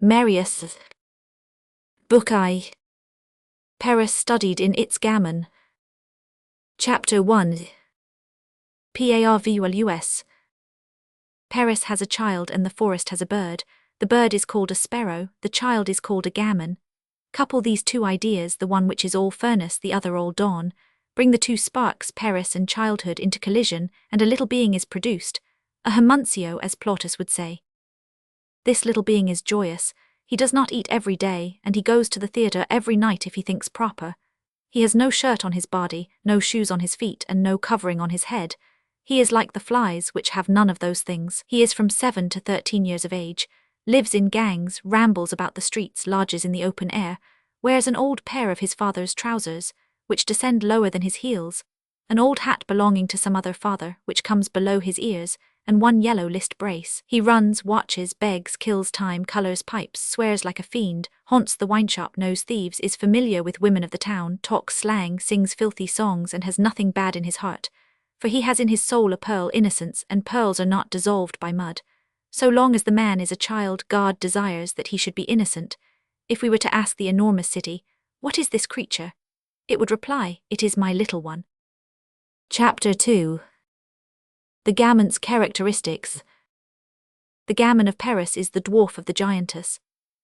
Marius. Book I. Paris studied in its gammon. Chapter 1. Parvus. Paris has a child and the forest has a bird. The bird is called a sparrow, the child is called a gammon. Couple these two ideas, the one which is all furnace, the other all dawn. Bring the two sparks, Paris and childhood, into collision, and a little being is produced, a homuncio, as Plautus would say. This little being is joyous. He does not eat every day, and he goes to the theatre every night if he thinks proper. He has no shirt on his body, no shoes on his feet, and no covering on his head. He is like the flies, which have none of those things. He is from 7 to 13 years of age, lives in gangs, rambles about the streets, lodges in the open air, wears an old pair of his father's trousers, which descend lower than his heels, an old hat belonging to some other father, which comes below his ears, and one yellow list brace. He runs, watches, begs, kills time, colours pipes, swears like a fiend, haunts the wineshop, knows thieves, is familiar with women of the town, talks slang, sings filthy songs, and has nothing bad in his heart. For he has in his soul a pearl innocence, and pearls are not dissolved by mud. So long as the man is a child, God desires that he should be innocent. If we were to ask the enormous city, "What is this creature?" it would reply, "It is my little one." Chapter 2. The gammon's characteristics. The gammon of Paris is the dwarf of the giantess.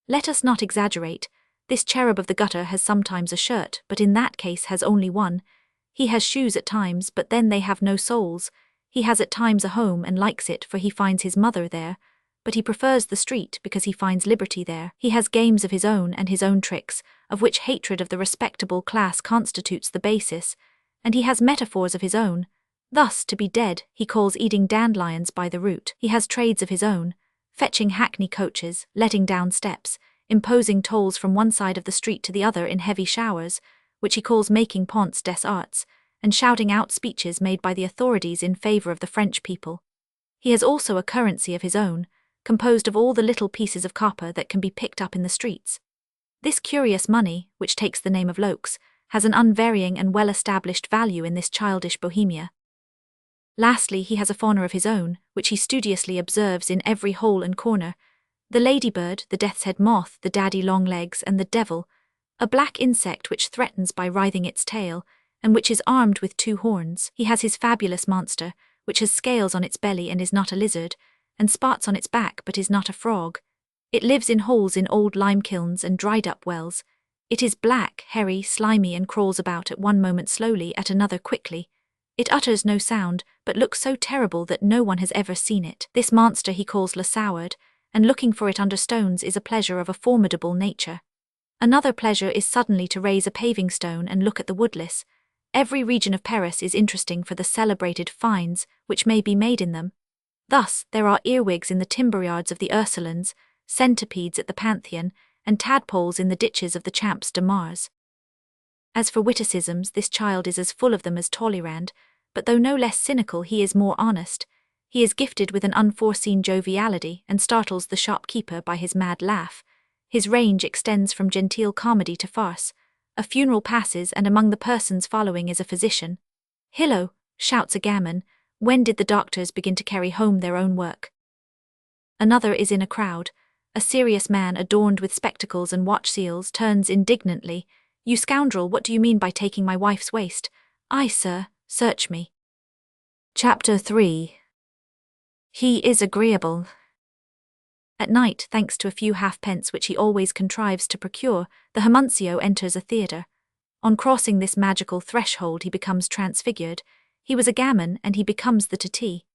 Let us not exaggerate. This cherub of the gutter has sometimes a shirt, but in that case has only one. He has shoes at times, but then they have no soles. He has at times a home and likes it, for he finds his mother there, but he prefers the street because he finds liberty there. He has games of his own and his own tricks, of which hatred of the respectable class constitutes the basis, and he has metaphors of his own. Thus, to be dead, he calls eating dandelions by the root. He has trades of his own, fetching hackney coaches, letting down steps, imposing tolls from one side of the street to the other in heavy showers, which he calls making ponts des arts, and shouting out speeches made by the authorities in favour of the French people. He has also a currency of his own, composed of all the little pieces of copper that can be picked up in the streets. This curious money, which takes the name of loques, has an unvarying and well-established value in this childish Bohemia. Lastly, he has a fauna of his own, which he studiously observes in every hole and corner: the ladybird, the death's-head moth, the daddy-long-legs, and the devil, a black insect which threatens by writhing its tail, and which is armed with 2 horns. He has his fabulous monster, which has scales on its belly and is not a lizard, and spots on its back but is not a frog. It lives in holes in old lime kilns and dried-up wells. It is black, hairy, slimy, and crawls about at one moment slowly, at another quickly. It utters no sound, but looks so terrible that no one has ever seen it. This monster he calls Le Soured, and looking for it under stones is a pleasure of a formidable nature. Another pleasure is suddenly to raise a paving stone and look at the woodless. Every region of Paris is interesting for the celebrated finds which may be made in them. Thus, there are earwigs in the timber yards of the Ursulines, centipedes at the Pantheon, and tadpoles in the ditches of the Champs de Mars. As for witticisms, this child is as full of them as Talleyrand, but though no less cynical, he is more honest. He is gifted with an unforeseen joviality and startles the shopkeeper by his mad laugh. His range extends from genteel comedy to farce. A funeral passes, and among the persons following is a physician. "Hillo!" shouts a gammon, "when did the doctors begin to carry home their own work?" Another is in a crowd. A serious man adorned with spectacles and watch seals turns indignantly. "You scoundrel, what do you mean by taking my wife's waist?" "I, sir, search me." Chapter 3. He is agreeable. At night, thanks to a few halfpence which he always contrives to procure, the homuncio enters a theatre. On crossing this magical threshold he becomes transfigured. He was a gammon, and he becomes the titi.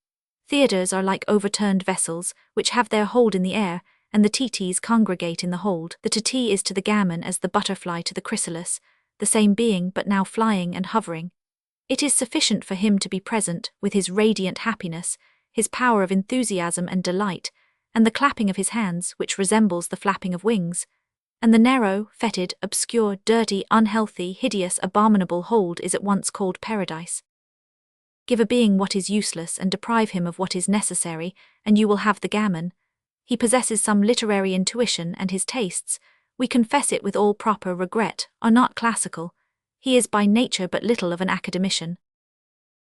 Theatres are like overturned vessels, which have their hold in the air, and the titis congregate in the hold. The titi is to the gammon as the butterfly to the chrysalis, the same being, but now flying and hovering. It is sufficient for him to be present, with his radiant happiness, his power of enthusiasm and delight, and the clapping of his hands, which resembles the flapping of wings, and the narrow, fetid, obscure, dirty, unhealthy, hideous, abominable hold is at once called paradise. Give a being what is useless and deprive him of what is necessary, and you will have the gammon. He possesses some literary intuition, and his tastes, we confess it with all proper regret, are not classical. He is by nature but little of an academician.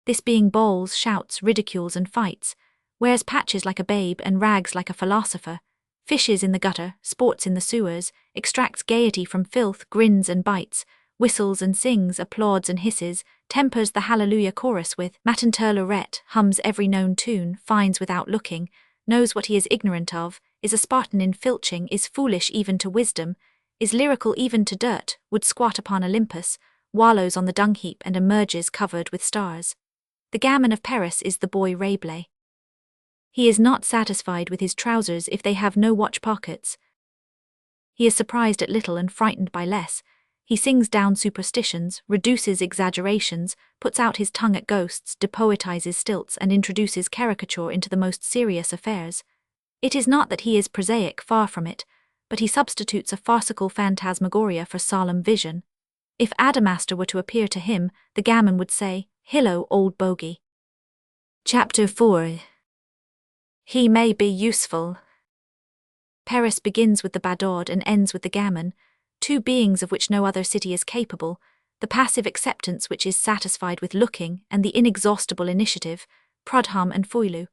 This being bawls, shouts, ridicules, and fights, wears patches like a babe and rags like a philosopher, fishes in the gutter, sports in the sewers, extracts gaiety from filth, grins and bites, whistles and sings, applauds and hisses, tempers the hallelujah chorus with matinter lorette, hums every known tune, finds without looking, knows what he is ignorant of, is a Spartan in filching, is foolish even to wisdom, is lyrical even to dirt, would squat upon Olympus, wallows on the dung heap and emerges covered with stars. The gamin of Paris is the boy Rabelais. He is not satisfied with his trousers if they have no watch pockets. He is surprised at little and frightened by less. He sings down superstitions, reduces exaggerations, puts out his tongue at ghosts, depoetizes stilts and introduces caricature into the most serious affairs. It is not that he is prosaic, far from it, but he substitutes a farcical phantasmagoria for solemn vision. If Adamastor were to appear to him, the gamin would say, "Hillo, old bogey." Chapter 4. He may be useful. Paris begins with the Badod and ends with the gamin, two beings of which no other city is capable, the passive acceptance which is satisfied with looking, and the inexhaustible initiative, Prudhomme and Foilou.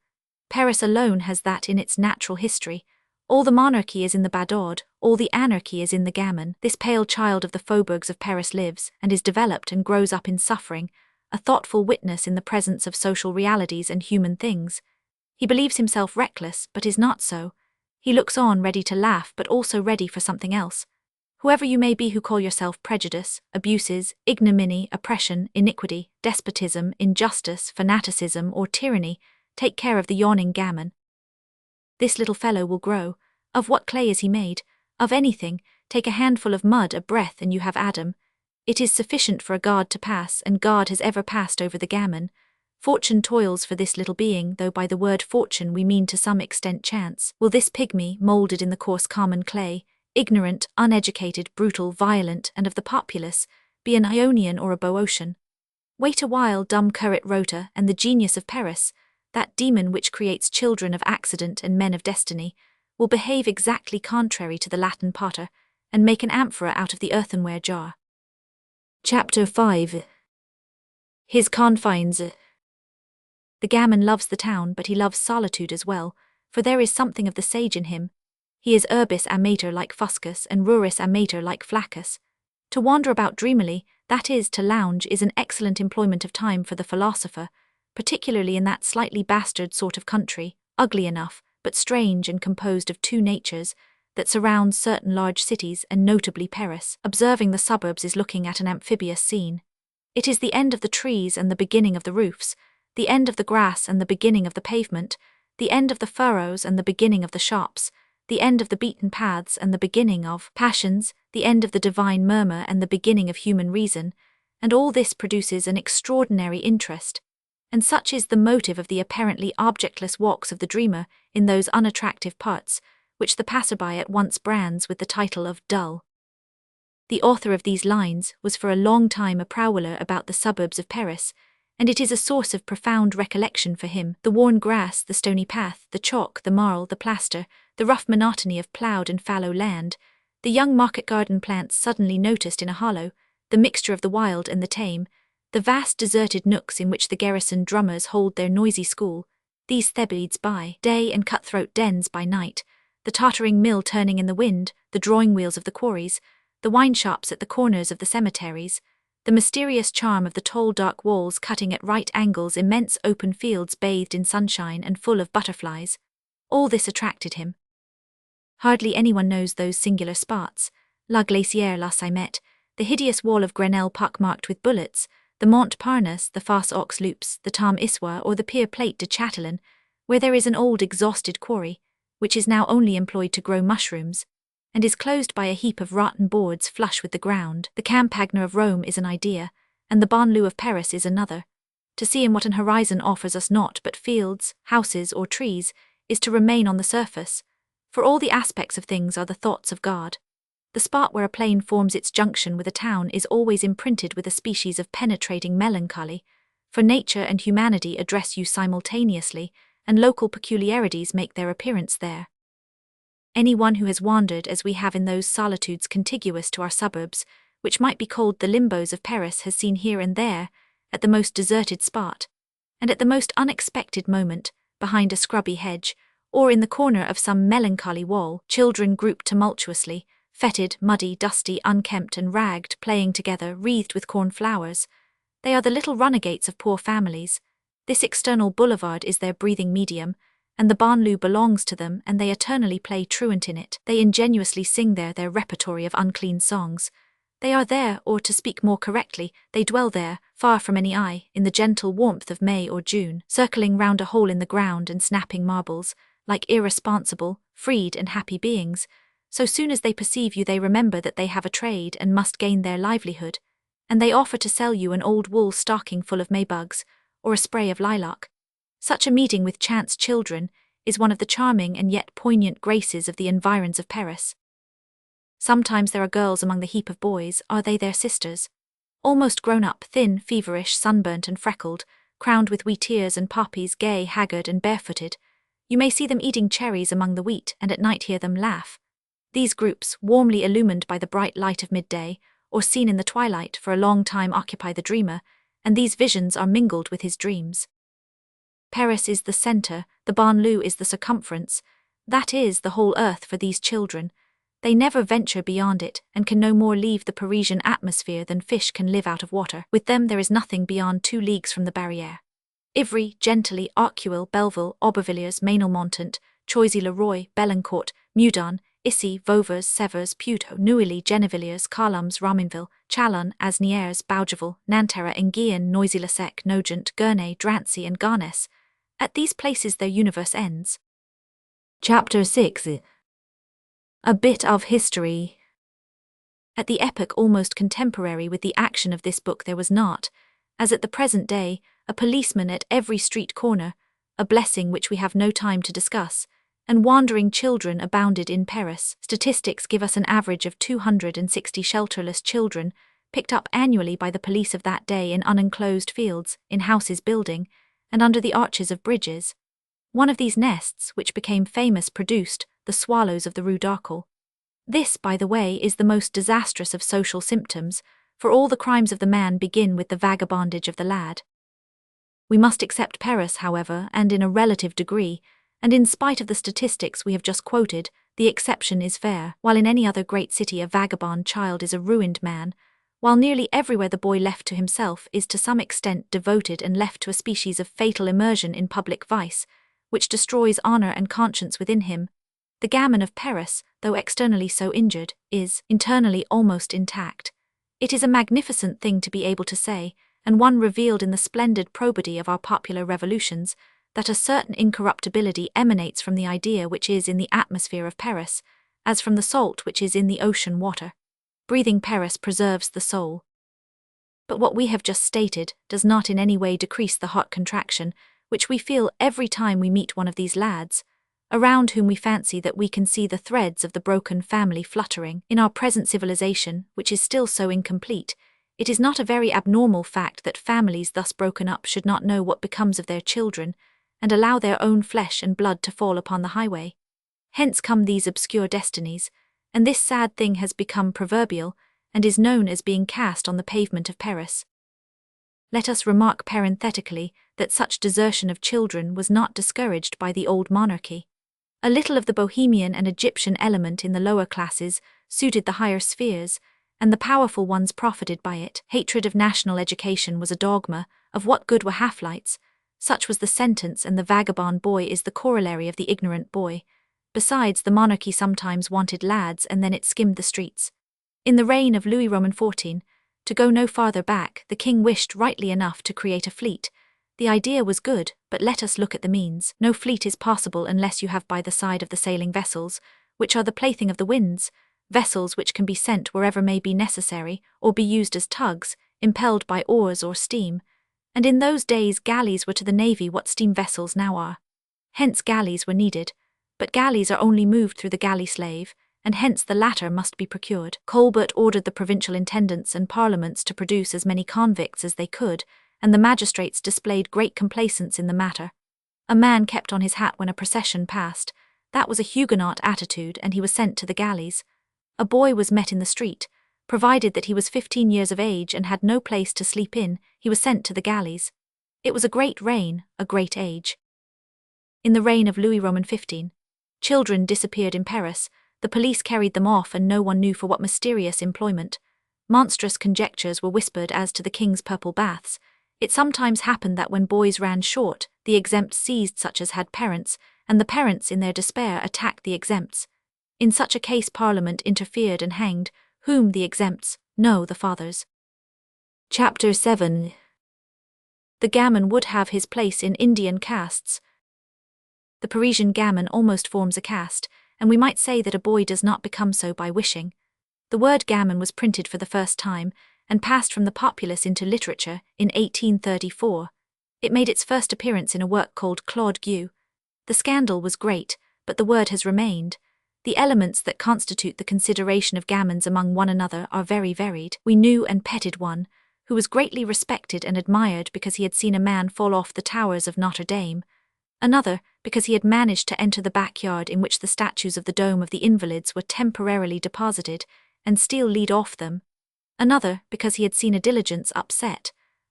Paris alone has that in its natural history. All the monarchy is in the Badod, all the anarchy is in the gamin. This pale child of the faubourgs of Paris lives, and is developed and grows up in suffering, a thoughtful witness in the presence of social realities and human things. He believes himself reckless, but is not so. He looks on ready to laugh, but also ready for something else. Whoever you may be who call yourself prejudice, abuses, ignominy, oppression, iniquity, despotism, injustice, fanaticism, or tyranny, take care of the yawning gamin. This little fellow will grow. Of what clay is he made? Of anything. Take a handful of mud, a breath, and you have Adam. It is sufficient for a god to pass, and God has ever passed over the gamin. Fortune toils for this little being, though by the word fortune we mean to some extent chance. Will this pygmy, moulded in the coarse common clay, ignorant, uneducated, brutal, violent, and of the populace, be an Ionian or a Boeotian? Wait a while, dumb curret rota, and the genius of Paris, that demon which creates children of accident and men of destiny, will behave exactly contrary to the Latin potter, and make an amphora out of the earthenware jar. Chapter 5. His confines. The gamin loves the town, but he loves solitude as well, for there is something of the sage in him. He is urbis amator like Fuscus, and ruris amator like Flaccus. To wander about dreamily, that is, to lounge, is an excellent employment of time for the philosopher, particularly in that slightly bastard sort of country, ugly enough, but strange and composed of two natures, that surrounds certain large cities and notably Paris. Observing the suburbs is looking at an amphibious scene. It is the end of the trees and the beginning of the roofs, the end of the grass and the beginning of the pavement, the end of the furrows and the beginning of the shops, the end of the beaten paths and the beginning of passions, the end of the divine murmur and the beginning of human reason, and all this produces an extraordinary interest. And such is the motive of the apparently objectless walks of the dreamer in those unattractive parts, which the passerby at once brands with the title of dull. The author of these lines was for a long time a prowler about the suburbs of Paris, and it is a source of profound recollection for him. The worn grass, the stony path, the chalk, the marl, the plaster, the rough monotony of ploughed and fallow land, the young market garden plants suddenly noticed in a hollow, the mixture of the wild and the tame, the vast deserted nooks in which the garrison drummers hold their noisy school, these Thebaïdes by day and cutthroat dens by night, the tottering mill turning in the wind, the drawing wheels of the quarries, the wine shops at the corners of the cemeteries, the mysterious charm of the tall dark walls cutting at right angles immense open fields bathed in sunshine and full of butterflies, all this attracted him. Hardly anyone knows those singular spots, La Glacière la Cimette, the hideous wall of Grenelle pockmarked with bullets, the Montparnasse, the Fosse aux Loops, the Tom Issois or the Pier Plate de Chatelain, where there is an old exhausted quarry, which is now only employed to grow mushrooms, and is closed by a heap of rotten boards flush with the ground. The Campagna of Rome is an idea, and the banlieue of Paris is another. To see in what an horizon offers us naught but fields, houses, or trees, is to remain on the surface, for all the aspects of things are the thoughts of God. The spot where a plain forms its junction with a town is always imprinted with a species of penetrating melancholy, for nature and humanity address you simultaneously, and local peculiarities make their appearance there. Any one who has wandered as we have in those solitudes contiguous to our suburbs, which might be called the limbos of Paris, has seen here and there, at the most deserted spot, and at the most unexpected moment, behind a scrubby hedge, Or in the corner of some melancholy wall, children grouped tumultuously, fetid, muddy, dusty, unkempt and ragged, playing together, wreathed with cornflowers. They are the little runagates of poor families. This external boulevard is their breathing medium, and the banlieue belongs to them, and they eternally play truant in it. They ingenuously sing there their repertory of unclean songs. They are there, or to speak more correctly, they dwell there, far from any eye, in the gentle warmth of May or June, circling round a hole in the ground and snapping marbles, like irresponsible, freed and happy beings. So soon as they perceive you they remember that they have a trade and must gain their livelihood, and they offer to sell you an old wool stocking full of maybugs, or a spray of lilac. Such a meeting with chance children is one of the charming and yet poignant graces of the environs of Paris. Sometimes there are girls among the heap of boys. Are they their sisters? Almost grown up, thin, feverish, sunburnt and freckled, crowned with wheat ears and poppies, gay, haggard and barefooted. You may see them eating cherries among the wheat, and at night hear them laugh. These groups, warmly illumined by the bright light of midday, or seen in the twilight, for a long time occupy the dreamer, and these visions are mingled with his dreams. Paris is the centre, the banlieue is the circumference, that is the whole earth for these children. They never venture beyond it, and can no more leave the Parisian atmosphere than fish can live out of water. With them there is nothing beyond 2 leagues from the barrière. Ivry, Gentilly, Arcueil, Belleville, Aubervilliers, Ménilmontant, Choisy-le-Roi, Belancourt, Meudon, Issy, Vauvers, Severs, Puteaux, Neuilly, Gennevilliers, Carlums, Raminville, Chalon, Asnières, Bougival, Nanterre, Enghien, Noisy-le-Sec, Nogent, Gournay, Drancy and Garnes. At these places their universe ends. Chapter 6. A bit of history. At the epoch almost contemporary with the action of this book there was not, as at the present day, a policeman at every street corner, a blessing which we have no time to discuss, and wandering children abounded in Paris. Statistics give us an average of 260 shelterless children, picked up annually by the police of that day in unenclosed fields, in houses building, and under the arches of bridges. One of these nests, which became famous, produced the swallows of the Rue d'Arcole. This, by the way, is the most disastrous of social symptoms, for all the crimes of the man begin with the vagabondage of the lad. We must accept Paris, however, and in a relative degree, and in spite of the statistics we have just quoted, the exception is fair. While in any other great city a vagabond child is a ruined man, while nearly everywhere the boy left to himself is to some extent devoted and left to a species of fatal immersion in public vice, which destroys honor and conscience within him, the gamin of Paris, though externally so injured, is internally almost intact. It is a magnificent thing to be able to say, and one revealed in the splendid probity of our popular revolutions, that a certain incorruptibility emanates from the idea which is in the atmosphere of Paris, as from the salt which is in the ocean water. Breathing Paris preserves the soul. But what we have just stated does not in any way decrease the heart contraction which we feel every time we meet one of these lads, around whom we fancy that we can see the threads of the broken family fluttering. In our present civilization, which is still so incomplete, it is not a very abnormal fact that families thus broken up should not know what becomes of their children, and allow their own flesh and blood to fall upon the highway. Hence come these obscure destinies, and this sad thing has become proverbial, and is known as being cast on the pavement of Paris. Let us remark parenthetically that such desertion of children was not discouraged by the old monarchy. A little of the Bohemian and Egyptian element in the lower classes suited the higher spheres, and the powerful ones profited by it. Hatred of national education was a dogma. Of what good were half-lights? Such was the sentence, and the vagabond boy is the corollary of the ignorant boy. Besides, the monarchy sometimes wanted lads, and then it skimmed the streets. In the reign of Louis Roman XIV, to go no farther back, the king wished rightly enough to create a fleet. The idea was good, but let us look at the means. No fleet is possible unless you have by the side of the sailing vessels, which are the plaything of the winds, vessels which can be sent wherever may be necessary, or be used as tugs, impelled by oars or steam. And in those days galleys were to the navy what steam vessels now are. Hence galleys were needed, but galleys are only moved through the galley slave, and hence the latter must be procured. Colbert ordered the provincial intendants and parliaments to produce as many convicts as they could, and the magistrates displayed great complacence in the matter. A man kept on his hat when a procession passed. That was a Huguenot attitude, and he was sent to the galleys. A boy was met in the street. Provided that he was 15 years of age and had no place to sleep in, he was sent to the galleys. It was a great reign, a great age. In the reign of Louis Roman XV, children disappeared in Paris, the police carried them off and no one knew for what mysterious employment. Monstrous conjectures were whispered as to the king's purple baths. It sometimes happened that when boys ran short, the exempts seized such as had parents, and the parents in their despair attacked the exempts. In such a case Parliament interfered and hanged, whom the exempts? No, the fathers. Chapter 7. The gamin would have his place in Indian castes. The Parisian gamin almost forms a caste, and we might say that a boy does not become so by wishing. The word gamin was printed for the first time, and passed from the populace into literature, in 1834. It made its first appearance in a work called Claude Gueux. The scandal was great, but the word has remained. The elements that constitute the consideration of gamins among one another are very varied. We knew and petted one, who was greatly respected and admired because he had seen a man fall off the towers of Notre Dame. Another, because he had managed to enter the backyard in which the statues of the Dome of the Invalids were temporarily deposited, and steal lead off them. Another, because he had seen a diligence upset.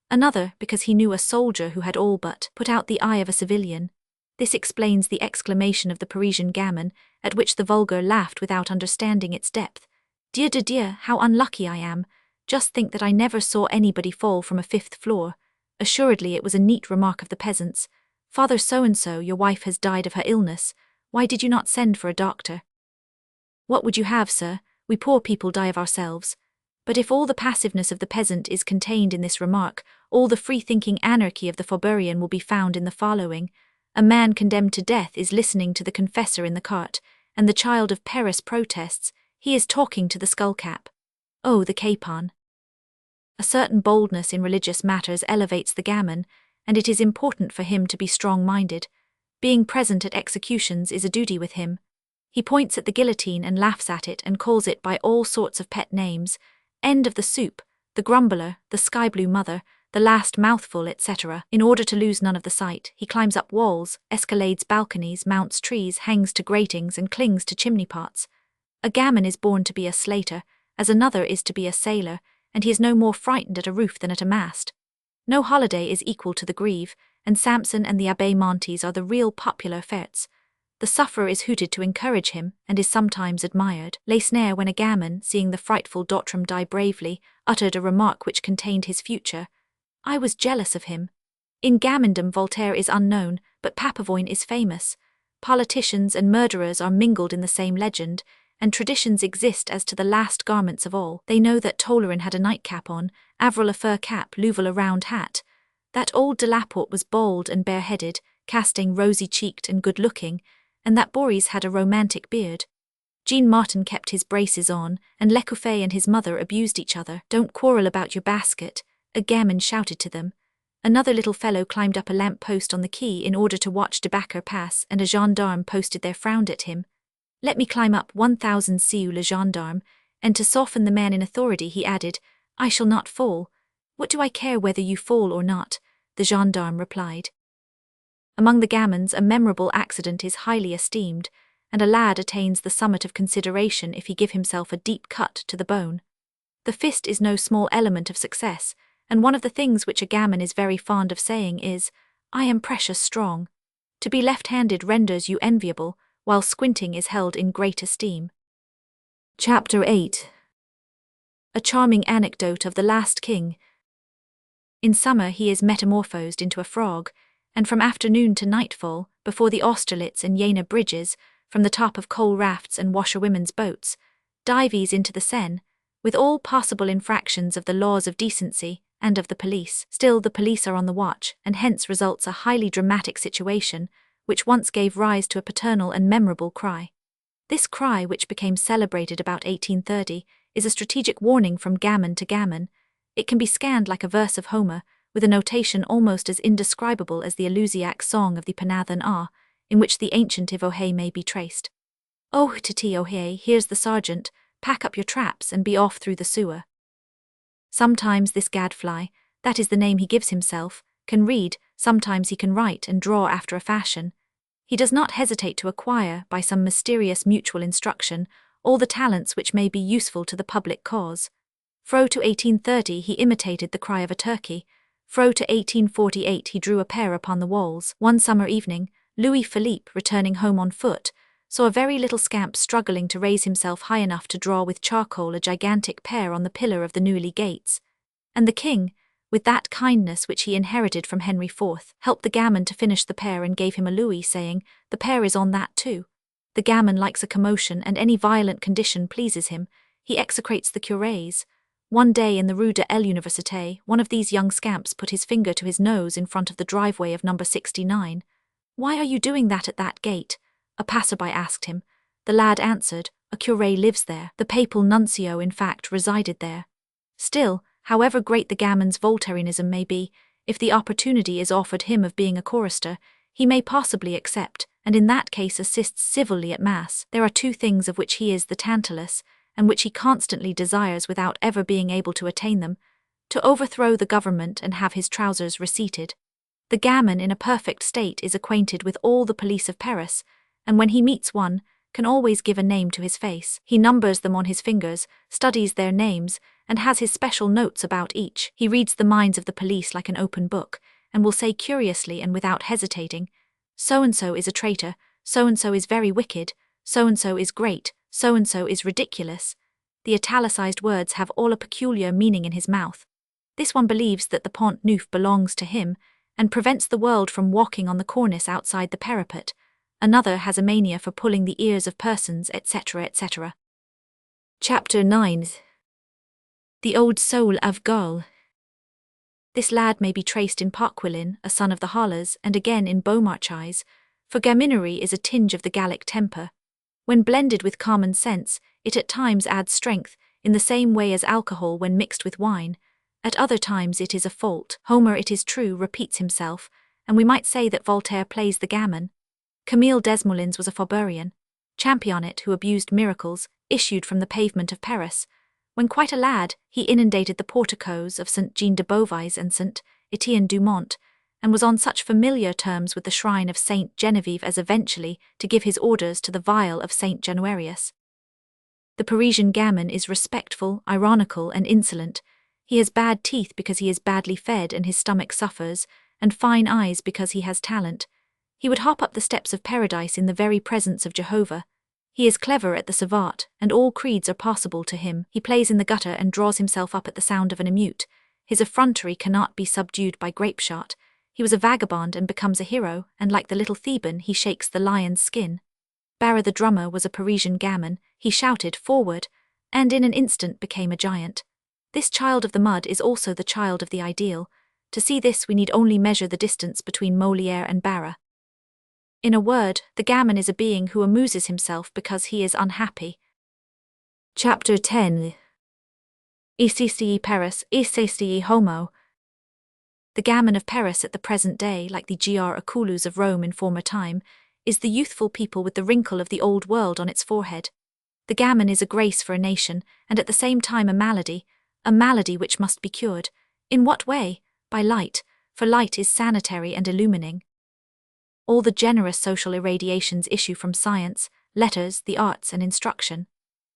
Another, because he knew a soldier who had all but put out the eye of a civilian. This explains the exclamation of the Parisian gamin, at which the vulgar laughed without understanding its depth. Dieu de Dieu, how unlucky I am! Just think that I never saw anybody fall from a 5th floor. Assuredly it was a neat remark of the peasants. Father so-and-so, your wife has died of her illness. Why did you not send for a doctor? What would you have, sir? We poor people die of ourselves. But if all the passiveness of the peasant is contained in this remark, all the free-thinking anarchy of the Faubourian will be found in the following. A man condemned to death is listening to the confessor in the cart, and the child of Paris protests, he is talking to the skullcap. Oh, the capon. A certain boldness in religious matters elevates the gamin, and it is important for him to be strong-minded. Being present at executions is a duty with him. He points at the guillotine and laughs at it and calls it by all sorts of pet names, end of the soup, the grumbler, the sky-blue mother, the last mouthful, etc. In order to lose none of the sight, he climbs up walls, escalades balconies, mounts trees, hangs to gratings and clings to chimney-pots. A gamin is born to be a slater, as another is to be a sailor, and he is no more frightened at a roof than at a mast. No holiday is equal to the Greve, and Samson and the Abbé Montes are the real popular fêtes. The sufferer is hooted to encourage him, and is sometimes admired. Lesnare, when a gamin, seeing the frightful Dottram die bravely, uttered a remark which contained his future. I was jealous of him. In gamindom Voltaire is unknown, but Papavoine is famous. Politicians and murderers are mingled in the same legend, and traditions exist as to the last garments of all. They know that Tolleran had a nightcap on, Avril a fur cap, Louvel a round hat. That old Delaporte was bold and bareheaded, Casting rosy-cheeked and good-looking, and that Boris had a romantic beard. Jean Martin kept his braces on, and Lecouffé and his mother abused each other. Don't quarrel about your basket, a gamin shouted to them. Another little fellow climbed up a lamp-post on the quay in order to watch de Backer pass, and a gendarme posted there frowned at him. Let me climb up 1,000 sous le gendarme, and to soften the man in authority he added, I shall not fall. What do I care whether you fall or not? The gendarme replied. Among the gamins a memorable accident is highly esteemed, and a lad attains the summit of consideration if he give himself a deep cut to the bone. The fist is no small element of success, and one of the things which a gamin is very fond of saying is, I am precious strong. To be left-handed renders you enviable, while squinting is held in great esteem. Chapter 8. A charming anecdote of the last king. In summer he is metamorphosed into a frog, and from afternoon to nightfall, before the Austerlitz and Jena bridges, from the top of coal rafts and washerwomen's boats, dives into the Seine, with all possible infractions of the laws of decency and of the police. Still the police are on the watch, and hence results a highly dramatic situation, which once gave rise to a paternal and memorable cry. This cry, which became celebrated about 1830, is a strategic warning from gamin to gamin. It can be scanned like a verse of Homer, with a notation almost as indescribable as the Eleusiniac song of the Panathen Ah, in which the ancient Ivohé may be traced. Oh, titi ohé, here's the sergeant, pack up your traps and be off through the sewer. Sometimes this gadfly, that is the name he gives himself, can read, sometimes he can write and draw after a fashion. He does not hesitate to acquire, by some mysterious mutual instruction, all the talents which may be useful to the public cause. Fro to 1830 he imitated the cry of a turkey. Fro to 1848 he drew a pair upon the walls. One summer evening, Louis Philippe, returning home on foot, saw a very little scamp struggling to raise himself high enough to draw with charcoal a gigantic pear on the pillar of the Neuilly gates. And the king, with that kindness which he inherited from Henry IV, helped the gamin to finish the pear and gave him a louis, saying, "The pear is on that too." The gamin likes a commotion, and any violent condition pleases him. He execrates the curés. One day in the Rue de l'Université, one of these young scamps put his finger to his nose in front of the driveway of number 69. "Why are you doing that at that gate?" a passerby asked him. The lad answered, "A curé lives there." The papal nuncio, in fact, resided there. Still, however great the gamin's Voltairianism may be, if the opportunity is offered him of being a chorister, he may possibly accept, and in that case assists civilly at Mass. There are two things of which he is the Tantalus, and which he constantly desires without ever being able to attain them: to overthrow the government and have his trousers receipted. The gamin in a perfect state is acquainted with all the police of Paris, and when he meets one, can always give a name to his face. He numbers them on his fingers, studies their names, and has his special notes about each. He reads the minds of the police like an open book, and will say curiously and without hesitating, "So-and-so is a traitor, so-and-so is very wicked, so-and-so is great, so-and-so is ridiculous." The italicized words have all a peculiar meaning in his mouth. This one believes that the Pont Neuf belongs to him, and prevents the world from walking on the cornice outside the parapet. Another has a mania for pulling the ears of persons, etc., etc. Chapter 9. The Old Soul of Gaul. This lad may be traced in Parquelin, a son of the Halles, and again in Beaumarchais, for gaminery is a tinge of the Gallic temper. When blended with common sense, it at times adds strength, in the same way as alcohol when mixed with wine. At other times it is a fault. Homer, it is true, repeats himself, and we might say that Voltaire plays the gamin. Camille Desmoulins was a Fauburian. Championnet, who abused miracles, issued from the pavement of Paris. When quite a lad, he inundated the porticos of St. Jean de Beauvais and St. Etienne du Mont, and was on such familiar terms with the shrine of St. Genevieve as eventually to give his orders to the vial of St. Januarius. The Parisian gamin is respectful, ironical, and insolent. He has bad teeth because he is badly fed and his stomach suffers, and fine eyes because he has talent. He would hop up the steps of paradise in the very presence of Jehovah. He is clever at the savate, and all creeds are possible to him. He plays in the gutter and draws himself up at the sound of an emeute. His effrontery cannot be subdued by grape-shot. He was a vagabond and becomes a hero, and like the little Theban, he shakes the lion's skin. Barra the drummer was a Parisian gamin. He shouted, "Forward!" and in an instant became a giant. This child of the mud is also the child of the ideal. To see this we need only measure the distance between Molière and Barra. In a word, the gamin is a being who amuses himself because he is unhappy. Chapter 10. Ici Paris, ici homo. The gamin of Paris at the present day, like the gr aculus of Rome in former time, is the youthful people with the wrinkle of the old world on its forehead. The gamin is a grace for a nation, and at the same time a malady which must be cured. In what way? By light, for light is sanitary and illumining. All the generous social irradiations issue from science, letters, the arts, and instruction.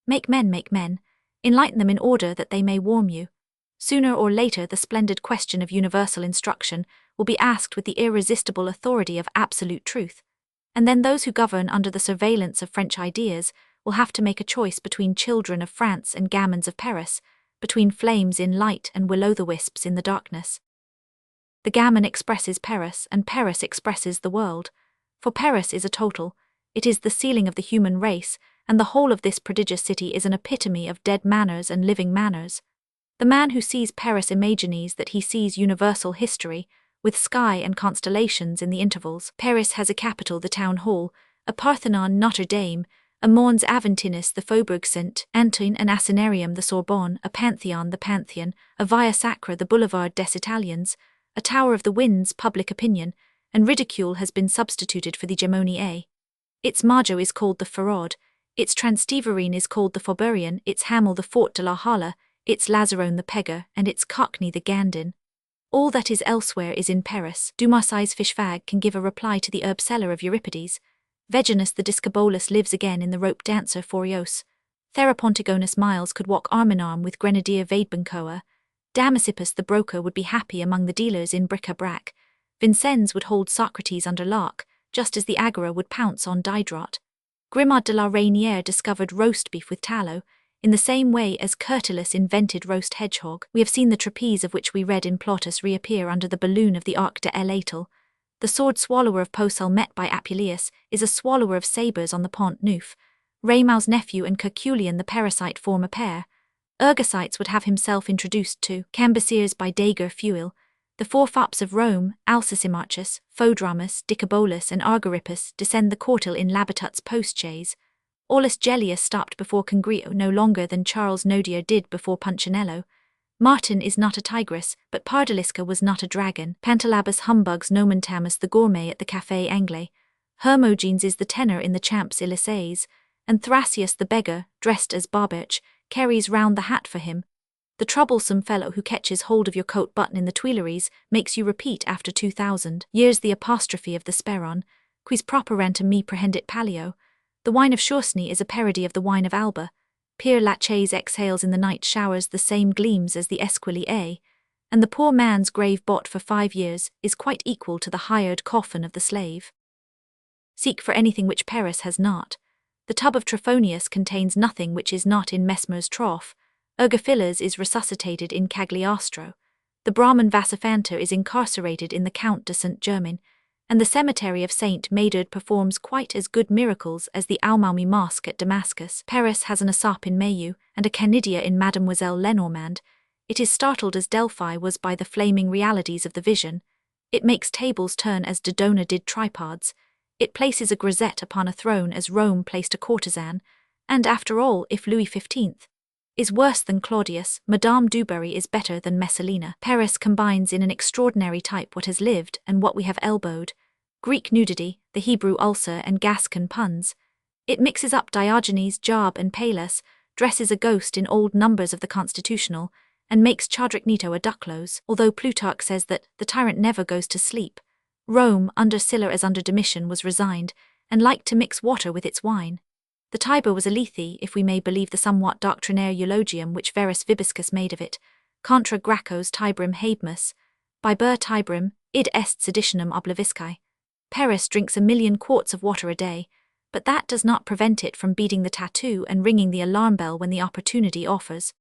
Make men, enlighten them in order that they may warm you. Sooner or later the splendid question of universal instruction will be asked with the irresistible authority of absolute truth, and then those who govern under the surveillance of French ideas will have to make a choice between children of France and gamins of Paris, between flames in light and will-o'-the-wisps in the darkness. The gamin expresses Paris, and Paris expresses the world. For Paris is a total, it is the ceiling of the human race, and the whole of this prodigious city is an epitome of dead manners and living manners. The man who sees Paris imagines that he sees universal history, with sky and constellations in the intervals. Paris has a capital, the town hall, a Parthenon, Notre Dame, a Mons Aventinus, the Faubourg Saint-Antoine, an Asinarium, the Sorbonne, a Pantheon, the Pantheon, a Via Sacra, the Boulevard des Italiens, a Tower of the Winds, public opinion, and ridicule has been substituted for the Gemonie. Its Majo is called the Ferrode, its Transteverine is called the Fauburian, its Hamel the Fort de la Halle, its Lazarone the Pegger, and its Cockney the Gandin. All that is elsewhere is in Paris. Dumas's Fishfag can give a reply to the herb seller of Euripides. Veginus the Discobolus lives again in the rope dancer Forios. Therapontigonus Miles could walk arm-in-arm with Grenadier Vaidbancoa. Damasippus the broker would be happy among the dealers in bric-a-brac. Vincennes would hold Socrates under lock. just as the agora would pounce on Diderot. Grimard de la Reynière discovered roast beef with tallow, in the same way as Curtilus invented roast hedgehog. We have seen the trapeze of which we read in Plautus reappear under the balloon of the Arc de l'Étoile. The sword swallower of Poecel met by Apuleius is a swallower of sabres on the Pont Neuf. Raymau's nephew and Curculian the parasite form a pair. Ergasites would have himself introduced to Cambyses by Dager Fuel. The four fops of Rome, Alcesimarchus, Phodramus, Dicabolus and Argyrippus descend the Cortil in Labatut's postchaise. Aulus Gellius stopped before Congrio no longer than Charles Nodier did before Punchinello. Martin is not a tigress, but Pardalisca was not a dragon. Pantalabus humbugs Nomentanus the gourmet at the Café Anglais. Hermogenes is the tenor in the Champs-Élysées, and Thrasius the beggar, dressed as Barberch, carries round the hat for him. The troublesome fellow who catches hold of your coat button in the Tuileries makes you repeat after 2,000 years the apostrophe of the Speron, quis properantem me prehendit Palio. The wine of Chauceney is a parody of the wine of Alba. Pere Lachaise exhales in the night showers the same gleams as the Esquilier, and the poor man's grave bought for 5 years is quite equal to the hired coffin of the slave. Seek for anything which Paris has not. The tub of Trophonius contains nothing which is not in Mesmer's trough. Ergophilas is resuscitated in Cagliostro. The Brahmin Vasiphanter is incarcerated in the Count de Saint-Germain, and the cemetery of Saint Médard performs quite as good miracles as the Almaumi Mosque at Damascus. Paris has an Aesop in Mayu and a Canidia in Mademoiselle Lenormand. It is startled as Delphi was by the flaming realities of the vision. It makes tables turn as Dodona did tripods. It places a grisette upon a throne as Rome placed a courtesan. And after all, if Louis XV is worse than Claudius, Madame du Barry is better than Messalina. Paris combines in an extraordinary type what has lived and what we have elbowed. Greek nudity, the Hebrew ulcer and Gascon puns. It mixes up Diogenes, Job and Pallas, dresses a ghost in old numbers of the Constitutional, and makes Chodricnito a Duclos, although Plutarch says that the tyrant never goes to sleep. Rome, under Sylla as under Domitian, was resigned, and liked to mix water with its wine. The Tiber was a Lethe, if we may believe the somewhat doctrinaire eulogium which Verus Vibiscus made of it, contra Gracchos Tiberim habemus, biber Tiberim, id est seditionum obliviscae. Paris drinks 1,000,000 quarts of water a day, but that does not prevent it from beating the tattoo and ringing the alarm bell when the opportunity offers.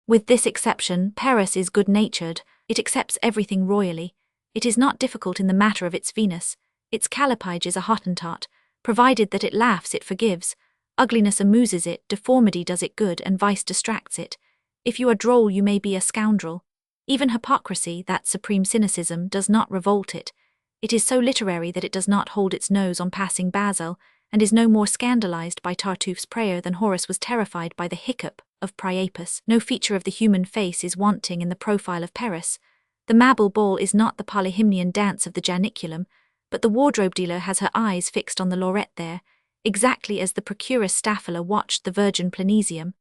With this exception, Paris is good-natured, it accepts everything royally. It is not difficult in the matter of its Venus. Its Callipyge is a Hottentot. Provided that it laughs, it forgives. Ugliness amuses it, deformity does it good, and vice distracts it. If you are droll, you may be a scoundrel. Even hypocrisy, that supreme cynicism, does not revolt it. It is so literary that it does not hold its nose on passing Basil, and is no more scandalized by Tartuffe's prayer than Horace was terrified by the hiccup of Priapus. No feature of the human face is wanting in the profile of Paris. The Mabel ball is not the polyhymnian dance of the Janiculum, but the wardrobe dealer has her eyes fixed on the lorette there, exactly as the Procuress Staphyla watched the Virgin Planesium.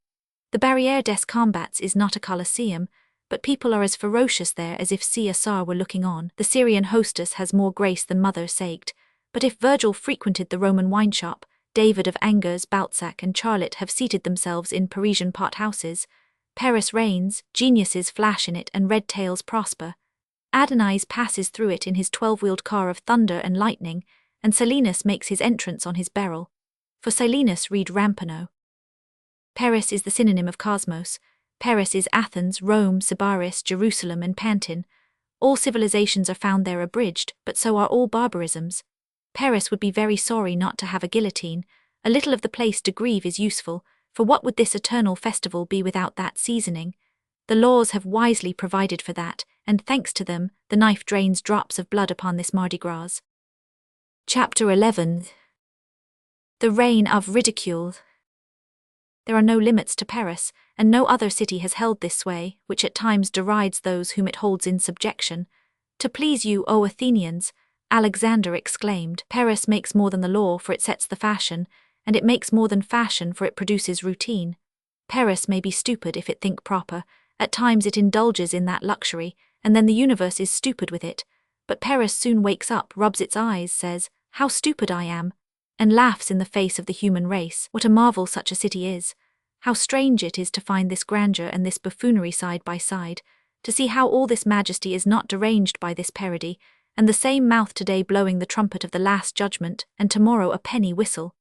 The Barrière des Combats is not a Colosseum, but people are as ferocious there as if CSR were looking on. The Syrian hostess has more grace than Mother Saged, but if Virgil frequented the Roman wine shop, David of Angers, Balzac and Charlotte have seated themselves in Parisian pot-houses. Paris reigns, geniuses flash in it and red tails prosper. Adonis passes through it in his 12-wheeled car of thunder and lightning, and Silenus makes his entrance on his beryl. For Silenus read Rampano. Paris is the synonym of cosmos. Paris is Athens, Rome, Sybaris, Jerusalem and Pantin. All civilizations are found there abridged, but so are all barbarisms. Paris would be very sorry not to have a guillotine. A little of the place de Grève is useful, for what would this eternal festival be without that seasoning? The laws have wisely provided for that, and thanks to them, the knife drains drops of blood upon this Mardi Gras. Chapter 11. The Reign of Ridicule. There are no limits to Paris, and no other city has held this sway, which at times derides those whom it holds in subjection. To please you, O Athenians, Alexander exclaimed, Paris makes more than the law, for it sets the fashion, and it makes more than fashion, for it produces routine. Paris may be stupid if it think proper. At times it indulges in that luxury, and then the universe is stupid with it. But Paris soon wakes up, rubs its eyes, says, how stupid I am, and laughs in the face of the human race. What a marvel such a city is! How strange it is to find this grandeur and this buffoonery side by side, to see how all this majesty is not deranged by this parody, and the same mouth today blowing the trumpet of the last judgment, and tomorrow a penny whistle.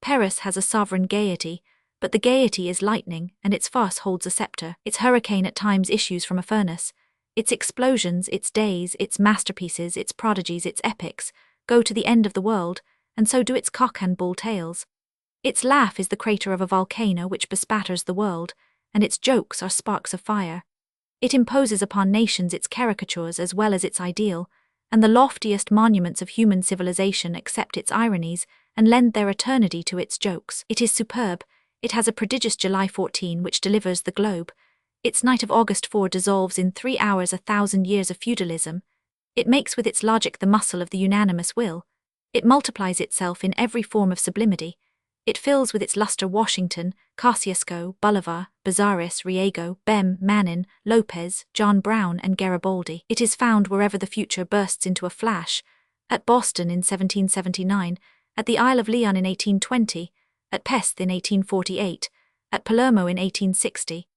Paris has a sovereign gaiety, but the gaiety is lightning, and its farce holds a scepter. Its hurricane at times issues from a furnace. Its explosions, its days, its masterpieces, its prodigies, its epics, go to the end of the world, and so do its cock and bull tales. Its laugh is the crater of a volcano which bespatters the world, and its jokes are sparks of fire. It imposes upon nations its caricatures as well as its ideal, and the loftiest monuments of human civilization accept its ironies and lend their eternity to its jokes. It is superb. It has a prodigious July 14 which delivers the globe. Its night of August 4 dissolves in 3 hours 1,000 years of feudalism. It makes with its logic the muscle of the unanimous will. It multiplies itself in every form of sublimity. It fills with its luster Washington, Kosciuszko, Bolivar, Bezaris, Riego, Bem, Manin, Lopez, John Brown, and Garibaldi. It is found wherever the future bursts into a flash: at Boston in 1779, at the Isle of Leon in 1820, at Pesth in 1848, at Palermo in 1860.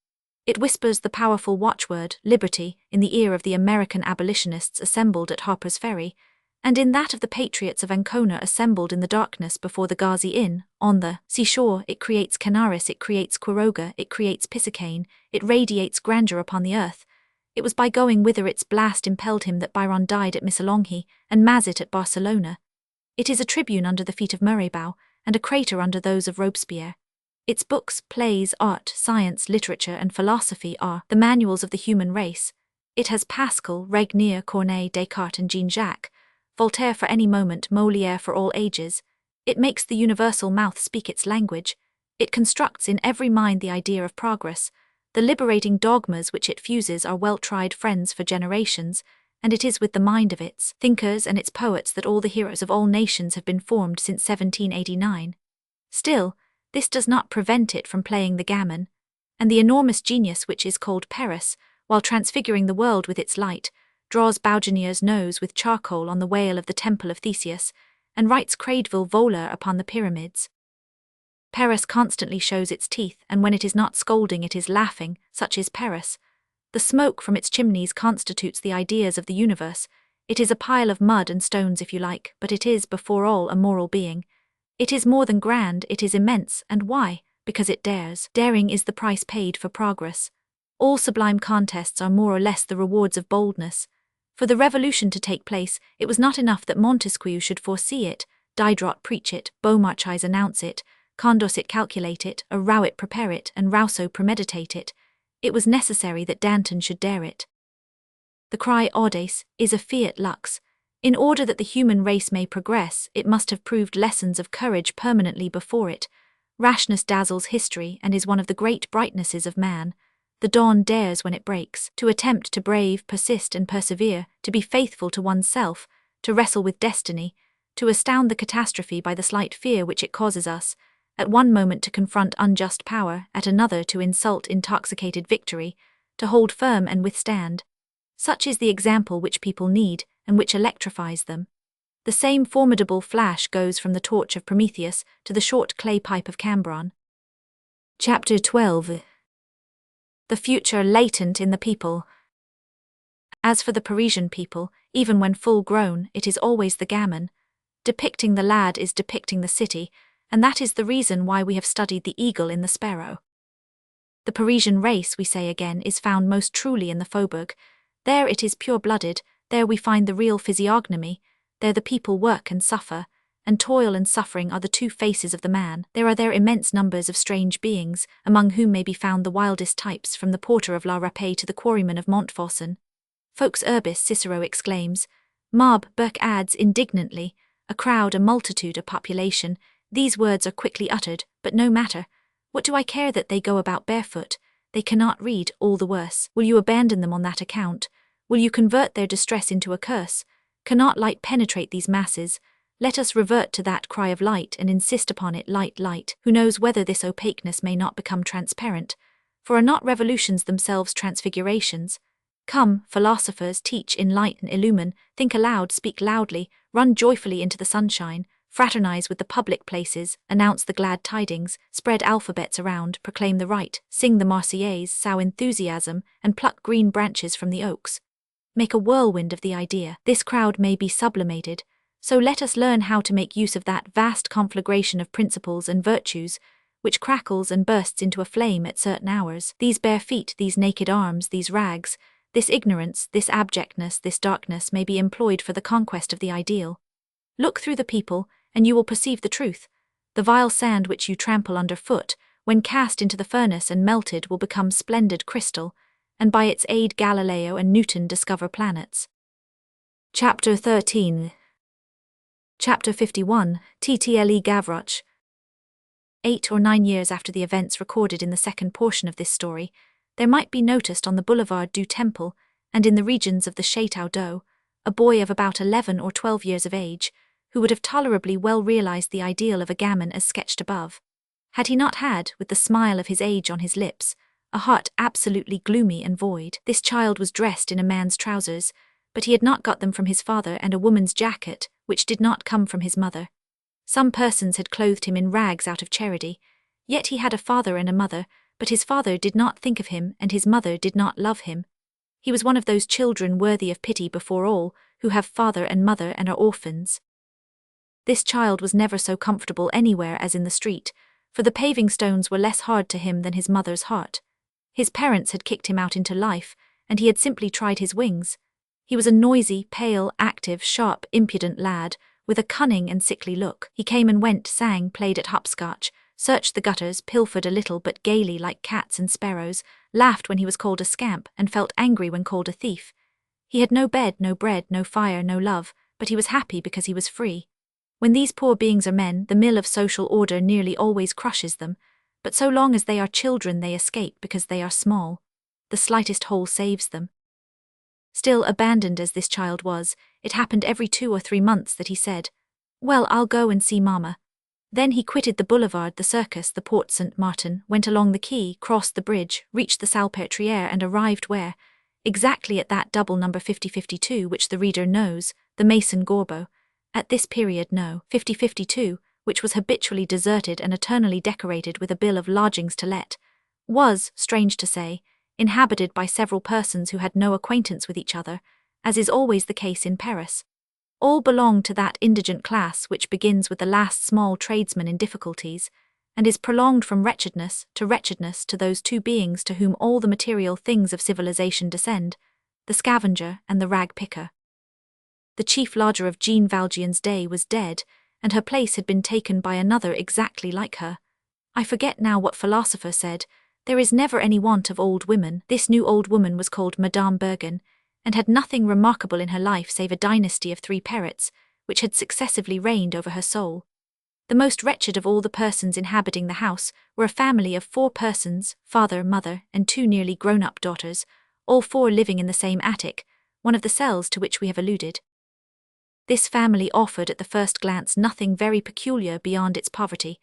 It whispers the powerful watchword, liberty, in the ear of the American abolitionists assembled at Harper's Ferry, and in that of the patriots of Ancona assembled in the darkness before the Ghazi Inn. On the seashore, it creates Canaris, it creates Quiroga, it creates Pisacane, it radiates grandeur upon the earth. It was by going whither its blast impelled him that Byron died at Missolonghi, and Mazet at Barcelona. It is a tribune under the feet of Mirabeau, and a crater under those of Robespierre. Its books, plays, art, science, literature, and philosophy are the manuals of the human race. It has Pascal, Regnier, Corneille, Descartes, and Jean-Jacques, Voltaire for any moment, Molière for all ages. It makes the universal mouth speak its language. It constructs in every mind the idea of progress. The liberating dogmas which it fuses are well-tried friends for generations, and it is with the mind of its thinkers and its poets that all the heroes of all nations have been formed since 1789. Still, this does not prevent it from playing the gammon, and the enormous genius which is called Paris, while transfiguring the world with its light, draws Baugenier's nose with charcoal on the whale of the Temple of Theseus, and writes Cradeville Voleur upon the pyramids. Paris constantly shows its teeth, and when it is not scolding it is laughing, such is Paris. The smoke from its chimneys constitutes the ideas of the universe. It is a pile of mud and stones if you like, but it is, before all, a moral being. It is more than grand, it is immense, and why? Because it dares. Daring is the price paid for progress. All sublime contests are more or less the rewards of boldness. For the revolution to take place, it was not enough that Montesquieu should foresee it, Diderot preach it, Beaumarchais announce it, Condorcet calculate it, a Rowett prepare it, and Rousseau premeditate it. It was necessary that Danton should dare it. The cry audace is a fiat lux. In order that the human race may progress, it must have proved lessons of courage permanently before it. Rashness dazzles history and is one of the great brightnesses of man. The dawn dares when it breaks, to attempt to brave, persist and persevere, to be faithful to oneself, to wrestle with destiny, to astound the catastrophe by the slight fear which it causes us, at one moment to confront unjust power, at another to insult intoxicated victory, to hold firm and withstand. Such is the example which people need, and which electrifies them. The same formidable flash goes from the torch of Prometheus to the short clay pipe of Cambron. Chapter 12. The future latent in the people. As for the Parisian people, even when full grown, it is always the gammon. Depicting the lad is depicting the city, and that is the reason why we have studied the eagle in the sparrow. The Parisian race, we say again, is found most truly in the faubourg. There it is pure-blooded, there we find the real physiognomy, there the people work and suffer, and toil and suffering are the two faces of the man. There are there immense numbers of strange beings, among whom may be found the wildest types, from the porter of La Rapée to the quarryman of Montfaucon. Fox urbis, Cicero exclaims. Marb, Burke adds indignantly, a crowd, a multitude, a population. These words are quickly uttered, but no matter. What do I care that they go about barefoot? They cannot read, all the worse. Will you abandon them on that account? Will you convert their distress into a curse? Cannot light penetrate these masses? Let us revert to that cry of light and insist upon it, light, light. Who knows whether this opaqueness may not become transparent? For are not revolutions themselves transfigurations? Come, philosophers, teach, enlighten, illumine, think aloud, speak loudly, run joyfully into the sunshine, fraternize with the public places, announce the glad tidings, spread alphabets around, proclaim the right, sing the Marseillaise, sow enthusiasm, and pluck green branches from the oaks. Make a whirlwind of the idea. This crowd may be sublimated, so let us learn how to make use of that vast conflagration of principles and virtues, which crackles and bursts into a flame at certain hours. These bare feet, these naked arms, these rags, this ignorance, this abjectness, this darkness may be employed for the conquest of the ideal. Look through the people, and you will perceive the truth. The vile sand which you trample underfoot, when cast into the furnace and melted, will become splendid crystal, and by its aid Galileo and Newton discover planets. Chapter 13. Chapter 51, Ttle Gavroche. 8 or 9 years after the events recorded in the second portion of this story, there might be noticed on the Boulevard du Temple, and in the regions of the Château d'Eau, a boy of about 11 or 12 years of age, who would have tolerably well realized the ideal of a gamin as sketched above, had he not had, with the smile of his age on his lips, a heart absolutely gloomy and void. This child was dressed in a man's trousers, but he had not got them from his father, and a woman's jacket, which did not come from his mother. Some persons had clothed him in rags out of charity, yet he had a father and a mother, but his father did not think of him, and his mother did not love him. He was one of those children worthy of pity before all, who have father and mother and are orphans. This child was never so comfortable anywhere as in the street, for the paving stones were less hard to him than his mother's heart. His parents had kicked him out into life, and he had simply tried his wings. He was a noisy, pale, active, sharp, impudent lad, with a cunning and sickly look. He came and went, sang, played at hopscotch, searched the gutters, pilfered a little but gaily like cats and sparrows, laughed when he was called a scamp, and felt angry when called a thief. He had no bed, no bread, no fire, no love, but he was happy because he was free. When these poor beings are men, the mill of social order nearly always crushes them, but so long as they are children they escape because they are small. The slightest hole saves them. Still, abandoned as this child was, it happened every 2 or 3 months that he said, "Well, I'll go and see Mama." Then he quitted the boulevard, the circus, the Porte Saint-Martin, went along the quay, crossed the bridge, reached the Salpêtrière, and arrived where? Exactly at that double number 5052 which the reader knows, the Maison Gorbeau. At this period no, 5052, which was habitually deserted and eternally decorated with a bill of lodgings to let, was, strange to say, inhabited by several persons who had no acquaintance with each other, as is always the case in Paris. All belonged to that indigent class which begins with the last small tradesman in difficulties, and is prolonged from wretchedness to those two beings to whom all the material things of civilization descend, the scavenger and the rag-picker. The chief lodger of Jean Valjean's day was dead, and her place had been taken by another exactly like her. I forget now what philosopher said, "There is never any want of old women." This new old woman was called Madame Bergen, and had nothing remarkable in her life save a dynasty of 3 parrots, which had successively reigned over her soul. The most wretched of all the persons inhabiting the house were a family of 4 persons, father, mother, and 2 nearly grown-up daughters, all 4 living in the same attic, one of the cells to which we have alluded. This family offered at the first glance nothing very peculiar beyond its poverty,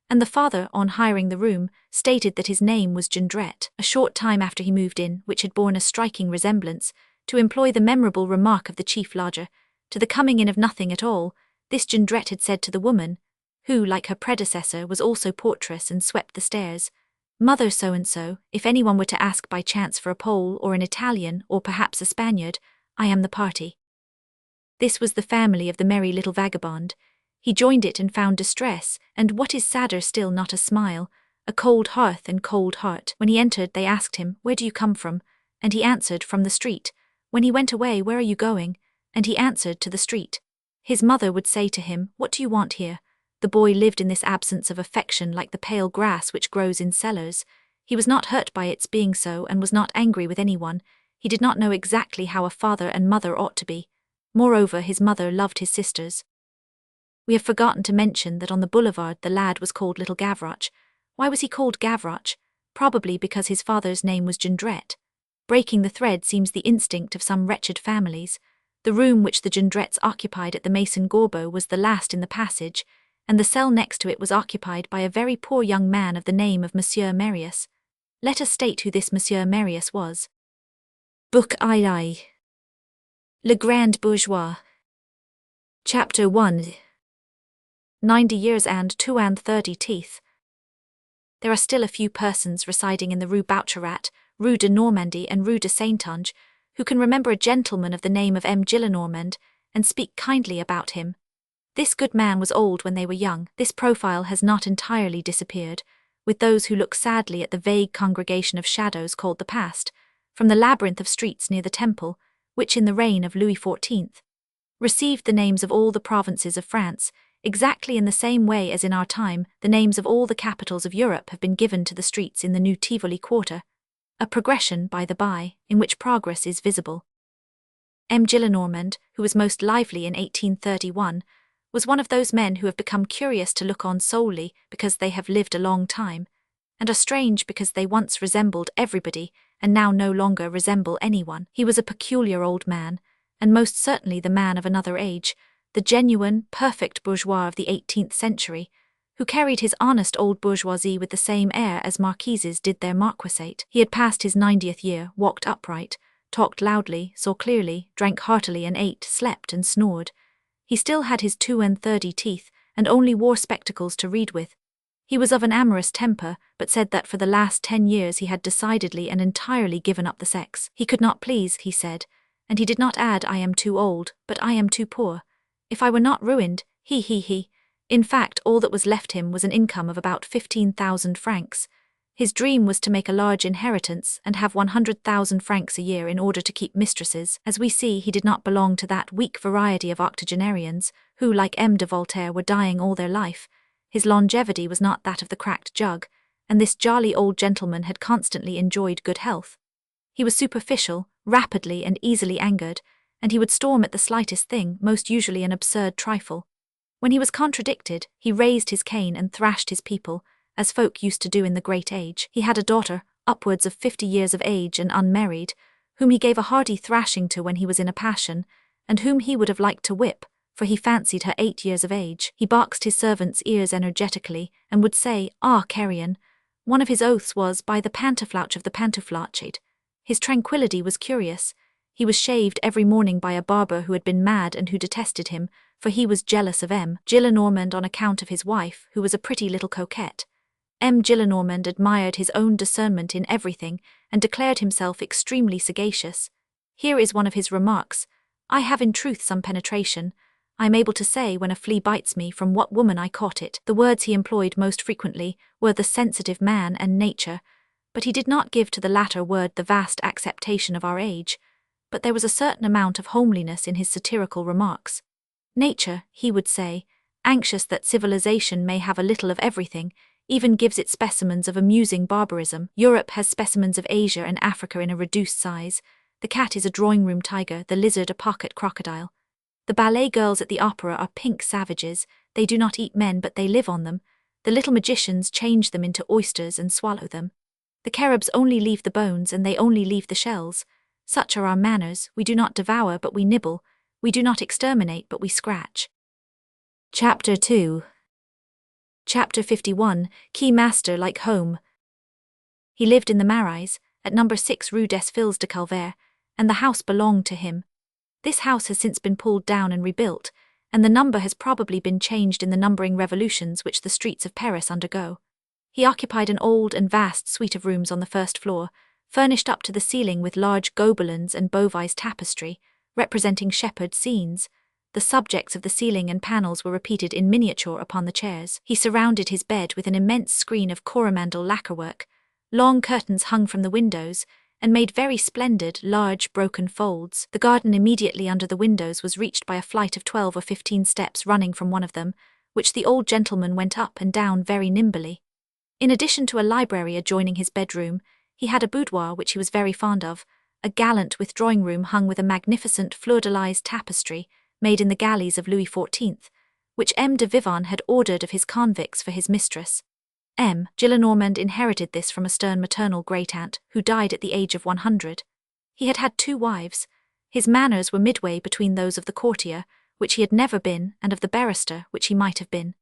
and the father, on hiring the room, stated that his name was Jondrette. A short time after he moved in, which had borne a striking resemblance, to employ the memorable remark of the chief lodger, to the coming in of nothing at all, this Jondrette had said to the woman, who, like her predecessor, was also portress and swept the stairs, "Mother so-and-so, if anyone were to ask by chance for a Pole or an Italian or perhaps a Spaniard, I am the party." This was the family of the merry little vagabond. He joined it and found distress, and what is sadder still, not a smile, a cold hearth and cold heart. When he entered they asked him, "Where do you come from?" And he answered, "From the street." When he went away, "Where are you going?" And he answered, "To the street." His mother would say to him, "What do you want here?" The boy lived in this absence of affection like the pale grass which grows in cellars. He was not hurt by its being so, and was not angry with anyone. He did not know exactly how a father and mother ought to be. Moreover, his mother loved his sisters. We have forgotten to mention that on the boulevard the lad was called Little Gavroche. Why was he called Gavroche? Probably because his father's name was Jondrette. Breaking the thread seems the instinct of some wretched families. The room which the Jondrettes occupied at the Maison Gorbeau was the last in the passage, and the cell next to it was occupied by a very poor young man of the name of Monsieur Marius. Let us state who this Monsieur Marius was. Book II. Le Grand Bourgeois. Chapter 1. 90 years and 32 teeth. There are still a few persons residing in the Rue Boucherat, Rue de Normandie and Rue de Saintonge, who can remember a gentleman of the name of M. Gillenormand, and speak kindly about him. This good man was old when they were young. This profile has not entirely disappeared, with those who look sadly at the vague congregation of shadows called the past, from the labyrinth of streets near the Temple, which in the reign of Louis XIV. received the names of all the provinces of France, exactly in the same way as in our time the names of all the capitals of Europe have been given to the streets in the new Tivoli quarter, a progression, by the by, in which progress is visible. M. Gillenormand, who was most lively in 1831, was one of those men who have become curious to look on solely because they have lived a long time, and are strange because they once resembled everybody and now no longer resemble anyone. He was a peculiar old man, and most certainly the man of another age, the genuine, perfect bourgeois of the 18th century, who carried his honest old bourgeoisie with the same air as marquises did their marquisate. He had passed his 90th year, walked upright, talked loudly, saw clearly, drank heartily and ate, slept and snored. He still had his 32 teeth, and only wore spectacles to read with. He was of an amorous temper, but said that for the last 10 years he had decidedly and entirely given up the sex. He could not please, he said, and he did not add I am too old, but I am too poor. If I were not ruined, he. In fact, all that was left him was an income of about 15,000 francs. His dream was to make a large inheritance and have 100,000 francs a year in order to keep mistresses. As we see, he did not belong to that weak variety of octogenarians who, like M. de Voltaire, were dying all their life. His longevity was not that of the cracked jug, and this jolly old gentleman had constantly enjoyed good health. He was superficial, rapidly and easily angered, and he would storm at the slightest thing, most usually an absurd trifle. When he was contradicted, he raised his cane and thrashed his people, as folk used to do in the great age. He had a daughter, upwards of 50 years of age and unmarried, whom he gave a hearty thrashing to when he was in a passion, and whom he would have liked to whip, for he fancied her 8 years of age. He boxed his servants' ears energetically, and would say, "Ah, carrion." One of his oaths was, "By the pantoflouch of the pantouflached." His tranquillity was curious. He was shaved every morning by a barber who had been mad and who detested him, for he was jealous of M. Gillenormand on account of his wife, who was a pretty little coquette. M. Gillenormand admired his own discernment in everything, and declared himself extremely sagacious. Here is one of his remarks: "I have in truth some penetration. I am able to say, when a flea bites me, from what woman I caught it." The words he employed most frequently were the sensitive man and nature, but he did not give to the latter word the vast acceptation of our age, but there was a certain amount of homeliness in his satirical remarks. Nature, he would say, anxious that civilization may have a little of everything, even gives it specimens of amusing barbarism. Europe has specimens of Asia and Africa in a reduced size. The cat is a drawing-room tiger, the lizard a pocket crocodile. The ballet girls at the opera are pink savages. They do not eat men, but they live on them. The little magicians change them into oysters and swallow them. The cherubs only leave the bones, and they only leave the shells. Such are our manners. We do not devour, but we nibble. We do not exterminate, but we scratch. Chapter 2. Chapter 51, Key Master Like Home. He lived in the Marais, at number 6 Rue des Filles de Calvaire, and the house belonged to him. This house has since been pulled down and rebuilt, and the number has probably been changed in the numbering revolutions which the streets of Paris undergo. He occupied an old and vast suite of rooms on the first floor, furnished up to the ceiling with large gobelins and Beauvais tapestry, representing shepherd scenes. The subjects of the ceiling and panels were repeated in miniature upon the chairs. He surrounded his bed with an immense screen of Coromandel lacquerwork. Long curtains hung from the windows, and made very splendid, large, broken folds. The garden immediately under the windows was reached by a flight of 12 or 15 steps running from one of them, which the old gentleman went up and down very nimbly. In addition to a library adjoining his bedroom, he had a boudoir which he was very fond of, a gallant withdrawing room hung with a magnificent fleur-de-lis tapestry, made in the galleys of Louis XIV, which M. de Vivonne had ordered of his convicts for his mistress. M. Gillenormand inherited this from a stern maternal great-aunt, who died at the age of 100. He had had 2 wives. His manners were midway between those of the courtier, which he had never been, and of the barrister, which he might have been.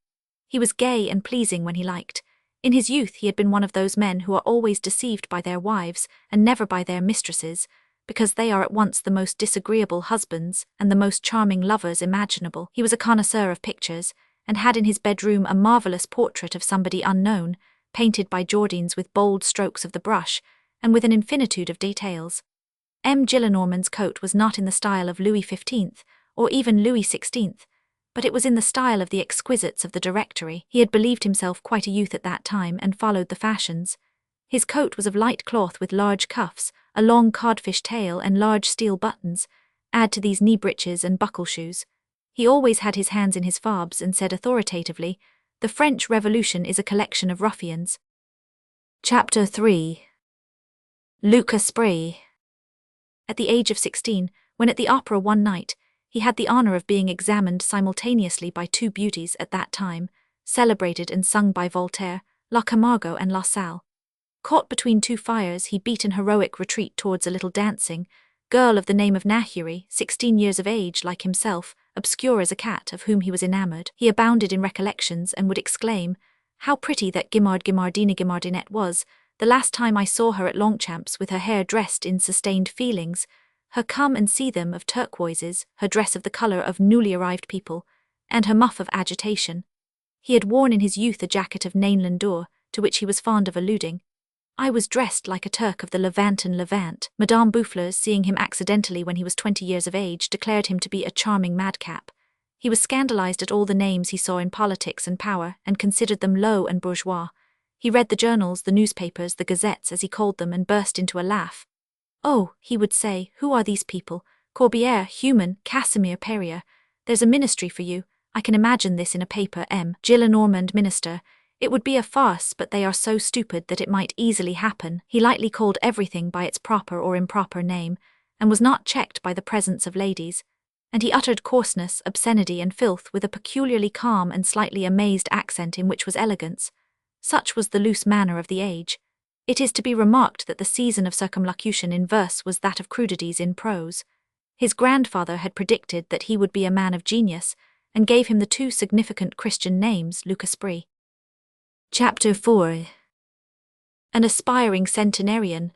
He was gay and pleasing when he liked. In his youth he had been one of those men who are always deceived by their wives, and never by their mistresses, because they are at once the most disagreeable husbands and the most charming lovers imaginable. He was a connoisseur of pictures, and had in his bedroom a marvellous portrait of somebody unknown, painted by Jordaens with bold strokes of the brush, and with an infinitude of details. M. Gillenormand's coat was not in the style of Louis XV, or even Louis XVI, but it was in the style of the exquisites of the Directory. He had believed himself quite a youth at that time and followed the fashions. His coat was of light cloth with large cuffs, a long codfish tail and large steel buttons. Add to these knee breeches and buckle shoes. He always had his hands in his fobs and said authoritatively, "The French Revolution is a collection of ruffians." Chapter 3. Lucas Spree. At the age of 16, when at the opera one night, he had the honor of being examined simultaneously by two beauties at that time, celebrated and sung by Voltaire, La Camargo and La Salle. Caught between two fires, he beat an heroic retreat towards a little dancing girl of the name of Nahuri, 16 years of age like himself, obscure as a cat, of whom he was enamored. He abounded in recollections and would exclaim, "How pretty that Guimardinette was, the last time I saw her at Longchamps, with her hair dressed in sustained feelings, her come and see them of turquoises, her dress of the colour of newly arrived people, and her muff of agitation." He had worn in his youth a jacket of nain d'or, to which he was fond of alluding. "I was dressed like a Turk of the Levantan Levant." Madame Boufflers, seeing him accidentally when he was 20 years of age, declared him to be a charming madcap. He was scandalized at all the names he saw in politics and power, and considered them low and bourgeois. He read the journals, the newspapers, the gazettes, as he called them, and burst into a laugh. "Oh," he would say, "who are these people? Corbière, Human, Casimir, Perrier. There's a ministry for you. I can imagine this in a paper, M. Gillenormand minister. It would be a farce, but they are so stupid that it might easily happen." He lightly called everything by its proper or improper name, and was not checked by the presence of ladies. And he uttered coarseness, obscenity, and filth with a peculiarly calm and slightly amazed accent in which was elegance. Such was the loose manner of the age. It is to be remarked that the season of circumlocution in verse was that of crudities in prose. His grandfather had predicted that he would be a man of genius, and gave him the two significant Christian names, Lucas Spree. Chapter 4. An aspiring centenarian.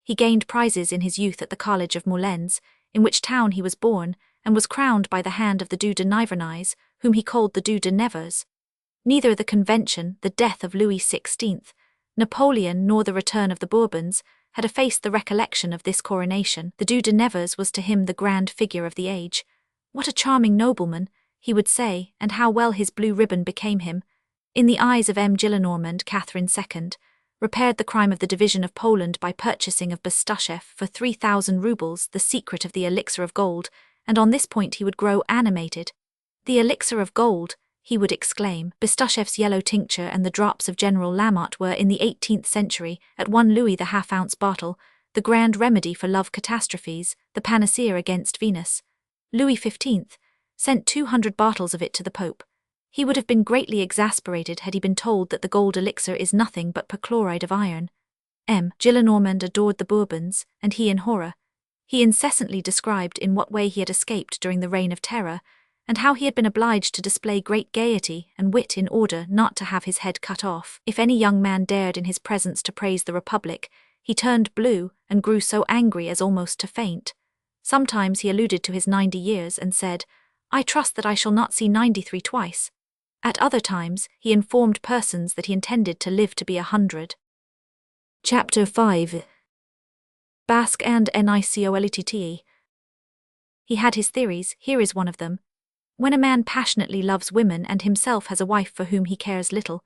He gained prizes in his youth at the College of Moulins, in which town he was born, and was crowned by the hand of the Duc de Nivernais, whom he called the Duc de Nevers. Neither the Convention, the death of Louis XVI, Napoleon, nor the return of the Bourbons had effaced the recollection of this coronation. The Duc de Nevers was to him the grand figure of the age. "What a charming nobleman," he would say, "and how well his blue ribbon became him." In the eyes of M. Gillenormand, Catherine II repaired the crime of the division of Poland by purchasing of Bestuchev for 3,000 rubles the secret of the elixir of gold, and on this point he would grow animated. "The elixir of gold," he would exclaim. Bestuchev's yellow tincture and the drops of General Lamotte were, in the 18th century, at 1 louis the half-ounce bottle, the grand remedy for love catastrophes, the panacea against Venus. Louis XV sent 200 bottles of it to the Pope. He would have been greatly exasperated had he been told that the gold elixir is nothing but perchloride of iron. M. Gillenormand adored the Bourbons, and he in horror. He incessantly described in what way he had escaped during the Reign of Terror, and how he had been obliged to display great gaiety and wit in order not to have his head cut off. If any young man dared in his presence to praise the Republic, he turned blue and grew so angry as almost to faint. Sometimes he alluded to his 90 years and said, "I trust that I shall not see 93 twice." At other times, he informed persons that he intended to live to be 100. Chapter 5. Basque and Nicoltt. He had his theories. Here is one of them. When a man passionately loves women and himself has a wife for whom he cares little,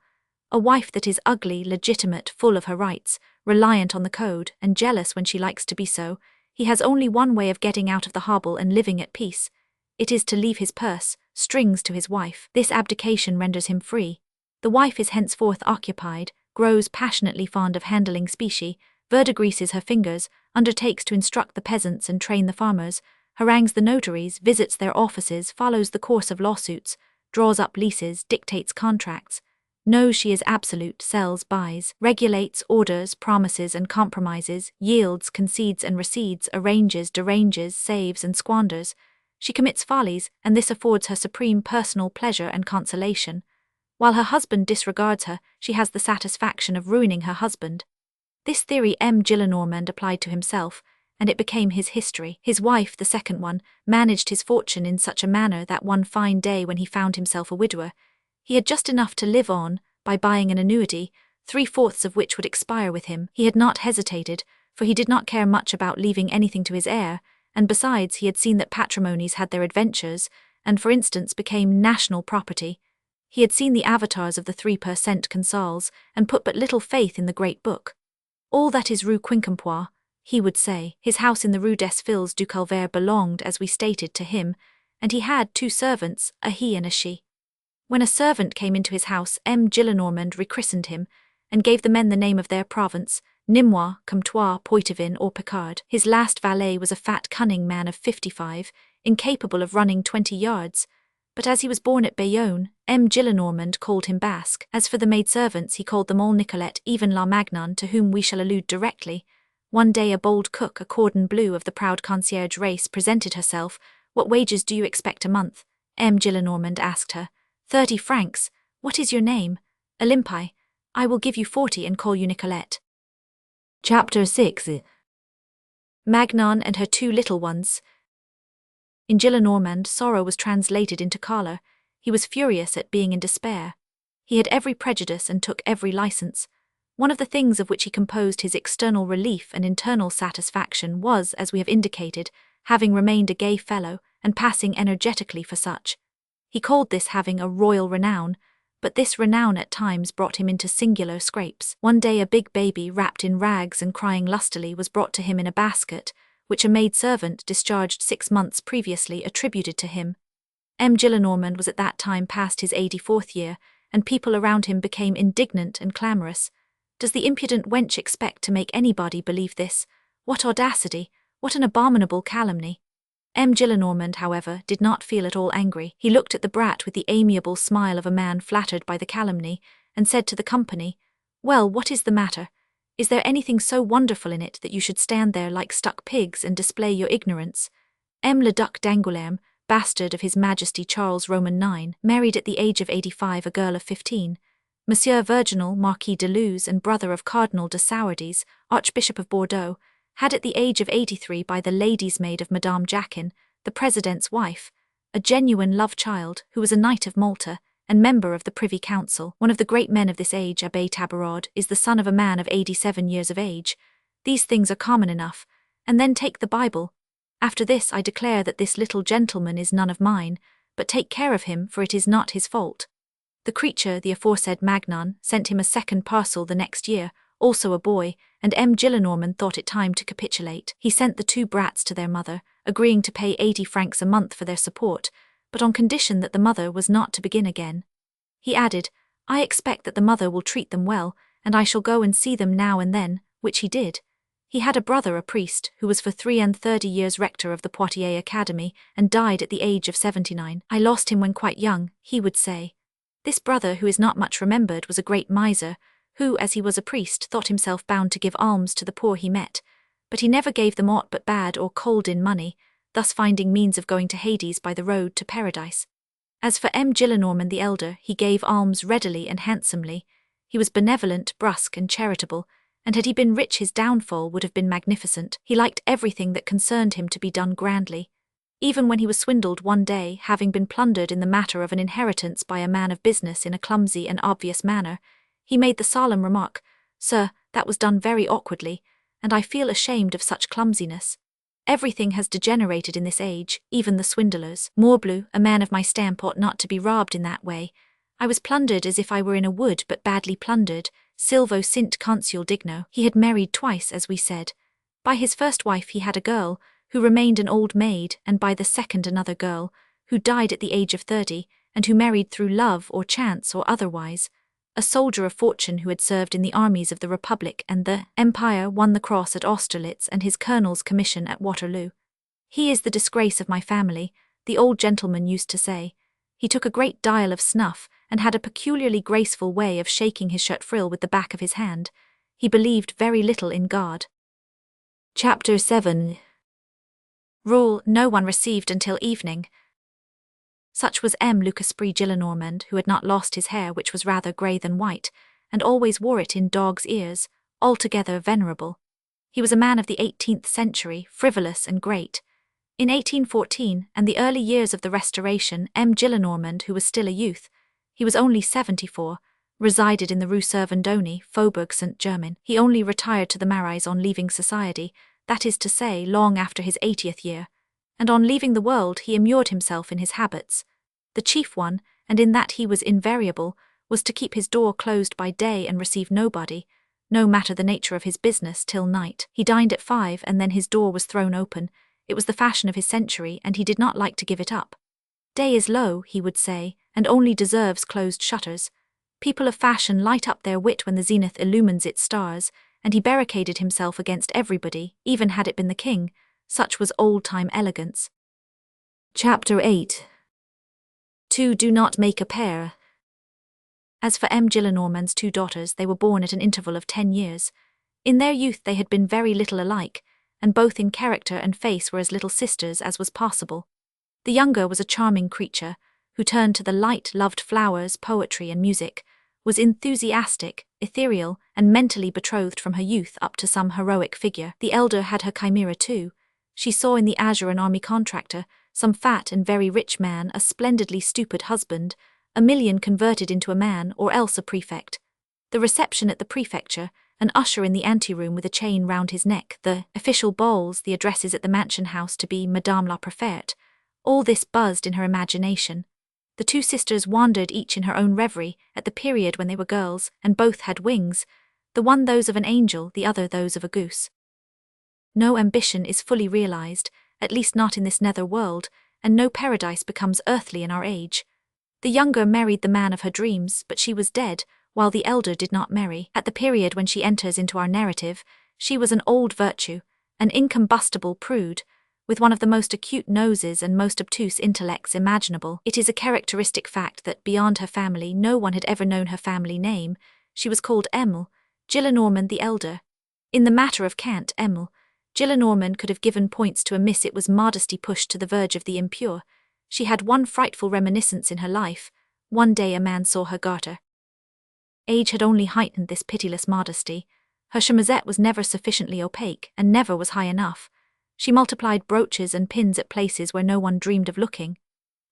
a wife that is ugly, legitimate, full of her rights, reliant on the code, and jealous when she likes to be so, he has only one way of getting out of the hobble and living at peace. It is to leave his purse, strings to his wife. This abdication renders him free. The wife is henceforth occupied, grows passionately fond of handling specie, verdigreases her fingers, undertakes to instruct the peasants and train the farmers, harangues the notaries, visits their offices, follows the course of lawsuits, draws up leases, dictates contracts, knows she is absolute, sells, buys, regulates, orders, promises and compromises, yields, concedes and recedes, arranges, deranges, saves and squanders. She commits follies, and this affords her supreme personal pleasure and consolation. While her husband disregards her, she has the satisfaction of ruining her husband. This theory M. Gillenormand applied to himself, and it became his history. His wife, the second one, managed his fortune in such a manner that one fine day when he found himself a widower, he had just enough to live on, by buying an annuity, 3/4 of which would expire with him. He had not hesitated, for he did not care much about leaving anything to his heir, and besides he had seen that patrimonies had their adventures, and for instance became national property. He had seen the avatars of the 3% consols, and put but little faith in the great book. All that is Rue Quincampoix, he would say. His house in the Rue des Filles du Calvaire belonged, as we stated, to him, and he had 2 servants, a he and a she. When a servant came into his house, M. Gillenormand rechristened him, and gave the men the name of their province, Nîmois, Comtois, Poitevin, or Picard. His last valet was a fat, cunning man of 55, incapable of running 20 yards, but as he was born at Bayonne, M. Gillenormand called him Basque. As for the maidservants, he called them all Nicolette, even La Magnon, to whom we shall allude directly. One day a bold cook, a cordon bleu of the proud concierge race, presented herself. "What wages do you expect a month?" M. Gillenormand asked her. 30 francs. What is your name? Olympe. I will give you 40 and call you Nicolette. Chapter 6. Magnon and her 2 little ones. In Gillenormand, sorrow was translated into choler. He was furious at being in despair. He had every prejudice and took every license. One of the things of which he composed his external relief and internal satisfaction was, as we have indicated, having remained a gay fellow, and passing energetically for such. He called this having a royal renown, but this renown at times brought him into singular scrapes. One day a big baby, wrapped in rags and crying lustily, was brought to him in a basket, which a maid-servant discharged 6 months previously attributed to him. M. Gillenormand was at that time past his 84th year, and people around him became indignant and clamorous. Does the impudent wench expect to make anybody believe this? What audacity! What an abominable calumny! M. Gillenormand, however, did not feel at all angry. He looked at the brat with the amiable smile of a man flattered by the calumny, and said to the company, "Well, what is the matter? Is there anything so wonderful in it that you should stand there like stuck pigs and display your ignorance?" M. le Duc d'Angoulême, bastard of His Majesty Charles Roman IX, married at the age of 85 a girl of 15. Monsieur Virginal, Marquis de Luz and brother of Cardinal de Sourdis, Archbishop of Bordeaux, had at the age of 83 by the lady's maid of Madame Jacquin, the President's wife, a genuine love-child who was a Knight of Malta and member of the Privy Council. One of the great men of this age, Abbé Tabarod, is the son of a man of 87 years of age. These things are common enough. And then take the Bible. After this I declare that this little gentleman is none of mine, but take care of him, for it is not his fault. The creature, the aforesaid Magnon, sent him a second parcel the next year, also a boy, and M. Gillenormand thought it time to capitulate. He sent the 2 brats to their mother, agreeing to pay 80 francs a month for their support, but on condition that the mother was not to begin again. He added, "I expect that the mother will treat them well, and I shall go and see them now and then," which he did. He had a brother, a priest, who was for 33 years rector of the Poitiers Academy, and died at the age of 79. "I lost him when quite young," he would say. This brother, who is not much remembered, was a great miser, who, as he was a priest, thought himself bound to give alms to the poor he met, but he never gave them aught but bad or cold in money, thus finding means of going to Hades by the road to paradise. As for M. Gillenormand the elder, he gave alms readily and handsomely. He was benevolent, brusque, and charitable, and had he been rich his downfall would have been magnificent. He liked everything that concerned him to be done grandly. Even when he was swindled one day, having been plundered in the matter of an inheritance by a man of business in a clumsy and obvious manner, he made the solemn remark, "Sir, that was done very awkwardly, and I feel ashamed of such clumsiness. Everything has degenerated in this age, even the swindlers. Morbleu, a man of my stamp ought not to be robbed in that way. I was plundered as if I were in a wood, but badly plundered. Silvo sint consul digno." He had married twice, as we said. By his first wife he had a girl, who remained an old maid, and by the second another girl, who died at the age of 30, and who married through love or chance or otherwise. A soldier of fortune who had served in the armies of the Republic and the Empire, won the cross at Austerlitz and his colonel's commission at Waterloo. "He is the disgrace of my family," the old gentleman used to say. He took a great dial of snuff, and had a peculiarly graceful way of shaking his shirt frill with the back of his hand. He believed very little in God. Chapter 7. Rule no one received until evening. Such was M. Lucas-Spree Gillenormand, who had not lost his hair, which was rather grey than white, and always wore it in dog's ears, altogether venerable. He was a man of the 18th century, frivolous and great. In 1814, and the early years of the Restoration, M. Gillenormand, who was still a youth, he was only 74, resided in the Rue Servandoni, Faubourg Saint-Germain. He only retired to the Marais on leaving society, that is to say, long after his 80th year, and on leaving the world he immured himself in his habits. The chief one, and in that he was invariable, was to keep his door closed by day and receive nobody, no matter the nature of his business, till night. He dined at 5 and then his door was thrown open. It was the fashion of his century and he did not like to give it up. Day is low, he would say, and only deserves closed shutters. People of fashion light up their wit when the zenith illumines its stars, and he barricaded himself against everybody, even had it been the king. Such was old-time elegance. Chapter 8. Two do not make a pair. As for M. Gillenormand's 2 daughters, they were born at an interval of 10 years. In their youth they had been very little alike, and both in character and face were as little sisters as was possible. The younger was a charming creature, who turned to the light, loved flowers, poetry and music, was enthusiastic, ethereal, and mentally betrothed from her youth up to some heroic figure. The elder had her chimera too. She saw in the azure an army contractor, some fat and very rich man, a splendidly stupid husband, a million converted into a man, or else a prefect. The reception at the prefecture, an usher in the anteroom with a chain round his neck, the official balls, the addresses at the mansion house to be Madame la Préfète, all this buzzed in her imagination. The 2 sisters wandered each in her own reverie at the period when they were girls, and both had wings, the one those of an angel, the other those of a goose. No ambition is fully realized, at least not in this nether world, and no paradise becomes earthly in our age. The younger married the man of her dreams, but she was dead, while the elder did not marry. At the period when she enters into our narrative, she was an old virtue, an incombustible prude, with one of the most acute noses and most obtuse intellects imaginable. It is a characteristic fact that beyond her family no one had ever known her family name. She was called Emil, Gillenormand the elder. In the matter of cant, Emil, Gillenormand could have given points to a miss. It was modesty pushed to the verge of the impure. She had one frightful reminiscence in her life. One day a man saw her garter. Age had only heightened this pitiless modesty. Her chemisette was never sufficiently opaque, and never was high enough. She multiplied brooches and pins at places where no one dreamed of looking.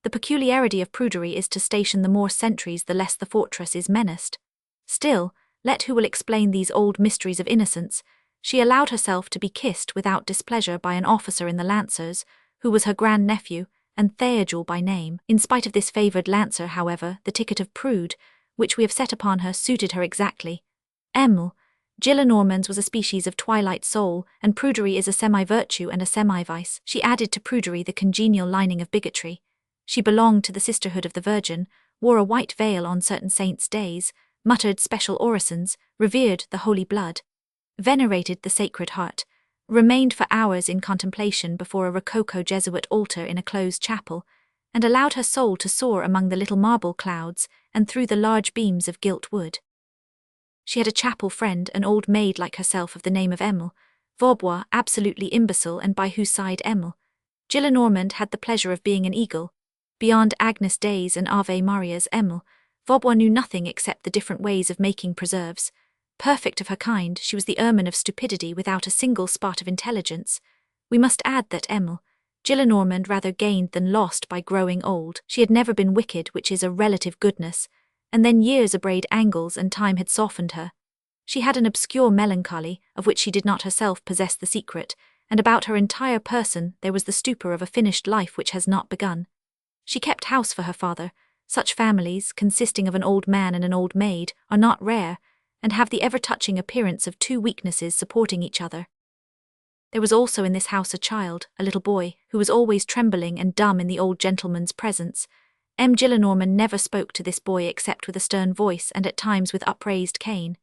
The peculiarity of prudery is to station the more sentries the less the fortress is menaced. Still, let who will explain these old mysteries of innocence, she allowed herself to be kissed without displeasure by an officer in the Lancers, who was her grand-nephew, and Theodule by name. In spite of this favoured Lancer, however, the ticket of prude, which we have set upon her, suited her exactly. Emil, Gillenormand's was a species of twilight soul, and prudery is a semi-virtue and a semi-vice. She added to prudery the congenial lining of bigotry. She belonged to the sisterhood of the Virgin, wore a white veil on certain saints' days, muttered special orisons, revered the holy blood, venerated the Sacred Heart, remained for hours in contemplation before a Rococo Jesuit altar in a closed chapel, and allowed her soul to soar among the little marble clouds and through the large beams of gilt wood. She had a chapel friend, an old maid like herself of the name of Emil, Vaubois, absolutely imbecile and by whose side Emil, Gillenormand had the pleasure of being an eagle. Beyond Agnus Dei's and Ave Maria's Emil, Vaubois knew nothing except the different ways of making preserves. Perfect of her kind, she was the ermine of stupidity without a single spot of intelligence. We must add that Emil, Gillenormand rather gained than lost by growing old. She had never been wicked, which is a relative goodness, and then years abrade angles and time had softened her. She had an obscure melancholy, of which she did not herself possess the secret, and about her entire person there was the stupor of a finished life which has not begun. She kept house for her father. Such families, consisting of an old man and an old maid, are not rare, and have the ever-touching appearance of 2 weaknesses supporting each other. There was also in this house a child, a little boy, who was always trembling and dumb in the old gentleman's presence. M. Gillenormand never spoke to this boy except with a stern voice and at times with upraised cane.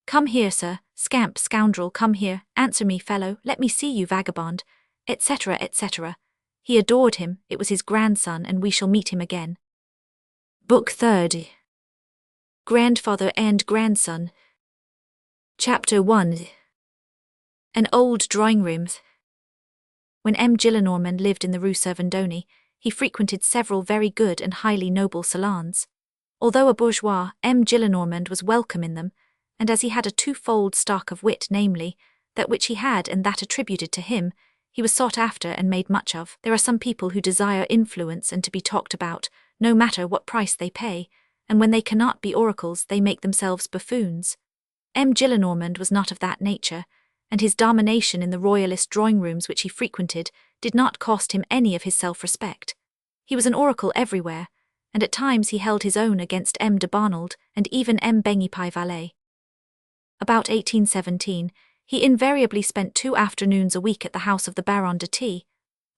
"Come here, sir, scamp, scoundrel, come here, answer me, fellow, let me see you, vagabond," etc., etc. He adored him, it was his grandson, and we shall meet him again. Book 3. Grandfather and Grandson. Chapter 1. An old drawing-room. When M. Gillenormand lived in the Rue Servandoni, he frequented several very good and highly noble salons. Although a bourgeois, M. Gillenormand was welcome in them, and as he had a 2-fold stock of wit, namely, that which he had and that attributed to him, he was sought after and made much of. There are some people who desire influence and to be talked about, no matter what price they pay, and when they cannot be oracles they make themselves buffoons. M. Gillenormand was not of that nature, and his domination in the royalist drawing-rooms which he frequented did not cost him any of his self-respect. He was an oracle everywhere, and at times he held his own against M. de Barnald and even M. Bengipai Valet. About 1817, he invariably spent 2 afternoons a week at the house of the Baron de T,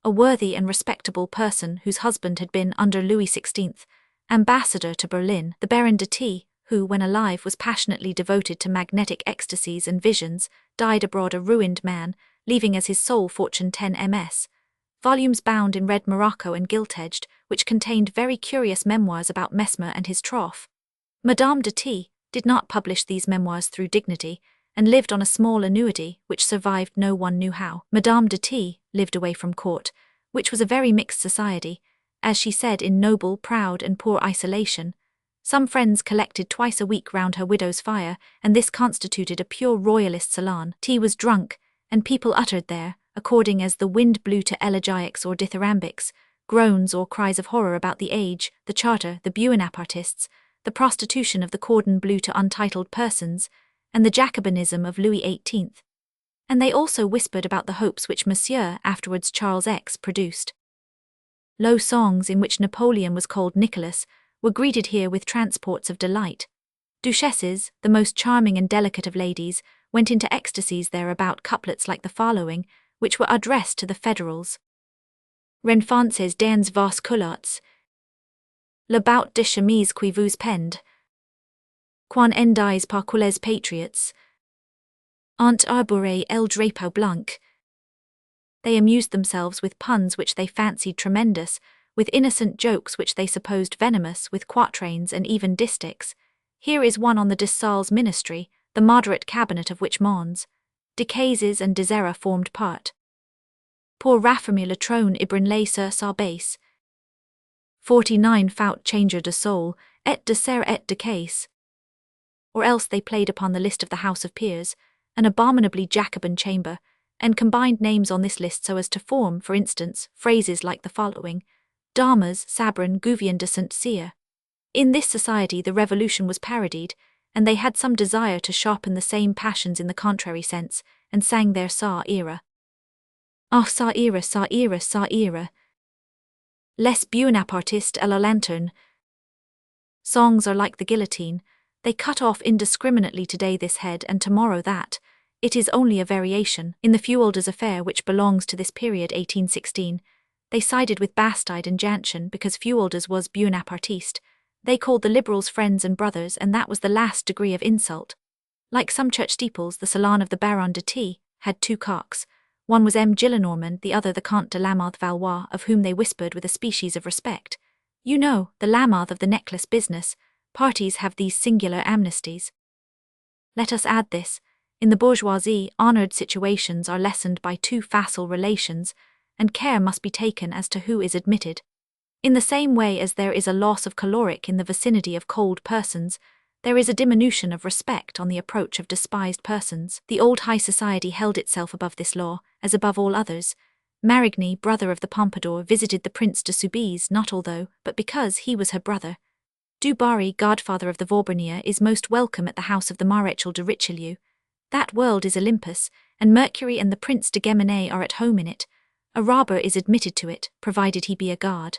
a worthy and respectable person whose husband had been, under Louis XVI, ambassador to Berlin. The Baron de T, who, when alive, was passionately devoted to magnetic ecstasies and visions, died abroad a ruined man, leaving as his sole fortune 10 ms. volumes bound in red morocco and gilt-edged, which contained very curious memoirs about Mesmer and his trough. Madame de T did not publish these memoirs through dignity, and lived on a small annuity which survived no one knew how. Madame de T lived away from court, which was a very mixed society, as she said, in noble, proud and poor isolation. Some friends collected twice a week round her widow's fire, and this constituted a pure royalist salon. Tea was drunk, and people uttered there, according as the wind blew to elegiacs or dithyrambics, groans or cries of horror about the age, the charter, the Buonapartists, the prostitution of the cordon bleu to untitled persons, and the Jacobinism of Louis XVIII. And they also whispered about the hopes which Monsieur, afterwards Charles X, produced. Low songs in which Napoleon was called Nicholas were greeted here with transports of delight. Duchesses, the most charming and delicate of ladies, went into ecstasies there about couplets like the following, which were addressed to the Federals. Renfances dans vos culottes, le bout de chemise qui vous pend, quan endis par coules patriots, ant arboret el drapeau blanc. They amused themselves with puns which they fancied tremendous, with innocent jokes which they supposed venomous, with quatrains and even distichs. Here is one on the de Salles ministry, the moderate cabinet of which Mons, Decazes and Desera formed part. Pour raffermir le trône ébranlé sur sa base. 49 faut changer de soul, et de serre et de case. Or else they played upon the list of the House of Peers, an abominably Jacobin chamber, and combined names on this list so as to form, for instance, phrases like the following: Damas, Sabran, Gouvion de Saint-Cyr. In this society the revolution was parodied, and they had some desire to sharpen the same passions in the contrary sense, and sang their sa ira. Ah sa ira, sa ira, sa ira. Les Buonapartistes à la lanterne. Songs are like the guillotine, they cut off indiscriminately today this head and tomorrow that. It is only a variation. In the Fualders affair which belongs to this period 1816, they sided with Bastide and Janschen because Fualders was Buonapartiste. They called the Liberals friends and brothers, and that was the last degree of insult. Like some church steeples, the salon of the Baron de T had 2 cocks. One was M. Gillenormand, the other the Comte de Lamarthe Valois, of whom they whispered with a species of respect. You know, the Lamarthe of the necklace business. Parties have these singular amnesties. Let us add this. In the bourgeoisie, honoured situations are lessened by 2 facile relations, and care must be taken as to who is admitted. In the same way as there is a loss of caloric in the vicinity of cold persons, there is a diminution of respect on the approach of despised persons. The old high society held itself above this law, as above all others. Marigny, brother of the Pompadour, visited the Prince de Soubise not although, but because he was her brother. Du Barry, godfather of the Vaubernier, is most welcome at the house of the Maréchal de Richelieu. That world is Olympus, and Mercury and the Prince de Guémené are at home in it. A robber is admitted to it, provided he be a guard.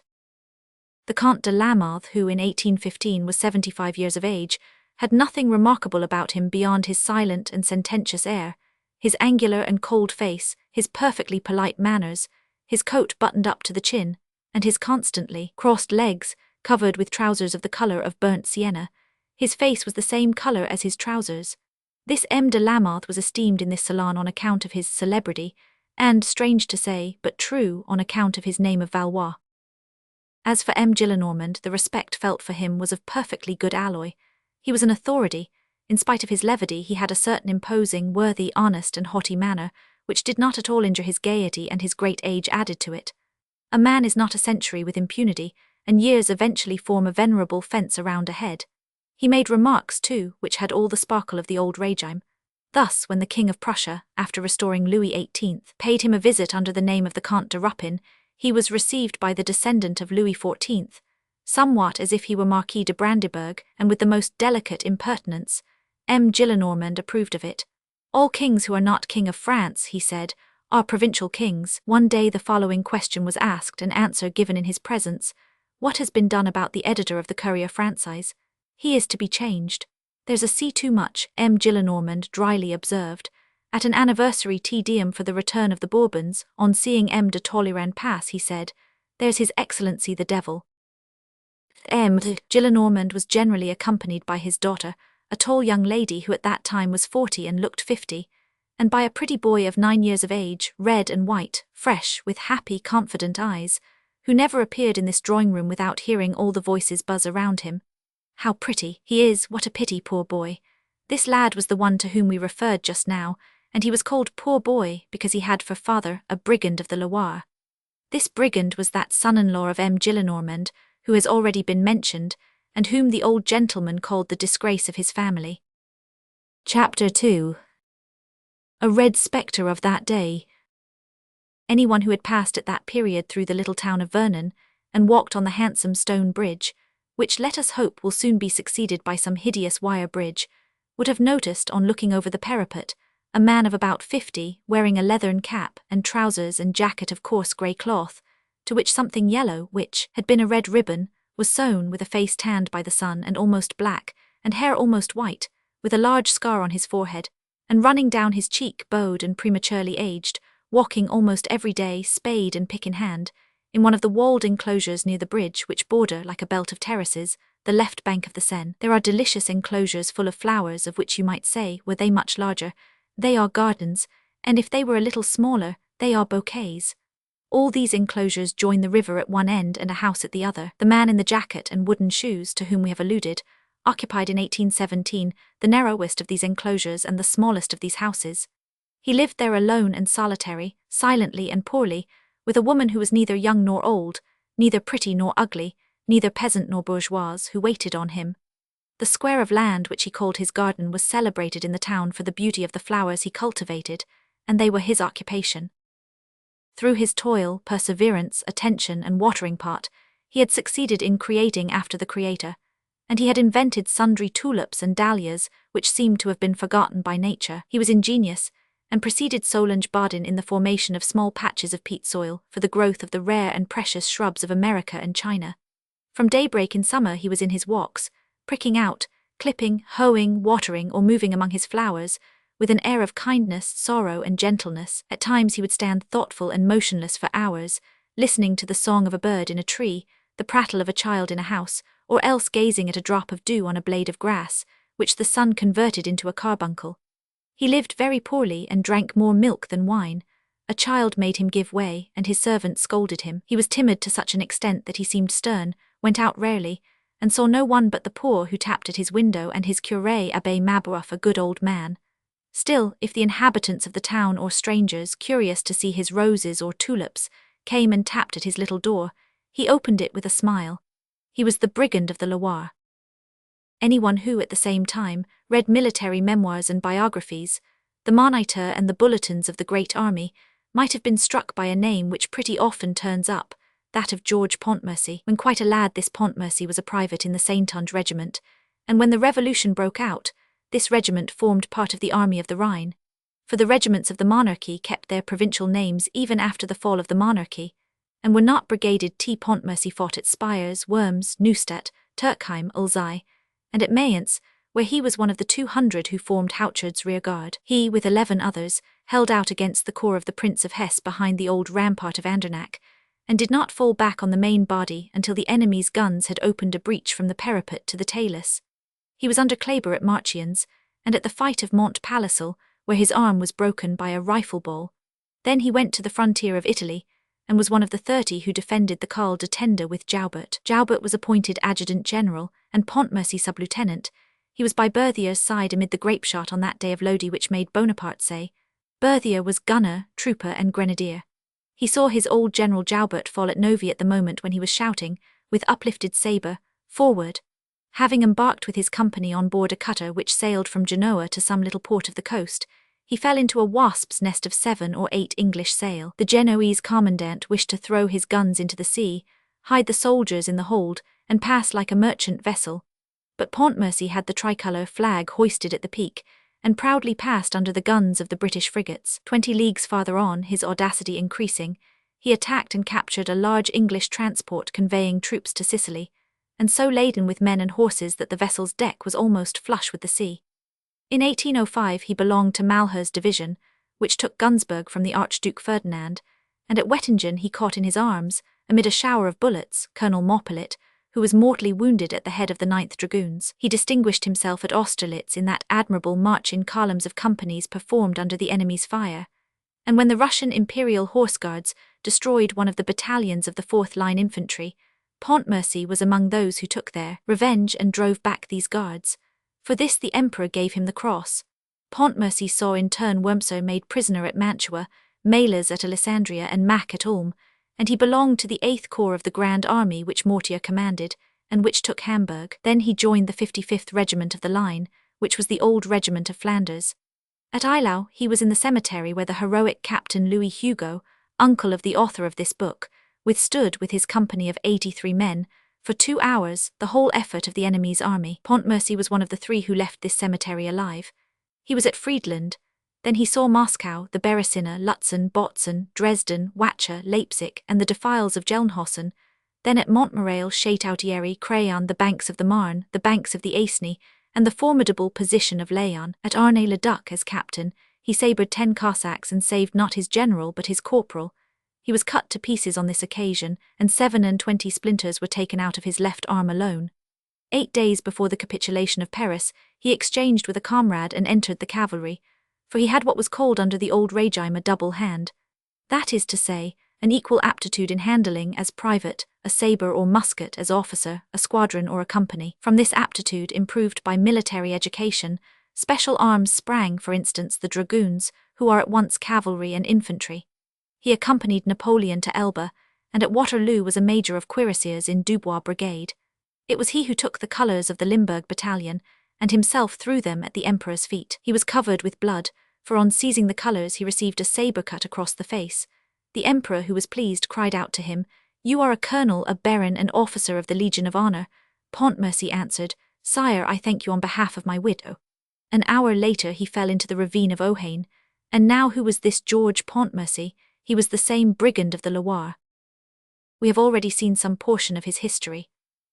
The Comte de Lamarthe, who in 1815 was 75 years of age, had nothing remarkable about him beyond his silent and sententious air, his angular and cold face, his perfectly polite manners, his coat buttoned up to the chin, and his constantly crossed legs, covered with trousers of the colour of burnt sienna. His face was the same colour as his trousers. This M. de Lamarthe was esteemed in this salon on account of his celebrity, and, strange to say, but true, on account of his name of Valois. As for M. Gillenormand, the respect felt for him was of perfectly good alloy. He was an authority. In spite of his levity, he had a certain imposing, worthy, honest and haughty manner, which did not at all injure his gaiety, and his great age added to it. A man is not a century with impunity, and years eventually form a venerable fence around a head. He made remarks, too, which had all the sparkle of the old regime. Thus, when the King of Prussia, after restoring Louis XVIII, paid him a visit under the name of the Comte de Ruppin, he was received by the descendant of Louis XIV, Somewhat as if he were Marquis de Brandenburg, and with the most delicate impertinence, M. Gillenormand approved of it. All kings who are not King of France, he said, are provincial kings. One day the following question was asked and answer given in his presence: what has been done about the editor of the Courrier Français? He is to be changed. There's a sea too much, M. Gillenormand dryly observed. At an anniversary Te Deum for the return of the Bourbons, on seeing M. de Talleyrand pass, he said, "There's His Excellency the Devil." M. Gillenormand was generally accompanied by his daughter, a tall young lady who at that time was 40 and looked 50, and by a pretty boy of 9 years of age, red and white, fresh, with happy, confident eyes, who never appeared in this drawing-room without hearing all the voices buzz around him. "How pretty he is, what a pity, poor boy." This lad was the one to whom we referred just now, and he was called poor boy because he had for father a brigand of the Loire. This brigand was that son-in-law of M. Gillenormand, who has already been mentioned, and whom the old gentleman called the disgrace of his family. Chapter 2. A red spectre of that day. Anyone who had passed at that period through the little town of Vernon, and walked on the handsome stone bridge, which let us hope will soon be succeeded by some hideous wire bridge, would have noticed, on looking over the parapet, a man of about 50, wearing a leathern cap and trousers and jacket of coarse grey cloth, to which something yellow, which had been a red ribbon, was sewn, with a face tanned by the sun and almost black, and hair almost white, with a large scar on his forehead, and running down his cheek, bowed and prematurely aged, walking almost every day, spade and pick in hand, in one of the walled enclosures near the bridge which border, like a belt of terraces, the left bank of the Seine. There are delicious enclosures full of flowers, of which you might say, were they much larger, they are gardens, and if they were a little smaller, they are bouquets. All these enclosures join the river at one end and a house at the other. The man in the jacket and wooden shoes, to whom we have alluded, occupied in 1817 the narrowest of these enclosures and the smallest of these houses. He lived there alone and solitary, silently and poorly, with a woman who was neither young nor old, neither pretty nor ugly, neither peasant nor bourgeoise, who waited on him. The square of land which he called his garden was celebrated in the town for the beauty of the flowers he cultivated, and they were his occupation. Through his toil, perseverance, attention, and watering pot, he had succeeded in creating after the Creator, and he had invented sundry tulips and dahlias which seemed to have been forgotten by nature. He was ingenious, and preceded Solange Bodin in the formation of small patches of peat soil for the growth of the rare and precious shrubs of America and China. From daybreak in summer he was in his walks, pricking out, clipping, hoeing, watering, or moving among his flowers, with an air of kindness, sorrow, and gentleness. At times he would stand thoughtful and motionless for hours, listening to the song of a bird in a tree, the prattle of a child in a house, or else gazing at a drop of dew on a blade of grass, which the sun converted into a carbuncle. He lived very poorly and drank more milk than wine. A child made him give way, and his servant scolded him. He was timid to such an extent that he seemed stern, went out rarely, and saw no one but the poor who tapped at his window and his curé Abbé Mabrouf, a good old man. Still, if the inhabitants of the town or strangers, curious to see his roses or tulips, came and tapped at his little door, he opened it with a smile. He was the brigand of the Loire. Anyone who, at the same time, read military memoirs and biographies, the Moniteur and the bulletins of the great army, might have been struck by a name which pretty often turns up, that of George Pontmercy. When quite a lad, this Pontmercy was a private in the Saintonge regiment, and when the Revolution broke out, this regiment formed part of the army of the Rhine, for the regiments of the monarchy kept their provincial names even after the fall of the monarchy, and were not brigaded. T. Pontmercy fought at Spires, Worms, Neustadt, Turkheim, Ulzai, and at Mayence, where he was one of the 200 who formed Houchard's rearguard. He, with 11 others, held out against the corps of the Prince of Hesse behind the old rampart of Andernach, and did not fall back on the main body until the enemy's guns had opened a breach from the parapet to the talus. He was under Kleber at Marchiennes, and at the fight of Mont Palissel, where his arm was broken by a rifle ball. Then he went to the frontier of Italy, and was one of the 30 who defended the Col de Tenda with Joubert. Joubert was appointed adjutant-general, and Pontmercy sub-lieutenant. He was by Berthier's side amid the grape-shot on that day of Lodi which made Bonaparte say, Berthier was gunner, trooper, and grenadier. He saw his old General Joubert fall at Novi at the moment when he was shouting, with uplifted sabre, forward. Having embarked with his company on board a cutter which sailed from Genoa to some little port of the coast, he fell into a wasp's nest of 7 or 8 English sail. The Genoese commandant wished to throw his guns into the sea, hide the soldiers in the hold, and pass like a merchant vessel. But Pontmercy had the tricolour flag hoisted at the peak, and proudly passed under the guns of the British frigates. 20 leagues farther on, his audacity increasing, he attacked and captured a large English transport conveying troops to Sicily, and so laden with men and horses that the vessel's deck was almost flush with the sea. In 1805 he belonged to Malher's division, which took Gunsberg from the Archduke Ferdinand, and at Wettingen he caught in his arms, amid a shower of bullets, Colonel Maupelit, who was mortally wounded at the head of the 9th Dragoons. He distinguished himself at Austerlitz in that admirable march in columns of companies performed under the enemy's fire, and when the Russian Imperial Horse Guards destroyed one of the battalions of the 4th Line Infantry, Pontmercy was among those who took their revenge and drove back these guards. For this the Emperor gave him the cross. Pontmercy saw in turn Wurmser made prisoner at Mantua, Malers at Alessandria and Mack at Ulm, and he belonged to the 8th Corps of the Grand Army which Mortier commanded, and which took Hamburg. Then he joined the 55th Regiment of the Line, which was the old regiment of Flanders. At Eylau he was in the cemetery where the heroic Captain Louis Hugo, uncle of the author of this book, withstood with his company of 83 men, for 2 hours, the whole effort of the enemy's army. Pontmercy was one of the 3 who left this cemetery alive. He was at Friedland. Then he saw Moscow, the Beresinne, Lutzen, Botzen, Dresden, Wacher, Leipzig, and the defiles of Gelnhausen. Then at Montmirail, Châteautieri, Crayon, the banks of the Marne, the banks of the Aisne, and the formidable position of Laon. At Arnay-le-Duc as captain, he sabred 10 Cossacks and saved not his general but his corporal. He was cut to pieces on this occasion, and 27 splinters were taken out of his left arm alone. 8 days before the capitulation of Paris, he exchanged with a comrade and entered the cavalry, for he had what was called under the old regime a double hand. That is to say, an equal aptitude in handling as private, a sabre or musket as officer, a squadron or a company. From this aptitude, improved by military education, special arms sprang, for instance, the dragoons, who are at once cavalry and infantry. He accompanied Napoleon to Elba, and at Waterloo was a major of cuirassiers in Dubois' brigade. It was he who took the colours of the Limburg battalion, and himself threw them at the Emperor's feet. He was covered with blood, for on seizing the colours he received a sabre cut across the face. The Emperor, who was pleased, cried out to him, "You are a colonel, a baron, an officer of the Legion of Honour." Pontmercy answered, "Sire, I thank you on behalf of my widow." An hour later he fell into the ravine of Ohain, and now who was this George Pontmercy? He was the same brigand of the Loire. We have already seen some portion of his history.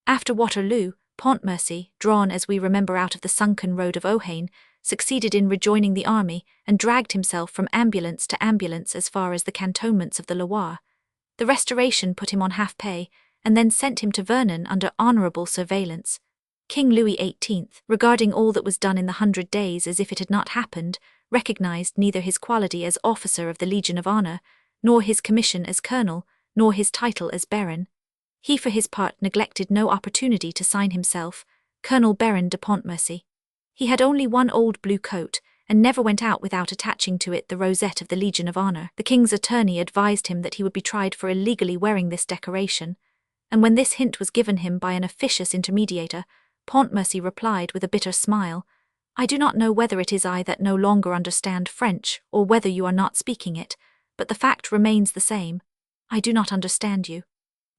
After Waterloo, Pontmercy, drawn as we remember out of the sunken road of Ohain, succeeded in rejoining the army and dragged himself from ambulance to ambulance as far as the cantonments of the Loire. The Restoration put him on half pay, and then sent him to Vernon under honourable surveillance. King Louis XVIII, regarding all that was done in the 100 Days as if it had not happened, recognised neither his quality as officer of the Legion of Honour, nor his commission as colonel, nor his title as baron. He for his part neglected no opportunity to sign himself Colonel Baron de Pontmercy. He had only one old blue coat, and never went out without attaching to it the rosette of the Legion of Honour. The king's attorney advised him that he would be tried for illegally wearing this decoration, and when this hint was given him by an officious intermediator, Pontmercy replied with a bitter smile, "I do not know whether it is I that no longer understand French, or whether you are not speaking it, but the fact remains the same. I do not understand you."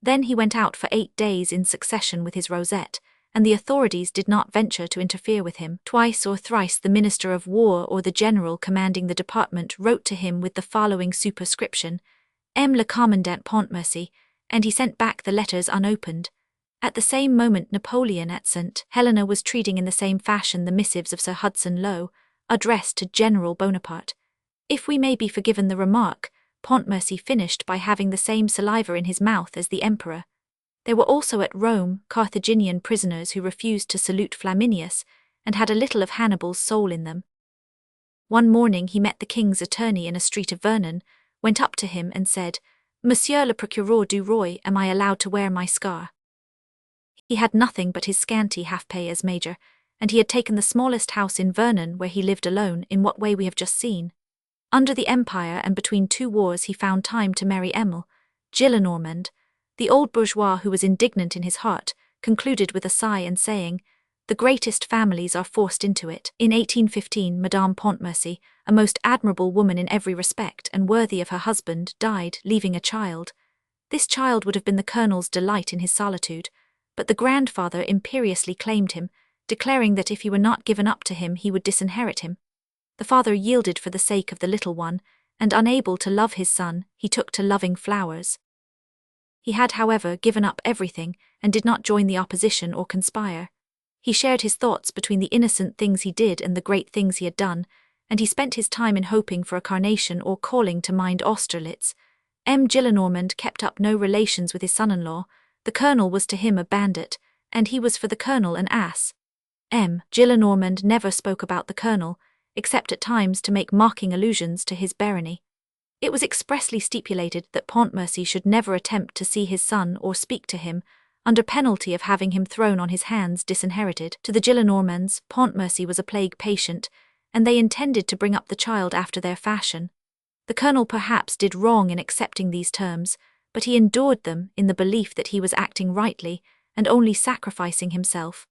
Then he went out for 8 days in succession with his rosette, and the authorities did not venture to interfere with him. Twice or thrice the Minister of War or the general commanding the department wrote to him with the following superscription, "M. le Commandant Pontmercy," and he sent back the letters unopened. At the same moment Napoleon at St. Helena was treating in the same fashion the missives of Sir Hudson Lowe, addressed to General Bonaparte. If we may be forgiven the remark, Pontmercy finished by having the same saliva in his mouth as the Emperor. There were also at Rome Carthaginian prisoners who refused to salute Flaminius, and had a little of Hannibal's soul in them. One morning he met the king's attorney in a street of Vernon, went up to him and said, "Monsieur le Procureur du Roi, am I allowed to wear my scar?" He had nothing but his scanty half-pay as major, and he had taken the smallest house in Vernon where he lived alone, in what way we have just seen. Under the Empire and between 2 wars he found time to marry Emile, Gillenormand. The old bourgeois, who was indignant in his heart, concluded with a sigh and saying, "The greatest families are forced into it." In 1815 Madame Pontmercy, a most admirable woman in every respect and worthy of her husband, died, leaving a child. This child would have been the colonel's delight in his solitude, but the grandfather imperiously claimed him, declaring that if he were not given up to him he would disinherit him. The father yielded for the sake of the little one, and unable to love his son, he took to loving flowers. He had, however, given up everything, and did not join the opposition or conspire. He shared his thoughts between the innocent things he did and the great things he had done, and he spent his time in hoping for a carnation or calling to mind Austerlitz. Gillenormand kept up no relations with his son-in-law. The colonel was to him a bandit, and he was for the colonel an ass. Gillenormand never spoke about the colonel, except at times to make mocking allusions to his barony. It was expressly stipulated that Pontmercy should never attempt to see his son or speak to him, under penalty of having him thrown on his hands disinherited. To the Gillenormands, Pontmercy was a plague patient, and they intended to bring up the child after their fashion. The colonel perhaps did wrong in accepting these terms, but he endured them in the belief that he was acting rightly and only sacrificing himself.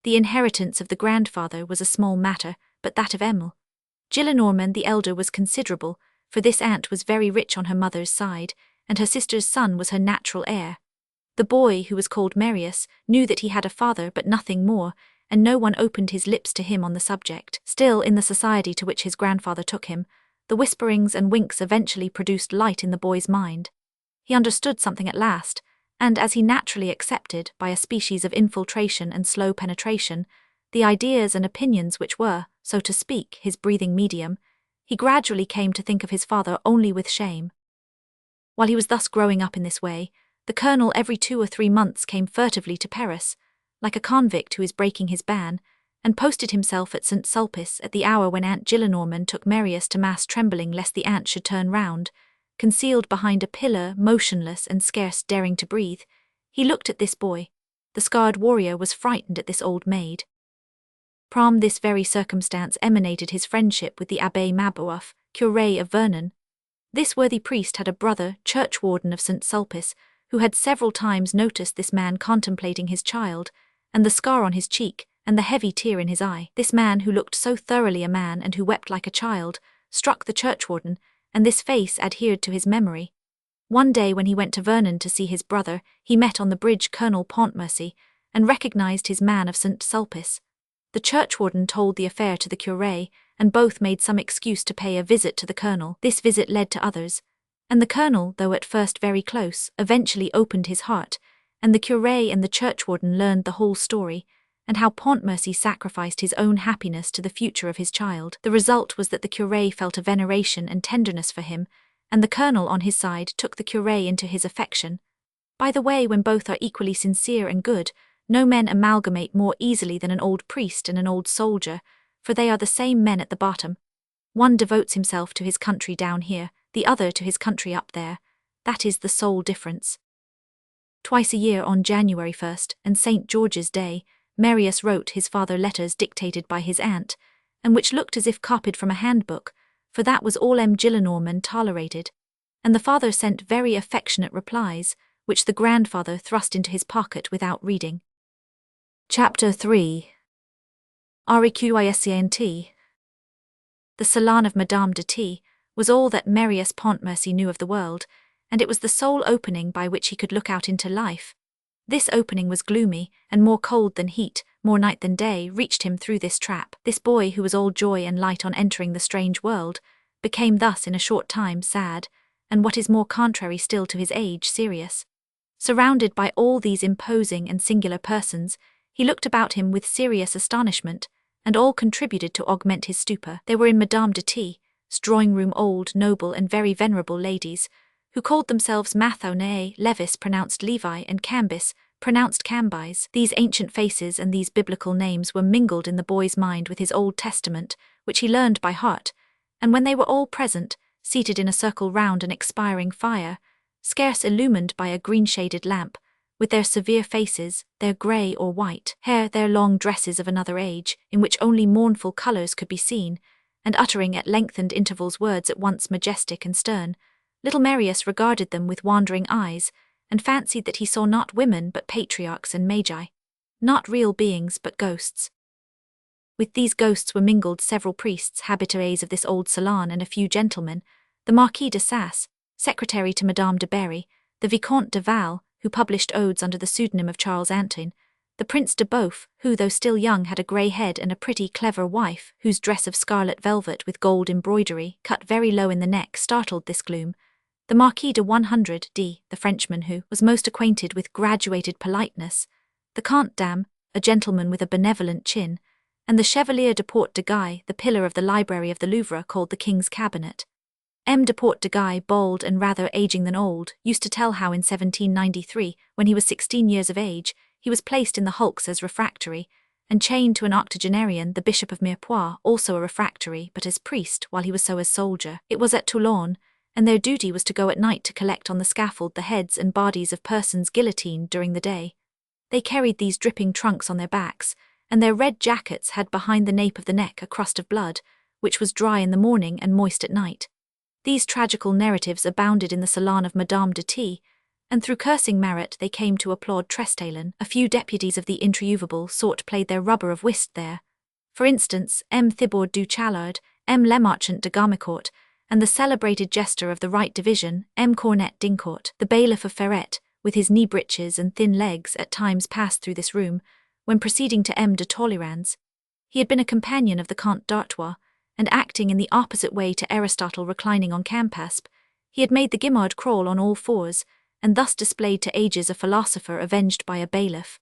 The inheritance of the grandfather was a small matter, but that of Emile Gillenormand the elder was considerable, for this aunt was very rich on her mother's side, and her sister's son was her natural heir. The boy, who was called Marius, knew that he had a father but nothing more, and no one opened his lips to him on the subject. Still, in the society to which his grandfather took him, the whisperings and winks eventually produced light in the boy's mind. He understood something at last, and as he naturally accepted, by a species of infiltration and slow penetration, the ideas and opinions which were, so to speak, his breathing medium, he gradually came to think of his father only with shame. While he was thus growing up in this way, the colonel every 2 or 3 months came furtively to Paris, like a convict who is breaking his ban, and posted himself at St. Sulpice at the hour when Aunt Gillenormand took Marius to mass, trembling lest the aunt should turn round. Concealed behind a pillar, motionless and scarce daring to breathe, he looked at this boy. The scarred warrior was frightened at this old maid. From this very circumstance emanated his friendship with the Abbé Mabeuf, curé of Vernon. This worthy priest had a brother, churchwarden of St. Sulpice, who had several times noticed this man contemplating his child, and the scar on his cheek, and the heavy tear in his eye. This man, who looked so thoroughly a man and who wept like a child, struck the churchwarden, and this face adhered to his memory. One day when he went to Vernon to see his brother, he met on the bridge Colonel Pontmercy, and recognized his man of St. Sulpice. The churchwarden told the affair to the curé, and both made some excuse to pay a visit to the colonel. This visit led to others, and the colonel, though at first very close, eventually opened his heart, and the curé and the churchwarden learned the whole story, and how Pontmercy sacrificed his own happiness to the future of his child. The result was that the curé felt a veneration and tenderness for him, and the colonel on his side took the curé into his affection. By the way, when both are equally sincere and good, no men amalgamate more easily than an old priest and an old soldier, for they are the same men at the bottom. One devotes himself to his country down here, the other to his country up there. That is the sole difference. Twice a year on January 1st and St. George's Day, Marius wrote his father letters dictated by his aunt, and which looked as if copied from a handbook, for that was all Gillenormand tolerated, and the father sent very affectionate replies, which the grandfather thrust into his pocket without reading. Chapter 3. Requisant. The salon of Madame de T was all that Marius Pontmercy knew of the world, and it was the sole opening by which he could look out into life. This opening was gloomy, and more cold than heat, more night than day, reached him through this trap. This boy, who was all joy and light on entering the strange world, became thus in a short time sad, and what is more contrary still to his age, serious. Surrounded by all these imposing and singular persons, he looked about him with serious astonishment, and all contributed to augment his stupor. There were in Madame de T.'s drawing-room old, noble, and very venerable ladies, who called themselves Mathone, Levis pronounced Levi, and Cambis pronounced Cambyse. These ancient faces and these biblical names were mingled in the boy's mind with his Old Testament, which he learned by heart, and when they were all present, seated in a circle round an expiring fire, scarce illumined by a green-shaded lamp, with their severe faces, their grey or white hair, their long dresses of another age, in which only mournful colours could be seen, and uttering at lengthened intervals words at once majestic and stern, little Marius regarded them with wandering eyes, and fancied that he saw not women but patriarchs and magi, not real beings but ghosts. With these ghosts were mingled several priests, habitués of this old salon, and a few gentlemen, the Marquis de Sasse, secretary to Madame de Berry, the Vicomte de Val, who published odes under the pseudonym of Charles Antoine, the Prince de Beauf, who though still young had a grey head and a pretty, clever wife, whose dress of scarlet velvet with gold embroidery, cut very low in the neck, startled this gloom, the Marquis de 100D, the Frenchman who was most acquainted with graduated politeness, the Comte d'Am, a gentleman with a benevolent chin, and the Chevalier de Port de Guy, the pillar of the library of the Louvre called the King's Cabinet. M. de Port de Guy, bald and rather aging than old, used to tell how in 1793, when he was 16 years of age, he was placed in the hulks as refractory, and chained to an octogenarian, the Bishop of Mirepoix, also a refractory, but as priest, while he was so as soldier. It was at Toulon, and their duty was to go at night to collect on the scaffold the heads and bodies of persons guillotined during the day. They carried these dripping trunks on their backs, and their red jackets had behind the nape of the neck a crust of blood, which was dry in the morning and moist at night. These tragical narratives abounded in the salon of Madame de T, and through cursing Marat they came to applaud Trestaillon. A few deputies of the intriuvable sort played their rubber of whist there. For instance, M. Thibaud du Challard, M. Lemarchant de Garmecourt, and the celebrated jester of the right division, M. Cornet d'Incourt, the bailiff of Ferret, with his knee breeches and thin legs, at times passed through this room, when proceeding to M. de Tolérans. He had been a companion of the Comte d'Artois, and acting in the opposite way to Aristotle reclining on Campaspe, he had made the Guimard crawl on all fours, and thus displayed to ages a philosopher avenged by a bailiff.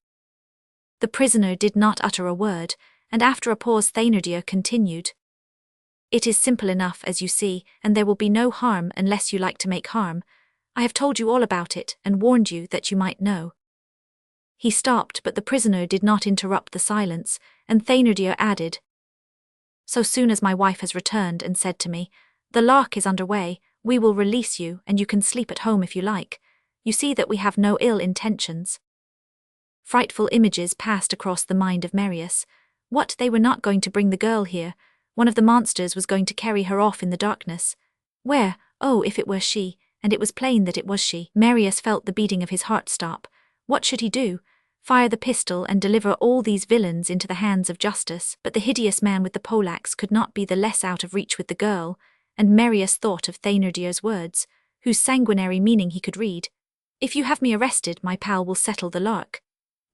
The prisoner did not utter a word, and after a pause Thénardier continued, "It is simple enough, as you see, and there will be no harm unless you like to make harm. I have told you all about it, and warned you that you might know." He stopped, but the prisoner did not interrupt the silence, and Thénardier added, "So soon as my wife has returned and said to me, 'The lark is under way, we will release you, and you can sleep at home if you like. You see that we have no ill intentions.'" Frightful images passed across the mind of Marius. What, they were not going to bring the girl here? One of the monsters was going to carry her off in the darkness. Where? Oh, if it were she, and it was plain that it was she. Marius felt the beating of his heart stop. What should he do? Fire the pistol and deliver all these villains into the hands of justice? But the hideous man with the poleaxe could not be the less out of reach with the girl, and Marius thought of Thénardier's words, whose sanguinary meaning he could read. "If you have me arrested, my pal will settle the lark."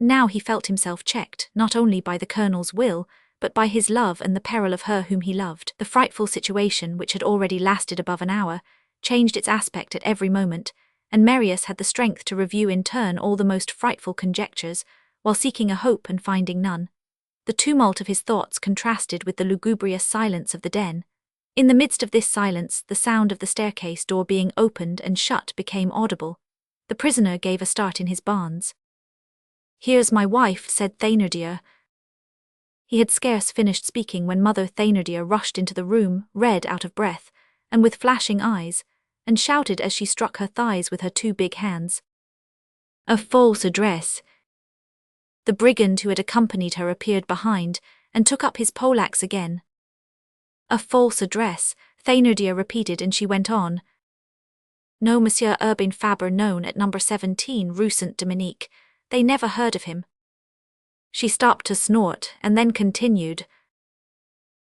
Now he felt himself checked, not only by the colonel's will, but by his love and the peril of her whom he loved. The frightful situation, which had already lasted above an hour, changed its aspect at every moment, and Marius had the strength to review in turn all the most frightful conjectures, while seeking a hope and finding none. The tumult of his thoughts contrasted with the lugubrious silence of the den. In the midst of this silence, the sound of the staircase door being opened and shut became audible. The prisoner gave a start in his bonds. "Here's my wife," said Thénardier. He had scarce finished speaking when Mother Thénardier rushed into the room, red, out of breath, and with flashing eyes, and shouted as she struck her thighs with her two big hands, "A false address!" The brigand who had accompanied her appeared behind, and took up his poleaxe again. "A false address," Thénardier repeated, and she went on, "No Monsieur Urbain Fabre known at number 17 Rue Saint-Dominique. They never heard of him." She stopped to snort, and then continued,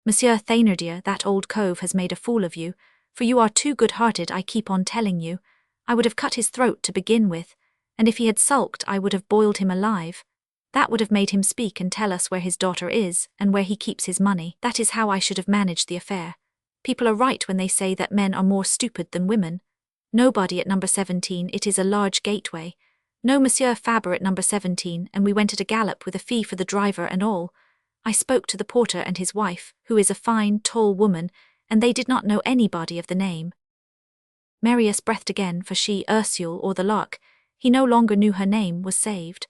"Monsieur Thénardier, that old cove has made a fool of you, for you are too good-hearted, I keep on telling you. I would have cut his throat to begin with, and if he had sulked I would have boiled him alive. That would have made him speak and tell us where his daughter is, and where he keeps his money. That is how I should have managed the affair. People are right when they say that men are more stupid than women. Nobody at number 17, it is a large gateway. No Monsieur Fabre at number 17, and we went at a gallop with a fee for the driver and all. I spoke to the porter and his wife, who is a fine, tall woman, and they did not know anybody of the name." Marius breathed again, for she, Ursule, or the lark, he no longer knew her name, was saved.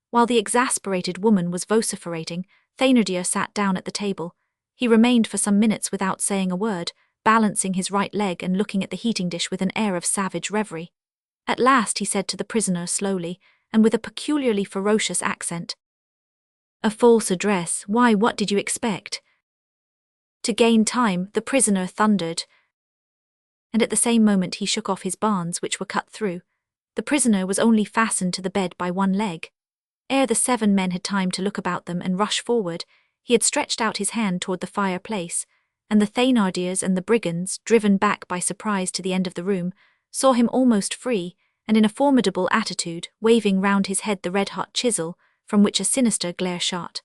While the exasperated woman was vociferating, Thénardier sat down at the table. He remained for some minutes without saying a word, balancing his right leg and looking at the heating dish with an air of savage reverie. At last he said to the prisoner slowly, and with a peculiarly ferocious accent, "A false address, why, what did you expect?" To gain time, the prisoner thundered, and at the same moment he shook off his bonds, which were cut through. The prisoner was only fastened to the bed by one leg. Ere the 7 men had time to look about them and rush forward, he had stretched out his hand toward the fireplace, and the Thénardiers and the brigands, driven back by surprise to the end of the room, saw him almost free, and in a formidable attitude, waving round his head the red-hot chisel, from which a sinister glare shot.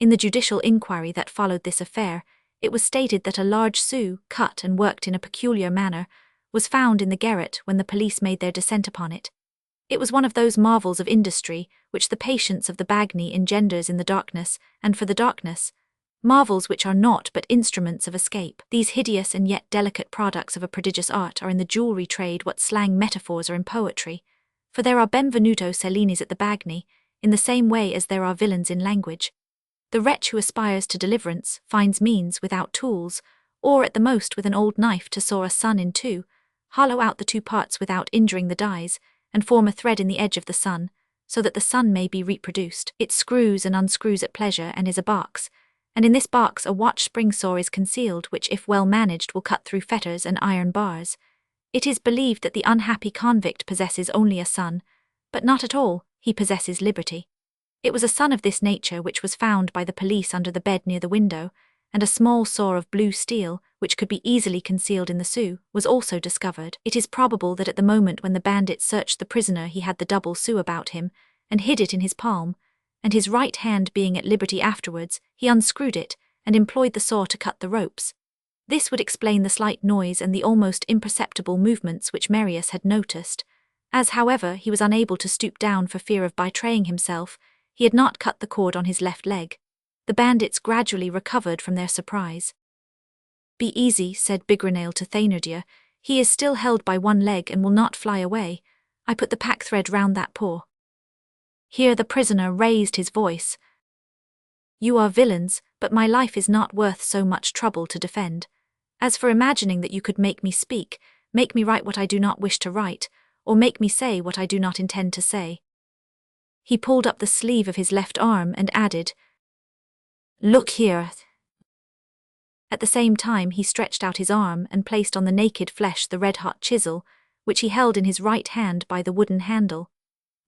In the judicial inquiry that followed this affair, it was stated that a large sou, cut and worked in a peculiar manner, was found in the garret when the police made their descent upon it. It was one of those marvels of industry which the patience of the Bagni engenders in the darkness, and for the darkness, marvels which are naught but instruments of escape. These hideous and yet delicate products of a prodigious art are in the jewelry trade what slang metaphors are in poetry, for there are Benvenuto Cellinis at the Bagni, in the same way as there are villains in language. The wretch who aspires to deliverance finds means without tools, or at the most with an old knife to saw a sun in two, hollow out the two parts without injuring the dies, and form a thread in the edge of the sun, so that the sun may be reproduced. It screws and unscrews at pleasure and is a box, and in this box a watch spring saw is concealed which if well managed will cut through fetters and iron bars. It is believed that the unhappy convict possesses only a sun, but not at all, he possesses liberty. It was a sun of this nature which was found by the police under the bed near the window, and a small saw of blue steel, which could be easily concealed in the sou, was also discovered. It is probable that at the moment when the bandit searched the prisoner he had the double sou about him, and hid it in his palm, and his right hand being at liberty afterwards, he unscrewed it, and employed the saw to cut the ropes. This would explain the slight noise and the almost imperceptible movements which Marius had noticed. As, however, he was unable to stoop down for fear of betraying himself, he had not cut the cord on his left leg. The bandits gradually recovered from their surprise. "Be easy," said Bigrenaille to Thénardier, "he is still held by one leg and will not fly away. I put the pack-thread round that paw." Here the prisoner raised his voice. "You are villains, but my life is not worth so much trouble to defend. As for imagining that you could make me speak, make me write what I do not wish to write, or make me say what I do not intend to say." He pulled up the sleeve of his left arm and added, "Look here." At the same time he stretched out his arm and placed on the naked flesh the red-hot chisel, which he held in his right hand by the wooden handle.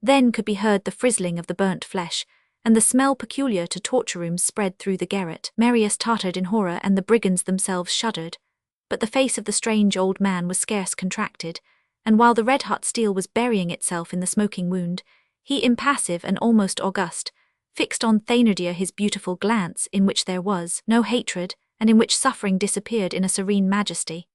Then could be heard the frizzling of the burnt flesh, and the smell peculiar to torture rooms spread through the garret. Marius tottered in horror and the brigands themselves shuddered, but the face of the strange old man was scarce contracted, and while the red-hot steel was burying itself in the smoking wound, he, impassive and almost august, fixed on Thénardier his beautiful glance in which there was no hatred, and in which suffering disappeared in a serene majesty.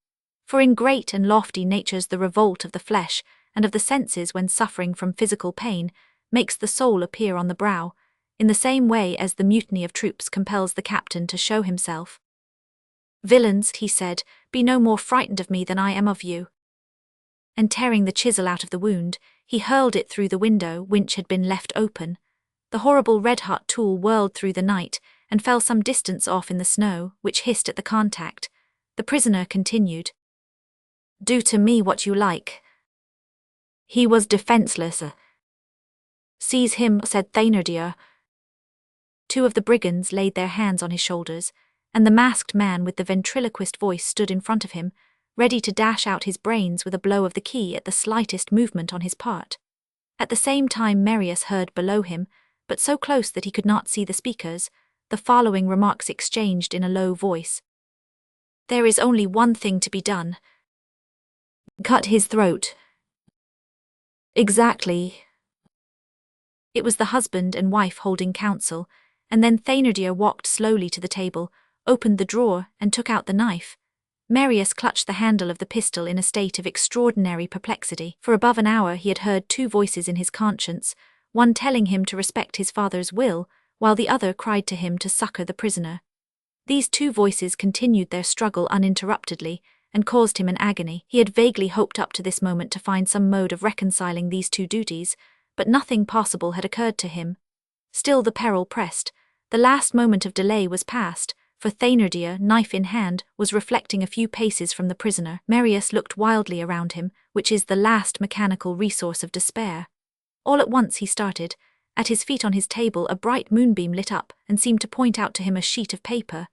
For in great and lofty natures the revolt of the flesh and of the senses when suffering from physical pain makes the soul appear on the brow, in the same way as the mutiny of troops compels the captain to show himself. "Villains," he said, "be no more frightened of me than I am of you." And tearing the chisel out of the wound, he hurled it through the window which had been left open. The horrible red-hot tool whirled through the night, and fell some distance off in the snow, which hissed at the contact. The prisoner continued, "Do to me what you like." "He was defenceless." "Seize him," said Thénardier. Two of the brigands laid their hands on his shoulders, and the masked man with the ventriloquist voice stood in front of him, ready to dash out his brains with a blow of the key at the slightest movement on his part. At the same time Marius heard below him, but so close that he could not see the speakers, the following remarks exchanged in a low voice. "There is only one thing to be done. Cut his throat." "Exactly." It was the husband and wife holding counsel, and then Thénardier walked slowly to the table, opened the drawer, and took out the knife. Marius clutched the handle of the pistol in a state of extraordinary perplexity. For above an hour he had heard two voices in his conscience, one telling him to respect his father's will, while the other cried to him to succor the prisoner. These two voices continued their struggle uninterruptedly, and caused him an agony. He had vaguely hoped up to this moment to find some mode of reconciling these two duties, but nothing possible had occurred to him. Still the peril pressed. The last moment of delay was past, for Thénardier, knife in hand, was reflecting a few paces from the prisoner. Marius looked wildly around him, which is the last mechanical resource of despair. All at once he started. At his feet on his table a bright moonbeam lit up and seemed to point out to him a sheet of paper.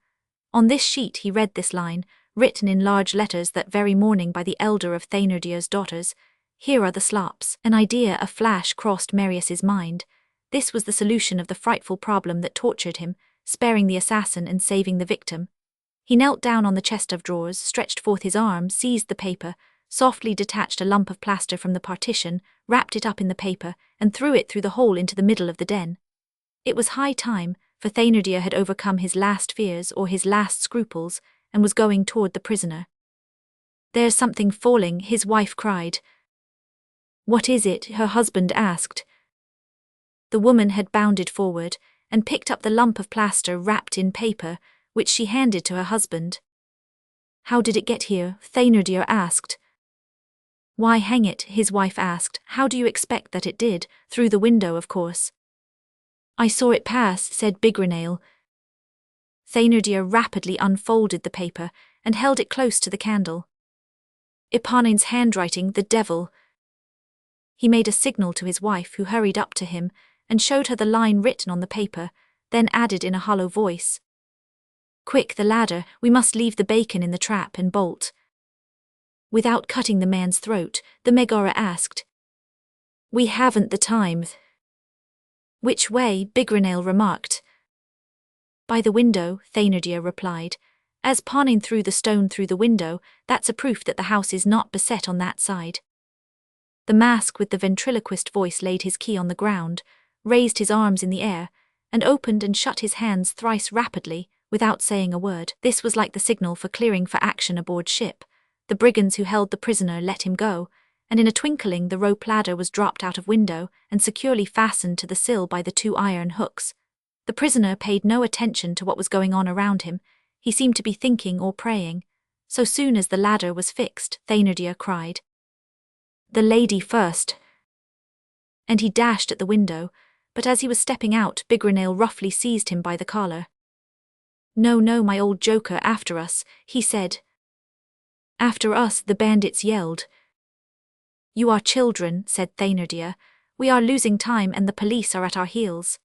On this sheet he read this line, written in large letters that very morning by the elder of Thénardier's daughters: "Here are the slops." An idea, a flash, crossed Marius's mind. This was the solution of the frightful problem that tortured him, sparing the assassin and saving the victim. He knelt down on the chest of drawers, stretched forth his arm, seized the paper, softly detached a lump of plaster from the partition, wrapped it up in the paper, and threw it through the hole into the middle of the den. It was high time, for Thénardier had overcome his last fears or his last scruples, and was going toward the prisoner. "There's something falling," his wife cried. "What is it?" her husband asked. The woman had bounded forward, and picked up the lump of plaster wrapped in paper, which she handed to her husband. "How did it get here?" Thénardier asked. "Why, hang it," his wife asked, "how do you expect that it did? Through the window, of course." "I saw it pass," said Bigrenaille. Thénardier rapidly unfolded the paper, and held it close to the candle. Éponine's handwriting, the devil! He made a signal to his wife, who hurried up to him, and showed her the line written on the paper, then added in a hollow voice, "Quick, the ladder, we must leave the bacon in the trap and bolt." Without cutting the man's throat, the Megara asked, "We haven't the time." "Which way?" Bigrenaille remarked. "By the window," Thénardier replied. "As Éponine threw the stone through the window, that's a proof that the house is not beset on that side." The mask with the ventriloquist voice laid his key on the ground, raised his arms in the air, and opened and shut his hands thrice rapidly, without saying a word. This was like the signal for clearing for action aboard ship. The brigands who held the prisoner let him go, and in a twinkling the rope ladder was dropped out of window and securely fastened to the sill by the 2 iron hooks. The prisoner paid no attention to what was going on around him. He seemed to be thinking or praying. So soon as the ladder was fixed, Thénardier cried, "The lady first!" And he dashed at the window, but as he was stepping out, Bigrenaille roughly seized him by the collar. "No, no, my old joker, after us," he said. "After us," the bandits yelled. "You are children," said Thénardier. "We are losing time and the police are at our heels."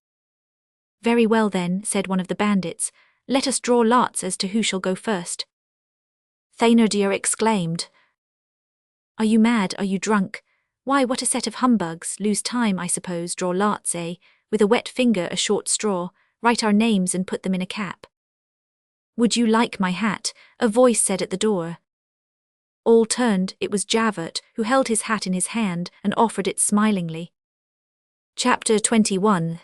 "Very well then," said one of the bandits. "Let us draw lots as to who shall go first." Thénardier exclaimed, "Are you mad? Are you drunk? Why, what a set of humbugs! Lose time, I suppose, draw lots, eh? With a wet finger, a short straw, write our names and put them in a cap." "Would you like my hat?" a voice said at the door. All turned. It was Javert, who held his hat in his hand and offered it smilingly. Chapter 21.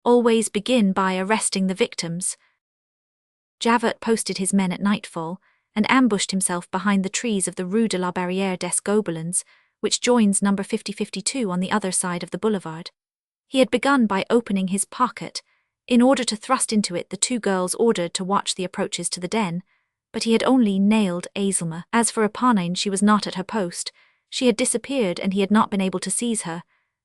Always begin by arresting the victims. Javert posted his men at nightfall, and ambushed himself behind the trees of the Rue de la Barrière des Gobelins, which joins number 5052 on the other side of the boulevard. He had begun by opening his pocket. In order to thrust into it the 2 girls ordered to watch the approaches to the den, but he had only nailed Azelma. As for Éponine, she was not at her post. She had disappeared and he had not been able to seize her.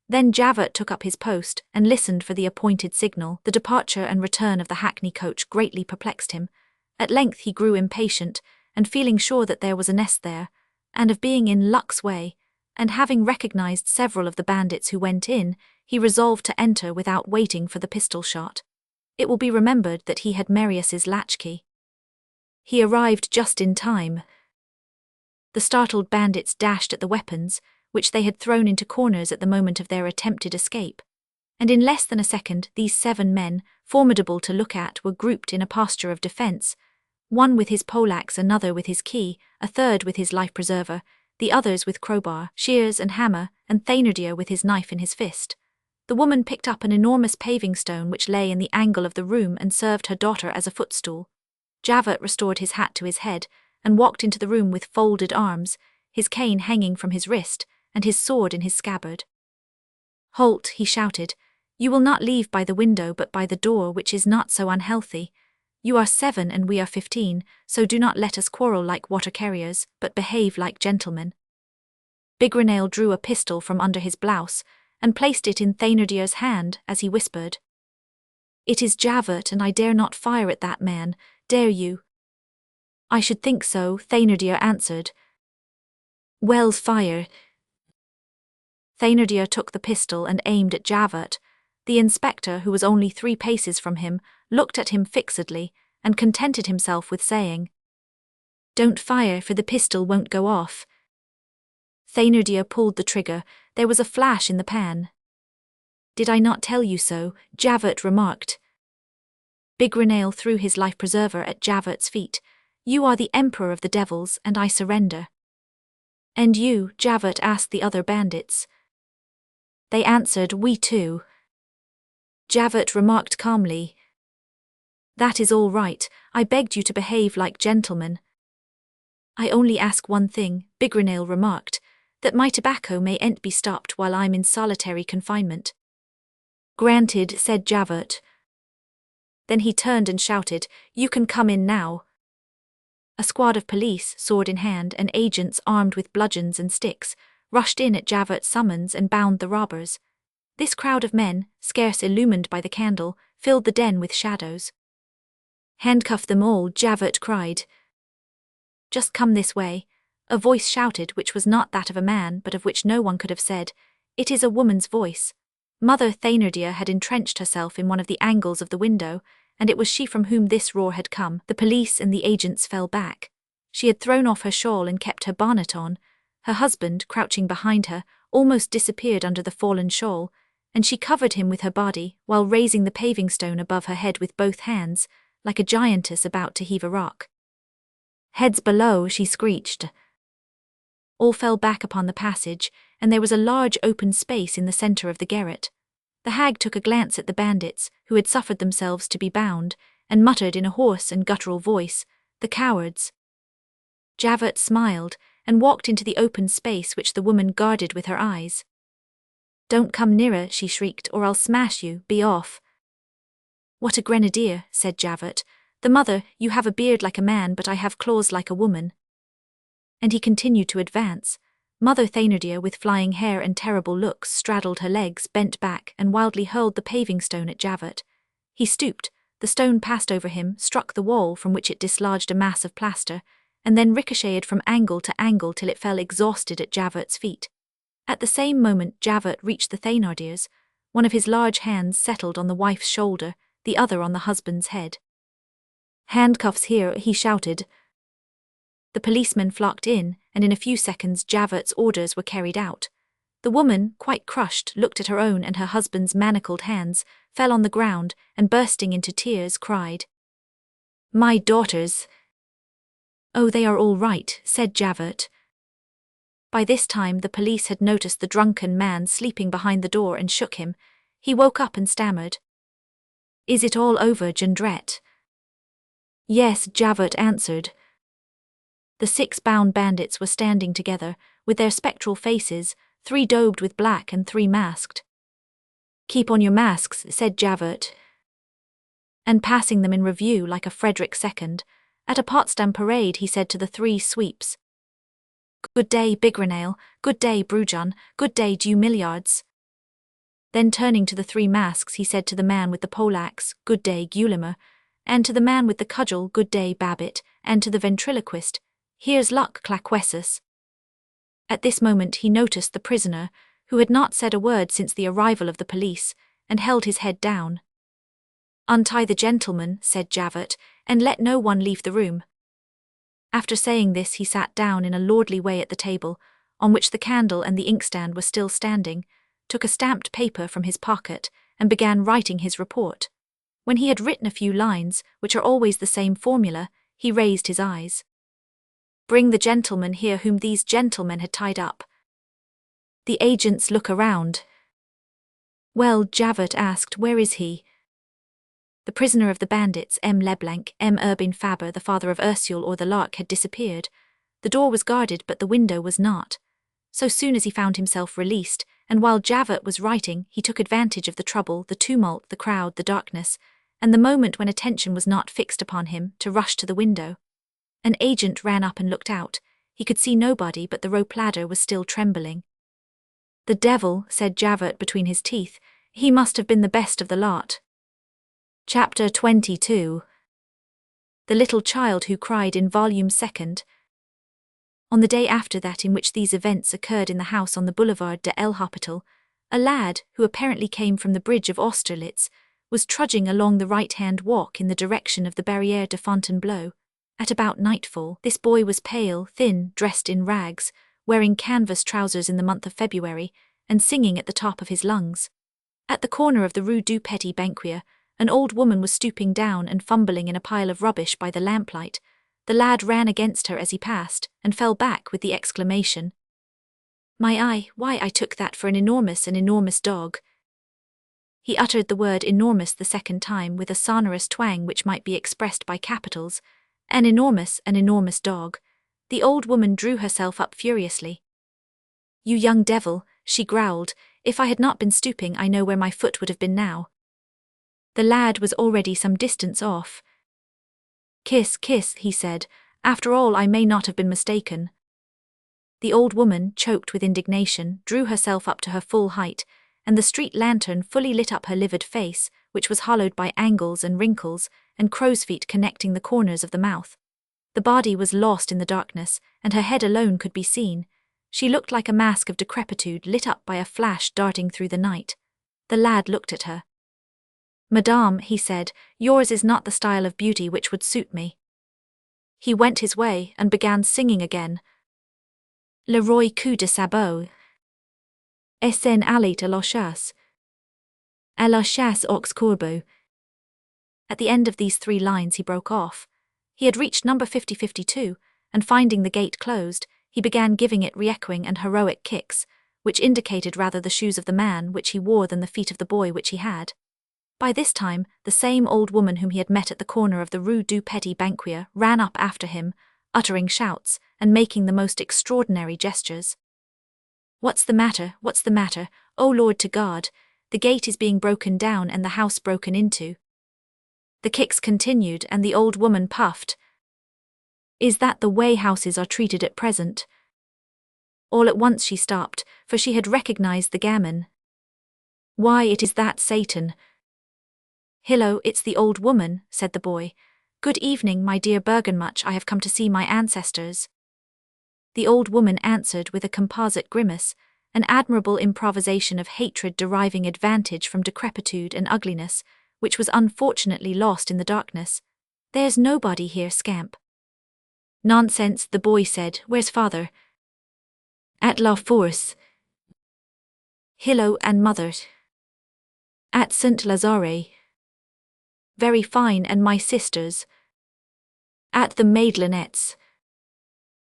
Then Javert took up his post and listened for the appointed signal. The departure and return of the hackney coach greatly perplexed him. At length he grew impatient, and feeling sure that there was a nest there, and of being in luck's way, and having recognized several of the bandits who went in, he resolved to enter without waiting for the pistol shot. It will be remembered that he had Marius's latchkey. He arrived just in time. The startled bandits dashed at the weapons, which they had thrown into corners at the moment of their attempted escape. And in less than a second, these 7 men, formidable to look at, were grouped in a posture of defense, one with his poleaxe, another with his key, a third with his life-preserver, the others with crowbar, shears and hammer, and Thénardier with his knife in his fist. The woman picked up an enormous paving stone which lay in the angle of the room and served her daughter as a footstool. Javert restored his hat to his head, and walked into the room with folded arms, his cane hanging from his wrist, and his sword in his scabbard. "Halt," he shouted. "You will not leave by the window but by the door, which is not so unhealthy. You are 7 and we are 15, so do not let us quarrel like water-carriers, but behave like gentlemen." Bigrenaille drew a pistol from under his blouse, and placed it in Thénardier's hand as he whispered, "It is Javert, and I dare not fire at that man, dare you?" "I should think so," Thénardier answered. "Well, fire." Thénardier took the pistol and aimed at Javert. The inspector, who was only 3 paces from him, looked at him fixedly, and contented himself with saying, "Don't fire, for the pistol won't go off." Thénardier pulled the trigger. There was a flash in the pan. "Did I not tell you so?" Javert remarked. Bigrenaille threw his life-preserver at Javert's feet. "You are the emperor of the devils, and I surrender." And you, Javert asked the other bandits. They answered, we too. Javert remarked calmly. That is all right, I begged you to behave like gentlemen. I only ask one thing, Bigrenaille remarked, that my tobacco may en't be stopped while I'm in solitary confinement. Granted, said Javert. Then he turned and shouted, you can come in now. A squad of police, sword in hand, and agents armed with bludgeons and sticks, rushed in at Javert's summons and bound the robbers. This crowd of men, scarce illumined by the candle, filled the den with shadows. Handcuff them all, Javert cried. Just come this way, a voice shouted, which was not that of a man but of which no one could have said, it is a woman's voice. Mother Thénardier had entrenched herself in one of the angles of the window, and it was she from whom this roar had come. The police and the agents fell back. She had thrown off her shawl and kept her bonnet on. Her husband, crouching behind her, almost disappeared under the fallen shawl, and she covered him with her body, while raising the paving stone above her head with both hands, like a giantess about to heave a rock. Heads below, she screeched. All fell back upon the passage, and there was a large open space in the centre of the garret. The hag took a glance at the bandits, who had suffered themselves to be bound, and muttered in a hoarse and guttural voice, the cowards. Javert smiled, and walked into the open space which the woman guarded with her eyes. Don't come nearer, she shrieked, or I'll smash you, be off. What a grenadier, said Javert. The mother, you have a beard like a man but I have claws like a woman. And he continued to advance. Mother Thénardier, with flying hair and terrible looks, straddled her legs, bent back, and wildly hurled the paving stone at Javert. He stooped, the stone passed over him, struck the wall from which it dislodged a mass of plaster, and then ricocheted from angle to angle till it fell exhausted at Javert's feet. At the same moment Javert reached the Thénardiers. One of his large hands settled on the wife's shoulder, the other on the husband's head. Handcuffs here, he shouted. The policemen flocked in, and in a few seconds Javert's orders were carried out. The woman, quite crushed, looked at her own and her husband's manacled hands, fell on the ground, and bursting into tears cried, My daughters! Oh, they are all right, said Javert. By this time the police had noticed the drunken man sleeping behind the door and shook him. He woke up and stammered. Is it all over, Jondrette? Yes, Javert answered. The 6 bound bandits were standing together, with their spectral faces, 3 daubed with black and 3 masked. Keep on your masks, said Javert. And passing them in review like a Frederick II, at a Potsdam parade he said to the 3 sweeps, Good day, Bigrenaille, good day, Brujon, good day, Dieu Milliards. Then turning to the 3 masks he said to the man with the poleaxe, Good day, Guillemer, and to the man with the cudgel, Good day, Babbitt, and to the ventriloquist, Here's luck, Claquessus. At this moment he noticed the prisoner, who had not said a word since the arrival of the police, and held his head down. Untie the gentleman, said Javert, and let no one leave the room. After saying this he sat down in a lordly way at the table, on which the candle and the inkstand were still standing, took a stamped paper from his pocket, and began writing his report. When he had written a few lines, which are always the same formula, he raised his eyes. Bring the gentleman here whom these gentlemen had tied up. The agents look around. Well, Javert asked, where is he? The prisoner of the bandits, M. Leblanc, M. Urbain Faber, the father of Ursule or the Lark, had disappeared. The door was guarded, but the window was not. So soon as he found himself released, and while Javert was writing, he took advantage of the trouble, the tumult, the crowd, the darkness, and the moment when attention was not fixed upon him, to rush to the window. An agent ran up and looked out. He could see nobody, but the rope ladder was still trembling. The devil, said Javert between his teeth, he must have been the best of the lot. Chapter 22. The Little Child Who Cried in Volume 2nd. On the day after that in which these events occurred in the house on the Boulevard de l'Hôpital, a lad, who apparently came from the bridge of Austerlitz, was trudging along the right-hand walk in the direction of the Barrière de Fontainebleau. At about nightfall, this boy was pale, thin, dressed in rags, wearing canvas trousers in the month of February, and singing at the top of his lungs. At the corner of the Rue du Petit Banquier, an old woman was stooping down and fumbling in a pile of rubbish by the lamplight. The lad ran against her as he passed, and fell back with the exclamation, My eye, why I took that for an enormous dog. He uttered the word enormous the second time with a sonorous twang which might be expressed by capitals. An enormous dog. The old woman drew herself up furiously. You young devil, she growled, if I had not been stooping I know where my foot would have been now. The lad was already some distance off. Kiss, he said, after all I may not have been mistaken. The old woman, choked with indignation, drew herself up to her full height, and the street lantern fully lit up her livid face, which was hollowed by angles and wrinkles, and crow's feet connecting the corners of the mouth. The body was lost in the darkness, and her head alone could be seen. She looked like a mask of decrepitude lit up by a flash darting through the night. The lad looked at her. Madame, he said, yours is not the style of beauty which would suit me. He went his way and began singing again. Le roi coup de sabot. S'en allait à la chasse. À la chasse aux corbeaux. At the end of these 3 lines he broke off. He had reached number 5052, and finding the gate closed, he began giving it re-echoing and heroic kicks, which indicated rather the shoes of the man which he wore than the feet of the boy which he had. By this time, the same old woman whom he had met at the corner of the Rue du Petit Banquier ran up after him, uttering shouts, and making the most extraordinary gestures. What's the matter, O Lord to God, the gate is being broken down and the house broken into. The kicks continued and the old woman puffed. Is that the way houses are treated at present? All at once she stopped, for she had recognized the gamin. Why, it is that Satan. Hillo, it's the old woman, said the boy. Good evening, my dear Bergenmuch, I have come to see my ancestors. The old woman answered with a composite grimace, an admirable improvisation of hatred deriving advantage from decrepitude and ugliness, which was unfortunately lost in the darkness. There's nobody here, scamp. Nonsense, the boy said, where's father? At La Force. Hillo and mother. At Saint Lazare. Very fine, and my sisters? At the Madeleinettes.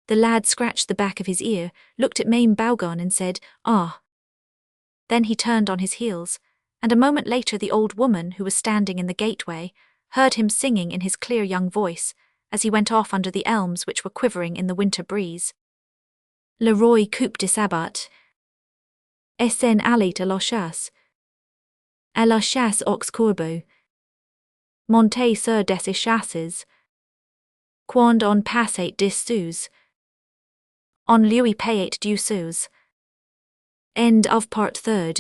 The lad scratched the back of his ear, looked at Mame Bougon and said, Ah. Then he turned on his heels, and a moment later the old woman, who was standing in the gateway, heard him singing in his clear young voice, as he went off under the elms which were quivering in the winter breeze. Le roi coup de sabot. S'en allait à la chasse. À la chasse aux corbeaux. Montez sur des chasses. Quand on passait dessous. On lui payait du sous. End of part 3.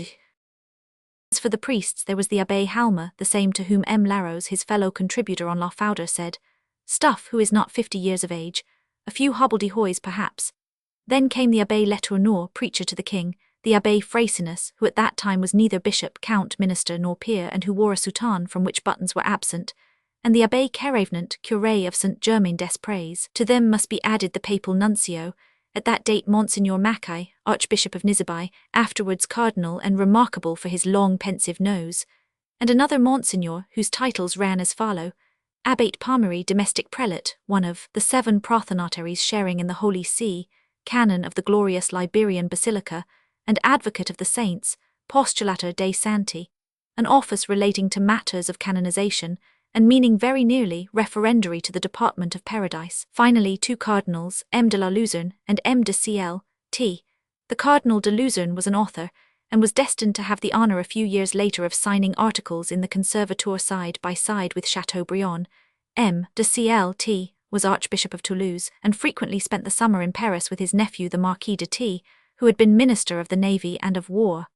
As for the priests, there was the Abbé Halma, the same to whom M. Larrows, his fellow contributor on La Fouder, said, Stuff, who is not 50 years of age, a few hobbledehoys perhaps. Then came the Abbé Letourneur, preacher to the king, the Abbé Freycinus, who at that time was neither bishop, count, minister, nor peer, and who wore a soutane from which buttons were absent, and the Abbé Caravenant, curé of St. Germain-des-Prés. To them must be added the papal nuncio, at that date Monsignor Mackay, Archbishop of Nizabai, afterwards cardinal and remarkable for his long pensive nose, and another Monsignor whose titles ran as follow: Abbate Palmery, domestic prelate, one of the 7 prothonotaries sharing in the Holy See, canon of the glorious Liberian Basilica, and advocate of the saints, postulator dei santi, an office relating to matters of canonization, and meaning very nearly referendary to the Department of Paradise. Finally, 2 cardinals, M. de la Luzerne and M. de Cl.T. The Cardinal de Luzerne was an author, and was destined to have the honor a few years later of signing articles in the Conservatoire side by side with Chateaubriand. M. de Cl.T. was Archbishop of Toulouse, and frequently spent the summer in Paris with his nephew the Marquis de T., who had been Minister of the Navy and of War.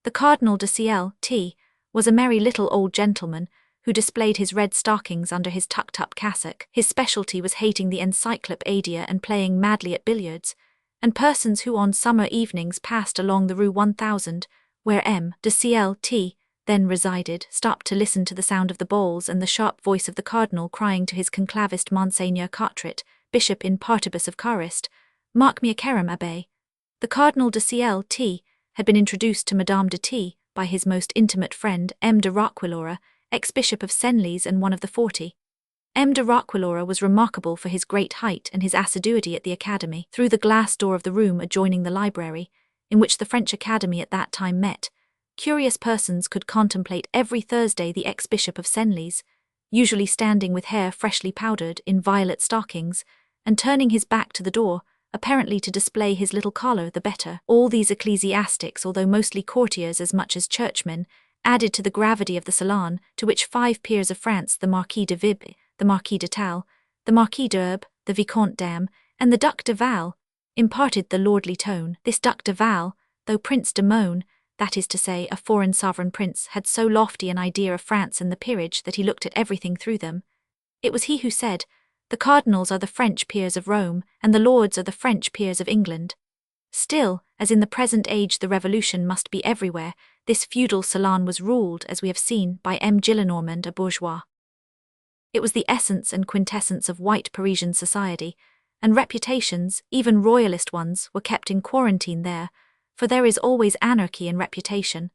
The Cardinal de Cl.T. was a merry little old gentleman, who displayed his red stockings under his tucked-up cassock. His specialty was hating the encyclopedia and playing madly at billiards, and persons who on summer evenings passed along the Rue 1000, where M. de Cl.T. then resided, stopped to listen to the sound of the bowls and the sharp voice of the cardinal crying to his conclavist Monseigneur Carteret, bishop in partibus of Carist, Mark me a kerem, abbé. The Cardinal de Cl.T. had been introduced to Madame de T. by his most intimate friend M. de Roquelaure, ex-bishop of Senlis and one of the 40. M. de Roquelaure was remarkable for his great height and his assiduity at the academy. Through the glass door of the room adjoining the library, in which the French Academy at that time met, curious persons could contemplate every Thursday the ex-bishop of Senlis, usually standing with hair freshly powdered in violet stockings, and turning his back to the door, apparently to display his little collar the better. All these ecclesiastics, although mostly courtiers as much as churchmen, added to the gravity of the salon, to which 5 peers of France, the Marquis de Vib, the Marquis de Tal, the Marquis d'Herbe, the Vicomte d'Am, and the Duc de Val, imparted the lordly tone. This Duc de Val, though Prince de Mon, that is to say, a foreign sovereign prince, had so lofty an idea of France and the peerage that he looked at everything through them. It was he who said, "The cardinals are the French peers of Rome, and the lords are the French peers of England." Still, as in the present age the revolution must be everywhere, this feudal salon was ruled, as we have seen, by M. Gillenormand, a bourgeois. It was the essence and quintessence of white Parisian society, and reputations, even royalist ones, were kept in quarantine there, for there is always anarchy in reputation.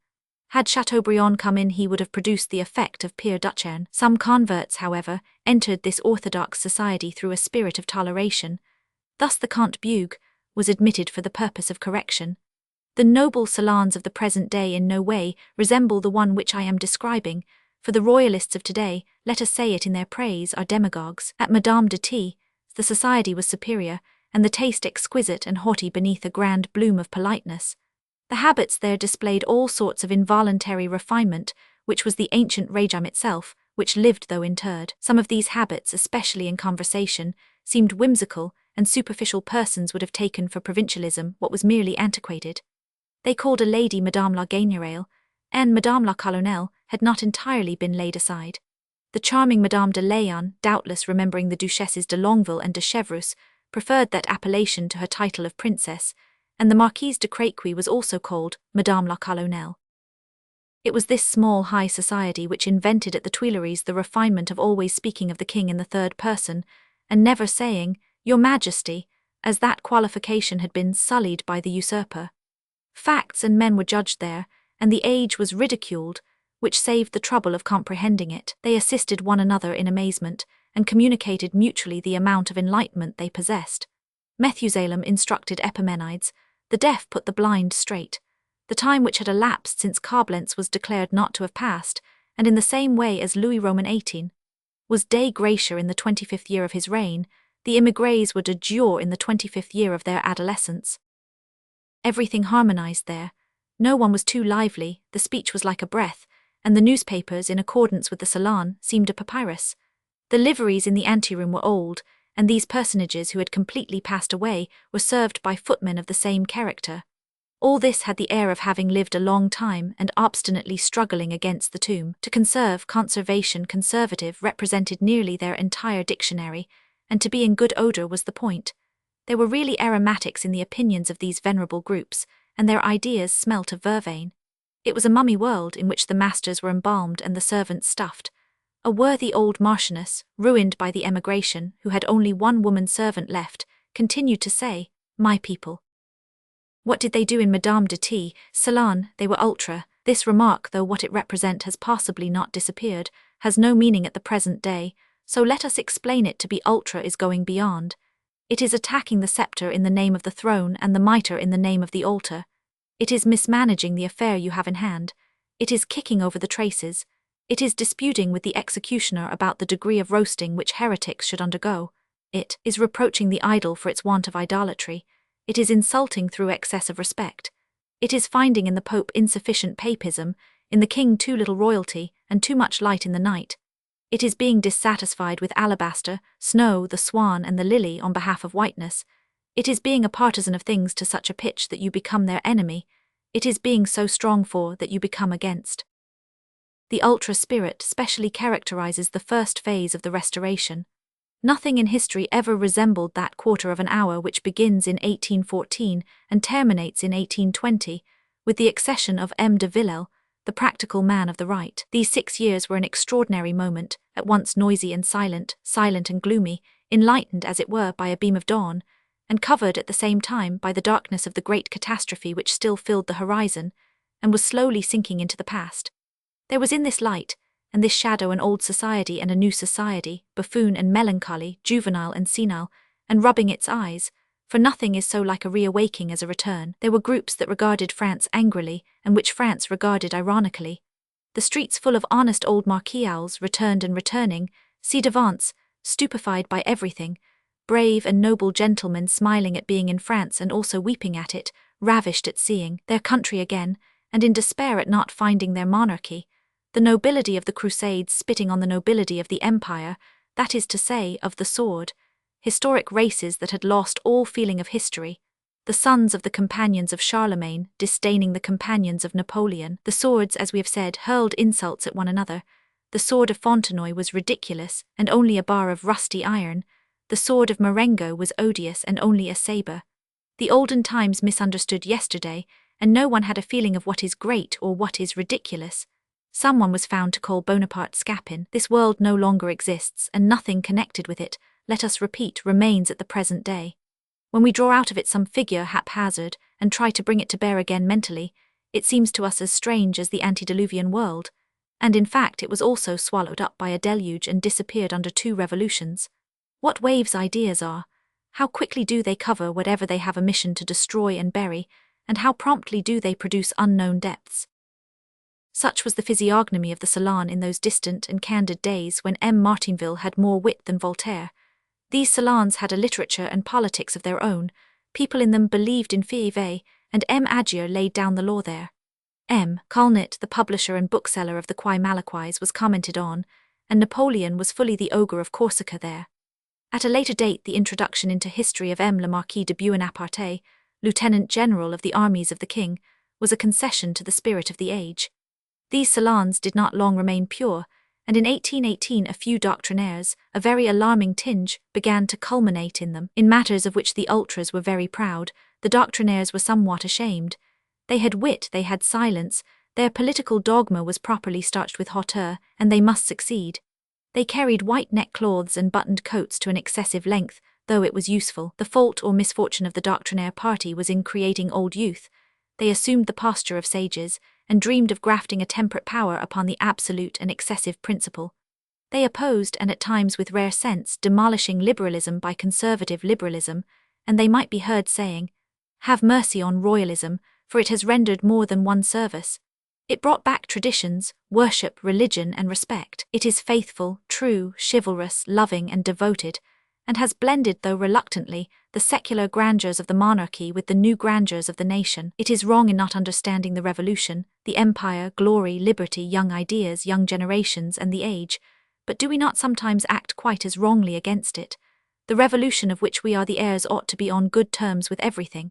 Had Chateaubriand come in, he would have produced the effect of Pierre Duchesne. Some converts, however, entered this orthodox society through a spirit of toleration. Thus the Comte Bugue was admitted for the purpose of correction. The noble salons of the present day in no way resemble the one which I am describing, for the royalists of today, let us say it in their praise, are demagogues. At Madame de T, the society was superior, and the taste exquisite and haughty beneath a grand bloom of politeness. The habits there displayed all sorts of involuntary refinement, which was the ancient regime itself, which lived though interred. Some of these habits, especially in conversation, seemed whimsical, and superficial persons would have taken for provincialism what was merely antiquated. They called a lady Madame la Générale, and Madame la Colonelle had not entirely been laid aside. The charming Madame de Léon, doubtless remembering the Duchesses de Longueville and de Chevreuse, preferred that appellation to her title of princess, and the Marquise de Créquy was also called Madame la Colonelle. It was this small high society which invented at the Tuileries the refinement of always speaking of the king in the third person, and never saying, "Your Majesty," as that qualification had been sullied by the usurper. Facts and men were judged there, and the age was ridiculed, which saved the trouble of comprehending it. They assisted one another in amazement, and communicated mutually the amount of enlightenment they possessed. Methusalem instructed Epimenides, the deaf put the blind straight. The time which had elapsed since Coblentz was declared not to have passed, and in the same way as Louis Roman XVIII was de gratia in the 25th year of his reign, the émigrés were de jure in the 25th year of their adolescence. Everything harmonized there. No one was too lively, the speech was like a breath, and the newspapers, in accordance with the salon, seemed a papyrus. The liveries in the anteroom were old, and these personages who had completely passed away were served by footmen of the same character. All this had the air of having lived a long time and obstinately struggling against the tomb. To conserve, conservation, conservative represented nearly their entire dictionary, and to be in good odor was the point. There were really aromatics in the opinions of these venerable groups, and their ideas smelt of vervain. It was a mummy world in which the masters were embalmed and the servants stuffed. A worthy old marchioness, ruined by the emigration, who had only one woman servant left, continued to say, "My people." What did they do in Madame de T? Salon? They were ultra. This remark, though what it represent has possibly not disappeared, has no meaning at the present day, so let us explain it to be ultra is going beyond. It is attacking the scepter in the name of the throne and the mitre in the name of the altar. It is mismanaging the affair you have in hand. It is kicking over the traces. It is disputing with the executioner about the degree of roasting which heretics should undergo. It is reproaching the idol for its want of idolatry. It is insulting through excess of respect. It is finding in the Pope insufficient papism, in the king too little royalty, and too much light in the night. It is being dissatisfied with alabaster, snow, the swan, and the lily on behalf of whiteness. It is being a partisan of things to such a pitch that you become their enemy. It is being so strong for that you become against. The ultra spirit specially characterizes the first phase of the Restoration. Nothing in history ever resembled that quarter of an hour which begins in 1814 and terminates in 1820, with the accession of M. de Villèle, the practical man of the right. These 6 years were an extraordinary moment, at once noisy and silent and gloomy, enlightened as it were by a beam of dawn, and covered at the same time by the darkness of the great catastrophe which still filled the horizon, and was slowly sinking into the past. There was in this light, and this shadow an old society and a new society, buffoon and melancholy, juvenile and senile, and rubbing its eyes, for nothing is so like a reawaking as a return. There were groups that regarded France angrily, and which France regarded ironically. The streets full of honest old marquis owls returned and returning, ci-devants, stupefied by everything, brave and noble gentlemen smiling at being in France and also weeping at it, ravished at seeing their country again, and in despair at not finding their monarchy, the nobility of the Crusades spitting on the nobility of the empire, that is to say, of the sword, historic races that had lost all feeling of history, the sons of the companions of Charlemagne disdaining the companions of Napoleon. The swords, as we have said, hurled insults at one another. The sword of Fontenoy was ridiculous and only a bar of rusty iron. The sword of Marengo was odious and only a sabre. The olden times misunderstood yesterday, and no one had a feeling of what is great or what is ridiculous. Someone was found to call Bonaparte Scapin. This world no longer exists, and nothing connected with it, let us repeat, remains at the present day. When we draw out of it some figure haphazard and try to bring it to bear again mentally, it seems to us as strange as the antediluvian world, and in fact it was also swallowed up by a deluge and disappeared under 2 revolutions. What waves ideas are! How quickly do they cover whatever they have a mission to destroy and bury, and how promptly do they produce unknown depths. Such was the physiognomy of the salon in those distant and candid days when M. Martinville had more wit than Voltaire. These salons had a literature and politics of their own, people in them believed in Fievé, and M. Agier laid down the law there. M. Culnett, the publisher and bookseller of the Quai Malaquais, was commented on, and Napoleon was fully the ogre of Corsica there. At a later date the introduction into history of M. le Marquis de Buonaparte, Lieutenant General of the armies of the King, was a concession to the spirit of the age. These salons did not long remain pure, and in 1818 a few doctrinaires, a very alarming tinge, began to culminate in them. In matters of which the ultras were very proud, the doctrinaires were somewhat ashamed. They had wit, they had silence, their political dogma was properly starched with hauteur, and they must succeed. They carried white neckcloths and buttoned coats to an excessive length, though it was useful. The fault or misfortune of the doctrinaire party was in creating old youth. They assumed the posture of sages, and dreamed of grafting a temperate power upon the absolute and excessive principle. They opposed, and at times with rare sense, demolishing liberalism by conservative liberalism, and they might be heard saying, "Have mercy on royalism, for it has rendered more than one service. It brought back traditions, worship, religion, and respect. It is faithful, true, chivalrous, loving, and devoted, and has blended, though reluctantly, the secular grandeurs of the monarchy with the new grandeurs of the nation. It is wrong in not understanding the revolution, the empire, glory, liberty, young ideas, young generations, and the age, but do we not sometimes act quite as wrongly against it? The revolution of which we are the heirs ought to be on good terms with everything.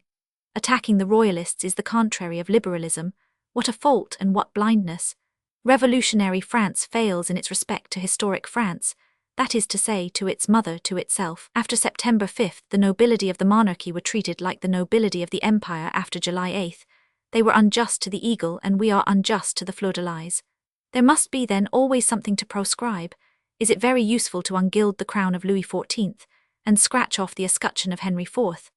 Attacking the royalists is the contrary of liberalism. What a fault and what blindness! Revolutionary France fails in its respect to historic France, that is to say, to its mother, to itself. After September 5th, the nobility of the monarchy were treated like the nobility of the empire after July 8th. They were unjust to the eagle, and we are unjust to the fleur-de-lis. There must be, then, always something to proscribe. Is it very useful to ungild the crown of Louis XIV, and scratch off the escutcheon of Henry IV?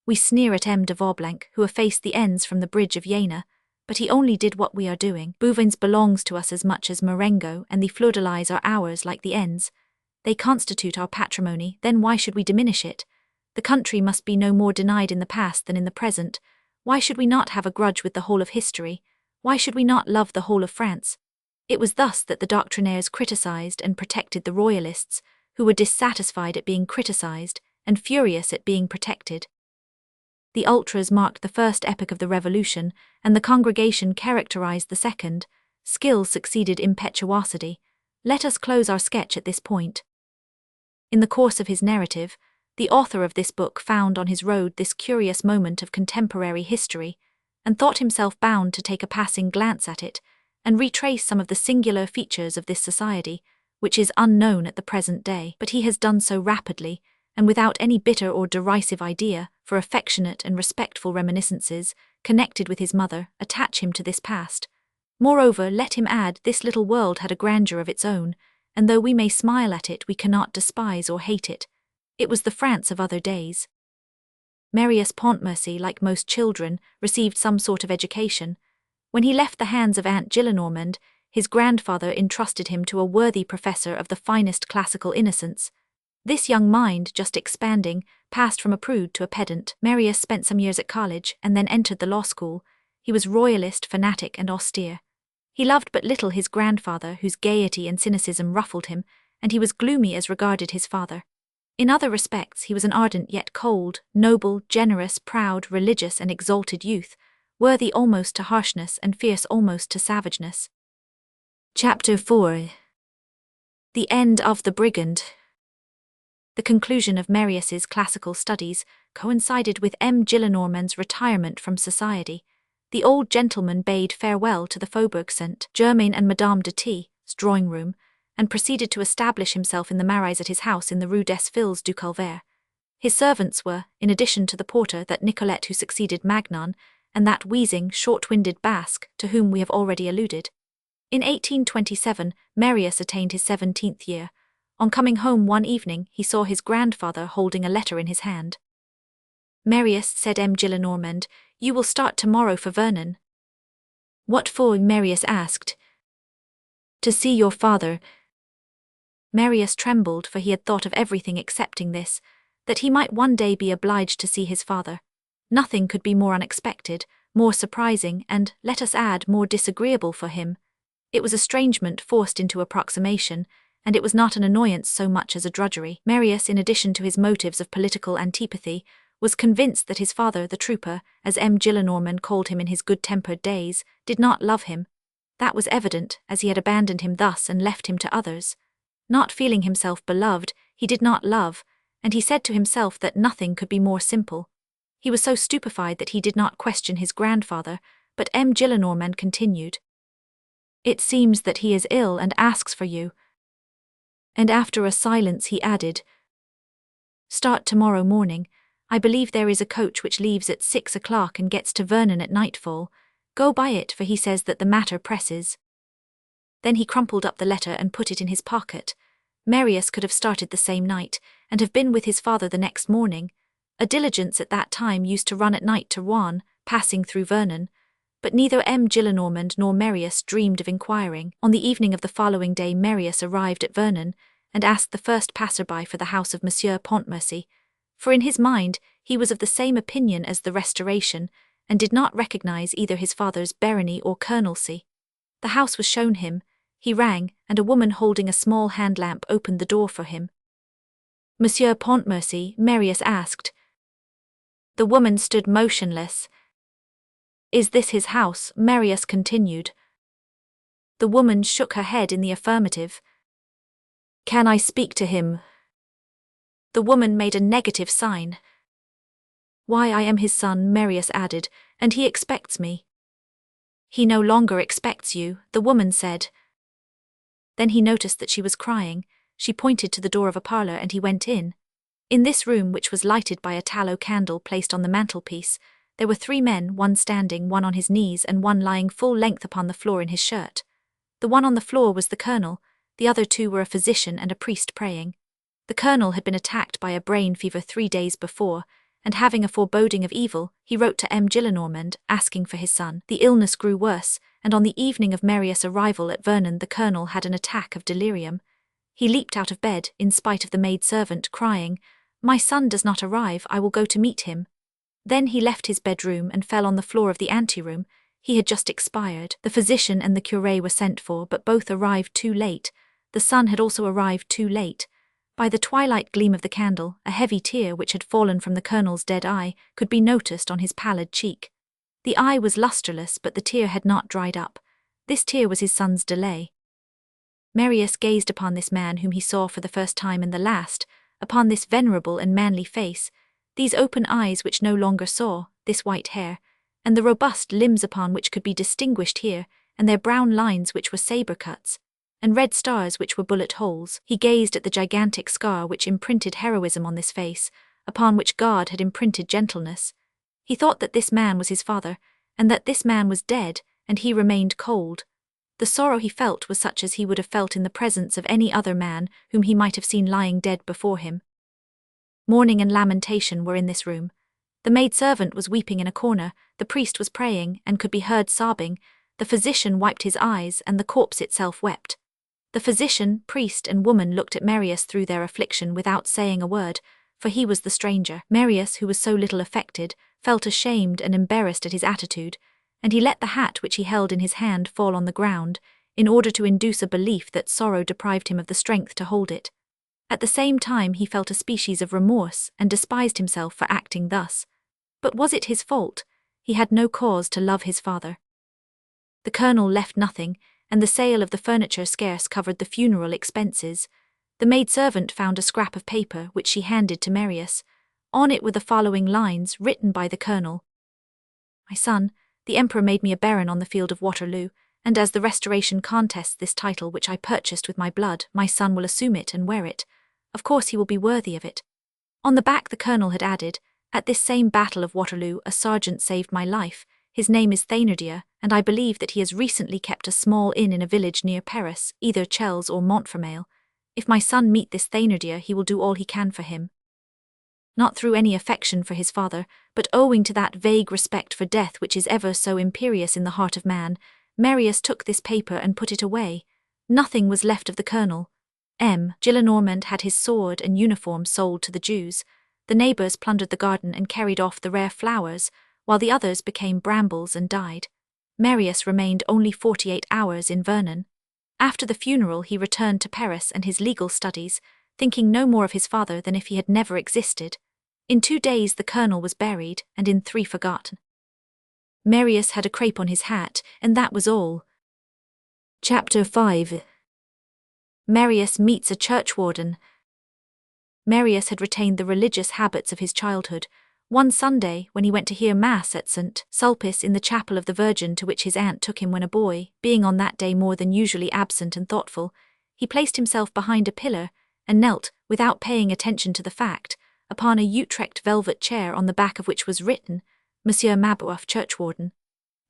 We sneer at M. de Vaublanc, who effaced the N's from the bridge of Jena, but he only did what we are doing. Bouvines belongs to us as much as Marengo, and the fleur-de-lis are ours like the N's. They constitute our patrimony, then why should we diminish it? The country must be no more denied in the past than in the present. Why should we not have a grudge with the whole of history? Why should we not love the whole of France? It was thus that the doctrinaires criticized and protected the royalists, who were dissatisfied at being criticized and furious at being protected. The ultras marked the first epoch of the revolution, and the congregation characterized the second. Skill succeeded impetuosity. Let us close our sketch at this point. In the course of his narrative, the author of this book found on his road this curious moment of contemporary history, and thought himself bound to take a passing glance at it, and retrace some of the singular features of this society, which is unknown at the present day. But he has done so rapidly, and without any bitter or derisive idea, for affectionate and respectful reminiscences, connected with his mother, attach him to this past. Moreover, let him add, this little world had a grandeur of its own, and though we may smile at it, we cannot despise or hate it. It was the France of other days. Marius Pontmercy, like most children, received some sort of education. When he left the hands of Aunt Gillenormand, his grandfather entrusted him to a worthy professor of the finest classical innocence. This young mind, just expanding, passed from a prude to a pedant. Marius spent some years at college and then entered the law school. He was royalist, fanatic, and austere. He loved but little his grandfather, whose gaiety and cynicism ruffled him, and he was gloomy as regarded his father. In other respects, he was an ardent yet cold, noble, generous, proud, religious, and exalted youth, worthy almost to harshness and fierce almost to savageness. Chapter 4. The End of the Brigand. The conclusion of Marius's classical studies coincided with M. Gillenormand's retirement from society. The old gentleman bade farewell to the Faubourg Saint-Germain and Madame de T.'s drawing-room, and proceeded to establish himself in the Marais at his house in the Rue des Filles du Calvaire. His servants were, in addition to the porter, that Nicolette who succeeded Magnan, and that wheezing, short-winded Basque to whom we have already alluded. In 1827, Marius attained his 17th year. On coming home one evening, he saw his grandfather holding a letter in his hand. "Marius," said M. Gillenormand, "you will start tomorrow for Vernon." "What for?" Marius asked. "To see your father." Marius trembled, for he had thought of everything excepting this, that he might one day be obliged to see his father. Nothing could be more unexpected, more surprising, and, let us add, more disagreeable for him. It was estrangement forced into approximation, and it was not an annoyance so much as a drudgery. Marius, in addition to his motives of political antipathy, was convinced that his father, the trooper, as M. Gillenormand called him in his good-tempered days, did not love him. That was evident, as he had abandoned him thus and left him to others. Not feeling himself beloved, he did not love, and he said to himself that nothing could be more simple. He was so stupefied that he did not question his grandfather, but M. Gillenormand continued. "It seems that he is ill and asks for you." And after a silence he added, "Start tomorrow morning. I believe there is a coach which leaves at 6 o'clock and gets to Vernon at nightfall. Go by it, for he says that the matter presses." Then he crumpled up the letter and put it in his pocket. Marius could have started the same night, and have been with his father the next morning. A diligence at that time used to run at night to Rouen, passing through Vernon. But neither M. Gillenormand nor Marius dreamed of inquiring. On the evening of the following day Marius arrived at Vernon, and asked the first passer-by for the house of Monsieur Pontmercy, for in his mind he was of the same opinion as the Restoration, and did not recognize either his father's barony or colonelcy. The house was shown him. He rang, and a woman holding a small hand-lamp opened the door for him. "Monsieur Pontmercy?" Marius asked. The woman stood motionless. "Is this his house?" Marius continued. The woman shook her head in the affirmative. "Can I speak to him?" The woman made a negative sign. "Why, I am his son," Marius added, "and he expects me." "He no longer expects you," the woman said. Then he noticed that she was crying. She pointed to the door of a parlour and he went in. In this room, which was lighted by a tallow candle placed on the mantelpiece, there were 3 men, one standing, one on his knees, and one lying full length upon the floor in his shirt. The one on the floor was the colonel, the other 2 were a physician and a priest praying. The colonel had been attacked by a brain fever 3 days before, and having a foreboding of evil, he wrote to M. Gillenormand, asking for his son. The illness grew worse, and on the evening of Marius' arrival at Vernon the colonel had an attack of delirium. He leaped out of bed, in spite of the maid-servant, crying, "My son does not arrive, I will go to meet him." Then he left his bedroom and fell on the floor of the anteroom. He had just expired. The physician and the curé were sent for, but both arrived too late. The son had also arrived too late. By the twilight gleam of the candle, a heavy tear which had fallen from the colonel's dead eye could be noticed on his pallid cheek. The eye was lustreless, but the tear had not dried up. This tear was his son's delay. Marius gazed upon this man whom he saw for the first time and the last, upon this venerable and manly face, these open eyes which no longer saw, this white hair, and the robust limbs upon which could be distinguished here, and their brown lines which were sabre cuts, and red stars which were bullet holes. He gazed at the gigantic scar which imprinted heroism on this face, upon which God had imprinted gentleness. He thought that this man was his father, and that this man was dead, and he remained cold. The sorrow he felt was such as he would have felt in the presence of any other man whom he might have seen lying dead before him. Mourning and lamentation were in this room. The maid-servant was weeping in a corner, the priest was praying, and could be heard sobbing, the physician wiped his eyes, and the corpse itself wept. The physician, priest, and woman looked at Marius through their affliction without saying a word, for he was the stranger. Marius, who was so little affected, felt ashamed and embarrassed at his attitude, and he let the hat which he held in his hand fall on the ground, in order to induce a belief that sorrow deprived him of the strength to hold it. At the same time he felt a species of remorse and despised himself for acting thus. But was it his fault? He had no cause to love his father. The colonel left nothing, and the sale of the furniture scarce covered the funeral expenses. The maidservant found a scrap of paper which she handed to Marius. On it were the following lines written by the colonel. My son, the emperor made me a baron on the field of Waterloo, and as the Restoration contests this title which I purchased with my blood, my son will assume it and wear it. Of course he will be worthy of it. On the back the colonel had added, at this same battle of Waterloo a sergeant saved my life. His name is Thénardier, and I believe that he has recently kept a small inn in a village near Paris, either Chelles or Montfermeil. If my son meet this Thénardier, he will do all he can for him. Not through any affection for his father, but owing to that vague respect for death which is ever so imperious in the heart of man, Marius took this paper and put it away. Nothing was left of the colonel. Gillenormand had his sword and uniform sold to the Jews. The neighbours plundered the garden and carried off the rare flowers, while the others became brambles and died. Marius remained only 48 hours in Vernon. After the funeral he returned to Paris and his legal studies, thinking no more of his father than if he had never existed. In 2 days the colonel was buried, and in 3 forgotten. Marius had a crape on his hat, and that was all. Chapter 5. Marius meets a churchwarden. Marius had retained the religious habits of his childhood. One Sunday, when he went to hear Mass at St. Sulpice in the chapel of the Virgin to which his aunt took him when a boy, being on that day more than usually absent and thoughtful, he placed himself behind a pillar and knelt, without paying attention to the fact, upon a Utrecht velvet chair on the back of which was written, Monsieur Mabeuf, churchwarden.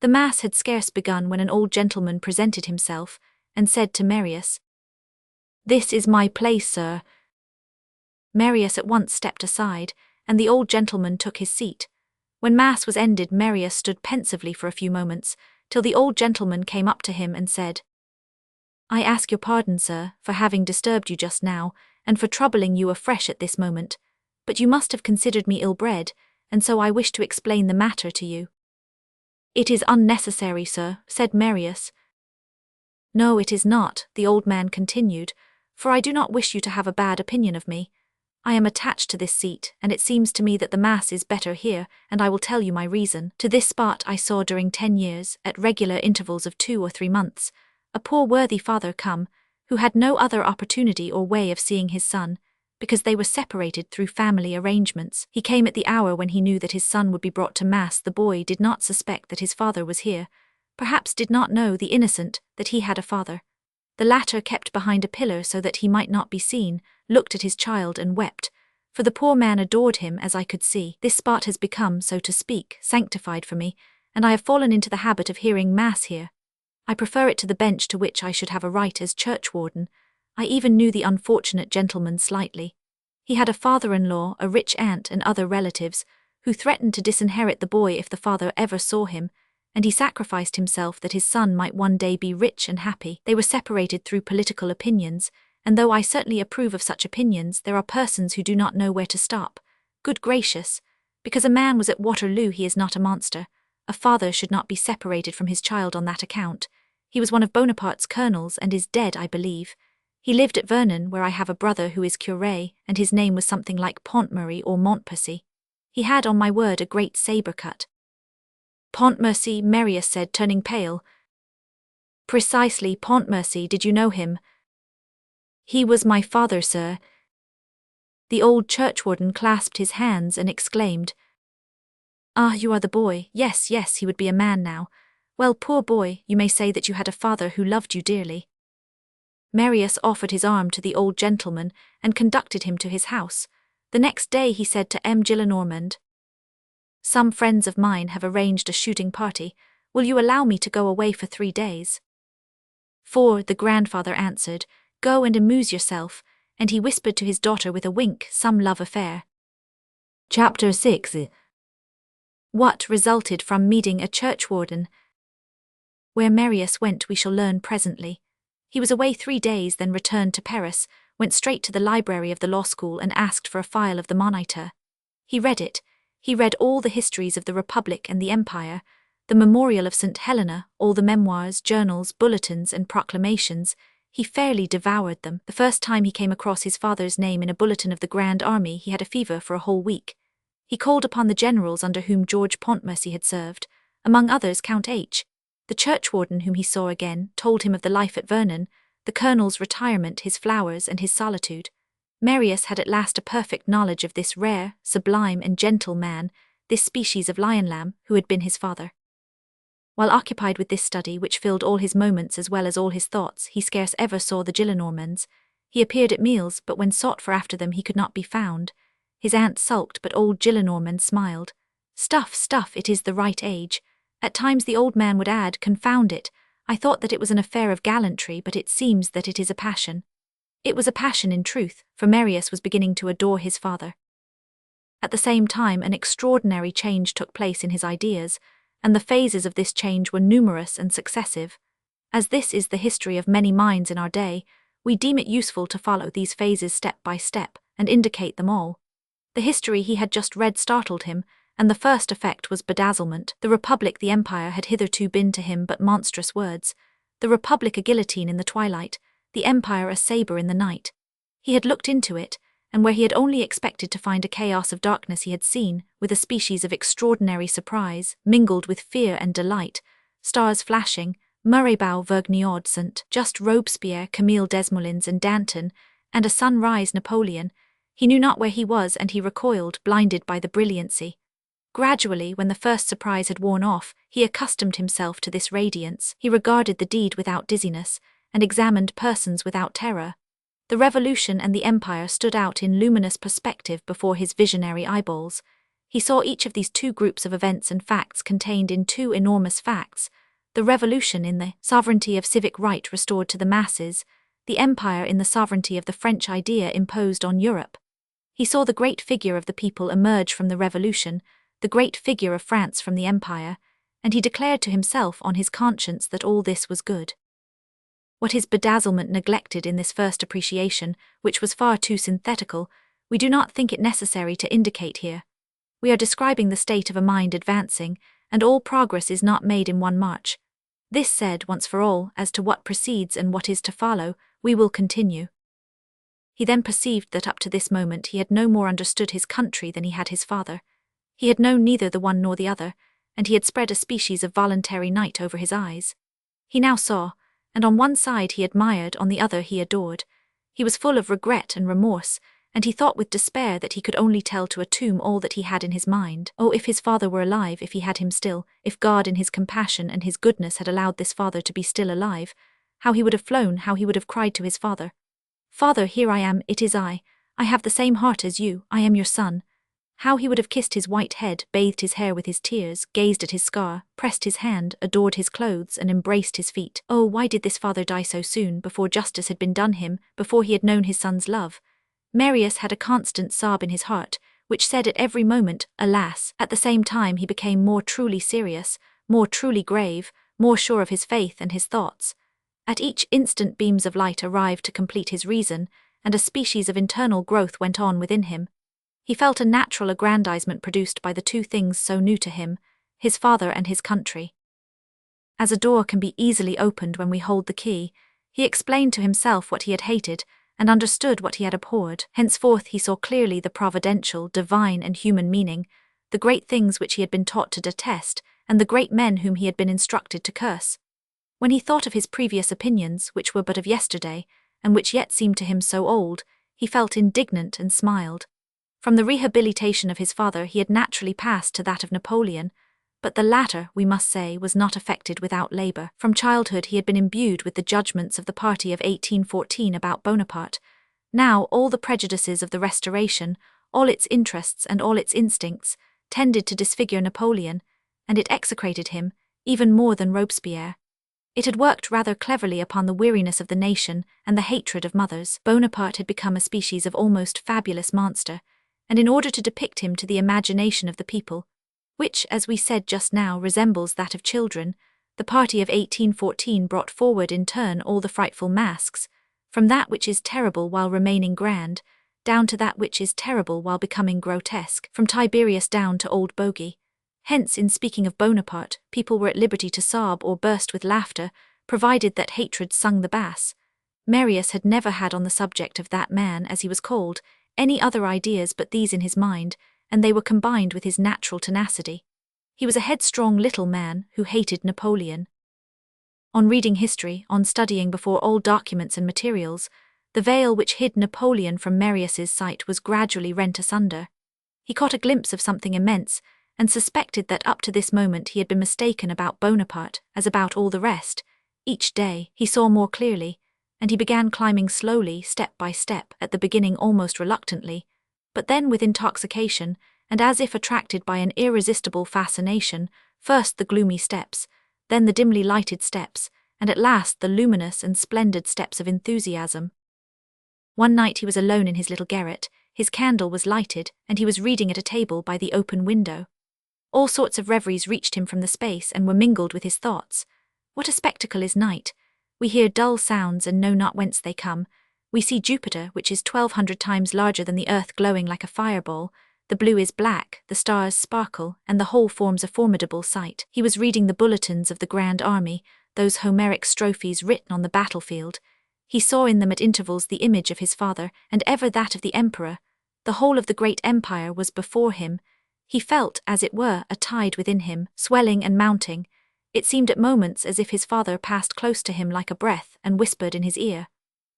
The Mass had scarce begun when an old gentleman presented himself, and said to Marius, "This is my place, sir." Marius at once stepped aside, and the old gentleman took his seat. When Mass was ended, Marius stood pensively for a few moments, till the old gentleman came up to him and said, "I ask your pardon, sir, for having disturbed you just now, and for troubling you afresh at this moment, but you must have considered me ill-bred, and so I wish to explain the matter to you." "It is unnecessary, sir," said Marius. "No, it is not," the old man continued, "for I do not wish you to have a bad opinion of me. I am attached to this seat, and it seems to me that the Mass is better here, and I will tell you my reason. To this spot I saw during 10 years, at regular intervals of 2 or 3 months, a poor worthy father come, who had no other opportunity or way of seeing his son, because they were separated through family arrangements. He came at the hour when he knew that his son would be brought to Mass. The boy did not suspect that his father was here, perhaps did not know, the innocent, that he had a father. The latter kept behind a pillar so that he might not be seen, looked at his child and wept, for the poor man adored him, as I could see. This spot has become, so to speak, sanctified for me, and I have fallen into the habit of hearing Mass here. I prefer it to the bench to which I should have a right as churchwarden. I even knew the unfortunate gentleman slightly. He had a father-in-law, a rich aunt, and other relatives, who threatened to disinherit the boy if the father ever saw him, and he sacrificed himself that his son might one day be rich and happy. They were separated through political opinions, and though I certainly approve of such opinions, there are persons who do not know where to stop. Good gracious! Because a man was at Waterloo he is not a monster. A father should not be separated from his child on that account. He was one of Bonaparte's colonels and is dead, I believe. He lived at Vernon, where I have a brother who is curé, and his name was something like Pontmercy or Montpercy. He had, on my word, a great sabre cut." "Pontmercy," Marius said, turning pale. "Precisely, Pontmercy. Did you know him?" "He was my father, sir." The old churchwarden clasped his hands and exclaimed, "Ah, you are the boy. Yes, yes, he would be a man now. Well, poor boy, you may say that you had a father who loved you dearly." Marius offered his arm to the old gentleman and conducted him to his house. The next day he said to Gillenormand, "Some friends of mine have arranged a shooting party. Will you allow me to go away for 3 days?" "4," the grandfather answered. "Go and amuse yourself," and he whispered to his daughter with a wink, "some love affair." Chapter 6. What resulted from meeting a churchwarden? Where Marius went we shall learn presently. He was away 3 days, then returned to Paris, went straight to the library of the law school and asked for a file of the Monitor. He read it. He read all the histories of the Republic and the Empire, the Memorial of St. Helena, all the memoirs, journals, bulletins, and proclamations. He fairly devoured them. The first time he came across his father's name in a bulletin of the Grand Army, he had a fever for a whole week. He called upon the generals under whom George Pontmercy had served, among others Count H. The churchwarden whom he saw again told him of the life at Vernon, the colonel's retirement, his flowers, and his solitude. Marius had at last a perfect knowledge of this rare, sublime, and gentle man, this species of lion-lamb who had been his father. While occupied with this study, which filled all his moments as well as all his thoughts, he scarce ever saw the Gillenormands. He appeared at meals, but when sought for after them he could not be found. His aunt sulked, but old Gillenormand smiled. Stuff, stuff, it is the right age. At times the old man would add, confound it, I thought that it was an affair of gallantry, but it seems that it is a passion. It was a passion in truth, for Marius was beginning to adore his father. At the same time an extraordinary change took place in his ideas, and the phases of this change were numerous and successive. As this is the history of many minds in our day, we deem it useful to follow these phases step by step, and indicate them all. The history he had just read startled him, and the first effect was bedazzlement. The Republic, the Empire, had hitherto been to him but monstrous words. The Republic a guillotine in the twilight, the Empire a sabre in the night. He had looked into it, and where he had only expected to find a chaos of darkness he had seen, with a species of extraordinary surprise, mingled with fear and delight, stars flashing, Mirabeau, Vergniaud, St. Just, Robespierre, Camille Desmoulins and Danton, and a sunrise Napoleon. He knew not where he was, and he recoiled, blinded by the brilliancy. Gradually, when the first surprise had worn off, he accustomed himself to this radiance. He regarded the deed without dizziness, and examined persons without terror. The Revolution and the Empire stood out in luminous perspective before his visionary eyeballs. He saw each of these two groups of events and facts contained in two enormous facts: the Revolution in the sovereignty of civic right restored to the masses, the Empire in the sovereignty of the French idea imposed on Europe. He saw the great figure of the people emerge from the Revolution, the great figure of France from the Empire, and he declared to himself on his conscience that all this was good. What his bedazzlement neglected in this first appreciation, which was far too synthetical, we do not think it necessary to indicate here. We are describing the state of a mind advancing, and all progress is not made in one march. This said once for all, as to what precedes and what is to follow, we will continue. He then perceived that up to this moment he had no more understood his country than he had his father. He had known neither the one nor the other, and he had spread a species of voluntary night over his eyes. He now saw, and on one side he admired, on the other he adored. He was full of regret and remorse, and he thought with despair that he could only tell to a tomb all that he had in his mind. Oh, if his father were alive, if he had him still, if God in his compassion and his goodness had allowed this father to be still alive, how he would have flown, how he would have cried to his father, "Father, here I am, it is I have the same heart as you, I am your son." How he would have kissed his white head, bathed his hair with his tears, gazed at his scar, pressed his hand, adored his clothes, and embraced his feet. Oh, why did this father die so soon, before justice had been done him, before he had known his son's love? Marius had a constant sob in his heart, which said at every moment, alas. At the same time he became more truly serious, more truly grave, more sure of his faith and his thoughts. At each instant beams of light arrived to complete his reason, and a species of internal growth went on within him. He felt a natural aggrandizement produced by the two things so new to him, his father and his country. As a door can be easily opened when we hold the key, he explained to himself what he had hated, and understood what he had abhorred. Henceforth he saw clearly the providential, divine, and human meaning, the great things which he had been taught to detest, and the great men whom he had been instructed to curse. When he thought of his previous opinions, which were but of yesterday, and which yet seemed to him so old, he felt indignant and smiled. From the rehabilitation of his father he had naturally passed to that of Napoleon, but the latter, we must say, was not effected without labour. From childhood he had been imbued with the judgments of the party of 1814 about Bonaparte. Now all the prejudices of the Restoration, all its interests and all its instincts, tended to disfigure Napoleon, and it execrated him, even more than Robespierre. It had worked rather cleverly upon the weariness of the nation and the hatred of mothers. Bonaparte had become a species of almost fabulous monster, and in order to depict him to the imagination of the people, which, as we said just now, resembles that of children, the party of 1814 brought forward in turn all the frightful masks, from that which is terrible while remaining grand, down to that which is terrible while becoming grotesque, from Tiberius down to old Bogey. Hence, in speaking of Bonaparte, people were at liberty to sob or burst with laughter, provided that hatred sung the bass. Marius had never had on the subject of that man, as he was called, any other ideas but these in his mind, and they were combined with his natural tenacity. He was a headstrong little man who hated Napoleon. On reading history, on studying before old documents and materials, the veil which hid Napoleon from Marius's sight was gradually rent asunder. He caught a glimpse of something immense, and suspected that up to this moment he had been mistaken about Bonaparte, as about all the rest. Each day, he saw more clearly, and he began climbing slowly, step by step, at the beginning almost reluctantly, but then with intoxication, and as if attracted by an irresistible fascination, first the gloomy steps, then the dimly lighted steps, and at last the luminous and splendid steps of enthusiasm. One night he was alone in his little garret, his candle was lighted, and he was reading at a table by the open window. All sorts of reveries reached him from the space and were mingled with his thoughts. What a spectacle is night! We hear dull sounds and know not whence they come. We see Jupiter, which is 1,200 times larger than the earth, glowing like a fireball. The blue is black, the stars sparkle, and the whole forms a formidable sight. He was reading the bulletins of the Grand Army, those Homeric strophes written on the battlefield. He saw in them at intervals the image of his father, and ever that of the emperor. The whole of the great empire was before him. He felt, as it were, a tide within him, swelling and mounting. It seemed at moments as if his father passed close to him like a breath and whispered in his ear.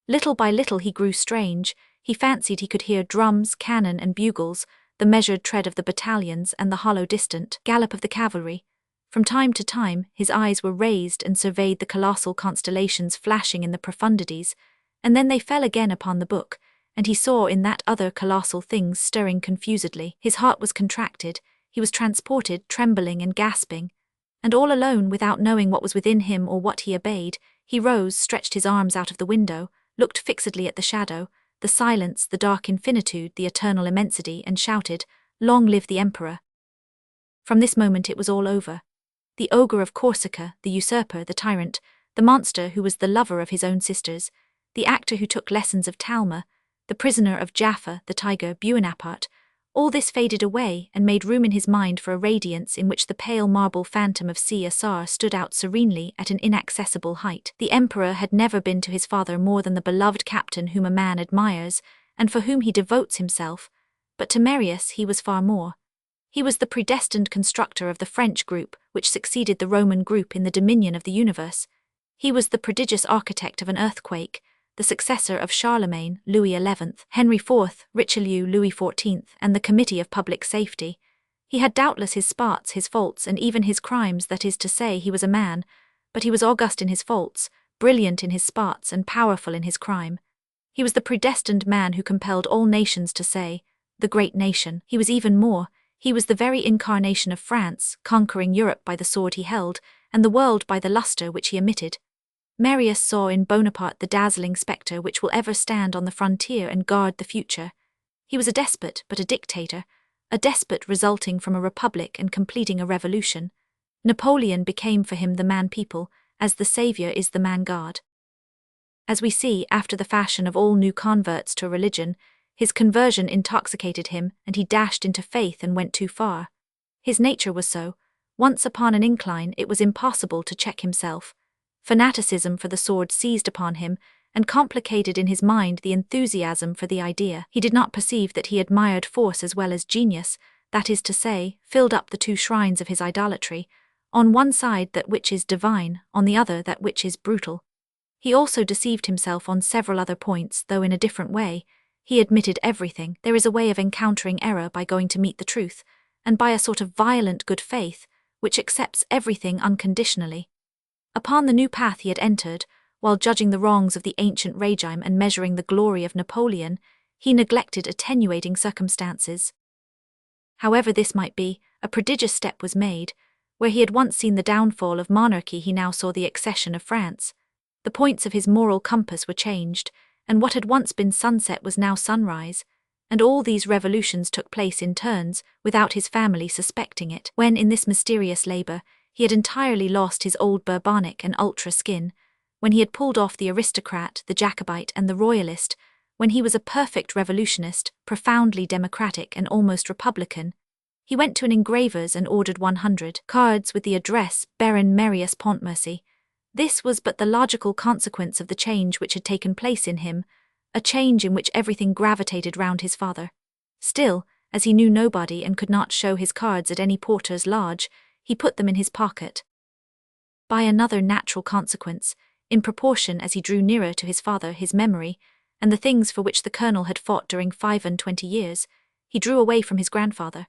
Little by little he grew strange. He fancied he could hear drums, cannon and bugles, the measured tread of the battalions and the hollow distant gallop of the cavalry. From time to time, his eyes were raised and surveyed the colossal constellations flashing in the profundities, and then they fell again upon the book, and he saw in that other colossal things stirring confusedly. His heart was contracted, he was transported, trembling and gasping, and all alone, without knowing what was within him or what he obeyed, he rose, stretched his arms out of the window, looked fixedly at the shadow, the silence, the dark infinitude, the eternal immensity, and shouted, "Long live the Emperor!" From this moment it was all over. The ogre of Corsica, the usurper, the tyrant, the monster who was the lover of his own sisters, the actor who took lessons of Talma, the prisoner of Jaffa, the tiger Buonaparte, all this faded away and made room in his mind for a radiance in which the pale marble phantom of Caesar stood out serenely at an inaccessible height. The emperor had never been to his father more than the beloved captain whom a man admires, and for whom he devotes himself, but to Marius he was far more. He was the predestined constructor of the French group, which succeeded the Roman group in the dominion of the universe. He was the prodigious architect of an earthquake, the successor of Charlemagne, Louis XI, Henry IV, Richelieu, Louis XIV, and the Committee of Public Safety. He had doubtless his spots, his faults, and even his crimes, that is to say, he was a man, but he was august in his faults, brilliant in his spots, and powerful in his crime. He was the predestined man who compelled all nations to say, "The great nation." He was even more. He was the very incarnation of France, conquering Europe by the sword he held, and the world by the lustre which he emitted. Marius saw in Bonaparte the dazzling spectre which will ever stand on the frontier and guard the future. He was a despot, but a dictator, a despot resulting from a republic and completing a revolution. Napoleon became for him the man-people, as the saviour is the man-god. As we see, after the fashion of all new converts to a religion, his conversion intoxicated him, and he dashed into faith and went too far. His nature was so. Once upon an incline, it was impossible to check himself. Fanaticism for the sword seized upon him, and complicated in his mind the enthusiasm for the idea. He did not perceive that he admired force as well as genius, that is to say, filled up the two shrines of his idolatry, on one side that which is divine, on the other that which is brutal. He also deceived himself on several other points, though in a different way. He admitted everything. There is a way of encountering error by going to meet the truth, and by a sort of violent good faith, which accepts everything unconditionally. Upon the new path he had entered, while judging the wrongs of the ancient regime and measuring the glory of Napoleon, he neglected attenuating circumstances. However this might be, a prodigious step was made. Where he had once seen the downfall of monarchy, he now saw the accession of France. The points of his moral compass were changed, and what had once been sunset was now sunrise, and all these revolutions took place in turns, without his family suspecting it. When in this mysterious labour, he had entirely lost his old Bourbonic and ultra skin, when he had pulled off the aristocrat, the Jacobite, and the royalist, when he was a perfect revolutionist, profoundly democratic and almost republican, he went to an engraver's and ordered 100 cards with the address Baron Marius Pontmercy. This was but the logical consequence of the change which had taken place in him, a change in which everything gravitated round his father. Still, as he knew nobody and could not show his cards at any porter's lodge, he put them in his pocket. By another natural consequence, in proportion as he drew nearer to his father, his memory, and the things for which the colonel had fought during 25 years, he drew away from his grandfather.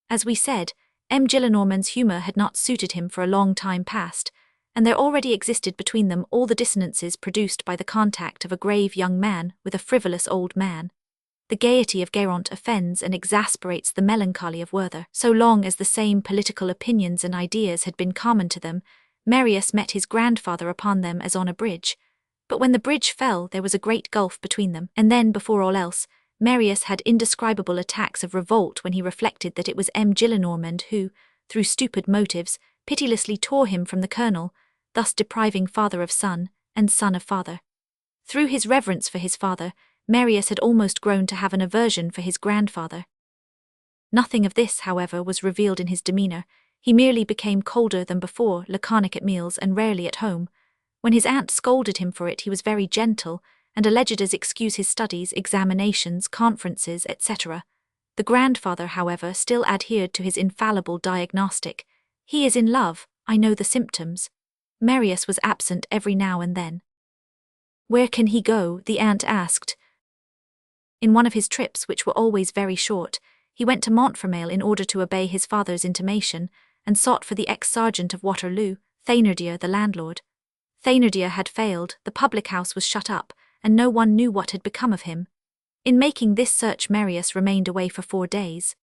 As we said, M. Gillenormand's humour had not suited him for a long time past, and there already existed between them all the dissonances produced by the contact of a grave young man with a frivolous old man. The gaiety of Guerrant offends and exasperates the melancholy of Werther. So long as the same political opinions and ideas had been common to them, Marius met his grandfather upon them as on a bridge. But when the bridge fell, there was a great gulf between them, and then, before all else, Marius had indescribable attacks of revolt when he reflected that it was M. Gillenormand who, through stupid motives, pitilessly tore him from the colonel, thus depriving father of son, and son of father. Through his reverence for his father, Marius had almost grown to have an aversion for his grandfather. Nothing of this, however, was revealed in his demeanour. He merely became colder than before, laconic at meals and rarely at home. When his aunt scolded him for it, he was very gentle, and alleged as excuse his studies, examinations, conferences, etc. The grandfather, however, still adhered to his infallible diagnostic. He is in love, I know the symptoms. Marius was absent every now and then. Where can he go? The aunt asked. In one of his trips, which were always very short, he went to Montfermeil in order to obey his father's intimation, and sought for the ex-sergeant of Waterloo, Thénardier, the landlord. Thénardier had failed, the public house was shut up, and no one knew what had become of him. In making this search, Marius remained away for 4 days.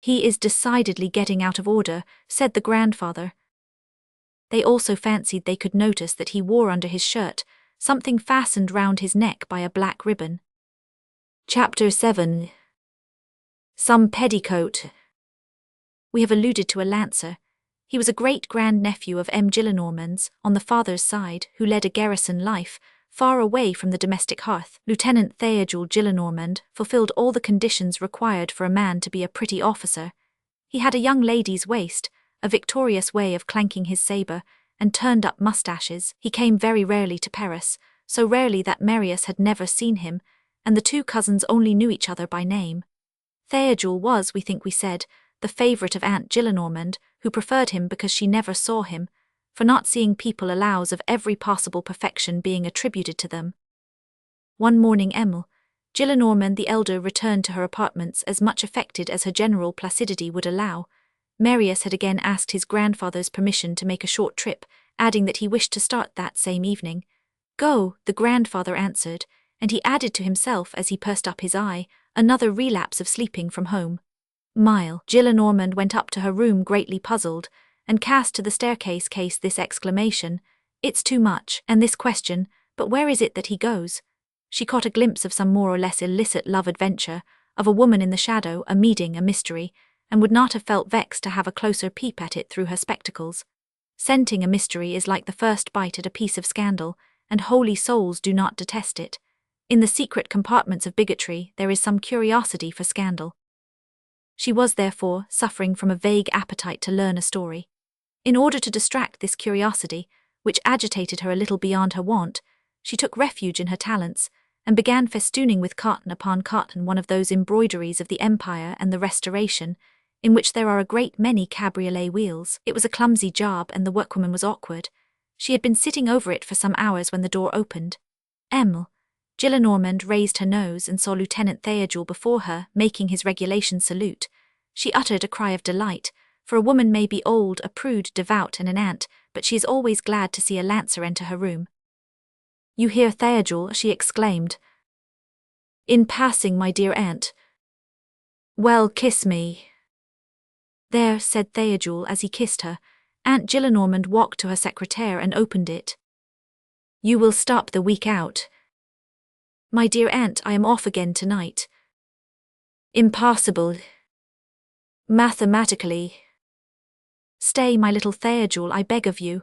He is decidedly getting out of order, said the grandfather. They also fancied they could notice that he wore under his shirt something fastened round his neck by a black ribbon. Chapter 7. Some petticoat. We have alluded to a lancer. He was a great-grand-nephew of M. Gillenormand's, on the father's side, who led a garrison life, far away from the domestic hearth. Lieutenant Théodule Gillenormand fulfilled all the conditions required for a man to be a pretty officer. He had a young lady's waist, a victorious way of clanking his sabre, and turned-up moustaches. He came very rarely to Paris, so rarely that Marius had never seen him, and the two cousins only knew each other by name. Théodule was, we think we said, the favourite of Aunt Gillenormand, who preferred him because she never saw him, for not seeing people allows of every possible perfection being attributed to them. One morning Émile, Gillenormand the elder, returned to her apartments as much affected as her general placidity would allow. Marius had again asked his grandfather's permission to make a short trip, adding that he wished to start that same evening. Go, the grandfather answered, and he added to himself as he pursed up his eye, another relapse of sleeping from home. Gillenormand went up to her room greatly puzzled, and cast to the staircase case this exclamation, "It's too much," and this question, "But where is it that he goes?" She caught a glimpse of some more or less illicit love adventure, of a woman in the shadow, a meeting, a mystery, and would not have felt vexed to have a closer peep at it through her spectacles. Scenting a mystery is like the first bite at a piece of scandal, and holy souls do not detest it. In the secret compartments of bigotry there is some curiosity for scandal. She was, therefore, suffering from a vague appetite to learn a story. In order to distract this curiosity, which agitated her a little beyond her wont, she took refuge in her talents, and began festooning with cotton upon cotton one of those embroideries of the Empire and the Restoration, in which there are a great many cabriolet wheels. It was a clumsy job, and the workwoman was awkward. She had been sitting over it for some hours when the door opened. Gillenormand raised her nose and saw Lieutenant Théodule before her, making his regulation salute. She uttered a cry of delight, for a woman may be old, a prude, devout, and an aunt, but she is always glad to see a lancer enter her room. "You hear, Théodule?" she exclaimed. "In passing, my dear aunt." "Well, kiss me." "There," said Théodule as he kissed her. Aunt Gillenormand walked to her secrétaire and opened it. "You will stop the week out." "My dear aunt, I am off again tonight." "Impossible. Mathematically." "Stay, my little Théodule, I beg of you."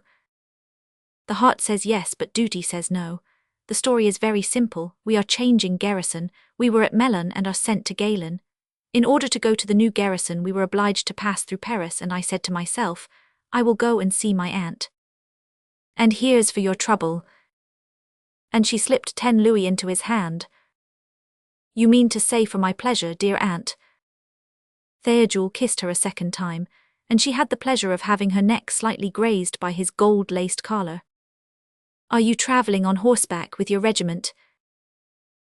The heart says yes, but duty says no. The story is very simple. We are changing garrison. We were at Melun and are sent to Galen. In order to go to the new garrison, we were obliged to pass through Paris, and I said to myself, I will go and see my aunt. And here's for your trouble. And she slipped 10 louis into his hand. You mean to say for my pleasure, dear aunt? Theodule kissed her a second time, and she had the pleasure of having her neck slightly grazed by his gold-laced collar. Are you travelling on horseback with your regiment?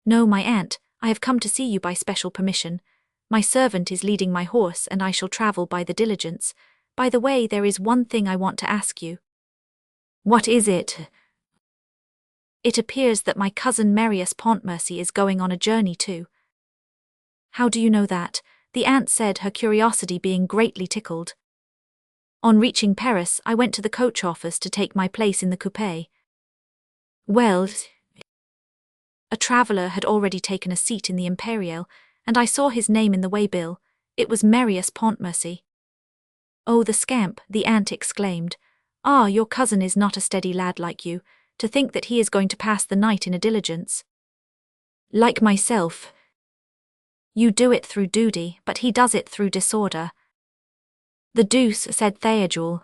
No, my aunt, I have come to see you by special permission. My servant is leading my horse, and I shall travel by the diligence. By the way, there is one thing I want to ask you. What is it? It appears that my cousin Marius Pontmercy is going on a journey too. How do you know that? The aunt said, her curiosity being greatly tickled. On reaching Paris, I went to the coach office to take my place in the coupé. Well, a traveller had already taken a seat in the Imperial, and I saw his name in the waybill. It was Marius Pontmercy. Oh, the scamp, the aunt exclaimed. Ah, your cousin is not a steady lad like you. To think that he is going to pass the night in a diligence. Like myself. You do it through duty, but he does it through disorder. The deuce, said Theodule.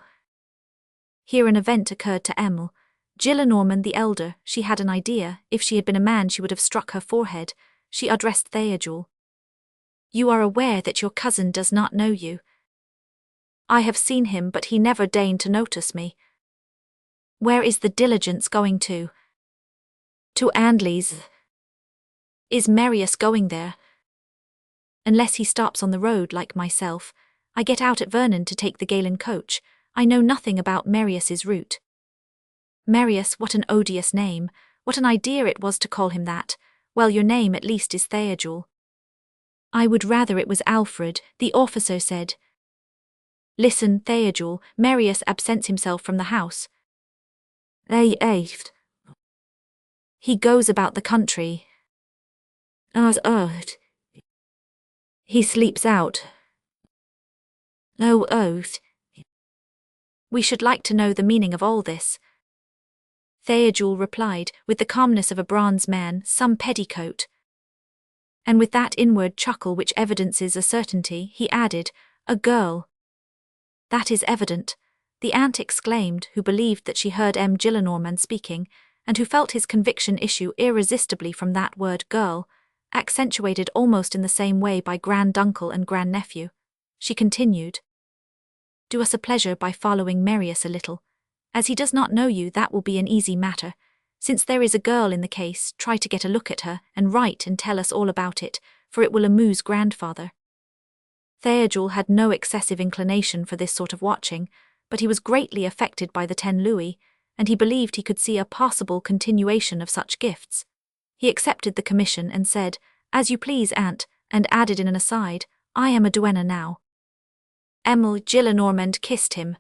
Here an event occurred to Emil. Gillenormand the elder, she had an idea. If she had been a man she would have struck her forehead. She addressed Theodule. You are aware that your cousin does not know you. I have seen him, but he never deigned to notice me. Where is the diligence going to? To Andley's. Is Marius going there? Unless he stops on the road like myself. I get out at Vernon to take the Galen coach. I know nothing about Marius's route. Marius, what an odious name. What an idea it was to call him that. Well, your name at least is Theodule. I would rather it was Alfred, the officer said. Listen, Theodule, Marius absents himself from the house. He goes about the country. He sleeps out. We should like to know the meaning of all this. Theodule replied, with the calmness of a bronze man, some petticoat. And with that inward chuckle which evidences a certainty, he added, a girl. That is evident, the aunt exclaimed, who believed that she heard M. Gillenormand speaking, and who felt his conviction issue irresistibly from that word girl, accentuated almost in the same way by granduncle and grandnephew. She continued, do us a pleasure by following Marius a little. As he does not know you, that will be an easy matter. Since there is a girl in the case, try to get a look at her, and write and tell us all about it, for it will amuse grandfather. Theodule had no excessive inclination for this sort of watching, but he was greatly affected by the 10 louis, and he believed he could see a possible continuation of such gifts. He accepted the commission and said, as you please, aunt, and added in an aside, I am a duenna now. Emil Gillenormand kissed him.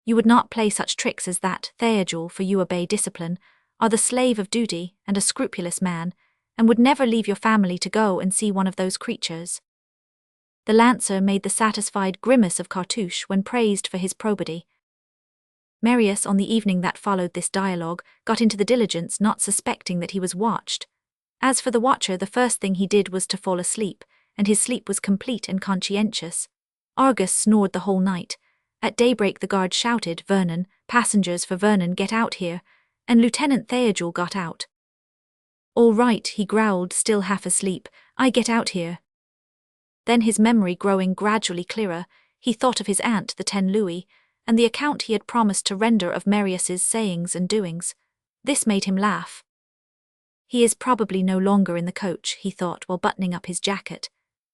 You would not play such tricks as that, Theodule, for you obey discipline, are the slave of duty and a scrupulous man, and would never leave your family to go and see one of those creatures. The lancer made the satisfied grimace of Cartouche when praised for his probity. Marius, on the evening that followed this dialogue, got into the diligence not suspecting that he was watched. As for the watcher, the first thing he did was to fall asleep, and his sleep was complete and conscientious. Argus snored the whole night. At daybreak the guard shouted, Vernon, passengers for Vernon, get out here, and Lieutenant Theodule got out. All right, he growled, still half asleep, I get out here. Then his memory growing gradually clearer, he thought of his aunt, the 10 louis, and the account he had promised to render of Marius's sayings and doings. This made him laugh. He is probably no longer in the coach, he thought while buttoning up his jacket.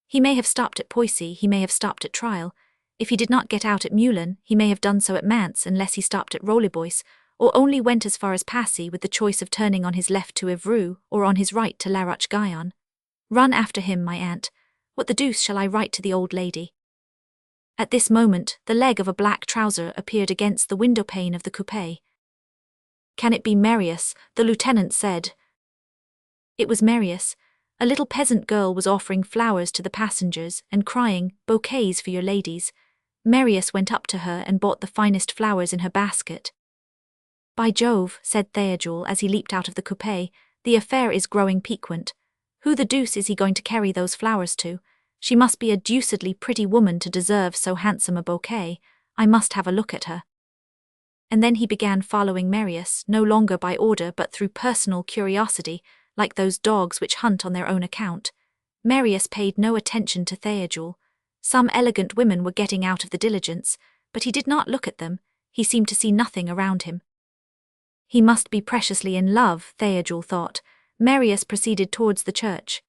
He may have stopped at Poissy, he may have stopped at Trial. If he did not get out at Meulan, he may have done so at Mantes unless he stopped at Rollibois, or only went as far as Passy with the choice of turning on his left to Évreux or on his right to La Roche-Guyon. Run after him, my aunt. What the deuce shall I write to the old lady? At this moment, the leg of a black trouser appeared against the window-pane of the coupé. Can it be Marius? The lieutenant said. It was Marius. A little peasant girl was offering flowers to the passengers and crying, bouquets for your ladies. Marius went up to her and bought the finest flowers in her basket. By Jove, said Theodule as he leaped out of the coupé, the affair is growing piquant. Who the deuce is he going to carry those flowers to? She must be a deucedly pretty woman to deserve so handsome a bouquet. I must have a look at her. And then he began following Marius, no longer by order but through personal curiosity, like those dogs which hunt on their own account. Marius paid no attention to Theodule. Some elegant women were getting out of the diligence, but he did not look at them. He seemed to see nothing around him. He must be preciously in love, Theodule thought. Marius proceeded towards the church.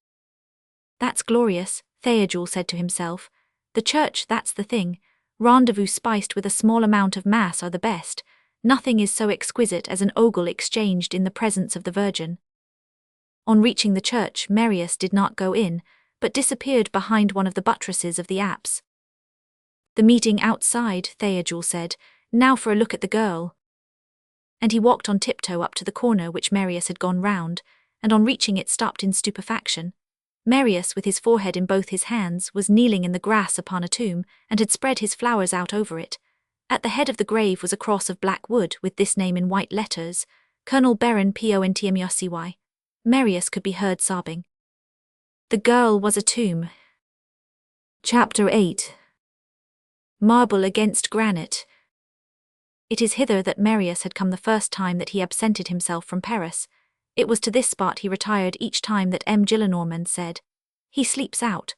That's glorious, Theodule said to himself. The church, that's the thing. Rendezvous spiced with a small amount of mass are the best. Nothing is so exquisite as an ogle exchanged in the presence of the Virgin. On reaching the church, Marius did not go in, but disappeared behind one of the buttresses of the apse. The meeting outside, Theodule said. Now for a look at the girl. And he walked on tiptoe up to the corner which Marius had gone round, and on reaching it stopped in stupefaction. Marius, with his forehead in both his hands, was kneeling in the grass upon a tomb, and had spread his flowers out over it. At the head of the grave was a cross of black wood with this name in white letters, Colonel Baron Pontmocy. Marius could be heard sobbing. The girl was a tomb. Chapter 8. Marble against granite. It is hither that Marius had come the first time that he absented himself from Paris. It was to this spot he retired each time that M. Gillenormand said, "He sleeps out."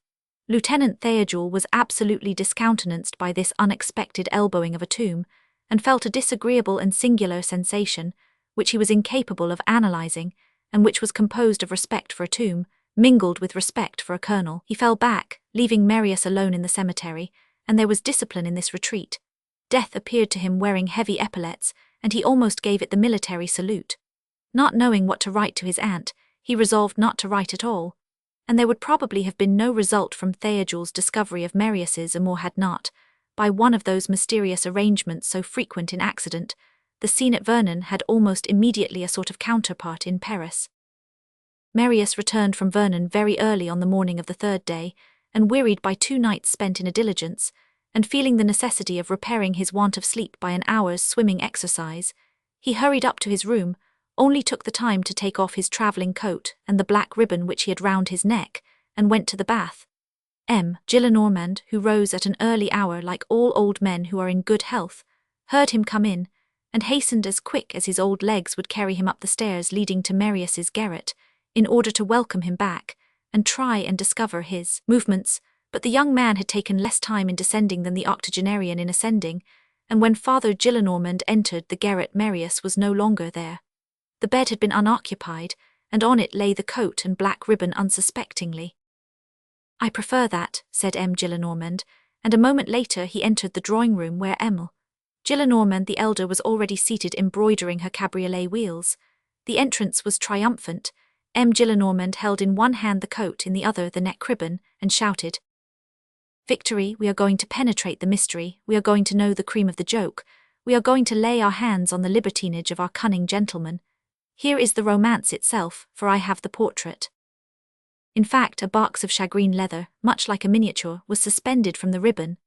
Lieutenant Theodule was absolutely discountenanced by this unexpected elbowing of a tomb, and felt a disagreeable and singular sensation, which he was incapable of analyzing, and which was composed of respect for a tomb, mingled with respect for a colonel. He fell back, leaving Marius alone in the cemetery, and there was discipline in this retreat. Death appeared to him wearing heavy epaulets, and he almost gave it the military salute. Not knowing what to write to his aunt, he resolved not to write at all, and there would probably have been no result from Theodule's discovery of Marius's amour had not, by one of those mysterious arrangements so frequent in accident, the scene at Vernon had almost immediately a sort of counterpart in Paris. Marius returned from Vernon very early on the morning of the third day, and wearied by 2 nights spent in a diligence, and feeling the necessity of repairing his want of sleep by an hour's swimming exercise, he hurried up to his room, only took the time to take off his travelling coat and the black ribbon which he had round his neck, and went to the bath. M. Gillenormand, who rose at an early hour like all old men who are in good health, heard him come in, and hastened as quick as his old legs would carry him up the stairs leading to Marius's garret, in order to welcome him back, and try and discover his movements, but the young man had taken less time in descending than the octogenarian in ascending, and when Father Gillenormand entered the garret Marius was no longer there. The bed had been unoccupied, and on it lay the coat and black ribbon unsuspectingly. "I prefer that," said M. Gillenormand, and a moment later he entered the drawing-room where M. Gillenormand the elder was already seated embroidering her cabriolet wheels. The entrance was triumphant. M. Gillenormand held in one hand the coat, in the other the neck ribbon, and shouted, "Victory, we are going to penetrate the mystery, we are going to know the cream of the joke, we are going to lay our hands on the libertinage of our cunning gentleman. Here is the romance itself, for I have the portrait." In fact, a box of shagreen leather, much like a miniature, was suspended from the ribbon.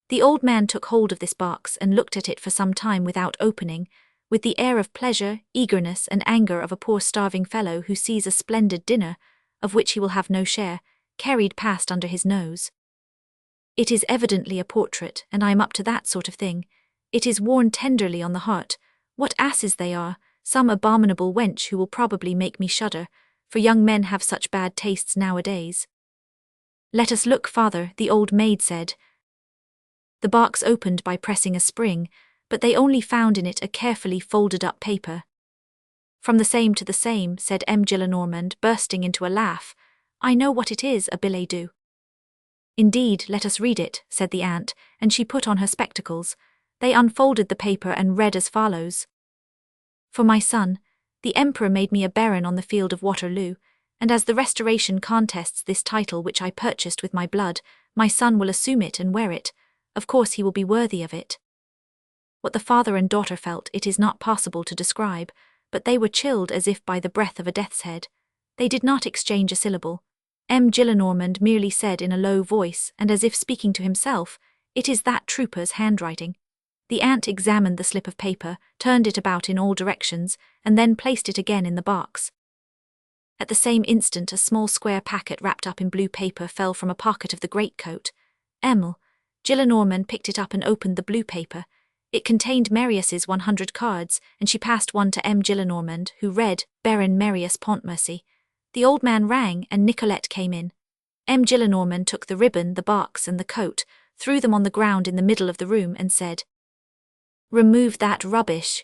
The old man took hold of this box and looked at it for some time without opening, with the air of pleasure, eagerness, and anger of a poor starving fellow who sees a splendid dinner, of which he will have no share, carried past under his nose. "It is evidently a portrait, and I am up to that sort of thing. It is worn tenderly on the heart. What asses they are! Some abominable wench who will probably make me shudder, for young men have such bad tastes nowadays." "Let us look, father," the old maid said. The box opened by pressing a spring, but they only found in it a carefully folded-up paper. "From the same to the same," said M. Gillenormand, bursting into a laugh. "I know what it is, a billet doux." "Indeed, let us read it," said the aunt, and she put on her spectacles. They unfolded the paper and read as follows. "For my son, the Emperor made me a baron on the field of Waterloo, and as the Restoration contests this title which I purchased with my blood, my son will assume it and wear it. Of course he will be worthy of it." What the father and daughter felt it is not possible to describe, but they were chilled as if by the breath of a death's head. They did not exchange a syllable. M. Gillenormand merely said in a low voice, and as if speaking to himself, "It is that trooper's handwriting." The aunt examined the slip of paper, turned it about in all directions, and then placed it again in the box. At the same instant a small square packet wrapped up in blue paper fell from a pocket of the greatcoat. Gillenormand picked it up and opened the blue paper. It contained Marius's 100 cards, and she passed one to Gillenormand, who read, Baron Marius Pontmercy. The old man rang, and Nicolette came in. Gillenormand took the ribbon, the box, and the coat, threw them on the ground in the middle of the room, and said, "Remove that rubbish."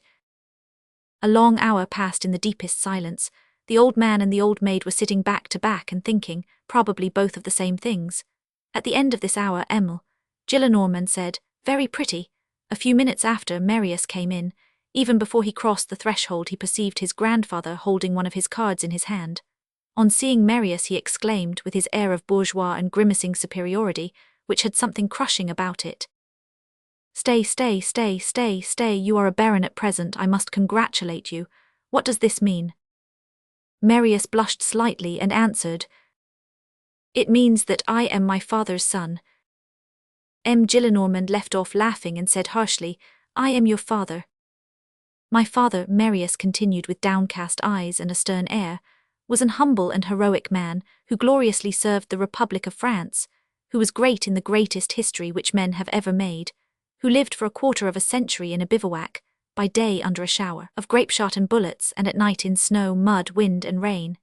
A long hour passed in the deepest silence. The old man and the old maid were sitting back to back and thinking, probably both of the same things. At the end of this hour, Gillenormand said, "Very pretty." A few minutes after, Marius came in. Even before he crossed the threshold, he perceived his grandfather holding one of his cards in his hand. On seeing Marius, he exclaimed, with his air of bourgeois and grimacing superiority, which had something crushing about it, "Stay, stay, stay, stay, stay, you are a baron at present, I must congratulate you. What does this mean?" Marius blushed slightly and answered, "It means that I am my father's son." Gillenormand left off laughing and said harshly, "I am your father." "My father," Marius continued with downcast eyes and a stern air, "was an humble and heroic man, who gloriously served the Republic of France, who was great in the greatest history which men have ever made, who lived for a quarter of a century in a bivouac, by day under a shower of grapeshot and bullets, and at night in snow, mud, wind, and rain.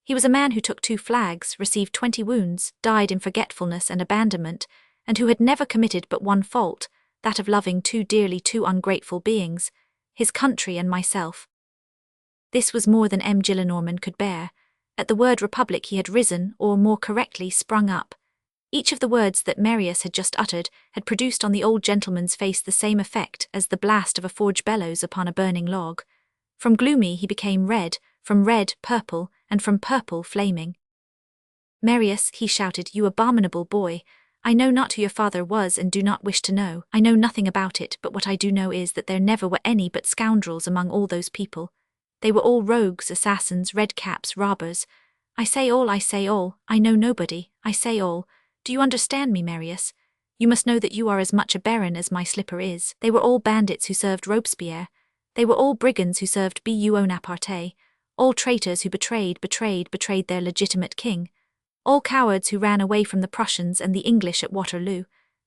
He was a man who took 2 flags, received 20 wounds, died in forgetfulness and abandonment, and who had never committed but one fault, that of loving too dearly 2 ungrateful beings, his country and myself." This was more than Gillenormand could bear. At the word republic he had risen, or more correctly, sprung up. Each of the words that Marius had just uttered had produced on the old gentleman's face the same effect as the blast of a forge bellows upon a burning log. From gloomy he became red, from red purple, and from purple flaming. "Marius," he shouted, "you abominable boy, I know not who your father was and do not wish to know. I know nothing about it, but what I do know is that there never were any but scoundrels among all those people. They were all rogues, assassins, redcaps, robbers. I say all, I know nobody, I say all. Do you understand me, Marius? You must know that you are as much a baron as my slipper is. They were all bandits who served Robespierre. They were all brigands who served Bonaparte. All traitors who betrayed their legitimate king. All cowards who ran away from the Prussians and the English at Waterloo.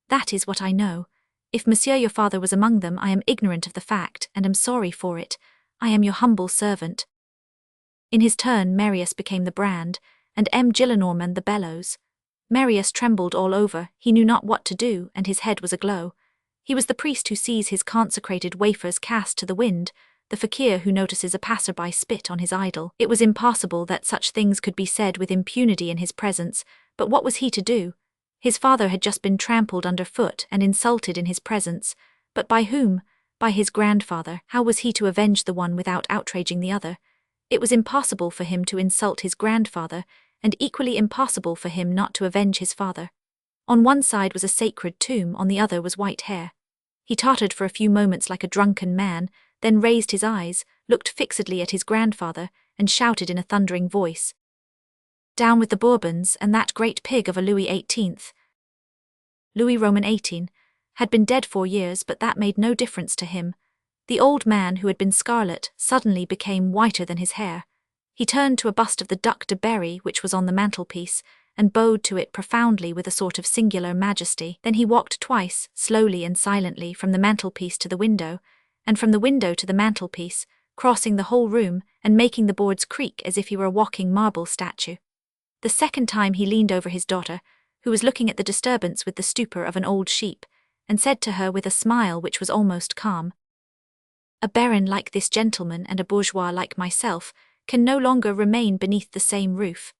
That is what I know. If monsieur your father was among them, I am ignorant of the fact, and am sorry for it. I am your humble servant." In his turn, Marius became the brand, and Gillenormand the bellows. Marius trembled all over, he knew not what to do, and his head was aglow. He was the priest who sees his consecrated wafers cast to the wind, the fakir who notices a passer-by spit on his idol. It was impossible that such things could be said with impunity in his presence, but what was he to do? His father had just been trampled underfoot and insulted in his presence, but by whom? By his grandfather. How was he to avenge the one without outraging the other? It was impossible for him to insult his grandfather, and equally impossible for him not to avenge his father. On one side was a sacred tomb, on the other was white hair. He tottered for a few moments like a drunken man, then raised his eyes, looked fixedly at his grandfather, and shouted in a thundering voice, "Down with the Bourbons and that great pig of a Louis XVIII." Louis Roman 18 had been dead 4 years, but that made no difference to him. The old man, who had been scarlet, suddenly became whiter than his hair. He turned to a bust of the Duc de Berry which was on the mantelpiece, and bowed to it profoundly with a sort of singular majesty. Then he walked twice, slowly and silently, from the mantelpiece to the window, and from the window to the mantelpiece, crossing the whole room and making the boards creak as if he were a walking marble statue. The second time he leaned over his daughter, who was looking at the disturbance with the stupor of an old sheep, and said to her with a smile which was almost calm, "A baron like this gentleman and a bourgeois like myself can no longer remain beneath the same roof."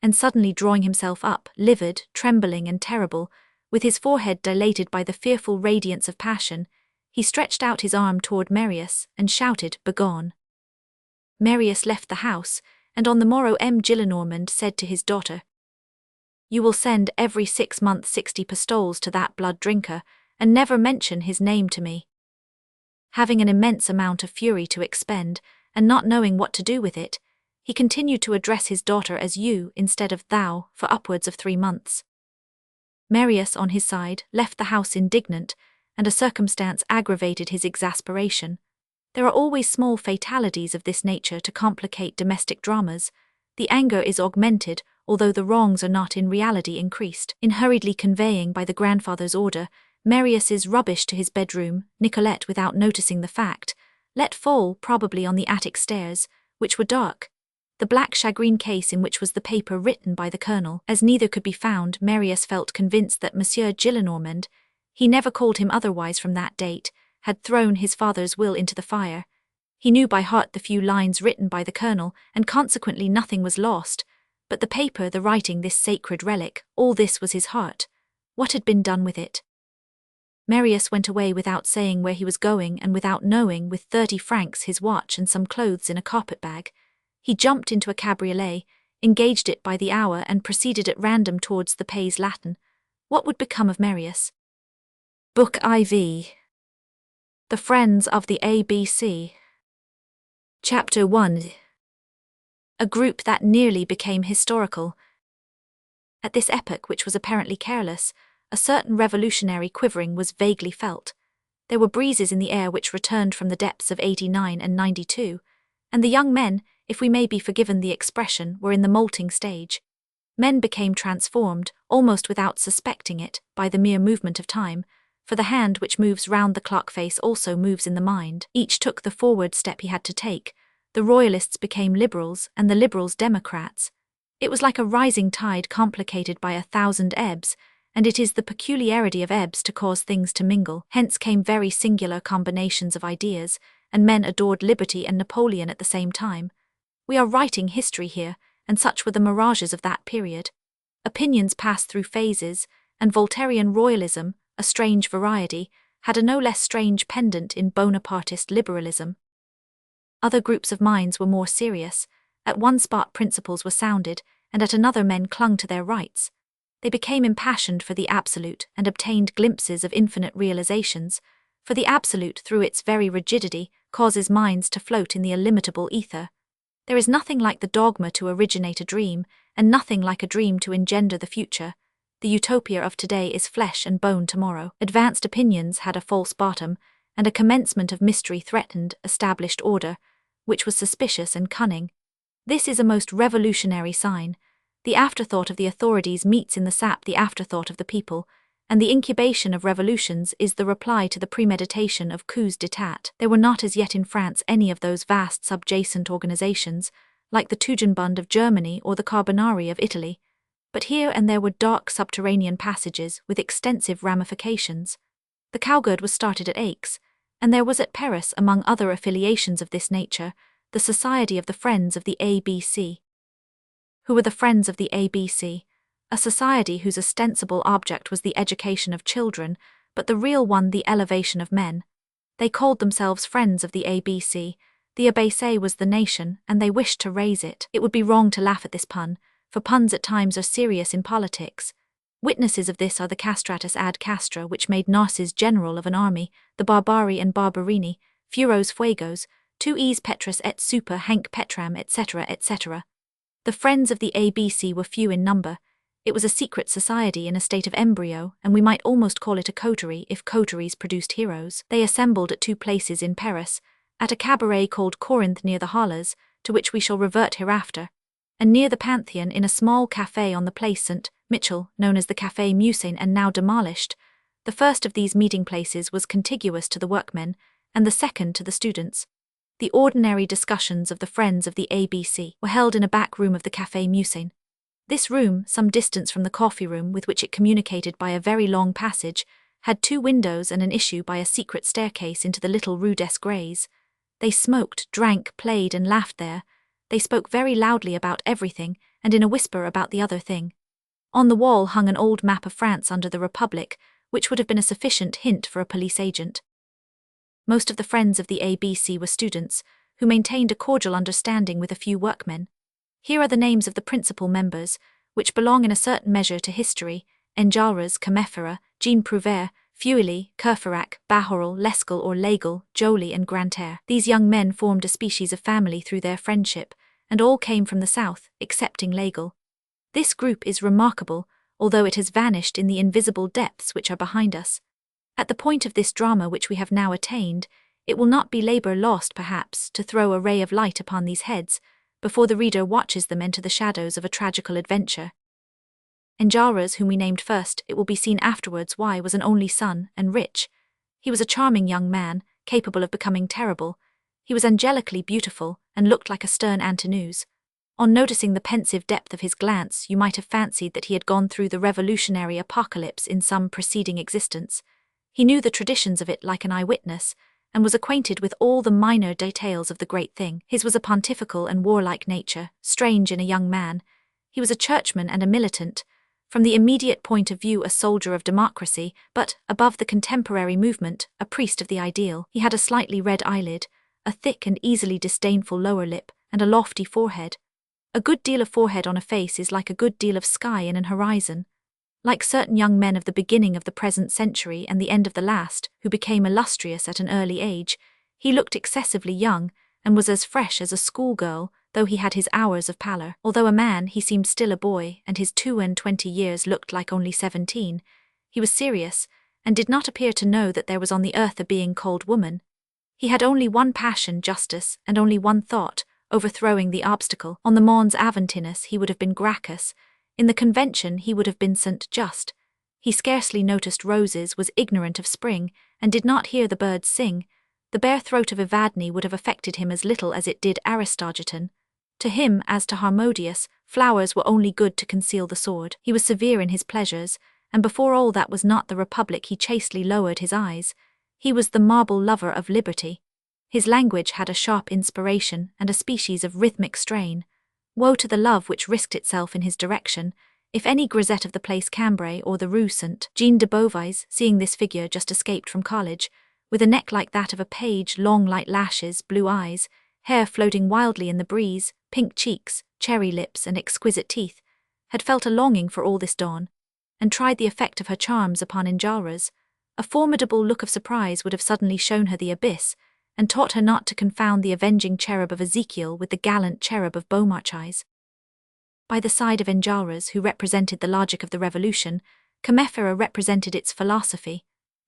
And suddenly drawing himself up, livid, trembling and terrible, with his forehead dilated by the fearful radiance of passion, he stretched out his arm toward Marius and shouted, "Begone." Marius left the house, and on the morrow Gillenormand said to his daughter, "You will send every 6 months 60 pistoles to that blood drinker, and never mention his name to me." Having an immense amount of fury to expend, and not knowing what to do with it, he continued to address his daughter as you instead of thou for upwards of 3 months. Marius, on his side, left the house indignant, and a circumstance aggravated his exasperation. There are always small fatalities of this nature to complicate domestic dramas. The anger is augmented, although the wrongs are not in reality increased. In hurriedly conveying by the grandfather's order Marius's rubbish to his bedroom, Nicolette, without noticing the fact, let fall, probably on the attic stairs, which were dark, the black shagreen case in which was the paper written by the colonel. As neither could be found, Marius felt convinced that Monsieur Gillenormand, he never called him otherwise from that date, had thrown his father's will into the fire. He knew by heart the few lines written by the colonel, and consequently nothing was lost. But the paper, the writing, this sacred relic, all this was his heart. What had been done with it? Marius went away without saying where he was going and without knowing, with 30 francs, his watch and some clothes in a carpet-bag. He jumped into a cabriolet, engaged it by the hour, and proceeded at random towards the Pays Latin. What would become of Marius? Book IV. The Friends of the ABC. Chapter 1. A group that nearly became historical. At this epoch, which was apparently careless, a certain revolutionary quivering was vaguely felt. There were breezes in the air which returned from the depths of 89 and 92, and the young men, if we may be forgiven the expression, were in the molting stage. Men became transformed, almost without suspecting it, by the mere movement of time, for the hand which moves round the clock face also moves in the mind. Each took the forward step he had to take. The royalists became liberals, and the liberals democrats. It was like a rising tide complicated by 1,000 ebbs, and it is the peculiarity of ebbs to cause things to mingle. Hence came very singular combinations of ideas, and men adored liberty and Napoleon at the same time. We are writing history here, and such were the mirages of that period. Opinions passed through phases, and Voltairean royalism, a strange variety, had a no less strange pendant in Bonapartist liberalism. Other groups of minds were more serious. At one spot principles were sounded, and at another men clung to their rights. They became impassioned for the absolute and obtained glimpses of infinite realizations, for the absolute, through its very rigidity, causes minds to float in the illimitable ether. There is nothing like the dogma to originate a dream, and nothing like a dream to engender the future. The utopia of today is flesh and bone tomorrow. Advanced opinions had a false bottom, and a commencement of mystery threatened established order, which was suspicious and cunning. This is a most revolutionary sign. The afterthought of the authorities meets in the sap the afterthought of the people, and the incubation of revolutions is the reply to the premeditation of coups d'état. There were not as yet in France any of those vast subjacent organizations, like the Tugendbund of Germany or the Carbonari of Italy, but here and there were dark subterranean passages with extensive ramifications. The Cowgird was started at Aix, and there was at Paris, among other affiliations of this nature, the Society of the Friends of the ABC. Who were the Friends of the ABC? A society whose ostensible object was the education of children, but the real one the elevation of men. They called themselves Friends of the ABC. The ABC was the nation, and they wished to raise it. It would be wrong to laugh at this pun, for puns at times are serious in politics. Witnesses of this are the castratus ad castra which made Narses general of an army, the Barbari and Barberini, Furos Fuegos, tu es Petrus et super hanc Petram, etc., etc. The Friends of the ABC were few in number. It was a secret society in a state of embryo, and we might almost call it a coterie if coteries produced heroes. They assembled at 2 places in Paris, at a cabaret called Corinth near the Halles, to which we shall revert hereafter, and near the Pantheon in a small café on the place St. Michel, known as the Café Musain and now demolished. The first of these meeting places was contiguous to the workmen, and the second to the students. The ordinary discussions of the Friends of the ABC were held in a back room of the Café Musain. This room, some distance from the coffee room with which it communicated by a very long passage, had 2 windows and an issue by a secret staircase into the little Rue des Grays. They smoked, drank, played, and laughed there. They spoke very loudly about everything, and in a whisper about the other thing. On the wall hung an old map of France under the Republic, which would have been a sufficient hint for a police agent. Most of the Friends of the ABC were students, who maintained a cordial understanding with a few workmen. Here are the names of the principal members, which belong in a certain measure to history: Enjolras, Comefera, Jean Prouvaire, Feuilly, Courfeyrac, Bahorel, Lescal or Legal, Joly and Grantaire. These young men formed a species of family through their friendship, and all came from the south, excepting Legal. This group is remarkable, although it has vanished in the invisible depths which are behind us. At the point of this drama which we have now attained, it will not be labour lost, perhaps, to throw a ray of light upon these heads, before the reader watches them enter the shadows of a tragical adventure. Enjolras, whom we named first, it will be seen afterwards why, was an only son, and rich. He was a charming young man, capable of becoming terrible. He was angelically beautiful, and looked like a stern Antinous. On noticing the pensive depth of his glance, you might have fancied that he had gone through the revolutionary apocalypse in some preceding existence. He knew the traditions of it like an eyewitness, and was acquainted with all the minor details of the great thing. His was a pontifical and warlike nature, strange in a young man. He was a churchman and a militant, from the immediate point of view a soldier of democracy, but, above the contemporary movement, a priest of the ideal. He had a slightly red eyelid, a thick and easily disdainful lower lip, and a lofty forehead. A good deal of forehead on a face is like a good deal of sky in an horizon. Like certain young men of the beginning of the present century and the end of the last, who became illustrious at an early age, he looked excessively young, and was as fresh as a schoolgirl, though he had his hours of pallor. Although a man, he seemed still a boy, and his 22 years looked like only 17. He was serious, and did not appear to know that there was on the earth a being called woman. He had only one passion, justice, and only one thought, overthrowing the obstacle. On the Mons Aventinus he would have been Gracchus, in the Convention he would have been St. Just. He scarcely noticed roses, was ignorant of spring, and did not hear the birds sing. The bare throat of Evadne would have affected him as little as it did Aristogiton. To him, as to Harmodius, flowers were only good to conceal the sword. He was severe in his pleasures, and before all that was not the Republic he chastely lowered his eyes. He was the marble lover of liberty. His language had a sharp inspiration and a species of rhythmic strain. Woe to the love which risked itself in his direction. If any grisette of the place Cambrai or the Rue St. Jean de Beauvais, seeing this figure just escaped from college, with a neck like that of a page, long light lashes, blue eyes, hair floating wildly in the breeze, pink cheeks, cherry lips, and exquisite teeth, had felt a longing for all this dawn, and tried the effect of her charms upon Enjolras, a formidable look of surprise would have suddenly shown her the abyss, and taught her not to confound the avenging cherub of Ezekiel with the gallant cherub of Beaumarchais. By the side of Enjolras, who represented the logic of the revolution, Combeferre represented its philosophy.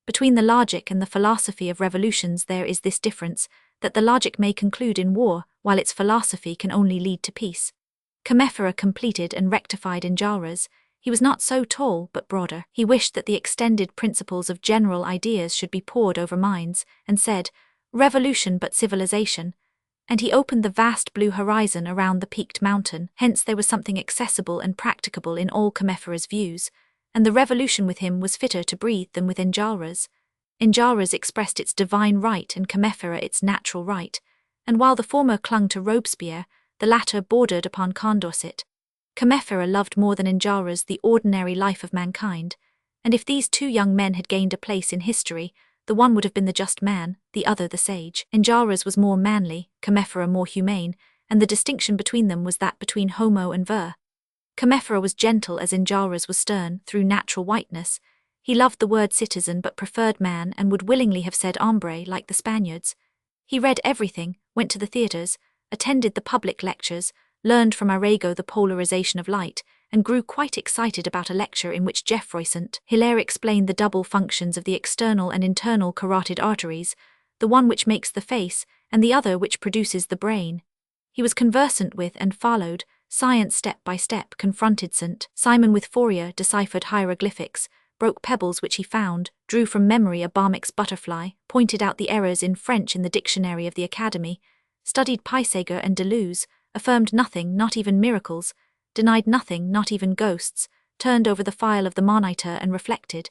Between the logic and the philosophy of revolutions there is this difference, that the logic may conclude in war, while its philosophy can only lead to peace. Combeferre completed and rectified Enjolras. He was not so tall, but broader. He wished that the extended principles of general ideas should be poured over minds, and said, "Revolution but civilization," and he opened the vast blue horizon around the peaked mountain. Hence there was something accessible and practicable in all Combeferre's views, and the revolution with him was fitter to breathe than with Enjolras. Enjolras expressed its divine right and Combeferre its natural right, and while the former clung to Robespierre, the latter bordered upon Condorcet. Combeferre loved more than Enjolras the ordinary life of mankind, and if these two young men had gained a place in history, the one would have been the just man, the other the sage. Enjolras was more manly, Combeferre more humane, and the distinction between them was that between homo and ver. Combeferre was gentle as Enjolras was stern, through natural whiteness. He loved the word citizen but preferred man and would willingly have said hombre like the Spaniards. He read everything, went to the theatres, attended the public lectures, learned from Arago the polarization of light, and grew quite excited about a lecture in which Geoffroy St. Hilaire explained the double functions of the external and internal carotid arteries, the one which makes the face, and the other which produces the brain. He was conversant with and followed science step by step, confronted St. Simon with Fourier, deciphered hieroglyphics, broke pebbles which he found, drew from memory a Bomyx butterfly, pointed out the errors in French in the dictionary of the Academy, studied Puységur and Deleuze, affirmed nothing, not even miracles, denied nothing, not even ghosts, turned over the file of the Moniteur and reflected.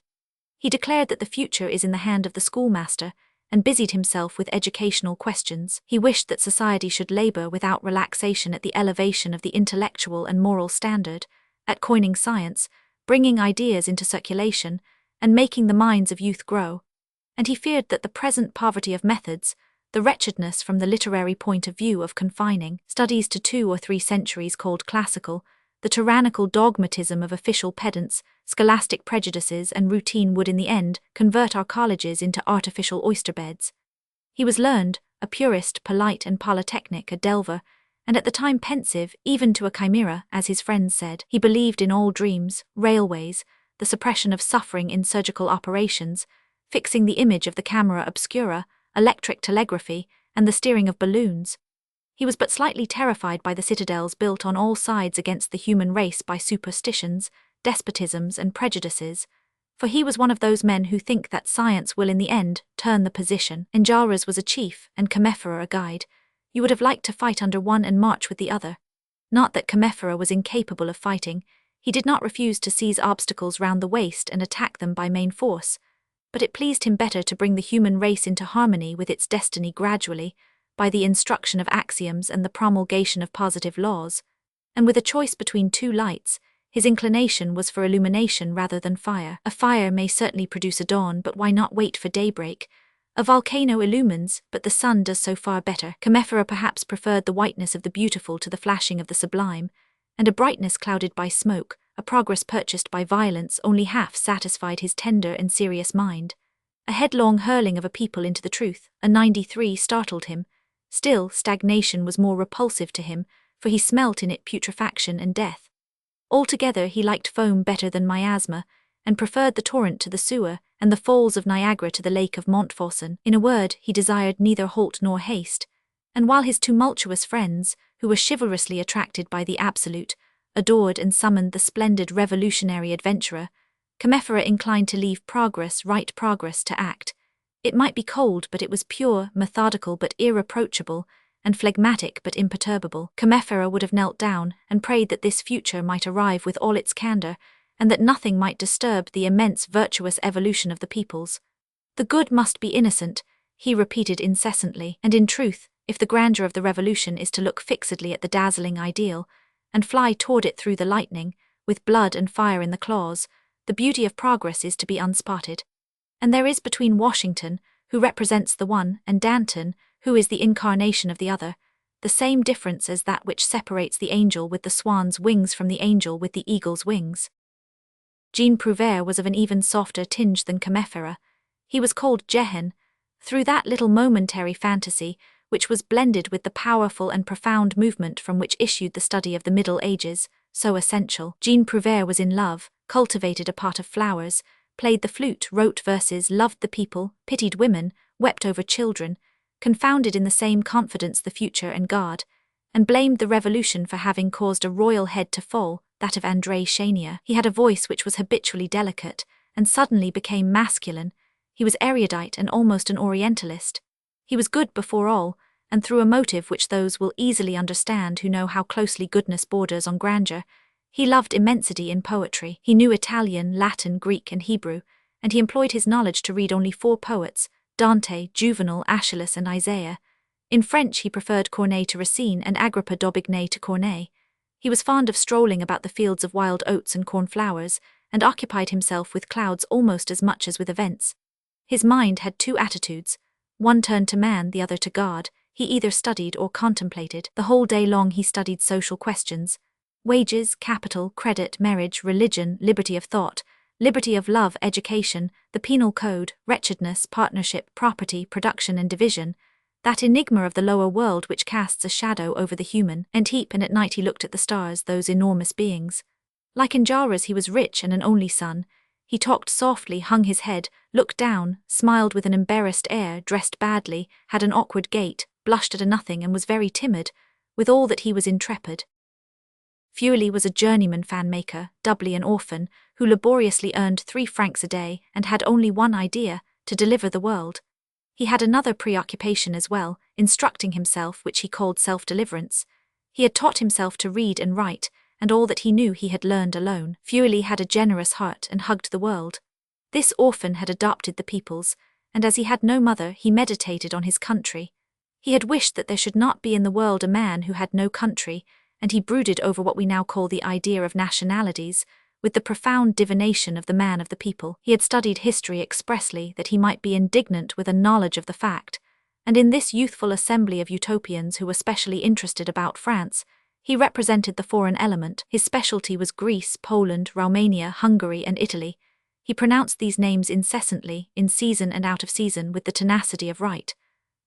He declared that the future is in the hand of the schoolmaster, and busied himself with educational questions. He wished that society should labor without relaxation at the elevation of the intellectual and moral standard, at coining science, bringing ideas into circulation, and making the minds of youth grow. And he feared that the present poverty of methods, the wretchedness from the literary point of view of confining studies to 2 or 3 centuries called classical, the tyrannical dogmatism of official pedants, scholastic prejudices and routine would in the end convert our colleges into artificial oyster-beds. He was learned, a purist, polite and polytechnic, a delver, and at the time pensive, even to a chimera, as his friends said. He believed in all dreams, railways, the suppression of suffering in surgical operations, fixing the image of the camera obscura, electric telegraphy, and the steering of balloons. He was but slightly terrified by the citadels built on all sides against the human race by superstitions, despotisms, and prejudices, for he was one of those men who think that science will in the end turn the position. Enjolras was a chief, and Commiphera a guide. You would have liked to fight under one and march with the other. Not that Commiphera was incapable of fighting. He did not refuse to seize obstacles round the waist and attack them by main force, but it pleased him better to bring the human race into harmony with its destiny gradually, by the instruction of axioms and the promulgation of positive laws, and with a choice between two lights, his inclination was for illumination rather than fire. A fire may certainly produce a dawn, but why not wait for daybreak? A volcano illumines, but the sun does so far better. Commiphera perhaps preferred the whiteness of the beautiful to the flashing of the sublime, and a brightness clouded by smoke, a progress purchased by violence, only half satisfied his tender and serious mind. A headlong hurling of a people into the truth, a 93, startled him. Still, stagnation was more repulsive to him, for he smelt in it putrefaction and death. Altogether he liked foam better than miasma, and preferred the torrent to the sewer, and the falls of Niagara to the lake of Montfaucon. In a word, he desired neither halt nor haste, and while his tumultuous friends, who were chivalrously attracted by the absolute, adored and summoned the splendid revolutionary adventurer, Commiphera inclined to leave right progress to act. It might be cold, but it was pure, methodical but irreproachable, and phlegmatic but imperturbable. Commiphera would have knelt down and prayed that this future might arrive with all its candor, and that nothing might disturb the immense virtuous evolution of the peoples. The good must be innocent, he repeated incessantly, and in truth, if the grandeur of the revolution is to look fixedly at the dazzling ideal, and fly toward it through the lightning, with blood and fire in the claws, the beauty of progress is to be unspotted. And there is between Washington, who represents the one, and Danton, who is the incarnation of the other, the same difference as that which separates the angel with the swan's wings from the angel with the eagle's wings. Jean Prouvaire was of an even softer tinge than Commiphera. He was called Jehan, through that little momentary fantasy, which was blended with the powerful and profound movement from which issued the study of the Middle Ages, so essential. Jean Prouvaire was in love, cultivated a pot of flowers, played the flute, wrote verses, loved the people, pitied women, wept over children, confounded in the same confidence the future and God, and blamed the revolution for having caused a royal head to fall, that of André Chénier. He had a voice which was habitually delicate, and suddenly became masculine. He was erudite and almost an orientalist. He was good before all, and through a motive which those will easily understand who know how closely goodness borders on grandeur. He loved immensity in poetry. He knew Italian, Latin, Greek, and Hebrew, and he employed his knowledge to read only 4 poets, Dante, Juvenal, Aeschylus, and Isaiah. In French he preferred Corneille to Racine and Agrippa d'Aubigné to Corneille. He was fond of strolling about the fields of wild oats and cornflowers, and occupied himself with clouds almost as much as with events. His mind had 2 attitudes, one turned to man, the other to God. He either studied or contemplated. The whole day long he studied social questions: wages, capital, credit, marriage, religion, liberty of thought, liberty of love, education, the penal code, wretchedness, partnership, property, production and division, that enigma of the lower world which casts a shadow over the human, and at night he looked at the stars, those enormous beings. Like Enjolras, he was rich and an only son. He talked softly, hung his head, looked down, smiled with an embarrassed air, dressed badly, had an awkward gait, blushed at a nothing and was very timid, with all that he was intrepid. Feuilly was a journeyman fan-maker, doubly an orphan, who laboriously earned 3 francs a day and had only one idea, to deliver the world. He had another preoccupation as well, instructing himself, which he called self-deliverance. He had taught himself to read and write, and all that he knew he had learned alone. Feuilly had a generous heart and hugged the world. This orphan had adopted the peoples, and as he had no mother, he meditated on his country. He had wished that there should not be in the world a man who had no country, and he brooded over what we now call the idea of nationalities, with the profound divination of the man of the people. He had studied history expressly that he might be indignant with a knowledge of the fact, and in this youthful assembly of utopians who were specially interested about France, he represented the foreign element. His specialty was Greece, Poland, Romania, Hungary, and Italy. He pronounced these names incessantly, in season and out of season, with the tenacity of right.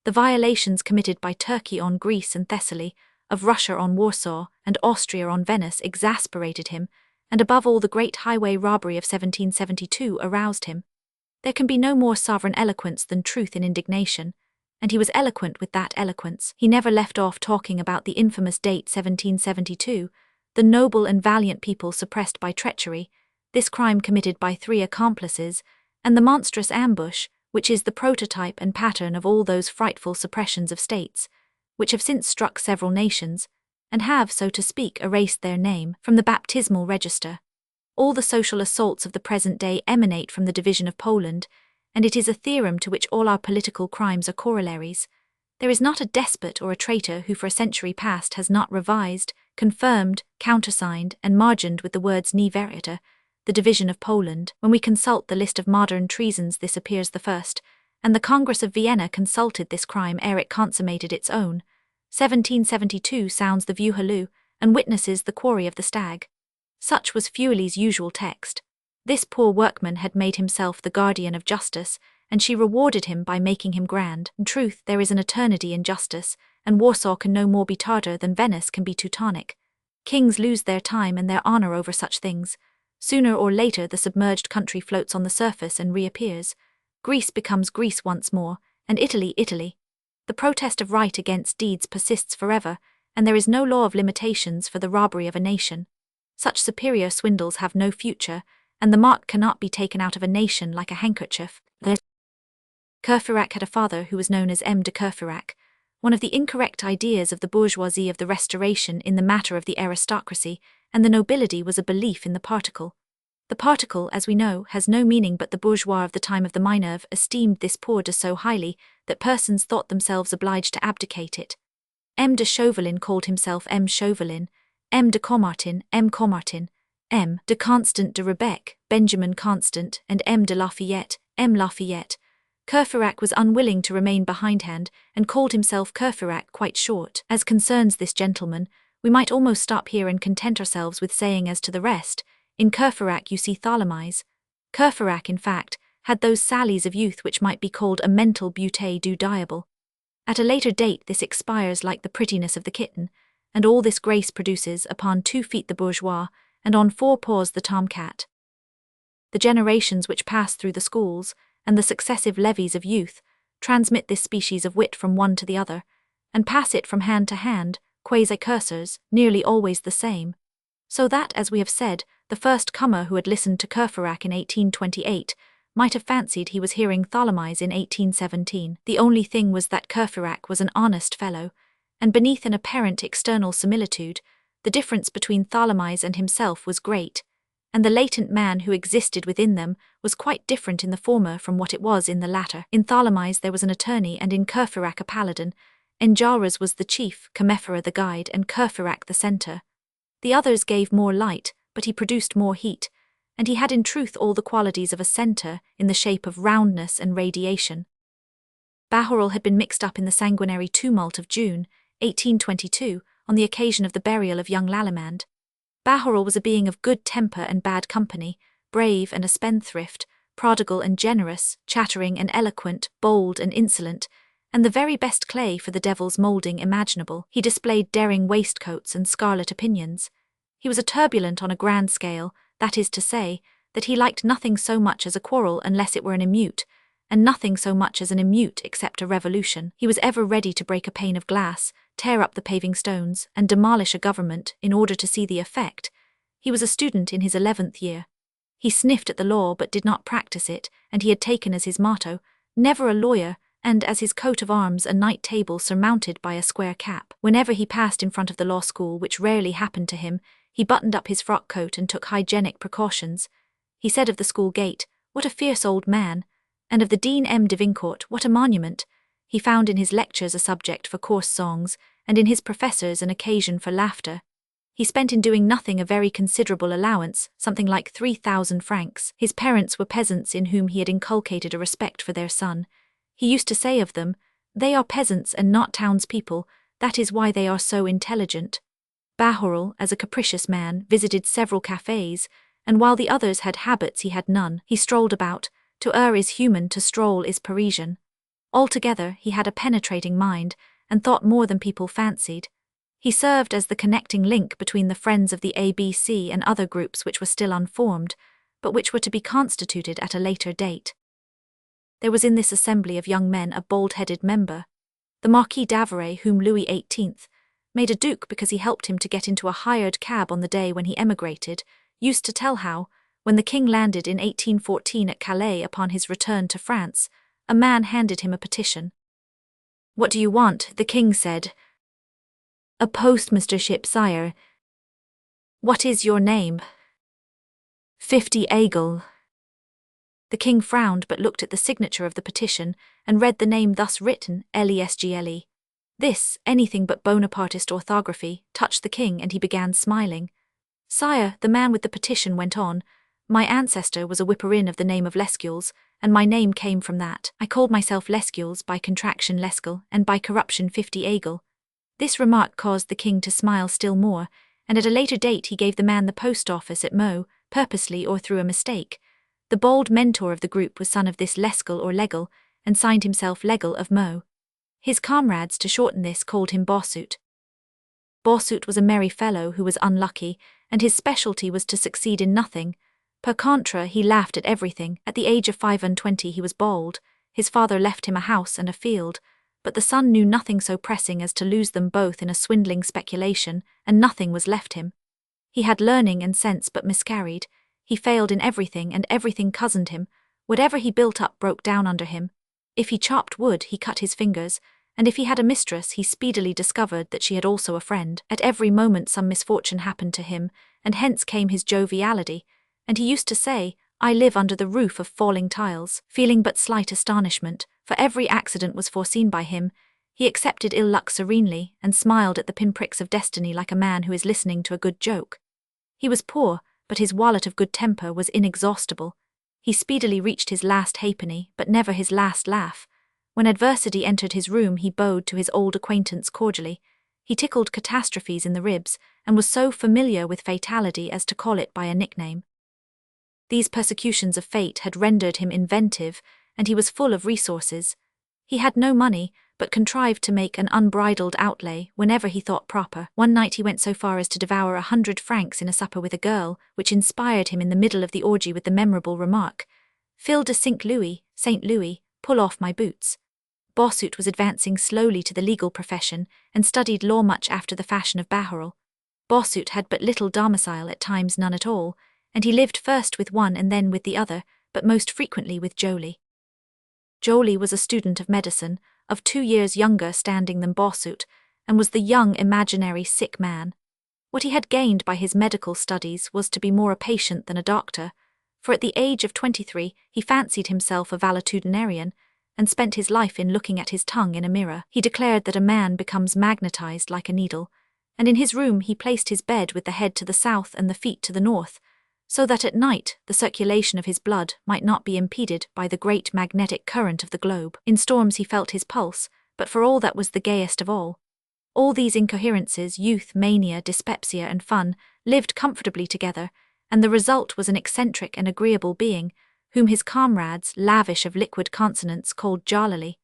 The violations committed by Turkey on Greece and Thessaly, of Russia on Warsaw, and Austria on Venice exasperated him, and above all the great highway robbery of 1772 aroused him. There can be no more sovereign eloquence than truth in indignation, and he was eloquent with that eloquence. He never left off talking about the infamous date 1772, the noble and valiant people suppressed by treachery, this crime committed by 3 accomplices, and the monstrous ambush, which is the prototype and pattern of all those frightful suppressions of states, which have since struck several nations, and have, so to speak, erased their name from the baptismal register. All the social assaults of the present day emanate from the division of Poland, and it is a theorem to which all our political crimes are corollaries. There is not a despot or a traitor who for a century past has not revised, confirmed, countersigned, and margined with the words ne veriter, the division of Poland. When we consult the list of modern treasons, this appears the first, and the Congress of Vienna consulted this crime ere it consummated its own. 1772 sounds the view halloo, and witnesses the quarry of the stag. Such was Feuilly's usual text. This poor workman had made himself the guardian of justice, and she rewarded him by making him grand. In truth, there is an eternity in justice, and Warsaw can no more be Tartar than Venice can be Teutonic. Kings lose their time and their honor over such things. Sooner or later the submerged country floats on the surface and reappears. Greece becomes Greece once more, and Italy, Italy. The protest of right against deeds persists forever, and there is no law of limitations for the robbery of a nation. Such superior swindles have no future, and the mark cannot be taken out of a nation like a handkerchief. Courfeyrac had a father who was known as M. de Courfeyrac. One of the incorrect ideas of the bourgeoisie of the Restoration in the matter of the aristocracy and the nobility was a belief in the particle. The particle, as we know, has no meaning, but the bourgeois of the time of the Minerve esteemed this poor de so highly that persons thought themselves obliged to abdicate it. M. de Chauvelin called himself M. Chauvelin, M. de Caumartin, M. Caumartin, M. de Constant de Rebecque, Benjamin Constant, and M. de Lafayette, M. Lafayette. Courfeyrac was unwilling to remain behindhand and called himself Courfeyrac quite short. As concerns this gentleman, we might almost stop here and content ourselves with saying as to the rest, in Courfeyrac you see Tholomyès. Courfeyrac, in fact, had those sallies of youth which might be called a mental beauté du diable. At a later date this expires like the prettiness of the kitten, and all this grace produces upon 2 feet the bourgeois, and on 4 paws the tomcat. The generations which pass through the schools, and the successive levies of youth, transmit this species of wit from one to the other, and pass it from hand to hand, quasi-cursors, nearly always the same. So that, as we have said, the first comer who had listened to Courfeyrac in 1828 might have fancied he was hearing Tholomyès in 1817. The only thing was that Courfeyrac was an honest fellow, and beneath an apparent external similitude, the difference between Tholomyès and himself was great, and the latent man who existed within them was quite different in the former from what it was in the latter. In Tholomyès there was an attorney, and in Courfeyrac a paladin. Enjolras was the chief, Commiphera the guide, and Courfeyrac the centre. The others gave more light, but he produced more heat, and he had in truth all the qualities of a centre in the shape of roundness and radiation. Bahorel had been mixed up in the sanguinary tumult of June, 1822, on the occasion of the burial of young Lallemande. Bahorel was a being of good temper and bad company, brave and a spendthrift, prodigal and generous, chattering and eloquent, bold and insolent, and the very best clay for the devil's moulding imaginable. He displayed daring waistcoats and scarlet opinions. He was a turbulent on a grand scale, that is to say, that he liked nothing so much as a quarrel unless it were an emeute, and nothing so much as an emeute except a revolution. He was ever ready to break a pane of glass, tear up the paving stones, and demolish a government in order to see the effect. He was a student in his 11th year. He sniffed at the law but did not practice it, and he had taken as his motto, never a lawyer, and as his coat of arms a night table surmounted by a square cap. Whenever he passed in front of the law school, which rarely happened to him, he buttoned up his frock coat and took hygienic precautions. He said of the school gate, "What a fierce old man," and of the Dean M. de Vincourt, "What a monument." He found in his lectures a subject for coarse songs, and in his professors an occasion for laughter. He spent in doing nothing a very considerable allowance, something like 3,000 francs. His parents were peasants in whom he had inculcated a respect for their son. He used to say of them, "They are peasants and not townspeople, that is why they are so intelligent." Bahorel, as a capricious man, visited several cafés, and while the others had habits he had none. He strolled about. To err is human, to stroll is Parisian. Altogether, he had a penetrating mind, and thought more than people fancied. He served as the connecting link between the friends of the ABC and other groups which were still unformed, but which were to be constituted at a later date. There was in this assembly of young men a bald-headed member, the Marquis d'Avaray, whom Louis XVIII made a duke because he helped him to get into a hired cab on the day when he emigrated, used to tell how, when the king landed in 1814 at Calais upon his return to France, a man handed him a petition. "What do you want?" the king said. "A postmastership, sire." "What is your name?" 50 Aigle. The king frowned but looked at the signature of the petition and read the name thus written, Lesgle. This, anything but Bonapartist orthography, touched the king and he began smiling. "Sire," the man with the petition went on, "my ancestor was a whipper-in of the name of Lesgules, and my name came from that. I called myself Lesgules, by contraction Lesgle, and by corruption 50 Aigle." This remark caused the king to smile still more, and at a later date he gave the man the post office at Meaux, purposely or through a mistake. The bold mentor of the group was son of this Lesgle or Legal, and signed himself Legal of Meaux. His comrades, to shorten this, called him Bossuet. Bossuet was a merry fellow who was unlucky, and his specialty was to succeed in nothing. Per contra, he laughed at everything. At the age of 25 he was bald. His father left him a house and a field, but the son knew nothing so pressing as to lose them both in a swindling speculation, and nothing was left him. He had learning and sense but miscarried. He failed in everything, and everything cozened him. Whatever he built up broke down under him. If he chopped wood, he cut his fingers, and if he had a mistress, he speedily discovered that she had also a friend. At every moment some misfortune happened to him, and hence came his joviality, and he used to say, "I live under the roof of falling tiles," feeling but slight astonishment, for every accident was foreseen by him. He accepted ill luck serenely, and smiled at the pinpricks of destiny like a man who is listening to a good joke. He was poor, but his wallet of good temper was inexhaustible. He speedily reached his last halfpenny, but never his last laugh. When adversity entered his room, he bowed to his old acquaintance cordially. He tickled catastrophes in the ribs, and was so familiar with fatality as to call it by a nickname. These persecutions of fate had rendered him inventive, and he was full of resources. He had no money, but contrived to make an unbridled outlay whenever he thought proper. One night he went so far as to devour 100 francs in a supper with a girl, which inspired him in the middle of the orgy with the memorable remark, "Fil de St. Louis, pull off my boots." Bossuet was advancing slowly to the legal profession, and studied law much after the fashion of Bahorel. Bossuet had but little domicile, at times none at all, and he lived first with one and then with the other, but most frequently with Joly. Joly was a student of medicine, of 2 years younger standing than Bossuet, and was the young imaginary sick man. What he had gained by his medical studies was to be more a patient than a doctor, for at the age of 23 he fancied himself a valetudinarian, and spent his life in looking at his tongue in a mirror. He declared that a man becomes magnetized like a needle, and in his room he placed his bed with the head to the south and the feet to the north, so that at night the circulation of his blood might not be impeded by the great magnetic current of the globe. In storms he felt his pulse, but for all that was the gayest of all. All these incoherences, youth, mania, dyspepsia, and fun, lived comfortably together, and the result was an eccentric and agreeable being, whom his comrades, lavish of liquid consonants, called jollily.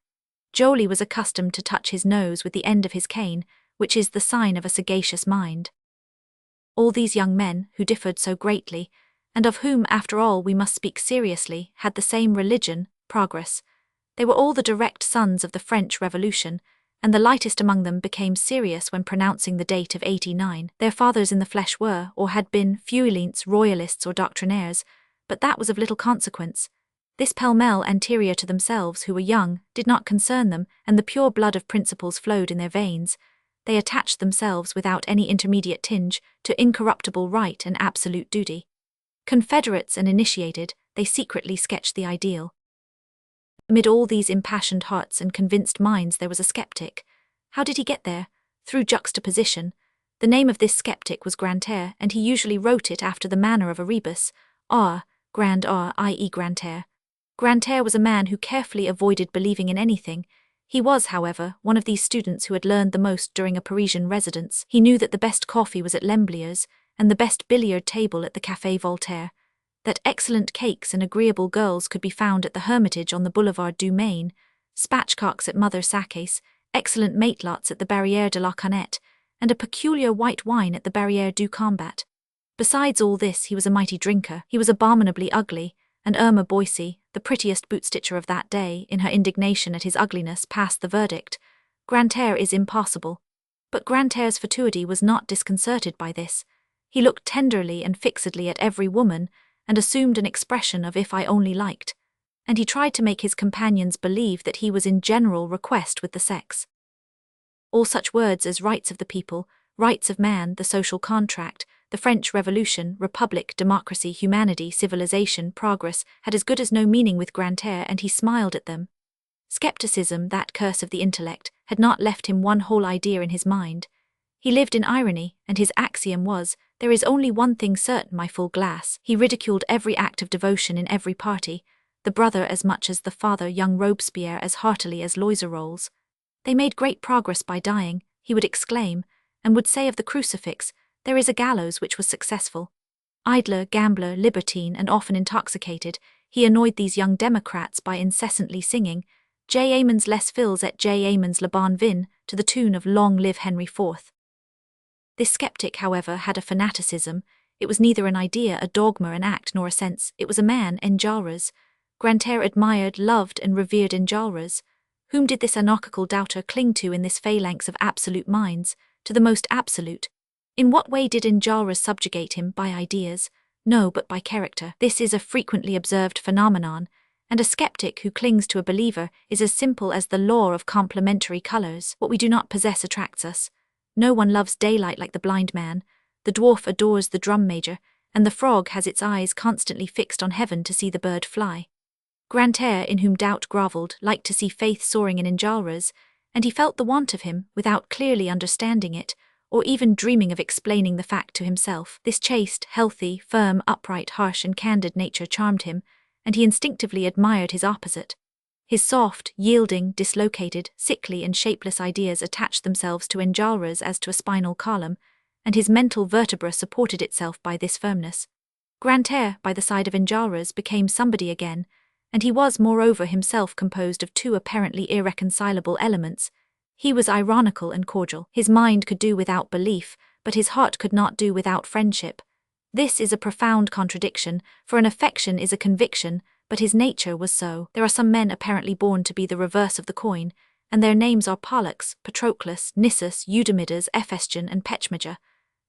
Joly was accustomed to touch his nose with the end of his cane, which is the sign of a sagacious mind. All these young men, who differed so greatly, and of whom, after all, we must speak seriously, had the same religion, progress. They were all the direct sons of the French Revolution, and the lightest among them became serious when pronouncing the date of 89. Their fathers in the flesh were, or had been, feuillants, royalists, or doctrinaires, but that was of little consequence. This pell-mell anterior to themselves, who were young, did not concern them, and the pure blood of principles flowed in their veins. They attached themselves, without any intermediate tinge, to incorruptible right and absolute duty. Confederates and initiated, they secretly sketched the ideal. Amid all these impassioned hearts and convinced minds there was a skeptic. How did he get there? Through juxtaposition. The name of this skeptic was Grantaire, and he usually wrote it after the manner of a rebus, R, grand R, i.e. Grantaire. Grantaire was a man who carefully avoided believing in anything. He was, however, one of these students who had learned the most during a Parisian residence. He knew that the best coffee was at Lemblier's, and the best billiard table at the Café Voltaire, that excellent cakes and agreeable girls could be found at the Hermitage on the Boulevard du Maine, spatchcocks at Mother Sacquet's, excellent matelots at the Barrière de la Canette, and a peculiar white wine at the Barrière du Combat. Besides all this, he was a mighty drinker. He was abominably ugly, and Irma Boissy, the prettiest boot-stitcher of that day, in her indignation at his ugliness, passed the verdict: Grantaire is impassable. But Grantaire's fatuity was not disconcerted by this. He looked tenderly and fixedly at every woman, and assumed an expression of "if I only liked," and he tried to make his companions believe that he was in general request with the sex. All such words as rights of the people, rights of man, the social contract, the French Revolution, republic, democracy, humanity, civilization, progress, had as good as no meaning with Grantaire, and he smiled at them. Skepticism, that curse of the intellect, had not left him one whole idea in his mind. He lived in irony, and his axiom was, "There is only one thing certain, my full glass." He ridiculed every act of devotion in every party, the brother as much as the father, young Robespierre as heartily as Loiserols. They made great progress by dying, he would exclaim, and would say of the crucifix, "There is a gallows," which was successful. Idler, gambler, libertine, and often intoxicated, he annoyed these young democrats by incessantly singing J. Amons les fils et J. Amons le bon vin, to the tune of Long Live Henry IV. This skeptic, however, had a fanaticism. It was neither an idea, a dogma, an act, nor a sense. It was a man, Enjolras. Grantaire admired, loved, and revered Enjolras. Whom did this anarchical doubter cling to in this phalanx of absolute minds? To the most absolute. In what way did Enjolras subjugate him? By ideas? No, but by character. This is a frequently observed phenomenon, and a skeptic who clings to a believer is as simple as the law of complementary colors. What we do not possess attracts us. No one loves daylight like the blind man, the dwarf adores the drum major, and the frog has its eyes constantly fixed on heaven to see the bird fly. Grantaire, in whom doubt grovelled, liked to see faith soaring in Enjolras, and he felt the want of him without clearly understanding it, or even dreaming of explaining the fact to himself. This chaste, healthy, firm, upright, harsh, and candid nature charmed him, and he instinctively admired his opposite. His soft, yielding, dislocated, sickly, and shapeless ideas attached themselves to Enjolras as to a spinal column, and his mental vertebra supported itself by this firmness. Grantaire, by the side of Enjolras, became somebody again, and he was, moreover, himself composed of two apparently irreconcilable elements. He was ironical and cordial. His mind could do without belief, but his heart could not do without friendship. This is a profound contradiction, for an affection is a conviction, but his nature was so. There are some men apparently born to be the reverse of the coin, and their names are Pollux, Patroclus, Nissus, Eudamidas, Ephestion, and Pechmager.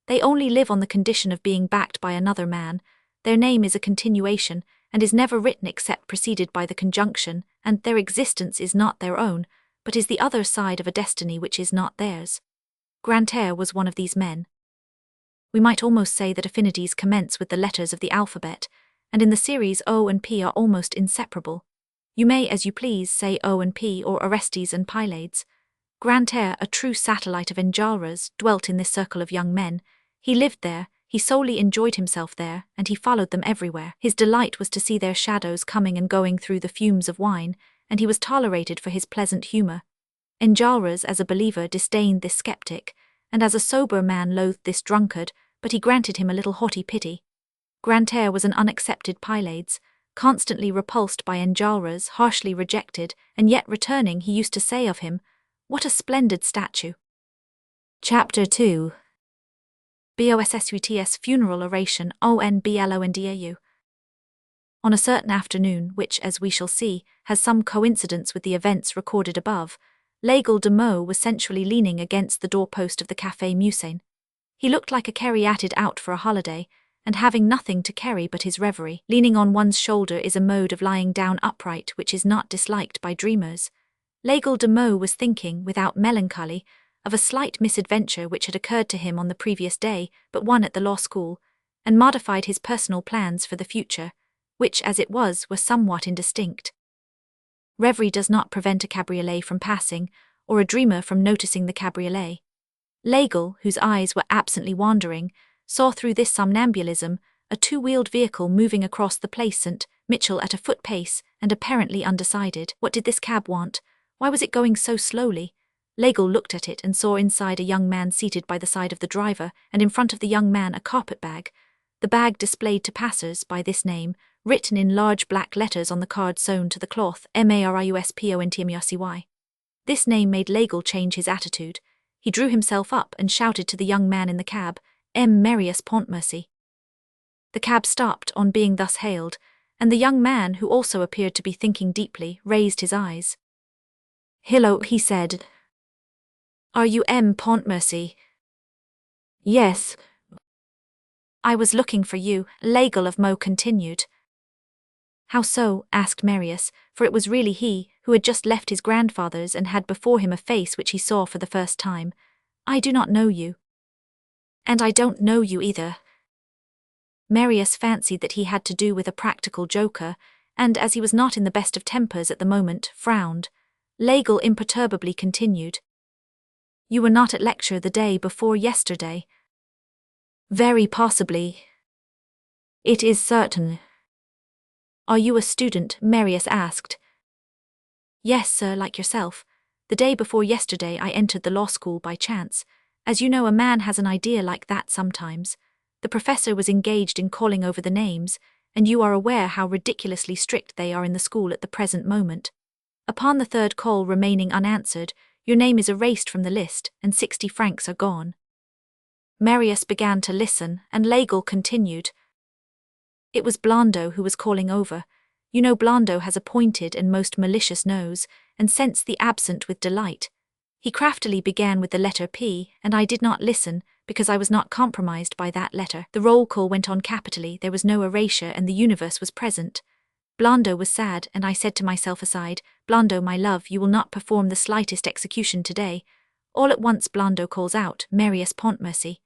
They only live on the condition of being backed by another man. Their name is a continuation, and is never written except preceded by the conjunction, and their existence is not their own, but is the other side of a destiny which is not theirs. Grantaire was one of these men. We might almost say that affinities commence with the letters of the alphabet, and in the series O and P are almost inseparable. You may, as you please, say O and P, or Orestes and Pylades. Grantaire, a true satellite of Enjolras, dwelt in this circle of young men. He lived there, he solely enjoyed himself there, and he followed them everywhere. His delight was to see their shadows coming and going through the fumes of wine, and he was tolerated for his pleasant humour. Enjolras, as a believer, disdained this skeptic, and as a sober man loathed this drunkard, but he granted him a little haughty pity. Grantaire was an unaccepted Pylades, constantly repulsed by Enjolras, harshly rejected, and yet returning, he used to say of him, "What a splendid statue." Chapter 2. Bossuet's funeral oration, Onblondau. On a certain afternoon, which, as we shall see, has some coincidence with the events recorded above, L'Aigle de Meaux was sensually leaning against the doorpost of the Café Musain. He looked like a caryatid out for a holiday, and having nothing to carry but his reverie. Leaning on one's shoulder is a mode of lying down upright which is not disliked by dreamers. L'Aigle de Meaux was thinking, without melancholy, of a slight misadventure which had occurred to him on the previous day, but one at the law school, and modified his personal plans for the future, which, as it was, were somewhat indistinct. Reverie does not prevent a cabriolet from passing, or a dreamer from noticing the cabriolet. L'Aigle, whose eyes were absently wandering, saw through this somnambulism a two-wheeled vehicle moving across the Place St. Michel at a foot pace, and apparently undecided. What did this cab want? Why was it going so slowly? L'Aigle looked at it and saw inside a young man seated by the side of the driver, and in front of the young man a carpet-bag. The bag displayed to passers by this name, written in large black letters on the card sewn to the cloth, Mariusponty. This name made L'Aigle change his attitude. He drew himself up and shouted to the young man in the cab, Marius Pontmercy. The cab stopped on being thus hailed, and the young man, who also appeared to be thinking deeply, raised his eyes. "Hello," he said. "Are you M. Pontmercy?" "Yes." "I was looking for you," Legal of Mo continued. "How so?" asked Marius, for it was really he, who had just left his grandfather's and had before him a face which he saw for the first time. "I do not know you." "And I don't know you either." Marius fancied that he had to do with a practical joker, and as he was not in the best of tempers at the moment, frowned. Legal imperturbably continued. "You were not at lecture the day before yesterday." "Very possibly." "It is certain." "Are you a student?" Marius asked. "Yes, sir, like yourself. The day before yesterday I entered the law school by chance. As you know, a man has an idea like that sometimes. The professor was engaged in calling over the names, and you are aware how ridiculously strict they are in the school at the present moment. Upon the third call remaining unanswered, your name is erased from the list, and 60 francs are gone." Marius began to listen, and Legal continued. "It was Blondeau who was calling over. You know Blondeau has a pointed and most malicious nose, and sensed the absent with delight. He craftily began with the letter P, and I did not listen, because I was not compromised by that letter. The roll call went on capitally, there was no erasure, and the universe was present. Blondeau was sad, and I said to myself aside, 'Blondeau, my love, you will not perform the slightest execution today.' All at once Blondeau calls out, 'Marius Pontmercy.'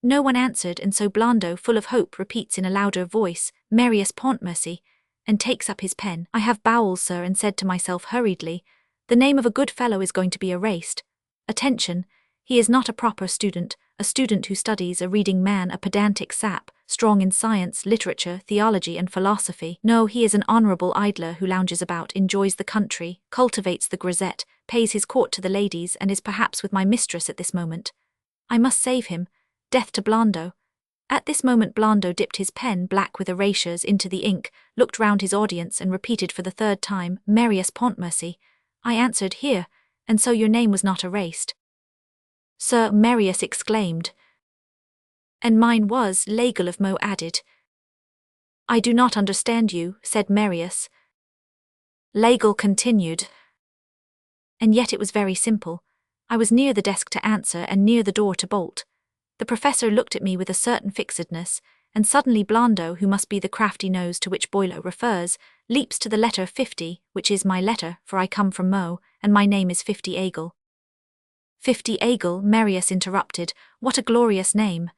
No one answered, and so Blondeau, full of hope, repeats in a louder voice, 'Marius Pontmercy,' and takes up his pen. I have bowels, sir, and said to myself hurriedly, 'The name of a good fellow is going to be erased. Attention, he is not a proper student, a student who studies, a reading man, a pedantic sap, strong in science, literature, theology, and philosophy. No, he is an honourable idler who lounges about, enjoys the country, cultivates the grisette, pays his court to the ladies, and is perhaps with my mistress at this moment. I must save him. Death to Blondeau.' At this moment Blondeau dipped his pen, black with erasures, into the ink, looked round his audience, and repeated for the third time, 'Marius Pontmercy.' I answered, 'Here,' and so your name was not erased." "Sir," Marius exclaimed. "And mine was," Legal of Mo added. "I do not understand you," said Marius. Legal continued. "And yet it was very simple. I was near the desk to answer and near the door to bolt. The professor looked at me with a certain fixedness, and suddenly Blondeau, who must be the crafty nose to which Boileau refers, leaps to the letter 50, which is my letter, for I come from Mo, and my name is 50 Aigle." "50 Aigle," Marius interrupted. "What a glorious name!"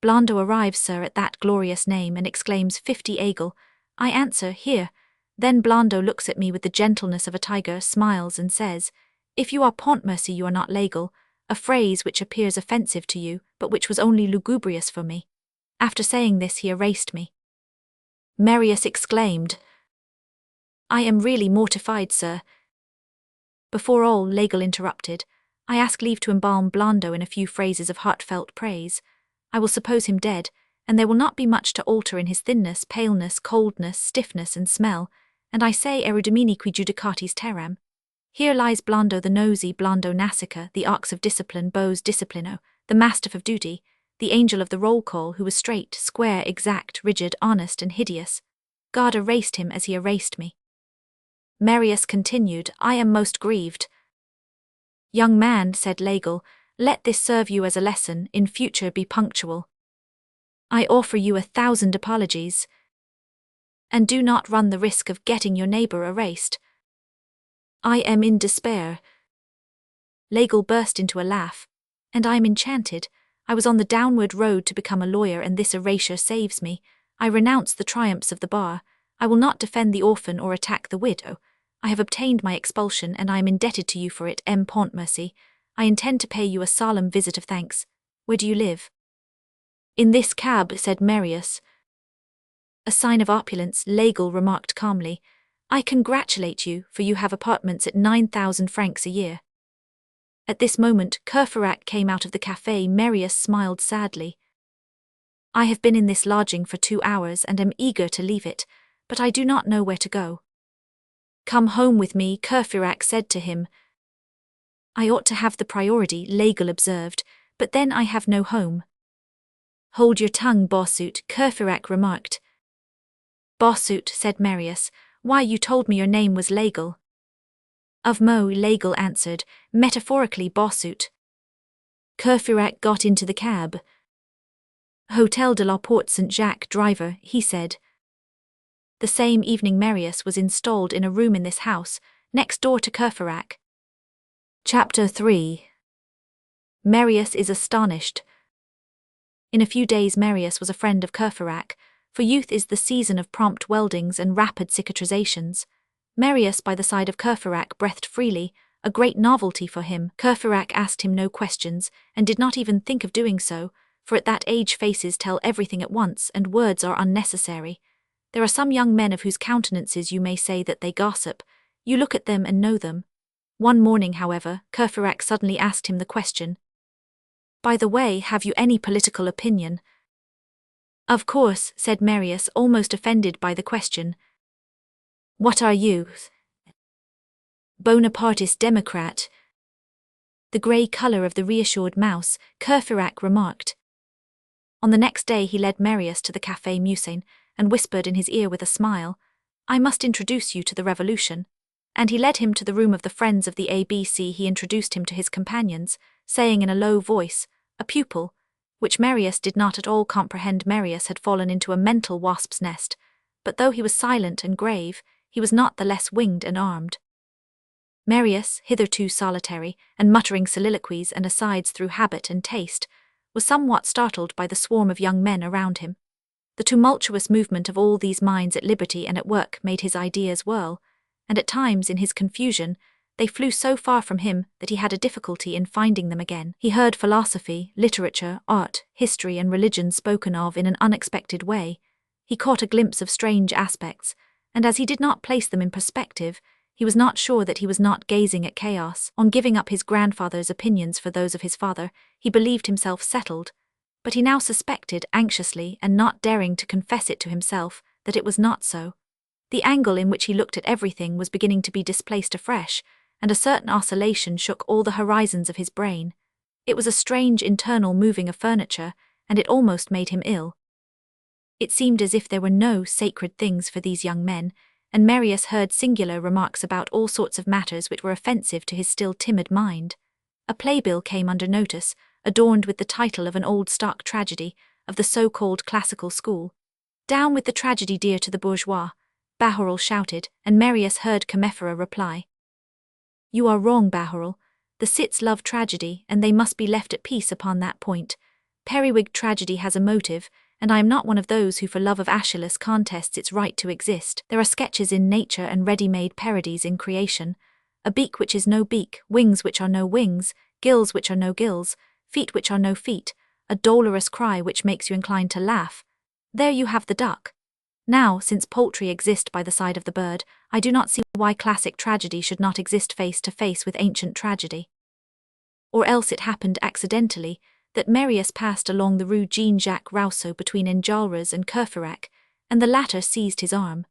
Blondeau arrives, sir, at that glorious name, and exclaims, 50 Aigle. I answer, "Here." Then Blondeau looks at me with the gentleness of a tiger, smiles, and says, "If you are Pontmercy, you are not Legal," a phrase which appears offensive to you, but which was only lugubrious for me. After saying this, he erased me. Marius exclaimed, "I am really mortified, sir." Before all, Legal interrupted, "I ask leave to embalm Blondeau in a few phrases of heartfelt praise. I will suppose him dead, and there will not be much to alter in his thinness, paleness, coldness, stiffness, and smell, and I say erudimini qui judicatis terram. Here lies Blondeau the nosy, Blondeau Nasica, the ox of discipline, Bose Disciplino, the mastiff of duty, the angel of the roll call, who was straight, square, exact, rigid, honest, and hideous. God erased him as he erased me." Marius continued, "I am most grieved." "Young man," said Legal, "let this serve you as a lesson, in future be punctual. I offer you 1,000 apologies. And do not run the risk of getting your neighbour erased. I am in despair." Legal burst into a laugh. "And I am enchanted. I was on the downward road to become a lawyer, and this erasure saves me. I renounce the triumphs of the bar. I will not defend the orphan or attack the widow. I have obtained my expulsion, and I am indebted to you for it, M. Pontmercy. I intend to pay you a solemn visit of thanks. Where do you live?" "In this cab," said Marius. "A sign of opulence," Legal remarked calmly. "I congratulate you, for you have apartments at 9,000 francs a year." At this moment, Courfeyrac came out of the café. Marius smiled sadly. "I have been in this lodging for 2 hours and am eager to leave it, but I do not know where to go." "Come home with me," Courfeyrac said to him. "I ought to have the priority," Legal observed, "but then I have no home." "Hold your tongue, Bossuet," Courfeyrac remarked. Bossut, said Marius. Why, you told me your name was Legal. Of Mo, Legal answered, metaphorically Bossut. Courfeyrac got into the cab. Hotel de la Porte Saint-Jacques, driver, he said. The same evening Marius was installed in a room in this house, next door to Courfeyrac. Chapter 3. Marius is astonished. In a few days Marius was a friend of Courfeyrac, for youth is the season of prompt weldings and rapid cicatrizations. Marius by the side of Courfeyrac breathed freely, a great novelty for him. Courfeyrac asked him no questions, and did not even think of doing so, for at that age faces tell everything at once and words are unnecessary. There are some young men of whose countenances you may say that they gossip. You look at them and know them. One morning, however, Courfeyrac suddenly asked him the question, by the way, have you any political opinion? Of course, said Marius, almost offended by the question. What are you? Bonapartist Democrat. The grey colour of the reassured mouse, Courfeyrac remarked. On the next day he led Marius to the Café Musain, and whispered in his ear with a smile, I must introduce you to the revolution. And he led him to the room of the friends of the ABC. He introduced him to his companions, saying in a low voice, a pupil, which Marius did not at all comprehend. Marius had fallen into a mental wasp's nest, but though he was silent and grave, he was not the less winged and armed. Marius, hitherto solitary, and muttering soliloquies and asides through habit and taste, was somewhat startled by the swarm of young men around him. The tumultuous movement of all these minds at liberty and at work made his ideas whirl, and at times, in his confusion, they flew so far from him that he had a difficulty in finding them again. He heard philosophy, literature, art, history, and religion spoken of in an unexpected way. He caught a glimpse of strange aspects, and as he did not place them in perspective, he was not sure that he was not gazing at chaos. On giving up his grandfather's opinions for those of his father, he believed himself settled, but he now suspected anxiously, and not daring to confess it to himself, that it was not so. The angle in which he looked at everything was beginning to be displaced afresh, and a certain oscillation shook all the horizons of his brain. It was a strange internal moving of furniture, and it almost made him ill. It seemed as if there were no sacred things for these young men, and Marius heard singular remarks about all sorts of matters which were offensive to his still timid mind. A playbill came under notice, adorned with the title of an old stock tragedy, of the so-called classical school. Down with the tragedy dear to the bourgeois, Bahorel shouted, and Marius heard Commiphera reply. You are wrong, Bahorel. The cits love tragedy, and they must be left at peace upon that point. Periwig tragedy has a motive, and I am not one of those who for love of Aeschylus contests its right to exist. There are sketches in nature and ready-made parodies in creation. A beak which is no beak, wings which are no wings, gills which are no gills, feet which are no feet, a dolorous cry which makes you inclined to laugh. There you have the duck. Now, since poultry exist by the side of the bird, I do not see why classic tragedy should not exist face to face with ancient tragedy. Or else it happened accidentally that Marius passed along the Rue Jean-Jacques Rousseau between Enjolras and Courfeyrac, and the latter seized his arm.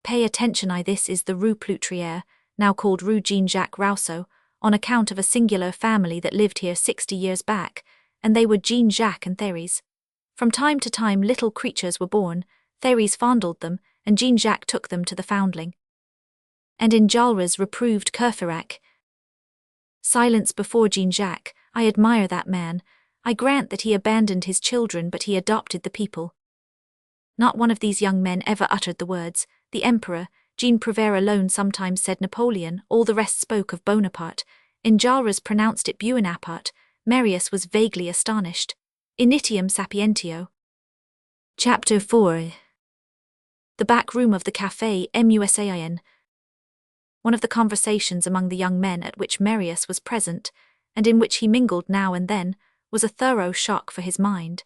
Pay attention, this is the Rue Plutrière, now called Rue Jean-Jacques Rousseau, on account of a singular family that lived here 60 years back, and they were Jean-Jacques and Thérèse. From time to time little creatures were born, Thérèse fondled them, and Jean-Jacques took them to the foundling. And Enjolras reproved Courfeyrac. Silence before Jean-Jacques, I admire that man. I grant that he abandoned his children, but he adopted the people. Not one of these young men ever uttered the words, the Emperor. Jean Prouvaire alone sometimes said Napoleon, all the rest spoke of Bonaparte. Enjolras pronounced it Buonaparte. Marius was vaguely astonished. Initium sapientio. Chapter 4. The back room of the Café Musain. One of the conversations among the young men at which Marius was present, and in which he mingled now and then, was a thorough shock for his mind.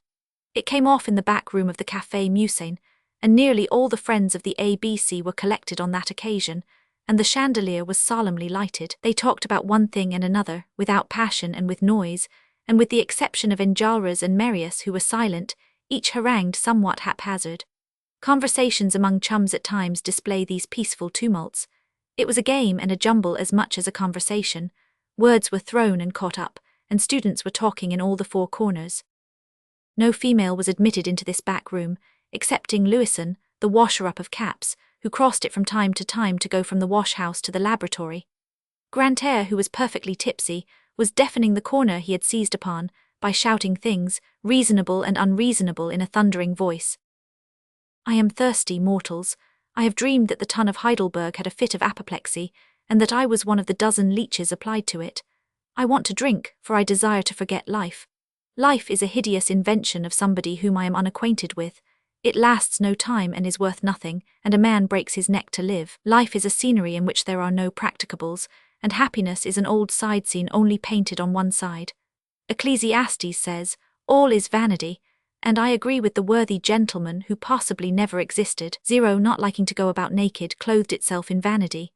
It came off in the back room of the Café Musain, and nearly all the friends of the ABC were collected on that occasion, and the chandelier was solemnly lighted. They talked about one thing and another, without passion and with noise, and with the exception of Enjolras and Marius, who were silent, each harangued somewhat haphazard. Conversations among chums at times display these peaceful tumults. It was a game and a jumble as much as a conversation. Words were thrown and caught up, and students were talking in all the four corners. No female was admitted into this back room, excepting Louison, the washer-up of caps, who crossed it from time to go from the wash-house to the laboratory. Grantaire, who was perfectly tipsy, was deafening the corner he had seized upon, by shouting things, reasonable and unreasonable, in a thundering voice. I am thirsty, mortals. I have dreamed that the ton of Heidelberg had a fit of apoplexy, and that I was one of the dozen leeches applied to it. I want to drink, for I desire to forget life. Life is a hideous invention of somebody whom I am unacquainted with. It lasts no time and is worth nothing, and a man breaks his neck to live. Life is a scenery in which there are no practicables, and happiness is an old side scene only painted on one side. Ecclesiastes says, all is vanity, and I agree with the worthy gentleman who possibly never existed. Not liking to go about naked clothed itself in vanity.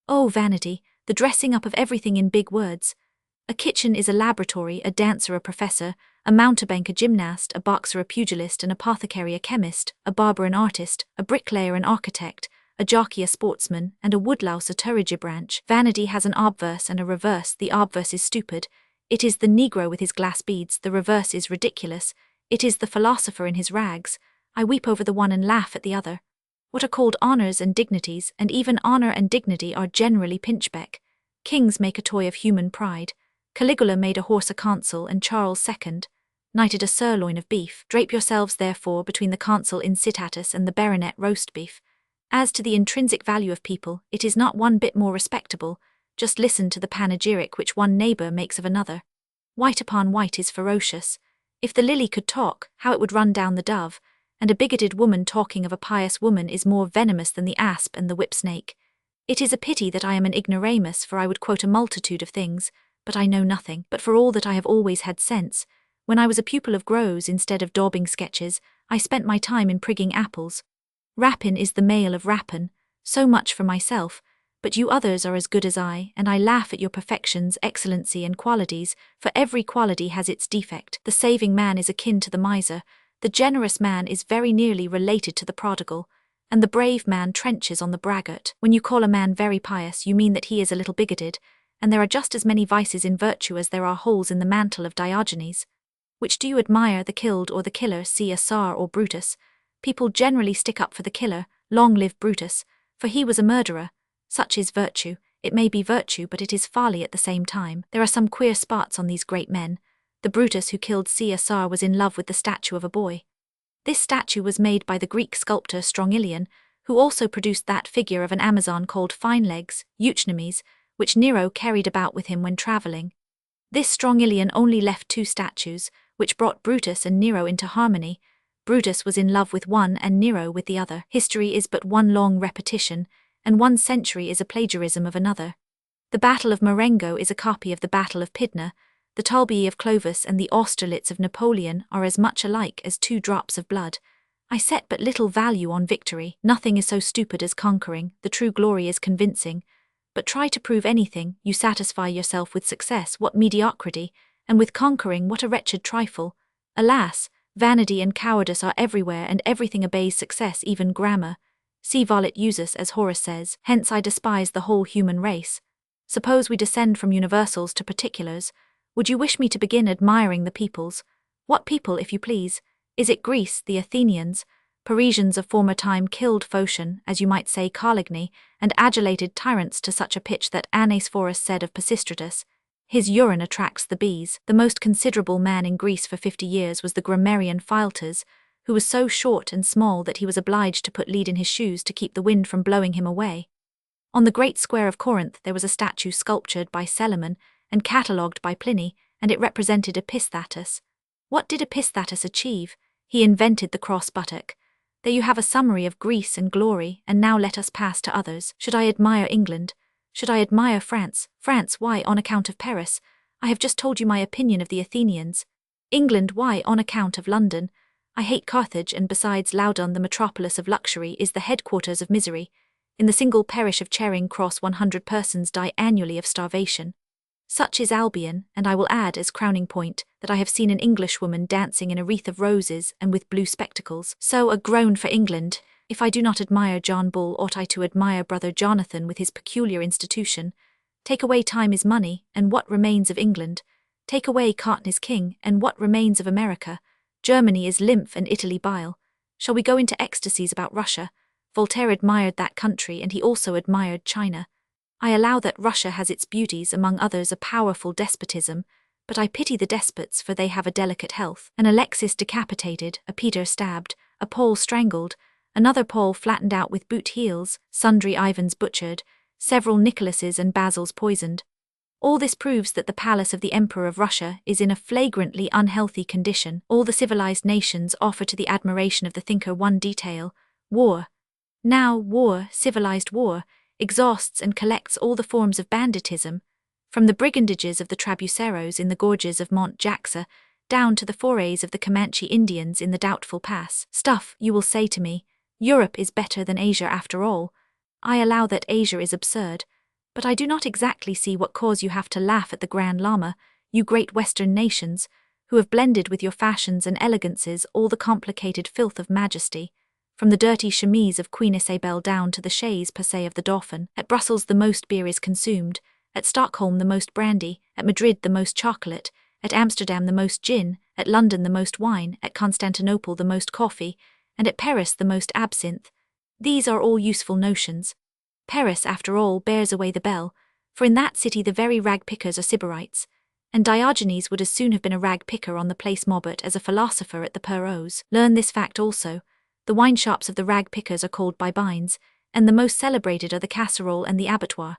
Oh, vanity, the dressing up of everything in big words. A kitchen is a laboratory, a dancer a professor, a mountebank a gymnast, a boxer a pugilist, an apothecary a chemist, a barber an artist, a bricklayer an architect, a jockey a sportsman, and a woodlouse a turigibranch. Vanity has an obverse and a reverse. The obverse is stupid. It is the Negro with his glass beads. The reverse is ridiculous. It is the philosopher in his rags. I weep over the one and laugh at the other. What are called honors and dignities, and even honor and dignity, are generally pinchbeck. Kings make a toy of human pride. Caligula made a horse a consul, and Charles II knighted a sirloin of beef. Drape yourselves, therefore, between the consul incitatus and the baronet roast beef. As to the intrinsic value of people, it is not one bit more respectable. Just listen to the panegyric which one neighbor makes of another. White upon white is ferocious. If the lily could talk, how it would run down the dove, and a bigoted woman talking of a pious woman is more venomous than the asp and the whip-snake. It is a pity that I am an ignoramus, for I would quote a multitude of things, but I know nothing. But for all that I have always had sense. When I was a pupil of Gros, instead of daubing sketches, I spent my time in prigging apples. Rapine is the male of rapine. So much for myself, but you others are as good as I, and I laugh at your perfections, excellency, and qualities, for every quality has its defect. The saving man is akin to the miser, the generous man is very nearly related to the prodigal, and the brave man trenches on the braggart. When you call a man very pious, you mean that he is a little bigoted, and there are just as many vices in virtue as there are holes in the mantle of Diogenes. Which do you admire, the killed or the killer? See Czar or Brutus. People generally stick up for the killer. Long live Brutus, for he was a murderer. Such is virtue. It may be virtue, but it is folly at the same time. There are some queer spots on these great men. The Brutus who killed Caesar was in love with the statue of a boy. This statue was made by the Greek sculptor Strongyllion, who also produced that figure of an Amazon called Finelegs, Euchnemes, which Nero carried about with him when travelling. This Strongyllion only left 2 statues, which brought Brutus and Nero into harmony. Brutus was in love with one and Nero with the other. History is but one long repetition, and one century is a plagiarism of another. The Battle of Marengo is a copy of the Battle of Pydna. The Tolbiae of Clovis and the Austerlitz of Napoleon are as much alike as 2 drops of blood. I set but little value on victory. Nothing is so stupid as conquering. The true glory is convincing. But try to prove anything, you satisfy yourself with success. What mediocrity! And with conquering, what a wretched trifle! Alas, vanity and cowardice are everywhere, and everything obeys success, even grammar. Si volet usus, as Horace says. Hence I despise the whole human race. Suppose we descend from universals to particulars. Would you wish me to begin admiring the peoples? What people, if you please? Is it Greece, the Athenians? Parisians of former time killed Phocion, as you might say Coligny, and adulated tyrants to such a pitch that Anaxagoras said of Pisistratus, his urine attracts the bees. The most considerable man in Greece for 50 years was the grammarian Philtas, who was so short and small that he was obliged to put lead in his shoes to keep the wind from blowing him away. On the great square of Corinth there was a statue sculptured by Celaman and catalogued by Pliny, and it represented Episthatus. What did Episthatus achieve? He invented the cross buttock. There you have a summary of Greece and glory, and now let us pass to others. Should I admire England? Should I admire France? France, why, on account of Paris? I have just told you my opinion of the Athenians. England, why, on account of London? I hate Carthage, and besides, Loudon, the metropolis of luxury, is the headquarters of misery. In the single parish of Charing Cross 100 persons die annually of starvation. Such is Albion, and I will add, as crowning point, that I have seen an Englishwoman dancing in a wreath of roses and with blue spectacles. So a groan for England. If I do not admire John Bull, ought I to admire Brother Jonathan with his peculiar institution? Take away time is money, and what remains of England? Take away cotton is king, and what remains of America? Germany is lymph and Italy bile. Shall we go into ecstasies about Russia? Voltaire admired that country and he also admired China. I allow that Russia has its beauties, among others a powerful despotism, but I pity the despots for they have a delicate health. An Alexis decapitated, a Peter stabbed, a Paul strangled, another Paul flattened out with boot heels, sundry Ivans butchered, several Nicholases and Basils poisoned. All this proves that the palace of the Emperor of Russia is in a flagrantly unhealthy condition. All the civilized nations offer to the admiration of the thinker one detail: war. Now war, civilized war, exhausts and collects all the forms of banditism, from the brigandages of the trabuceros in the gorges of Mont Jaxa, down to the forays of the Comanche Indians in the Doubtful Pass. Stuff, you will say to me. Europe is better than Asia after all. I allow that Asia is absurd, but I do not exactly see what cause you have to laugh at the Grand Lama, you great Western nations, who have blended with your fashions and elegances all the complicated filth of majesty, from the dirty chemise of Queen Isabel down to the chaise passée of the Dauphin. At Brussels the most beer is consumed, at Stockholm the most brandy, at Madrid the most chocolate, at Amsterdam the most gin, at London the most wine, at Constantinople the most coffee, and at Paris the most absinthe. These are all useful notions. Paris, after all, bears away the bell, for in that city the very rag-pickers are Sybarites, and Diogenes would as soon have been a rag-picker on the Place Maubert as a philosopher at the Perrot's. Learn this fact also: the wine-shops of the rag-pickers are called bibines, and the most celebrated are the casserole and the abattoir.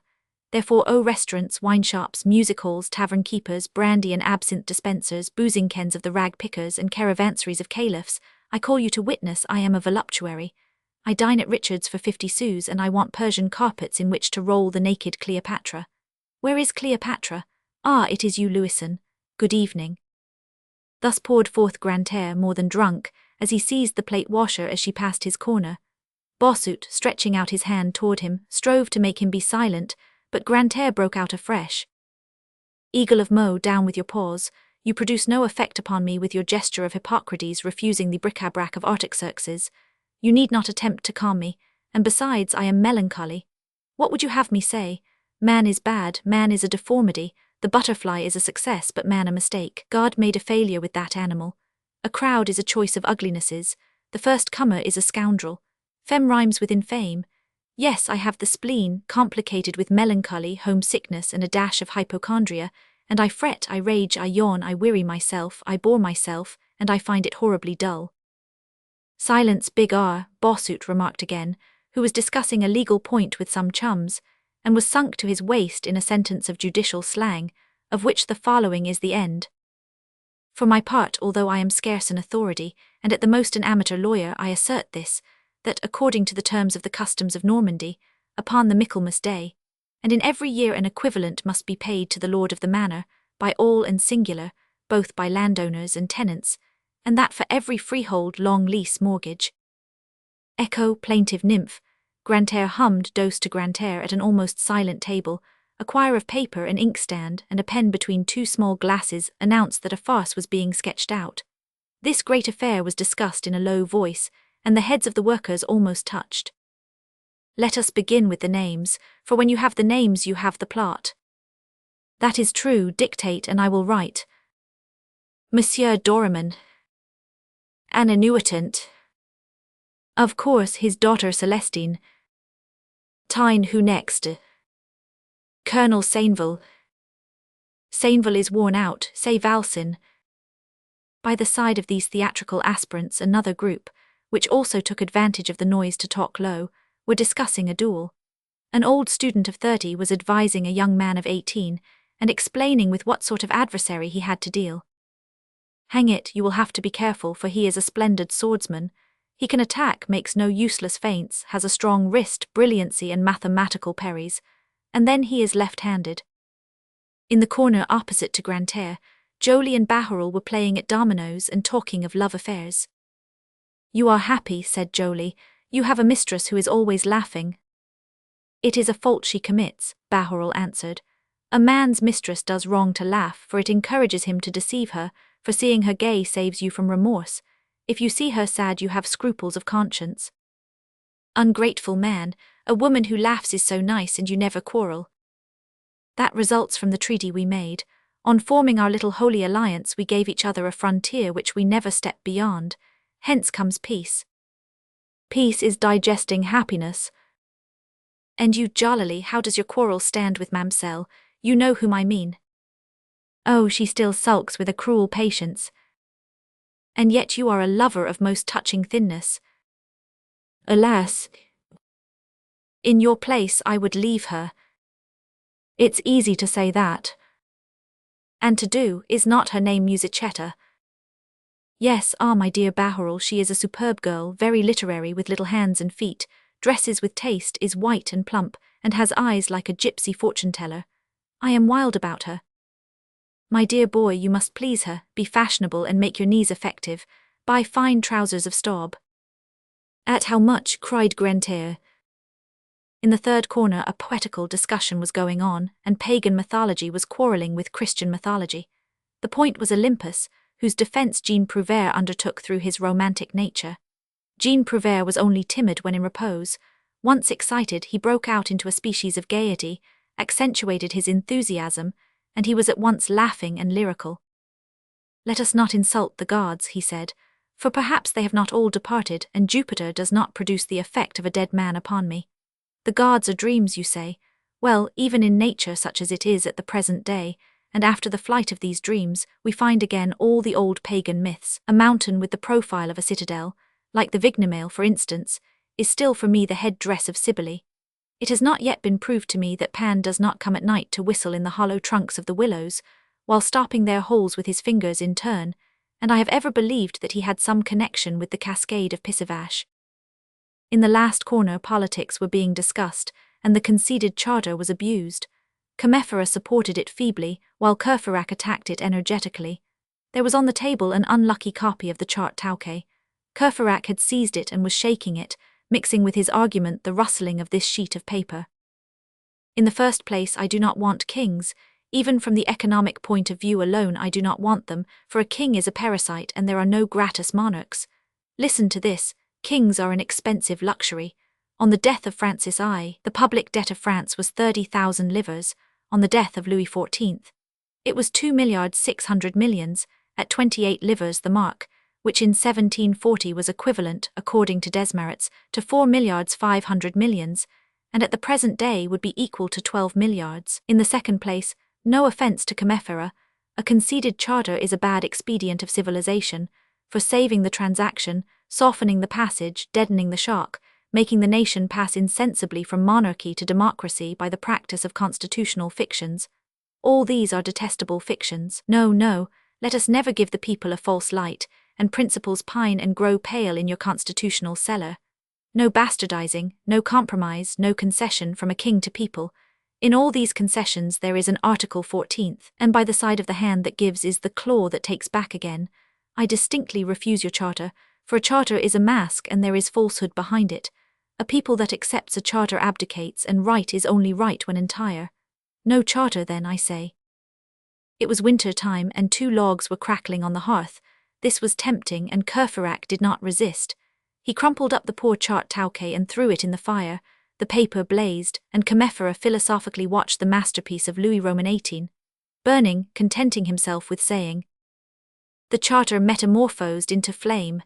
Therefore, O restaurants, wine-shops, music-halls, tavern-keepers, brandy and absinthe dispensers, boozing-kens of the rag-pickers and caravansaries of caliphs, I call you to witness I am a voluptuary. I dine at Richard's for 50 sous, and I want Persian carpets in which to roll the naked Cleopatra. Where is Cleopatra? Ah, it is you, Louison. Good evening. Thus poured forth Grantaire, more than drunk, as he seized the plate washer as she passed his corner. Bossuet, stretching out his hand toward him, strove to make him be silent, but Grantaire broke out afresh. Eagle of Meaux, down with your paws. You produce no effect upon me with your gesture of Hippocrates refusing the bric-a-brac of Artaxerxes. You need not attempt to calm me, and besides I am melancholy. What would you have me say? Man is bad, man is a deformity, the butterfly is a success but man a mistake. God made a failure with that animal. A crowd is a choice of uglinesses, the first comer is a scoundrel. Femme rhymes with infame. Yes, I have the spleen, complicated with melancholy, homesickness and a dash of hypochondria, and I fret, I rage, I yawn, I weary myself, I bore myself, and I find it horribly dull. Silence, Big R, Bossuet remarked again, who was discussing a legal point with some chums, and was sunk to his waist in a sentence of judicial slang, of which the following is the end. For my part, although I am scarce an authority, and at the most an amateur lawyer, I assert this, that according to the terms of the customs of Normandy, upon the Michaelmas day, and in every year an equivalent must be paid to the lord of the manor, by all and singular, both by landowners and tenants, and that for every freehold long lease mortgage. Echo, plaintive nymph, Grantaire hummed dose to Grantaire at an almost silent table. A quire of paper, an inkstand, and a pen between two small glasses announced that a farce was being sketched out. This great affair was discussed in a low voice, and the heads of the workers almost touched. Let us begin with the names, for when you have the names you have the plot. That is true, dictate and I will write. Monsieur Doraman. An annuitant. Of course, his daughter Celestine. Tyne, who next? Colonel Sainville. Sainville is worn out, say Valsin. By the side of these theatrical aspirants another group, which also took advantage of the noise to talk low, were discussing a duel. An old student of 30 was advising a young man of 18, and explaining with what sort of adversary he had to deal. Hang it, you will have to be careful, for he is a splendid swordsman. He can attack, makes no useless feints, has a strong wrist, brilliancy and mathematical parries, and then he is left-handed. In the corner opposite to Grantaire, Joly and Bahorel were playing at dominoes and talking of love affairs. You are happy, said Joly. You have a mistress who is always laughing. It is a fault she commits, Bahorel answered. A man's mistress does wrong to laugh, for it encourages him to deceive her, for seeing her gay saves you from remorse. If you see her sad you have scruples of conscience. Ungrateful man, a woman who laughs is so nice and you never quarrel. That results from the treaty we made. On forming our little holy alliance we gave each other a frontier which we never stepped beyond. Hence comes peace. Peace is digesting happiness. And you, jollily, how does your quarrel stand with Mamselle? You know whom I mean. Oh, she still sulks with a cruel patience. And yet you are a lover of most touching thinness. Alas! In your place I would leave her. It's easy to say that. And to do, is not her name Musicetta? Yes, my dear Bahorel, she is a superb girl, very literary, with little hands and feet, dresses with taste, is white and plump, and has eyes like a gypsy fortune-teller. I am wild about her. My dear boy, you must please her, be fashionable and make your knees effective, buy fine trousers of Staub. At how much? Cried Grantaire. In the third corner a poetical discussion was going on, and pagan mythology was quarrelling with Christian mythology. The point was Olympus, whose defence Jean Prouvaire undertook through his romantic nature. Jean Prouvaire was only timid when in repose. Once excited, he broke out into a species of gaiety, accentuated his enthusiasm, and he was at once laughing and lyrical. Let us not insult the gods, he said, for perhaps they have not all departed, and Jupiter does not produce the effect of a dead man upon me. The gods are dreams, you say. Well, even in nature such as it is at the present day, and after the flight of these dreams, we find again all the old pagan myths. A mountain with the profile of a citadel, like the Vignemale for instance, is still for me the head-dress of Cybele. It has not yet been proved to me that Pan does not come at night to whistle in the hollow trunks of the willows, while stopping their holes with his fingers in turn, and I have ever believed that he had some connection with the cascade of Pisavash. In the last corner politics were being discussed, and the conceded charter was abused. Commiphera supported it feebly, while Courfeyrac attacked it energetically. There was on the table an unlucky copy of the chart Tauquet. Courfeyrac had seized it and was shaking it, mixing with his argument the rustling of this sheet of paper. In the first place, I do not want kings. Even from the economic point of view alone, I do not want them, for a king is a parasite and there are no gratis monarchs. Listen to this: kings are an expensive luxury. On the death of Francis I, the public debt of France was 30,000 livres. On the death of Louis XIV, it was 2,600,000,000, at 28 livres the mark, which in 1740 was equivalent, according to Desmarets, to 4,500,000,000, and at the present day would be equal to 12 milliards. In the second place, no offence to Commiphera, a conceded charter is a bad expedient of civilization, for saving the transaction, softening the passage, deadening the shock, making the nation pass insensibly from monarchy to democracy by the practice of constitutional fictions. All these are detestable fictions. No, no, let us never give the people a false light, and principles pine and grow pale in your constitutional cellar. No bastardizing, no compromise, no concession from a king to people. In all these concessions there is an Article 14th, and by the side of the hand that gives is the claw that takes back again. I distinctly refuse your charter, for a charter is a mask and there is falsehood behind it. A people that accepts a charter abdicates, and right is only right when entire. No charter then, I say. It was winter time, and 2 logs were crackling on the hearth. This was tempting, and Courfeyrac did not resist. He crumpled up the poor chart Tauquet and threw it in the fire. The paper blazed, and Commiphera philosophically watched the masterpiece of Louis Roman XVIII, burning, contenting himself with saying, "The charter metamorphosed into flame."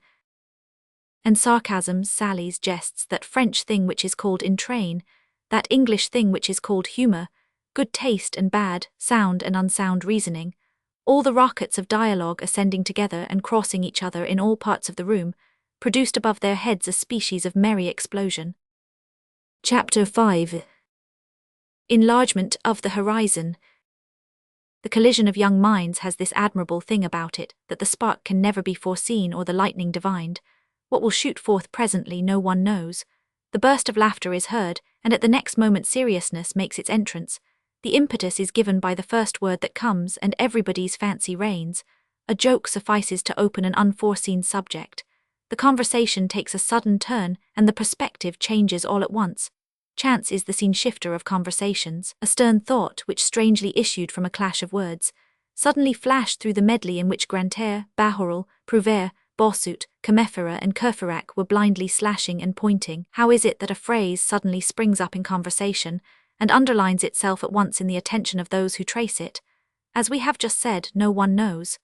And sarcasms, sallies, jests, that French thing which is called entrain, that English thing which is called humour, good taste and bad, sound and unsound reasoning, all the rockets of dialogue ascending together and crossing each other in all parts of the room, produced above their heads a species of merry explosion. Chapter 5. Enlargement of the horizon. The collision of young minds has this admirable thing about it, that the spark can never be foreseen or the lightning divined. What will shoot forth presently no one knows. The burst of laughter is heard, and at the next moment seriousness makes its entrance. The impetus is given by the first word that comes, and everybody's fancy reigns. A joke suffices to open an unforeseen subject. The conversation takes a sudden turn, and the perspective changes all at once. Chance is the scene-shifter of conversations. A stern thought, which strangely issued from a clash of words, suddenly flashed through the medley in which Grantaire, Bahorel, Prouvaire, Bossuet, Commiphera and Courfeyrac were blindly slashing and pointing. How is it that a phrase suddenly springs up in conversation, and underlines itself at once in the attention of those who trace it? As we have just said, no one knows.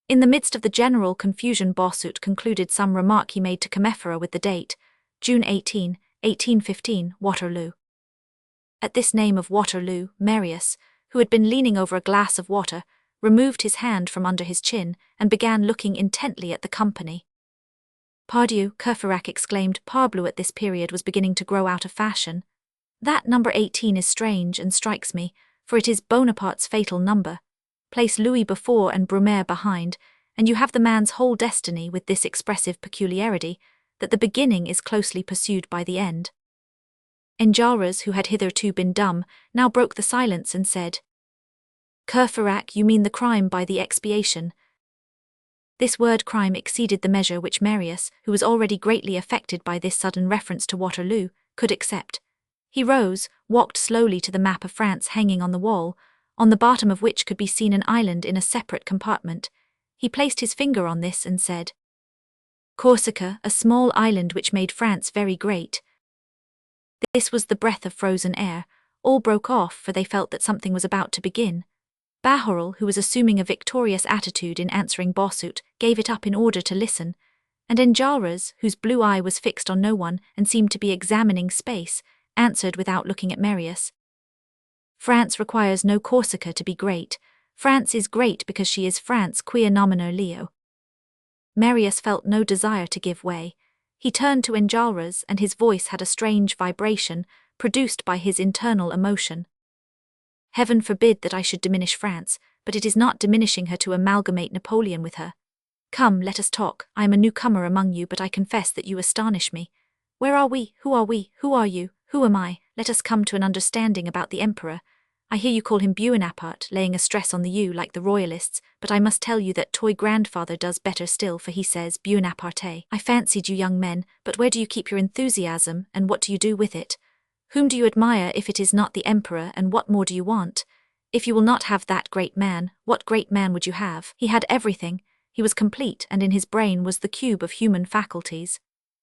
In the midst of the general confusion Bossuet concluded some remark he made to Commiphera with the date. June 18, 1815, Waterloo. At this name of Waterloo, Marius, who had been leaning over a glass of water, removed his hand from under his chin and began looking intently at the company. Pardieu, Courfeyrac exclaimed, parbleu at this period was beginning to grow out of fashion. That number 18 is strange and strikes me, for it is Bonaparte's fatal number. Place Louis before and Brumaire behind, and you have the man's whole destiny with this expressive peculiarity, that the beginning is closely pursued by the end. Enjolras, who had hitherto been dumb, now broke the silence and said, Courfeyrac, you mean the crime by the expiation. This word crime exceeded the measure which Marius, who was already greatly affected by this sudden reference to Waterloo, could accept. He rose, walked slowly to the map of France hanging on the wall, on the bottom of which could be seen an island in a separate compartment. He placed his finger on this and said, Corsica, a small island which made France very great. This was the breath of frozen air. All broke off, for they felt that something was about to begin. Bahorel, who was assuming a victorious attitude in answering Bossuet, gave it up in order to listen, and Enjolras, whose blue eye was fixed on no one and seemed to be examining space, answered without looking at Marius. France requires no Corsica to be great. France is great because she is France quia nomina leo. Marius felt no desire to give way. He turned to Enjolras, and his voice had a strange vibration, produced by his internal emotion. Heaven forbid that I should diminish France, but it is not diminishing her to amalgamate Napoleon with her. Come, let us talk. I am a newcomer among you, but I confess that you astonish me. Where are we? Who are we? Who are you? Who am I? Let us come to an understanding about the emperor. I hear you call him Buonaparte, laying a stress on the U like the royalists, but I must tell you that toy grandfather does better still, for he says Buonaparte. I fancied you young men, but where do you keep your enthusiasm, and what do you do with it? Whom do you admire if it is not the emperor, and what more do you want? If you will not have that great man, what great man would you have? He had everything. He was complete, and in his brain was the cube of human faculties.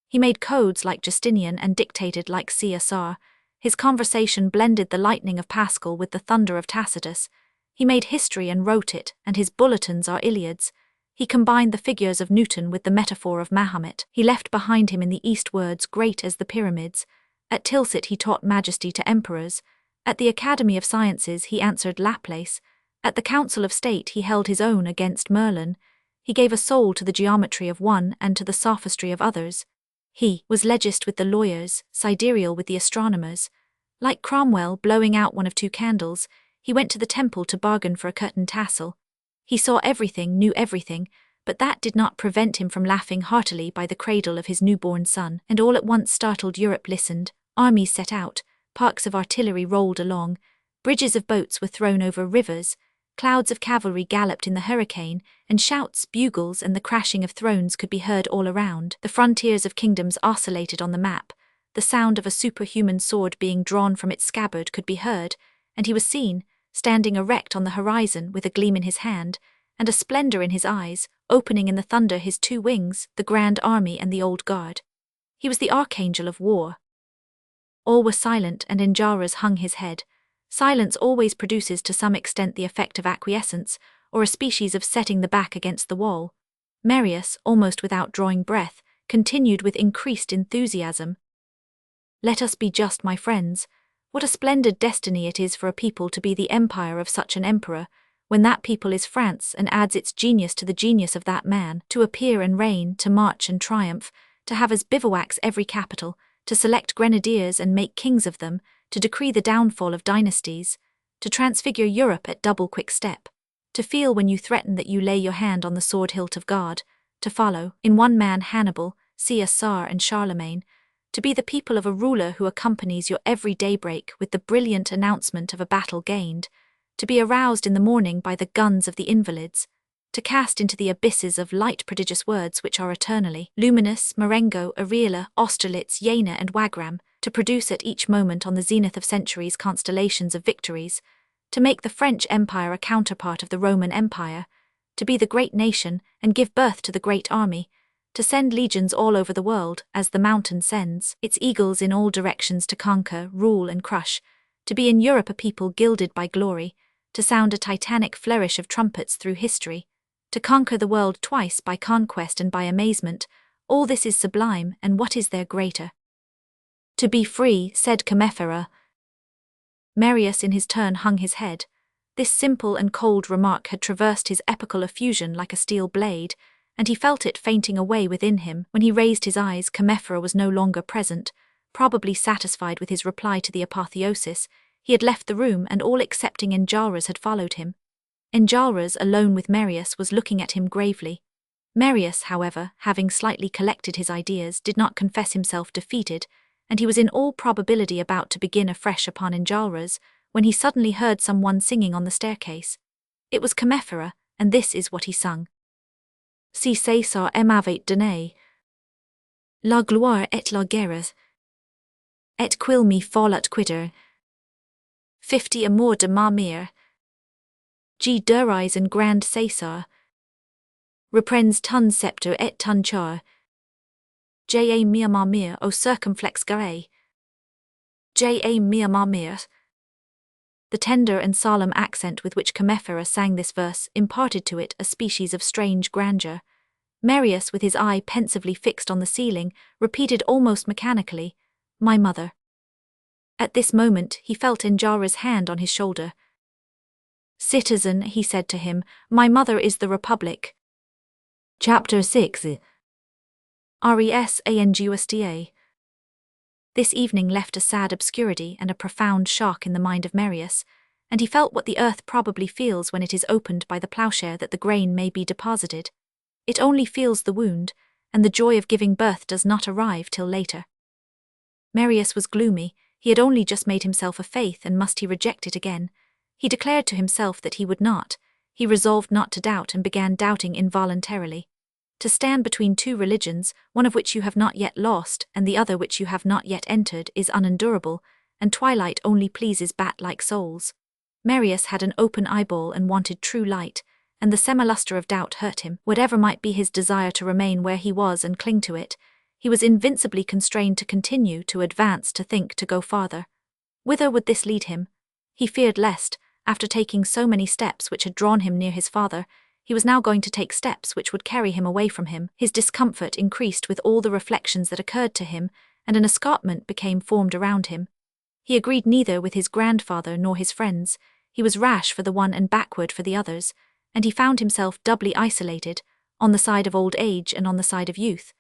He made codes like Justinian and dictated like CSR. His conversation blended the lightning of Pascal with the thunder of Tacitus. He made history and wrote it, and his bulletins are Iliads. He combined the figures of Newton with the metaphor of Mahomet. He left behind him in the East words great as the pyramids. At Tilsit he taught majesty to emperors. At the Academy of Sciences he answered Laplace. At the Council of State he held his own against Merlin. He gave a soul to the geometry of one and to the sophistry of others. He was legist with the lawyers, sidereal with the astronomers. Like Cromwell blowing out one of two candles, he went to the temple to bargain for a curtain tassel. He saw everything, knew everything, but that did not prevent him from laughing heartily by the cradle of his newborn son, and all at once startled Europe listened. Armies set out, parks of artillery rolled along, bridges of boats were thrown over rivers, clouds of cavalry galloped in the hurricane, and shouts, bugles, and the crashing of thrones could be heard all around. The frontiers of kingdoms oscillated on the map. The sound of a superhuman sword being drawn from its scabbard could be heard, and he was seen, standing erect on the horizon with a gleam in his hand, and a splendor in his eyes, opening in the thunder his two wings, the Grand Army and the Old Guard. He was the archangel of war. All were silent, and Enjolras hung his head. Silence always produces to some extent the effect of acquiescence, or a species of setting the back against the wall. Marius, almost without drawing breath, continued with increased enthusiasm. Let us be just, my friends. What a splendid destiny it is for a people to be the empire of such an emperor, when that people is France and adds its genius to the genius of that man, to appear and reign, to march and triumph, to have as bivouacs every capital, to select grenadiers and make kings of them, to decree the downfall of dynasties, to transfigure Europe at double quick step, to feel when you threaten that you lay your hand on the sword hilt of God, to follow, in one man Hannibal, Caesar and Charlemagne, to be the people of a ruler who accompanies your every daybreak with the brilliant announcement of a battle gained, to be aroused in the morning by the guns of the invalids, to cast into the abysses of light prodigious words which are eternally luminous, Marengo, Ariela, Austerlitz, Jena and Wagram, to produce at each moment on the zenith of centuries constellations of victories, to make the French Empire a counterpart of the Roman Empire, to be the great nation and give birth to the great army, to send legions all over the world, as the mountain sends its eagles in all directions to conquer, rule and crush, to be in Europe a people gilded by glory, to sound a titanic flourish of trumpets through history, to conquer the world twice by conquest and by amazement, all this is sublime, and what is there greater? To be free, said Commiphera. Marius in his turn hung his head. This simple and cold remark had traversed his epical effusion like a steel blade, and he felt it fainting away within him. When he raised his eyes, Commiphera was no longer present. Probably satisfied with his reply to the apotheosis, he had left the room, and all excepting Enjolras had followed him. Enjolras, alone with Marius, was looking at him gravely. Marius, however, having slightly collected his ideas, did not confess himself defeated, and he was in all probability about to begin afresh upon Enjolras, when he suddenly heard someone singing on the staircase. It was Commiphera, and this is what he sung. Si César m'avait donné la gloire et la guerre, et qu'il me fallut quitter 50 amours de ma mère. G. Durais and Grand César reprends ton sceptre et ton char. J. A. mia ma mère au circumflex gare. J. A. mia ma mère. The tender and solemn accent with which Commiphera sang this verse imparted to it a species of strange grandeur. Marius, with his eye pensively fixed on the ceiling, repeated almost mechanically, "My mother." At this moment he felt Enjolras' hand on his shoulder. "Citizen," he said to him, "my mother is the Republic." Chapter 6. Resangusta. This evening left a sad obscurity and a profound shock in the mind of Marius, and he felt what the earth probably feels when it is opened by the ploughshare that the grain may be deposited. It only feels the wound, and the joy of giving birth does not arrive till later. Marius was gloomy. He had only just made himself a faith, and must he reject it again? He declared to himself that he would not. He resolved not to doubt, and began doubting involuntarily. To stand between two religions, one of which you have not yet lost, and the other which you have not yet entered, is unendurable, and twilight only pleases bat-like souls. Marius had an open eyeball and wanted true light, and the semi-luster of doubt hurt him. Whatever might be his desire to remain where he was and cling to it, he was invincibly constrained to continue, to advance, to think, to go farther. Whither would this lead him? He feared lest, after taking so many steps which had drawn him near his father, he was now going to take steps which would carry him away from him. His discomfort increased with all the reflections that occurred to him, and an escarpment became formed around him. He agreed neither with his grandfather nor his friends. He was rash for the one and backward for the others, and he found himself doubly isolated, on the side of old age and on the side of youth.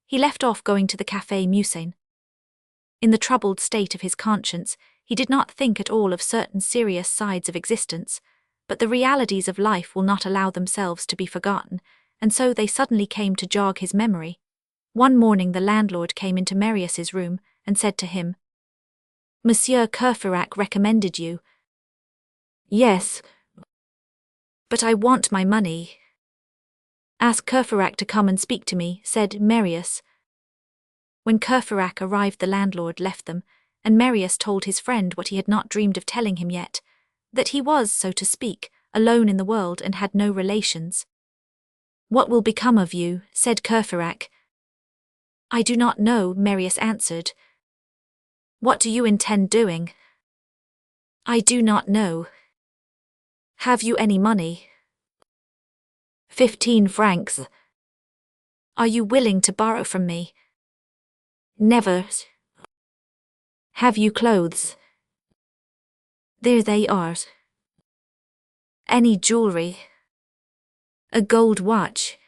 He left off going to the Café Musain. In the troubled state of his conscience, he did not think at all of certain serious sides of existence, but the realities of life will not allow themselves to be forgotten, and so they suddenly came to jog his memory. One morning the landlord came into Marius's room, and said to him, "Monsieur Courfeyrac recommended you." "Yes, but I want my money." "Ask Courfeyrac to come and speak to me," said Marius. When Courfeyrac arrived, the landlord left them, and Marius told his friend what he had not dreamed of telling him yet, that he was, so to speak, alone in the world and had no relations. "What will become of you?" said Courfeyrac. "I do not know," Marius answered. "What do you intend doing?" "I do not know." "Have you any money?" 15 francs. "Are you willing to borrow from me?" "Never." "Have you clothes?" "There they are." "Any jewelry?" "A gold watch."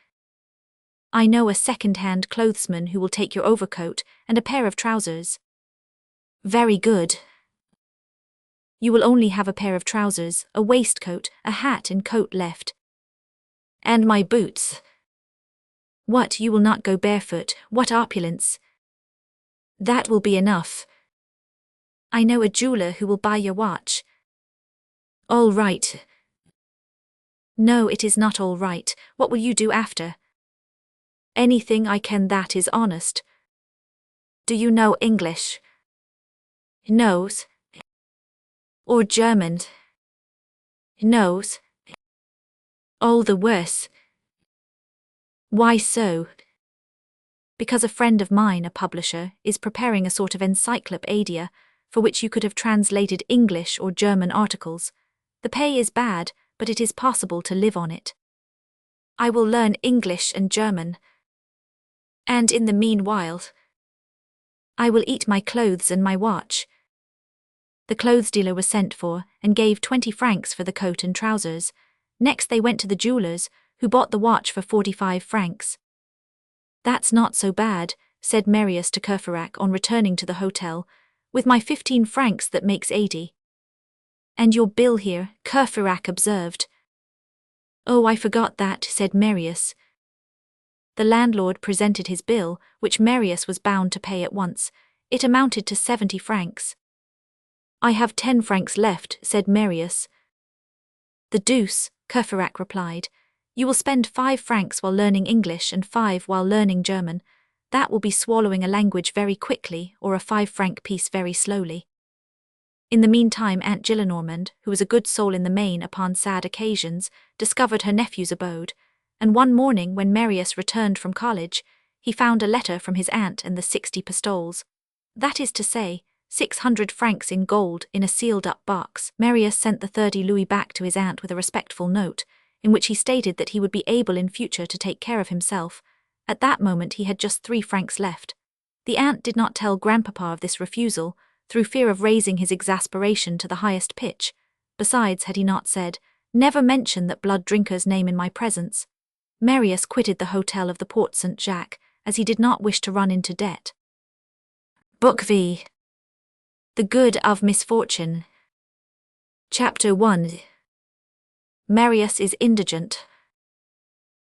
"I know a second-hand clothesman who will take your overcoat and a pair of trousers." "Very good." "You will only have a pair of trousers, a waistcoat, a hat and coat left." "And my boots." "What, you will not go barefoot? What opulence!" "That will be enough." "I know a jeweler who will buy your watch." "All right." "No, it is not all right. What will you do after?" "Anything I can that is honest." "Do you know English?" "No." "Or German?" "No." "All the worse." "Why so?" "Because a friend of mine, a publisher, is preparing a sort of encyclopedia, for which you could have translated English or German articles. The pay is bad, but it is possible to live on it." "I will learn English and German." "And in the meanwhile?" I will eat my clothes and my watch. The clothes dealer was sent for, and gave 20 francs for the coat and trousers. Next they went to the jeweller's, who bought the watch for 45 francs. That's not so bad, said Marius to Courfeyrac on returning to the hotel. With my 15 francs that makes 80. And your bill here, Courfeyrac observed. Oh, I forgot that, said Marius. The landlord presented his bill, which Marius was bound to pay at once. It amounted to 70 francs. I have 10 francs left, said Marius. The deuce, Courfeyrac replied. You will spend 5 francs while learning English and 5 while learning German. That will be swallowing a language very quickly or a 5-franc piece very slowly. In the meantime Aunt Gillenormand, who was a good soul in the main upon sad occasions, discovered her nephew's abode, and one morning when Marius returned from college, he found a letter from his aunt and the 60 pistoles. That is to say, 600 francs in gold in a sealed-up box. Marius sent the 30 louis back to his aunt with a respectful note, in which he stated that he would be able in future to take care of himself. At that moment he had just 3 francs left. The aunt did not tell grandpapa of this refusal, through fear of raising his exasperation to the highest pitch. Besides, had he not said, "Never mention that blood drinker's name in my presence," Marius quitted the hotel of the Porte Saint-Jacques, as he did not wish to run into debt. Book V. The Good of Misfortune. Chapter 1. Marius is indigent.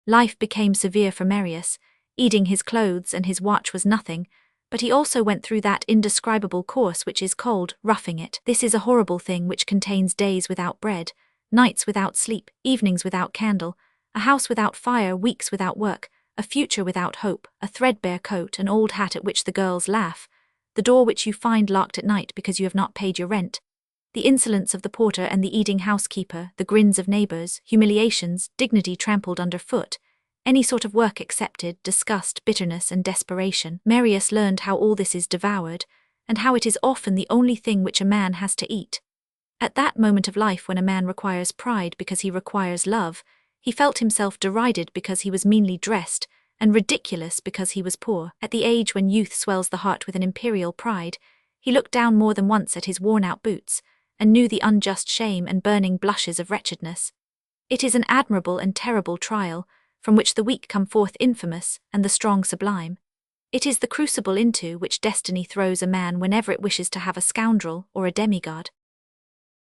Life became severe for Marius. Eating his clothes and his watch was nothing, but he also went through that indescribable course which is called roughing it. This is a horrible thing which contains days without bread, nights without sleep, evenings without candle, a house without fire, weeks without work, a future without hope, a threadbare coat, an old hat at which the girls laugh, the door which you find locked at night because you have not paid your rent, the insolence of the porter and the eating housekeeper, the grins of neighbors, humiliations, dignity trampled underfoot, any sort of work accepted, disgust, bitterness, and desperation. Marius learned how all this is devoured, and how it is often the only thing which a man has to eat. At that moment of life when a man requires pride because he requires love, he felt himself derided because he was meanly dressed, and ridiculous because he was poor. At the age when youth swells the heart with an imperial pride, he looked down more than once at his worn-out boots, and knew the unjust shame and burning blushes of wretchedness. It is an admirable and terrible trial, from which the weak come forth infamous, and the strong sublime. It is the crucible into which destiny throws a man whenever it wishes to have a scoundrel or a demigod.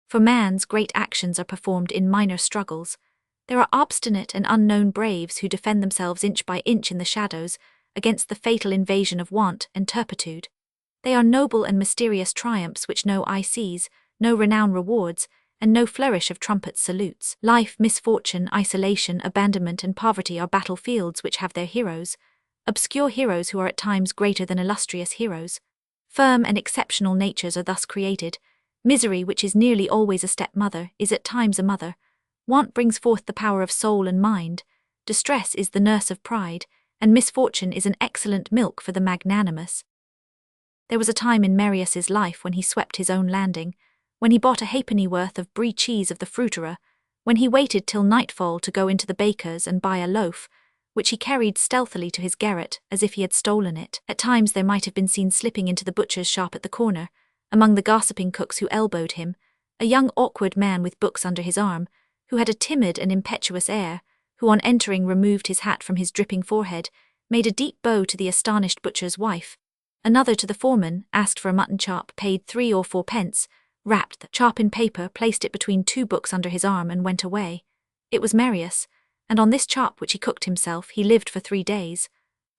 For man's great actions are performed in minor struggles. There are obstinate and unknown braves who defend themselves inch by inch in the shadows against the fatal invasion of want and turpitude. They are noble and mysterious triumphs which no eye sees, no renown rewards, and no flourish of trumpets salutes. Life, misfortune, isolation, abandonment, and poverty are battlefields which have their heroes, obscure heroes who are at times greater than illustrious heroes. Firm and exceptional natures are thus created. Misery, which is nearly always a stepmother, is at times a mother. Want brings forth the power of soul and mind. Distress is the nurse of pride, and misfortune is an excellent milk for the magnanimous. There was a time in Marius's life when he swept his own landing, when he bought a halfpenny worth of brie cheese of the fruiterer, when he waited till nightfall to go into the baker's and buy a loaf, which he carried stealthily to his garret as if he had stolen it. At times there might have been seen slipping into the butcher's shop at the corner, among the gossiping cooks who elbowed him, a young awkward man with books under his arm, who had a timid and impetuous air, who on entering removed his hat from his dripping forehead, made a deep bow to the astonished butcher's wife. Another to the foreman, asked for a mutton chop, paid 3 or 4 pence, wrapped the chop in paper, placed it between 2 books under his arm and went away. It was Marius, and on this chop which he cooked himself he lived for 3 days.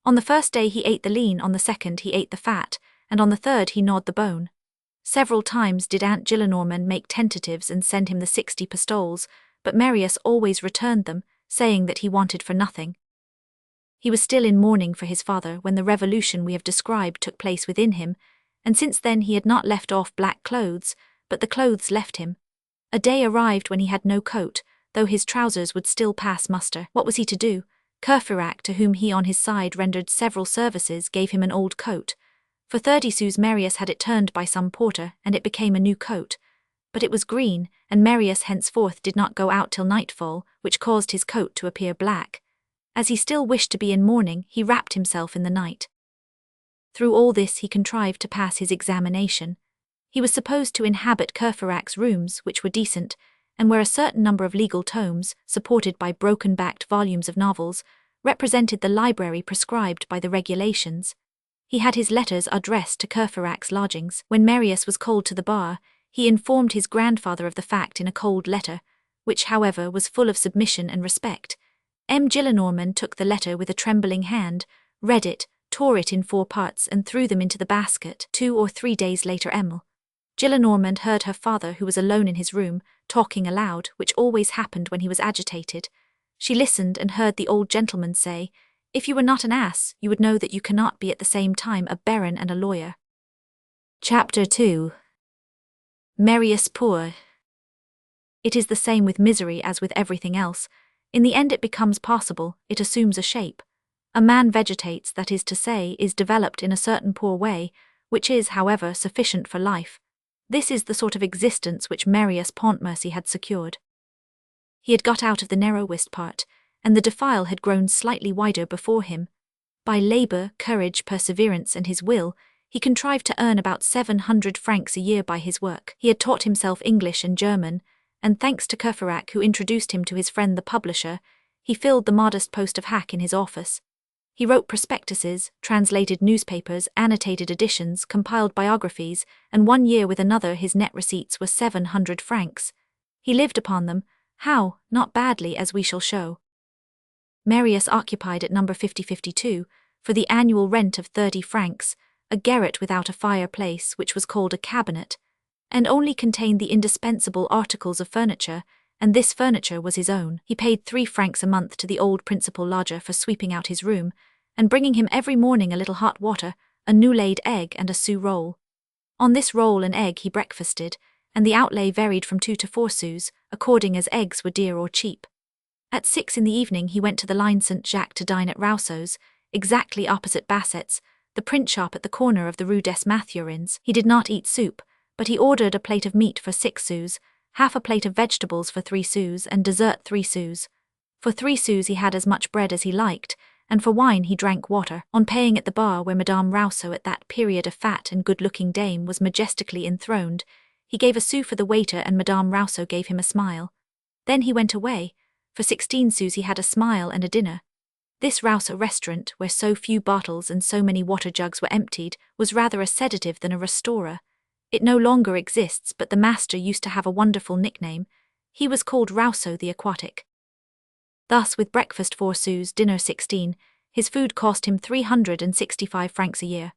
On the first day he ate the lean, on the second he ate the fat, and on the third he gnawed the bone. Several times did Aunt Gillenormand make tentatives and send him the 60 pistoles, but Marius always returned them, saying that he wanted for nothing. He was still in mourning for his father when the revolution we have described took place within him, and since then he had not left off black clothes, but the clothes left him. A day arrived when he had no coat, though his trousers would still pass muster. What was he to do? Courfeyrac, to whom he on his side rendered several services, gave him an old coat. For 30 sous Marius had it turned by some porter, and it became a new coat. But it was green, and Marius henceforth did not go out till nightfall, which caused his coat to appear black. As he still wished to be in mourning, he wrapped himself in the night. Through all this he contrived to pass his examination. He was supposed to inhabit Courfeyrac's rooms, which were decent, and where a certain number of legal tomes, supported by broken-backed volumes of novels, represented the library prescribed by the regulations. He had his letters addressed to Courfeyrac's lodgings. When Marius was called to the bar, he informed his grandfather of the fact in a cold letter, which, however, was full of submission and respect. M. Gillenormand took the letter with a trembling hand, read it, tore it in 4 parts and threw them into the basket. 2 or 3 days later M. Gillenormand heard her father, who was alone in his room, talking aloud, which always happened when he was agitated. She listened and heard the old gentleman say, "If you were not an ass, you would know that you cannot be at the same time a baron and a lawyer." Chapter 2. Marius poor. It is the same with misery as with everything else. In the end it becomes possible, it assumes a shape. A man vegetates, that is to say, is developed in a certain poor way, which is, however, sufficient for life. This is the sort of existence which Marius Pontmercy had secured. He had got out of the narrowest part, and the defile had grown slightly wider before him. By labour, courage, perseverance, and his will, he contrived to earn about 700 francs a year by his work. He had taught himself English and German, and thanks to Courfeyrac, who introduced him to his friend the publisher, he filled the modest post of hack in his office. He wrote prospectuses, translated newspapers, annotated editions, compiled biographies, and 1 year with another his net receipts were 700 francs. He lived upon them. How? Not badly, as we shall show. Marius occupied at number 5052, for the annual rent of 30 francs, a garret without a fireplace, which was called a cabinet, and only contained the indispensable articles of furniture, and this furniture was his own. He paid 3 francs a month to the old principal lodger for sweeping out his room, and bringing him every morning a little hot water, a new-laid egg, and a sou roll. On this roll and egg he breakfasted, and the outlay varied from 2 to 4 sous, according as eggs were dear or cheap. At 6 in the evening he went to the line Saint-Jacques to dine at Rousseau's, exactly opposite Basset's, the print shop at the corner of the Rue des Mathurins. He did not eat soup, but he ordered a plate of meat for 6 sous, half a plate of vegetables for 3 sous, and dessert 3 sous. For 3 sous he had as much bread as he liked, and for wine he drank water. On paying at the bar where Madame Rousseau, at that period a fat and good-looking dame, was majestically enthroned, he gave a sou for the waiter, and Madame Rousseau gave him a smile. Then he went away. For 16 sous he had a smile and a dinner. This Rousseau restaurant, where so few bottles and so many water jugs were emptied, was rather a sedative than a restorer. It no longer exists, but the master used to have a wonderful nickname. He was called Rousseau the Aquatic. Thus, with breakfast 4 sous, dinner 16, his food cost him 365 francs a year.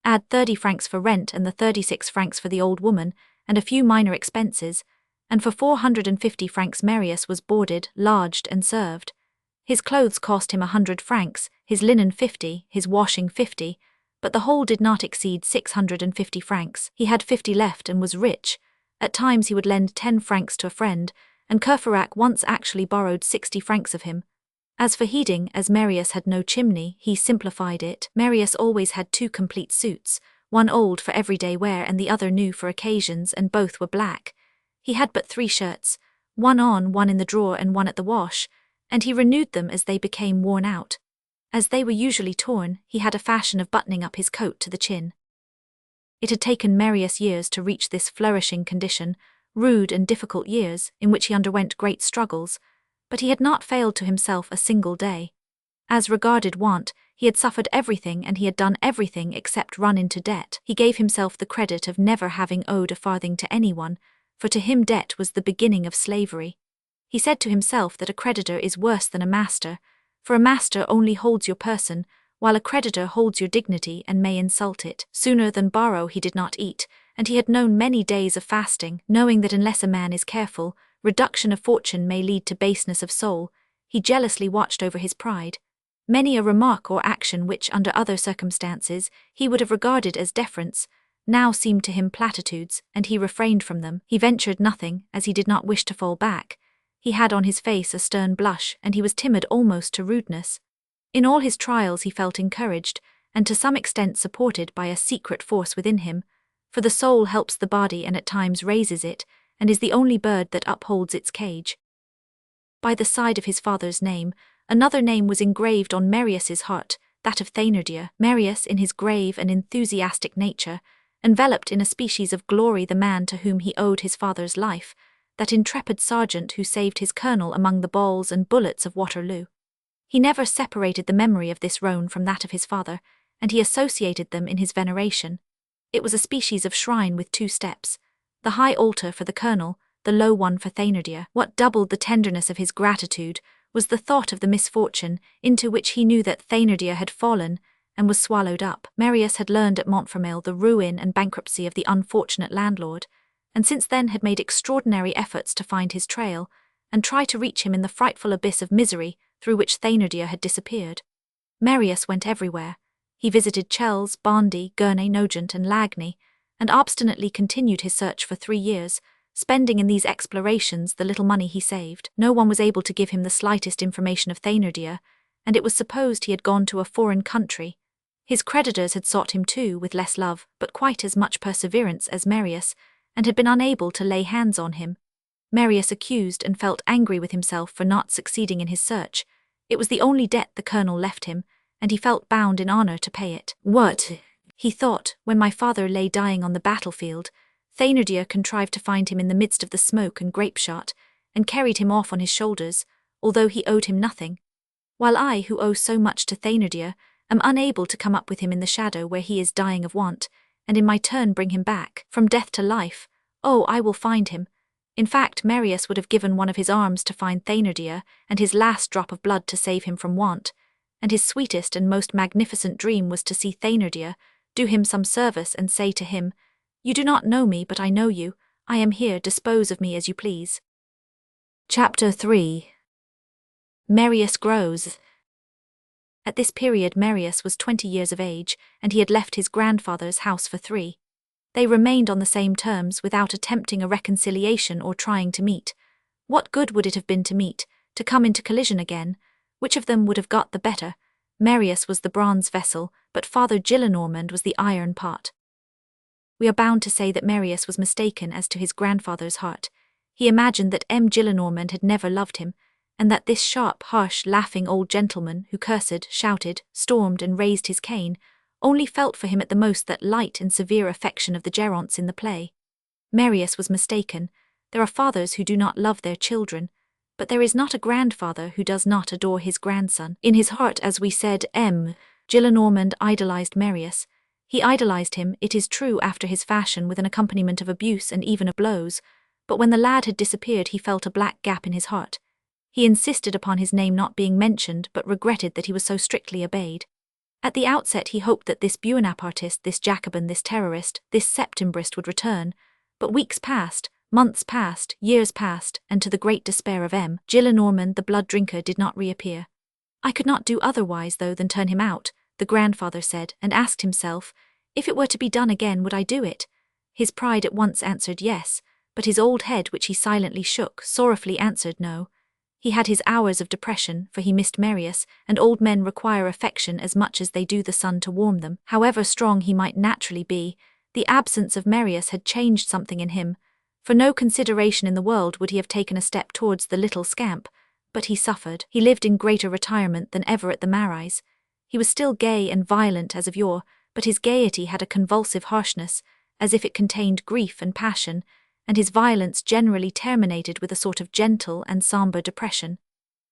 Add 30 francs for rent and the 36 francs for the old woman, and a few minor expenses, and for 450 francs Marius was boarded, lodged, and served. His clothes cost him 100 francs, his linen 50, his washing 50, but the whole did not exceed 650 francs. He had 50 left and was rich. At times he would lend 10 francs to a friend, and Courfeyrac once actually borrowed 60 francs of him. As for heating, as Marius had no chimney, he simplified it. Marius always had 2 complete suits, one old for everyday wear and the other new for occasions, and both were black. He had but 3 shirts, one on, one in the drawer, and one at the wash, and he renewed them as they became worn out. As they were usually torn, he had a fashion of buttoning up his coat to the chin. It had taken Marius years to reach this flourishing condition, rude and difficult years, in which he underwent great struggles, but he had not failed to himself a single day. As regarded want, he had suffered everything, and he had done everything except run into debt. He gave himself the credit of never having owed a farthing to anyone, for to him debt was the beginning of slavery. He said to himself that a creditor is worse than a master, for a master only holds your person, while a creditor holds your dignity and may insult it. Sooner than borrow he did not eat, and he had known many days of fasting, knowing that unless a man is careful, reduction of fortune may lead to baseness of soul. He jealously watched over his pride. Many a remark or action which, under other circumstances, he would have regarded as deference, now seemed to him platitudes, and he refrained from them. He ventured nothing, as he did not wish to fall back. He had on his face a stern blush, and he was timid almost to rudeness. In all his trials he felt encouraged, and to some extent supported by a secret force within him, for the soul helps the body and at times raises it, and is the only bird that upholds its cage. By the side of his father's name, another name was engraved on Marius's heart, that of Thénardier. Marius, in his grave and enthusiastic nature, enveloped in a species of glory the man to whom he owed his father's life, that intrepid sergeant who saved his colonel among the balls and bullets of Waterloo. He never separated the memory of this roan from that of his father, and he associated them in his veneration. It was a species of shrine with two steps, the high altar for the colonel, the low one for Thénardier. What doubled the tenderness of his gratitude was the thought of the misfortune into which he knew that Thénardier had fallen and was swallowed up. Marius had learned at Montfermeil the ruin and bankruptcy of the unfortunate landlord, and since then had made extraordinary efforts to find his trail and try to reach him in the frightful abyss of misery through which Thénardier had disappeared. Marius went everywhere. He visited Chelles, Bondy, Gournay, Nogent, and Lagny, and obstinately continued his search for 3 years, spending in these explorations the little money he saved. No one was able to give him the slightest information of Thénardier, and it was supposed he had gone to a foreign country. His creditors had sought him too, with less love, but quite as much perseverance as Marius, and had been unable to lay hands on him. Marius accused and felt angry with himself for not succeeding in his search. It was the only debt the colonel left him, and he felt bound in honor to pay it. What? He thought, when my father lay dying on the battlefield, Thénardier contrived to find him in the midst of the smoke and grape shot, and carried him off on his shoulders, although he owed him nothing. While I, who owe so much to Thénardier, am unable to come up with him in the shadow where he is dying of want, and in my turn bring him back, from death to life. Oh, I will find him. In fact, Marius would have given one of his arms to find Thénardier, and his last drop of blood to save him from want, and his sweetest and most magnificent dream was to see Thénardier, do him some service and say to him, "You do not know me, but I know you. I am here, dispose of me as you please." Chapter 3. Marius grows. At this period Marius was 20 years of age, and he had left his grandfather's house for 3. They remained on the same terms without attempting a reconciliation or trying to meet. What good would it have been to meet, to come into collision again? Which of them would have got the better? Marius was the bronze vessel, but Father Gillenormand was the iron pot. We are bound to say that Marius was mistaken as to his grandfather's heart. He imagined that M. Gillenormand had never loved him, and that this sharp, harsh, laughing old gentleman who cursed, shouted, stormed, and raised his cane, only felt for him at the most that light and severe affection of the Géronts in the play. Marius was mistaken. There are fathers who do not love their children, but there is not a grandfather who does not adore his grandson. In his heart, as we said, M. Gillenormand idolized Marius. He idolized him, it is true, after his fashion, with an accompaniment of abuse and even of blows, but when the lad had disappeared he felt a black gap in his heart. He insisted upon his name not being mentioned, but regretted that he was so strictly obeyed. At the outset he hoped that this Buonapartist, this Jacobin, this terrorist, this Septembrist would return, but weeks passed, months passed, years passed, and to the great despair of M. Gillenormand the blood drinker did not reappear. I could not do otherwise, though, than turn him out, the grandfather said, and asked himself, if it were to be done again, would I do it? His pride at once answered yes, but his old head, which he silently shook, sorrowfully answered no. He had his hours of depression, for he missed Marius, and old men require affection as much as they do the sun to warm them. However strong he might naturally be, the absence of Marius had changed something in him. For no consideration in the world would he have taken a step towards the little scamp, but he suffered. He lived in greater retirement than ever at the Marais. He was still gay and violent as of yore, but his gaiety had a convulsive harshness, as if it contained grief and passion, and his violence generally terminated with a sort of gentle and sombre depression.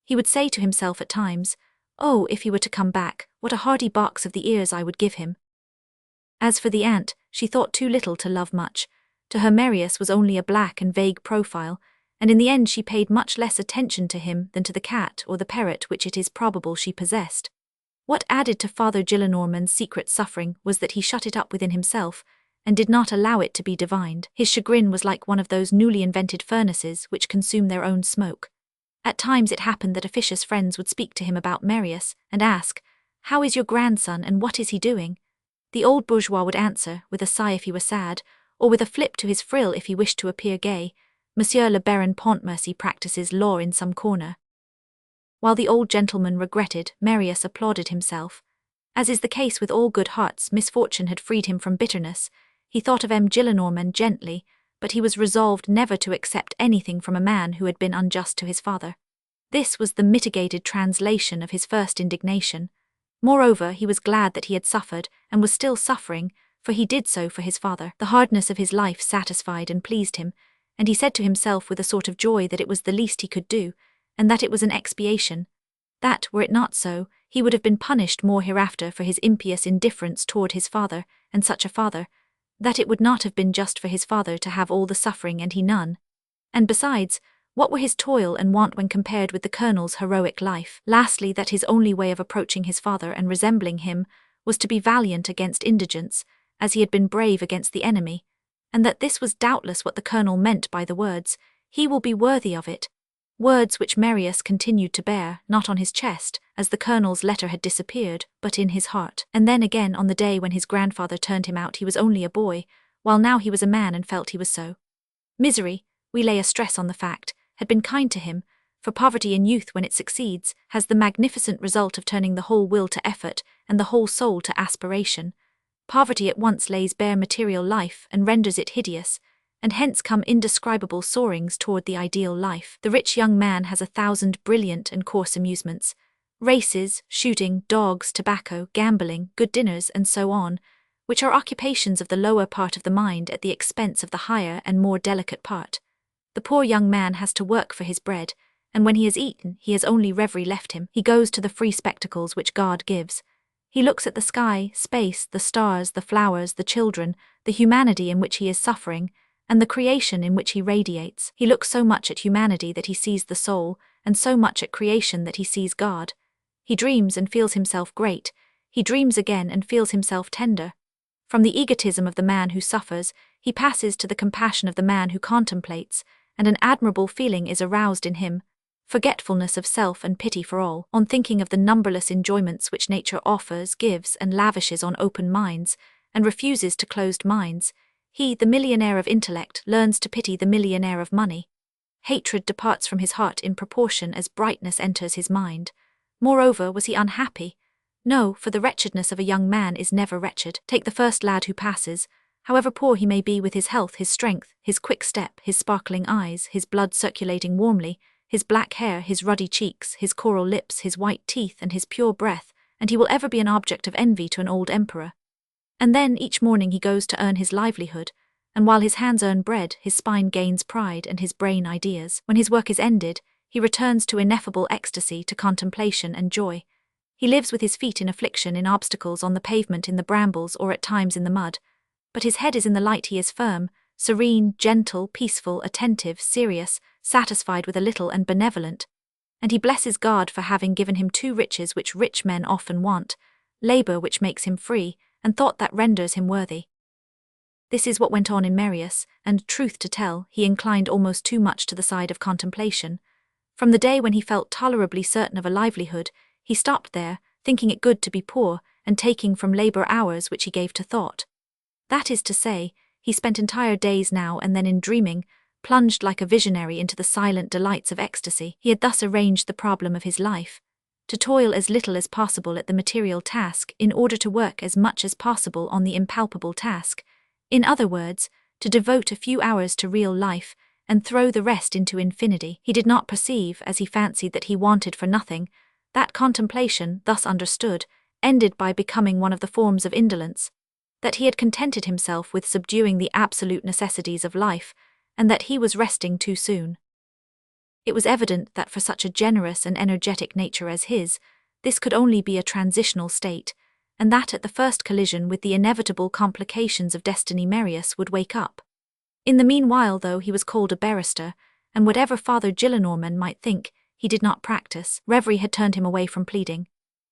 He would say to himself at times, "Oh, if he were to come back, what a hearty box of the ears I would give him." As for the aunt, she thought too little to love much. To her Marius was only a black and vague profile, and in the end she paid much less attention to him than to the cat or the parrot which it is probable she possessed. What added to Father Gillenormand's secret suffering was that he shut it up within himself, and did not allow it to be divined. His chagrin was like one of those newly invented furnaces which consume their own smoke. At times it happened that officious friends would speak to him about Marius, and ask, "How is your grandson, and what is he doing?" The old bourgeois would answer, with a sigh if he were sad, or with a flip to his frill if he wished to appear gay, "Monsieur le Baron Pontmercy practices law in some corner." While the old gentleman regretted, Marius applauded himself. As is the case with all good hearts, misfortune had freed him from bitterness. He thought of M. Gillenormand gently, but he was resolved never to accept anything from a man who had been unjust to his father. This was the mitigated translation of his first indignation. Moreover, he was glad that he had suffered, and was still suffering, for he did so for his father. The hardness of his life satisfied and pleased him, and he said to himself with a sort of joy that it was the least he could do, and that it was an expiation, that, were it not so, he would have been punished more hereafter for his impious indifference toward his father, and such a father, that it would not have been just for his father to have all the suffering and he none. And besides, what were his toil and want when compared with the colonel's heroic life? Lastly, that his only way of approaching his father and resembling him was to be valiant against indigence, as he had been brave against the enemy, and that this was doubtless what the colonel meant by the words, "He will be worthy of it," words which Marius continued to bear, not on his chest, as the colonel's letter had disappeared, but in his heart. And then again, on the day when his grandfather turned him out, he was only a boy, while now he was a man and felt he was so. Misery, we lay a stress on the fact, had been kind to him, for poverty in youth, when it succeeds, has the magnificent result of turning the whole will to effort and the whole soul to aspiration. Poverty at once lays bare material life and renders it hideous, and hence come indescribable soarings toward the ideal life. The rich young man has 1,000 brilliant and coarse amusements, races, shooting, dogs, tobacco, gambling, good dinners, and so on, which are occupations of the lower part of the mind at the expense of the higher and more delicate part. The poor young man has to work for his bread, and when he has eaten, he has only reverie left him. He goes to the free spectacles which God gives. He looks at the sky, space, the stars, the flowers, the children, the humanity in which he is suffering, and the creation in which he radiates. He looks so much at humanity that he sees the soul, and so much at creation that he sees God. He dreams and feels himself great. He dreams again and feels himself tender. From the egotism of the man who suffers, he passes to the compassion of the man who contemplates, and an admirable feeling is aroused in him, forgetfulness of self and pity for all. On thinking of the numberless enjoyments which nature offers, gives, and lavishes on open minds, and refuses to closed minds, he, the millionaire of intellect, learns to pity the millionaire of money. Hatred departs from his heart in proportion as brightness enters his mind. Moreover, was he unhappy? No, for the wretchedness of a young man is never wretched. Take the first lad who passes, however poor he may be, with his health, his strength, his quick step, his sparkling eyes, his blood circulating warmly, his black hair, his ruddy cheeks, his coral lips, his white teeth, and his pure breath, and he will ever be an object of envy to an old emperor. And then each morning he goes to earn his livelihood, and while his hands earn bread, his spine gains pride and his brain ideas. When his work is ended, he returns to ineffable ecstasy, to contemplation and joy. He lives with his feet in affliction, in obstacles, on the pavement, in the brambles, or at times in the mud. But his head is in the light, he is firm, serene, gentle, peaceful, attentive, serious, satisfied with a little and benevolent. And he blesses God for having given him two riches which rich men often want, labor which makes him free, and thought that renders him worthy. This is what went on in Marius, and, truth to tell, he inclined almost too much to the side of contemplation. From the day when he felt tolerably certain of a livelihood, he stopped there, thinking it good to be poor, and taking from labor hours which he gave to thought. That is to say, he spent entire days now and then in dreaming, plunged like a visionary into the silent delights of ecstasy. He had thus arranged the problem of his life: to toil as little as possible at the material task in order to work as much as possible on the impalpable task. In other words, to devote a few hours to real life and throw the rest into infinity. He did not perceive, as he fancied that he wanted for nothing, that contemplation, thus understood, ended by becoming one of the forms of indolence, that he had contented himself with subduing the absolute necessities of life, and that he was resting too soon. It was evident that for such a generous and energetic nature as his, this could only be a transitional state, and that at the first collision with the inevitable complications of destiny Marius would wake up. In the meanwhile, though he was called a barrister, and whatever Father Gillenormand might think, he did not practice. Reverie had turned him away from pleading.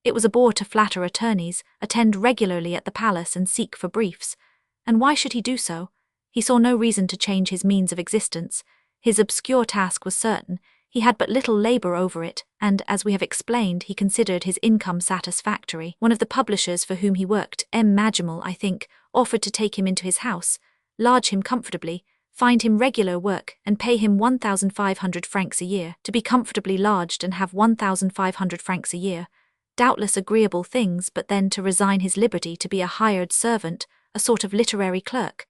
It was a bore to flatter attorneys, attend regularly at the palace and seek for briefs. And why should he do so? He saw no reason to change his means of existence. His obscure task was certain, he had but little labor over it, and, as we have explained, he considered his income satisfactory. One of the publishers for whom he worked, M. Majimal, I think, offered to take him into his house, lodge him comfortably, find him regular work, and pay him 1,500 francs a year. To be comfortably lodged and have 1,500 francs a year, doubtless agreeable things, but then to resign his liberty to be a hired servant, a sort of literary clerk.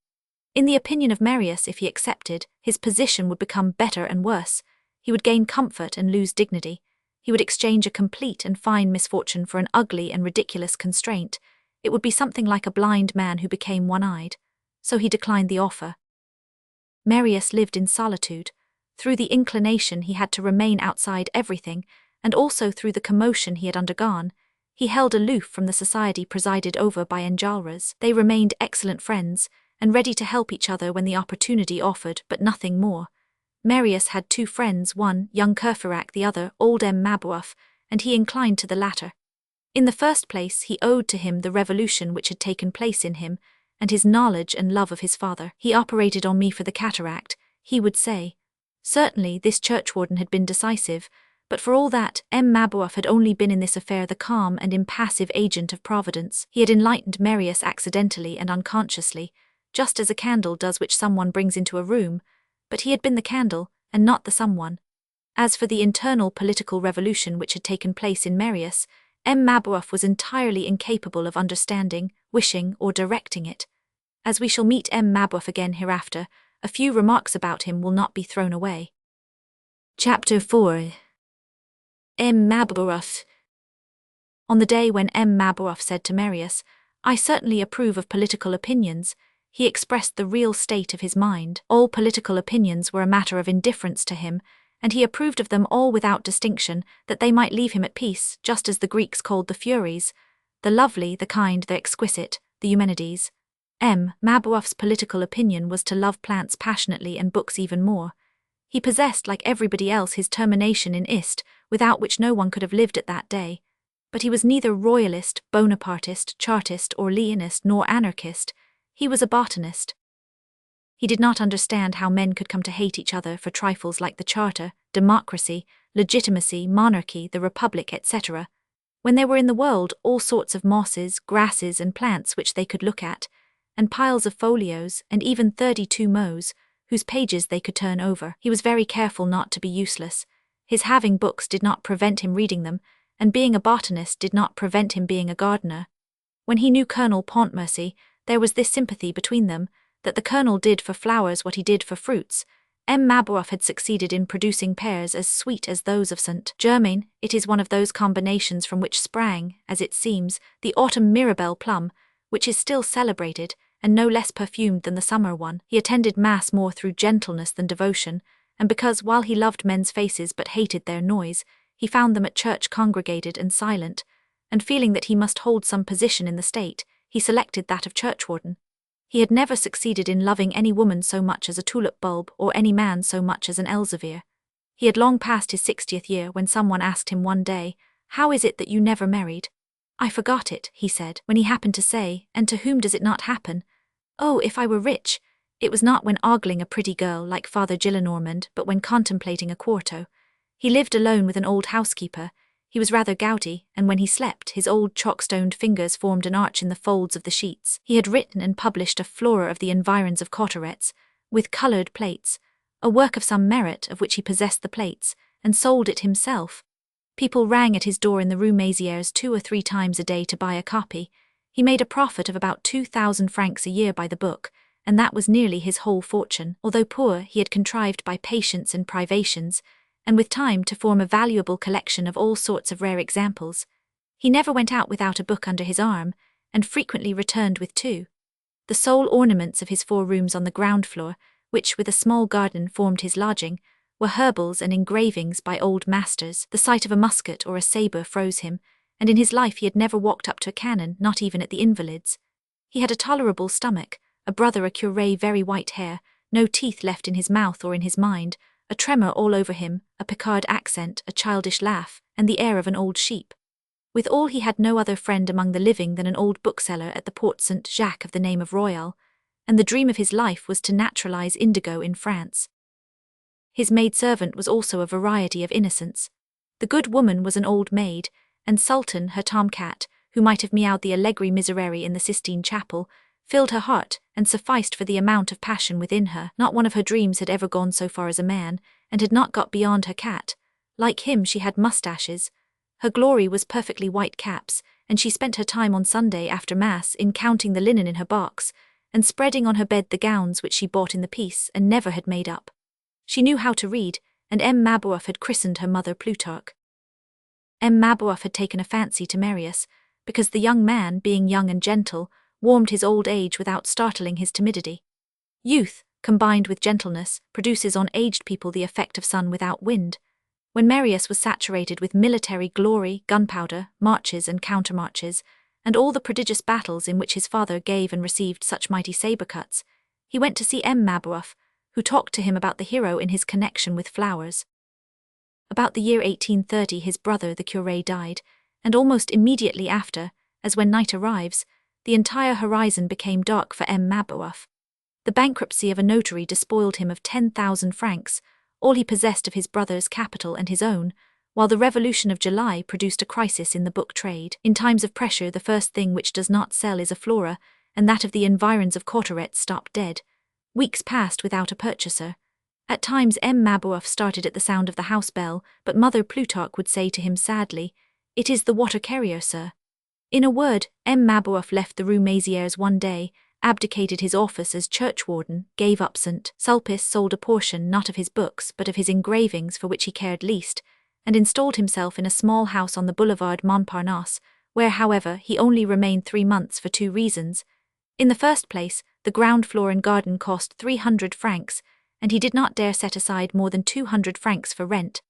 In the opinion of Marius, if he accepted, his position would become better and worse. He would gain comfort and lose dignity. He would exchange a complete and fine misfortune for an ugly and ridiculous constraint. It would be something like a blind man who became one-eyed. So he declined the offer. Marius lived in solitude. Through the inclination he had to remain outside everything, and also through the commotion he had undergone, he held aloof from the society presided over by Enjolras. They remained excellent friends, and ready to help each other when the opportunity offered, but nothing more. Marius had two friends, one, young Courfeyrac, the other, old M. Mabeuf, and he inclined to the latter. In the first place, he owed to him the revolution which had taken place in him, and his knowledge and love of his father. He operated on me for the cataract, he would say. Certainly, this churchwarden had been decisive, but for all that, M. Mabeuf had only been in this affair the calm and impassive agent of Providence. He had enlightened Marius accidentally and unconsciously, just as a candle does which someone brings into a room, but he had been the candle, and not the someone. As for the internal political revolution which had taken place in Marius, M. Mabeuf was entirely incapable of understanding, wishing, or directing it. As we shall meet M. Mabeuf again hereafter, a few remarks about him will not be thrown away. Chapter 4. M. Mabeuf. On the day when M. Mabeuf said to Marius, "I certainly approve of political opinions," he expressed the real state of his mind. All political opinions were a matter of indifference to him, and he approved of them all without distinction, that they might leave him at peace, just as the Greeks called the Furies, the lovely, the kind, the exquisite, the Eumenides. M. Mabeuf's political opinion was to love plants passionately and books even more. He possessed, like everybody else, his termination in ist, without which no one could have lived at that day. But he was neither royalist, Bonapartist, Chartist, or Leonist, nor anarchist. He was a botanist. He did not understand how men could come to hate each other for trifles like the Charter, democracy, legitimacy, monarchy, the Republic, etc., when there were in the world all sorts of mosses, grasses, and plants which they could look at, and piles of folios, and even 32 mots, whose pages they could turn over. He was very careful not to be useless. His having books did not prevent him reading them, and being a botanist did not prevent him being a gardener. When he knew Colonel Pontmercy, there was this sympathy between them, that the colonel did for flowers what he did for fruits. M. Mabeuf had succeeded in producing pears as sweet as those of St. Germain. It is one of those combinations from which sprang, as it seems, the autumn Mirabelle plum, which is still celebrated, and no less perfumed than the summer one. He attended mass more through gentleness than devotion, and because, while he loved men's faces but hated their noise, he found them at church congregated and silent, and feeling that he must hold some position in the state, he selected that of churchwarden. He had never succeeded in loving any woman so much as a tulip bulb, or any man so much as an Elzevir. He had long passed his 60th year when someone asked him one day, "How is it that you never married?" "I forgot it," he said, when he happened to say, "And to whom does it not happen?" "Oh, if I were rich!" It was not when ogling a pretty girl like Father Gillenormand, but when contemplating a quarto. He lived alone with an old housekeeper. He was rather gouty, and when he slept, his old chalk-stoned fingers formed an arch in the folds of the sheets. He had written and published a flora of the environs of Cauteretz, with coloured plates, a work of some merit, of which he possessed the plates, and sold it himself. People rang at his door in the Rue Mézières 2 or 3 times a day to buy a copy. He made a profit of about 2,000 francs a year by the book, and that was nearly his whole fortune. Although poor, he had contrived by patience and privations, and with time, to form a valuable collection of all sorts of rare examples. He never went out without a book under his arm, and frequently returned with 2. The sole ornaments of his 4 rooms on the ground floor, which with a small garden formed his lodging, were herbals and engravings by old masters. The sight of a musket or a sabre froze him, and in his life he had never walked up to a cannon, not even at the Invalides. He had a tolerable stomach, a brother a curé, very white hair, no teeth left in his mouth or in his mind, a tremor all over him, a Picard accent, a childish laugh, and the air of an old sheep. With all, he had no other friend among the living than an old bookseller at the Porte Saint-Jacques of the name of Royal, and the dream of his life was to naturalize indigo in France. His maidservant was also a variety of innocence. The good woman was an old maid, and Sultan, her tomcat, who might have meowed the Allegri Miserere in the Sistine Chapel, filled her heart, and sufficed for the amount of passion within her. Not one of her dreams had ever gone so far as a man, and had not got beyond her cat. Like him, she had moustaches. Her glory was perfectly white caps, and she spent her time on Sunday after Mass in counting the linen in her box, and spreading on her bed the gowns which she bought in the piece and never had made up. She knew how to read, and M. Mabeuf had christened her mother Plutarch. M. Mabuaf had taken a fancy to Marius, because the young man, being young and gentle, warmed his old age without startling his timidity. Youth, combined with gentleness, produces on aged people the effect of sun without wind. When Marius was saturated with military glory, gunpowder, marches and countermarches, and all the prodigious battles in which his father gave and received such mighty sabre cuts, he went to see M. Mabuaf, who talked to him about the hero in his connection with flowers. About the year 1830 his brother the curé died, and almost immediately after, as when night arrives, the entire horizon became dark for M. Mabuaf. The bankruptcy of a notary despoiled him of 10,000 francs, all he possessed of his brother's capital and his own, while the Revolution of July produced a crisis in the book trade. In times of pressure the first thing which does not sell is a flora, and that of the environs of Cauterets stopped dead. Weeks passed without a purchaser. At times M. Mabuaf started at the sound of the house bell, but Mother Plutarch would say to him sadly, "It is the water carrier, sir." In a word, M. Mabuaf left the Rue Mézières one day, abdicated his office as churchwarden, gave up St. Sulpice, sold a portion not of his books but of his engravings for which he cared least, and installed himself in a small house on the boulevard Montparnasse, where, however, he only remained 3 months for 2 reasons. In the first place, the ground floor and garden cost 300 francs, and he did not dare set aside more than 200 francs for rent.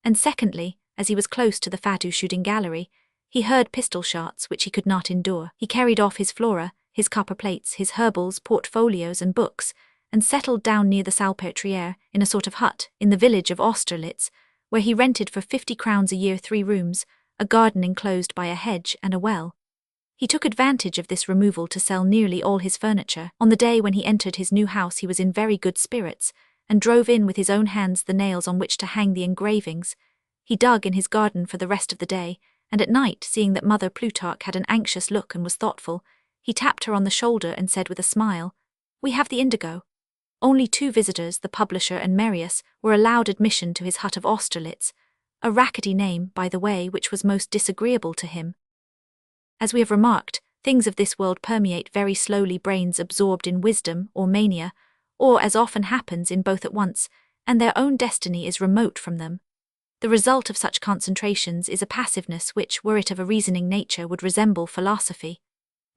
And secondly, as he was close to the Fatou shooting gallery, he heard pistol shots which he could not endure. He carried off his flora, his copper plates, his herbals, portfolios and books, and settled down near the Salpêtrière, in a sort of hut, in the village of Austerlitz, where he rented for 50 crowns a year 3 rooms, a garden enclosed by a hedge and a well. He took advantage of this removal to sell nearly all his furniture. On the day when he entered his new house he was in very good spirits, and drove in with his own hands the nails on which to hang the engravings. He dug in his garden for the rest of the day, and at night, seeing that Mother Plutarch had an anxious look and was thoughtful, he tapped her on the shoulder and said with a smile, "We have the indigo." Only 2 visitors, the publisher and Marius, were allowed admission to his hut of Austerlitz, a rackety name, by the way, which was most disagreeable to him. As we have remarked, things of this world permeate very slowly brains absorbed in wisdom or mania, or, as often happens, in both at once, and their own destiny is remote from them. The result of such concentrations is a passiveness which, were it of a reasoning nature, would resemble philosophy.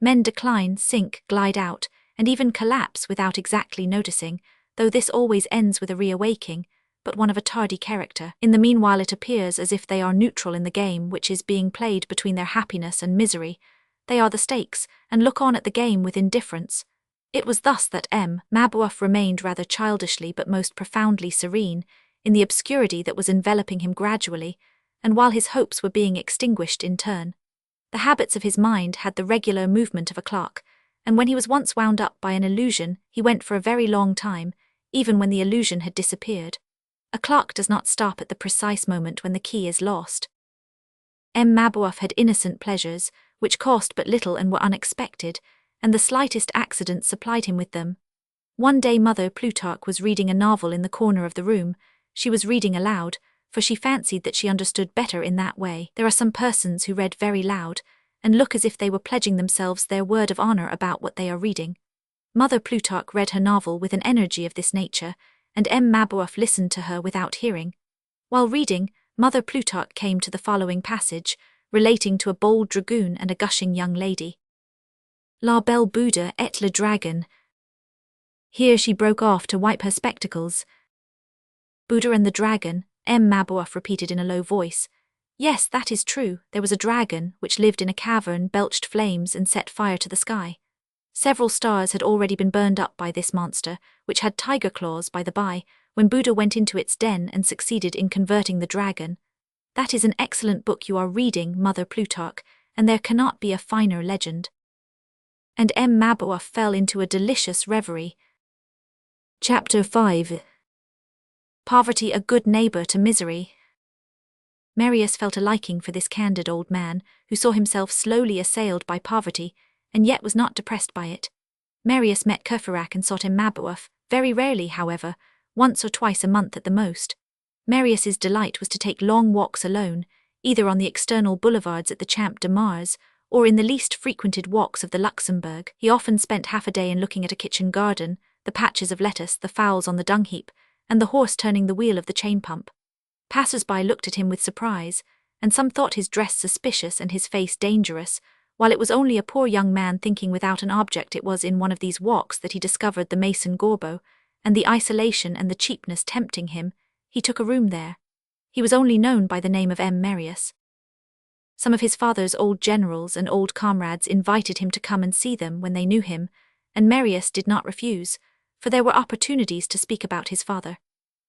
Men decline, sink, glide out, and even collapse without exactly noticing, though this always ends with a reawaking, but one of a tardy character. In the meanwhile it appears as if they are neutral in the game which is being played between their happiness and misery. They are the stakes, and look on at the game with indifference. It was thus that M. Mabuaf remained rather childishly but most profoundly serene, in the obscurity that was enveloping him gradually, and while his hopes were being extinguished in turn. The habits of his mind had the regular movement of a clock, and when he was once wound up by an illusion, he went for a very long time, even when the illusion had disappeared. A clock does not stop at the precise moment when the key is lost. M. Mabuaf had innocent pleasures, which cost but little and were unexpected, and the slightest accident supplied him with them. One day Mother Plutarch was reading a novel in the corner of the room. She was reading aloud, for she fancied that she understood better in that way. There are some persons who read very loud, and look as if they were pledging themselves their word of honor about what they are reading. Mother Plutarch read her novel with an energy of this nature, and M. Mabuaf listened to her without hearing. While reading, Mother Plutarch came to the following passage, relating to a bold dragoon and a gushing young lady. La belle Bouddha et le dragon. Here she broke off to wipe her spectacles. Buddha and the dragon, M. Mabuaf repeated in a low voice. Yes, that is true, there was a dragon, which lived in a cavern, belched flames and set fire to the sky. Several stars had already been burned up by this monster, which had tiger claws by the by, when Buddha went into its den and succeeded in converting the dragon. That is an excellent book you are reading, Mother Plutarch, and there cannot be a finer legend. And M. Mabuaf fell into a delicious reverie. Chapter 5. Poverty a good neighbor to misery. Marius felt a liking for this candid old man, who saw himself slowly assailed by poverty, and yet was not depressed by it. Marius met Courfeyrac and sought M. Mabuaf, very rarely, however, once or twice a month at the most. Marius's delight was to take long walks alone, either on the external boulevards at the Champ de Mars, or in the least frequented walks of the Luxembourg. He often spent half a day in looking at a kitchen garden, the patches of lettuce, the fowls on the dung-heap, and the horse turning the wheel of the chain-pump. Passers-by looked at him with surprise, and some thought his dress suspicious and his face dangerous, while it was only a poor young man thinking without an object. It was in one of these walks that he discovered the Mason Gorbeau, and the isolation and the cheapness tempting him, he took a room there. He was only known by the name of Marius. Some of his father's old generals and old comrades invited him to come and see them when they knew him, and Marius did not refuse, for there were opportunities to speak about his father.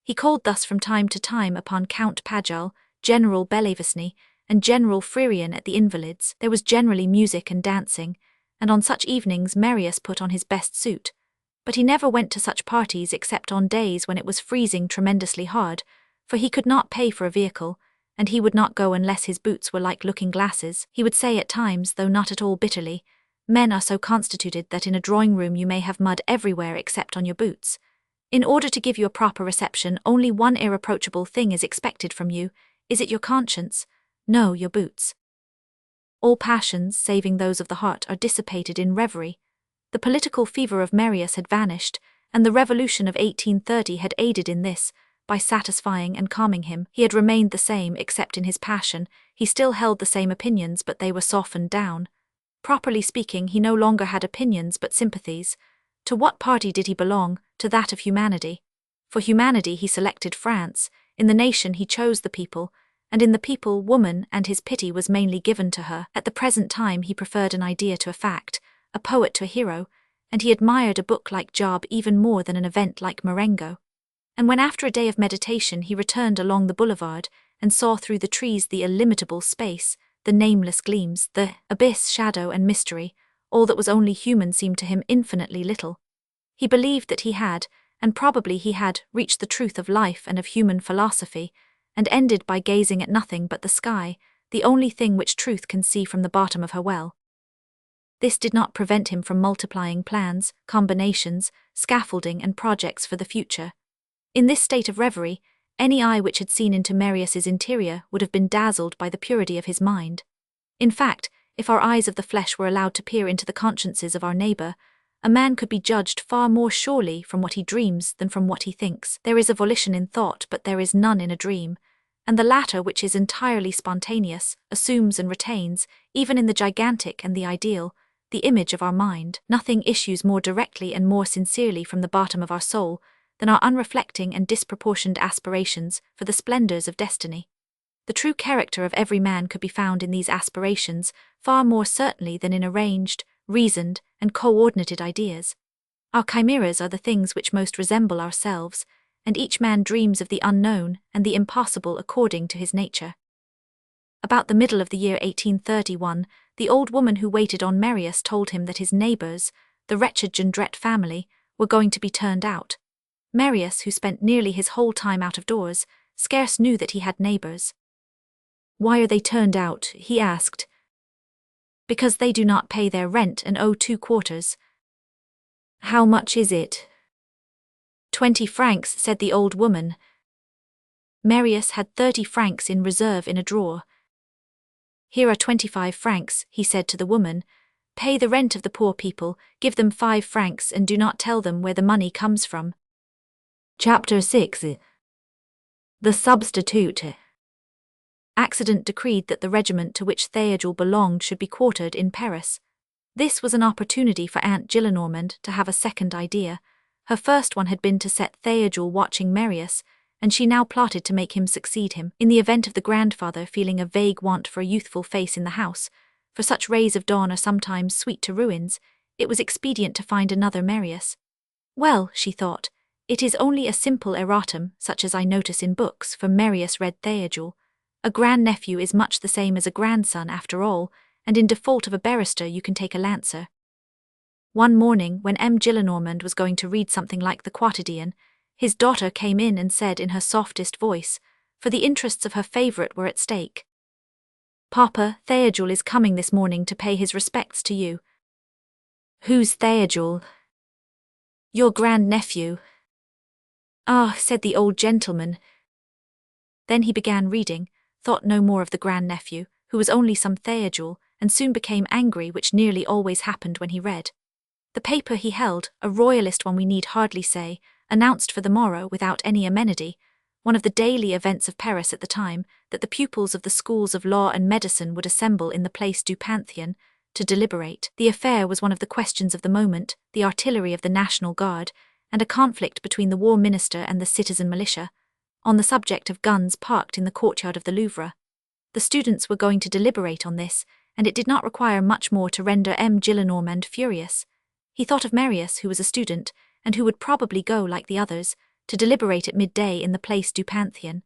He called thus from time to time upon Count Pajal, General Bellavesne, and General Fririon at the Invalids. There was generally music and dancing, and on such evenings Marius put on his best suit. But he never went to such parties except on days when it was freezing tremendously hard, for he could not pay for a vehicle, and he would not go unless his boots were like looking-glasses. He would say at times, though not at all bitterly, "Men are so constituted that in a drawing-room you may have mud everywhere except on your boots. In order to give you a proper reception, only one irreproachable thing is expected from you. Is it your conscience? No, your boots." All passions, saving those of the heart, are dissipated in reverie. The political fever of Marius had vanished, and the revolution of 1830 had aided in this, by satisfying and calming him. He had remained the same, except in his passion. He still held the same opinions, but they were softened down. Properly speaking, he no longer had opinions but sympathies. To what party did he belong? To that of humanity. For humanity he selected France, in the nation he chose the people, and in the people woman, and his pity was mainly given to her. At the present time he preferred an idea to a fact, a poet to a hero, and he admired a book like Job even more than an event like Marengo. And when after a day of meditation he returned along the boulevard, and saw through the trees the illimitable space, the nameless gleams, the abyss, shadow and mystery, all that was only human seemed to him infinitely little. He believed that he had, and probably he had, reached the truth of life and of human philosophy, and ended by gazing at nothing but the sky, the only thing which truth can see from the bottom of her well. This did not prevent him from multiplying plans, combinations, scaffolding and projects for the future. In this state of reverie, any eye which had seen into Marius's interior would have been dazzled by the purity of his mind. In fact, if our eyes of the flesh were allowed to peer into the consciences of our neighbour, a man could be judged far more surely from what he dreams than from what he thinks. There is a volition in thought, but there is none in a dream, and the latter, which is entirely spontaneous, assumes and retains, even in the gigantic and the ideal, the image of our mind. Nothing issues more directly and more sincerely from the bottom of our soul than our unreflecting and disproportioned aspirations for the splendours of destiny. The true character of every man could be found in these aspirations far more certainly than in arranged, reasoned, and co-ordinated ideas. Our chimeras are the things which most resemble ourselves, and each man dreams of the unknown and the impossible according to his nature. About the middle of the year 1831, the old woman who waited on Marius told him that his neighbours, the wretched Jondrette family, were going to be turned out. Marius, who spent nearly his whole time out of doors, scarce knew that he had neighbours. "Why are they turned out?" he asked. "Because they do not pay their rent and owe 2 quarters. "How much is it?" 20 francs, said the old woman. Marius had 30 francs in reserve in a drawer. "Here are 25 francs, he said to the woman. "Pay the rent of the poor people, give them 5 francs and do not tell them where the money comes from." Chapter 6. The Substitute. Accident decreed that the regiment to which Théodule belonged should be quartered in Paris. This was an opportunity for Aunt Gillenormand to have a second idea. Her first one had been to set Théodule watching Marius, and she now plotted to make him succeed him. In the event of the grandfather feeling a vague want for a youthful face in the house, for such rays of dawn are sometimes sweet to ruins, it was expedient to find another Marius. Well, she thought, it is only a simple erratum, such as I notice in books, for Marius read Théodule. A grandnephew is much the same as a grandson after all, and in default of a barrister you can take a lancer. One morning, when M. Gillenormand was going to read something like the quotidian, his daughter came in and said in her softest voice, for the interests of her favourite were at stake, "Papa, Théodule is coming this morning to pay his respects to you." "Who's Théodule?" "Your grandnephew." "Ah," said the old gentleman. Then he began reading, thought no more of the grandnephew, who was only some Théodule, and soon became angry, which nearly always happened when he read. The paper he held, a royalist one we need hardly say, announced for the morrow, without any amenity, one of the daily events of Paris at the time, that the pupils of the schools of law and medicine would assemble in the Place du Panthéon to deliberate. The affair was one of the questions of the moment, the artillery of the National Guard, and a conflict between the war minister and the citizen militia, on the subject of guns parked in the courtyard of the Louvre. The students were going to deliberate on this, and it did not require much more to render M. Gillenormand furious. He thought of Marius, who was a student, and who would probably go, like the others, to deliberate at midday in the Place du Panthéon.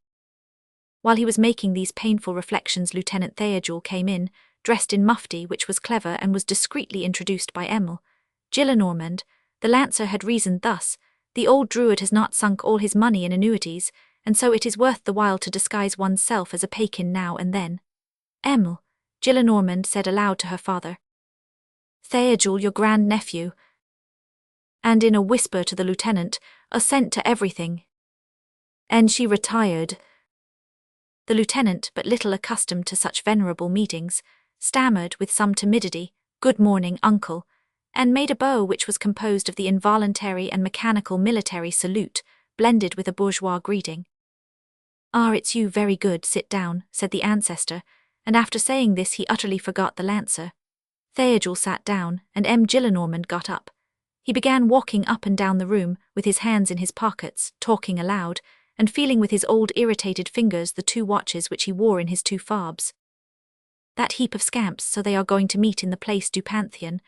While he was making these painful reflections, Lieutenant Théodule came in, dressed in mufti, which was clever and was discreetly introduced by Emile. Gillenormand, the lancer, had reasoned thus: the old druid has not sunk all his money in annuities, and so it is worth the while to disguise one's self as a Pekin now and then. Emile, Gillenormand said aloud to her father. Théodule, your grand-nephew, and in a whisper to the lieutenant, assent to everything. And she retired. The lieutenant, but little accustomed to such venerable meetings, stammered with some timidity, "Good morning, uncle," and made a bow which was composed of the involuntary and mechanical military salute, blended with a bourgeois greeting. "Ah, it's you, very good, sit down," said the ancestor, and after saying this he utterly forgot the lancer. Théodule sat down, and M. Gillenormand got up. He began walking up and down the room, with his hands in his pockets, talking aloud, and feeling with his old irritated fingers the 2 watches which he wore in his 2 fobs. That heap of scamps, so they are going to meet in the Place du Panthéon,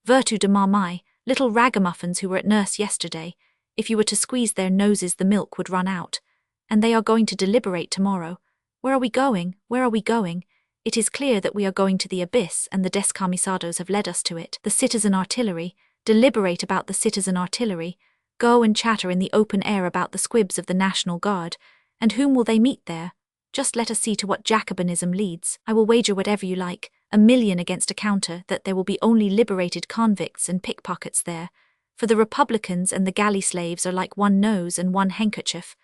vertu de marmaille, little ragamuffins who were at nurse yesterday. If you were to squeeze their noses the milk would run out. And they are going to deliberate tomorrow. Where are we going? Where are we going? It is clear that we are going to the abyss, and the descamisados have led us to it. The citizen artillery, deliberate about the citizen artillery, go and chatter in the open air about the squibs of the National Guard, and whom will they meet there? Just let us see to what Jacobinism leads. I will wager whatever you like, 1,000,000 against a counter, that there will be only liberated convicts and pickpockets there, for the Republicans and the galley slaves are like one nose and one handkerchief.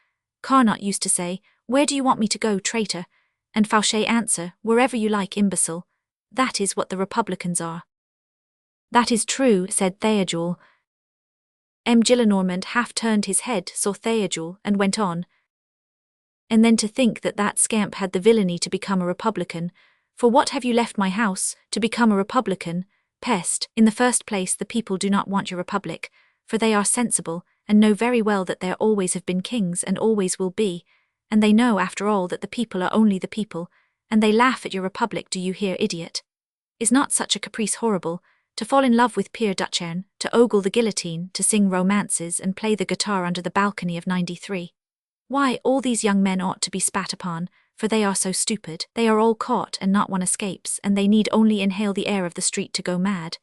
Carnot used to say, "Where do you want me to go, traitor?" And Fauché answer, "Wherever you like, imbecile." That is what the Republicans are. "That is true," said Théodule. M. Gillenormand half turned his head, saw Théodule, and went on. "And then to think that that scamp had the villainy to become a Republican. For what have you left my house, to become a Republican? Peste! In the first place, the people do not want your republic, for they are sensible, and know very well that there always have been kings and always will be, and they know, after all, that the people are only the people, and they laugh at your republic, do you hear, idiot? Is not such a caprice horrible? To fall in love with Pierre Duchesne, to ogle the guillotine, to sing romances and play the guitar under the balcony of 93. Why, all these young men ought to be spat upon, for they are so stupid. They are all caught and not one escapes, and they need only inhale the air of the street to go mad.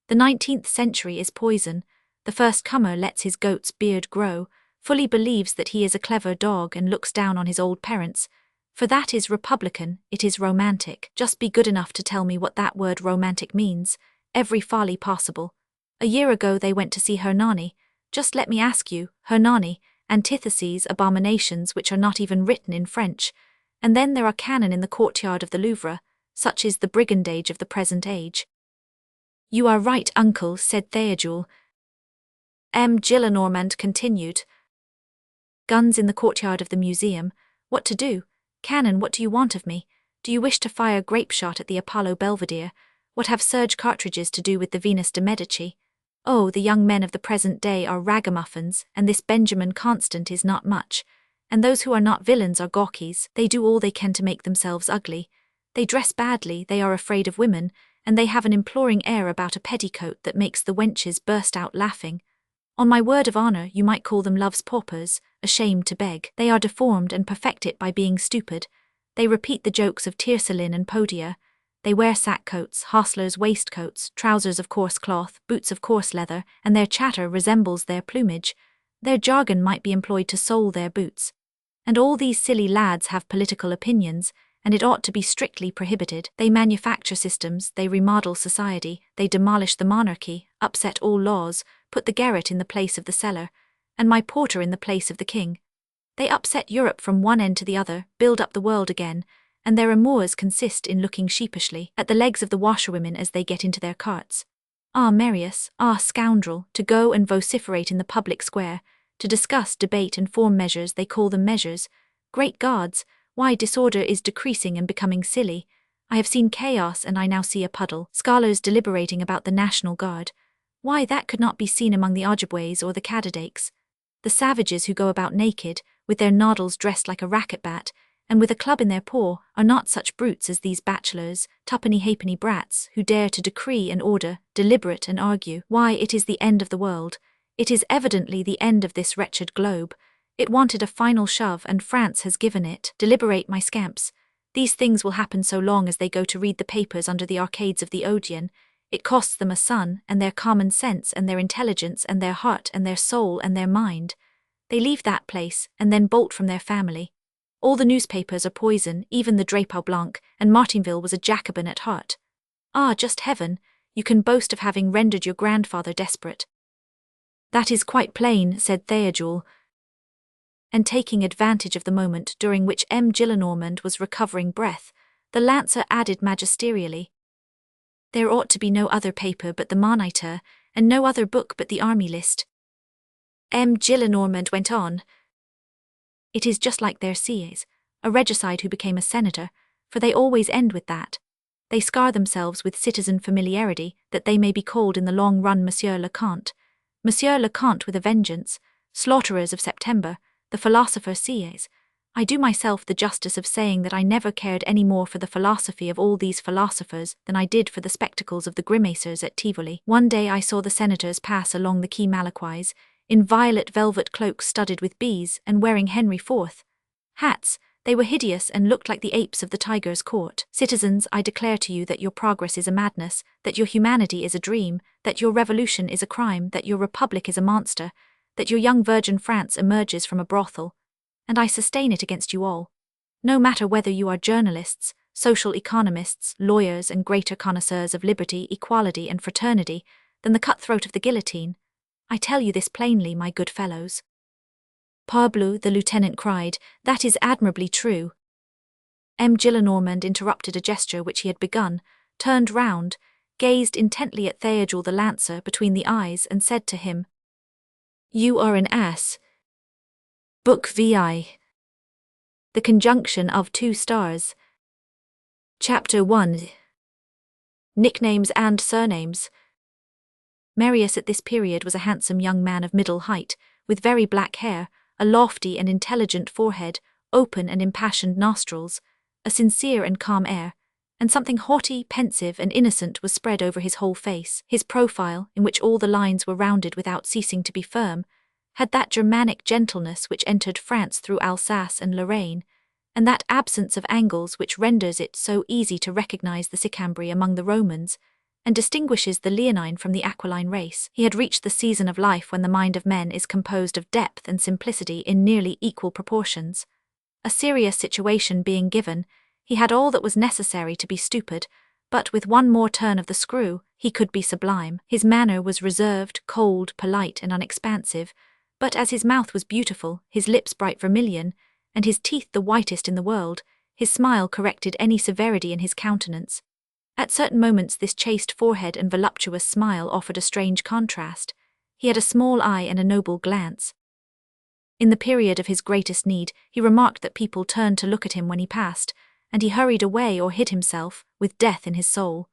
The 19th century is poison. The first comer lets his goat's beard grow, fully believes that he is a clever dog and looks down on his old parents. For that is Republican, it is romantic. Just be good enough to tell me what that word romantic means. Every folly possible. A year ago they went to see Hernani. Just let me ask you, Hernani, antitheses, abominations which are not even written in French. And then there are cannon in the courtyard of the Louvre. Such is the brigandage of the present age. "You are right, uncle," said Théodule. M. Gillenormand continued. "Guns in the courtyard of the museum. What to do? Cannon, what do you want of me? Do you wish to fire grape shot at the Apollo Belvedere? What have surge cartridges to do with the Venus de Medici? Oh, the young men of the present day are ragamuffins, and this Benjamin Constant is not much. And those who are not villains are gawkies. They do all they can to make themselves ugly. They dress badly, they are afraid of women, and they have an imploring air about a petticoat that makes the wenches burst out laughing. On my word of honour, you might call them love's paupers, ashamed to beg. They are deformed and perfect it by being stupid. They repeat the jokes of Tiercelin and Podia. They wear sackcoats, hostlers' waistcoats, trousers of coarse cloth, boots of coarse leather, and their chatter resembles their plumage. Their jargon might be employed to sole their boots. And all these silly lads have political opinions, and it ought to be strictly prohibited. They manufacture systems, they remodel society, they demolish the monarchy, upset all laws, put the garret in the place of the cellar, and my porter in the place of the king. They upset Europe from one end to the other, build up the world again, and their amours consist in looking sheepishly at the legs of the washerwomen as they get into their carts. Ah, Marius, ah, scoundrel, to go and vociferate in the public square, to discuss, debate, and form measures, they call them measures. Great gods, Why, disorder is decreasing and becoming silly. I have seen chaos and I now see a puddle. Scholars deliberating about the National Guard. Why, that could not be seen among the Ojibways or the Cadidakes. The savages who go about naked, with their noddles dressed like a racket-bat, and with a club in their paw, are not such brutes as these bachelors, tuppenny-halfpenny brats, who dare to decree and order, deliberate and argue. Why, it is the end of the world. It is evidently the end of this wretched globe. It wanted a final shove, and France has given it. Deliberate, my scamps. These things will happen so long as they go to read the papers under the arcades of the Odeon. It costs them a son, and their common sense, and their intelligence, and their heart, and their soul, and their mind. They leave that place, and then bolt from their family. All the newspapers are poison, even the Drapeau Blanc, and Martinville was a Jacobin at heart. Ah, just heaven, you can boast of having rendered your grandfather desperate. That is quite plain, said Théodule, and taking advantage of the moment during which M. Gillenormand was recovering breath, the lancer added magisterially, there ought to be no other paper but the Moniteur, and no other book but the Army List. M. Gillenormand went on, it is just like their C.A.s, a regicide who became a senator, for they always end with that. They scar themselves with citizen familiarity, that they may be called in the long run Monsieur le Comte. Monsieur le Comte with a vengeance, slaughterers of September, the philosopher C.A.s. I do myself the justice of saying that I never cared any more for the philosophy of all these philosophers than I did for the spectacles of the grimacers at Tivoli. One day I saw the senators pass along the Quai Malaquais, in violet velvet cloaks studded with bees and wearing Henry IV hats. They were hideous and looked like the apes of the tiger's court. Citizens, I declare to you that your progress is a madness, that your humanity is a dream, that your revolution is a crime, that your republic is a monster, that your young virgin France emerges from a brothel, and I sustain it against you all. No matter whether you are journalists, social economists, lawyers and greater connoisseurs of liberty, equality and fraternity than the cutthroat of the guillotine, I tell you this plainly, my good fellows. Parbleu, the lieutenant cried, that is admirably true. M. Gillenormand interrupted a gesture which he had begun, turned round, gazed intently at Théodule the lancer between the eyes and said to him, you are an ass. Book VI. The Conjunction of Two Stars. Chapter 1. Nicknames and Surnames. Marius at this period was a handsome young man of middle height, with very black hair, a lofty and intelligent forehead, open and impassioned nostrils, a sincere and calm air, and something haughty, pensive, and innocent was spread over his whole face. His profile, in which all the lines were rounded without ceasing to be firm, had that Germanic gentleness which entered France through Alsace and Lorraine, and that absence of angles which renders it so easy to recognize the Sicambri among the Romans, and distinguishes the Leonine from the Aquiline race. He had reached the season of life when the mind of men is composed of depth and simplicity in nearly equal proportions. A serious situation being given, he had all that was necessary to be stupid, but with one more turn of the screw, he could be sublime. His manner was reserved, cold, polite, and unexpansive, but as his mouth was beautiful, his lips bright vermilion, and his teeth the whitest in the world, his smile corrected any severity in his countenance. At certain moments this chaste forehead and voluptuous smile offered a strange contrast. He had a small eye and a noble glance. In the period of his greatest need, he remarked that people turned to look at him when he passed, and he hurried away or hid himself, with death in his soul.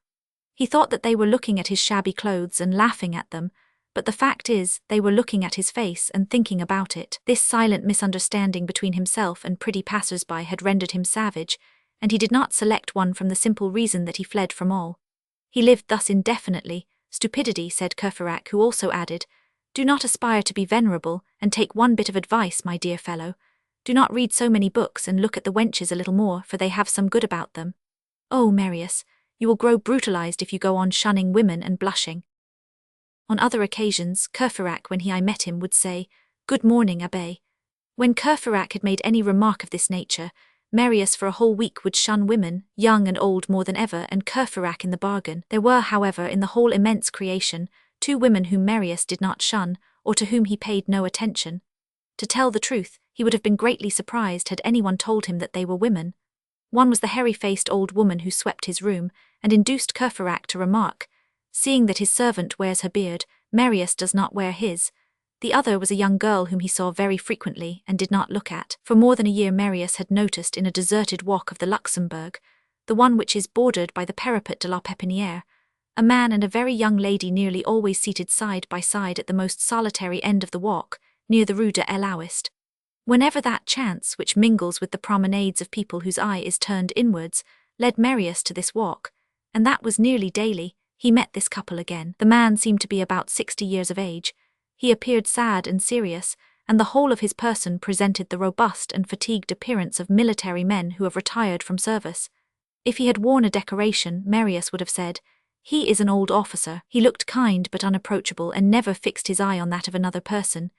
He thought that they were looking at his shabby clothes and laughing at them, but the fact is, they were looking at his face and thinking about it. This silent misunderstanding between himself and pretty passers-by had rendered him savage, and he did not select one from the simple reason that he fled from all. He lived thus indefinitely. Stupidity, said Courfeyrac, who also added, do not aspire to be venerable, and take one bit of advice, my dear fellow. Do not read so many books and look at the wenches a little more, for they have some good about them. Oh, Marius, you will grow brutalized if you go on shunning women and blushing. On other occasions, Courfeyrac, when I met him, would say, good morning, Abbé. When Courfeyrac had made any remark of this nature, Marius for a whole week would shun women, young and old more than ever, and Courfeyrac in the bargain. There were, however, in the whole immense creation, 2 women whom Marius did not shun, or to whom he paid no attention. To tell the truth, he would have been greatly surprised had anyone told him that they were women. One was the hairy-faced old woman who swept his room, and induced Courfeyrac to remark, seeing that his servant wears her beard, Marius does not wear his. The other was a young girl whom he saw very frequently and did not look at. For more than a year Marius had noticed in a deserted walk of the Luxembourg, the one which is bordered by the parapet de la Pépinière, a man and a very young lady nearly always seated side by side at the most solitary end of the walk, near the Rue de l'Ouest. Whenever that chance, which mingles with the promenades of people whose eye is turned inwards, led Marius to this walk, and that was nearly daily, he met this couple again. The man seemed to be about 60 years of age. He appeared sad and serious, and the whole of his person presented the robust and fatigued appearance of military men who have retired from service. If he had worn a decoration, Marius would have said, "He is an old officer." He looked kind but unapproachable and never fixed his eye on that of another person.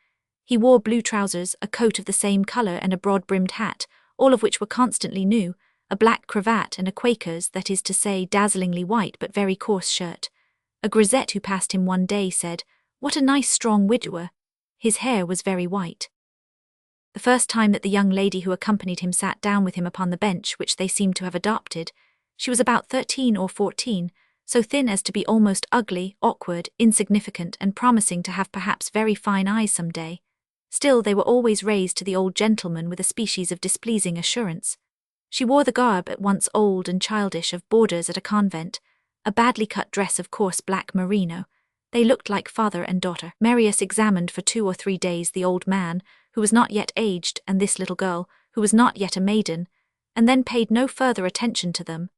He wore blue trousers, a coat of the same color and a broad-brimmed hat, all of which were constantly new, a black cravat and a Quaker's, that is to say, dazzlingly white but very coarse shirt. A grisette who passed him one day said, "What a nice strong widower." His hair was very white. The first time that the young lady who accompanied him sat down with him upon the bench which they seemed to have adopted, she was about 13 or 14, so thin as to be almost ugly, awkward, insignificant, and promising to have perhaps very fine eyes some day. Still, they were always raised to the old gentleman with a species of displeasing assurance. She wore the garb at once old and childish of boarders at a convent, a badly cut dress of coarse black merino. They looked like father and daughter. Marius examined for 2 or 3 days the old man, who was not yet aged, and this little girl, who was not yet a maiden, and then paid no further attention to them.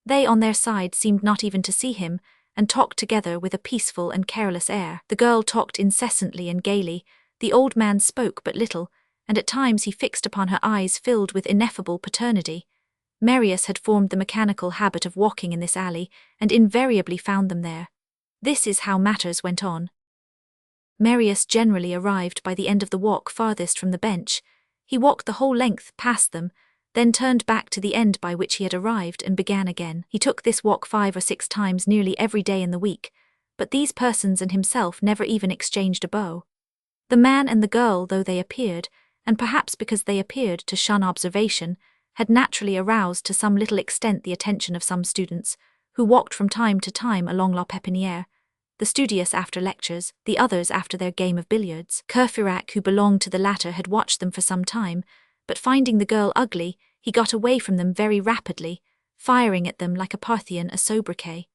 They on their side seemed not even to see him, and talked together with a peaceful and careless air. The girl talked incessantly and gaily, the old man spoke but little, and at times he fixed upon her eyes filled with ineffable paternity. Marius had formed the mechanical habit of walking in this alley, and invariably found them there. This is how matters went on. Marius generally arrived by the end of the walk farthest from the bench. He walked the whole length past them, then turned back to the end by which he had arrived and began again. He took this walk 5 or 6 times nearly every day in the week, but these persons and himself never even exchanged a bow. The man and the girl, though they appeared, and perhaps because they appeared to shun observation, had naturally aroused to some little extent the attention of some students, who walked from time to time along La Pépinière, the studious after lectures, the others after their game of billiards. Courfeyrac, who belonged to the latter, had watched them for some time, but finding the girl ugly, he got away from them very rapidly, firing at them like a Parthian a sobriquet.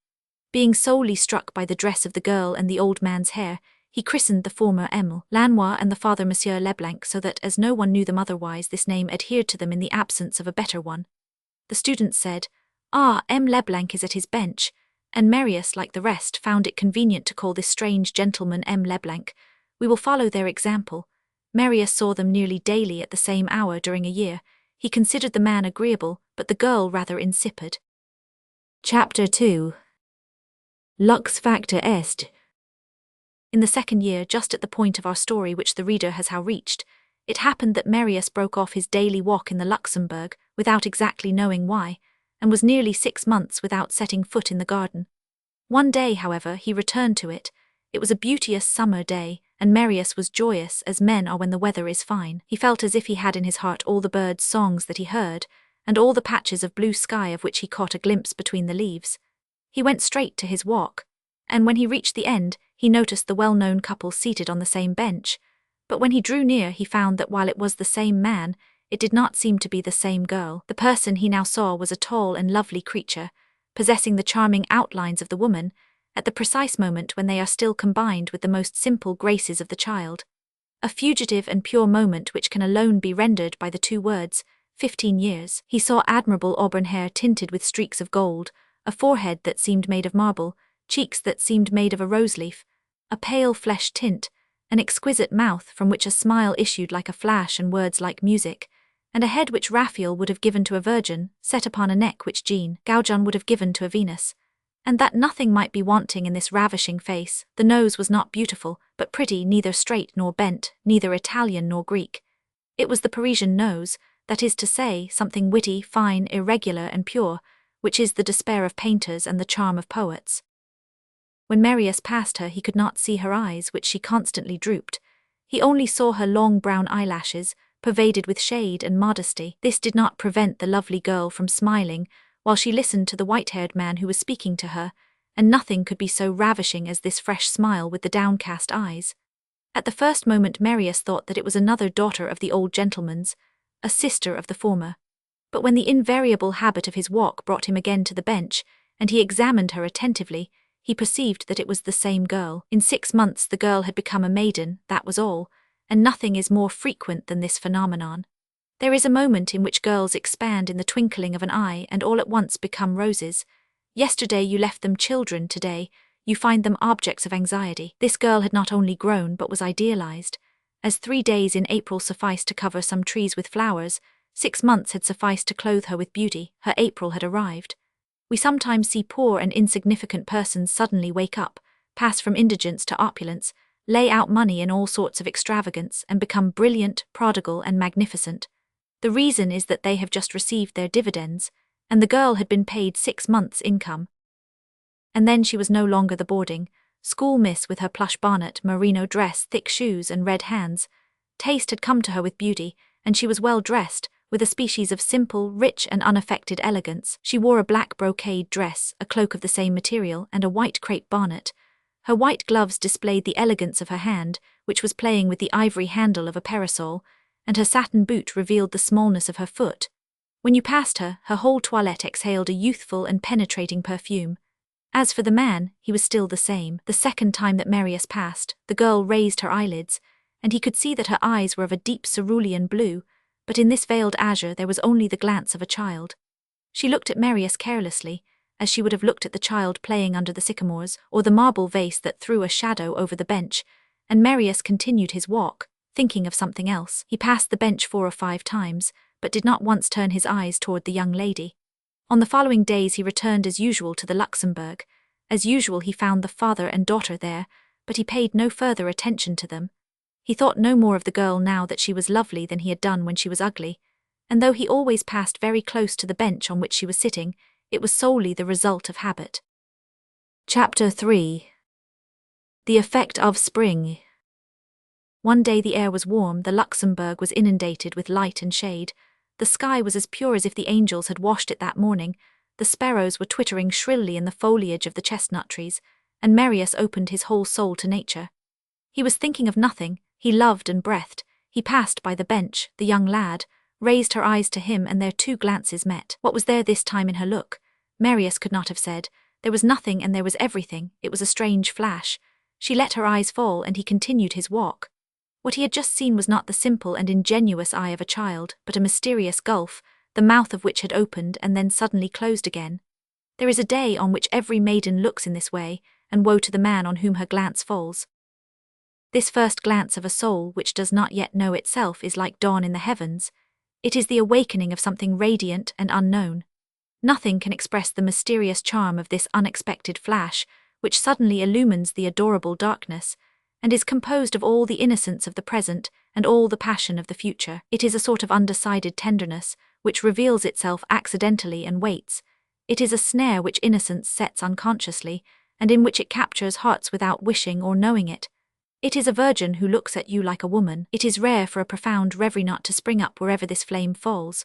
Being solely struck by the dress of the girl and the old man's hair, he christened the former Emile Lanois and the father Monsieur Leblanc, so that as no one knew them otherwise, this name adhered to them in the absence of a better one. The students said, "Ah, M. Leblanc is at his bench," and Marius, like the rest, found it convenient to call this strange gentleman M. Leblanc. We will follow their example. Marius saw them nearly daily at the same hour during a year. He considered the man agreeable, but the girl rather insipid. Chapter 2. Lux facta est. In the second year, just at the point of our story which the reader has how reached, it happened that Marius broke off his daily walk in the Luxembourg, without exactly knowing why, and was nearly 6 months without setting foot in the garden. One day, however, he returned to it. It was a beauteous summer day, and Marius was joyous as men are when the weather is fine. He felt as if he had in his heart all the birds' songs that he heard, and all the patches of blue sky of which he caught a glimpse between the leaves. He went straight to his walk, and when he reached the end, he noticed the well-known couple seated on the same bench, but when he drew near he found that while it was the same man, it did not seem to be the same girl. The person he now saw was a tall and lovely creature, possessing the charming outlines of the woman, at the precise moment when they are still combined with the most simple graces of the child. A fugitive and pure moment which can alone be rendered by the 2 words, 15 years. He saw admirable auburn hair tinted with streaks of gold, a forehead that seemed made of marble, cheeks that seemed made of a rose-leaf, a pale flesh tint, an exquisite mouth from which a smile issued like a flash and words like music, and a head which Raphael would have given to a virgin, set upon a neck which Jean Goujon would have given to a Venus. And that nothing might be wanting in this ravishing face. The nose was not beautiful, but pretty, neither straight nor bent, neither Italian nor Greek. It was the Parisian nose, that is to say, something witty, fine, irregular, and pure, which is the despair of painters and the charm of poets. When Marius passed her, he could not see her eyes, which she constantly drooped. He only saw her long brown eyelashes, pervaded with shade and modesty. This did not prevent the lovely girl from smiling, while she listened to the white-haired man who was speaking to her, and nothing could be so ravishing as this fresh smile with the downcast eyes. At the first moment Marius thought that it was another daughter of the old gentleman's, a sister of the former. But when the invariable habit of his walk brought him again to the bench, and he examined her attentively, he perceived that it was the same girl. In 6 months the girl had become a maiden, that was all, and nothing is more frequent than this phenomenon. There is a moment in which girls expand in the twinkling of an eye and all at once become roses. Yesterday you left them children, today you find them objects of anxiety. This girl had not only grown but was idealized. As 3 days in April sufficed to cover some trees with flowers, 6 months had sufficed to clothe her with beauty. Her April had arrived. We sometimes see poor and insignificant persons suddenly wake up, pass from indigence to opulence, lay out money in all sorts of extravagance, and become brilliant, prodigal, and magnificent. The reason is that they have just received their dividends, and the girl had been paid 6 months' income. And then she was no longer the boarding school miss with her plush bonnet, merino dress, thick shoes, and red hands. Taste had come to her with beauty, and she was well dressed, with a species of simple, rich, and unaffected elegance. She wore a black brocade dress, a cloak of the same material, and a white crepe bonnet. Her white gloves displayed the elegance of her hand, which was playing with the ivory handle of a parasol, and her satin boot revealed the smallness of her foot. When you passed her, her whole toilette exhaled a youthful and penetrating perfume. As for the man, he was still the same. The second time that Marius passed, the girl raised her eyelids, and he could see that her eyes were of a deep cerulean blue, but in this veiled azure there was only the glance of a child. She looked at Marius carelessly, as she would have looked at the child playing under the sycamores, or the marble vase that threw a shadow over the bench, and Marius continued his walk, thinking of something else. He passed the bench 4 or 5 times, but did not once turn his eyes toward the young lady. On the following days he returned as usual to the Luxembourg. As usual he found the father and daughter there, but he paid no further attention to them. He thought no more of the girl now that she was lovely than he had done when she was ugly, and though he always passed very close to the bench on which she was sitting, it was solely the result of habit. Chapter 3. The Effect of Spring. One day the air was warm, the Luxembourg was inundated with light and shade. The sky was as pure as if the angels had washed it that morning. The sparrows were twittering shrilly in the foliage of the chestnut trees, and Marius opened his whole soul to nature. He was thinking of nothing, he loved and breathed. He passed by the bench, the young lad, raised her eyes to him, and their 2 glances met. What was there this time in her look? Marius could not have said. There was nothing and there was everything. It was a strange flash. She let her eyes fall, and he continued his walk. What he had just seen was not the simple and ingenuous eye of a child, but a mysterious gulf, the mouth of which had opened and then suddenly closed again. There is a day on which every maiden looks in this way, and woe to the man on whom her glance falls. This first glance of a soul which does not yet know itself is like dawn in the heavens. It is the awakening of something radiant and unknown. Nothing can express the mysterious charm of this unexpected flash, which suddenly illumines the adorable darkness, and is composed of all the innocence of the present and all the passion of the future. It is a sort of undecided tenderness, which reveals itself accidentally and waits. It is a snare which innocence sets unconsciously, and in which it captures hearts without wishing or knowing it. It is a virgin who looks at you like a woman. It is rare for a profound reverie not to spring up wherever this flame falls.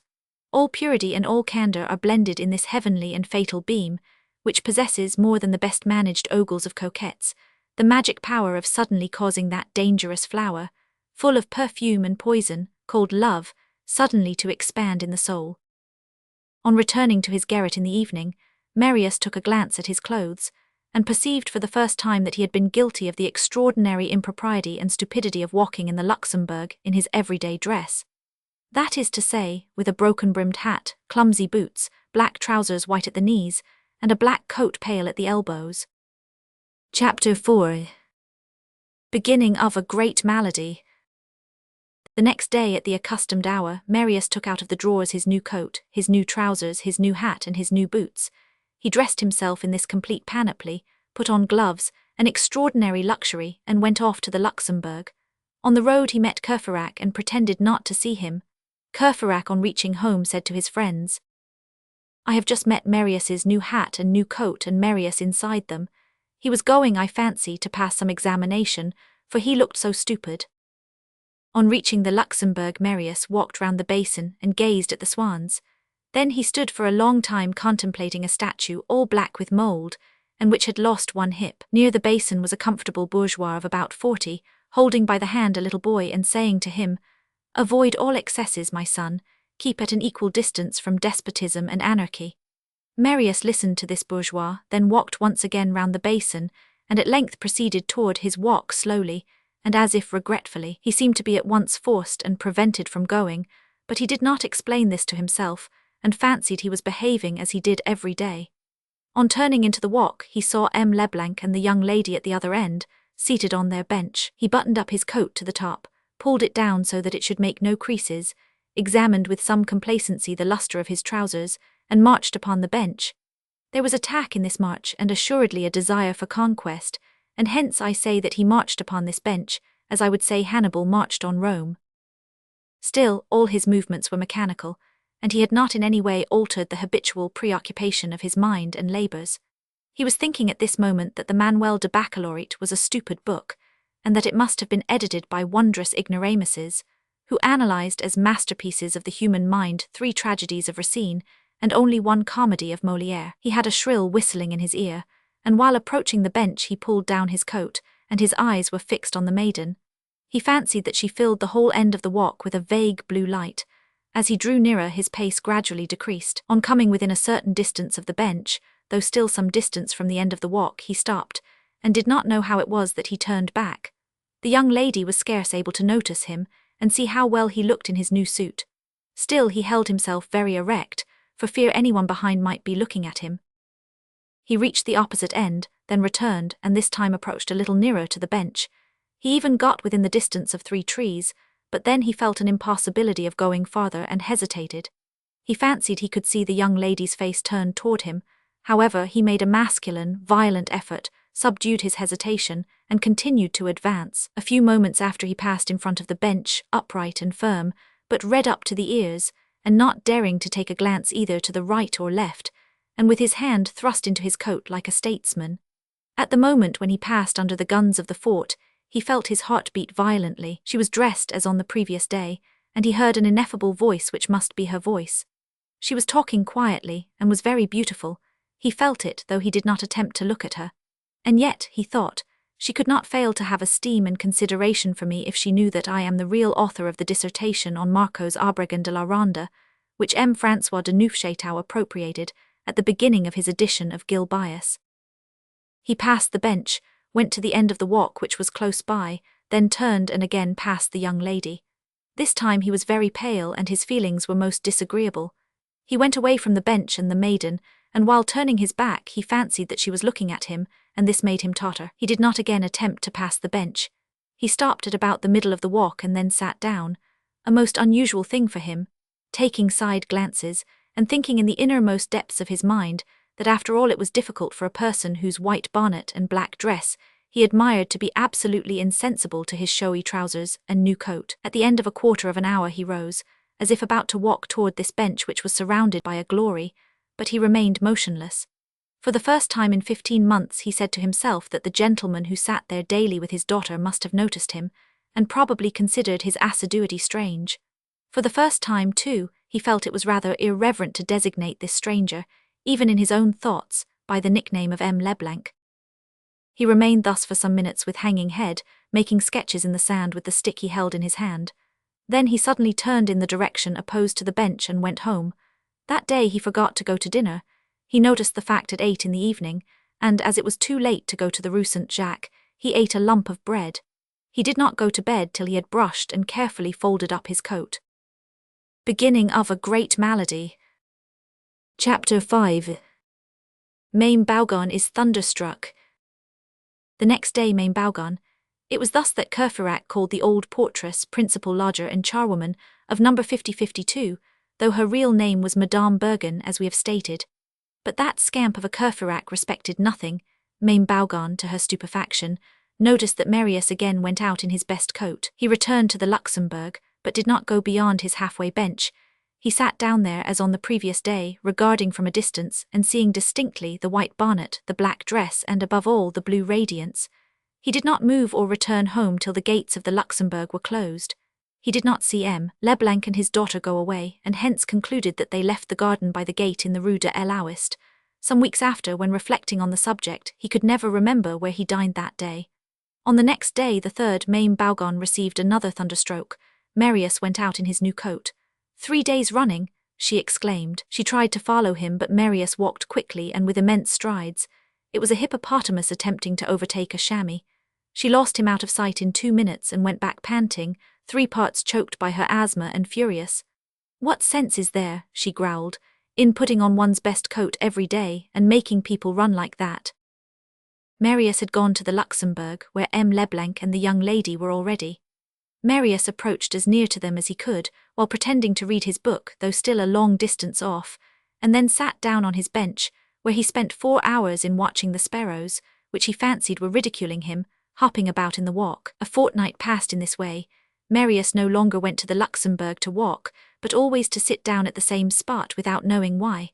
All purity and all candor are blended in this heavenly and fatal beam, which possesses more than the best managed ogles of coquettes, the magic power of suddenly causing that dangerous flower, full of perfume and poison, called love, suddenly to expand in the soul. On returning to his garret in the evening, Marius took a glance at his clothes, and perceived for the first time that he had been guilty of the extraordinary impropriety and stupidity of walking in the Luxembourg in his everyday dress. That is to say, with a broken-brimmed hat, clumsy boots, black trousers white at the knees, and a black coat pale at the elbows. Chapter 4. Beginning of a Great Malady. The next day at the accustomed hour, Marius took out of the drawers his new coat, his new trousers, his new hat, and his new boots. He dressed himself in this complete panoply, put on gloves, an extraordinary luxury, and went off to the Luxembourg. On the road he met Courfeyrac and pretended not to see him. Courfeyrac, on reaching home, said to his friends, "I have just met Marius's new hat and new coat, and Marius inside them. He was going, I fancy, to pass some examination, for he looked so stupid." On reaching the Luxembourg, Marius walked round the basin and gazed at the swans. Then he stood for a long time contemplating a statue all black with mould, and which had lost one hip. Near the basin was a comfortable bourgeois of about 40, holding by the hand a little boy and saying to him, "Avoid all excesses, my son, keep at an equal distance from despotism and anarchy." Marius listened to this bourgeois, then walked once again round the basin, and at length proceeded toward his walk slowly, and as if regretfully. He seemed to be at once forced and prevented from going, but he did not explain this to himself, and fancied he was behaving as he did every day. On turning into the walk, he saw M. Leblanc and the young lady at the other end, seated on their bench. He buttoned up his coat to the top, pulled it down so that it should make no creases, examined with some complacency the lustre of his trousers, and marched upon the bench. There was a tack in this march, and assuredly a desire for conquest, and hence I say that he marched upon this bench, as I would say Hannibal marched on Rome. Still, all his movements were mechanical, and he had not in any way altered the habitual preoccupation of his mind and labours. He was thinking at this moment that the Manuel de Baccalaureate was a stupid book, and that it must have been edited by wondrous ignoramuses, who analysed as masterpieces of the human mind 3 tragedies of Racine, and only 1 comedy of Molière. He had a shrill whistling in his ear, and while approaching the bench he pulled down his coat, and his eyes were fixed on the maiden. He fancied that she filled the whole end of the walk with a vague blue light. As he drew nearer, his pace gradually decreased. On coming within a certain distance of the bench, though still some distance from the end of the walk, he stopped, and did not know how it was that he turned back. The young lady was scarce able to notice him, and see how well he looked in his new suit. Still he held himself very erect, for fear anyone behind might be looking at him. He reached the opposite end, then returned, and this time approached a little nearer to the bench. He even got within the distance of 3 trees, but then he felt an impossibility of going farther and hesitated. He fancied he could see the young lady's face turned toward him. However, he made a masculine, violent effort, subdued his hesitation, and continued to advance. A few moments after he passed in front of the bench, upright and firm, but red up to the ears, and not daring to take a glance either to the right or left, and with his hand thrust into his coat like a statesman. At the moment when he passed under the guns of the fort, he felt his heart beat violently. She was dressed as on the previous day, and he heard an ineffable voice which must be her voice. She was talking quietly, and was very beautiful. He felt it, though he did not attempt to look at her. And yet, he thought, she could not fail to have esteem and consideration for me if she knew that I am the real author of the dissertation on Marcos Obregon de la Ronda, which M. François de Neufchâteau appropriated at the beginning of his edition of Gil Bias. He passed the bench, went to the end of the walk which was close by, then turned and again passed the young lady. This time he was very pale, and his feelings were most disagreeable. He went away from the bench and the maiden, and while turning his back he fancied that she was looking at him, and this made him totter. He did not again attempt to pass the bench. He stopped at about the middle of the walk and then sat down, a most unusual thing for him, taking side glances, and thinking in the innermost depths of his mind that after all it was difficult for a person whose white bonnet and black dress he admired to be absolutely insensible to his showy trousers and new coat. At the end of a quarter of an hour he rose, as if about to walk toward this bench which was surrounded by a glory, but he remained motionless. For the first time in 15 months he said to himself that the gentleman who sat there daily with his daughter must have noticed him, and probably considered his assiduity strange. For the first time, too, he felt it was rather irreverent to designate this stranger, even in his own thoughts, by the nickname of M. Leblanc. He remained thus for some minutes with hanging head, making sketches in the sand with the stick he held in his hand. Then he suddenly turned in the direction opposed to the bench and went home. That day he forgot to go to dinner. He noticed the fact at 8 in the evening, and as it was too late to go to the Rue Saint-Jacques, he ate a lump of bread. He did not go to bed till he had brushed and carefully folded up his coat. Beginning of a great malady. Chapter 5. Mame Bougon is thunderstruck. The next day Mame Bougon. It was thus that Courfeyrac called the old portress, principal lodger and charwoman of number 5052, though her real name was Madame Bergen, as we have stated. But that scamp of a Courfeyrac respected nothing. Mame Bougon, to her stupefaction, noticed that Marius again went out in his best coat. He returned to the Luxembourg, but did not go beyond his halfway bench. He sat down there as on the previous day, regarding from a distance and seeing distinctly the white bonnet, the black dress, and above all the blue radiance. He did not move or return home till the gates of the Luxembourg were closed. He did not see M. Leblanc and his daughter go away, and hence concluded that they left the garden by the gate in the Rue de l'Ouest. Some weeks after, when reflecting on the subject, he could never remember where he dined that day. On the next day the third Mame Bougon received another thunderstroke. Marius went out in his new coat. 3 days running, she exclaimed. She tried to follow him, but Marius walked quickly and with immense strides. It was a hippopotamus attempting to overtake a chamois. She lost him out of sight in 2 minutes and went back panting, 3 parts choked by her asthma and furious. What sense is there, she growled, in putting on one's best coat every day and making people run like that? Marius had gone to the Luxembourg, where M. Leblanc and the young lady were already. Marius approached as near to them as he could, while pretending to read his book, though still a long distance off, and then sat down on his bench, where he spent 4 hours in watching the sparrows, which he fancied were ridiculing him, hopping about in the walk. A fortnight passed in this way. Marius no longer went to the Luxembourg to walk, but always to sit down at the same spot without knowing why.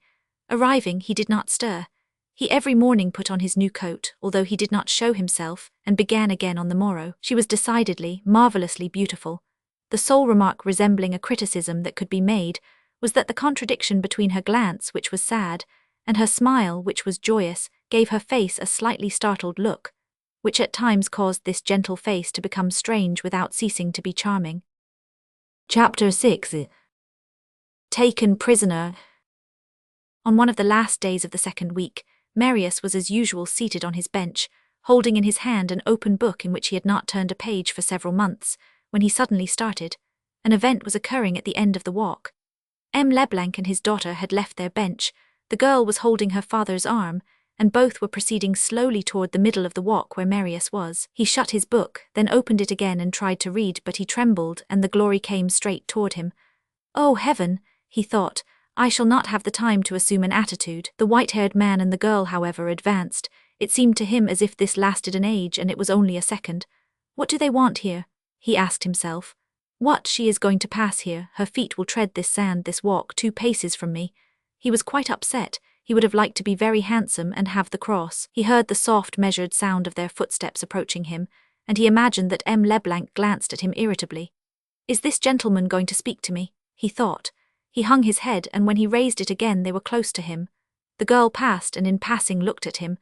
Arriving, he did not stir. He every morning put on his new coat, although he did not show himself, and began again on the morrow. She was decidedly, marvellously beautiful. The sole remark resembling a criticism that could be made was that the contradiction between her glance, which was sad, and her smile, which was joyous, gave her face a slightly startled look, which at times caused this gentle face to become strange without ceasing to be charming. Chapter 6. Taken prisoner. On one of the last days of the second week, Marius was as usual seated on his bench, holding in his hand an open book in which he had not turned a page for several months, when he suddenly started. An event was occurring at the end of the walk. M. Leblanc and his daughter had left their bench. The girl was holding her father's arm, and both were proceeding slowly toward the middle of the walk where Marius was. He shut his book, then opened it again and tried to read, but he trembled, and the glory came straight toward him. Oh, heaven, he thought, I shall not have the time to assume an attitude. The white-haired man and the girl, however, advanced. It seemed to him as if this lasted an age, and it was only a second. What do they want here? He asked himself. What, she is going to pass here, her feet will tread this sand, this walk, 2 paces from me. He was quite upset. He would have liked to be very handsome and have the cross. He heard the soft, measured sound of their footsteps approaching him, and he imagined that M. Leblanc glanced at him irritably. Is this gentleman going to speak to me? He thought. He hung his head, and when he raised it again they were close to him. The girl passed, and in passing looked at him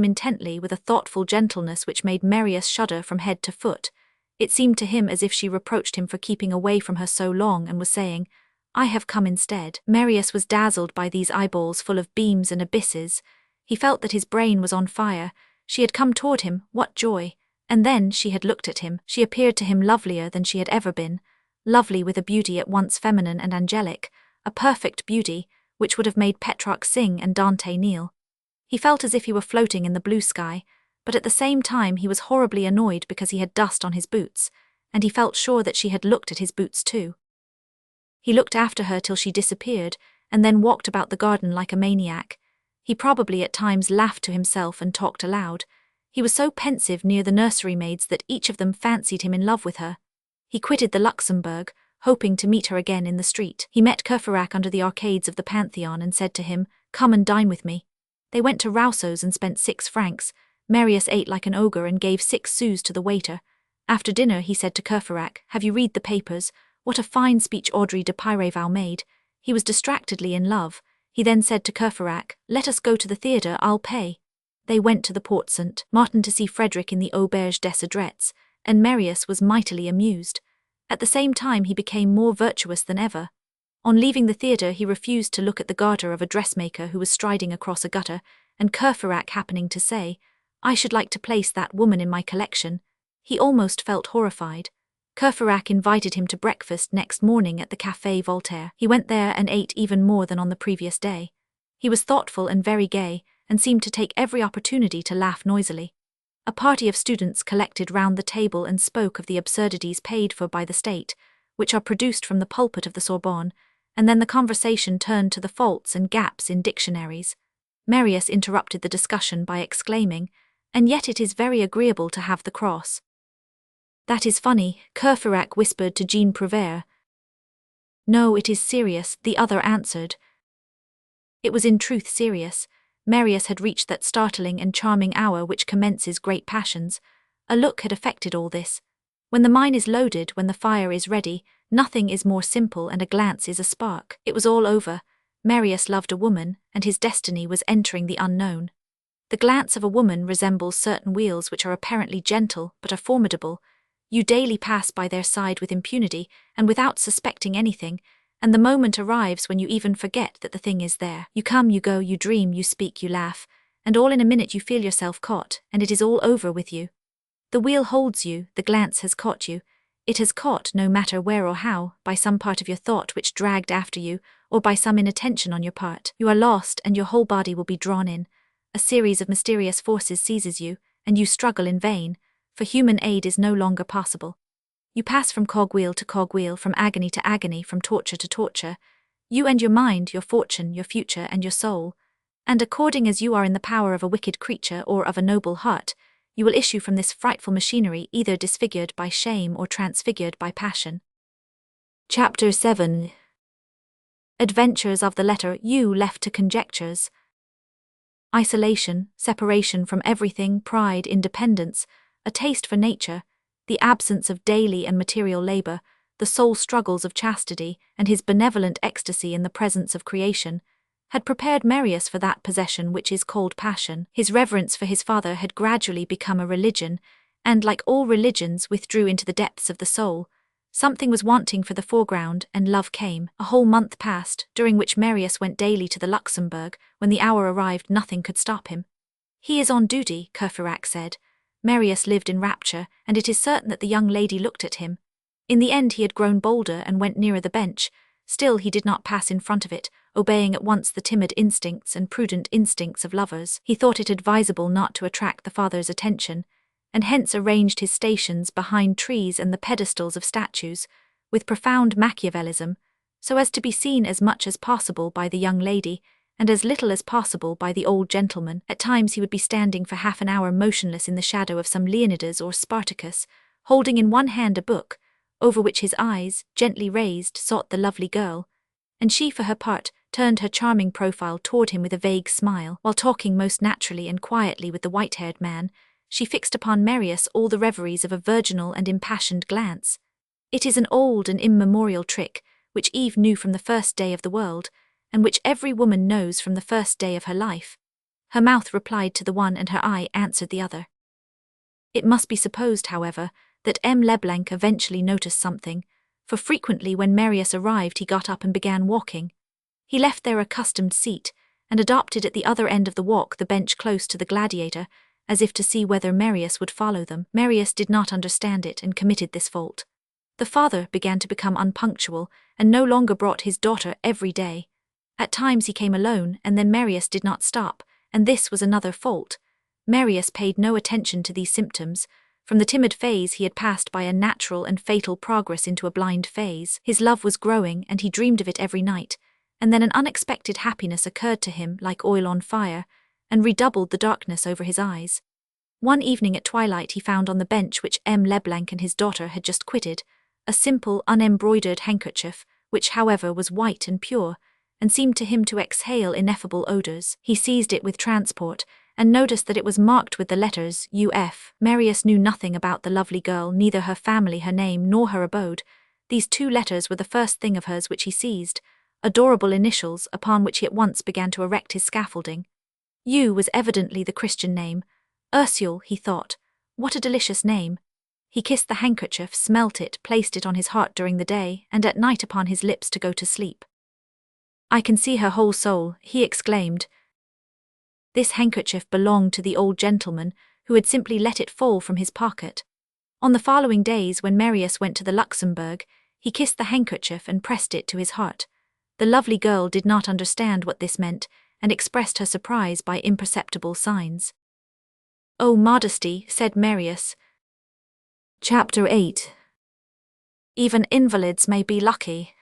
intently with a thoughtful gentleness which made Marius shudder from head to foot. It seemed to him as if she reproached him for keeping away from her so long and was saying, I have come instead. Marius was dazzled by these eyeballs full of beams and abysses. He felt that his brain was on fire. She had come toward him, what joy! And then she had looked at him. She appeared to him lovelier than she had ever been. Lovely with a beauty at once feminine and angelic, a perfect beauty, which would have made Petrarch sing and Dante kneel. He felt as if he were floating in the blue sky, but at the same time he was horribly annoyed because he had dust on his boots, and he felt sure that she had looked at his boots too. He looked after her till she disappeared, and then walked about the garden like a maniac. He probably at times laughed to himself and talked aloud. He was so pensive near the nursery maids that each of them fancied him in love with her. He quitted the Luxembourg, hoping to meet her again in the street. He met Courfeyrac under the arcades of the Pantheon and said to him, Come and dine with me. They went to Rousseau's and spent 6 francs. Marius ate like an ogre and gave 6 sous to the waiter. After dinner he said to Courfeyrac, Have you read the papers? What a fine speech Audrey de Peyreval made. He was distractedly in love. He then said to Courfeyrac, Let us go to the theatre, I'll pay. They went to the Porte Saint Martin to see Frederick in the Auberge des Adrettes, and Marius was mightily amused. At the same time he became more virtuous than ever. On leaving the theatre he refused to look at the garter of a dressmaker who was striding across a gutter, and Courfeyrac happening to say, I should like to place that woman in my collection, he almost felt horrified. Courfeyrac invited him to breakfast next morning at the Café Voltaire. He went there and ate even more than on the previous day. He was thoughtful and very gay, and seemed to take every opportunity to laugh noisily. A party of students collected round the table and spoke of the absurdities paid for by the state, which are produced from the pulpit of the Sorbonne, and then the conversation turned to the faults and gaps in dictionaries. Marius interrupted the discussion by exclaiming, And yet it is very agreeable to have the cross. That is funny, Courfeyrac whispered to Jean Prouvaire. No, it is serious, the other answered. It was in truth serious. Marius had reached that startling and charming hour which commences great passions. A look had effected all this. When the mine is loaded, when the fire is ready, nothing is more simple, and a glance is a spark. It was all over. Marius loved a woman, and his destiny was entering the unknown. The glance of a woman resembles certain wheels which are apparently gentle but are formidable. You daily pass by their side with impunity and without suspecting anything, and the moment arrives when you even forget that the thing is there. You come, you go, you dream, you speak, you laugh, and all in a minute you feel yourself caught, and it is all over with you. The wheel holds you, the glance has caught you. It has caught, no matter where or how, by some part of your thought which dragged after you, or by some inattention on your part. You are lost, and your whole body will be drawn in. A series of mysterious forces seizes you, and you struggle in vain, for human aid is no longer possible. You pass from cogwheel to cogwheel, from agony to agony, from torture to torture. You and your mind, your fortune, your future, and your soul. And according as you are in the power of a wicked creature or of a noble heart, you will issue from this frightful machinery either disfigured by shame or transfigured by passion. Chapter 7. Adventures of the letter U left to conjectures. Isolation, separation from everything, pride, independence, a taste for nature, the absence of daily and material labor, the soul struggles of chastity, and his benevolent ecstasy in the presence of creation, had prepared Marius for that possession which is called passion. His reverence for his father had gradually become a religion, and, like all religions, withdrew into the depths of the soul. Something was wanting for the foreground, and love came. A whole month passed, during which Marius went daily to the Luxembourg. When the hour arrived, nothing could stop him. "He is on duty," Courfeyrac said. Marius lived in rapture, and it is certain that the young lady looked at him. In the end he had grown bolder and went nearer the bench. Still he did not pass in front of it, obeying at once the timid instincts and prudent instincts of lovers. He thought it advisable not to attract the father's attention, and hence arranged his stations behind trees and the pedestals of statues, with profound Machiavellism, so as to be seen as much as possible by the young lady, and as little as possible by the old gentleman. At times he would be standing for half an hour motionless in the shadow of some Leonidas or Spartacus, holding in one hand a book, over which his eyes, gently raised, sought the lovely girl, and she, for her part, turned her charming profile toward him with a vague smile. While talking most naturally and quietly with the white-haired man, she fixed upon Marius all the reveries of a virginal and impassioned glance. It is an old and immemorial trick, which Eve knew from the first day of the world, and which every woman knows from the first day of her life. Her mouth replied to the one and her eye answered the other. It must be supposed, however, that M. Leblanc eventually noticed something, for frequently when Marius arrived he got up and began walking. He left their accustomed seat, and adopted at the other end of the walk the bench close to the gladiator, as if to see whether Marius would follow them. Marius did not understand it and committed this fault. The father began to become unpunctual, and no longer brought his daughter every day. At times he came alone, and then Marius did not stop, and this was another fault. Marius paid no attention to these symptoms. From the timid phase he had passed by a natural and fatal progress into a blind phase. His love was growing, and he dreamed of it every night, and then an unexpected happiness occurred to him like oil on fire, and redoubled the darkness over his eyes. One evening at twilight he found on the bench which M. Leblanc and his daughter had just quitted, a simple, unembroidered handkerchief, which, however, was white and pure, and seemed to him to exhale ineffable odors. He seized it with transport, and noticed that it was marked with the letters U.F. Marius knew nothing about the lovely girl, neither her family, her name, nor her abode. These two letters were the first thing of hers which he seized, adorable initials upon which he at once began to erect his scaffolding. U was evidently the Christian name. Ursule, he thought. What a delicious name. He kissed the handkerchief, smelt it, placed it on his heart during the day, and at night upon his lips to go to sleep. "I can see her whole soul," he exclaimed. This handkerchief belonged to the old gentleman, who had simply let it fall from his pocket. On the following days, when Marius went to the Luxembourg, he kissed the handkerchief and pressed it to his heart. The lovely girl did not understand what this meant, and expressed her surprise by imperceptible signs. "Oh, modesty," said Marius. Chapter 8. Even invalids may be lucky.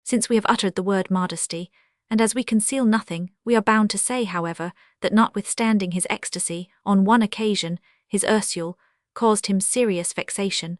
Since we have uttered the word modesty, and as we conceal nothing, we are bound to say, however, that notwithstanding his ecstasy, on one occasion, his Ursule caused him serious vexation.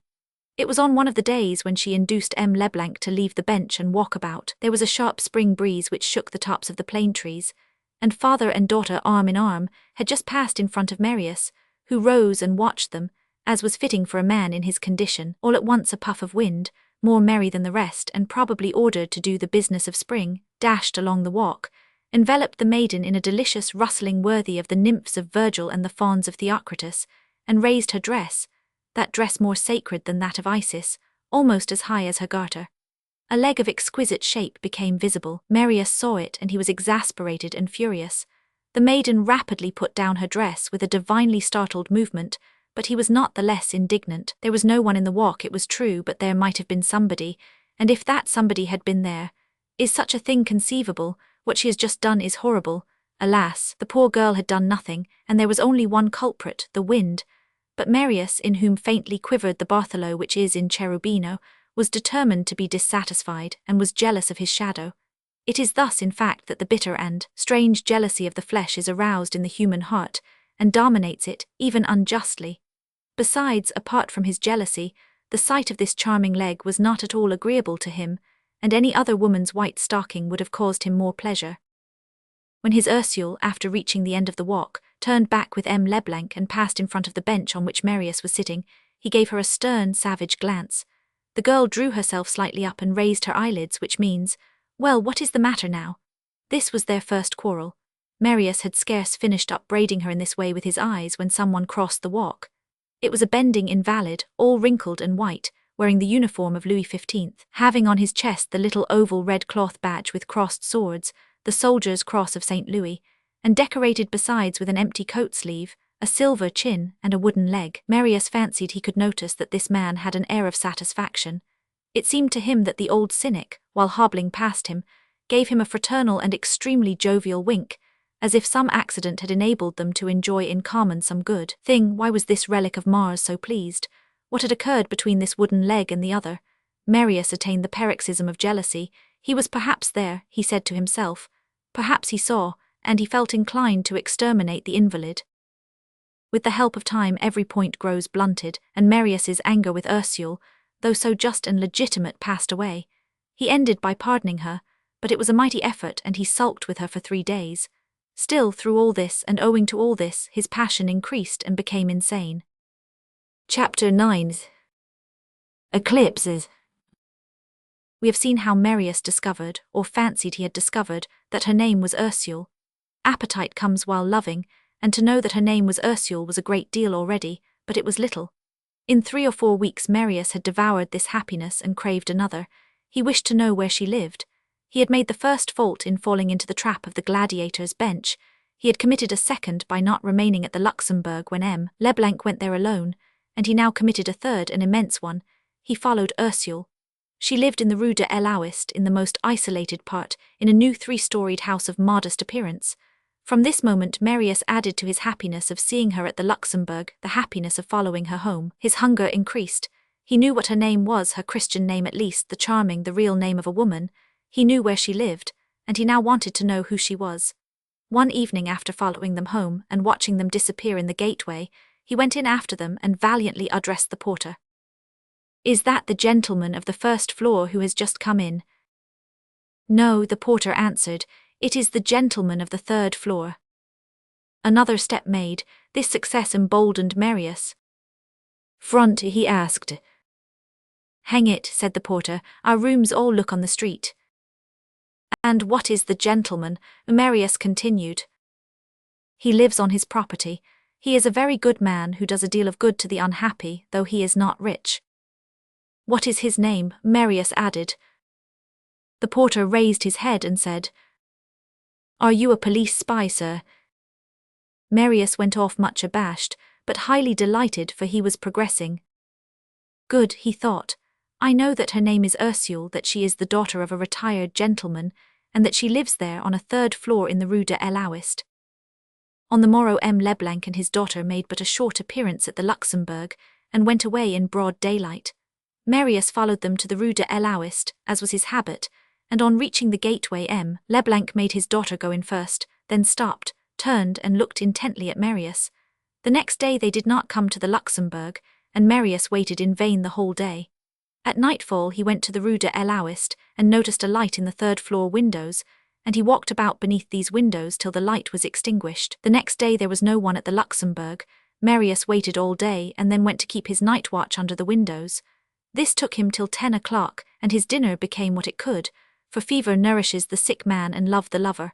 It was on one of the days when she induced M. Leblanc to leave the bench and walk about. There was a sharp spring breeze which shook the tops of the plane trees, and father and daughter, arm in arm, had just passed in front of Marius, who rose and watched them, as was fitting for a man in his condition. All at once a puff of wind, more merry than the rest and probably ordered to do the business of spring, dashed along the walk, enveloped the maiden in a delicious rustling worthy of the nymphs of Virgil and the fauns of Theocritus, and raised her dress, that dress more sacred than that of Isis, almost as high as her garter. A leg of exquisite shape became visible. Marius saw it, and he was exasperated and furious. The maiden rapidly put down her dress with a divinely startled movement, but he was not the less indignant. There was no one in the walk, it was true, but there might have been somebody, and if that somebody had been there, is such a thing conceivable? What she has just done is horrible. Alas, the poor girl had done nothing, and there was only one culprit, the wind. But Marius, in whom faintly quivered the Bartholo which is in Cherubino, was determined to be dissatisfied, and was jealous of his shadow. It is thus, in fact, that the bitter and strange jealousy of the flesh is aroused in the human heart, and dominates it, even unjustly. Besides, apart from his jealousy, the sight of this charming leg was not at all agreeable to him, and any other woman's white stocking would have caused him more pleasure. When his Ursule, after reaching the end of the walk, turned back with M. Leblanc and passed in front of the bench on which Marius was sitting, he gave her a stern, savage glance. The girl drew herself slightly up and raised her eyelids, which means, "Well, what is the matter now?" This was their first quarrel. Marius had scarce finished upbraiding her in this way with his eyes when someone crossed the walk. It was a bending invalid, all wrinkled and white, wearing the uniform of Louis XV, having on his chest the little oval red cloth badge with crossed swords, the soldier's cross of St. Louis, and decorated besides with an empty coat sleeve, a silver chin, and a wooden leg. Marius fancied he could notice that this man had an air of satisfaction. It seemed to him that the old cynic, while hobbling past him, gave him a fraternal and extremely jovial wink, as if some accident had enabled them to enjoy in common some good thing. Why was this relic of Mars so pleased? What had occurred between this wooden leg and the other? Marius attained the paroxysm of jealousy. He was perhaps there, he said to himself. Perhaps he saw, and he felt inclined to exterminate the invalid. With the help of time every point grows blunted, and Marius's anger with Ursule, though so just and legitimate, passed away. He ended by pardoning her, but it was a mighty effort, and he sulked with her for 3 days. Still, through all this, and owing to all this, his passion increased and became insane. Chapter 9. Eclipses. We have seen how Marius discovered, or fancied he had discovered, that her name was Ursule. Appetite comes while loving, and to know that her name was Ursule was a great deal already, but it was little. In 3 or 4 weeks Marius had devoured this happiness and craved another. He wished to know where she lived. He had made the first fault in falling into the trap of the gladiator's bench. He had committed a second by not remaining at the Luxembourg when M. Leblanc went there alone, and he now committed a third, an immense one. He followed Ursule. She lived in the Rue de l'Aouist, in the most isolated part, in a new 3-storied house of modest appearance. From this moment Marius added to his happiness of seeing her at the Luxembourg the happiness of following her home. His hunger increased. He knew what her name was, her Christian name at least, the charming, the real name of a woman. He knew where she lived, and he now wanted to know who she was. One evening, after following them home and watching them disappear in the gateway, he went in after them and valiantly addressed the porter. "Is that the gentleman of the first floor who has just come in?" "No," the porter answered, "it is the gentleman of the 3rd floor." Another step made. This success emboldened Marius. "Front?" he asked. "Hang it," said the porter, "our rooms all look on the street." "And what is the gentleman?" Marius continued. "He lives on his property. He is a very good man who does a deal of good to the unhappy, though he is not rich." "What is his name?" Marius added. The porter raised his head and said, "Are you a police spy, sir?" Marius went off much abashed, but highly delighted, for he was progressing. "Good," he thought. "I know that her name is Ursule, that she is the daughter of a retired gentleman, and that she lives there on a 3rd floor in the Rue de l'Aouist." On the morrow M. Leblanc and his daughter made but a short appearance at the Luxembourg, and went away in broad daylight. Marius followed them to the Rue de l'Aouist, as was his habit, and on reaching the gateway M. Leblanc made his daughter go in first, then stopped, turned and looked intently at Marius. The next day they did not come to the Luxembourg, and Marius waited in vain the whole day. At nightfall he went to the Rue de l'Aouist and noticed a light in the 3rd floor windows, and he walked about beneath these windows till the light was extinguished. The next day there was no one at the Luxembourg. Marius waited all day and then went to keep his night watch under the windows. This took him till 10 o'clock, and his dinner became what it could, for fever nourishes the sick man and love the lover.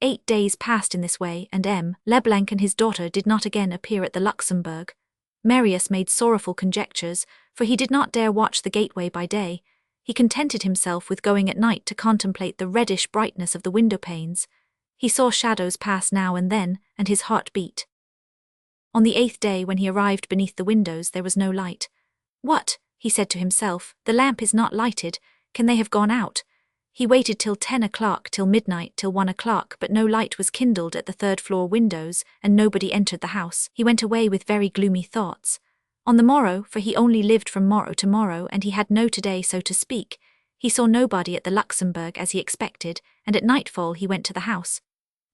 8 days passed in this way, and M. Leblanc and his daughter did not again appear at the Luxembourg. Marius made sorrowful conjectures, for he did not dare watch the gateway by day. He contented himself with going at night to contemplate the reddish brightness of the window panes. He saw shadows pass now and then, and his heart beat. On the 8th day, when he arrived beneath the windows, there was no light. "What?" he said to himself, "the lamp is not lighted. Can they have gone out?" He waited till 10 o'clock, till midnight, till 1 o'clock, but no light was kindled at the third-floor windows, and nobody entered the house. He went away with very gloomy thoughts. On the morrow, for he only lived from morrow to morrow, and he had no today, so to speak, he saw nobody at the Luxembourg as he expected, and at nightfall he went to the house.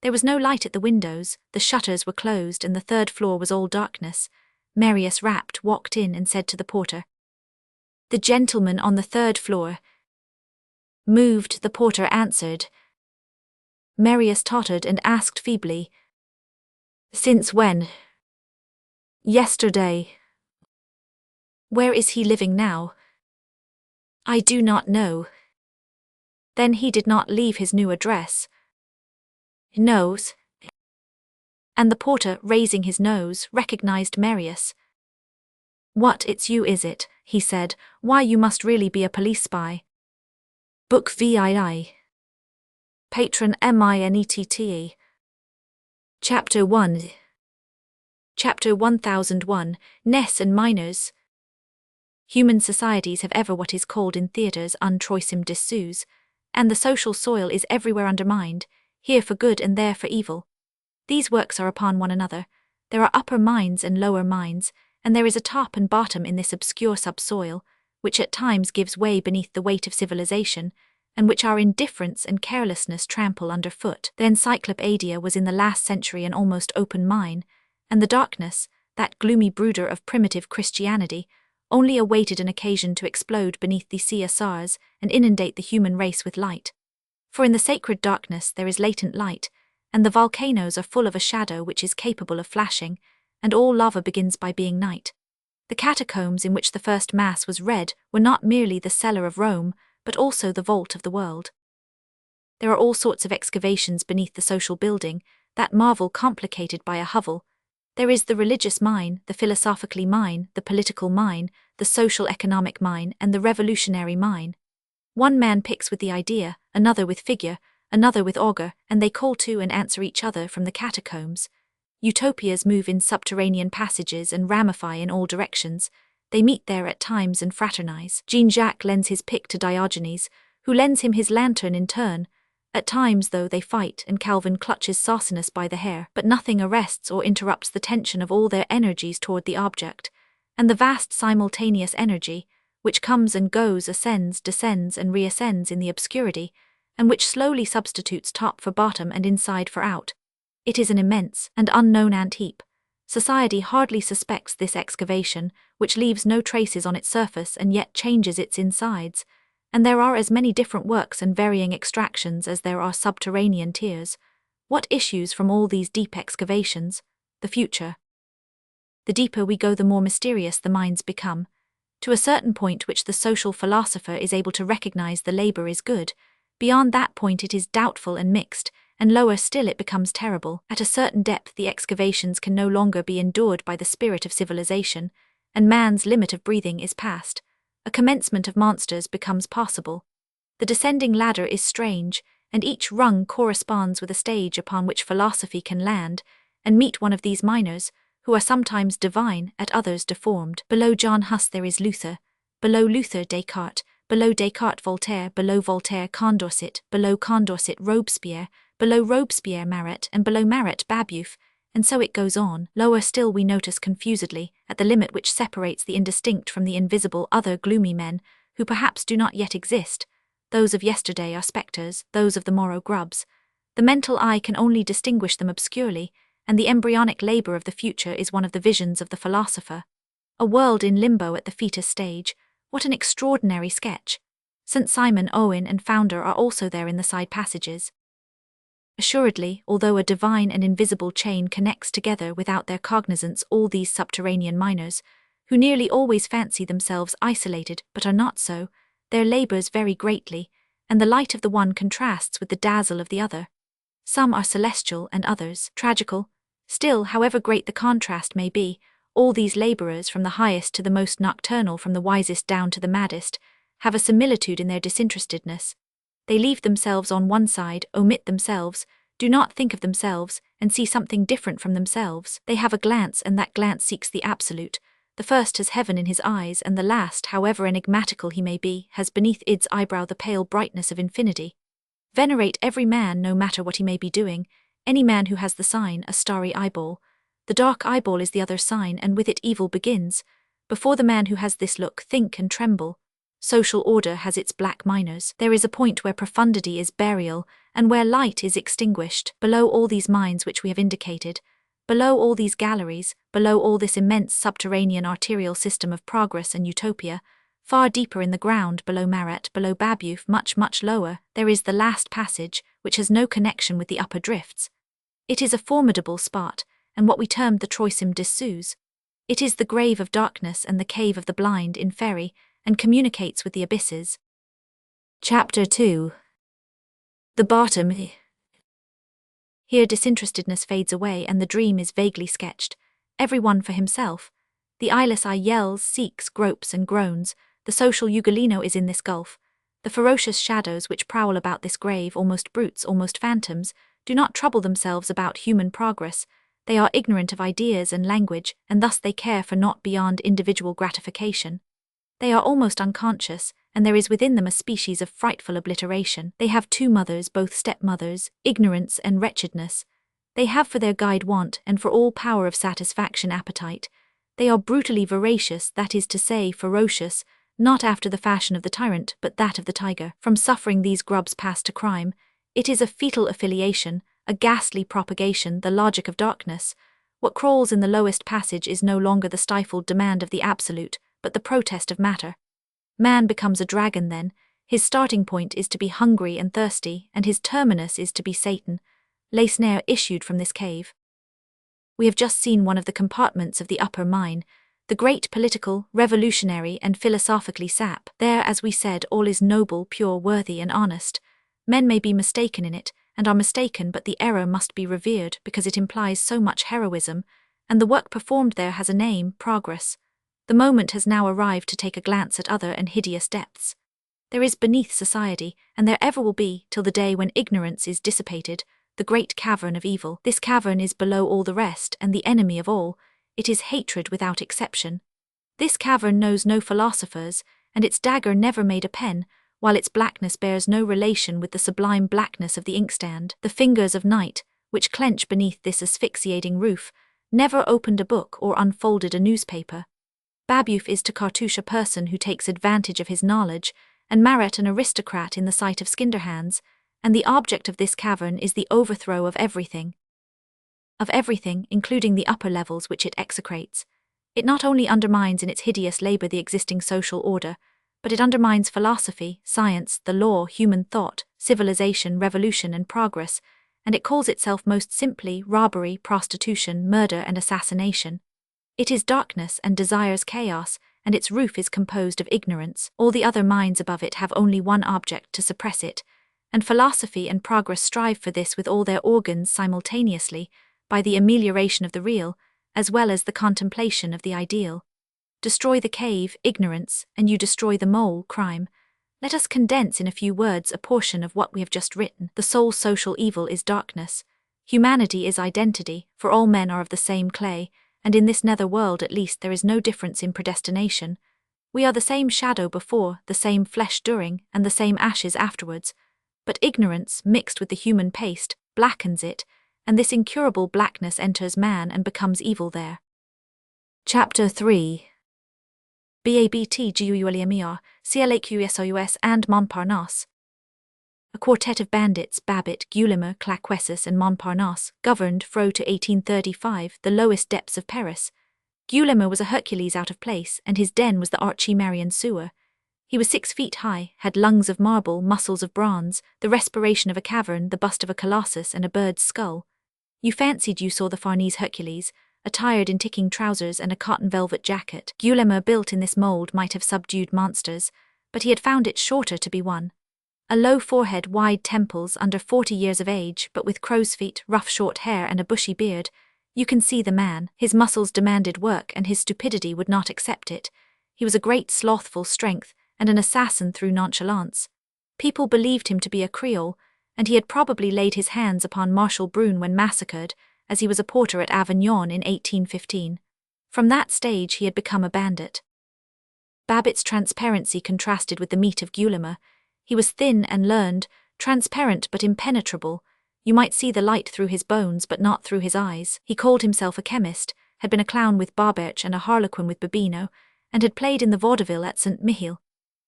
There was no light at the windows, the shutters were closed, and the third floor was all darkness. Marius, rapt, walked in and said to the porter, "The gentleman on the third floor." Moved, the porter answered. Marius tottered and asked feebly, "Since when?" "Yesterday." "Where is he living now?" "I do not know." "Then he did not leave his new address?" "No." And the porter, raising his nose, recognized Marius. "What, it's you, is it?" he said. "Why, you must really be a police spy." Book VII. Patron MINETTE. Chapter 1. Chapter 1001, Ness and Minors. Human societies have ever what is called in theatres un troisième dessous, and the social soil is everywhere undermined, here for good and there for evil. These works are upon one another. There are upper minds and lower minds, and there is a top and bottom in this obscure subsoil, which at times gives way beneath the weight of civilization, and which our indifference and carelessness trample underfoot. The encyclopedia was in the last century an almost open mine, and the darkness, that gloomy brooder of primitive Christianity, only awaited an occasion to explode beneath the CSRs and inundate the human race with light. For in the sacred darkness there is latent light, and the volcanoes are full of a shadow which is capable of flashing, and all lava begins by being night. The catacombs in which the first Mass was read were not merely the cellar of Rome, but also the vault of the world. There are all sorts of excavations beneath the social building, that marvel complicated by a hovel. There is the religious mine, the philosophically mine, the political mine, the social economic mine, and the revolutionary mine. One man picks with the idea, another with figure, another with augur, and they call to and answer each other from the catacombs. Utopias move in subterranean passages and ramify in all directions. They meet there at times and fraternize. Jean-Jacques lends his pick to Diogenes, who lends him his lantern in turn. At times, though, they fight, and Calvin clutches Socinus by the hair, but nothing arrests or interrupts the tension of all their energies toward the object, and the vast simultaneous energy, which comes and goes, ascends, descends, and reascends in the obscurity, and which slowly substitutes top for bottom and inside for out. It is an immense and unknown ant-heap. Society hardly suspects this excavation, which leaves no traces on its surface and yet changes its insides, and there are as many different works and varying extractions as there are subterranean tears. What issues from all these deep excavations? The future. The deeper we go, the more mysterious the minds become. To a certain point which the social philosopher is able to recognize, the labor is good. Beyond that point it is doubtful and mixed, and lower still it becomes terrible. At a certain depth the excavations can no longer be endured by the spirit of civilization, and man's limit of breathing is past. A commencement of monsters becomes possible. The descending ladder is strange, and each rung corresponds with a stage upon which philosophy can land, and meet one of these minors, who are sometimes divine, at others deformed. Below John Huss there is Luther, below Luther Descartes, below Descartes Voltaire, below Voltaire Condorcet, below Condorcet Robespierre, below Robespierre Marat, and below Marat Babeuf, and so it goes on. Lower still we notice confusedly, at the limit which separates the indistinct from the invisible, other gloomy men, who perhaps do not yet exist. Those of yesterday are spectres, those of the morrow grubs. The mental eye can only distinguish them obscurely, and the embryonic labor of the future is one of the visions of the philosopher. A world in limbo at the fetus stage. What an extraordinary sketch! St. Simon Owen and Founder are also there in the side passages. Assuredly, although a divine and invisible chain connects together without their cognizance all these subterranean miners, who nearly always fancy themselves isolated but are not so, their labors vary greatly, and the light of the one contrasts with the dazzle of the other. Some are celestial and others tragical. Still, however great the contrast may be, all these laborers, from the highest to the most nocturnal, from the wisest down to the maddest, have a similitude in their disinterestedness. They leave themselves on one side, omit themselves, do not think of themselves, and see something different from themselves. They have a glance, and that glance seeks the absolute. The first has heaven in his eyes, and the last, however enigmatical he may be, has beneath its eyebrow the pale brightness of infinity. Venerate every man, no matter what he may be doing, any man who has the sign, a starry eyeball. The dark eyeball is the other sign, and with it evil begins. Before the man who has this look, think and tremble. Social order has its black minors. There is a point where profundity is burial, and where light is extinguished. Below all these mines which we have indicated, below all these galleries, below all this immense subterranean arterial system of progress and utopia, far deeper in the ground, below Marat, below Babeuf, much, much lower, there is the last passage, which has no connection with the upper drifts. It is a formidable spot, and what we termed the Troisième des Sous. It is the grave of darkness and the cave of the blind in Ferry, and communicates with the abysses. Chapter 2. The bottom. Here disinterestedness fades away, and the dream is vaguely sketched. Every one for himself. The eyeless eye yells, seeks, gropes, and groans. The social Ugolino is in this gulf. The ferocious shadows which prowl about this grave, almost brutes, almost phantoms, do not trouble themselves about human progress. They are ignorant of ideas and language, and thus they care for naught beyond individual gratification. They are almost unconscious, and there is within them a species of frightful obliteration. They have two mothers, both stepmothers, ignorance and wretchedness. They have for their guide want, and for all power of satisfaction appetite. They are brutally voracious, that is to say, ferocious, not after the fashion of the tyrant, but that of the tiger. From suffering these grubs pass to crime. It is a fetal affiliation, a ghastly propagation, the logic of darkness. What crawls in the lowest passage is no longer the stifled demand of the absolute, but the protest of matter. Man becomes a dragon then. His starting point is to be hungry and thirsty, and his terminus is to be Satan. Le snare issued from this cave. We have just seen one of the compartments of the upper mine, the great political, revolutionary, and philosophically sap. There, as we said, all is noble, pure, worthy, and honest. Men may be mistaken in it, and are mistaken, but the error must be revered, because it implies so much heroism, and the work performed there has a name, progress. The moment has now arrived to take a glance at other and hideous depths. There is beneath society, and there ever will be, till the day when ignorance is dissipated, the great cavern of evil. This cavern is below all the rest, and the enemy of all. It is hatred without exception. This cavern knows no philosophers, and its dagger never made a pen, while its blackness bears no relation with the sublime blackness of the inkstand. The fingers of night, which clench beneath this asphyxiating roof, never opened a book or unfolded a newspaper. Babeuf is to Cartouche a person who takes advantage of his knowledge, and Marat an aristocrat in the sight of Skinderhands, and the object of this cavern is the overthrow of everything. Of everything, including the upper levels which it execrates. It not only undermines in its hideous labor the existing social order, but it undermines philosophy, science, the law, human thought, civilization, revolution, and progress, and it calls itself most simply robbery, prostitution, murder, and assassination. It is darkness and desires chaos, and its roof is composed of ignorance. All the other minds above it have only one object, to suppress it, and philosophy and progress strive for this with all their organs simultaneously, by the amelioration of the real, as well as the contemplation of the ideal. Destroy the cave, ignorance, and you destroy the mole, crime. Let us condense in a few words a portion of what we have just written. The sole social evil is darkness. Humanity is identity, for all men are of the same clay, and in this nether world at least there is no difference in predestination. We are the same shadow before, the same flesh during, and the same ashes afterwards. But ignorance, mixed with the human paste, blackens it, and this incurable blackness enters man and becomes evil there. Chapter 3. BABTGUULEMER, CLAQUSOUS and Montparnasse. A quartet of bandits, Babet, Guillemer, Claquessus, and Montparnasse, governed, fro to 1835, the lowest depths of Paris. Guillemer was a Hercules out of place, and his den was the Archie-Marian sewer. He was 6 feet high, had lungs of marble, muscles of bronze, the respiration of a cavern, the bust of a colossus, and a bird's skull. You fancied you saw the Farnese Hercules, attired in ticking trousers and a cotton velvet jacket. Guillemer, built in this mould, might have subdued monsters, but he had found it shorter to be one. A low forehead, wide temples, under 40 years of age, but with crow's feet, rough short hair and a bushy beard. You can see the man. His muscles demanded work and his stupidity would not accept it. He was a great slothful strength and an assassin through nonchalance. People believed him to be a Creole, and he had probably laid his hands upon Marshal Brune when massacred, as he was a porter at Avignon in 1815. From that stage he had become a bandit. Babbitt's transparency contrasted with the meat of Guillemin. He was thin and learned, transparent but impenetrable. You might see the light through his bones but not through his eyes. He called himself a chemist, had been a clown with Barberch and a harlequin with Bobino, and had played in the vaudeville at St. Mihiel.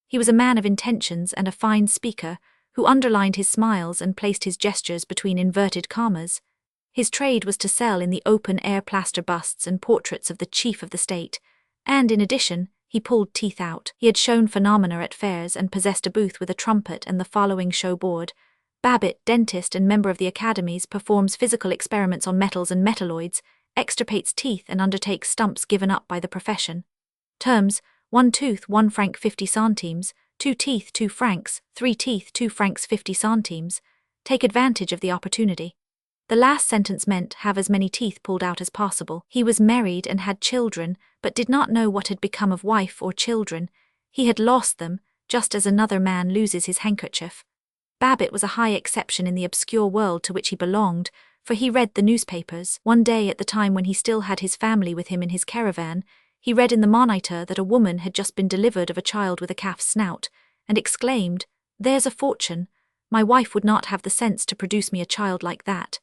He was a man of intentions and a fine speaker, who underlined his smiles and placed his gestures between inverted commas. His trade was to sell in the open-air plaster busts and portraits of the chief of the state, and, in addition, he pulled teeth out. He had shown phenomena at fairs and possessed a booth with a trumpet and the following show board. Babbitt, dentist and member of the academies, performs physical experiments on metals and metalloids, extirpates teeth and undertakes stumps given up by the profession. Terms: 1 tooth 1 franc 50 centimes, 2 teeth 2 francs, 3 teeth 2 francs 50 centimes. Take advantage of the opportunity. The last sentence meant have as many teeth pulled out as possible. He was married and had children, but did not know what had become of wife or children. He had lost them, just as another man loses his handkerchief. Babbitt was a high exception in the obscure world to which he belonged, for he read the newspapers. One day, at the time when he still had his family with him in his caravan, he read in the Monitor that a woman had just been delivered of a child with a calf's snout, and exclaimed, "There's a fortune! My wife would not have the sense to produce me a child like that."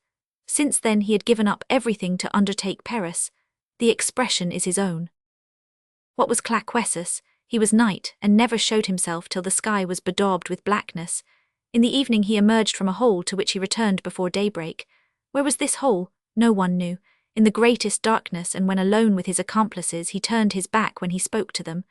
Since then he had given up everything to undertake Paris. The expression is his own. What was Claquessus? He was night, and never showed himself till the sky was bedaubed with blackness. In the evening he emerged from a hole to which he returned before daybreak. Where was this hole? No one knew. In the greatest darkness, and when alone with his accomplices, he turned his back when he spoke to them.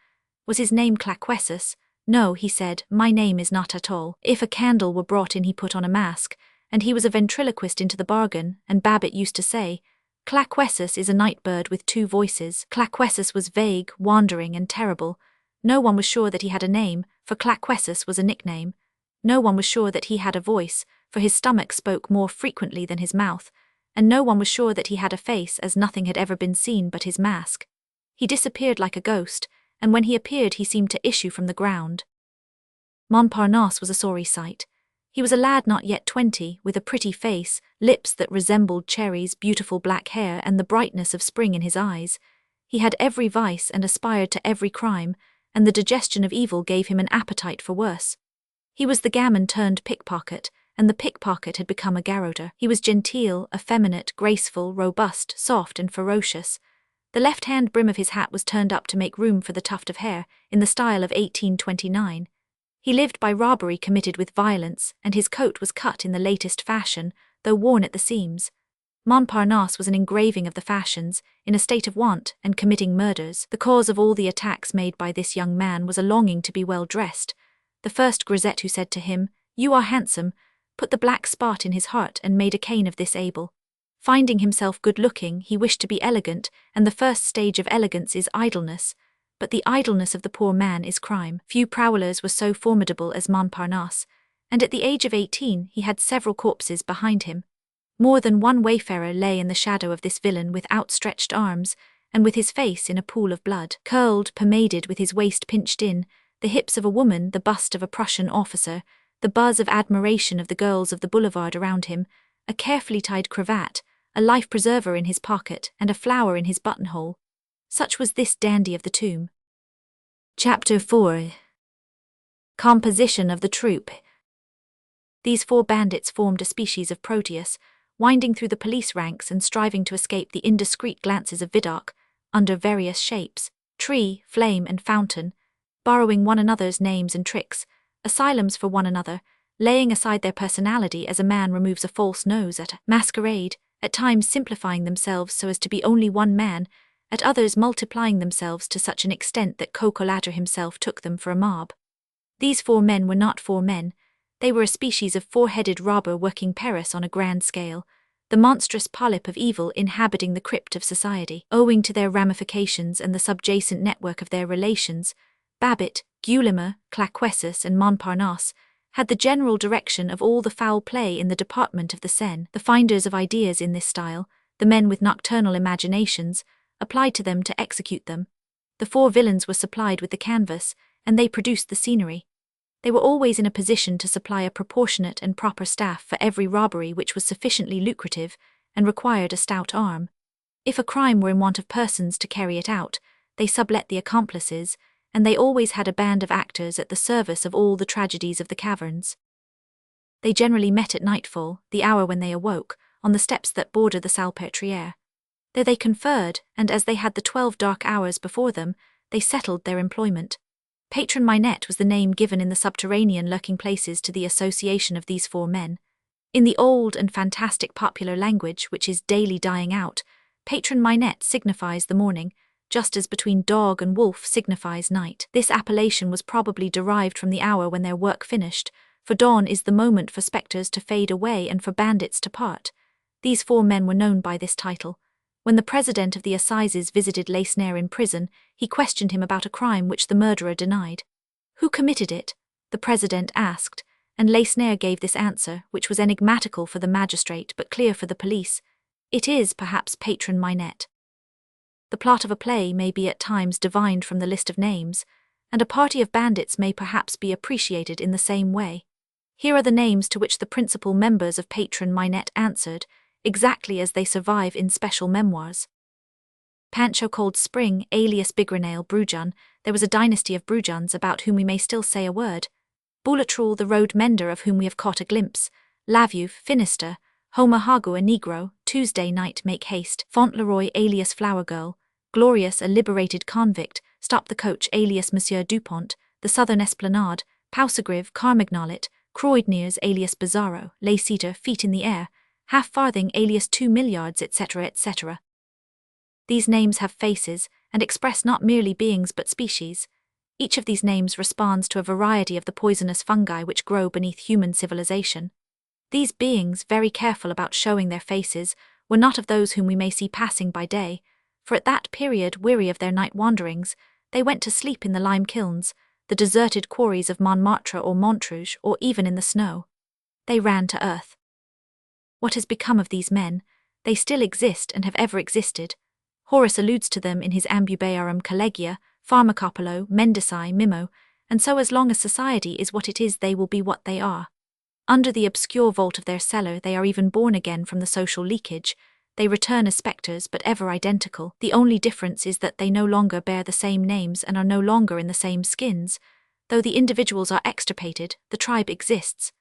Was his name Claquessus? No, he said, my name is not at all. If a candle were brought in he put on a mask, and he was a ventriloquist into the bargain, and Babbitt used to say, Claquessus is a night bird with two voices. Claquessus was vague, wandering, and terrible. No one was sure that he had a name, for Claquessus was a nickname. No one was sure that he had a voice, for his stomach spoke more frequently than his mouth, and no one was sure that he had a face, as nothing had ever been seen but his mask. He disappeared like a ghost, and when he appeared he seemed to issue from the ground. Montparnasse was a sorry sight. He was a lad not yet 20, with a pretty face, lips that resembled cherries, beautiful black hair, and the brightness of spring in his eyes. He had every vice and aspired to every crime, and the digestion of evil gave him an appetite for worse. He was the gamin turned pickpocket, and the pickpocket had become a garroter. He was genteel, effeminate, graceful, robust, soft, and ferocious. The left-hand brim of his hat was turned up to make room for the tuft of hair, in the style of 1829. He lived by robbery committed with violence, and his coat was cut in the latest fashion, though worn at the seams. Montparnasse was an engraving of the fashions, in a state of want, and committing murders. The cause of all the attacks made by this young man was a longing to be well dressed. The first grisette who said to him, "You are handsome," put the black spot in his heart and made a Cain of this Abel. Finding himself good-looking, he wished to be elegant, and the first stage of elegance is idleness. But the idleness of the poor man is crime. Few prowlers were so formidable as Montparnasse, and at the age of 18 he had several corpses behind him. More than one wayfarer lay in the shadow of this villain with outstretched arms, and with his face in a pool of blood. Curled, pomaded, with his waist pinched in, the hips of a woman, the bust of a Prussian officer, the buzz of admiration of the girls of the boulevard around him, a carefully tied cravat, a life-preserver in his pocket, and a flower in his buttonhole. Such was this dandy of the tomb. Chapter 4. Composition of the Troop. These four bandits formed a species of Proteus, winding through the police ranks and striving to escape the indiscreet glances of Vidocq, under various shapes, tree, flame, and fountain, borrowing one another's names and tricks, asylums for one another, laying aside their personality as a man removes a false nose at a masquerade, at times simplifying themselves so as to be only one man, at others multiplying themselves to such an extent that Coqueladre himself took them for a mob. These four men were not four men. They were a species of four-headed robber working Paris on a grand scale, the monstrous polyp of evil inhabiting the crypt of society. Owing to their ramifications and the subjacent network of their relations, Babbitt, Guillemin, Claquessus, and Montparnasse had the general direction of all the foul play in the department of the Seine. The finders of ideas in this style, the men with nocturnal imaginations, applied to them to execute them. The 4 villains were supplied with the canvas, and they produced the scenery. They were always in a position to supply a proportionate and proper staff for every robbery which was sufficiently lucrative and required a stout arm. If a crime were in want of persons to carry it out, they sublet the accomplices, and they always had a band of actors at the service of all the tragedies of the caverns. They generally met at nightfall, the hour when they awoke, on the steps that border the Salpêtrière. There they conferred, and as they had the 12 dark hours before them, they settled their employment. Patron Minette was the name given in the subterranean lurking places to the association of these 4 men. In the old and fantastic popular language which is daily dying out, Patron Minette signifies the morning, just as between dog and wolf signifies night. This appellation was probably derived from the hour when their work finished, for dawn is the moment for spectres to fade away and for bandits to part. These 4 men were known by this title. When the president of the assizes visited Lacenaire in prison, he questioned him about a crime which the murderer denied. "Who committed it?" the president asked, and Lacenaire gave this answer, which was enigmatical for the magistrate but clear for the police. "It is, perhaps, Patron Minette." The plot of a play may be at times divined from the list of names, and a party of bandits may perhaps be appreciated in the same way. Here are the names to which the principal members of Patron Minette answered, exactly as they survive in special memoirs. Pancho Cold Spring, alias Bigrenail Brujon, there was a dynasty of Brujons about whom we may still say a word. Boulatruelle, the road mender of whom we have caught a glimpse. Laview, Finister, Homer Hagu a Negro, Tuesday night make haste. Fauntleroy alias Flower Girl, Glorious a liberated convict, Stop the coach alias Monsieur Dupont, the Southern Esplanade, Pausagrive, Carmagnolet, Croydnears alias Bizarro, Layseater, Feet in the Air, Half-Farthing alias 2 Milliards, etc., etc. These names have faces, and express not merely beings but species. Each of these names responds to a variety of the poisonous fungi which grow beneath human civilization. These beings, very careful about showing their faces, were not of those whom we may see passing by day, for at that period, weary of their night wanderings, they went to sleep in the lime kilns, the deserted quarries of Montmartre or Montrouge, or even in the snow. They ran to earth. What has become of these men? They still exist and have ever existed. Horace alludes to them in his Ambubarum Collegia, Pharmacopolo, Mendici, Mimo, and so as long as society is what it is they will be what they are. Under the obscure vault of their cellar they are even born again from the social leakage. They return as spectres but ever identical. The only difference is that they no longer bear the same names and are no longer in the same skins. Though the individuals are extirpated, the tribe exists.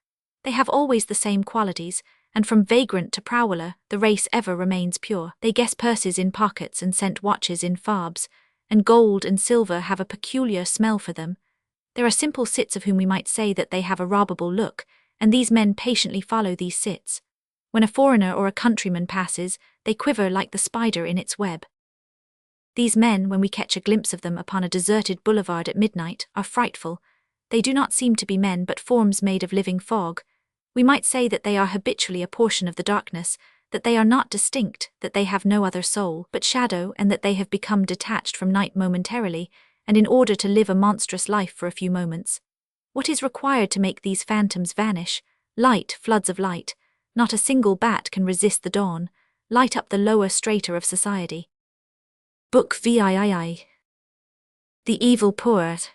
They have always the same qualities, and from vagrant to prowler, the race ever remains pure. They guess purses in pockets and scent watches in fobs, and gold and silver have a peculiar smell for them. There are simple cits of whom we might say that they have a robbable look, and these men patiently follow these cits. When a foreigner or a countryman passes, they quiver like the spider in its web. These men, when we catch a glimpse of them upon a deserted boulevard at midnight, are frightful. They do not seem to be men but forms made of living fog. We might say that they are habitually a portion of the darkness, that they are not distinct, that they have no other soul but shadow, and that they have become detached from night momentarily, and in order to live a monstrous life for a few moments. What is required to make these phantoms vanish? Light, floods of light. Not a single bat can resist the dawn. Light up the lower strata of society. Book VIII. The Evil Poet.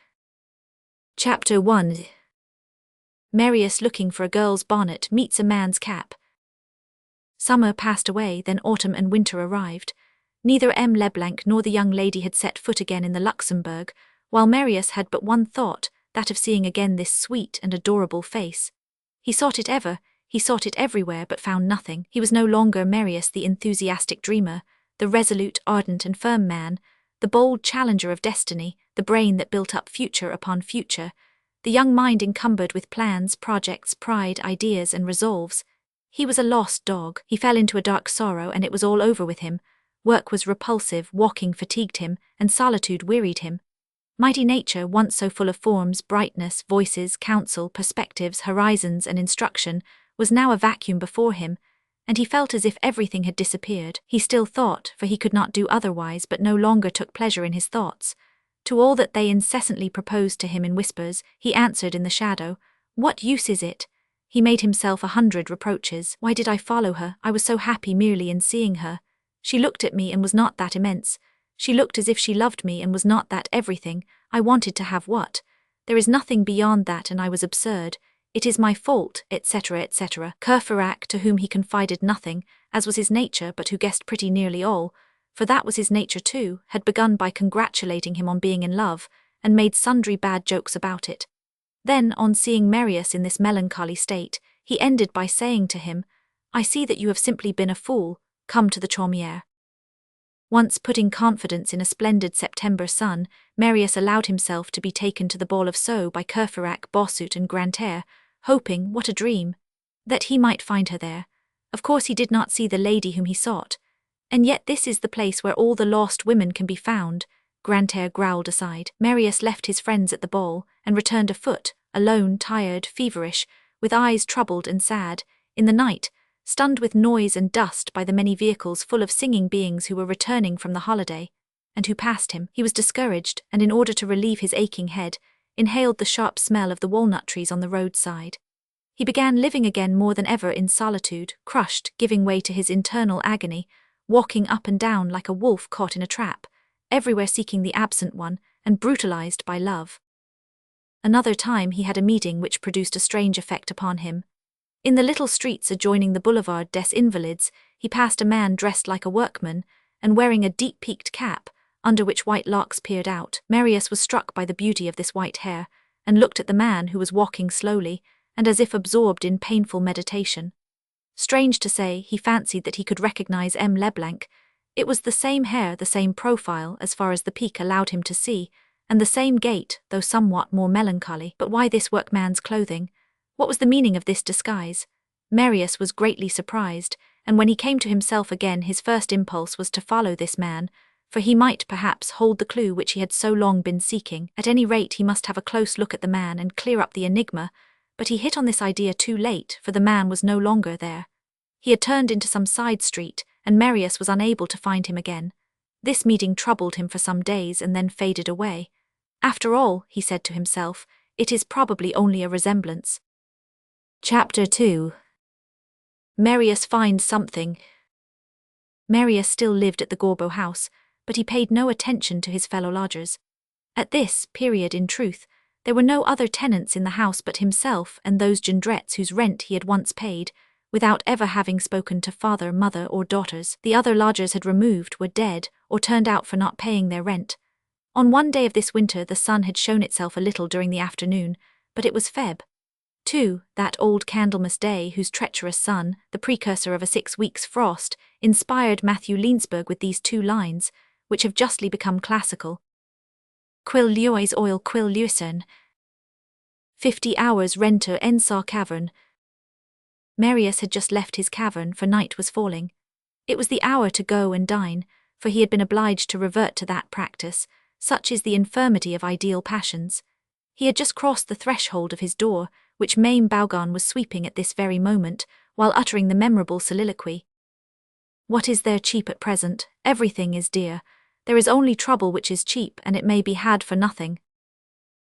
Chapter 1. Marius, looking for a girl's bonnet, meets a man's cap. Summer passed away, then autumn and winter arrived. Neither M. Leblanc nor the young lady had set foot again in the Luxembourg, while Marius had but one thought, that of seeing again this sweet and adorable face. He sought it everywhere, but found nothing. He was no longer Marius, the enthusiastic dreamer, the resolute, ardent and firm man, the bold challenger of destiny, the brain that built up future upon future, the young mind encumbered with plans, projects, pride, ideas and resolves. He was a lost dog. He fell into a dark sorrow, and it was all over with him. Work was repulsive, walking fatigued him, and solitude wearied him. Mighty nature, once so full of forms, brightness, voices, counsel, perspectives, horizons and instruction, was now a vacuum before him, and he felt as if everything had disappeared. He still thought, for he could not do otherwise, but no longer took pleasure in his thoughts. To all that they incessantly proposed to him in whispers, he answered in the shadow, What use is it? He made himself 100 reproaches. Why did I follow her? I was so happy merely in seeing her. She looked at me and was not that immense. She looked as if she loved me and was not that everything. I wanted to have what? There is nothing beyond that, and I was absurd. It is my fault, etc., etc. Courfeyrac, to whom he confided nothing, as was his nature, but who guessed pretty nearly all, for that was his nature too, had begun by congratulating him on being in love, and made sundry bad jokes about it. Then, on seeing Marius in this melancholy state, he ended by saying to him, I see that you have simply been a fool. Come to the Chaumière. Once putting confidence in a splendid September sun, Marius allowed himself to be taken to the ball of Sceaux by Courfeyrac, Bossuet and Grantaire, hoping, what a dream, that he might find her there. Of course he did not see the lady whom he sought. And yet this is the place where all the lost women can be found, Grantaire growled aside. Marius left his friends at the ball, and returned afoot, alone, tired, feverish, with eyes troubled and sad, in the night, stunned with noise and dust by the many vehicles full of singing beings who were returning from the holiday, and who passed him. He was discouraged, and in order to relieve his aching head, inhaled the sharp smell of the walnut trees on the roadside. He began living again more than ever in solitude, crushed, giving way to his internal agony, walking up and down like a wolf caught in a trap, everywhere seeking the absent one, and brutalized by love. Another time he had a meeting which produced a strange effect upon him. In the little streets adjoining the Boulevard des Invalides, he passed a man dressed like a workman, and wearing a deep-peaked cap, under which white locks peered out. Marius was struck by the beauty of this white hair, and looked at the man who was walking slowly, and as if absorbed in painful meditation. Strange to say, he fancied that he could recognize M. Leblanc. It was the same hair, the same profile, as far as the peak allowed him to see, and the same gait, though somewhat more melancholy. But why this workman's clothing? What was the meaning of this disguise? Marius was greatly surprised, and when he came to himself again his first impulse was to follow this man, for he might perhaps hold the clue which he had so long been seeking. At any rate he must have a close look at the man and clear up the enigma, but he hit on this idea too late, for the man was no longer there. He had turned into some side street, and Marius was unable to find him again. This meeting troubled him for some days and then faded away. After all, he said to himself, it is probably only a resemblance. Chapter 2. Marius finds something. Marius still lived at the Gorbeau house, but he paid no attention to his fellow lodgers. At this period, in truth, there were no other tenants in the house but himself and those Jondrettes whose rent he had once paid, without ever having spoken to father, mother, or daughters. The other lodgers had removed, were dead, or turned out for not paying their rent. On one day of this winter the sun had shown itself a little during the afternoon, but it was Feb. 2, that old Candlemas day whose treacherous sun, the precursor of a 6 weeks' frost, inspired Matthew Linsberg with these 2 lines, which have justly become classical. Quil luois oil quil lucerne. 50 hours renter en sa cavern. Marius had just left his cavern, for night was falling. It was the hour to go and dine, for he had been obliged to revert to that practice, such is the infirmity of ideal passions. He had just crossed the threshold of his door, which Mame Baugon was sweeping at this very moment, while uttering the memorable soliloquy. What is there cheap at present? Everything is dear. There is only trouble which is cheap, and it may be had for nothing.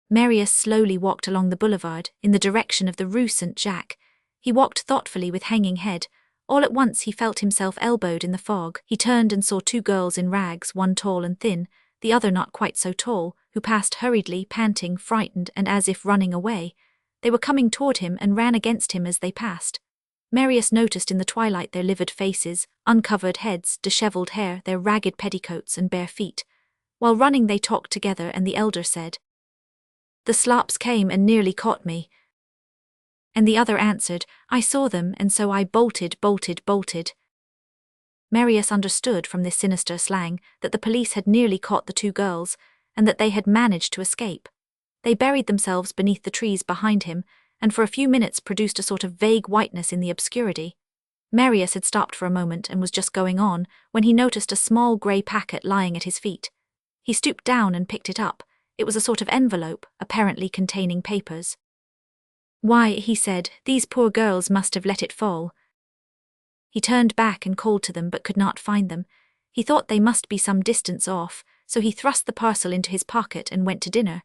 Marius slowly walked along the boulevard, in the direction of the Rue Saint-Jacques. He walked thoughtfully with hanging head. All at once he felt himself elbowed in the fog. He turned and saw 2 girls in rags, one tall and thin, the other not quite so tall, who passed hurriedly, panting, frightened, and as if running away. They were coming toward him and ran against him as they passed. Marius noticed in the twilight their livid faces, uncovered heads, dishevelled hair, their ragged petticoats and bare feet. While running they talked together, and the elder said, "The slops came and nearly caught me." And the other answered, "I saw them, and so I bolted. Marius understood from this sinister slang that the police had nearly caught the 2 girls, and that they had managed to escape. They buried themselves beneath the trees behind him, and for a few minutes produced a sort of vague whiteness in the obscurity. Marius had stopped for a moment and was just going on, when he noticed a small grey packet lying at his feet. He stooped down and picked it up. It was a sort of envelope, apparently containing papers. "Why," he said, "these poor girls must have let it fall." He turned back and called to them, but could not find them. He thought they must be some distance off, so he thrust the parcel into his pocket and went to dinner.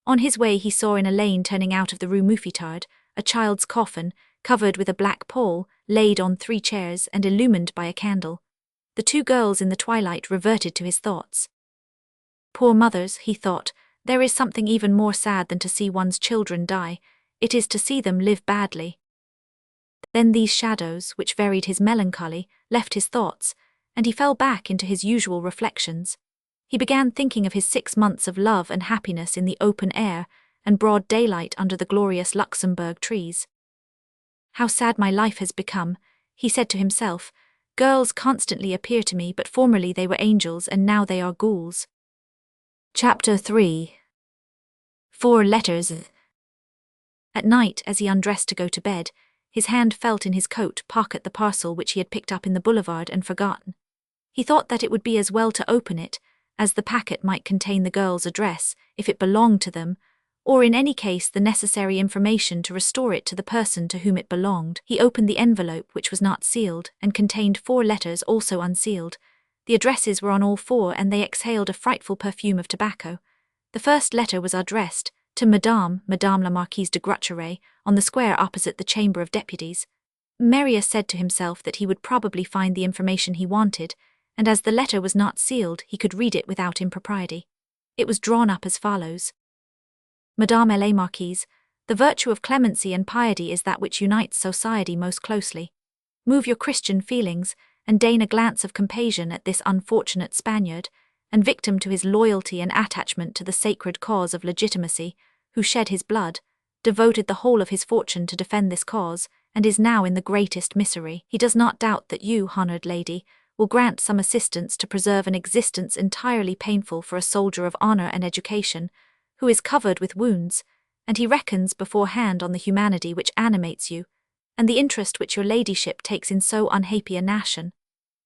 On his way he saw in a lane turning out of the Rue Mouffetard a child's coffin, covered with a black pall, laid on 3 chairs and illumined by a candle. The 2 girls in the twilight reverted to his thoughts. Poor mothers, he thought, there is something even more sad than to see one's children die, it is to see them live badly. Then these shadows, which varied his melancholy, left his thoughts, and he fell back into his usual reflections. He began thinking of his 6 months of love and happiness in the open air and broad daylight under the glorious Luxembourg trees. How sad my life has become, he said to himself. Girls constantly appear to me, but formerly they were angels and now they are ghouls. Chapter 3. 4 letters. At night, as he undressed to go to bed, his hand felt in his coat pocket the parcel which he had picked up in the boulevard and forgotten. He thought that it would be as well to open it, as the packet might contain the girl's address, if it belonged to them, or in any case the necessary information to restore it to the person to whom it belonged. He opened the envelope, which was not sealed, and contained 4 letters also unsealed. The addresses were on all 4, and they exhaled a frightful perfume of tobacco. The first letter was addressed to Madame la Marquise de Grucheret, on the square opposite the Chamber of Deputies. Marius said to himself that he would probably find the information he wanted, and as the letter was not sealed, he could read it without impropriety. It was drawn up as follows. Madame la Marquise, the virtue of clemency and piety is that which unites society most closely. Move your Christian feelings, and deign a glance of compassion at this unfortunate Spaniard, and victim to his loyalty and attachment to the sacred cause of legitimacy, who shed his blood, devoted the whole of his fortune to defend this cause, and is now in the greatest misery. He does not doubt that you, honoured lady, will grant some assistance to preserve an existence entirely painful for a soldier of honour and education, who is covered with wounds, and he reckons beforehand on the humanity which animates you, and the interest which your ladyship takes in so unhappy a nation.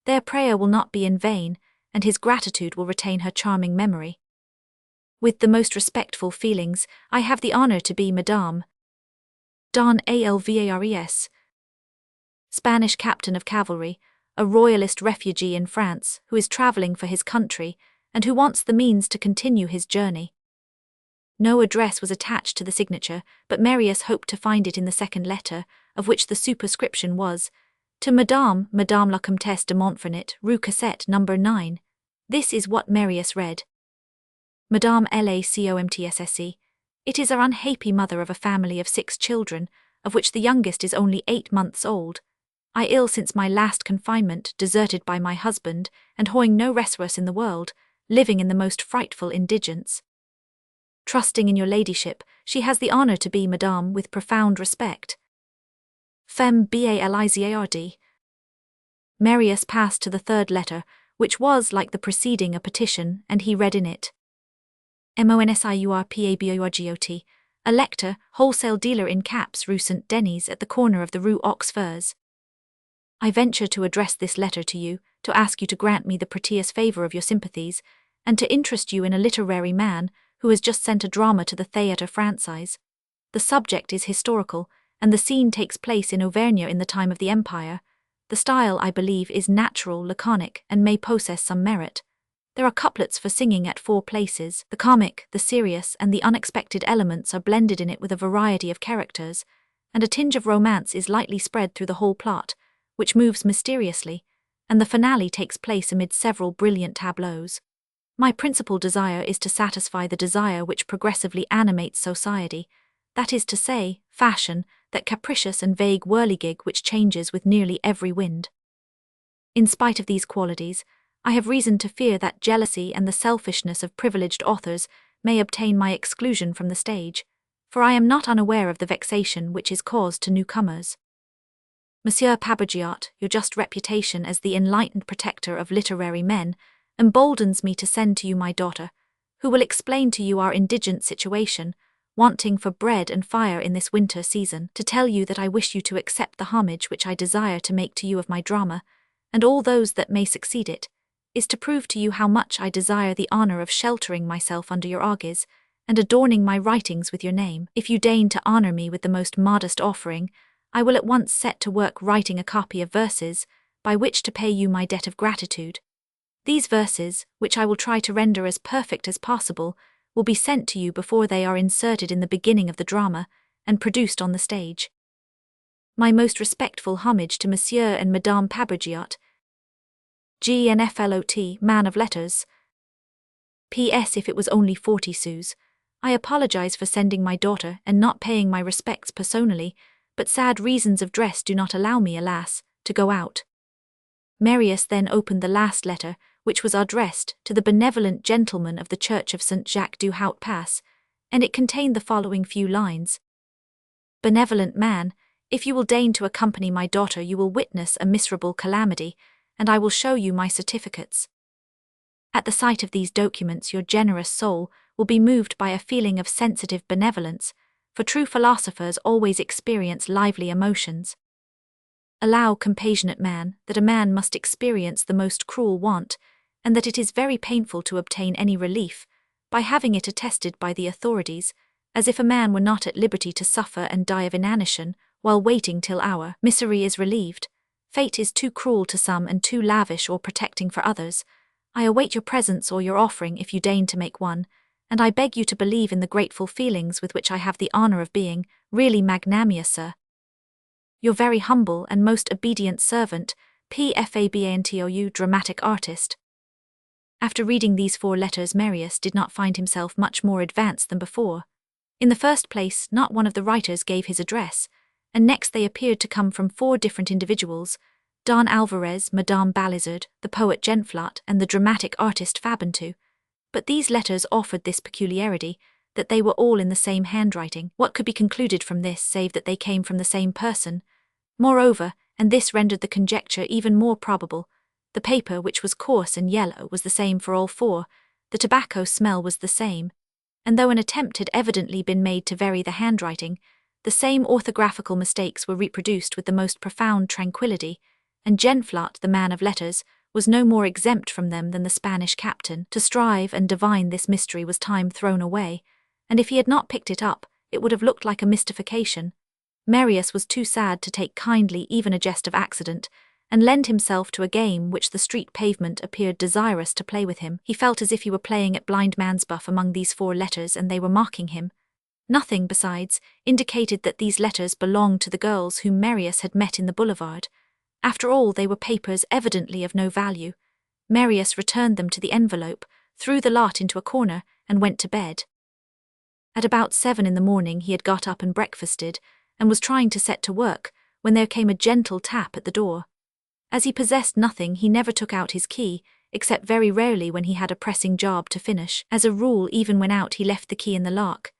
Their prayer will not be in vain, and his gratitude will retain her charming memory. With the most respectful feelings, I have the honour to be Madame Don Alvares, Spanish captain of cavalry, a royalist refugee in France who is travelling for his country and who wants the means to continue his journey. No address was attached to the signature, but Marius hoped to find it in the second letter, of which the superscription was, to Madame la Comtesse de Montfernet, Rue Cosette, No. 9. This is what Marius read. Madame la Comtesse, it is our unhappy mother of a family of 6 children, of which the youngest is only 8 months old. I ill since my last confinement, deserted by my husband, and hoeing no resource in the world, living in the most frightful indigence. Trusting in your ladyship, she has the honour to be Madame with profound respect. Femme Balizard. Marius passed to the 3rd letter, which was, like the preceding, a petition, and he read in it. Monsiurpabourgot, a lector, wholesale dealer in caps, Rue St. Denis at the corner of the Rue aux Fers. I venture to address this letter to you, to ask you to grant me the prettiest favour of your sympathies, and to interest you in a literary man who has just sent a drama to the Théâtre Français. The subject is historical, and the scene takes place in Auvergne in the time of the Empire. The style, I believe, is natural, laconic, and may possess some merit. There are couplets for singing at 4 places. The comic, the serious, and the unexpected elements are blended in it with a variety of characters, and a tinge of romance is lightly spread through the whole plot, which moves mysteriously, and the finale takes place amid several brilliant tableaus. My principal desire is to satisfy the desire which progressively animates society, that is to say, fashion, that capricious and vague whirligig which changes with nearly every wind. In spite of these qualities, I have reason to fear that jealousy and the selfishness of privileged authors may obtain my exclusion from the stage, for I am not unaware of the vexation which is caused to newcomers. Monsieur Pabourgot, your just reputation as the enlightened protector of literary men emboldens me to send to you my daughter, who will explain to you our indigent situation, wanting for bread and fire in this winter season, to tell you that I wish you to accept the homage which I desire to make to you of my drama, and all those that may succeed it, is to prove to you how much I desire the honour of sheltering myself under your aegis, and adorning my writings with your name. If you deign to honour me with the most modest offering, I will at once set to work writing a copy of verses, by which to pay you my debt of gratitude. These verses, which I will try to render as perfect as possible, will be sent to you before they are inserted in the beginning of the drama and produced on the stage. My most respectful homage to Monsieur and Madame Pabergiot, GNFLOT, man of letters. P.S. If it was only 40 sous, I apologize for sending my daughter and not paying my respects personally, but sad reasons of dress do not allow me, alas, to go out. Marius then opened the last letter, which was addressed to the benevolent gentleman of the Church of St. Jacques du Haut Pas, and it contained the following few lines. Benevolent man, if you will deign to accompany my daughter, you will witness a miserable calamity, and I will show you my certificates. At the sight of these documents, your generous soul will be moved by a feeling of sensitive benevolence, for true philosophers always experience lively emotions. Allow, compassionate man, that a man must experience the most cruel want, and that it is very painful to obtain any relief, by having it attested by the authorities, as if a man were not at liberty to suffer and die of inanition, while waiting till our misery is relieved. Fate is too cruel to some and too lavish or protecting for others. I await your presents or your offering if you deign to make one, and I beg you to believe in the grateful feelings with which I have the honor of being, really magnanimous, sir, your very humble and most obedient servant, PFABANTOU, dramatic artist. After reading these 4 letters, Marius did not find himself much more advanced than before. In the first place, not one of the writers gave his address, and next they appeared to come from 4 different individuals, Don Alvarez, Madame Balizard, the poet Genflot, and the dramatic artist Fabantou. But these letters offered this peculiarity, that they were all in the same handwriting. What could be concluded from this save that they came from the same person? Moreover, and this rendered the conjecture even more probable, the paper, which was coarse and yellow, was the same for all 4, the tobacco smell was the same, and though an attempt had evidently been made to vary the handwriting, the same orthographical mistakes were reproduced with the most profound tranquillity, and Genflot, the man of letters, was no more exempt from them than the Spanish captain. To strive and divine this mystery was time thrown away, and if he had not picked it up, it would have looked like a mystification. Marius was too sad to take kindly even a jest of accident, and lend himself to a game which the street pavement appeared desirous to play with him. He felt as if he were playing at blind man's buff among these 4 letters, and they were mocking him. Nothing, besides, indicated that these letters belonged to the girls whom Marius had met in the boulevard. After all, they were papers evidently of no value. Marius returned them to the envelope, threw the lot into a corner, and went to bed. At about 7 in the morning he had got up and breakfasted, and was trying to set to work, when there came a gentle tap at the door. As he possessed nothing, he never took out his key, except very rarely when he had a pressing job to finish. As a rule, even when out, he left the key in the lock.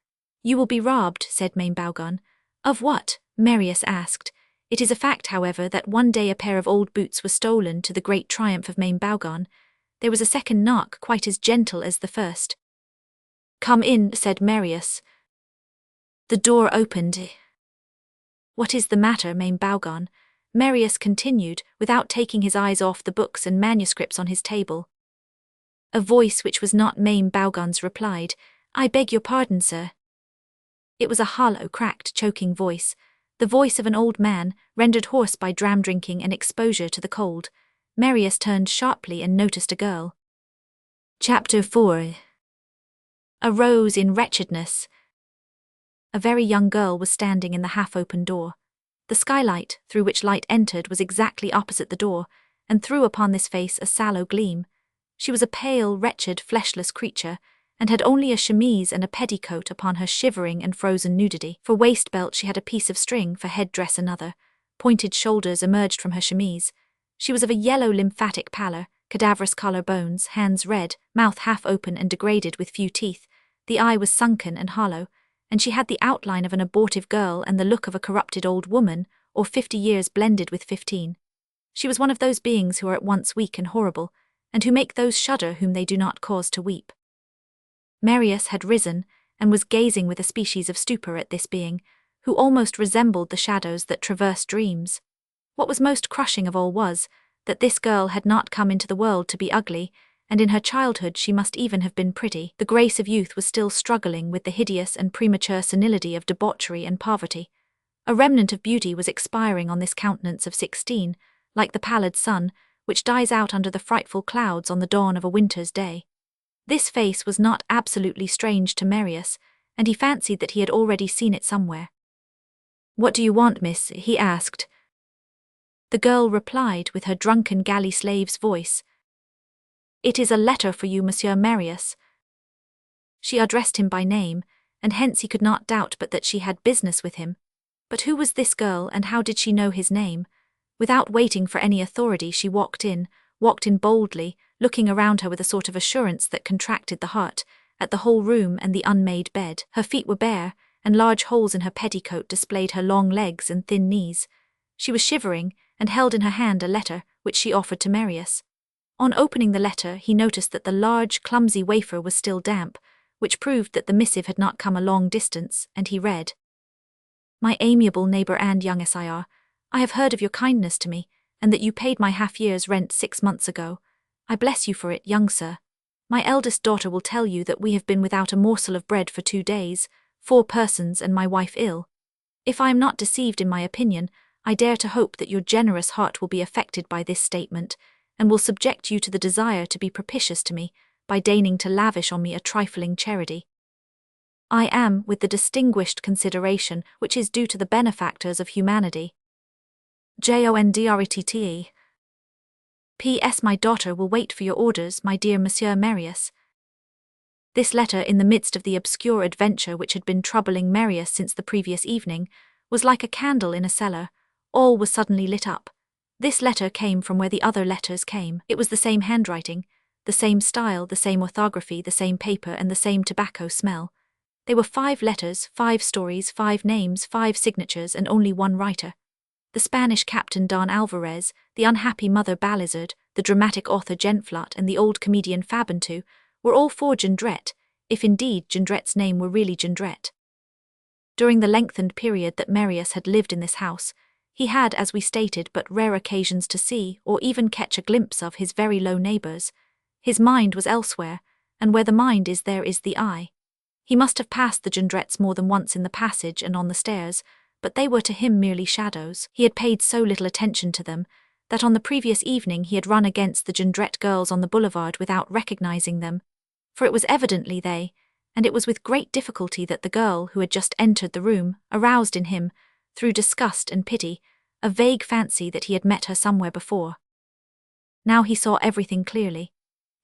You will be robbed, said Mame Bougon. Of what? Marius asked. It is a fact, however, that one day a pair of old boots were stolen, to the great triumph of Mame Bougon. There was a second knock, quite as gentle as the first. Come in, said Marius. The door opened. What is the matter, Mame Bougon? Marius continued, without taking his eyes off the books and manuscripts on his table. A voice which was not Mame Bougon's replied, I beg your pardon, sir. It was a hollow, cracked, choking voice, the voice of an old man, rendered hoarse by dram drinking and exposure to the cold. Marius turned sharply and noticed a girl. Chapter 4. A rose in wretchedness. A very young girl was standing in the half-open door. The skylight, through which light entered, was exactly opposite the door, and threw upon this face a sallow gleam. She was a pale, wretched, fleshless creature, and had only a chemise and a petticoat upon her shivering and frozen nudity. For waist-belt she had a piece of string, for head-dress another. Pointed shoulders emerged from her chemise. She was of a yellow lymphatic pallor, cadaverous collar bones, hands red, mouth half-open and degraded with few teeth. The eye was sunken and hollow, and she had the outline of an abortive girl and the look of a corrupted old woman, or 50 years blended with 15. She was one of those beings who are at once weak and horrible, and who make those shudder whom they do not cause to weep. Marius had risen, and was gazing with a species of stupor at this being, who almost resembled the shadows that traverse dreams. What was most crushing of all was, that this girl had not come into the world to be ugly, and in her childhood she must even have been pretty. The grace of youth was still struggling with the hideous and premature senility of debauchery and poverty. A remnant of beauty was expiring on this countenance of 16, like the pallid sun, which dies out under the frightful clouds on the dawn of a winter's day. This face was not absolutely strange to Marius, and he fancied that he had already seen it somewhere. "What do you want, miss?" he asked. The girl replied with her drunken galley slave's voice. "It is a letter for you, Monsieur Marius." She addressed him by name, and hence he could not doubt but that she had business with him. But who was this girl, and how did she know his name? Without waiting for any authority, she walked in boldly, looking around her with a sort of assurance that contracted the heart, at the whole room and the unmade bed. Her feet were bare, and large holes in her petticoat displayed her long legs and thin knees. She was shivering, and held in her hand a letter, which she offered to Marius. On opening the letter, he noticed that the large, clumsy wafer was still damp, which proved that the missive had not come a long distance, and he read: "My amiable neighbour and young sire, I have heard of your kindness to me, and that you paid my half-year's rent 6 months ago. I bless you for it, young sir. My eldest daughter will tell you that we have been without a morsel of bread for 2 days, 4 persons and my wife ill. If I am not deceived in my opinion, I dare to hope that your generous heart will be affected by this statement, and will subject you to the desire to be propitious to me, by deigning to lavish on me a trifling charity. I am, with the distinguished consideration which is due to the benefactors of humanity, Jondrette. P.S. My daughter will wait for your orders, my dear Monsieur Marius." This letter, in the midst of the obscure adventure which had been troubling Marius since the previous evening, was like a candle in a cellar. All was suddenly lit up. This letter came from where the other letters came. It was the same handwriting, the same style, the same orthography, the same paper, and the same tobacco smell. They were 5 letters, 5 stories, 5 names, 5 signatures, and only one writer. The Spanish captain Don Alvarez, the unhappy mother Balizard, the dramatic author Genflot, and the old comedian Fabantou were all for Jondrette, if indeed Jondrette's name were really Jondrette. During the lengthened period that Marius had lived in this house, he had, as we stated, but rare occasions to see, or even catch a glimpse of, his very low neighbours. His mind was elsewhere, and where the mind is there is the eye. He must have passed the Jondrettes more than once in the passage and on the stairs, but they were to him merely shadows. He had paid so little attention to them, that on the previous evening he had run against the Jondrette girls on the boulevard without recognizing them, for it was evidently they, and it was with great difficulty that the girl who had just entered the room aroused in him, through disgust and pity, a vague fancy that he had met her somewhere before. Now he saw everything clearly.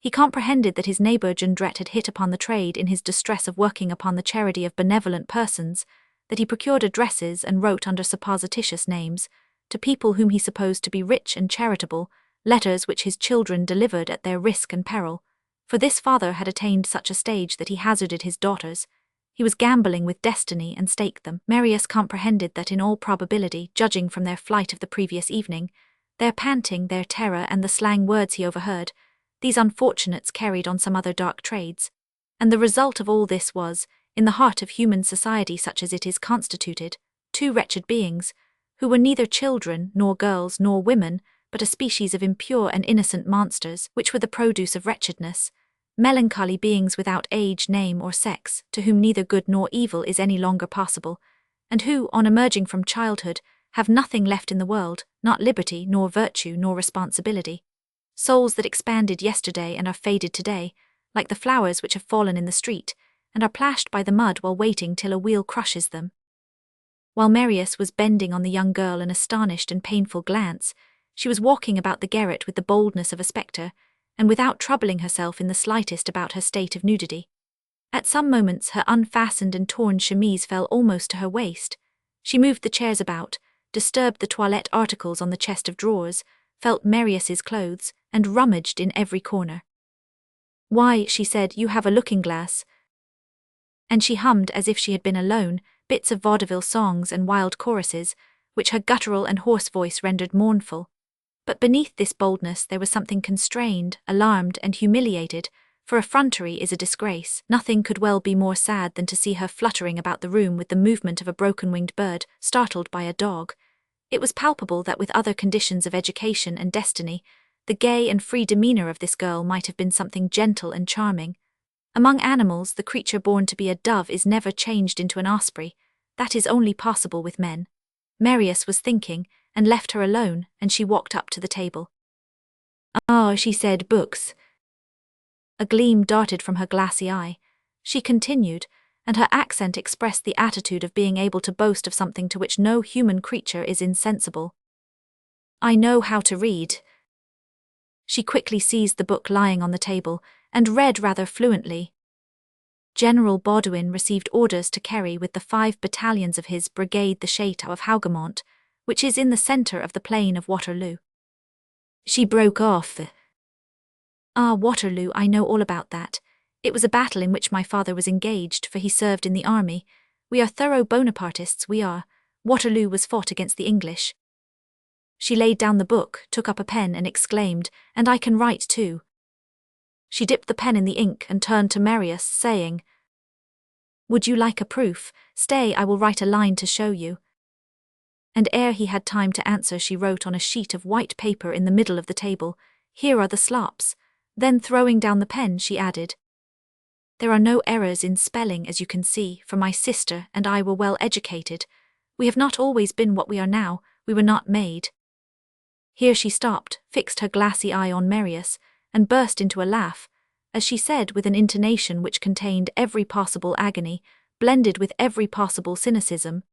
He comprehended that his neighbour Jondrette had hit upon the trade in his distress of working upon the charity of benevolent persons, that he procured addresses and wrote under supposititious names, to people whom he supposed to be rich and charitable, letters which his children delivered at their risk and peril. For this father had attained such a stage that he hazarded his daughters. He was gambling with destiny and staked them. Marius comprehended that in all probability, judging from their flight of the previous evening, their panting, their terror, and the slang words he overheard, these unfortunates carried on some other dark trades. And the result of all this was, in the heart of human society such as it is constituted, 2 wretched beings, who were neither children, nor girls, nor women, but a species of impure and innocent monsters, which were the produce of wretchedness, melancholy beings without age, name, or sex, to whom neither good nor evil is any longer possible, and who, on emerging from childhood, have nothing left in the world, not liberty, nor virtue, nor responsibility. Souls that expanded yesterday and are faded today, like the flowers which have fallen in the street, and are plashed by the mud while waiting till a wheel crushes them. While Marius was bending on the young girl an astonished and painful glance, she was walking about the garret with the boldness of a spectre, and without troubling herself in the slightest about her state of nudity. At some moments her unfastened and torn chemise fell almost to her waist. She moved the chairs about, disturbed the toilette articles on the chest of drawers, felt Marius's clothes, and rummaged in every corner. "Why," she said, "you have a looking-glass." And she hummed, as if she had been alone, bits of vaudeville songs and wild choruses, which her guttural and hoarse voice rendered mournful. But beneath this boldness there was something constrained, alarmed, and humiliated, for effrontery is a disgrace. Nothing could well be more sad than to see her fluttering about the room with the movement of a broken-winged bird, startled by a dog. It was palpable that with other conditions of education and destiny, the gay and free demeanour of this girl might have been something gentle and charming. Among animals, the creature born to be a dove is never changed into an osprey. That is only possible with men. Marius was thinking, and left her alone, and she walked up to the table. "Ah," she said, "books." A gleam darted from her glassy eye. She continued, and her accent expressed the attitude of being able to boast of something to which no human creature is insensible. I know how to read. She quickly seized the book lying on the table, and read rather fluently. General Baudouin received orders to carry with the 5 battalions of his brigade the Château of Hougoumont, which is in the centre of the plain of Waterloo. She broke off. Ah, Waterloo, I know all about that. It was a battle in which my father was engaged, for he served in the army. We are thorough Bonapartists, we are. Waterloo was fought against the English. She laid down the book, took up a pen and exclaimed, "And I can write too." She dipped the pen in the ink and turned to Marius, saying, "Would you like a proof? Stay, I will write a line to show you." And ere he had time to answer, she wrote on a sheet of white paper in the middle of the table, "Here are the slops." Then throwing down the pen, she added, "There are no errors in spelling, as you can see, for my sister and I were well educated. We have not always been what we are now, we were not made." Here she stopped, fixed her glassy eye on Marius, and burst into a laugh, as she said with an intonation which contained every possible agony, blended with every possible cynicism,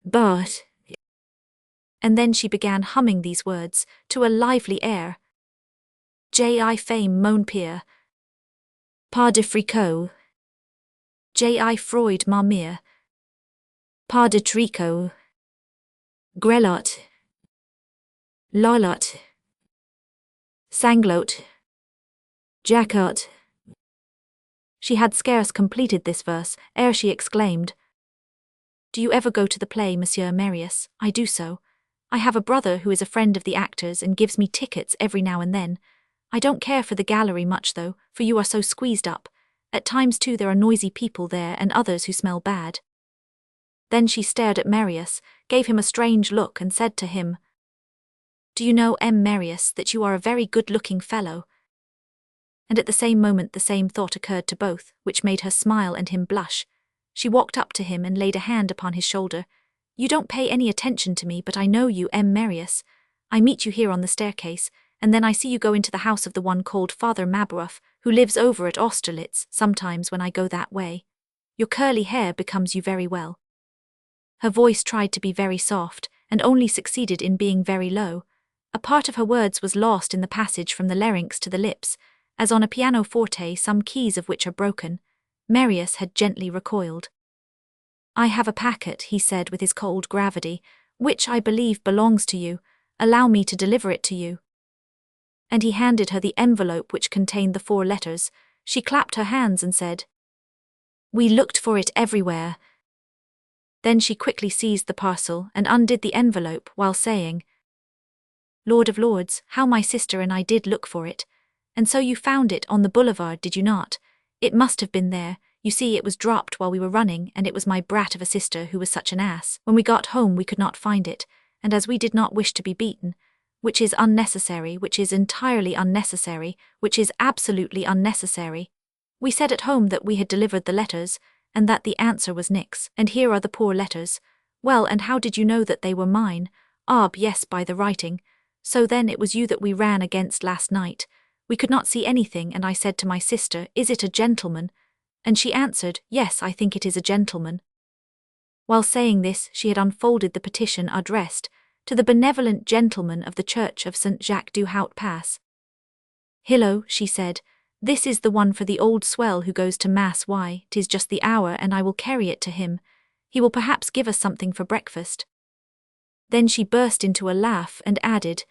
"But—" And then she began humming these words, to a lively air. J.I. fame mon père. Pas de fricot. J.I. Freud ma mère. Pas de tricot. Grelotte. Lolotte. Sanglote. Jacquot. She had scarce completed this verse, ere she exclaimed, "Do you ever go to the play, Monsieur Marius? I do so. I have a brother who is a friend of the actors and gives me tickets every now and then. I don't care for the gallery much though, for you are so squeezed up. At times too there are noisy people there and others who smell bad." Then she stared at Marius, gave him a strange look and said to him, "Do you know, Marius, that you are a very good-looking fellow?" And at the same moment the same thought occurred to both, which made her smile and him blush. She walked up to him and laid a hand upon his shoulder. "You don't pay any attention to me, but I know you, Marius. I meet you here on the staircase, and then I see you go into the house of the one called Father Mabeuf, who lives over at Austerlitz, sometimes when I go that way. Your curly hair becomes you very well." Her voice tried to be very soft, and only succeeded in being very low. A part of her words was lost in the passage from the larynx to the lips, as on a pianoforte some keys of which are broken. Marius had gently recoiled. "I have a packet," he said with his cold gravity, "which I believe belongs to you. Allow me to deliver it to you." And he handed her the envelope which contained the 4 letters. She clapped her hands and said, "We looked for it everywhere." Then she quickly seized the parcel and undid the envelope while saying, "Lord of Lords, how my sister and I did look for it. And so you found it on the boulevard, did you not? It must have been there. You see, it was dropped while we were running, and it was my brat of a sister who was such an ass. When we got home we could not find it, and as we did not wish to be beaten, which is unnecessary, which is entirely unnecessary, which is absolutely unnecessary, we said at home that we had delivered the letters, and that the answer was nix, and here are the poor letters. Well, and how did you know that they were mine? Yes, by the writing. So then it was you that we ran against last night. We could not see anything, and I said to my sister, 'Is it a gentleman?' And she answered, 'Yes, I think it is a gentleman.'" While saying this, she had unfolded the petition addressed to the benevolent gentleman of the Church of St. Jacques du Haut Pas. "Hillo," she said, "this is the one for the old swell who goes to Mass. Why, 'tis just the hour, and I will carry it to him. He will perhaps give us something for breakfast." Then she burst into a laugh and added,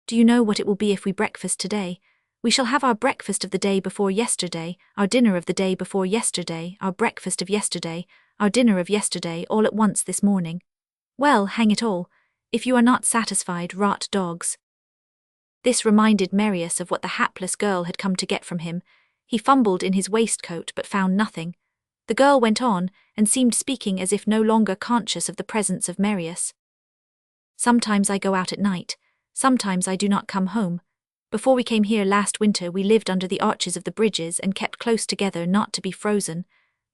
"Do you know what it will be if we breakfast today? We shall have our breakfast of the day before yesterday, our dinner of the day before yesterday, our breakfast of yesterday, our dinner of yesterday, all at once this morning. Well, hang it all, if you are not satisfied, rot dogs." This reminded Marius of what the hapless girl had come to get from him. He fumbled in his waistcoat but found nothing. The girl went on, and seemed speaking as if no longer conscious of the presence of Marius. "Sometimes I go out at night. Sometimes I do not come home. Before we came here last winter we lived under the arches of the bridges and kept close together not to be frozen.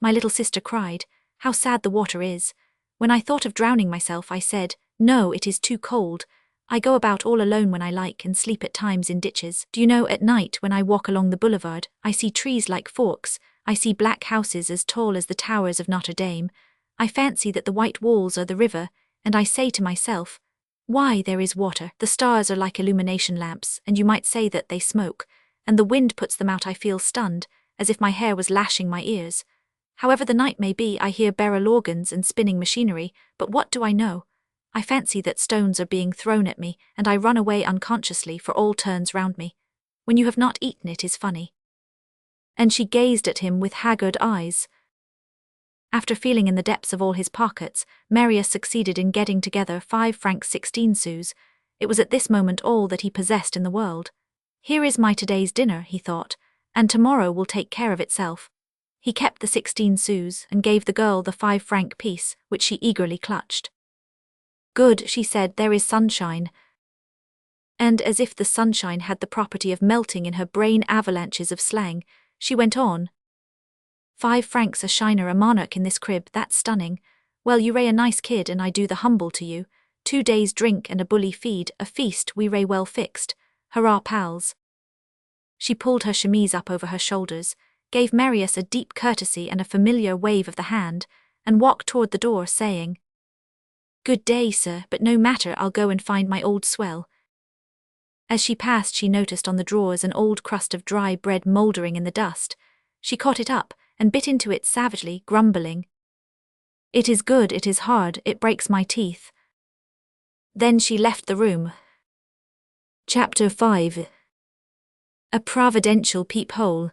My little sister cried, 'How sad the water is.' When I thought of drowning myself I said, 'No, it is too cold. I go about all alone when I like and sleep at times in ditches. Do you know, at night when I walk along the boulevard, I see trees like forks, I see black houses as tall as the towers of Notre Dame. I fancy that the white walls are the river, and I say to myself, why, there is water. The stars are like illumination lamps, and you might say that they smoke, and the wind puts them out. I feel stunned, as if my hair was lashing my ears. However the night may be, I hear barrel organs and spinning machinery, but what do I know? I fancy that stones are being thrown at me, and I run away unconsciously, for all turns round me. When you have not eaten it is funny. And she gazed at him with haggard eyes. After feeling in the depths of all his pockets, Marius succeeded in getting together 5 francs 16 sous. It was at this moment all that he possessed in the world. Here is my today's dinner, he thought, and tomorrow will take care of itself. He kept the 16 sous and gave the girl the 5-franc piece, which she eagerly clutched. Good, she said, there is sunshine. And as if the sunshine had the property of melting in her brain avalanches of slang, she went on. 5 francs a shiner, a monarch in this crib, that's stunning. Well, you ray a nice kid and I do the humble to you. 2 days drink and a bully feed, a feast we ray well fixed. Hurrah, pals. She pulled her chemise up over her shoulders, gave Marius a deep courtesy and a familiar wave of the hand, and walked toward the door saying, Good day, sir, but no matter, I'll go and find my old swell. As she passed, she noticed on the drawers an old crust of dry bread mouldering in the dust. She caught it up and bit into it savagely, grumbling. It is good, it is hard, it breaks my teeth. Then she left the room. Chapter 5. A Providential Peephole.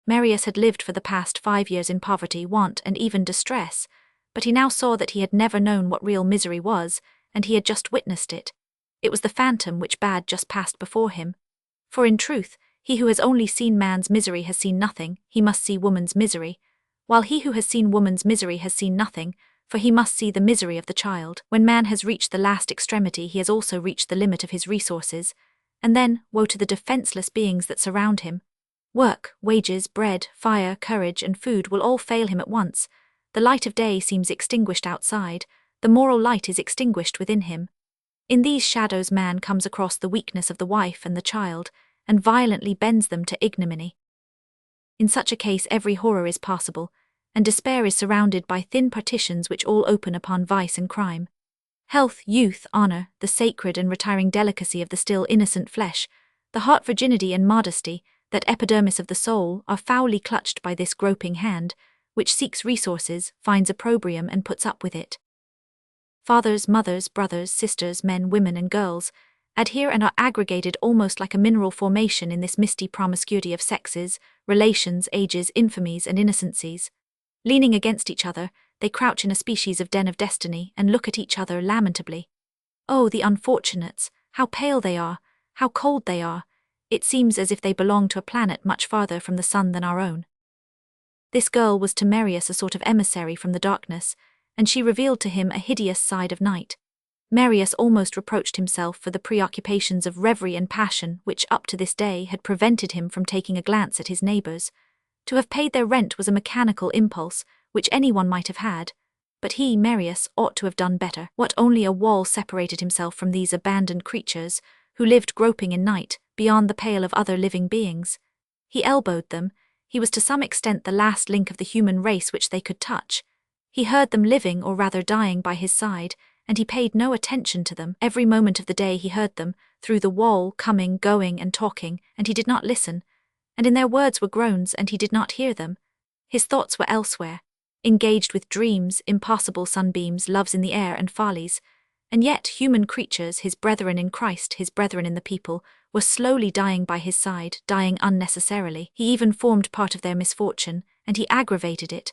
Marius had lived for the past 5 years in poverty, want, and even distress, but he now saw that he had never known what real misery was, and he had just witnessed it. It was the phantom which bad just passed before him. For in truth, he who has only seen man's misery has seen nothing, he must see woman's misery, while he who has seen woman's misery has seen nothing, for he must see the misery of the child. When man has reached the last extremity, he has also reached the limit of his resources, and then, woe to the defenseless beings that surround him. Work, wages, bread, fire, courage, and food will all fail him at once. The light of day seems extinguished outside, the moral light is extinguished within him. In these shadows man comes across the weakness of the wife and the child, and violently bends them to ignominy. In such a case every horror is possible, and despair is surrounded by thin partitions which all open upon vice and crime. Health, youth, honor, the sacred and retiring delicacy of the still innocent flesh, the hot virginity and modesty, that epidermis of the soul, are foully clutched by this groping hand, which seeks resources, finds opprobrium and puts up with it. Fathers, mothers, brothers, sisters, men, women, and girls adhere and are aggregated almost like a mineral formation in this misty promiscuity of sexes, relations, ages, infamies, and innocencies. Leaning against each other, they crouch in a species of den of destiny and look at each other lamentably. Oh, the unfortunates! How pale they are! How cold they are! It seems as if they belong to a planet much farther from the sun than our own. This girl was to Marius a sort of emissary from the darkness, and she revealed to him a hideous side of night. Marius almost reproached himself for the preoccupations of reverie and passion which up to this day had prevented him from taking a glance at his neighbors. To have paid their rent was a mechanical impulse, which anyone might have had, but he, Marius, ought to have done better. What only a wall separated himself from these abandoned creatures, who lived groping in night, beyond the pale of other living beings. He elbowed them. He was to some extent the last link of the human race which they could touch. He heard them living or rather dying by his side, and he paid no attention to them. Every moment of the day he heard them, through the wall, coming, going, and talking, and he did not listen. And in their words were groans, and he did not hear them. His thoughts were elsewhere, engaged with dreams, impossible sunbeams, loves in the air, and follies. And yet human creatures, his brethren in Christ, his brethren in the people, were slowly dying by his side, dying unnecessarily. He even formed part of their misfortune, and he aggravated it.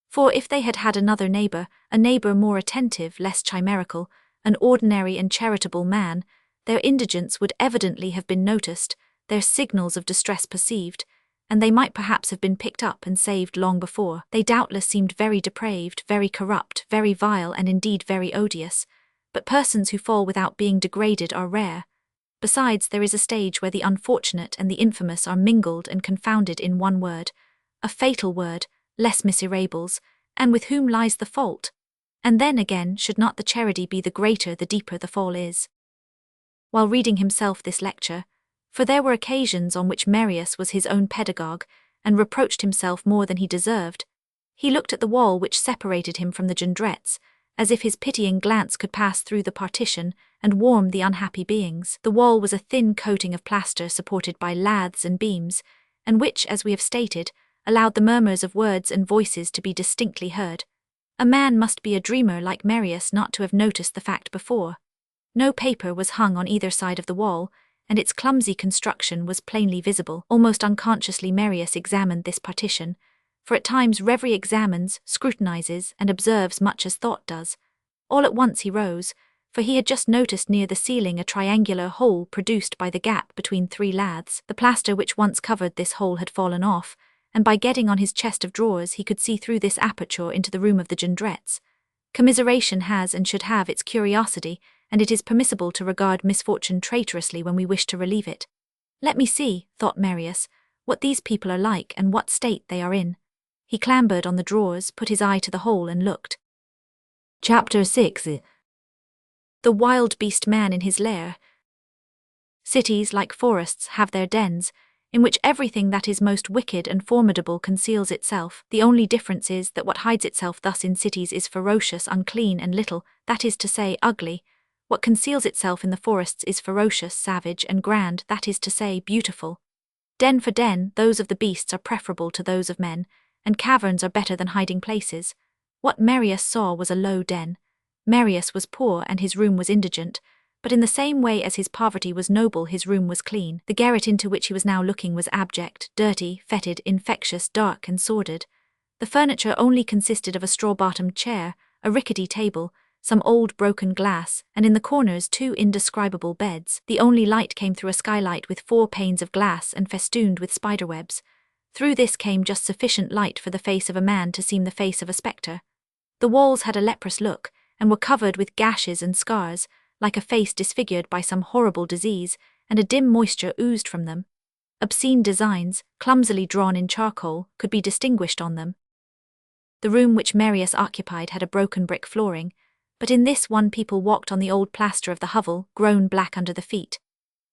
For if they had had another neighbor, a neighbor more attentive, less chimerical, an ordinary and charitable man, their indigence would evidently have been noticed, their signals of distress perceived, and they might perhaps have been picked up and saved long before. They doubtless seemed very depraved, very corrupt, very vile, and indeed very odious, but persons who fall without being degraded are rare. Besides, there is a stage where the unfortunate and the infamous are mingled and confounded in one word, a fatal word, les misérables, and with whom lies the fault? And then again, should not the charity be the greater the deeper the fall is? while reading himself this lecture, for there were occasions on which Marius was his own pedagogue, and reproached himself more than he deserved. He looked at the wall which separated him from the Jondrettes, as if his pitying glance could pass through the partition and warm the unhappy beings. The wall was a thin coating of plaster supported by laths and beams, and which, as we have stated, allowed the murmurs of words and voices to be distinctly heard. A man must be a dreamer like Marius not to have noticed the fact before. No paper was hung on either side of the wall, and its clumsy construction was plainly visible. Almost unconsciously Marius examined this partition, for at times reverie examines, scrutinizes, and observes much as thought does. All at once he rose, for he had just noticed near the ceiling a triangular hole produced by the gap between 3 laths. The plaster which once covered this hole had fallen off, and by getting on his chest of drawers he could see through this aperture into the room of the Jondrettes. Commiseration has and should have its curiosity, and it is permissible to regard misfortune traitorously when we wish to relieve it. Let me see, thought Marius, what these people are like and what state they are in. He clambered on the drawers, put his eye to the hole and looked. Chapter 6. The wild beast man in his lair. Cities, like forests, have their dens, in which everything that is most wicked and formidable conceals itself. The only difference is that what hides itself thus in cities is ferocious, unclean, and little, that is to say, ugly. What conceals itself in the forests is ferocious, savage, and grand, that is to say, beautiful. Den for den, those of the beasts are preferable to those of men, and caverns are better than hiding places. What Marius saw was a low den. Marius was poor and his room was indigent, but in the same way as his poverty was noble his room was clean. The garret into which he was now looking was abject, dirty, fetid, infectious, dark, and sordid. The furniture only consisted of a straw-bottomed chair, a rickety table, some old broken glass, and in the corners 2 indescribable beds. The only light came through a skylight with 4 panes of glass and festooned with spiderwebs. Through this came just sufficient light for the face of a man to seem the face of a spectre. The walls had a leprous look, and were covered with gashes and scars, like a face disfigured by some horrible disease, and a dim moisture oozed from them. Obscene designs, clumsily drawn in charcoal, could be distinguished on them. The room which Marius occupied had a broken brick flooring, but in this one people walked on the old plaster of the hovel, grown black under the feet.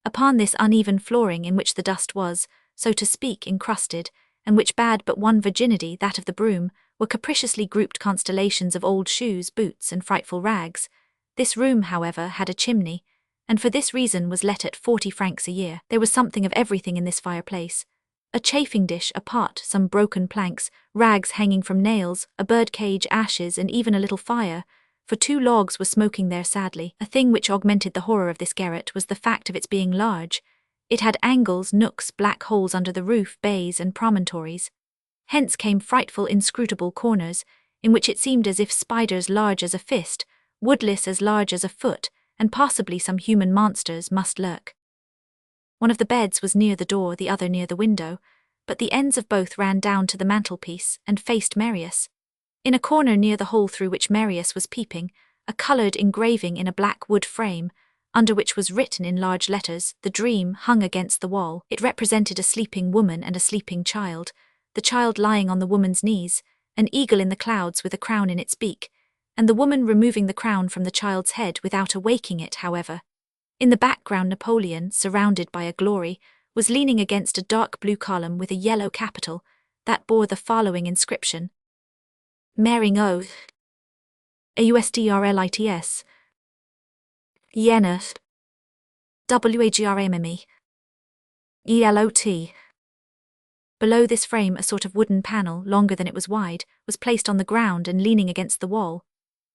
Upon this uneven flooring in which the dust was, so to speak, encrusted, and which bade but one virginity, that of the broom, were capriciously grouped constellations of old shoes, boots, and frightful rags. This room, however, had a chimney, and for this reason was let at 40 francs a year. There was something of everything in this fireplace. A chafing dish, a pot, some broken planks, rags hanging from nails, a bird cage, ashes, and even a little fire, for 2 logs were smoking there sadly. A thing which augmented the horror of this garret was the fact of its being large. It had angles, nooks, black holes under the roof, bays, and promontories. Hence came frightful inscrutable corners, in which it seemed as if spiders large as a fist, woodlice as large as a foot, and possibly some human monsters must lurk. One of the beds was near the door, the other near the window, but the ends of both ran down to the mantelpiece and faced Marius. In a corner near the hole through which Marius was peeping, a coloured engraving in a black wood frame, under which was written in large letters, "The Dream," hung against the wall. It represented a sleeping woman and a sleeping child, the child lying on the woman's knees, an eagle in the clouds with a crown in its beak, and the woman removing the crown from the child's head without awaking it, however. In the background Napoleon, surrounded by a glory, was leaning against a dark blue column with a yellow capital, that bore the following inscription: Mering O. AUSTRLITS. Jena. WAGRMME. ELOT. Below this frame a sort of wooden panel, longer than it was wide, was placed on the ground and leaning against the wall.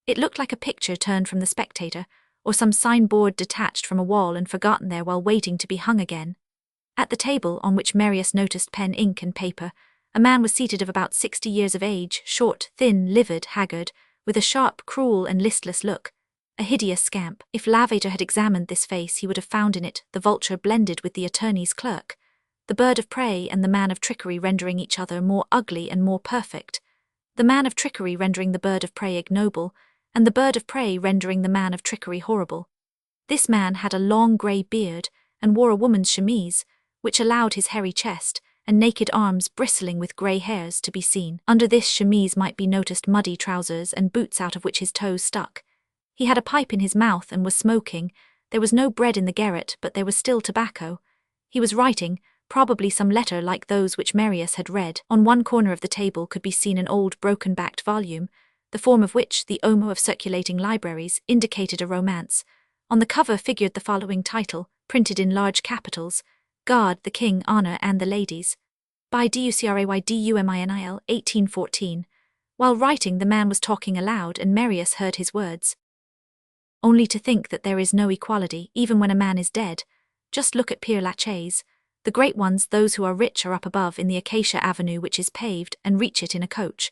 It looked like a picture turned from the spectator, or some signboard detached from a wall and forgotten there while waiting to be hung again. At the table, on which Marius noticed pen, ink, and paper, a man was seated of about 60 years of age, short, thin, livid, haggard, with a sharp, cruel, and listless look. A hideous scamp. If Lavater had examined this face he would have found in it the vulture blended with the attorney's clerk, the bird of prey and the man of trickery rendering each other more ugly and more perfect, the man of trickery rendering the bird of prey ignoble, and the bird of prey rendering the man of trickery horrible. This man had a long grey beard, and wore a woman's chemise, which allowed his hairy chest and naked arms bristling with grey hairs to be seen. Under this chemise might be noticed muddy trousers and boots out of which his toes stuck. He had a pipe in his mouth and was smoking, There was no bread in the garret, but there was still tobacco. He was writing, probably some letter like those which Marius had read. On one corner of the table could be seen an old broken-backed volume, the form of which, the omer of circulating libraries, indicated a romance. On the cover figured the following title, printed in large capitals: God, the King, Honor, and the Ladies. By Ducraydumil, 1814. While writing, the man was talking aloud, and Marius heard his words. Only to think that there is no equality, even when a man is dead. Just look at Père Lachaise. The great ones, those who are rich, are up above in the acacia avenue which is paved, and reach it in a coach.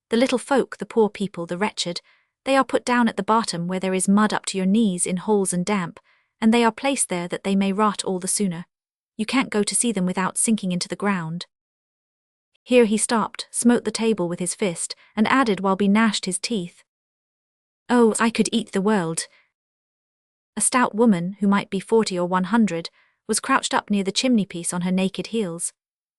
The little folk, the poor people, the wretched, they are put down at the bottom where there is mud up to your knees in holes and damp, and they are placed there that they may rot all the sooner. You can't go to see them without sinking into the ground. Here he stopped, smote the table with his fist, and added while he gnashed his teeth, "Oh, I could eat the world." A stout woman, who might be 40 or 100, was crouched up near the chimney-piece on her naked heels.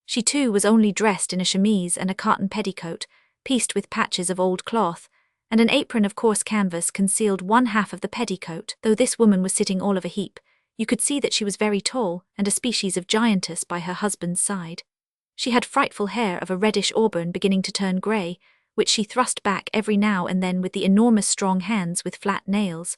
She too was only dressed in a chemise and a cotton petticoat, pieced with patches of old cloth, and an apron of coarse canvas concealed one half of the petticoat. Though this woman was sitting all of a heap, you could see that she was very tall, and a species of giantess by her husband's side. She had frightful hair of a reddish auburn beginning to turn grey, which she thrust back every now and then with the enormous strong hands with flat nails.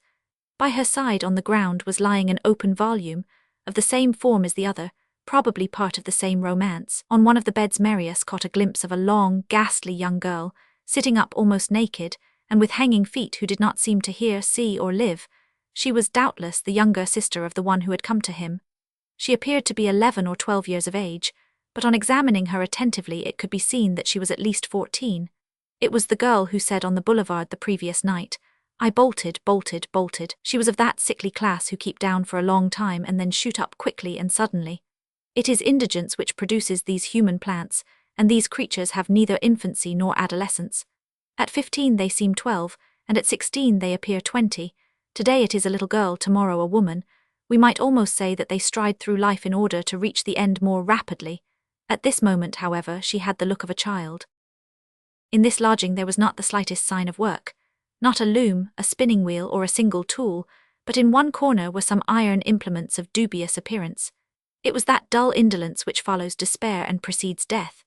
By her side on the ground was lying an open volume, of the same form as the other, probably part of the same romance. On one of the beds Marius caught a glimpse of a long, ghastly young girl, sitting up almost naked, and with hanging feet, who did not seem to hear, see, or live. She was doubtless the younger sister of the one who had come to him. She appeared to be 11 or 12 years of age, but on examining her attentively it could be seen that she was at least 14. It was the girl who said on the boulevard the previous night, "I bolted, bolted, bolted." She was of that sickly class who keep down for a long time and then shoot up quickly and suddenly. It is indigence which produces these human plants, and these creatures have neither infancy nor adolescence. At 15 they seem 12, and at 16 they appear 20. Today it is a little girl, tomorrow a woman. We might almost say that they stride through life in order to reach the end more rapidly. At this moment, however, she had the look of a child. In this lodging there was not the slightest sign of work. Not a loom, a spinning wheel, or a single tool, but in one corner were some iron implements of dubious appearance. It was that dull indolence which follows despair and precedes death.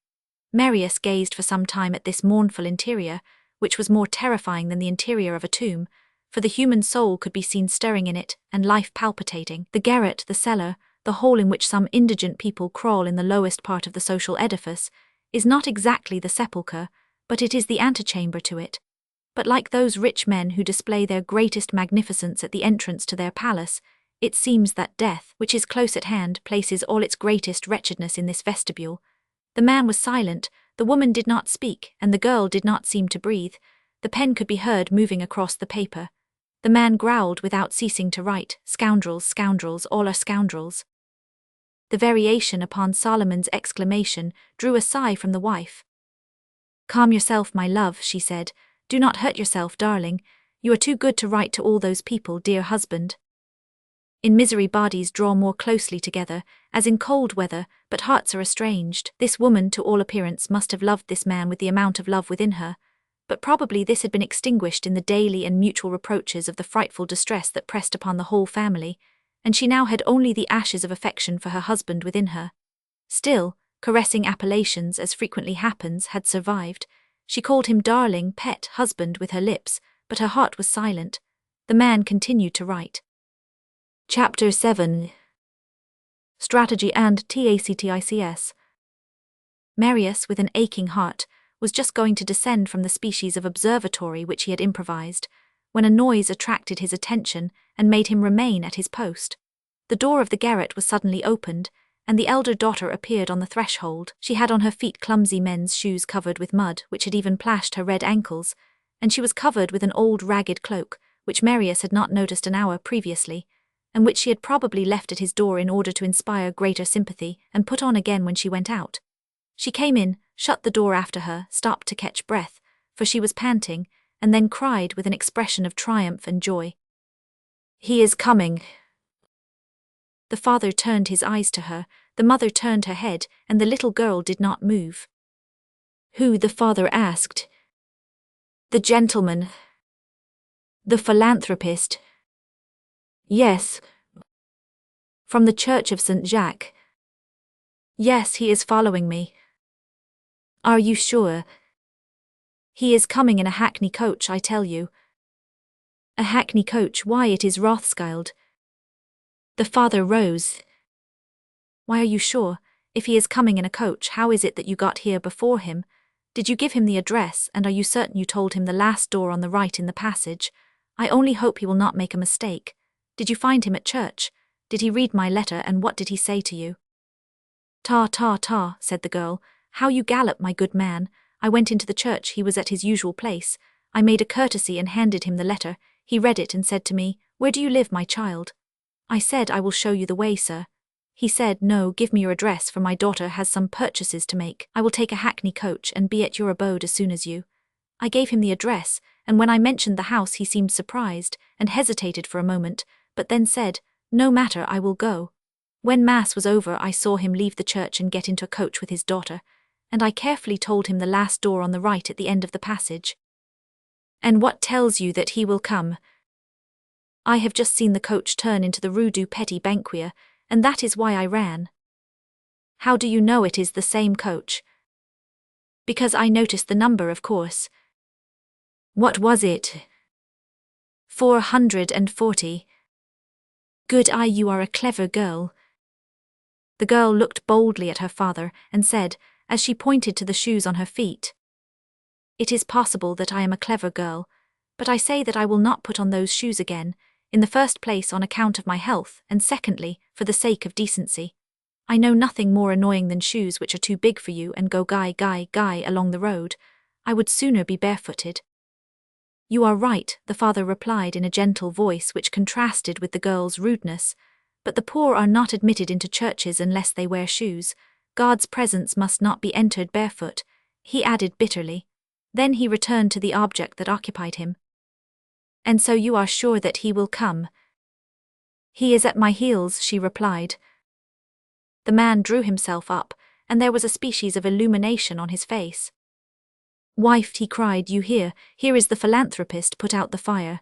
Marius gazed for some time at this mournful interior, which was more terrifying than the interior of a tomb, for the human soul could be seen stirring in it, and life palpitating. The garret, the cellar, the hole in which some indigent people crawl in the lowest part of the social edifice, is not exactly the sepulchre, but it is the antechamber to it. But like those rich men who display their greatest magnificence at the entrance to their palace, it seems that death, which is close at hand, places all its greatest wretchedness in this vestibule. The man was silent, the woman did not speak, and the girl did not seem to breathe. The pen could be heard moving across the paper. The man growled without ceasing to write, "Scoundrels, scoundrels, all are scoundrels." The variation upon Solomon's exclamation drew a sigh from the wife. "Calm yourself, my love," she said. "Do not hurt yourself, darling. You are too good to write to all those people, dear husband." In misery bodies draw more closely together, as in cold weather, but hearts are estranged. This woman, to all appearance, must have loved this man with the amount of love within her, but probably this had been extinguished in the daily and mutual reproaches of the frightful distress that pressed upon the whole family, and she now had only the ashes of affection for her husband within her. Still, caressing appellations, as frequently happens, had survived. She called him darling, pet, husband with her lips, but her heart was silent. The man continued to write. Chapter 7. Strategy and Tactics. Marius, with an aching heart, was just going to descend from the species of observatory which he had improvised, when a noise attracted his attention and made him remain at his post. The door of the garret was suddenly opened, and the elder daughter appeared on the threshold. She had on her feet clumsy men's shoes covered with mud, which had even plashed her red ankles, and she was covered with an old ragged cloak, which Marius had not noticed an hour previously, and which she had probably left at his door in order to inspire greater sympathy, and put on again when she went out. She came in, shut the door after her, stopped to catch breath, for she was panting, and then cried with an expression of triumph and joy, "He is coming!" The father turned his eyes to her, the mother turned her head, and the little girl did not move. "Who?" the father asked. "The gentleman. The philanthropist." "Yes, From the Church of St. Jacques. Yes, he is following me. Are you sure? He is coming in a hackney coach, I tell you. A hackney coach, why, it is Rothschild. The father rose. Why are you sure? If he is coming in a coach, how is it that you got here before him? Did you give him the address, and are you certain you told him the last door on the right in the passage? I only hope he will not make a mistake. Did you find him at church? Did he read my letter, and what did he say to you? Ta, ta, ta, said the girl. How you gallop, my good man. I went into the church, he was at his usual place. I made a courtesy and handed him the letter. He read it and said to me, Where do you live, my child? I said, I will show you the way, sir. He said, No, give me your address, for my daughter has some purchases to make. I will take a hackney coach and be at your abode as soon as you. I gave him the address, and when I mentioned the house he seemed surprised, and hesitated for a moment, but then said, No matter, I will go. When Mass was over I saw him leave the church and get into a coach with his daughter, and I carefully told him the last door on the right at the end of the passage. And what tells you that he will come? I have just seen the coach turn into the Rue du Petit Banquier, and that is why I ran. How do you know it is the same coach? Because I noticed the number, of course. What was it? 440. Good eye, you are a clever girl. The girl looked boldly at her father and said, as she pointed to the shoes on her feet, It is possible that I am a clever girl, but I say that I will not put on those shoes again, in the first place on account of my health, and secondly, for the sake of decency. I know nothing more annoying than shoes which are too big for you and go guy along the road. I would sooner be barefooted. You are right, the father replied in a gentle voice which contrasted with the girl's rudeness, but the poor are not admitted into churches unless they wear shoes. God's presence must not be entered barefoot, he added bitterly. Then he returned to the object that occupied him. And so you are sure that he will come? He is at my heels, she replied. The man drew himself up, and there was a species of illumination on his face. Wife, he cried, you hear, here is the philanthropist, put out the fire.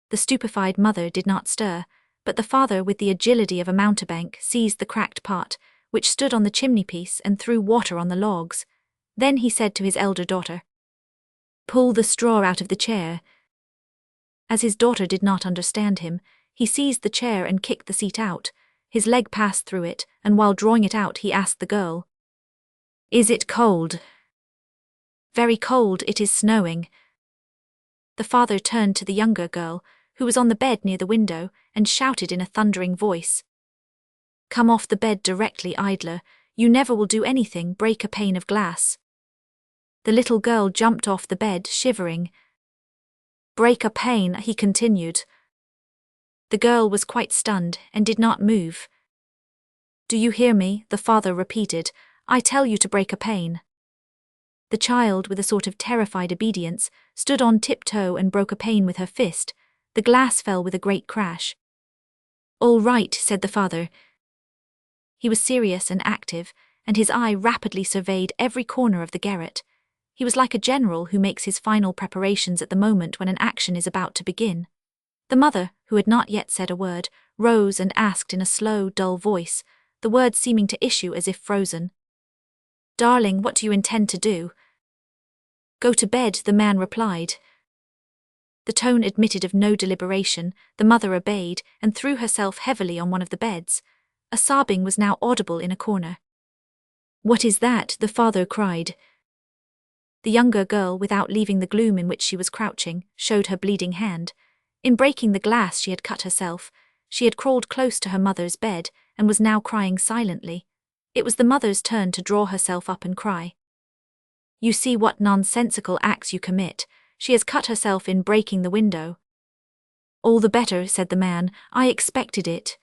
The stupefied mother did not stir, but the father, with the agility of a mountebank, seized the cracked pot, which stood on the chimney-piece, and threw water on the logs. Then he said to his elder daughter, Pull the straw out of the chair. As his daughter did not understand him, he seized the chair and kicked the seat out. His leg passed through it, and while drawing it out he asked the girl, Is it cold? Very cold, it is snowing. The father turned to the younger girl, who was on the bed near the window, and shouted in a thundering voice, Come off the bed directly, idler, you never will do anything, break a pane of glass. The little girl jumped off the bed, shivering. Break a pane, he continued. The girl was quite stunned, and did not move. Do you hear me? The father repeated. I tell you to break a pane. The child, with a sort of terrified obedience, stood on tiptoe and broke a pane with her fist. The glass fell with a great crash. All right, said the father. He was serious and active, and his eye rapidly surveyed every corner of the garret. He was like a general who makes his final preparations at the moment when an action is about to begin. The mother, who had not yet said a word, rose and asked in a slow, dull voice, the words seeming to issue as if frozen. Darling, what do you intend to do? Go to bed, the man replied. The tone admitted of no deliberation. The mother obeyed, and threw herself heavily on one of the beds. A sobbing was now audible in a corner. What is that? The father cried. The younger girl, without leaving the gloom in which she was crouching, showed her bleeding hand. In breaking the glass she had cut herself. She had crawled close to her mother's bed, and was now crying silently. It was the mother's turn to draw herself up and cry. You see what nonsensical acts you commit. She has cut herself in breaking the window. All the better, said the man. I expected it.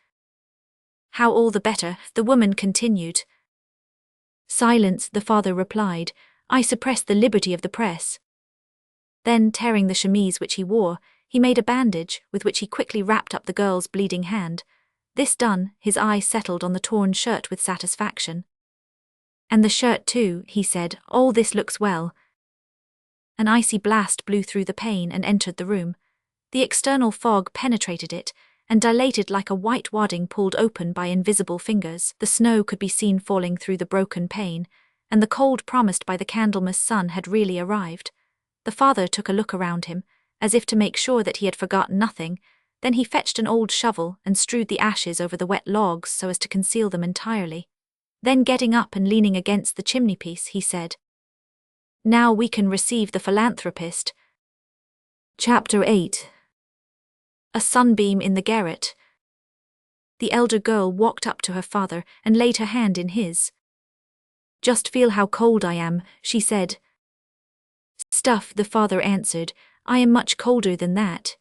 How all the better? The woman continued. Silence, the father replied. I suppress the liberty of the press. Then, tearing the chemise which he wore, he made a bandage, with which he quickly wrapped up the girl's bleeding hand. This done, his eye settled on the torn shirt with satisfaction. And the shirt too, he said, all this looks well. An icy blast blew through the pane and entered the room. The external fog penetrated it, and dilated like a white wadding pulled open by invisible fingers. The snow could be seen falling through the broken pane, and the cold promised by the Candlemas sun had really arrived. The father took a look around him, as if to make sure that he had forgotten nothing. Then he fetched an old shovel and strewed the ashes over the wet logs so as to conceal them entirely. Then getting up and leaning against the chimney-piece, he said, "Now we can receive the philanthropist." Chapter 8. A sunbeam in the garret. The elder girl walked up to her father and laid her hand in his. "Just feel how cold I am," she said. "Stuff," the father answered, "I am much colder than that."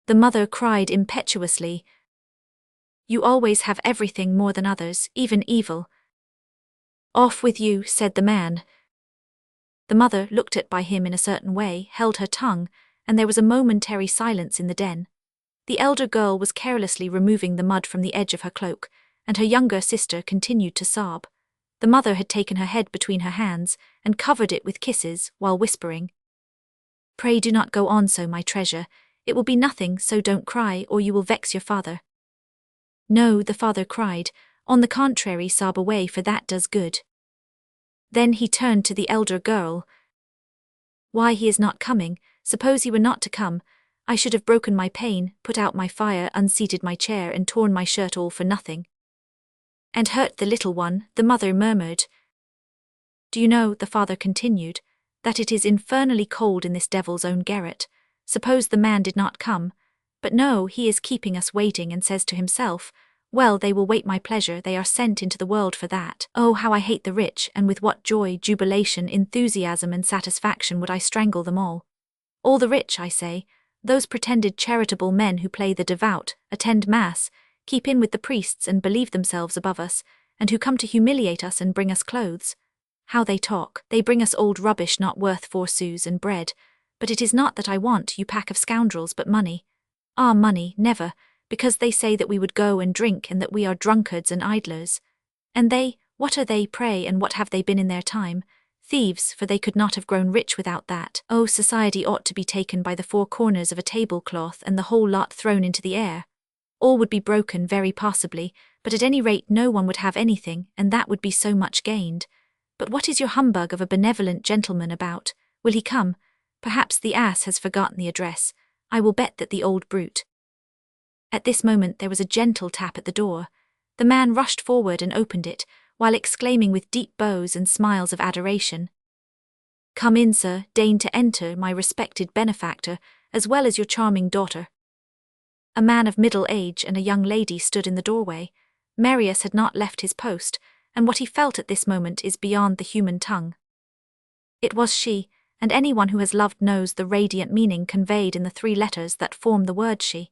The mother cried impetuously, "You always have everything more than others, even evil." "Off with you," said the man. The mother, looked at by him in a certain way, held her tongue, and there was a momentary silence in the den. The elder girl was carelessly removing the mud from the edge of her cloak, and her younger sister continued to sob. The mother had taken her head between her hands and covered it with kisses while whispering, "Pray do not go on so, my treasure. It will be nothing, so don't cry, or you will vex your father." "No," the father cried, "on the contrary, sob away, for that does good." Then he turned to the elder girl. "Why, he is not coming. Suppose he were not to come, I should have broken my pane, put out my fire, unseated my chair, and torn my shirt all for nothing." "And hurt the little one," the mother murmured. "Do you know," the father continued, "that it is infernally cold in this devil's own garret? Suppose the man did not come. But no, he is keeping us waiting, and says to himself, 'Well, they will wait my pleasure, they are sent into the world for that.' Oh, how I hate the rich, and with what joy, jubilation, enthusiasm, and satisfaction would I strangle them all. All the rich, I say, those pretended charitable men who play the devout, attend mass, keep in with the priests and believe themselves above us, and who come to humiliate us and bring us clothes. How they talk! They bring us old rubbish not worth 4 sous and bread. But it is not that I want, you pack of scoundrels, but money. Ah, money, never, because they say that we would go and drink and that we are drunkards and idlers. And they, what are they, pray, and what have they been in their time? Thieves, for they could not have grown rich without that. Oh, society ought to be taken by the 4 corners of a tablecloth and the whole lot thrown into the air. All would be broken, very possibly, but at any rate no one would have anything, and that would be so much gained. But what is your humbug of a benevolent gentleman about? Will he come? Perhaps the ass has forgotten the address. I will bet that the old brute." At this moment there was a gentle tap at the door. The man rushed forward and opened it, while exclaiming with deep bows and smiles of adoration, "Come in, sir, deign to enter, my respected benefactor, as well as your charming daughter." A man of middle age and a young lady stood in the doorway. Marius had not left his post, and what he felt at this moment is beyond the human tongue. It was she, and anyone who has loved knows the radiant meaning conveyed in the 3 letters that form the word she.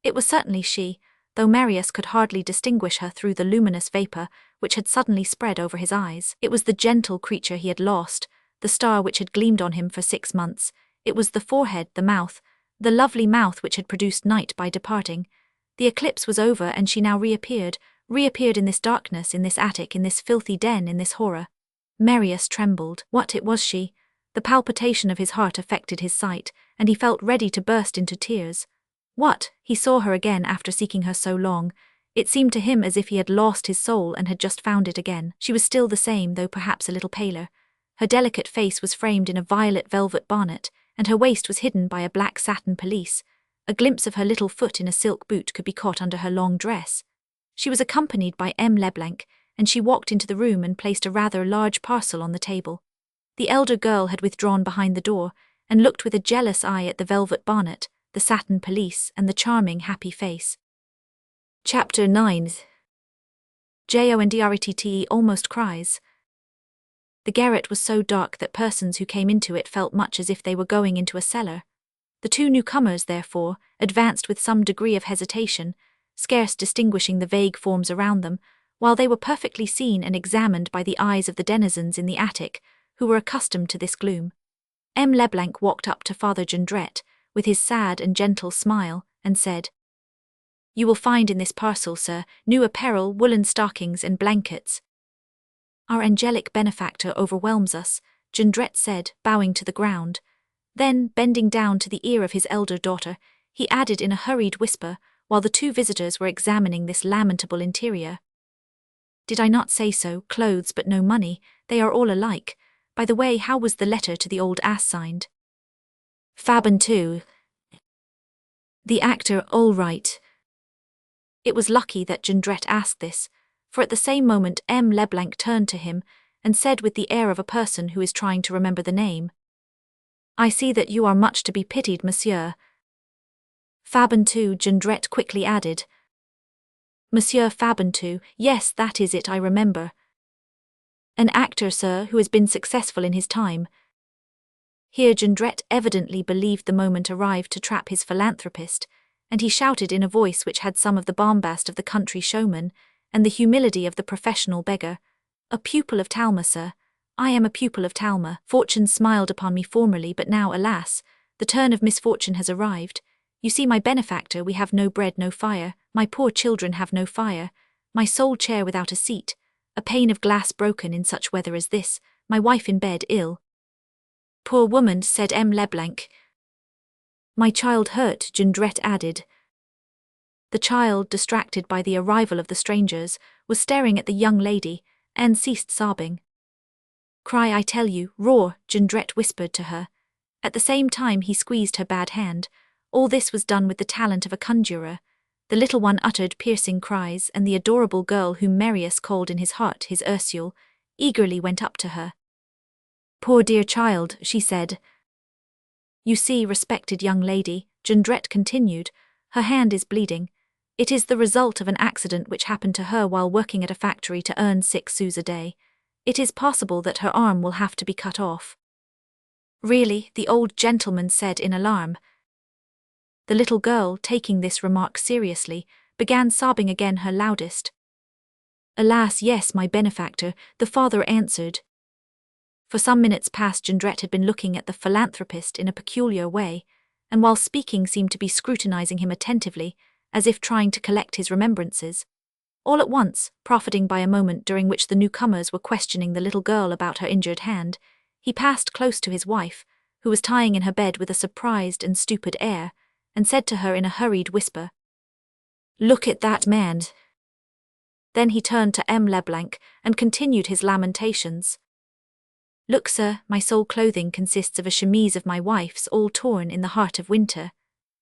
It was certainly she, though Marius could hardly distinguish her through the luminous vapour which had suddenly spread over his eyes. It was the gentle creature he had lost, the star which had gleamed on him for 6 months. It was the forehead, the mouth, the lovely mouth which had produced night by departing. The eclipse was over, and she now reappeared in this darkness, in this attic, in this filthy den, in this horror. Marius trembled. What, it was she? The palpitation of his heart affected his sight, and he felt ready to burst into tears. What? He saw her again after seeking her so long. It seemed to him as if he had lost his soul and had just found it again. She was still the same, though perhaps a little paler. Her delicate face was framed in a violet velvet bonnet, and her waist was hidden by a black satin pelisse. A glimpse of her little foot in a silk boot could be caught under her long dress. She was accompanied by M. Leblanc, and she walked into the room and placed a rather large parcel on the table. The elder girl had withdrawn behind the door, and looked with a jealous eye at the velvet bonnet, the satin pelisse, and the charming, happy face. Chapter 9. Jondrette almost cries. The garret was so dark that persons who came into it felt much as if they were going into a cellar. The 2 newcomers, therefore, advanced with some degree of hesitation, scarce distinguishing the vague forms around them, while they were perfectly seen and examined by the eyes of the denizens in the attic, who were accustomed to this gloom. M. Leblanc walked up to Father Jondrette, with his sad and gentle smile, and said, "You will find in this parcel, sir, new apparel, woolen stockings, and blankets." "Our angelic benefactor overwhelms us," Jondrette said, bowing to the ground. Then, bending down to the ear of his elder daughter, he added in a hurried whisper, while the two visitors were examining this lamentable interior. Did I not say so? Clothes but no money, they are all alike. By the way, how was the letter to the old ass signed? Faben too. The actor, all right. It was lucky that Jondrette asked this, for at the same moment M. Leblanc turned to him and said with the air of a person who is trying to remember the name, I see that you are much to be pitied, monsieur. Fabantou, Jondrette quickly added. Monsieur Fabantou, yes, that is it, I remember. An actor, sir, who has been successful in his time. Here Jondrette evidently believed the moment arrived to trap his philanthropist, and he shouted in a voice which had some of the bombast of the country showman and the humility of the professional beggar, a pupil of Talma, sir. I am a pupil of Talma. Fortune smiled upon me formerly, but now, alas, the turn of misfortune has arrived. You see, my benefactor, we have no bread, no fire, my poor children have no fire, my sole chair without a seat, a pane of glass broken in such weather as this, my wife in bed ill. Poor woman, said M. Leblanc. My child hurt, Jondrette added. The child, distracted by the arrival of the strangers, was staring at the young lady, and ceased sobbing. Cry, I tell you, roar, Jondrette whispered to her. At the same time he squeezed her bad hand. All this was done with the talent of a conjurer. The little one uttered piercing cries, and the adorable girl whom Marius called in his heart his Ursule, eagerly went up to her. Poor dear child, she said. You see, respected young lady, Jondrette continued, her hand is bleeding. It is the result of an accident which happened to her while working at a factory to earn 6 sous a day. It is possible that her arm will have to be cut off. Really, the old gentleman said in alarm. The little girl, taking this remark seriously, began sobbing again her loudest. Alas, yes, my benefactor, the father answered. For some minutes past Jondrette had been looking at the philanthropist in a peculiar way, and while speaking seemed to be scrutinizing him attentively, as if trying to collect his remembrances. All at once, profiting by a moment during which the newcomers were questioning the little girl about her injured hand, he passed close to his wife, who was tying in her bed with a surprised and stupid air, and said to her in a hurried whisper, Look at that man. Then he turned to M. Leblanc and continued his lamentations. Look, sir, my sole clothing consists of a chemise of my wife's, all torn in the heart of winter.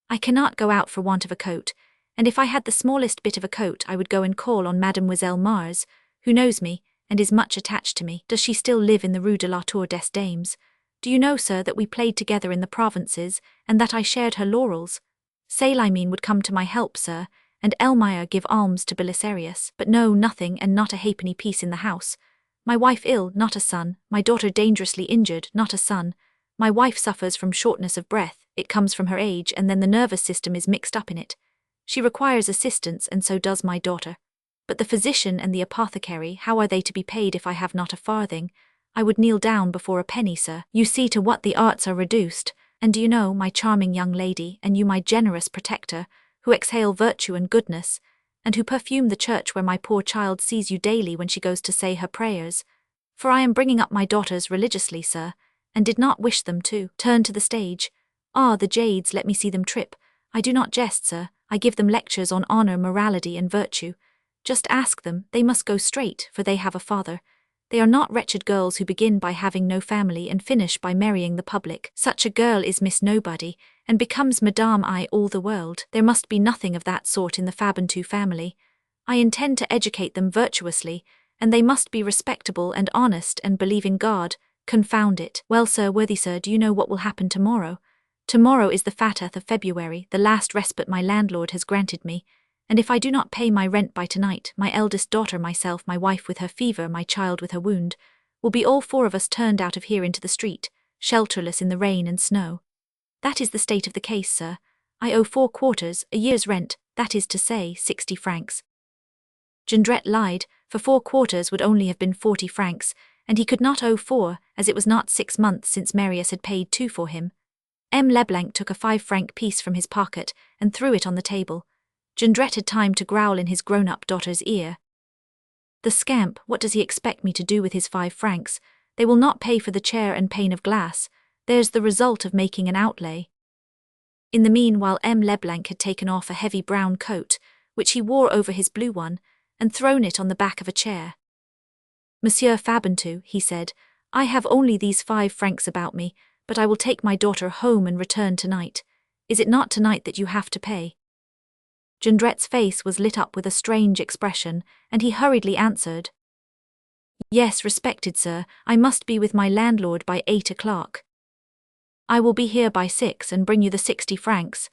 I cannot go out for want of a coat, and if I had the smallest bit of a coat I would go and call on Mademoiselle Mars, who knows me, and is much attached to me. Does she still live in the Rue de la Tour des Dames? Do you know, sir, that we played together in the provinces, and that I shared her laurels? Célimene would come to my help, sir, and Elmire give alms to Belisarius, but no, nothing, and not a halfpenny piece in the house. My wife ill, not a son, my daughter dangerously injured, not a son. My wife suffers from shortness of breath, it comes from her age, and then the nervous system is mixed up in it. She requires assistance, and so does my daughter. But the physician and the apothecary, how are they to be paid if I have not a farthing? I would kneel down before a penny, sir. You see to what the arts are reduced, and do you know, my charming young lady, and you my generous protector, who exhale virtue and goodness, and who perfume the church where my poor child sees you daily when she goes to say her prayers. For I am bringing up my daughters religiously, sir, and did not wish them to turn to the stage. Ah, the jades, let me see them trip. I do not jest, sir, I give them lectures on honor, morality, and virtue. Just ask them, they must go straight, for they have a father. They are not wretched girls who begin by having no family and finish by marrying the public. Such a girl is Miss Nobody, and becomes Madame I all the world. There must be nothing of that sort in the Fabantou family. I intend to educate them virtuously, and they must be respectable and honest and believe in God. Confound it. Well, sir, worthy sir, do you know what will happen tomorrow? Tomorrow is the 4th of February, the last respite my landlord has granted me, and if I do not pay my rent by tonight, my eldest daughter, myself, my wife with her fever, my child with her wound, will be all 4 of us turned out of here into the street, shelterless in the rain and snow. That is the state of the case, sir. I owe 4 quarters, a year's rent, that is to say, 60 francs. Jondrette lied, for 4 quarters would only have been 40 francs, and he could not owe 4, as it was not 6 months since Marius had paid 2 for him. M. Leblanc took a 5-franc piece from his pocket and threw it on the table. Jondrette had time to growl in his grown-up daughter's ear. The scamp, what does he expect me to do with his 5 francs? They will not pay for the chair and pane of glass. There's the result of making an outlay. In the meanwhile M. Leblanc had taken off a heavy brown coat, which he wore over his blue one, and thrown it on the back of a chair. "Monsieur Fabantou," he said, "I have only these 5 francs about me, but I will take my daughter home and return tonight. Is it not tonight that you have to pay?" Jondrette's face was lit up with a strange expression, and he hurriedly answered, "Yes, respected sir, I must be with my landlord by 8 o'clock. I will be here by 6 and bring you the 60 francs.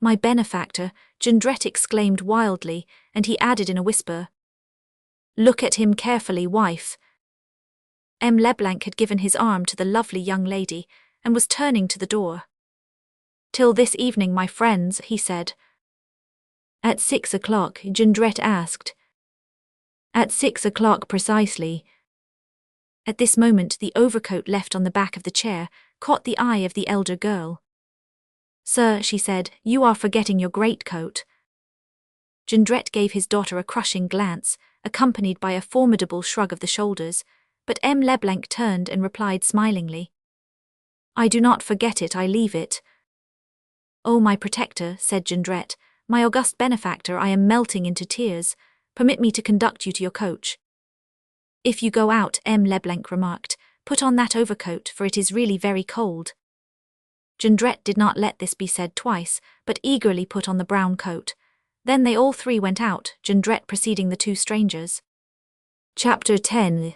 "My benefactor," Jondrette exclaimed wildly, and he added in a whisper, "Look at him carefully, wife." M. Leblanc had given his arm to the lovely young lady, and was turning to the door. "Till this evening, my friends," he said. "At 6 o'clock, Jondrette asked. "At 6 o'clock precisely." At this moment the overcoat left on the back of the chair caught the eye of the elder girl. "Sir," she said, "you are forgetting your greatcoat." Jondrette gave his daughter a crushing glance, accompanied by a formidable shrug of the shoulders, but M. Leblanc turned and replied smilingly, "I do not forget it, I leave it." "Oh, my protector," said Jondrette, "my august benefactor, I am melting into tears. Permit me to conduct you to your coach." "If you go out," M. Leblanc remarked, "put on that overcoat, for it is really very cold." Jondrette did not let this be said twice, but eagerly put on the brown coat. Then they all 3 went out, Jondrette preceding the 2 strangers. Chapter 10.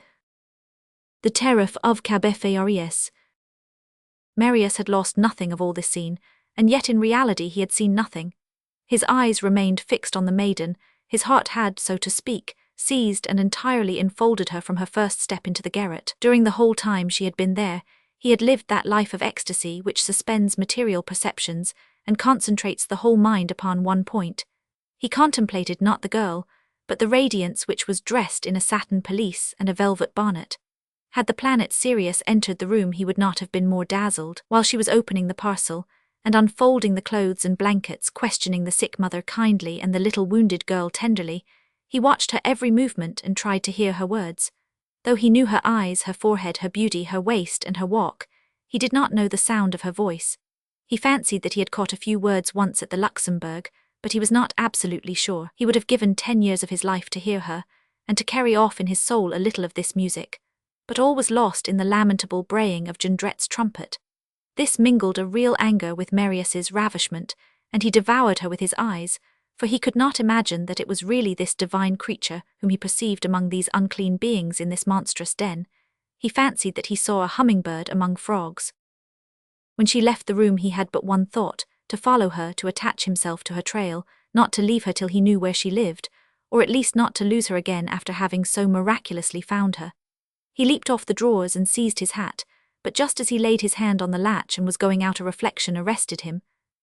The Terror of Cabeferius. Marius had lost nothing of all this scene, and yet in reality he had seen nothing. His eyes remained fixed on the maiden, his heart had, so to speak, seized and entirely enfolded her from her first step into the garret. During the whole time she had been there, he had lived that life of ecstasy which suspends material perceptions and concentrates the whole mind upon one point. He contemplated not the girl, but the radiance which was dressed in a satin pelisse and a velvet bonnet. Had the planet Sirius entered the room he would not have been more dazzled. While she was opening the parcel, and unfolding the clothes and blankets, questioning the sick mother kindly and the little wounded girl tenderly, he watched her every movement and tried to hear her words. Though he knew her eyes, her forehead, her beauty, her waist, and her walk, he did not know the sound of her voice. He fancied that he had caught a few words once at the Luxembourg, but he was not absolutely sure. He would have given 10 years of his life to hear her, and to carry off in his soul a little of this music. But all was lost in the lamentable braying of Jondrette's trumpet. This mingled a real anger with Marius's ravishment, and he devoured her with his eyes, for he could not imagine that it was really this divine creature whom he perceived among these unclean beings in this monstrous den. He fancied that he saw a hummingbird among frogs. When she left the room he had but one thought, to follow her, to attach himself to her trail, not to leave her till he knew where she lived, or at least not to lose her again after having so miraculously found her. He leaped off the drawers and seized his hat, but just as he laid his hand on the latch and was going out a reflection arrested him.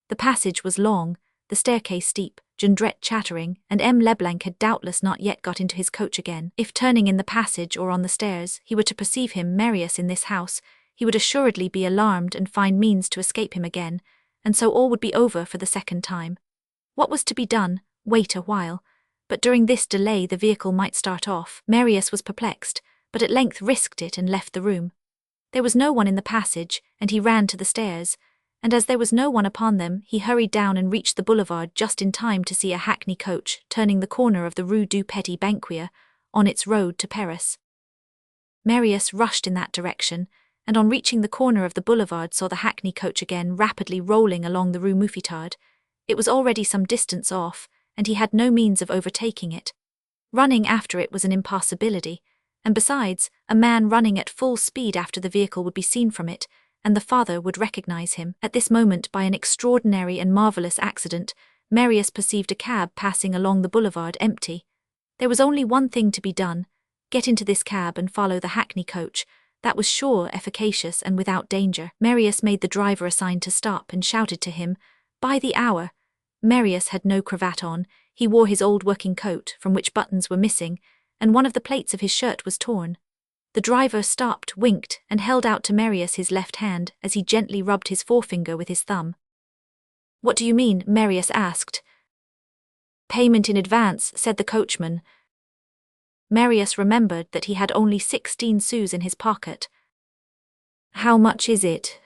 The passage was long, the staircase steep, Jondrette chattering, and M. Leblanc had doubtless not yet got into his coach again. If turning in the passage or on the stairs he were to perceive him, Marius, in this house, he would assuredly be alarmed and find means to escape him again, and so all would be over for the second time. What was to be done? Wait a while. But during this delay the vehicle might start off. Marius was perplexed, but at length risked it and left the room. There was no one in the passage, and he ran to the stairs, and as there was no one upon them, he hurried down and reached the boulevard just in time to see a hackney coach turning the corner of the Rue du Petit Banquier on its road to Paris. Marius rushed in that direction, and on reaching the corner of the boulevard saw the hackney coach again rapidly rolling along the Rue Mouffetard. It was already some distance off, and he had no means of overtaking it. Running after it was an impossibility, and besides, a man running at full speed after the vehicle would be seen from it, and the father would recognize him. At this moment, by an extraordinary and marvelous accident, Marius perceived a cab passing along the boulevard empty. There was only one thing to be done: get into this cab and follow the hackney coach. That was sure, efficacious, and without danger. Marius made the driver a sign to stop and shouted to him, "By the hour." Marius had no cravat on, he wore his old working coat, from which buttons were missing, and one of the plaits of his shirt was torn. The driver stopped, winked, and held out to Marius his left hand as he gently rubbed his forefinger with his thumb. "What do you mean?" Marius asked. "Payment in advance," said the coachman. Marius remembered that he had only 16 sous in his pocket. "How much is it?"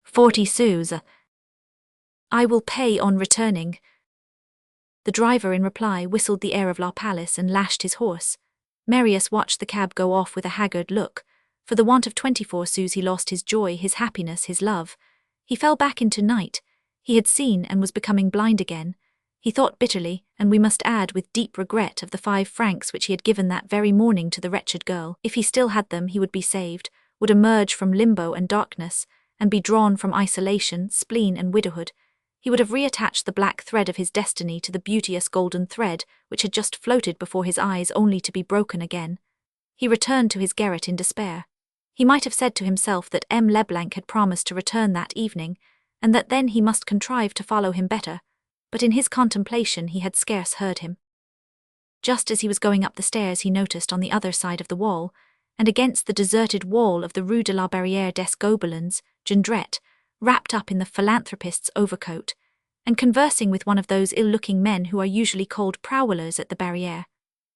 40 sous. I will pay on returning. The driver in reply whistled the air of La Palace and lashed his horse. Marius watched the cab go off with a haggard look. For the want of 24 sous he lost his joy, his happiness, his love. He fell back into night. He had seen and was becoming blind again. He thought bitterly, and we must add with deep regret, of the 5 francs which he had given that very morning to the wretched girl. If he still had them, he would be saved, would emerge from limbo and darkness, and be drawn from isolation, spleen and widowhood. He would have reattached the black thread of his destiny to the beauteous golden thread which had just floated before his eyes only to be broken again. He returned to his garret in despair. He might have said to himself that M. Leblanc had promised to return that evening, and that then he must contrive to follow him better, but in his contemplation he had scarce heard him. Just as he was going up the stairs he noticed on the other side of the wall, and against the deserted wall of the Rue de la Barrière des Gobelins, Jondrette, wrapped up in the philanthropist's overcoat, and conversing with one of those ill-looking men who are usually called prowlers at the Barrière.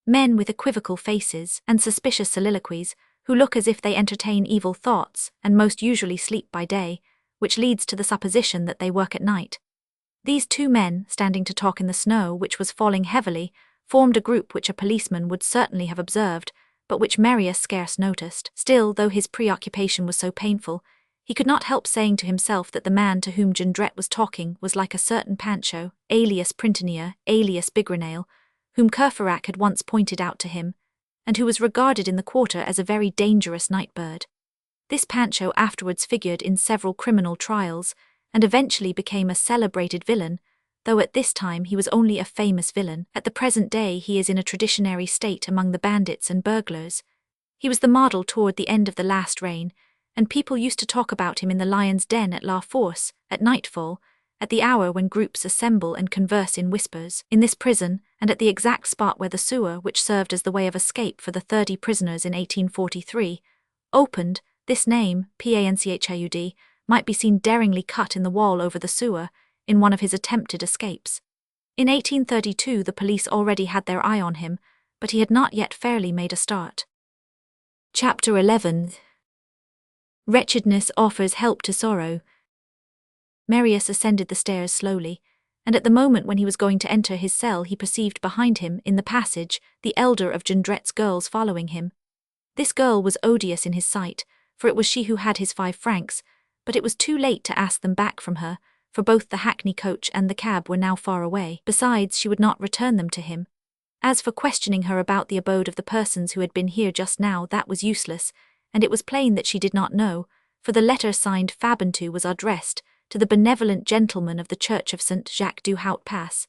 Men with equivocal faces and suspicious soliloquies, who look as if they entertain evil thoughts and most usually sleep by day, which leads to the supposition that they work at night. These 2 men, standing to talk in the snow which was falling heavily, formed a group which a policeman would certainly have observed, but which Marius scarce noticed. Still, though his preoccupation was so painful, he could not help saying to himself that the man to whom Jondrette was talking was like a certain Pancho, alias Printanier, alias Bigrenail, whom Courfeyrac had once pointed out to him, and who was regarded in the quarter as a very dangerous night-bird. This Pancho afterwards figured in several criminal trials, and eventually became a celebrated villain, though at this time he was only a famous villain. At the present day he is in a traditionary state among the bandits and burglars. He was the model toward the end of the last reign, and people used to talk about him in the lion's den at La Force, at nightfall, at the hour when groups assemble and converse in whispers. In this prison, and at the exact spot where the sewer, which served as the way of escape for the 30 prisoners in 1843, opened, this name, Panchud, might be seen daringly cut in the wall over the sewer, in one of his attempted escapes. In 1832 the police already had their eye on him, but he had not yet fairly made a start. Chapter 11. Wretchedness offers help to sorrow. Marius ascended the stairs slowly, and at the moment when he was going to enter his cell he perceived behind him, in the passage, the elder of Jondrette's girls following him. This girl was odious in his sight, for it was she who had his 5 francs, but it was too late to ask them back from her, for both the hackney coach and the cab were now far away. Besides, she would not return them to him. As for questioning her about the abode of the persons who had been here just now, that was useless, and it was plain that she did not know, for the letter signed Fabantou was addressed to the benevolent gentleman of the Church of St. Jacques du Haut Pas.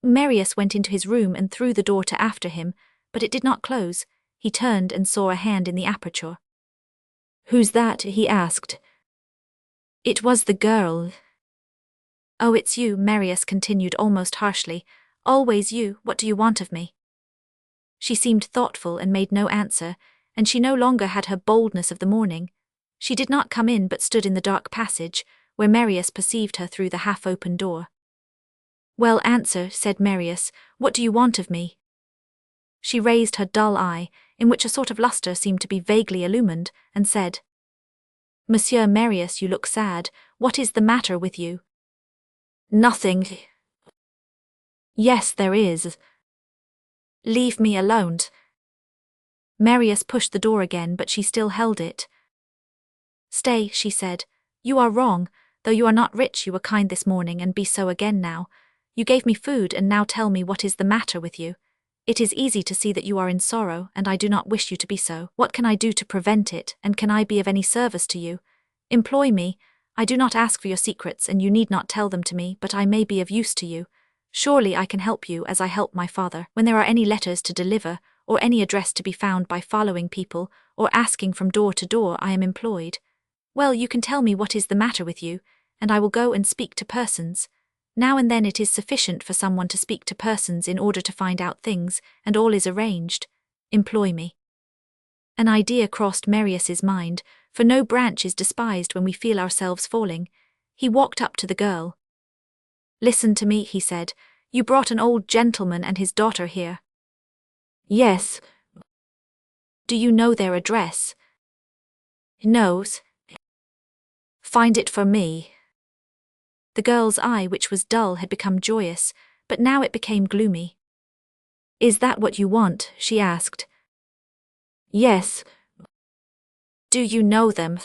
Marius went into his room and threw the door to after him, but it did not close. He turned and saw a hand in the aperture. "Who's that?" he asked. "It was the girl." "Oh, it's you," Marius continued almost harshly. "Always you. What do you want of me?" She seemed thoughtful and made no answer, and she no longer had her boldness of the morning. She did not come in but stood in the dark passage, where Marius perceived her through the half-open door. "Well, answer," said Marius. "What do you want of me?" She raised her dull eye, in which a sort of lustre seemed to be vaguely illumined, and said, "Monsieur Marius, you look sad. What is the matter with you?" "Nothing." "Yes, there is." "Leave me alone." Marius pushed the door again, but she still held it. "Stay," she said. "You are wrong. Though you are not rich, you were kind this morning and be so again now. You gave me food and now tell me what is the matter with you. It is easy to see that you are in sorrow, and I do not wish you to be so. What can I do to prevent it, and can I be of any service to you? Employ me. I do not ask for your secrets, and you need not tell them to me, but I may be of use to you. Surely I can help you as I help my father. When there are any letters to deliver, or any address to be found by following people, or asking from door to door, I am employed. Well, you can tell me what is the matter with you, and I will go and speak to persons. Now and then it is sufficient for someone to speak to persons in order to find out things, and all is arranged. Employ me." An idea crossed Marius's mind, for no branch is despised when we feel ourselves falling. He walked up to the girl. "Listen to me," he said. "You brought an old gentleman and his daughter here." "Yes." "Do you know their address?" "No." "Find it for me." The girl's eye, which was dull, had become joyous, but now it became gloomy. "Is that what you want?" she asked. "Yes." "Do you know them?"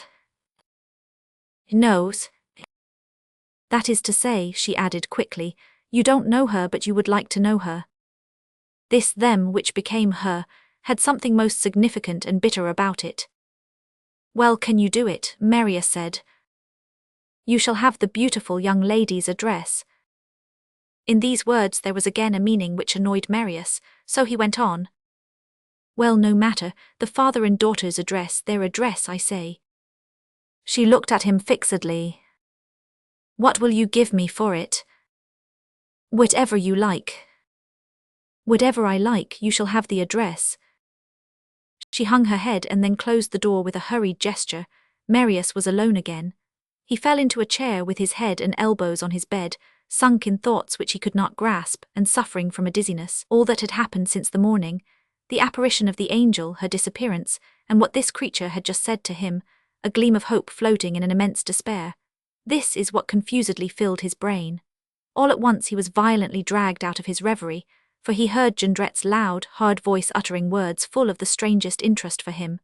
"Knows." "That is to say," she added quickly, "you don't know her, but you would like to know her." This them, which became her, had something most significant and bitter about it. "Well, can you do it?" Marius said. "You shall have the beautiful young lady's address." In these words there was again a meaning which annoyed Marius, so he went on. "Well, no matter, the father and daughter's address, their address, I say." She looked at him fixedly. "What will you give me for it?" "Whatever you like." "Whatever I like, you shall have the address." She hung her head and then closed the door with a hurried gesture. Marius was alone again. He fell into a chair with his head and elbows on his bed, sunk in thoughts which he could not grasp, and suffering from a dizziness. All that had happened since the morning, the apparition of the angel, her disappearance, and what this creature had just said to him, a gleam of hope floating in an immense despair. This is what confusedly filled his brain. All at once he was violently dragged out of his reverie, for he heard Jondrette's loud, hard voice uttering words full of the strangest interest for him.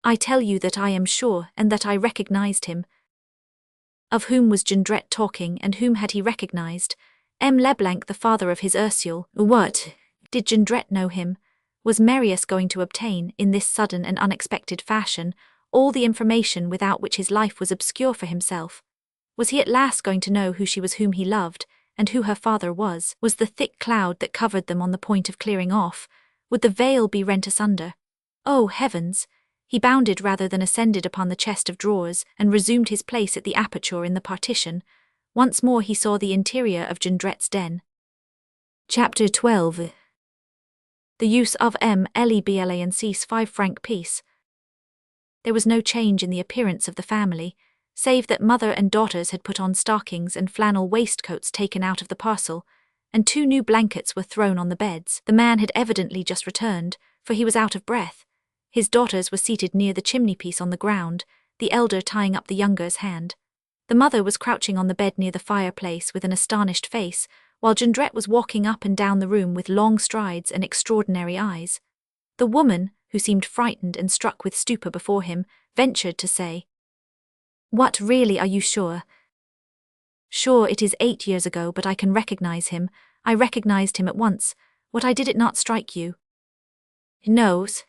"I tell you that I am sure, and that I recognized him." Of whom was Jondrette talking, and whom had he recognized? M. Leblanc, the father of his Ursule. What? Did Jondrette know him? Was Marius going to obtain, in this sudden and unexpected fashion, all the information without which his life was obscure for himself? Was he at last going to know who she was whom he loved, and who her father was? Was the thick cloud that covered them on the point of clearing off? Would the veil be rent asunder? Oh, heavens! He bounded rather than ascended upon the chest of drawers, and resumed his place at the aperture in the partition. Once more he saw the interior of Jondrette's den. Chapter 12. The use of Leblanc's 5-franc piece. There was no change in the appearance of the family, save that mother and daughters had put on stockings and flannel waistcoats taken out of the parcel, and 2 new blankets were thrown on the beds. The man had evidently just returned, for he was out of breath. His daughters were seated near the chimney-piece on the ground, the elder tying up the younger's hand. The mother was crouching on the bed near the fireplace with an astonished face, while Jondrette was walking up and down the room with long strides and extraordinary eyes. The woman, who seemed frightened and struck with stupor before him, ventured to say, "What, really, are you sure?" "Sure, it is 8 years ago, but I can recognize him. I recognized him at once. What, did it not strike you?" "Knows.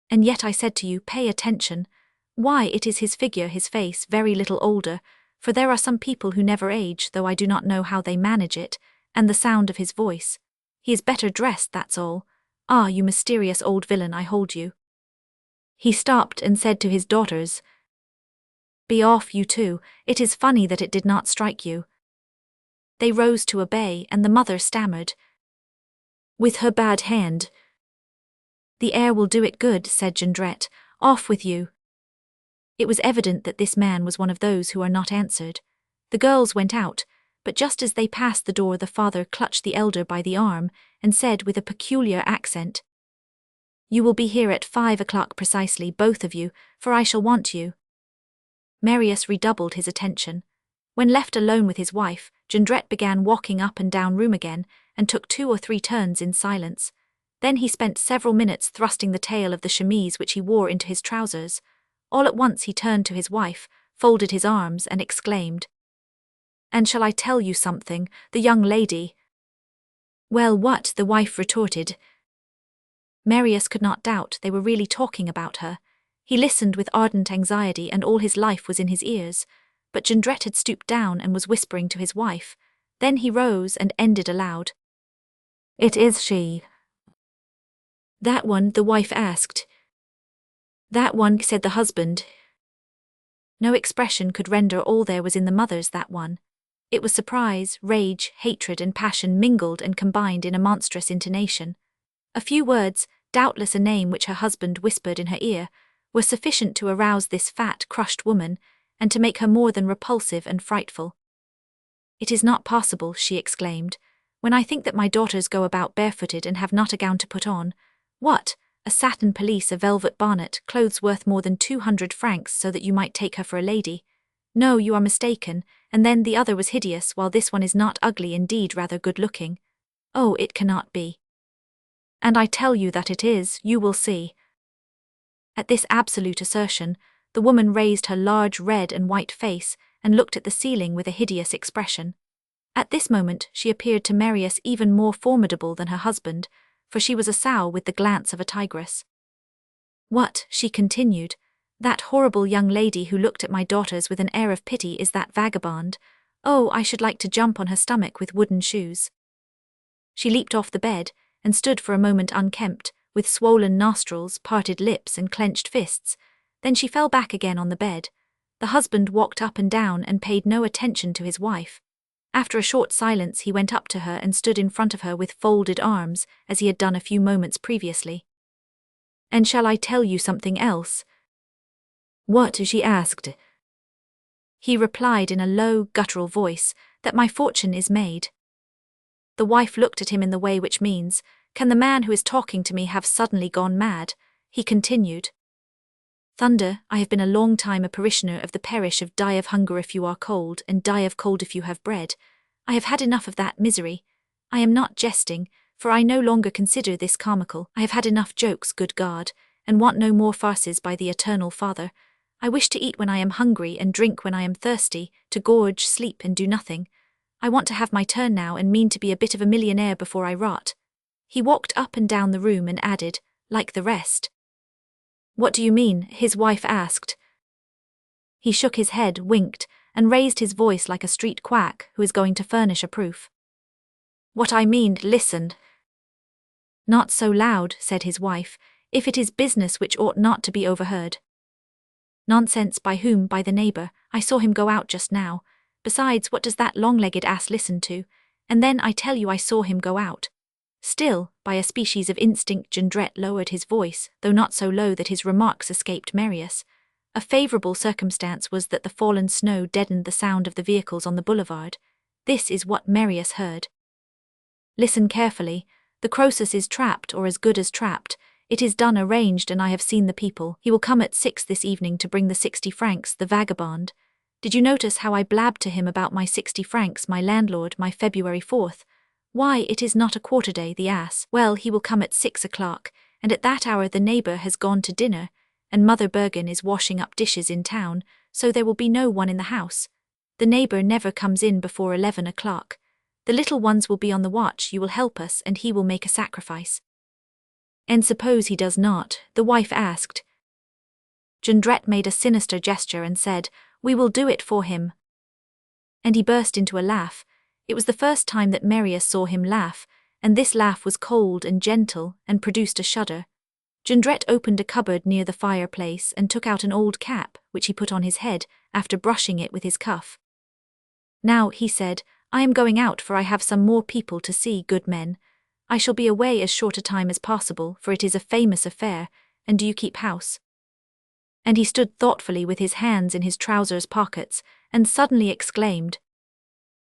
And yet I said to you, pay attention. Why, it is his figure, his face, very little older, for there are some people who never age, though I do not know how they manage it, and the sound of his voice. He is better dressed, that's all. Ah, you mysterious old villain, I hold you." He stopped and said to his daughters, "Be off, you two. It is funny that it did not strike you." They rose to obey, and the mother stammered, "With her bad hand." "The air will do it good," said Jondrette. "Off with you." It was evident that this man was one of those who are not answered. The girls went out, but just as they passed the door the father clutched the elder by the arm and said with a peculiar accent, "You will be here at 5 o'clock precisely, both of you, for I shall want you." Marius redoubled his attention. When left alone with his wife, Jondrette began walking up and down room again, and took 2 or 3 turns in silence. Then he spent several minutes thrusting the tail of the chemise which he wore into his trousers. All at once he turned to his wife, folded his arms, and exclaimed, "And shall I tell you something, the young lady?" "Well, what?" the wife retorted. Marius could not doubt they were really talking about her. He listened with ardent anxiety, and all his life was in his ears, but Jondrette had stooped down and was whispering to his wife. Then he rose and ended aloud, "It is she." "That one?" the wife asked. "That one," said the husband. No expression could render all there was in the mother's "that one." It was surprise, rage, hatred, and passion mingled and combined in a monstrous intonation. A few words, doubtless a name which her husband whispered in her ear, were sufficient to arouse this fat, crushed woman, and to make her more than repulsive and frightful. "It is not possible," she exclaimed. "When I think that my daughters go about barefooted and have not a gown to put on. What? A satin pelisse, a velvet bonnet, clothes worth more than 200 francs so that you might take her for a lady? No, you are mistaken, and then the other was hideous, while this one is not ugly, indeed rather good-looking. Oh, it cannot be. And I tell you that it is, you will see. At this absolute assertion, the woman raised her large red and white face and looked at the ceiling with a hideous expression. At this moment she appeared to Marius even more formidable than her husband, for she was a sow with the glance of a tigress. What, she continued, that horrible young lady who looked at my daughters with an air of pity is that vagabond. Oh, I should like to jump on her stomach with wooden shoes. She leaped off the bed and stood for a moment unkempt, with swollen nostrils, parted lips and clenched fists. Then she fell back again on the bed. The husband walked up and down and paid no attention to his wife. After a short silence he went up to her and stood in front of her with folded arms, as he had done a few moments previously. "And shall I tell you something else?" "What?" she asked. He replied in a low, guttural voice, "that my fortune is made." The wife looked at him in the way which means, "Can the man who is talking to me have suddenly gone mad?" He continued, "Thunder, I have been a long time a parishioner of the parish of die of hunger if you are cold, and die of cold if you have bread. I have had enough of that misery. I am not jesting, for I no longer consider this comical. I have had enough jokes, good God, and want no more farces by the eternal Father. I wish to eat when I am hungry and drink when I am thirsty, to gorge, sleep and do nothing. I want to have my turn now and mean to be a bit of a millionaire before I rot." He walked up and down the room and added, "Like the rest." "What do you mean?" his wife asked. He shook his head, winked, and raised his voice like a street quack who is going to furnish a proof. "What I mean, listen." "Not so loud," said his wife, "if it is business which ought not to be overheard." "Nonsense, by whom? By the neighbor. I saw him go out just now. Besides, what does that long-legged ass listen to? And then I tell you I saw him go out." Still, by a species of instinct, Jondrette lowered his voice, though not so low that his remarks escaped Marius. A favourable circumstance was that the fallen snow deadened the sound of the vehicles on the boulevard. This is what Marius heard. "Listen carefully. The Croesus is trapped, or as good as trapped. It is done, arranged, and I have seen the people. He will come at 6 this evening to bring the 60 francs, the vagabond. Did you notice how I blabbed to him about my 60 francs, my landlord, my February 4th? Why, it is not a quarter-day, the ass. Well, he will come at 6 o'clock, and at that hour the neighbour has gone to dinner, and Mother Bergen is washing up dishes in town, so there will be no one in the house. The neighbour never comes in before 11 o'clock. The little ones will be on the watch. You will help us, and he will make a sacrifice." "And suppose he does not?" the wife asked. Jondrette made a sinister gesture and said, "We will do it for him." And he burst into a laugh. It was the first time that Marius saw him laugh, and this laugh was cold and gentle and produced a shudder. Jondrette opened a cupboard near the fireplace and took out an old cap, which he put on his head after brushing it with his cuff. "Now," he said, "I am going out, for I have some more people to see, good men. I shall be away as short a time as possible, for it is a famous affair, and do you keep house?" And he stood thoughtfully with his hands in his trousers pockets, and suddenly exclaimed,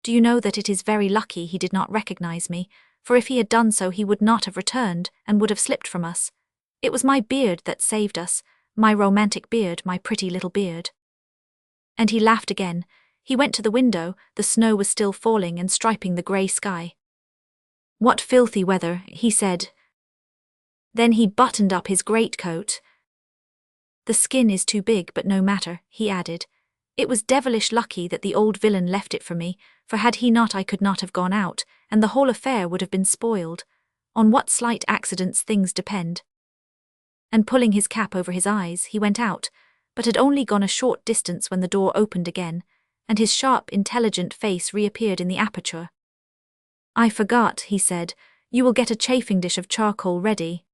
"Do you know that it is very lucky he did not recognize me, for if he had done so he would not have returned, and would have slipped from us. It was my beard that saved us, my romantic beard, my pretty little beard." And he laughed again. He went to the window. The snow was still falling and striping the grey sky. "What filthy weather," he said. Then he buttoned up his greatcoat. "The skin is too big, but no matter," he added. "It was devilish lucky that the old villain left it for me, for had he not I could not have gone out, and the whole affair would have been spoiled. On what slight accidents things depend." And pulling his cap over his eyes, he went out, but had only gone a short distance when the door opened again, and his sharp, intelligent face reappeared in the aperture. "I forgot," he said, "you will get a chafing dish of charcoal ready."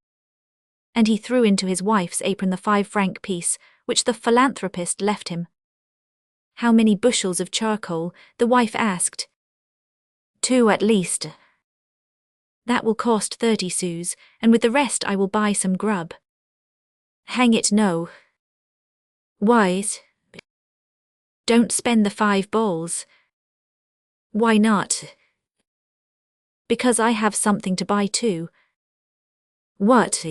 And he threw into his wife's apron the 5-franc piece, which the philanthropist left him. "How many bushels of charcoal?" the wife asked. "2 at least." "That will cost 30 sous, and with the rest I will buy some grub." "Hang it, no." "Why? Don't spend the 5 bowls." "Why not?" "Because I have something to buy too." "What?"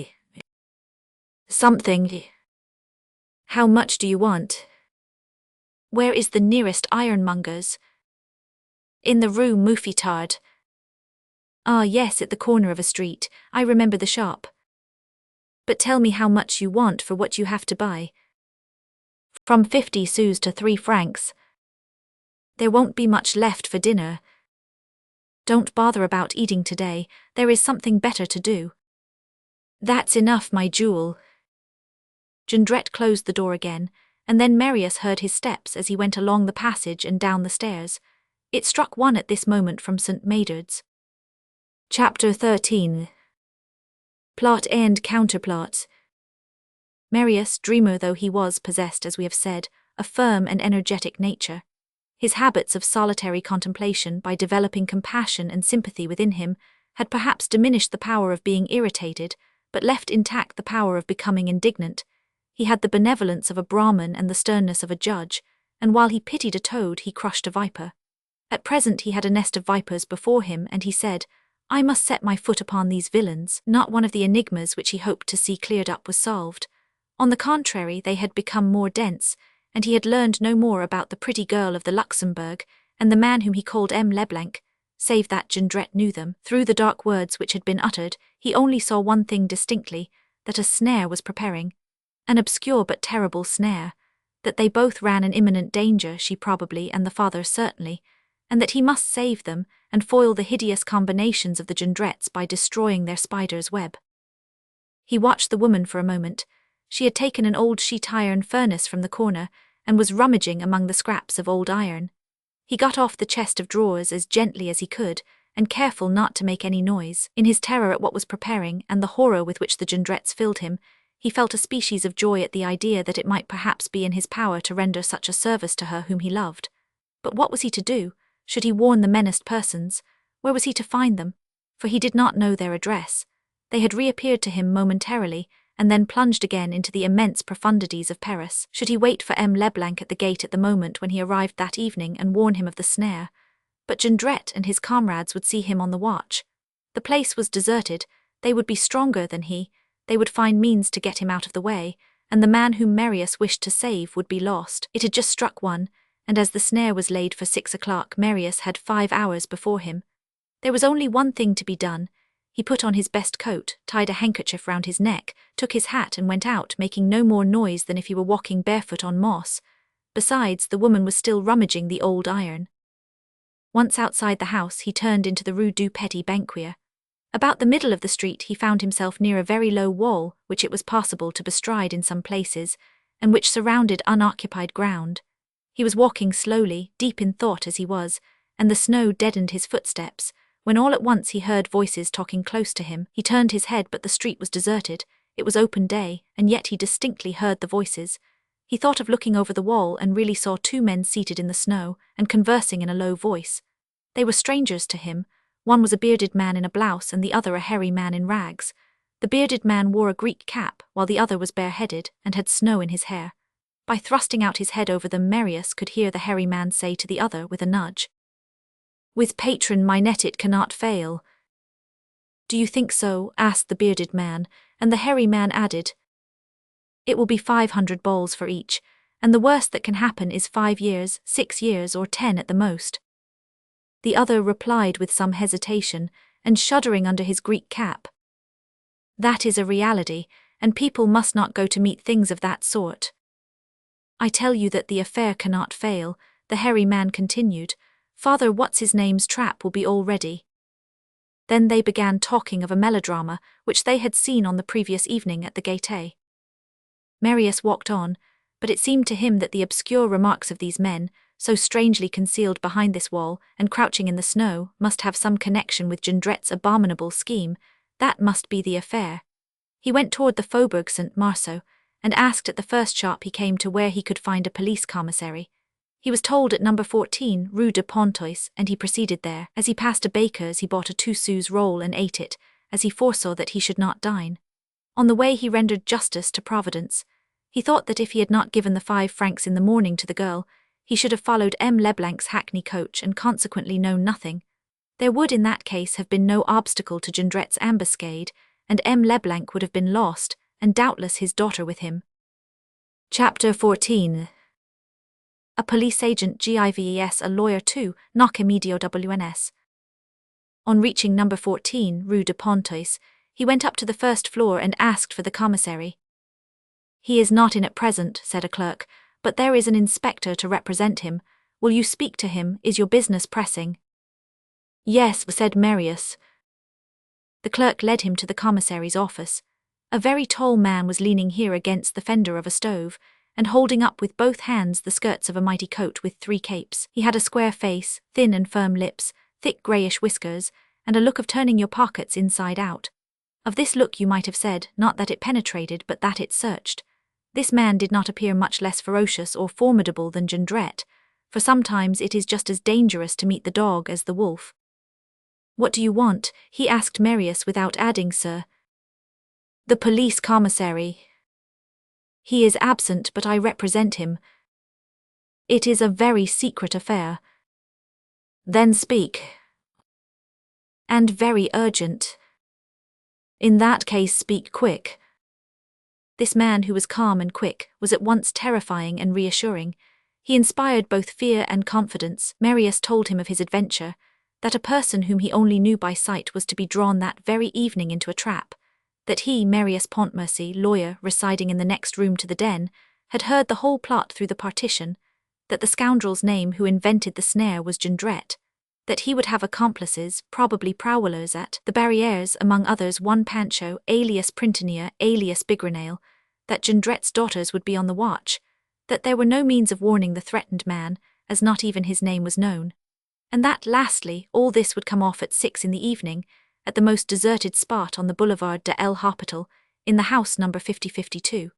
"Something." "How much do you want?" Where is the nearest ironmonger's? In the Rue Mouffetard. Ah yes, at the corner of a street, I remember the shop. But tell me how much you want for what you have to buy. From 50 sous to 3 francs. There won't be much left for dinner. Don't bother about eating today, there is something better to do. That's enough, my jewel. Jondrette closed the door again, and then Marius heard his steps as he went along the passage and down the stairs. It struck one at this moment from St. Médard's. Chapter 13. Plot and counterplot. Marius, dreamer though he was, possessed, as we have said, a firm and energetic nature. His habits of solitary contemplation, by developing compassion and sympathy within him, had perhaps diminished the power of being irritated, but left intact the power of becoming indignant. He had the benevolence of a Brahmin and the sternness of a judge, and while he pitied a toad, he crushed a viper. At present he had a nest of vipers before him, and he said, I must set my foot upon these villains. Not one of the enigmas which he hoped to see cleared up was solved. On the contrary, they had become more dense, and he had learned no more about the pretty girl of the Luxembourg and the man whom he called M. Leblanc, save that Jondrette knew them. Through the dark words which had been uttered, he only saw one thing distinctly, that a snare was preparing. An obscure but terrible snare. That they both ran an imminent danger, she probably and the father certainly, and that he must save them and foil the hideous combinations of the Jondrettes by destroying their spider's web. He watched the woman for a moment. She had taken an old sheet-iron furnace from the corner and was rummaging among the scraps of old iron. He got off the chest of drawers as gently as he could, and careful not to make any noise. In his terror at what was preparing and the horror with which the Jondrettes filled him, he felt a species of joy at the idea that it might perhaps be in his power to render such a service to her whom he loved. But what was he to do? Should he warn the menaced persons? Where was he to find them? For he did not know their address. They had reappeared to him momentarily, and then plunged again into the immense profundities of Paris. Should he wait for M. Leblanc at the gate at the moment when he arrived that evening and warn him of the snare? But Jondrette and his comrades would see him on the watch. The place was deserted, they would be stronger than he, they would find means to get him out of the way, and the man whom Marius wished to save would be lost. It had just struck 1, and as the snare was laid for 6 o'clock, Marius had 5 hours before him. There was only one thing to be done. He put on his best coat, tied a handkerchief round his neck, took his hat and went out, making no more noise than if he were walking barefoot on moss. Besides, the woman was still rummaging the old iron. Once outside the house, he turned into the Rue du Petit Banquier. About the middle of the street he found himself near a very low wall, which it was possible to bestride in some places, and which surrounded unoccupied ground. He was walking slowly, deep in thought as he was, and the snow deadened his footsteps, when all at once he heard voices talking close to him. He turned his head, but the street was deserted. It was open day, and yet he distinctly heard the voices. He thought of looking over the wall and really saw 2 men seated in the snow and conversing in a low voice. They were strangers to him. One was a bearded man in a blouse and the other a hairy man in rags. The bearded man wore a Greek cap, while the other was bareheaded and had snow in his hair. By thrusting out his head over them, Marius could hear the hairy man say to the other with a nudge, "With patron my net it cannot fail." "Do you think so?" asked the bearded man, and the hairy man added, "It will be 500 balls for each, and the worst that can happen is 5 years, 6 years, or 10 at the most." The other replied with some hesitation, and shuddering under his Greek cap, "That is a reality, and people must not go to meet things of that sort." "I tell you that the affair cannot fail," the hairy man continued. "Father What's-his-name's trap will be all ready." Then they began talking of a melodrama which they had seen on the previous evening at the Gaîté. Marius walked on, but it seemed to him that the obscure remarks of these men, so strangely concealed behind this wall and crouching in the snow, must have some connection with Jondrette's abominable scheme. That must be the affair. He went toward the Faubourg Saint-Marceau, and asked at the first shop he came to where he could find a police commissary. He was told at number 14, Rue de Pontoise, and he proceeded there. As he passed a baker's he bought a 2 sous roll and ate it, as he foresaw that he should not dine. On the way he rendered justice to Providence. He thought that if he had not given the 5 francs in the morning to the girl, he should have followed M. Leblanc's hackney coach and consequently known nothing. There would in that case have been no obstacle to Jondrette's ambuscade, and M. Leblanc would have been lost, and doubtless his daughter with him. Chapter 14. A police agent gives a lawyer too, knock immediately. On reaching number 14, Rue de Pontoise, he went up to the first floor and asked for the commissary. He is not in at present, said a clerk, but there is an inspector to represent him. Will you speak to him? Is your business pressing? Yes, said Marius. The clerk led him to the commissary's office. A very tall man was leaning here against the fender of a stove, and holding up with both hands the skirts of a mighty coat with 3 capes. He had a square face, thin and firm lips, thick greyish whiskers, and a look of turning your pockets inside out. Of this look you might have said, not that it penetrated but that it searched. This man did not appear much less ferocious or formidable than Jondrette, for sometimes it is just as dangerous to meet the dog as the wolf. What do you want? He asked Marius without adding, sir. The police commissary. He is absent, but I represent him. It is a very secret affair. Then speak. And very urgent. In that case, speak quick. This man, who was calm and quick, was at once terrifying and reassuring. He inspired both fear and confidence. Marius told him of his adventure, that a person whom he only knew by sight was to be drawn that very evening into a trap, that he, Marius Pontmercy, lawyer, residing in the next room to the den, had heard the whole plot through the partition, that the scoundrel's name who invented the snare was Jondrette, that he would have accomplices, probably prowlers at the barricades, among others one Pancho, alias Printanier, alias Bigrenail, that Jondrette's daughters would be on the watch, that there were no means of warning the threatened man, as not even his name was known, and that, lastly, all this would come off at 6 in the evening, at the most deserted spot on the Boulevard de l'Hôpital, in the house number 5052.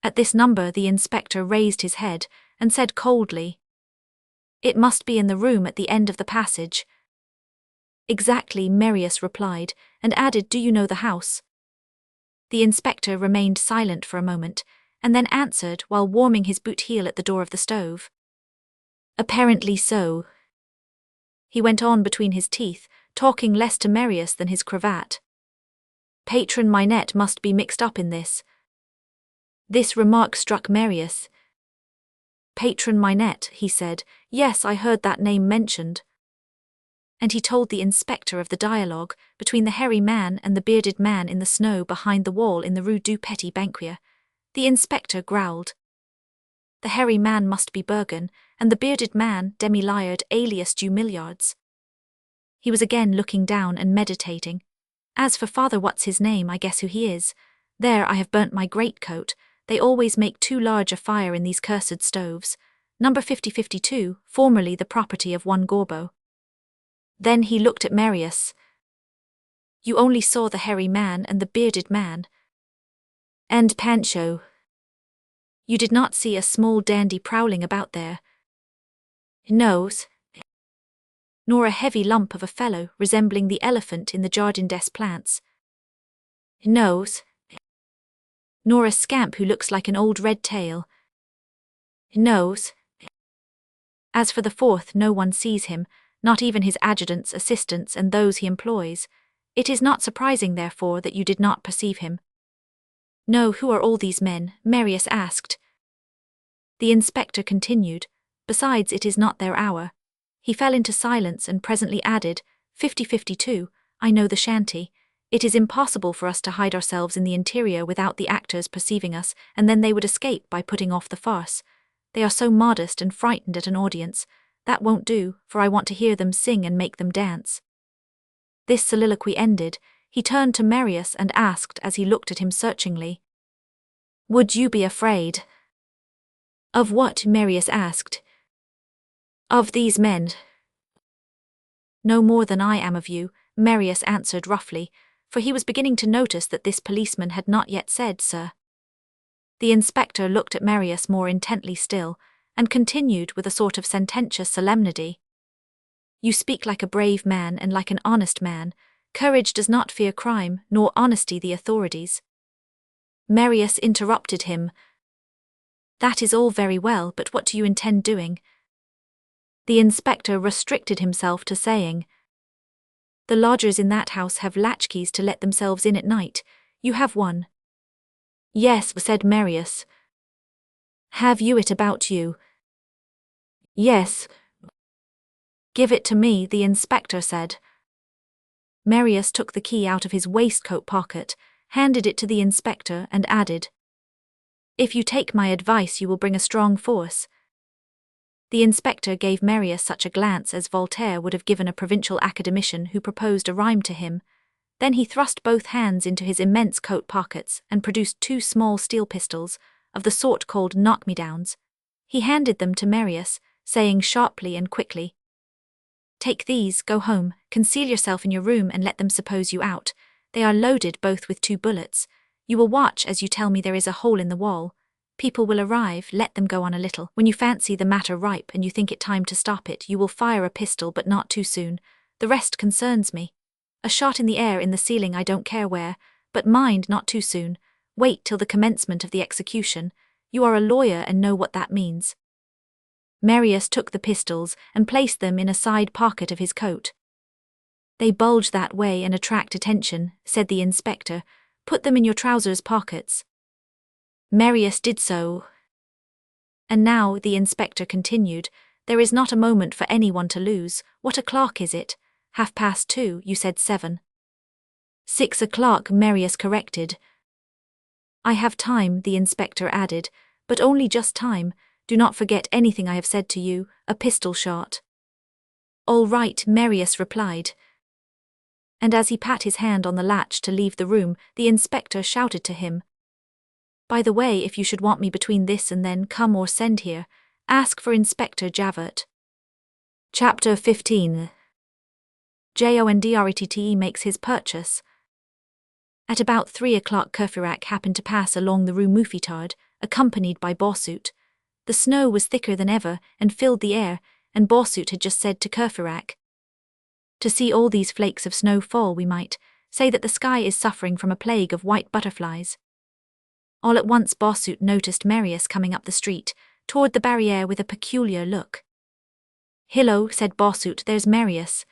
At this number the inspector raised his head and said coldly, "It must be in the room at the end of the passage." "Exactly," Marius replied, and added, "Do you know the house?" The inspector remained silent for a moment, and then answered while warming his boot heel at the door of the stove. "Apparently so." He went on between his teeth, talking less to Marius than his cravat. "Patron Minette must be mixed up in this." This remark struck Marius. "Patron Minette," he said. "Yes, I heard that name mentioned." And he told the inspector of the dialogue between the hairy man and the bearded man in the snow behind the wall in the Rue du Petit Banquier. The inspector growled. The hairy man must be Bergen, and the bearded man Demi-Liard alias Dumilliards. He was again looking down and meditating. "As for Father What's-his-name, I guess who he is. There, I have burnt my greatcoat. They always make too large a fire in these cursed stoves. Number 5052, formerly the property of one Gorbeau." Then he looked at Marius. "You only saw the hairy man and the bearded man. And Pancho. You did not see a small dandy prowling about there. No. Nor a heavy lump of a fellow resembling the elephant in the Jardin des Plantes. No. Nor a scamp who looks like an old red tail. No. As for the fourth, no one sees him, not even his adjutants, assistants, and those he employs. It is not surprising, therefore, that you did not perceive him." "No, who are all these men?" Marius asked. The inspector continued, "Besides, it is not their hour." He fell into silence and presently added, 5052, "I know the shanty. It is impossible for us to hide ourselves in the interior without the actors perceiving us, and then they would escape by putting off the farce. They are so modest and frightened at an audience. That won't do, for I want to hear them sing and make them dance." This soliloquy ended, he turned to Marius and asked as he looked at him searchingly, "Would you be afraid?" "Of what?" Marius asked. "Of these men." "No more than I am of you," Marius answered roughly, for he was beginning to notice that this policeman had not yet said "sir." The inspector looked at Marius more intently still, and continued with a sort of sententious solemnity. "You speak like a brave man and like an honest man. Courage does not fear crime, nor honesty the authorities." Marius interrupted him. "That is all very well, but what do you intend doing?" The inspector restricted himself to saying, "The lodgers in that house have latchkeys to let themselves in at night. You have one." "Yes," said Marius. "Have you it about you?" Yes. Give it to me, the inspector said. Marius took the key out of his waistcoat pocket, handed it to the inspector, and added, If you take my advice, you will bring a strong force. The inspector gave Marius such a glance as Voltaire would have given a provincial academician who proposed a rhyme to him. Then he thrust both hands into his immense coat pockets and produced 2 small steel pistols, of the sort called knock-me-downs. He handed them to Marius, saying sharply and quickly, Take these, go home, conceal yourself in your room and let them suppose you out. They are loaded both with 2 bullets. You will watch as you tell me there is a hole in the wall. People will arrive, let them go on a little. When you fancy the matter ripe and you think it time to stop it, you will fire a pistol, but not too soon. The rest concerns me. A shot in the air, in the ceiling, I don't care where, but mind, not too soon. Wait till the commencement of the execution. You are a lawyer and know what that means. Marius took the pistols and placed them in a side pocket of his coat. They bulge that way and attract attention, said the inspector. Put them in your trousers pockets. Marius did so. And now, the inspector continued, there is not a moment for anyone to lose. What o'clock is it? 2:30, you said 7. 6 o'clock, Marius corrected. I have time, the inspector added, but only just time. Do not forget anything I have said to you, a pistol shot. All right, Marius replied. And as he pat his hand on the latch to leave the room, the inspector shouted to him, By the way, if you should want me between this and then, come or send here. Ask for Inspector Javert. Chapter 15. Jondrette makes his purchase. At about 3 o'clock, Courfeyrac happened to pass along the Rue Mouffetard, accompanied by Bossuet. The snow was thicker than ever and filled the air, and Bossuet had just said to Courfeyrac, To see all these flakes of snow fall, we might say that the sky is suffering from a plague of white butterflies. All at once Bossuet noticed Marius coming up the street, toward the barrière with a peculiar look. Hillo, said Bossuet, there's Marius.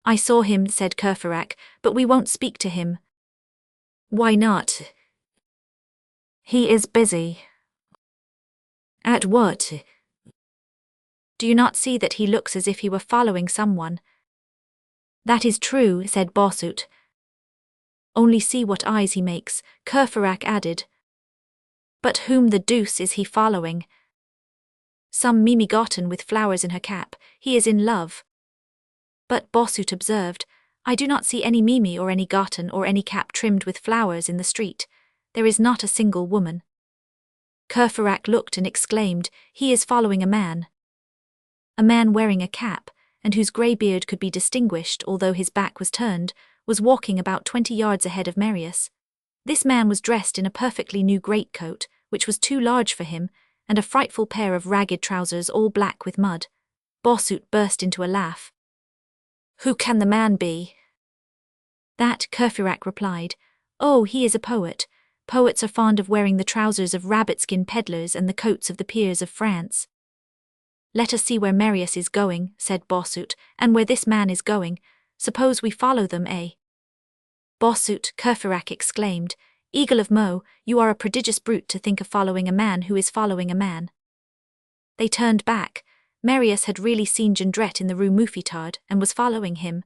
I saw him, said Courfeyrac, but we won't speak to him. Why not? He is busy. At what? Do you not see that he looks as if he were following someone? That is true, said Bossuet. Only see what eyes he makes, Courfeyrac added. But whom the deuce is he following? Some mimigotten with flowers in her cap, he is in love. But Bossuet observed, I do not see any mimi or any gotten or any cap trimmed with flowers in the street. There is not a single woman. Courfeyrac looked and exclaimed, He is following a man. A man wearing a cap, and whose grey beard could be distinguished although his back was turned, was walking about 20 yards ahead of Marius. This man was dressed in a perfectly new greatcoat, which was too large for him, and a frightful pair of ragged trousers all black with mud. Bossuet burst into a laugh. Who can the man be? That, Courfeyrac replied. Oh, he is a poet. Poets are fond of wearing the trousers of rabbit-skin peddlers and the coats of the peers of France. Let us see where Marius is going, said Bossuet, and where this man is going. Suppose we follow them, eh? Bossuet, Courfeyrac exclaimed, Eagle of Meaux, you are a prodigious brute to think of following a man who is following a man. They turned back. Marius had really seen Jondrette in the Rue Mouffetard and was following him.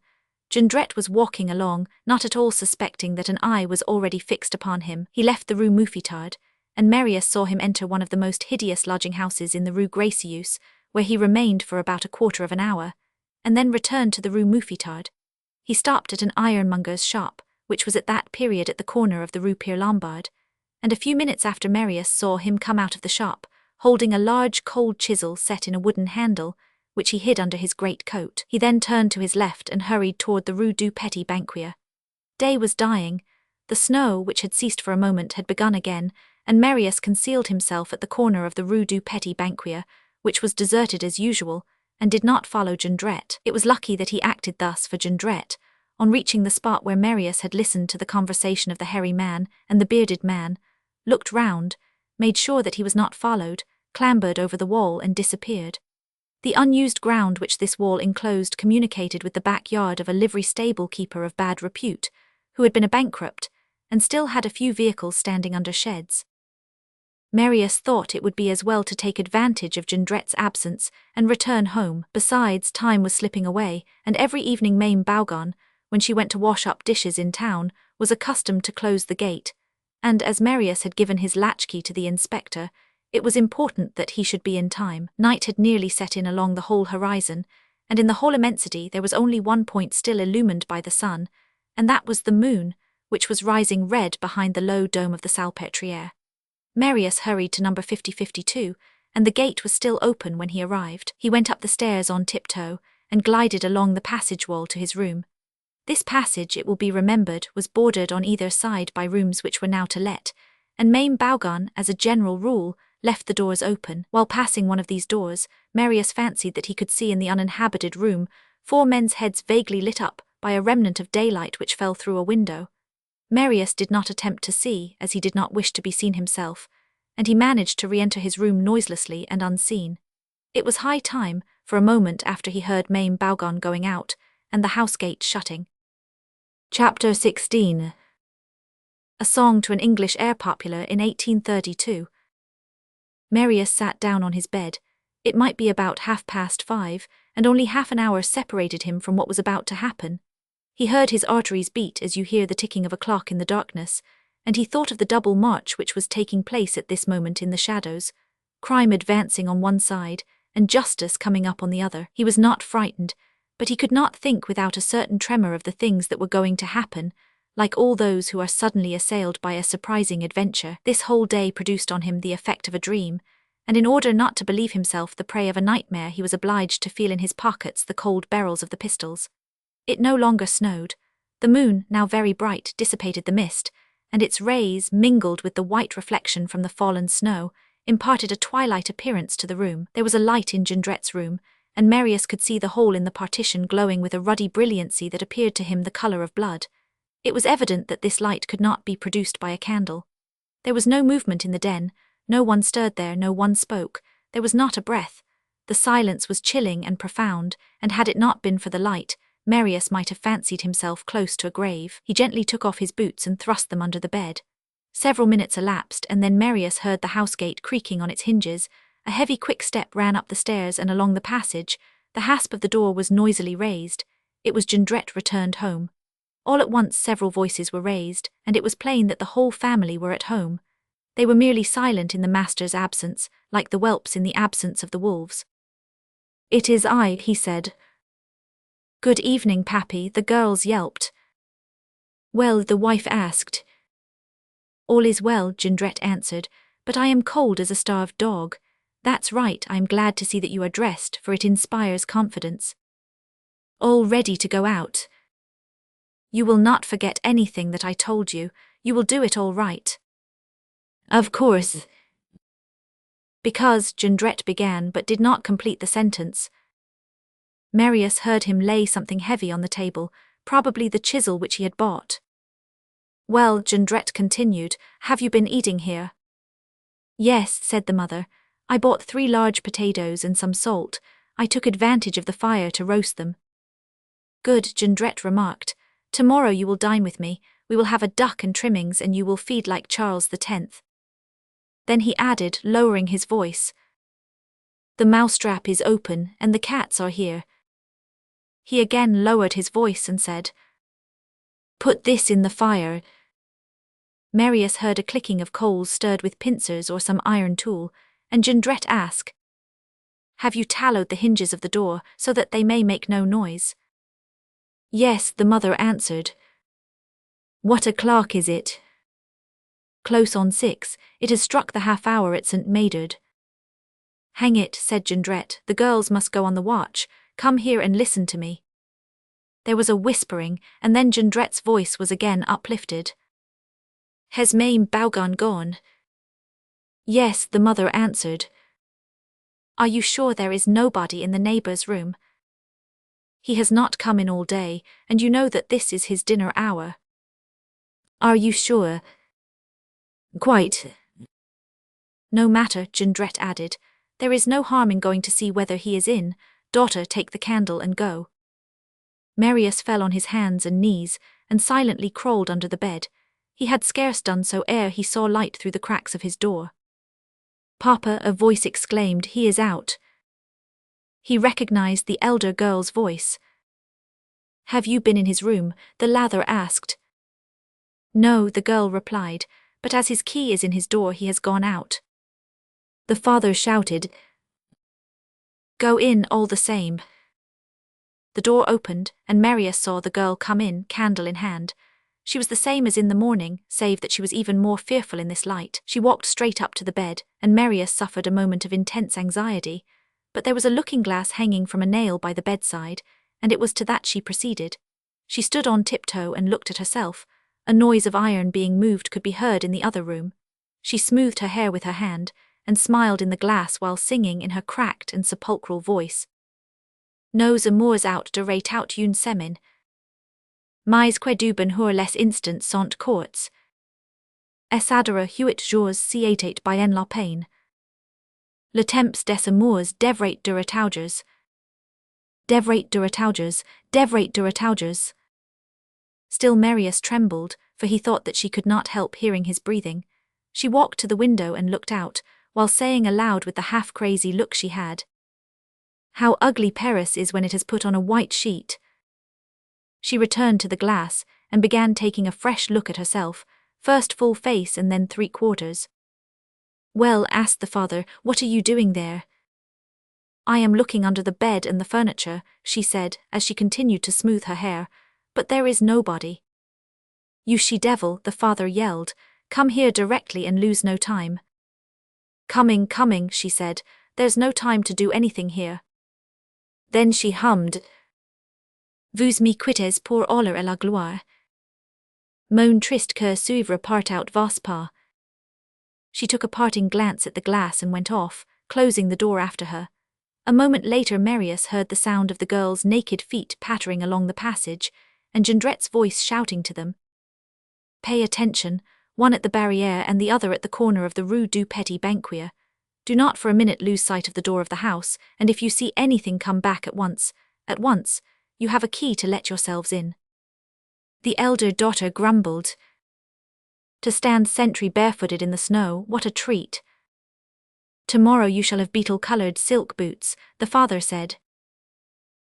Jondrette was walking along, not at all suspecting that an eye was already fixed upon him. He left the Rue Mouffetard, and Marius saw him enter one of the most hideous lodging-houses in the Rue Gracieuse, where he remained for about a quarter of an hour, and then returned to the Rue Mouffetard. He stopped at an ironmonger's shop, which was at that period at the corner of the Rue Pierre Lombard, and a few minutes after Marius saw him come out of the shop, holding a large cold chisel set in a wooden handle, which he hid under his great coat. He then turned to his left and hurried toward the Rue du Petit Banquier. Day was dying. The snow, which had ceased for a moment, had begun again, and Marius concealed himself at the corner of the Rue du Petit Banquier, which was deserted as usual, and did not follow Jondrette. It was lucky that he acted thus, for Jondrette, on reaching the spot where Marius had listened to the conversation of the hairy man and the bearded man, looked round, made sure that he was not followed, clambered over the wall and disappeared. The unused ground which this wall enclosed communicated with the backyard of a livery stable keeper of bad repute, who had been a bankrupt, and still had a few vehicles standing under sheds. Marius thought it would be as well to take advantage of Jondrette's absence and return home. Besides, time was slipping away, and every evening Mame Bougon, when she went to wash up dishes in town, was accustomed to close the gate, and as Marius had given his latchkey to the inspector, it was important that he should be in time. Night had nearly set in along the whole horizon, and in the whole immensity there was only one point still illumined by the sun, and that was the moon, which was rising red behind the low dome of the Salpêtrière. Marius hurried to number 5052, and the gate was still open when he arrived. He went up the stairs on tiptoe, and glided along the passage wall to his room. This passage, it will be remembered, was bordered on either side by rooms which were now to let, and Mame Bougon, as a general rule, left the doors open. While passing one of these doors, Marius fancied that he could see in the uninhabited room 4 men's heads vaguely lit up by a remnant of daylight which fell through a window. Marius did not attempt to see, as he did not wish to be seen himself, and he managed to re-enter his room noiselessly and unseen. It was high time, for a moment after he heard Mame Bougon going out, and the house gate shutting. Chapter 16. A song to an English air popular in 1832. Marius sat down on his bed. It might be about 5:30, and only half an hour separated him from what was about to happen. He heard his arteries beat as you hear the ticking of a clock in the darkness, and he thought of the double march which was taking place at this moment in the shadows, crime advancing on one side, and justice coming up on the other. He was not frightened, but he could not think without a certain tremor of the things that were going to happen. Like all those who are suddenly assailed by a surprising adventure, this whole day produced on him the effect of a dream, and in order not to believe himself the prey of a nightmare he was obliged to feel in his pockets the cold barrels of the pistols. It no longer snowed. The moon, now very bright, dissipated the mist, and its rays, mingled with the white reflection from the fallen snow, imparted a twilight appearance to the room. There was a light in Jondrette's room, and Marius could see the hole in the partition glowing with a ruddy brilliancy that appeared to him the colour of blood. It was evident that this light could not be produced by a candle. There was no movement in the den, no one stirred there, no one spoke, there was not a breath. The silence was chilling and profound, and had it not been for the light, Marius might have fancied himself close to a grave. He gently took off his boots and thrust them under the bed. Several minutes elapsed, and then Marius heard the house gate creaking on its hinges. A heavy quick step ran up the stairs and along the passage. The hasp of the door was noisily raised. It was Jondrette returned home. All at once several voices were raised, and it was plain that the whole family were at home. They were merely silent in the master's absence, like the whelps in the absence of the wolves. "It is I," he said. "Good evening, Pappy," the girls yelped. "Well," the wife asked. "All is well," Jondrette answered, "but I am cold as a starved dog." "That's right, I am glad to see that you are dressed, for it inspires confidence." "All ready to go out." "You will not forget anything that I told you, you will do it all right." "Of course." "Because," Jondrette began but did not complete the sentence. Marius heard him lay something heavy on the table, probably the chisel which he had bought. "Well," Jondrette continued, "have you been eating here?" "Yes," said the mother. "I bought 3 large potatoes and some salt. I took advantage of the fire to roast them." "Good," Jondrette remarked. "Tomorrow you will dine with me, we will have a duck and trimmings and you will feed like Charles X." Then he added, lowering his voice, "The mousetrap is open and the cats are here." He again lowered his voice and said, "Put this in the fire." Marius heard a clicking of coals stirred with pincers or some iron tool, and Jondrette asked, "Have you tallowed the hinges of the door, so that they may make no noise?" "Yes," the mother answered. "What o'clock is it?" "Close on 6, it has struck the half-hour at St. Médard." "Hang it," said Jondrette, "the girls must go on the watch. Come here and listen to me." There was a whispering, and then Jondrette's voice was again uplifted. "Has Mame Bougon gone?" "Yes," the mother answered. "Are you sure there is nobody in the neighbor's room?" "He has not come in all day, and you know that this is his dinner hour." "Are you sure?" "Quite." "No matter," Jondrette added. "There is no harm in going to see whether he is in. Daughter, take the candle and go." Marius fell on his hands and knees, and silently crawled under the bed. He had scarce done so ere he saw light through the cracks of his door. "Papa," a voice exclaimed, "he is out." He recognized the elder girl's voice. "Have you been in his room?" the latter asked. "No," the girl replied, "but as his key is in his door he has gone out." The father shouted, "Go in all the same." The door opened, and Marius saw the girl come in, candle in hand. She was the same as in the morning, save that she was even more fearful in this light. She walked straight up to the bed, and Marius suffered a moment of intense anxiety. But there was a looking-glass hanging from a nail by the bedside, and it was to that she proceeded. She stood on tiptoe and looked at herself. A noise of iron being moved could be heard in the other room. She smoothed her hair with her hand, and smiled in the glass while singing in her cracked and sepulchral voice. "Nos amours out de rate out une semaine. Mais que du bonheur les instants sont courts. Es adora huit jours siétate bien la peine. Le temps des amours devrait durer toujours. Devrait durer toujours, devrait durer toujours." Still Marius trembled, for he thought that she could not help hearing his breathing. She walked to the window and looked out, while saying aloud with the half-crazy look she had, "How ugly Paris is when it has put on a white sheet." She returned to the glass, and began taking a fresh look at herself, first full face and then three-quarters. "Well," asked the father, "what are you doing there?" "I am looking under the bed and the furniture," she said, as she continued to smooth her hair, "but there is nobody." "You she-devil," the father yelled, "come here directly and lose no time." "Coming, coming," she said, "there's no time to do anything here." Then she hummed, "Vous me quittez pour aller à la gloire. Mon triste cœur s'ouvre partout vos pas." She took a parting glance at the glass and went off, closing the door after her. A moment later Marius heard the sound of the girl's naked feet pattering along the passage, and Jondrette's voice shouting to them. "Pay attention, one at the barrière and the other at the corner of the Rue du Petit Banquier. Do not for a minute lose sight of the door of the house, and if you see anything come back at once. You have a key to let yourselves in." The elder daughter grumbled. "To stand sentry barefooted in the snow, what a treat." "Tomorrow you shall have beetle-coloured silk boots," the father said.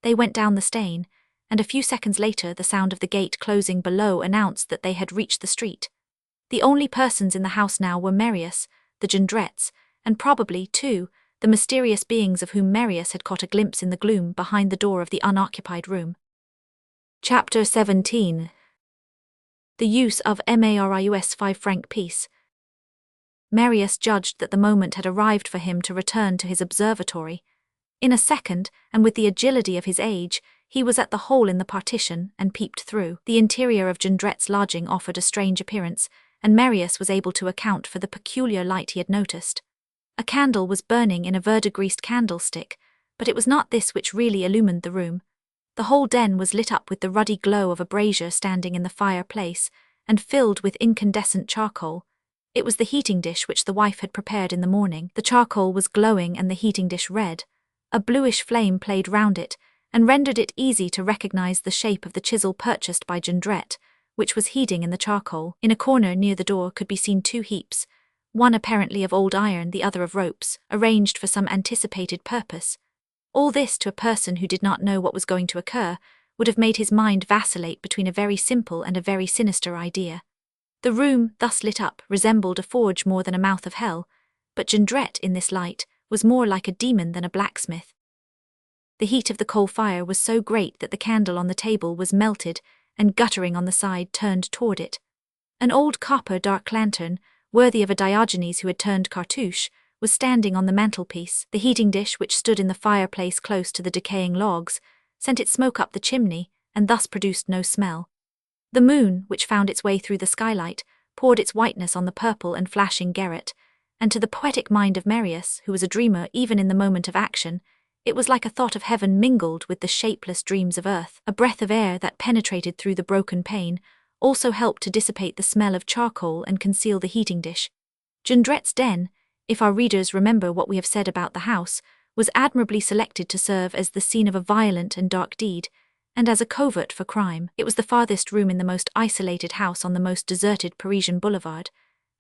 They went down the stane, and a few seconds later the sound of the gate closing below announced that they had reached the street. The only persons in the house now were Marius, the Jondrettes, and probably, too, the mysterious beings of whom Marius had caught a glimpse in the gloom behind the door of the unoccupied room. Chapter 17. The use of Marius 5-franc piece. Marius judged that the moment had arrived for him to return to his observatory. In a second, and with the agility of his age, he was at the hole in the partition and peeped through. The interior of Jondrette's lodging offered a strange appearance, and Marius was able to account for the peculiar light he had noticed. A candle was burning in a verdigreased candlestick, but it was not this which really illumined the room. The whole den was lit up with the ruddy glow of a brazier standing in the fireplace, and filled with incandescent charcoal. It was the heating dish which the wife had prepared in the morning. The charcoal was glowing and the heating dish red. A bluish flame played round it, and rendered it easy to recognize the shape of the chisel purchased by Jondrette, which was heating in the charcoal. In a corner near the door could be seen two heaps, one apparently of old iron, the other of ropes, arranged for some anticipated purpose. All this, to a person who did not know what was going to occur, would have made his mind vacillate between a very simple and a very sinister idea. The room, thus lit up, resembled a forge more than a mouth of hell, but Jondrette, in this light, was more like a demon than a blacksmith. The heat of the coal fire was so great that the candle on the table was melted and guttering on the side turned toward it. An old copper dark lantern, worthy of a Diogenes who had turned cartouche, was standing on the mantelpiece. The heating dish, which stood in the fireplace close to the decaying logs, sent its smoke up the chimney, and thus produced no smell. The moon, which found its way through the skylight, poured its whiteness on the purple and flashing garret, and to the poetic mind of Marius, who was a dreamer even in the moment of action, it was like a thought of heaven mingled with the shapeless dreams of earth. A breath of air that penetrated through the broken pane also helped to dissipate the smell of charcoal and conceal the heating dish. Jondrette's den, if our readers remember what we have said about the house, was admirably selected to serve as the scene of a violent and dark deed, and as a covert for crime. It was the farthest room in the most isolated house on the most deserted Parisian boulevard,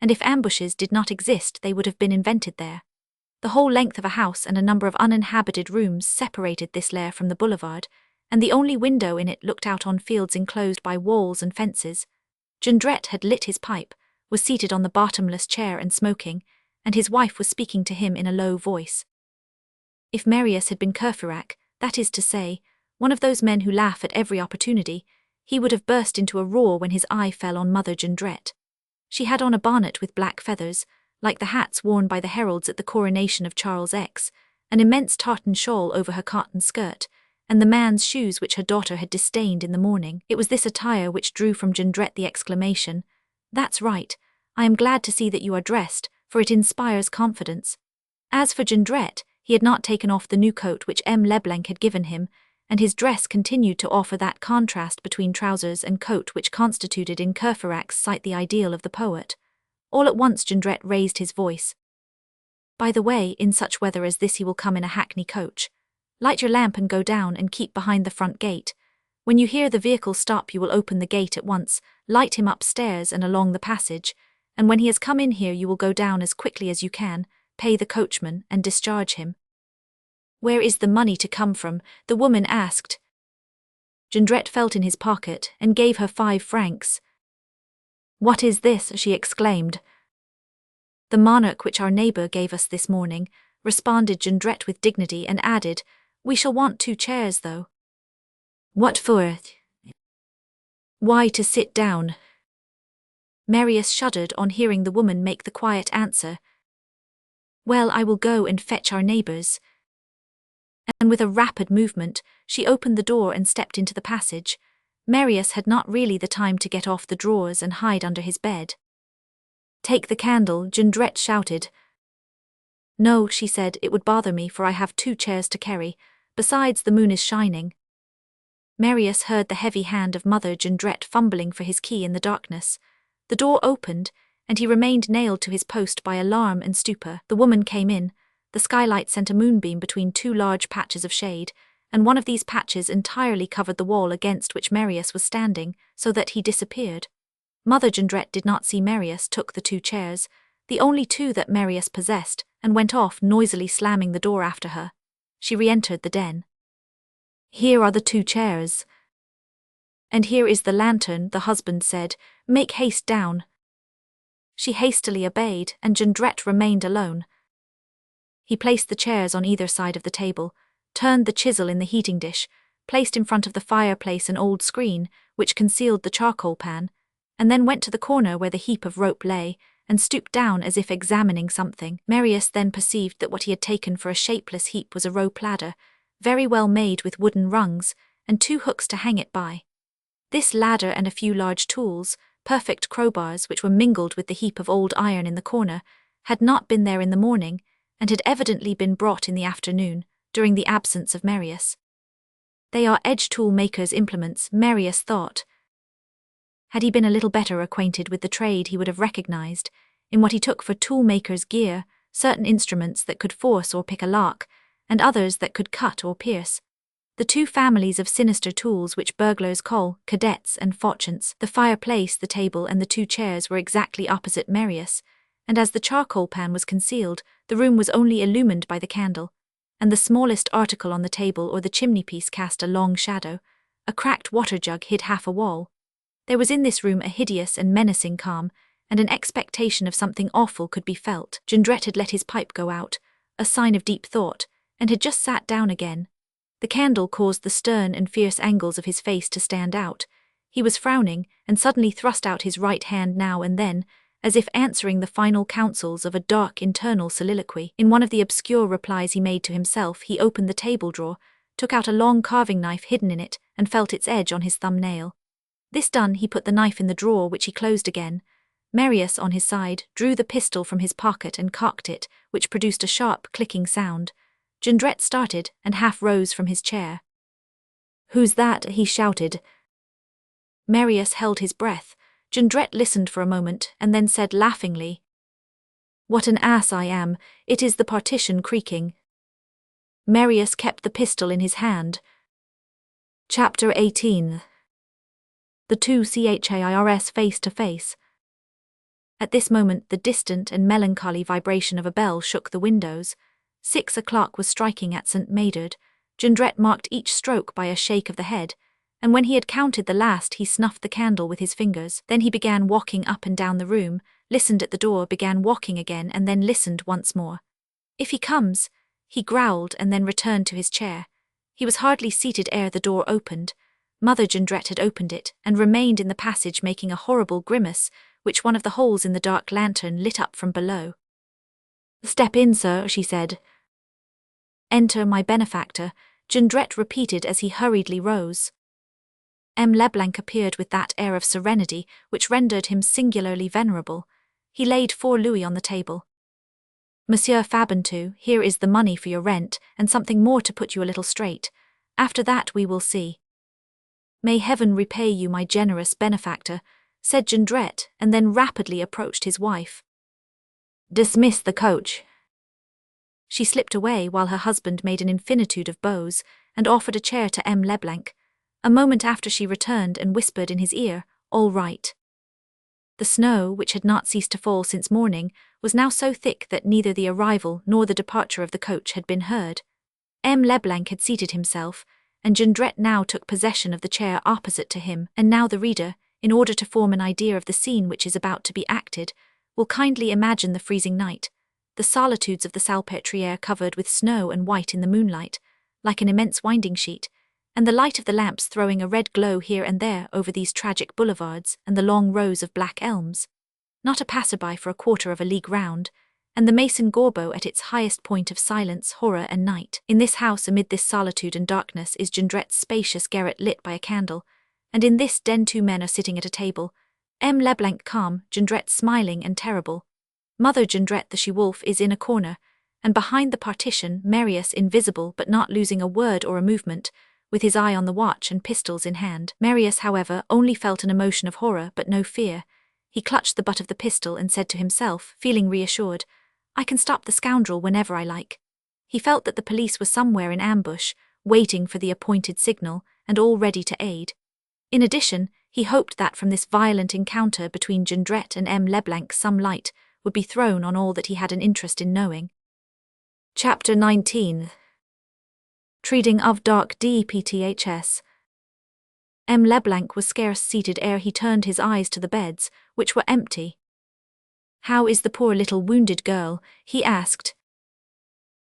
and if ambushes did not exist they would have been invented there. The whole length of a house and a number of uninhabited rooms separated this lair from the boulevard, and the only window in it looked out on fields enclosed by walls and fences. Jondrette had lit his pipe, was seated on the bottomless chair and smoking, and his wife was speaking to him in a low voice. If Marius had been Courfeyrac, that is to say, one of those men who laugh at every opportunity, he would have burst into a roar when his eye fell on Mother Jondrette. She had on a bonnet with black feathers, like the hats worn by the heralds at the coronation of Charles X, an immense tartan shawl over her cotton skirt, and the man's shoes which her daughter had disdained in the morning. It was this attire which drew from Jondrette the exclamation, "That's right, I am glad to see that you are dressed, for it inspires confidence." As for Jondrette, he had not taken off the new coat which M. Leblanc had given him, and his dress continued to offer that contrast between trousers and coat which constituted in Courfeyrac's sight the ideal of the poet. All at once Jondrette raised his voice. "By the way, in such weather as this he will come in a hackney coach. Light your lamp and go down and keep behind the front gate. When you hear the vehicle stop you will open the gate at once, light him upstairs and along the passage, and when he has come in here you will go down as quickly as you can, pay the coachman, and discharge him." "Where is the money to come from?" the woman asked. Jondrette felt in his pocket and gave her 5 francs. "What is this?" she exclaimed. "The monarch which our neighbour gave us this morning," responded Jondrette with dignity, and added, "We shall want 2 chairs, though." "What for?" "Why, to sit down." Marius shuddered on hearing the woman make the quiet answer, "Well, I will go and fetch our neighbours." And with a rapid movement, she opened the door and stepped into the passage. Marius had not really the time to get off the drawers and hide under his bed. "Take the candle," Jondrette shouted. "No," she said, "it would bother me, for I have 2 chairs to carry. Besides, the moon is shining." Marius heard the heavy hand of Mother Jondrette fumbling for his key in the darkness. The door opened, and he remained nailed to his post by alarm and stupor. The woman came in. The skylight sent a moonbeam between 2 large patches of shade, and one of these patches entirely covered the wall against which Marius was standing, so that he disappeared. Mother Jondrette did not see Marius, took the 2 chairs, the only 2 that Marius possessed, and went off, noisily slamming the door after her. She re-entered the den. "Here are the 2 chairs." "And here is the lantern," the husband said. "Make haste down." She hastily obeyed, and Jondrette remained alone. He placed the chairs on either side of the table, turned the chisel in the heating dish, placed in front of the fireplace an old screen, which concealed the charcoal pan, and then went to the corner where the heap of rope lay, and stooped down as if examining something. Marius then perceived that what he had taken for a shapeless heap was a rope ladder, very well made with wooden rungs, and 2 hooks to hang it by. This ladder and a few large tools, perfect crowbars which were mingled with the heap of old iron in the corner, had not been there in the morning, and had evidently been brought in the afternoon, during the absence of Marius. They are edge-tool makers' implements, Marius thought. Had he been a little better acquainted with the trade he would have recognized, in what he took for tool-makers' gear, certain instruments that could force or pick a lock, and others that could cut or pierce. The 2 families of sinister tools which burglars call cadets and fauchants. The fireplace, the table, and the 2 chairs were exactly opposite Marius, and as the charcoal pan was concealed, the room was only illumined by the candle, and the smallest article on the table or the chimney-piece cast a long shadow. A cracked water-jug hid half a wall. There was in this room a hideous and menacing calm, and an expectation of something awful could be felt. Jondrette had let his pipe go out, a sign of deep thought, and had just sat down again. The candle caused the stern and fierce angles of his face to stand out. He was frowning, and suddenly thrust out his right hand now and then, as if answering the final counsels of a dark internal soliloquy. In one of the obscure replies he made to himself, he opened the table drawer, took out a long carving knife hidden in it, and felt its edge on his thumb-nail. This done, he put the knife in the drawer, which he closed again. Marius, on his side, drew the pistol from his pocket and cocked it, which produced a sharp, clicking sound. Jondrette started, and half rose from his chair. "Who's that?" he shouted. Marius held his breath. Jondrette listened for a moment, and then said laughingly, "What an ass I am, it is the partition creaking." Marius kept the pistol in his hand. Chapter 18. The 2 chairs face to face. At this moment the distant and melancholy vibration of a bell shook the windows. 6 o'clock was striking at St. Médard. Jondrette marked each stroke by a shake of the head, and when he had counted the last he snuffed the candle with his fingers. Then he began walking up and down the room, listened at the door, began walking again, and then listened once more. "If he comes," he growled, and then returned to his chair. He was hardly seated ere the door opened. Mother Jondrette had opened it, and remained in the passage making a horrible grimace, which one of the holes in the dark lantern lit up from below. "Step in, sir," she said. "Enter my benefactor," Jondrette repeated as he hurriedly rose. M. Leblanc appeared with that air of serenity which rendered him singularly venerable. He laid 4 louis on the table. "Monsieur Fabantou, here is the money for your rent, and something more to put you a little straight. After that we will see." "May heaven repay you, my generous benefactor," said Jondrette, and then rapidly approached his wife. "Dismiss the coach." She slipped away while her husband made an infinitude of bows, and offered a chair to M. Leblanc. A moment after she returned and whispered in his ear, "All right." The snow, which had not ceased to fall since morning, was now so thick that neither the arrival nor the departure of the coach had been heard. M. Leblanc had seated himself, and Jondrette now took possession of the chair opposite to him, and now the reader, in order to form an idea of the scene which is about to be acted, will kindly imagine the freezing night, the solitudes of the Salpêtrière covered with snow and white in the moonlight, like an immense winding sheet, and the light of the lamps throwing a red glow here and there over these tragic boulevards and the long rows of black elms, not a passerby for a quarter of a league round, and the Maison Gorbeau at its highest point of silence, horror, and night. In this house, amid this solitude and darkness, is Jondrette's spacious garret lit by a candle, and in this den 2 men are sitting at a table, M. Leblanc calm, Jondrette smiling and terrible. Mother Jondrette the she-wolf is in a corner, and behind the partition Marius, invisible but not losing a word or a movement, with his eye on the watch and pistols in hand. Marius, however, only felt an emotion of horror but no fear. He clutched the butt of the pistol and said to himself, feeling reassured, "I can stop the scoundrel whenever I like." He felt that the police were somewhere in ambush, waiting for the appointed signal, and all ready to aid. In addition, he hoped that from this violent encounter between Jondrette and M. Leblanc some light would be thrown on all that he had an interest in knowing. Chapter 19. Treating of Dark Dpths. M. Leblanc was scarce seated ere he turned his eyes to the beds, which were empty. "How is the poor little wounded girl?" he asked.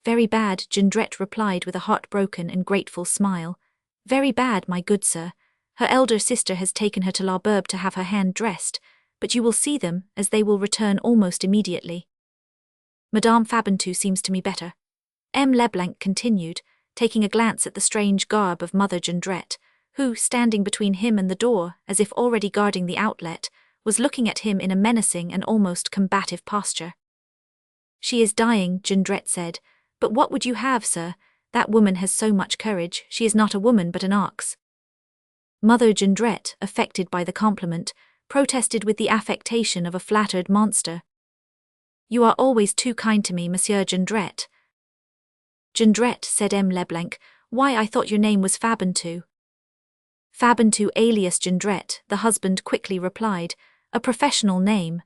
"Very bad," Jondrette replied with a heartbroken and grateful smile. "Very bad, my good sir. Her elder sister has taken her to La Berbe to have her hand dressed, but you will see them, as they will return almost immediately. Madame Fabantou seems to me better," M. Leblanc continued, taking a glance at the strange garb of Mother Jondrette, who, standing between him and the door, as if already guarding the outlet, was looking at him in a menacing and almost combative posture. "She is dying," Jondrette said. "But what would you have, sir? That woman has so much courage, she is not a woman but an ox." Mother Jondrette, affected by the compliment, protested with the affectation of a flattered monster. "You are always too kind to me, Monsieur Jondrette." "Jondrette," said M. Leblanc, "why, I thought your name was Fabantou." "Fabantou alias Jondrette," the husband quickly replied, "a professional name."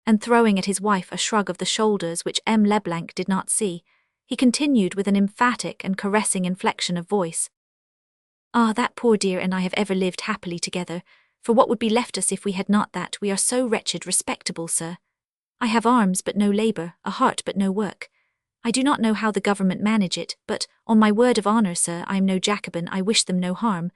And throwing at his wife a shrug of the shoulders which M. Leblanc did not see, he continued with an emphatic and caressing inflection of voice. "Ah, that poor dear and I have ever lived happily together, for what would be left us if we had not that? We are so wretched respectable, sir. I have arms but no labour, a heart but no work. I do not know how the government manage it, but, on my word of honour, sir, I am no Jacobin, I wish them no harm.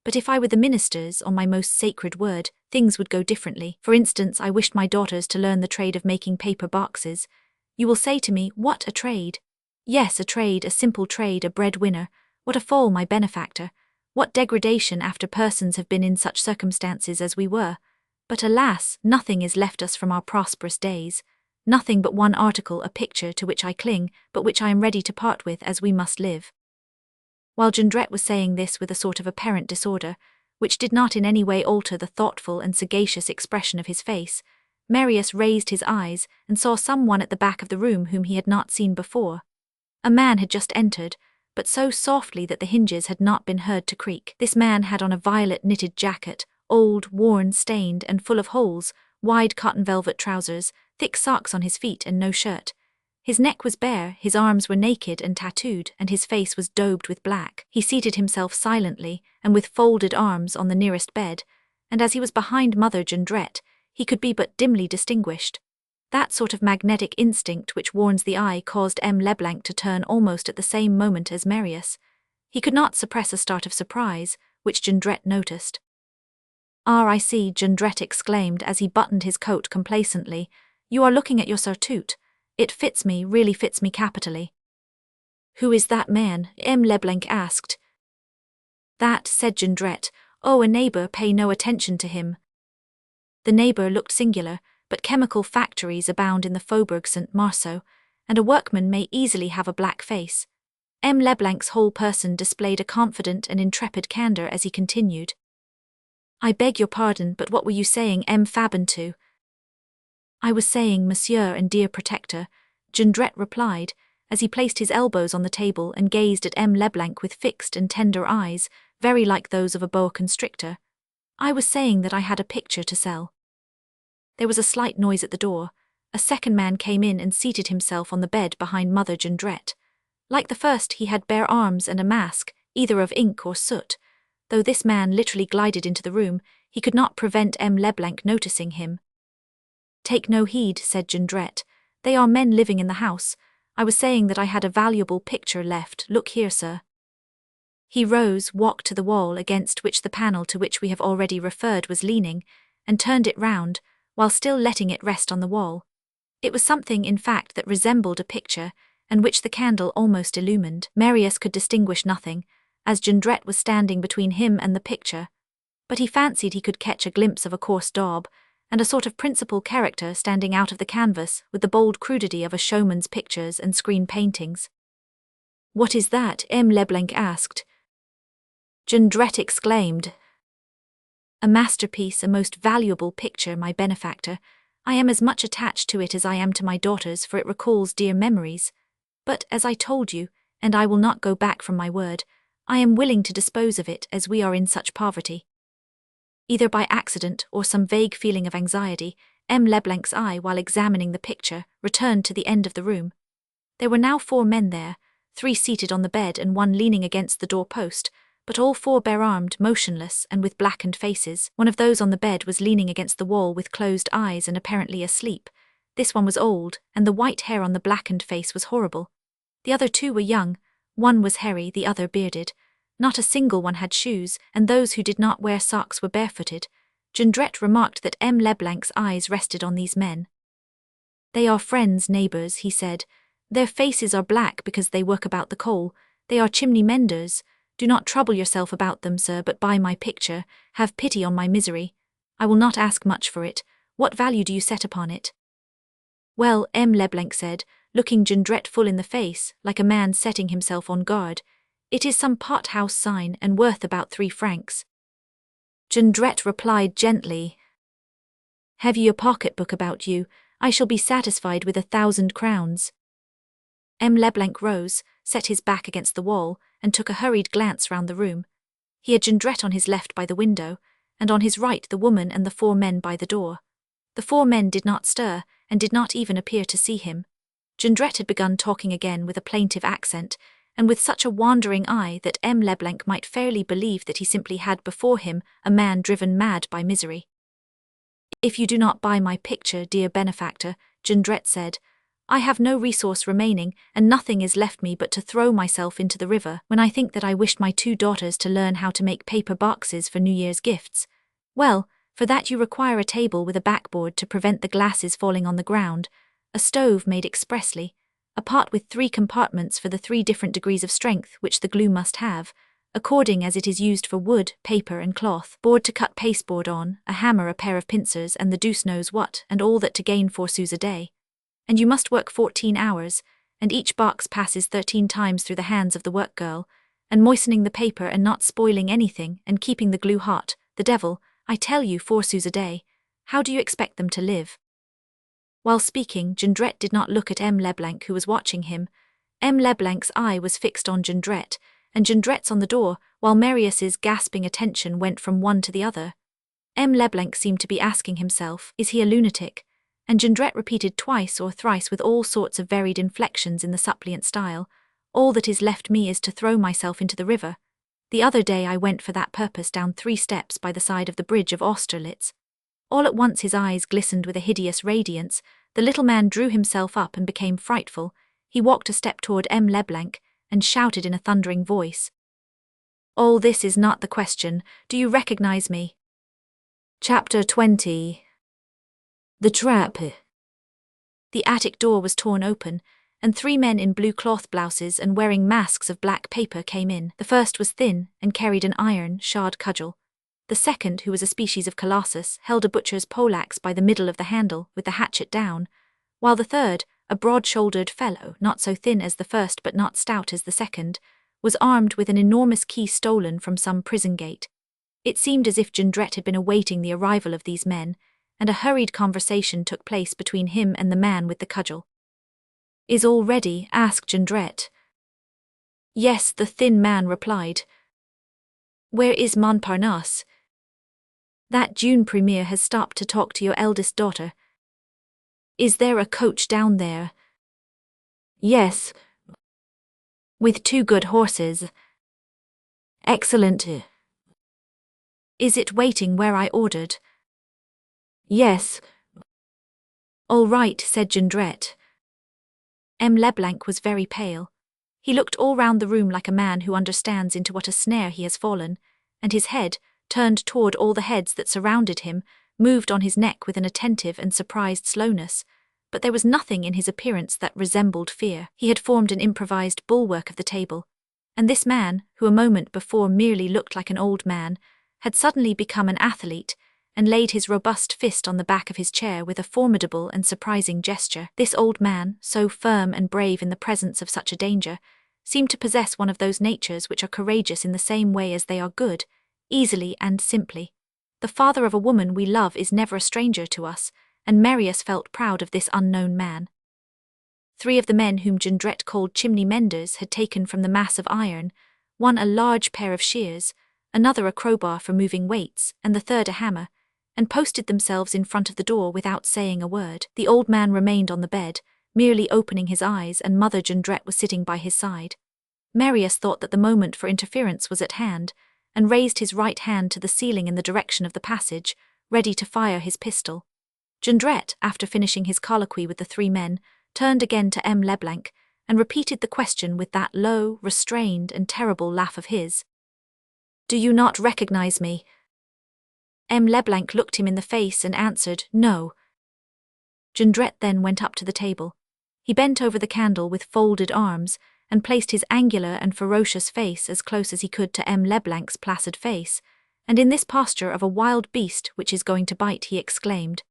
But if I were the ministers, on my most sacred word, things would go differently. For instance, I wished my daughters to learn the trade of making paper boxes. You will say to me, what a trade? Yes, a trade, a simple trade, a breadwinner. What a fall, my benefactor. What degradation after persons have been in such circumstances as we were. But alas, nothing is left us from our prosperous days. Nothing but one article, a picture to which I cling, but which I am ready to part with as we must live." While Jondrette was saying this with a sort of apparent disorder, which did not in any way alter the thoughtful and sagacious expression of his face, Marius raised his eyes and saw someone at the back of the room whom he had not seen before. A man had just entered, but so softly that the hinges had not been heard to creak. This man had on a violet knitted jacket, old, worn, stained, and full of holes, wide cotton velvet trousers, thick socks on his feet, and no shirt. His neck was bare, his arms were naked and tattooed, and his face was daubed with black. He seated himself silently and with folded arms on the nearest bed, and as he was behind Mother Jondrette, he could be but dimly distinguished. That sort of magnetic instinct which warns the eye caused M. Leblanc to turn almost at the same moment as Marius. He could not suppress a start of surprise, which Jondrette noticed. "Ah, I see," Jondrette exclaimed as he buttoned his coat complacently. "You are looking at your surtout. It fits me, really fits me capitally." "Who is that man?" M. Leblanc asked. "That," said Jondrette. "Oh, a neighbor, pay no attention to him." The neighbor looked singular, but chemical factories abound in the Faubourg Saint-Marceau, and a workman may easily have a black face. M. Leblanc's whole person displayed a confident and intrepid candor as he continued. "I beg your pardon, but what were you saying, M. Fabantou?" "I was saying, monsieur and dear protector," Jondrette replied, as he placed his elbows on the table and gazed at M. Leblanc with fixed and tender eyes, very like those of a boa constrictor. "I was saying that I had a picture to sell." There was a slight noise at the door. A second man came in and seated himself on the bed behind Mother Jondrette. Like the first, he had bare arms and a mask, either of ink or soot. Though this man literally glided into the room, he could not prevent M. Leblanc noticing him. "Take no heed," said Jondrette. "They are men living in the house. I was saying that I had a valuable picture left. Look here, sir." He rose, walked to the wall against which the panel to which we have already referred was leaning, and turned it round, while still letting it rest on the wall. It was something, in fact, that resembled a picture, and which the candle almost illumined. Marius could distinguish nothing, as Jondrette was standing between him and the picture, but he fancied he could catch a glimpse of a coarse daub, and a sort of principal character standing out of the canvas with the bold crudity of a showman's pictures and screen paintings. "What is that?" M. Leblanc asked. Jondrette exclaimed. "A masterpiece, a most valuable picture, my benefactor. I am as much attached to it as I am to my daughters, for it recalls dear memories. But, as I told you, and I will not go back from my word, I am willing to dispose of it as we are in such poverty." Either by accident or some vague feeling of anxiety, M. Leblanc's eye, while examining the picture, returned to the end of the room. There were now 4 men there, 3 seated on the bed and 1 leaning against the door-post, but all 4 bare-armed, motionless, and with blackened faces. One of those on the bed was leaning against the wall with closed eyes and apparently asleep. This one was old, and the white hair on the blackened face was horrible. The other 2 were young, one was hairy, the other bearded. Not a single one had shoes, and those who did not wear socks were barefooted. Jondrette remarked that M. Leblanc's eyes rested on these men. "They are friends, neighbors," he said. "Their faces are black because they work about the coal. They are chimney menders. Do not trouble yourself about them, sir, but buy my picture. Have pity on my misery. I will not ask much for it. What value do you set upon it?" "Well," M. Leblanc said, looking Jondrette full in the face, like a man setting himself on guard, "it is some pot-house sign and worth about 3 francs. Jondrette replied gently, "Have you a pocket-book about you? I shall be satisfied with 1,000 crowns. M. Leblanc rose, set his back against the wall, and took a hurried glance round the room. He had Jondrette on his left by the window, and on his right the woman and the 4 men by the door. The 4 men did not stir, and did not even appear to see him. Jondrette had begun talking again with a plaintive accent, and with such a wandering eye that M. Leblanc might fairly believe that he simply had before him a man driven mad by misery. "If you do not buy my picture, dear benefactor," Jondrette said, "I have no resource remaining, and nothing is left me but to throw myself into the river. When I think that I wished my 2 daughters to learn how to make paper boxes for New Year's gifts. Well, for that you require a table with a backboard to prevent the glasses falling on the ground, a stove made expressly, a pot with 3 compartments for the 3 different degrees of strength which the glue must have, according as it is used for wood, paper and cloth, board to cut pasteboard on, a hammer, a pair of pincers, and the deuce knows what, and all that to gain 4 sous a day. And you must work 14 hours, and each box passes 13 times through the hands of the work girl, and moistening the paper and not spoiling anything, and keeping the glue hot, the devil, I tell you, 4 sous a day. How do you expect them to live?" While speaking, Jondrette did not look at M. Leblanc, who was watching him. M. Leblanc's eye was fixed on Jondrette, and Jondrette's on the door, while Marius's gasping attention went from one to the other. M. Leblanc seemed to be asking himself, "Is he a lunatic?" And Jondrette repeated twice or thrice with all sorts of varied inflections in the suppliant style, "All that is left me is to throw myself into the river. The other day I went for that purpose down 3 steps by the side of the bridge of Austerlitz." All at once his eyes glistened with a hideous radiance. The little man drew himself up and became frightful. He walked a step toward M. Leblanc and shouted in a thundering voice, "All this is not the question. Do you recognize me?" Chapter 20. The Trap. The attic door was torn open, and 3 men in blue cloth blouses and wearing masks of black paper came in. The first was thin and carried an iron, shard cudgel. The second, who was a species of colossus, held a butcher's poleaxe by the middle of the handle with the hatchet down, while the third, a broad-shouldered fellow, not so thin as the first but not stout as the second, was armed with an enormous key stolen from some prison gate. It seemed as if Jondrette had been awaiting the arrival of these men, and a hurried conversation took place between him and the man with the cudgel. "Is all ready?" asked Jondrette. "Yes," the thin man replied. "Where is Montparnasse?" "That June premier has stopped to talk to your eldest daughter." "Is there a coach down there?" "Yes, with 2 good horses." "Excellent." "Is it waiting where I ordered?" "Yes." "All right," said Jondrette. M. Leblanc was very pale. He looked all round the room like a man who understands into what a snare he has fallen, and his head, turned toward all the heads that surrounded him, moved on his neck with an attentive and surprised slowness, but there was nothing in his appearance that resembled fear. He had formed an improvised bulwark of the table, and this man, who a moment before merely looked like an old man, had suddenly become an athlete, and laid his robust fist on the back of his chair with a formidable and surprising gesture. This old man, so firm and brave in the presence of such a danger, seemed to possess one of those natures which are courageous in the same way as they are good, easily and simply. The father of a woman we love is never a stranger to us, and Marius felt proud of this unknown man. 3 of the men whom Jondrette called chimney menders had taken from the mass of iron, one a large pair of shears, another a crowbar for moving weights, and the third a hammer, and posted themselves in front of the door without saying a word. The old man remained on the bed, merely opening his eyes, and Mother Jondrette was sitting by his side. Marius thought that the moment for interference was at hand, and raised his right hand to the ceiling in the direction of the passage, ready to fire his pistol. Jondrette, after finishing his colloquy with the 3 men, turned again to M. Leblanc, and repeated the question with that low, restrained, and terrible laugh of his. "Do you not recognize me?" M. Leblanc looked him in the face and answered, "No." Jondrette then went up to the table. He bent over the candle with folded arms, and placed his angular and ferocious face as close as he could to M. Leblanc's placid face, and in this posture of a wild beast which is going to bite, he exclaimed,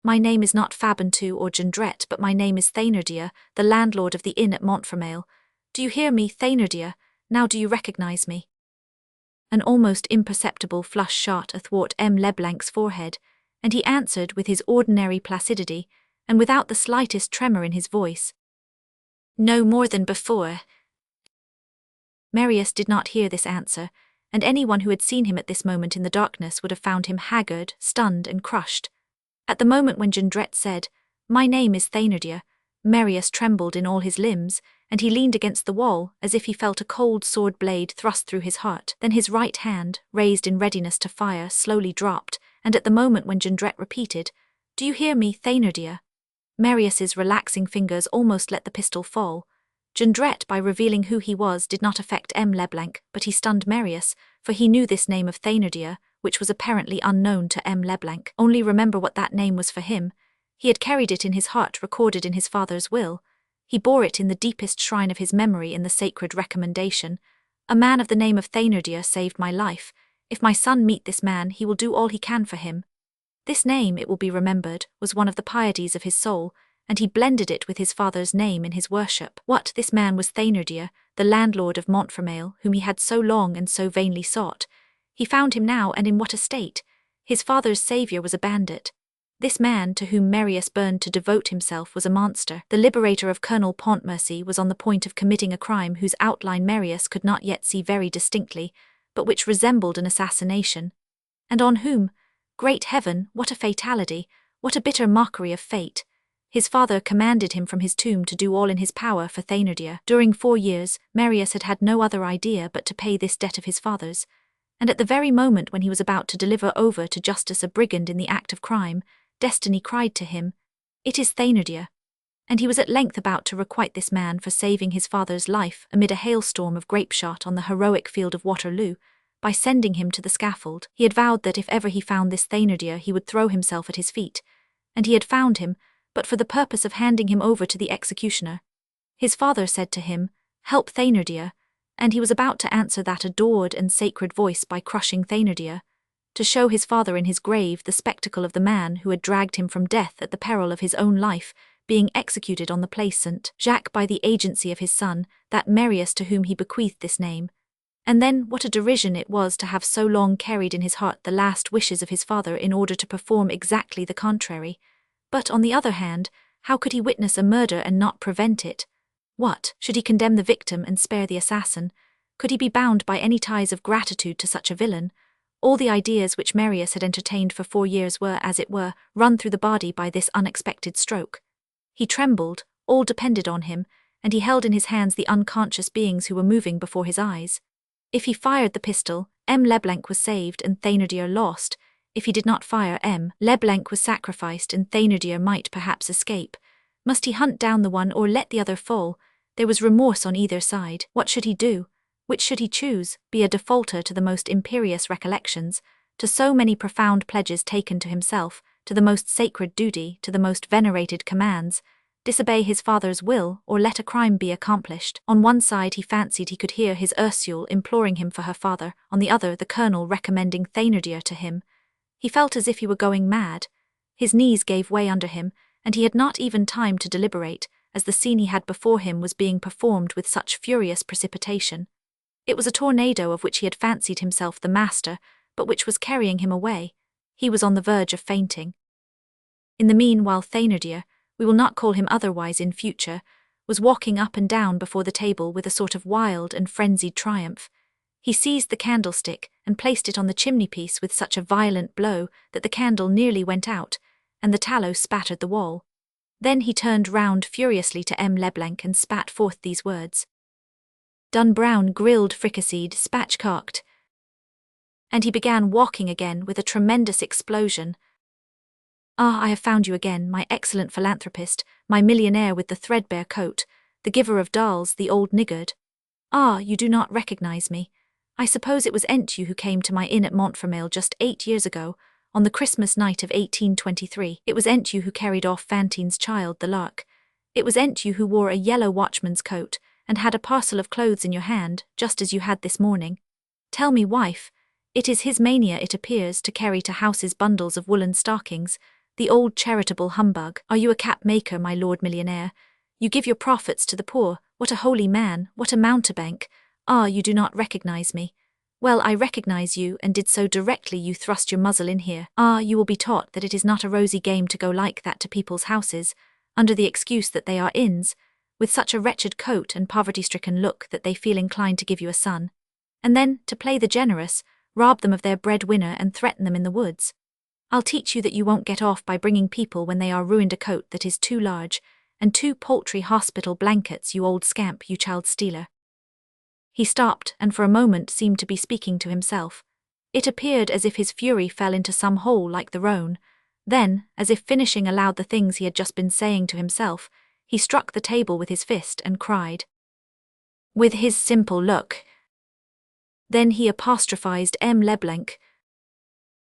"My name is not Fabantou or Jondrette, but my name is Thénardier, the landlord of the inn at Montfermeil. Do you hear me, Thénardier? Now do you recognize me?" An almost imperceptible flush shot athwart M. Leblanc's forehead, and he answered with his ordinary placidity, and without the slightest tremor in his voice, "No more than before." Marius did not hear this answer, and anyone who had seen him at this moment in the darkness would have found him haggard, stunned, and crushed. At the moment when Jondrette said, "My name is Thénardier," Marius trembled in all his limbs, and he leaned against the wall as if he felt a cold sword blade thrust through his heart. Then his right hand, raised in readiness to fire, slowly dropped, and at the moment when Jondrette repeated, "Do you hear me, Thénardier?" Marius's relaxing fingers almost let the pistol fall. Jondrette, by revealing who he was, did not affect M. Leblanc, but he stunned Marius, for he knew this name of Thénardier, which was apparently unknown to M. Leblanc. Only remember what that name was for him. He had carried it in his heart, recorded in his father's will. He bore it in the deepest shrine of his memory in the sacred recommendation. "A man of the name of Thénardier saved my life. If my son meet this man, he will do all he can for him." This name, it will be remembered, was one of the pieties of his soul, and he blended it with his father's name in his worship. What, this man was Thénardier, the landlord of Montfermeil, whom he had so long and so vainly sought. He found him now, and in what a state! His father's saviour was a bandit. This man, to whom Marius burned to devote himself, was a monster. The liberator of Colonel Pontmercy was on the point of committing a crime whose outline Marius could not yet see very distinctly, but which resembled an assassination. And on whom? Great heaven, what a fatality! What a bitter mockery of fate! His father commanded him from his tomb to do all in his power for Thénardier. During 4 years, Marius had had no other idea but to pay this debt of his father's, and at the very moment when he was about to deliver over to justice a brigand in the act of crime, destiny cried to him, "It is Thénardier." And he was at length about to requite this man for saving his father's life amid a hailstorm of grape-shot on the heroic field of Waterloo, by sending him to the scaffold. He had vowed that if ever he found this Thénardier he would throw himself at his feet, and he had found him, but for the purpose of handing him over to the executioner. His father said to him, "Help Thénardier," and he was about to answer that adored and sacred voice by crushing Thénardier, to show his father in his grave the spectacle of the man who had dragged him from death at the peril of his own life, being executed on the place Saint-Jacques by the agency of his son, that Marius to whom he bequeathed this name. And then what a derision it was to have so long carried in his heart the last wishes of his father in order to perform exactly the contrary. But, on the other hand, how could he witness a murder and not prevent it? What, should he condemn the victim and spare the assassin? Could he be bound by any ties of gratitude to such a villain? All the ideas which Marius had entertained for 4 years were, as it were, run through the body by this unexpected stroke. He trembled, all depended on him, and he held in his hands the unconscious beings who were moving before his eyes. If he fired the pistol, M. Leblanc was saved and Thénardier lost. If he did not fire, M. Leblanc was sacrificed and Thénardier might perhaps escape. Must he hunt down the one or let the other fall? There was remorse on either side. What should he do? Which should he choose? Be a defaulter to the most imperious recollections, to so many profound pledges taken to himself, to the most sacred duty, to the most venerated commands, disobey his father's will, or let a crime be accomplished? On one side he fancied he could hear his Ursule imploring him for her father, on the other the colonel recommending Thénardier to him. He felt as if he were going mad. His knees gave way under him, and he had not even time to deliberate, as the scene he had before him was being performed with such furious precipitation. It was a tornado of which he had fancied himself the master, but which was carrying him away. He was on the verge of fainting. In the meanwhile Thénardier, we will not call him otherwise in future, was walking up and down before the table with a sort of wild and frenzied triumph. He seized the candlestick and placed it on the chimney-piece with such a violent blow that the candle nearly went out, and the tallow spattered the wall. Then he turned round furiously to M. Leblanc and spat forth these words: "Done brown, grilled, fricasseed, spatchcocked." And he began walking again with a tremendous explosion. "Ah, I have found you again, my excellent philanthropist, my millionaire with the threadbare coat, the giver of dolls, the old niggard. Ah, you do not recognize me. I suppose it was you who came to my inn at Montfermeil just 8 years ago, on the Christmas night of 1823. It was you who carried off Fantine's child, the lark. It was you who wore a yellow watchman's coat, and had a parcel of clothes in your hand, just as you had this morning. Tell me, wife, it is his mania, it appears, to carry to houses bundles of woolen stockings, the old charitable humbug. Are you a cap-maker, my lord millionaire? You give your profits to the poor. What a holy man, what a mountebank. Ah, you do not recognize me. Well, I recognize you, and did so directly you thrust your muzzle in here. Ah, you will be taught that it is not a rosy game to go like that to people's houses, under the excuse that they are inns, with such a wretched coat and poverty-stricken look that they feel inclined to give you a son. And then, to play the generous, rob them of their breadwinner and threaten them in the woods. I'll teach you that you won't get off by bringing people when they are ruined a coat that is too large, and 2 paltry hospital blankets, you old scamp, you child stealer." He stopped, and for a moment seemed to be speaking to himself. It appeared as if his fury fell into some hole like the Rhone. Then, as if finishing aloud the things he had just been saying to himself, he struck the table with his fist and cried, with his simple look. Then he apostrophized M. Leblanc.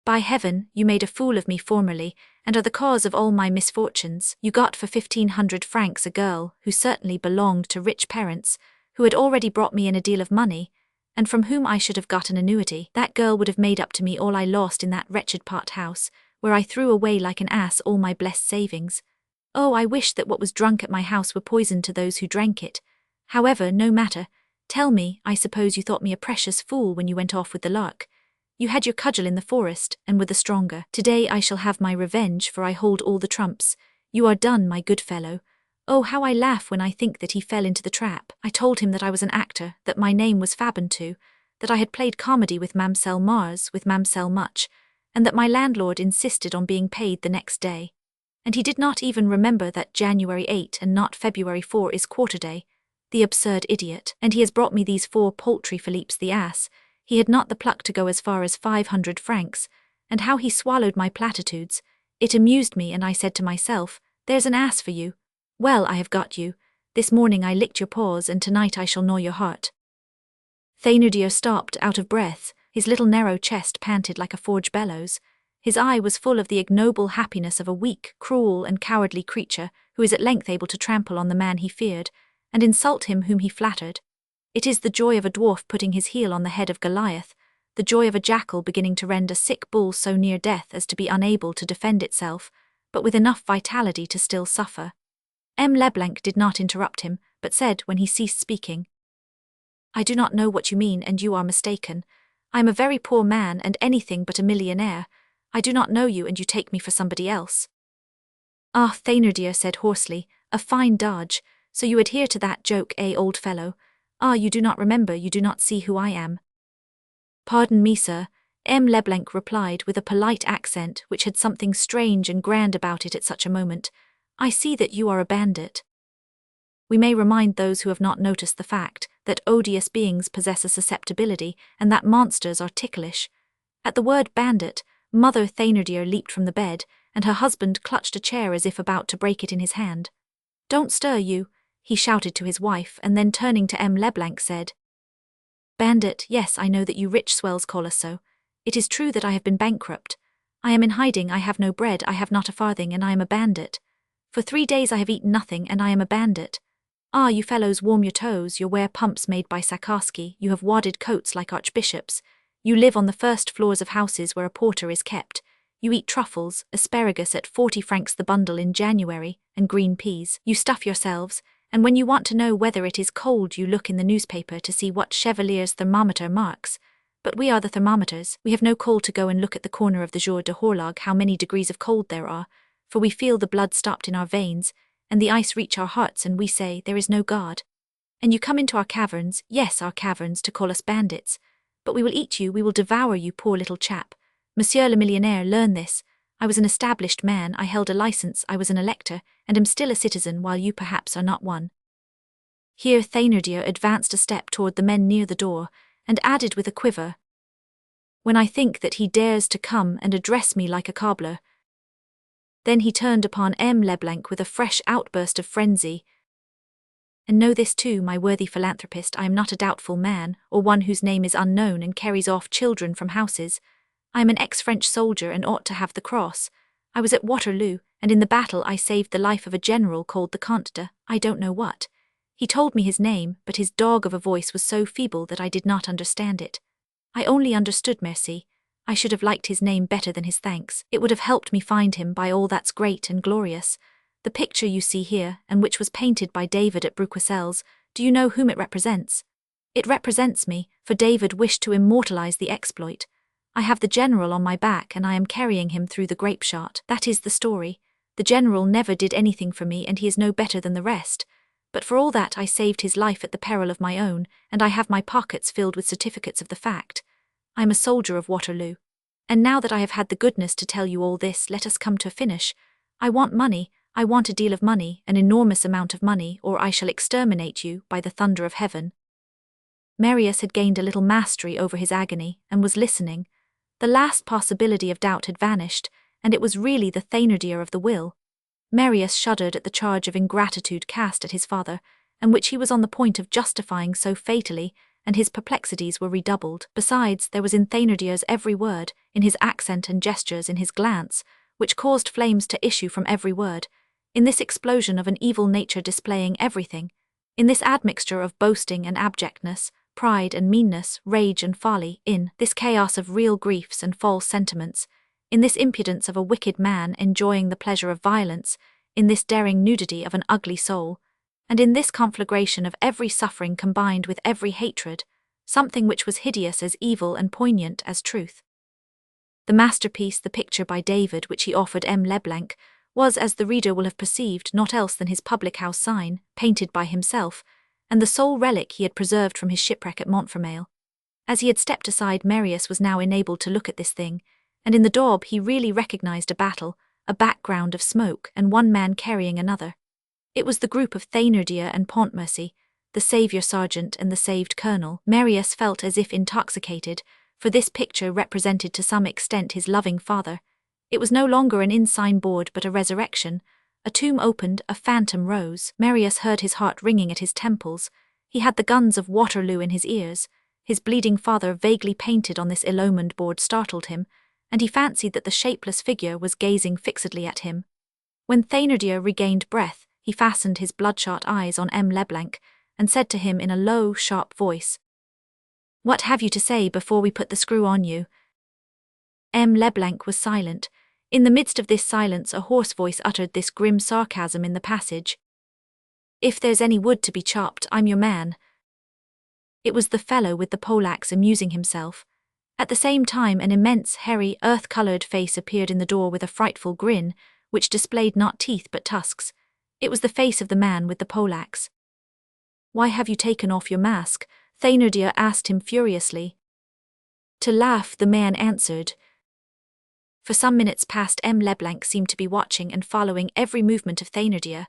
"By heaven, you made a fool of me formerly, and are the cause of all my misfortunes. You got for 1,500 francs a girl who certainly belonged to rich parents, who had already brought me in a deal of money, and from whom I should have got an annuity. That girl would have made up to me all I lost in that wretched pot-house, where I threw away like an ass all my blessed savings. Oh, I wish that what was drunk at my house were poison to those who drank it. However, no matter. Tell me, I suppose you thought me a precious fool when you went off with the lark. You had your cudgel in the forest, and were the stronger. Today I shall have my revenge, for I hold all the trumps. You are done, my good fellow. Oh, how I laugh when I think that he fell into the trap. I told him that I was an actor, that my name was Fabantou, that I had played comedy with Mamselle Mars, with Mamselle Much, and that my landlord insisted on being paid the next day. And he did not even remember that January 8 and not February 4 is quarter day. The absurd idiot. And he has brought me these 4 paltry Philippes the ass. He had not the pluck to go as far as 500 francs. And how he swallowed my platitudes. It amused me, and I said to myself, there's an ass for you. Well, I have got you. This morning I licked your paws, and tonight I shall gnaw your heart. Thénardier stopped, out of breath. His little narrow chest panted like a forge bellows. His eye was full of the ignoble happiness of a weak, cruel, and cowardly creature who is at length able to trample on the man he feared, and insult him whom he flattered. It is the joy of a dwarf putting his heel on the head of Goliath, the joy of a jackal beginning to rend a sick bull so near death as to be unable to defend itself, but with enough vitality to still suffer. M. Leblanc did not interrupt him, but said when he ceased speaking, I do not know what you mean, and you are mistaken. I am a very poor man and anything but a millionaire. I do not know you, and you take me for somebody else. Ah, Thénardier said hoarsely, a fine dodge. So you adhere to that joke, old fellow? Ah, you do not remember, you do not see who I am. Pardon me, sir, M. Leblanc replied with a polite accent which had something strange and grand about it at such a moment. I see that you are a bandit. We may remind those who have not noticed the fact that odious beings possess a susceptibility and that monsters are ticklish. At the word bandit, Mother Thénardier leaped from the bed, and her husband clutched a chair as if about to break it in his hand. Don't stir, you, he shouted to his wife, and then turning to M. Leblanc said, Bandit, yes, I know that you rich swells call us so. It is true that I have been bankrupt. I am in hiding, I have no bread, I have not a farthing, and I am a bandit. For 3 days I have eaten nothing, and I am a bandit. Ah, you fellows warm your toes, you wear pumps made by Sakarski, you have wadded coats like archbishops, you live on the first floors of houses where a porter is kept, you eat truffles, asparagus at 40 francs the bundle in January, and green peas, you stuff yourselves, and when you want to know whether it is cold you look in the newspaper to see what Chevalier's thermometer marks. But we are the thermometers, we have no call to go and look at the corner of the jour de horloge how many degrees of cold there are, for we feel the blood stopped in our veins, and the ice reach our hearts, and we say, there is no God. And you come into our caverns, yes, our caverns, to call us bandits. But we will eat you, we will devour you, poor little chap. Monsieur le millionnaire, learn this. I was an established man, I held a license, I was an elector, and am still a citizen, while you perhaps are not one. Here Thénardier advanced a step toward the men near the door, and added with a quiver, when I think that he dares to come and address me like a cobbler. Then he turned upon M. Leblanc with a fresh outburst of frenzy. And know this too, my worthy philanthropist, I am not a doubtful man, or one whose name is unknown and carries off children from houses. I am an ex-French soldier and ought to have the cross. I was at Waterloo, and in the battle I saved the life of a general called the Comte de, I don't know what. He told me his name, but his dog of a voice was so feeble that I did not understand it. I only understood merci. I should have liked his name better than his thanks. It would have helped me find him by all that's great and glorious. The picture you see here, and which was painted by David at Bruxelles, do you know whom it represents? It represents me, for David wished to immortalize the exploit. I have the general on my back, and I am carrying him through the grape shot. That is the story. The general never did anything for me, and he is no better than the rest. But for all that I saved his life at the peril of my own, and I have my pockets filled with certificates of the fact. I am a soldier of Waterloo. And now that I have had the goodness to tell you all this, let us come to a finish. I want money, I want a deal of money, an enormous amount of money, or I shall exterminate you, by the thunder of heaven. Marius had gained a little mastery over his agony, and was listening. The last possibility of doubt had vanished, and it was really the Thénardier of the will. Marius shuddered at the charge of ingratitude cast at his father, and which he was on the point of justifying so fatally, and his perplexities were redoubled. Besides, there was in Thénardier's every word, in his accent and gestures, in his glance, which caused flames to issue from every word, in this explosion of an evil nature displaying everything, in this admixture of boasting and abjectness, pride and meanness, rage and folly, in this chaos of real griefs and false sentiments, in this impudence of a wicked man enjoying the pleasure of violence, in this daring nudity of an ugly soul, and in this conflagration of every suffering combined with every hatred, something which was hideous as evil and poignant as truth. The masterpiece, the picture by David which he offered M. Leblanc, was, as the reader will have perceived, not else than his public-house sign, painted by himself, and the sole relic he had preserved from his shipwreck at Montfermeil. As he had stepped aside, Marius was now enabled to look at this thing, and in the daub he really recognized a battle, a background of smoke, and one man carrying another. It was the group of Thénardier and Pontmercy, the saviour sergeant and the saved colonel. Marius felt as if intoxicated, for this picture represented to some extent his loving father. It was no longer an inn board but a resurrection. A tomb opened, a phantom rose. Marius heard his heart ringing at his temples. He had the guns of Waterloo in his ears. His bleeding father vaguely painted on this illumined board startled him, and he fancied that the shapeless figure was gazing fixedly at him. When Thénardier regained breath, he fastened his bloodshot eyes on M. Leblanc, and said to him in a low, sharp voice, "What have you to say before we put the screw on you?" M. Leblanc was silent. In the midst of this silence a hoarse voice uttered this grim sarcasm in the passage. "If there's any wood to be chopped, I'm your man." It was the fellow with the poleaxe amusing himself. At the same time an immense, hairy, earth-coloured face appeared in the door with a frightful grin, which displayed not teeth but tusks. It was the face of the man with the poleaxe. "Why have you taken off your mask?" Thénardier asked him furiously. "To laugh," the man answered. For some minutes past M. Leblanc seemed to be watching and following every movement of Thénardier,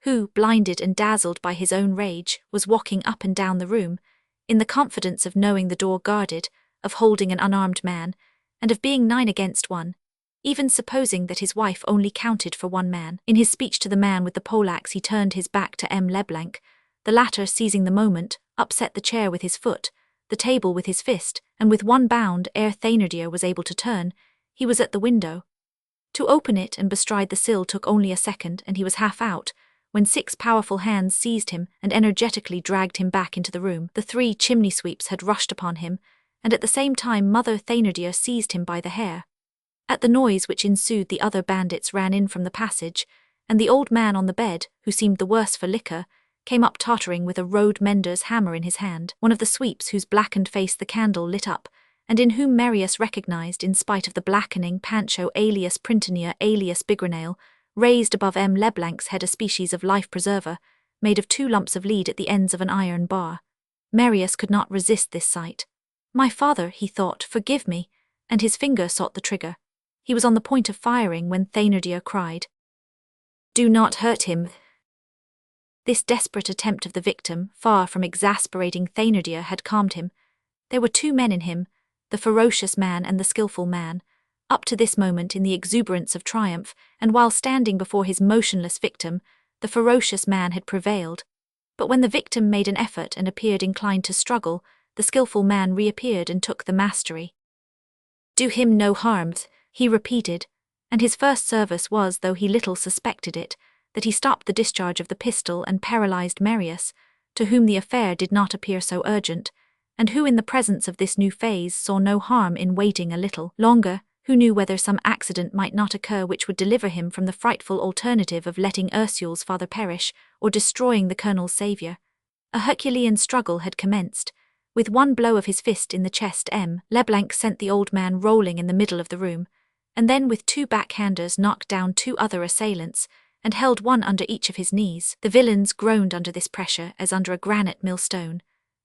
who, blinded and dazzled by his own rage, was walking up and down the room, in the confidence of knowing the door guarded, of holding an unarmed man, and of being 9 against 1, even supposing that his wife only counted for 1 man. In his speech to the man with the poleaxe he turned his back to M. Leblanc. The latter, seizing the moment, upset the chair with his foot, the table with his fist, and with one bound, ere Thénardier was able to turn, he was at the window. To open it and bestride the sill took only a second, and he was half out, when 6 powerful hands seized him and energetically dragged him back into the room. The 3 chimney sweeps had rushed upon him, and at the same time Mother Thénardier seized him by the hair. At the noise which ensued the other bandits ran in from the passage, and the old man on the bed, who seemed the worse for liquor, came up tottering with a road mender's hammer in his hand. One of the sweeps whose blackened face the candle lit up, and in whom Marius recognized, in spite of the blackening, Pancho alias Printanier alias Bigrenail, raised above M. Leblanc's head a species of life-preserver, made of 2 lumps of lead at the ends of an iron bar. Marius could not resist this sight. "My father," he thought, "forgive me," and his finger sought the trigger. He was on the point of firing when Thénardier cried, "Do not hurt him." This desperate attempt of the victim, far from exasperating Thénardier, had calmed him. There were 2 men in him, the ferocious man and the skillful man. Up to this moment, in the exuberance of triumph, and while standing before his motionless victim, the ferocious man had prevailed. But when the victim made an effort and appeared inclined to struggle, the skillful man reappeared and took the mastery. "Do him no harm," he repeated, and his first service was, though he little suspected it, that he stopped the discharge of the pistol and paralyzed Marius, to whom the affair did not appear so urgent, and who in the presence of this new phase saw no harm in waiting a little longer, who knew whether some accident might not occur which would deliver him from the frightful alternative of letting Ursule's father perish, or destroying the colonel's saviour. A Herculean struggle had commenced. With one blow of his fist in the chest, M. Leblanc sent the old man rolling in the middle of the room, and then with 2 backhanders knocked down 2 other assailants, and held one under each of his knees. The villains groaned under this pressure as under a granite millstone,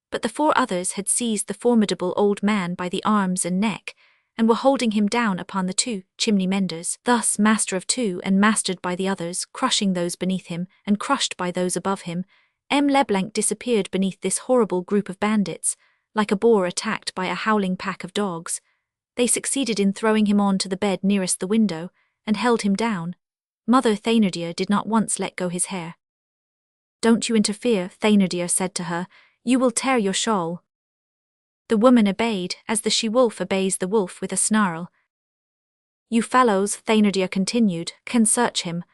but the 4 others had seized the formidable old man by the arms and neck, and were holding him down upon the 2 chimney menders, thus master of 2 and mastered by the others, crushing those beneath him and crushed by those above him. M. Leblanc disappeared beneath this horrible group of bandits, like a boar attacked by a howling pack of dogs. They succeeded in throwing him on to the bed nearest the window, and held him down. Mother Thénardier did not once let go his hair. "Don't you interfere," Thénardier said to her, "you will tear your shawl." The woman obeyed, as the she-wolf obeys the wolf with a snarl. "You fellows," Thénardier continued, "can search him."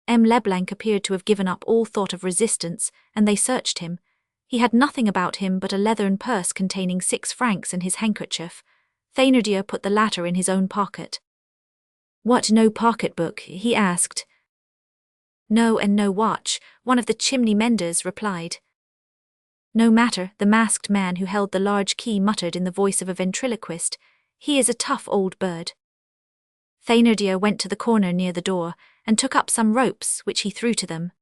M. Leblanc appeared to have given up all thought of resistance, and they searched him. He had nothing about him but a leathern purse containing 6 francs and his handkerchief. Thénardier put the latter in his own pocket. "What, no pocketbook?" he asked. "No, and no watch," one of the chimney menders replied. "No matter," the masked man who held the large key muttered in the voice of a ventriloquist, "he is a tough old bird." Thénardier went to the corner near the door, and took up some ropes, which he threw to them.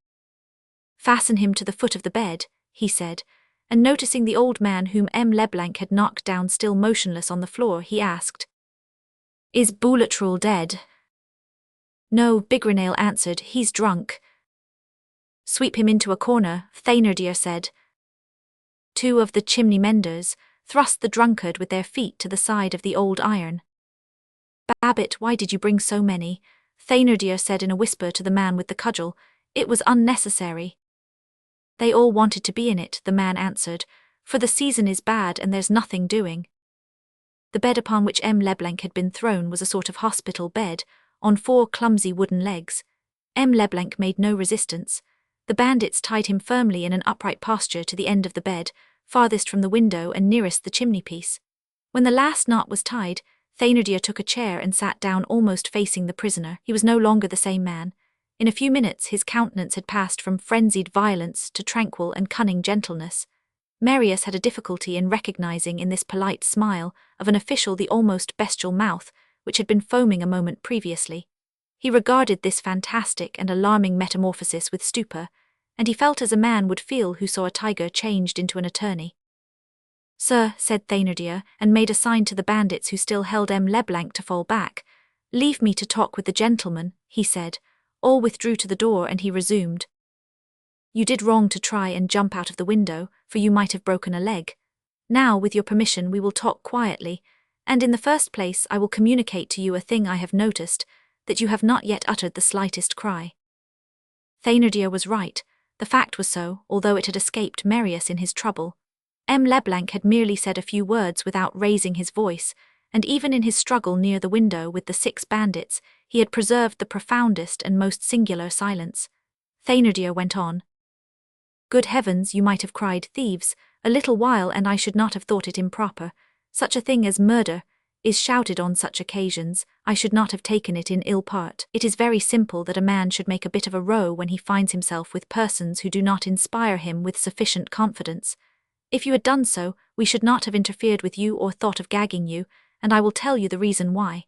"Fasten him to the foot of the bed," he said, and noticing the old man whom M. Leblanc had knocked down still motionless on the floor, he asked, "Is Boulatruelle dead?" No, Bigrenail answered, he's drunk. Sweep him into a corner, Thénardier said. Two of the chimney menders thrust the drunkard with their feet to the side of the old iron. Babbitt, why did you bring so many? Thénardier said in a whisper to the man with the cudgel. It was unnecessary. They all wanted to be in it, the man answered, for the season is bad and there's nothing doing. The bed upon which M. Leblanc had been thrown was a sort of hospital bed, on 4 clumsy wooden legs. M. Leblanc made no resistance. The bandits tied him firmly in an upright posture to the end of the bed, farthest from the window and nearest the chimney-piece. When the last knot was tied, Thénardier took a chair and sat down almost facing the prisoner. He was no longer the same man. In a few minutes his countenance had passed from frenzied violence to tranquil and cunning gentleness. Marius had a difficulty in recognizing in this polite smile of an official the almost bestial mouth which had been foaming a moment previously. He regarded this fantastic and alarming metamorphosis with stupor, and he felt as a man would feel who saw a tiger changed into an attorney. Sir, said Thénardier, and made a sign to the bandits who still held M. Leblanc to fall back. Leave me to talk with the gentleman, he said. All withdrew to the door and he resumed. You did wrong to try and jump out of the window, for you might have broken a leg. Now, with your permission, we will talk quietly, and in the first place I will communicate to you a thing I have noticed, that you have not yet uttered the slightest cry. Thénardier was right. The fact was so, although it had escaped Marius in his trouble. M. Leblanc had merely said a few words without raising his voice, and even in his struggle near the window with the 6 bandits, he had preserved the profoundest and most singular silence. Thénardier went on. Good heavens, you might have cried thieves a little while and I should not have thought it improper. Such a thing as murder is shouted on such occasions, I should not have taken it in ill part. It is very simple that a man should make a bit of a row when he finds himself with persons who do not inspire him with sufficient confidence. If you had done so, we should not have interfered with you or thought of gagging you, and I will tell you the reason why.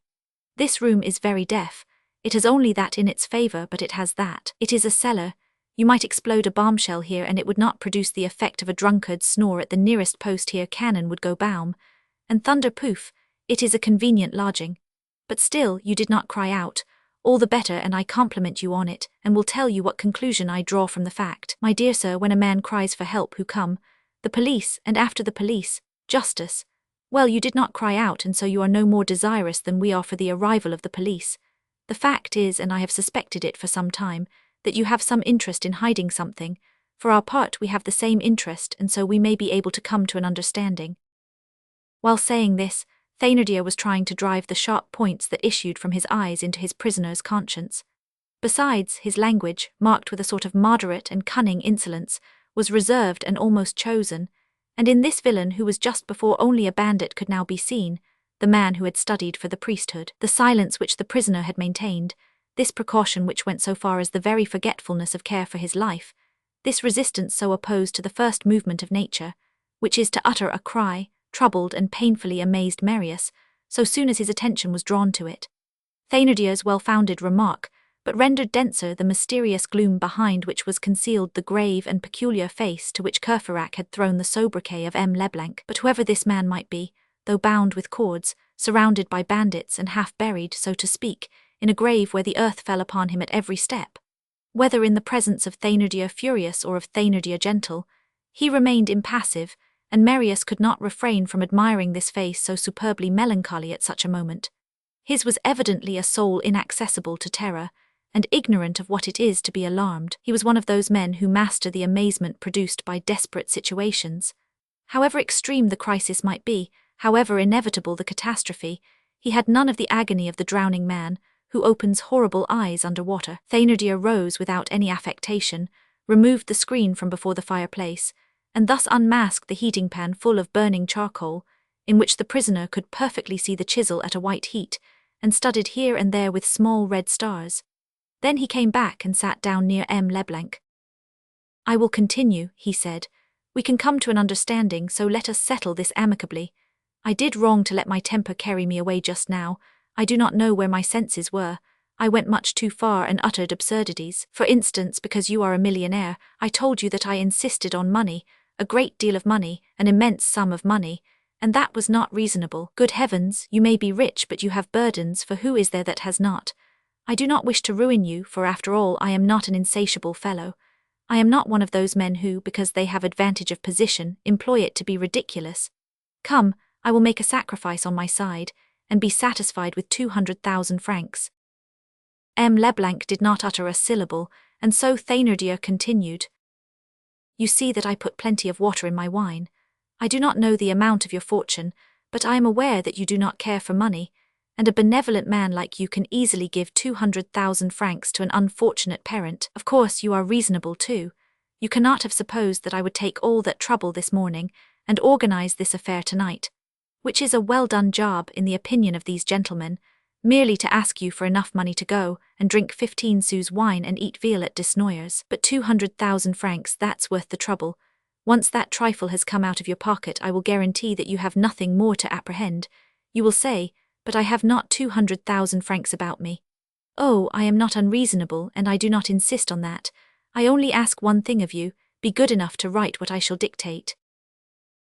This room is very deaf. It has only that in its favor, but it has that. It is a cellar. You might explode a bombshell here and it would not produce the effect of a drunkard's snore at the nearest post here cannon would go baum. And thunder poof, it is a convenient lodging. But still, you did not cry out. All the better, and I compliment you on it, and will tell you what conclusion I draw from the fact. My dear sir, when a man cries for help, who come? The police, and after the police, justice. Well, you did not cry out, and so you are no more desirous than we are for the arrival of the police. The fact is, and I have suspected it for some time, that you have some interest in hiding something. For our part, we have the same interest, and so we may be able to come to an understanding. While saying this, Thénardier was trying to drive the sharp points that issued from his eyes into his prisoner's conscience. Besides, his language, marked with a sort of moderate and cunning insolence, was reserved and almost chosen, and in this villain who was just before only a bandit could now be seen, the man who had studied for the priesthood, the silence which the prisoner had maintained, this precaution which went so far as the very forgetfulness of care for his life, this resistance so opposed to the first movement of nature, which is to utter a cry, troubled and painfully amazed Marius, so soon as his attention was drawn to it. Thénardier's well-founded remark, but rendered denser the mysterious gloom behind which was concealed the grave and peculiar face to which Courfeyrac had thrown the sobriquet of M. Leblanc. But whoever this man might be, though bound with cords, surrounded by bandits and half-buried, so to speak, in a grave where the earth fell upon him at every step, whether in the presence of Thénardier furious or of Thénardier gentle, he remained impassive, and Marius could not refrain from admiring this face so superbly melancholy at such a moment. His was evidently a soul inaccessible to terror, and ignorant of what it is to be alarmed. He was one of those men who master the amazement produced by desperate situations. However extreme the crisis might be, however inevitable the catastrophe, he had none of the agony of the drowning man, who opens horrible eyes under water. Thénardier rose without any affectation, removed the screen from before the fireplace, and thus unmasked the heating pan full of burning charcoal, in which the prisoner could perfectly see the chisel at a white heat, and studded here and there with small red stars. Then he came back and sat down near M. Leblanc. I will continue, he said. We can come to an understanding, so let us settle this amicably. I did wrong to let my temper carry me away just now. I do not know where my senses were. I went much too far and uttered absurdities. For instance, because you are a millionaire, I told you that I insisted on money, a great deal of money, an immense sum of money, and that was not reasonable. Good heavens, you may be rich, but you have burdens, for who is there that has not? I do not wish to ruin you, for after all I am not an insatiable fellow. I am not one of those men who, because they have advantage of position, employ it to be ridiculous. Come, I will make a sacrifice on my side, and be satisfied with 200,000 francs. M. Leblanc did not utter a syllable, and so Thénardier continued. You see that I put plenty of water in my wine. I do not know the amount of your fortune, but I am aware that you do not care for money, and a benevolent man like you can easily give 200,000 francs to an unfortunate parent. Of course you are reasonable too. You cannot have supposed that I would take all that trouble this morning, and organize this affair tonight, which is a well-done job in the opinion of these gentlemen, merely to ask you for enough money to go and drink 15 sous wine and eat veal at Desnoyers. But 200,000 francs, that's worth the trouble. Once that trifle has come out of your pocket, I will guarantee that you have nothing more to apprehend. You will say, but I have not 200,000 francs about me. Oh, I am not unreasonable, and I do not insist on that. I only ask one thing of you, be good enough to write what I shall dictate.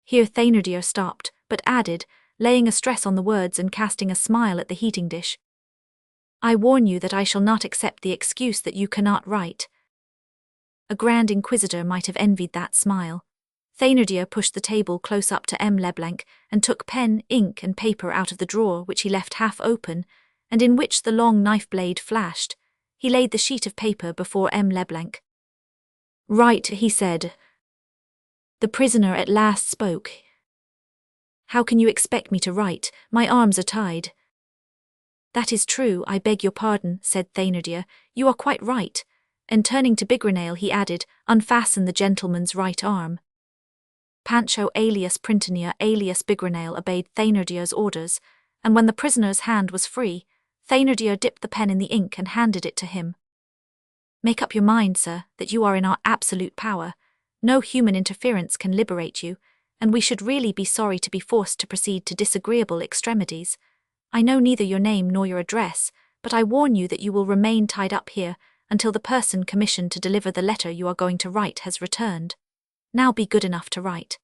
Here Thénardier stopped, but added, laying a stress on the words and casting a smile at the heating dish. I warn you that I shall not accept the excuse that you cannot write. A grand inquisitor might have envied that smile. Thénardier pushed the table close up to M. Leblanc and took pen, ink and paper out of the drawer which he left half open, and in which the long knife blade flashed. He laid the sheet of paper before M. Leblanc. Write, he said. The prisoner at last spoke. How can you expect me to write? My arms are tied. That is true, I beg your pardon, said Thénardier. You are quite right. And turning to Bigrenaille he added, unfasten the gentleman's right arm. Pancho alias Printanier alias Bigrenaille obeyed Thénardier's orders, and when the prisoner's hand was free, Thénardier dipped the pen in the ink and handed it to him. Make up your mind, sir, that you are in our absolute power. No human interference can liberate you, and we should really be sorry to be forced to proceed to disagreeable extremities. I know neither your name nor your address, but I warn you that you will remain tied up here until the person commissioned to deliver the letter you are going to write has returned. Now be good enough to write.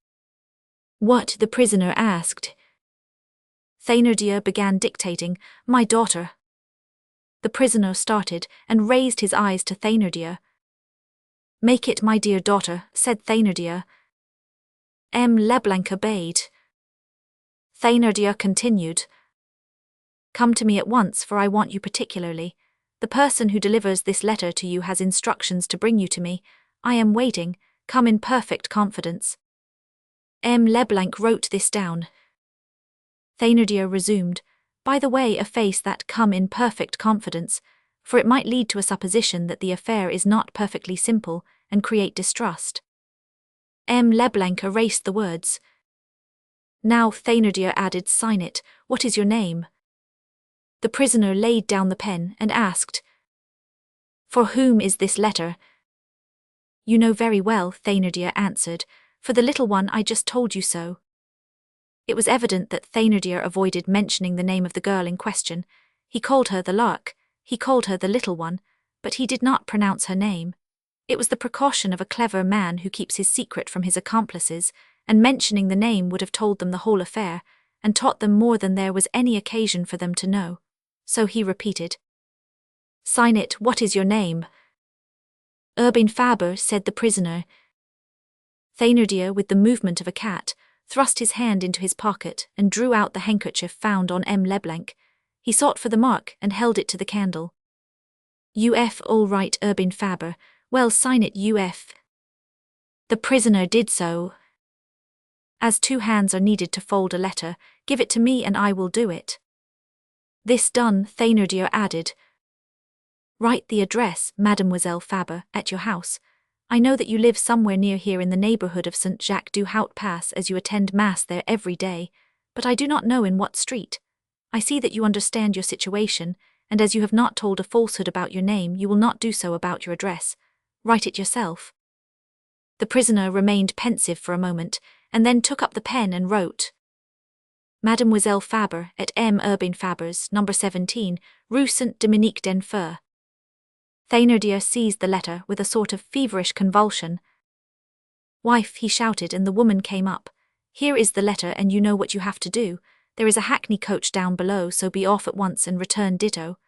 What? The prisoner asked. Thénardier began dictating, My daughter. The prisoner started and raised his eyes to Thénardier. Make it my dear daughter, said Thénardier. M. Leblanc obeyed. Thénardier continued. Come to me at once, for I want you particularly. The person who delivers this letter to you has instructions to bring you to me. I am waiting. Come in perfect confidence. M. Leblanc wrote this down. Thénardier resumed, By the way, efface that come in perfect confidence, for it might lead to a supposition that the affair is not perfectly simple and create distrust. M. Leblanc erased the words. Now Thénardier added, Sign it. What is your name? The prisoner laid down the pen and asked, For whom is this letter? You know very well, Thénardier answered, for the little one I just told you so. It was evident that Thénardier avoided mentioning the name of the girl in question. He called her the lark, he called her the little one, but he did not pronounce her name. It was the precaution of a clever man who keeps his secret from his accomplices, and mentioning the name would have told them the whole affair, and taught them more than there was any occasion for them to know. So he repeated, Sign it, what is your name? Urbain Faber, said the prisoner. Thénardier, with the movement of a cat, thrust his hand into his pocket and drew out the handkerchief found on M. Leblanc. He sought for the mark and held it to the candle. UF, all right, Urbain Faber. Well, sign it UF. The prisoner did so. As 2 hands are needed to fold a letter, give it to me and I will do it. This done, Thénardier added, Write the address, Mademoiselle Faber, at your house. I know that you live somewhere near here in the neighbourhood of St. Jacques du Haut Pass, as you attend Mass there every day, but I do not know in what street. I see that you understand your situation, and as you have not told a falsehood about your name, you will not do so about your address. Write it yourself. The prisoner remained pensive for a moment, and then took up the pen and wrote, Mademoiselle Faber, at M. Urbain Faber's, number 17, Rue Saint-Dominique d'Enfer. Thénardier seized the letter with a sort of feverish convulsion. Wife, he shouted, and the woman came up. Here is the letter, and you know what you have to do. There is a hackney coach down below, so be off at once and return ditto.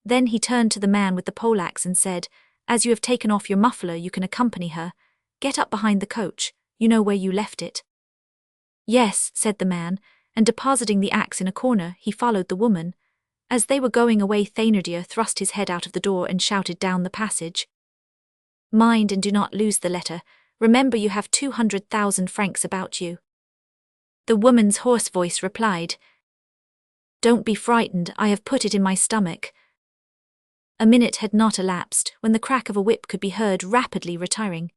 Then he turned to the man with the poleaxe and said, "As you have taken off your muffler, you can accompany her. Get up behind the coach, you know where you left it." "Yes," said the man, and depositing the axe in a corner, he followed the woman. As they were going away, Thénardier thrust his head out of the door and shouted down the passage, "Mind and do not lose the letter. Remember you have 200,000 francs about you." The woman's hoarse voice replied, "Don't be frightened, I have put it in my stomach." A minute had not elapsed when the crack of a whip could be heard rapidly retiring.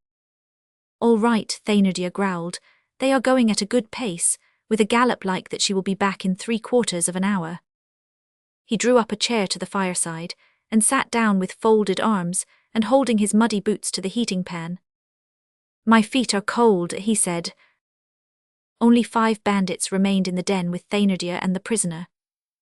"All right," Thénardier growled, "they are going at a good pace, with a gallop like that she will be back in 3/4 of an hour." He drew up a chair to the fireside, and sat down with folded arms, and holding his muddy boots to the heating pan. "My feet are cold," he said. Only 5 bandits remained in the den with Thénardier and the prisoner.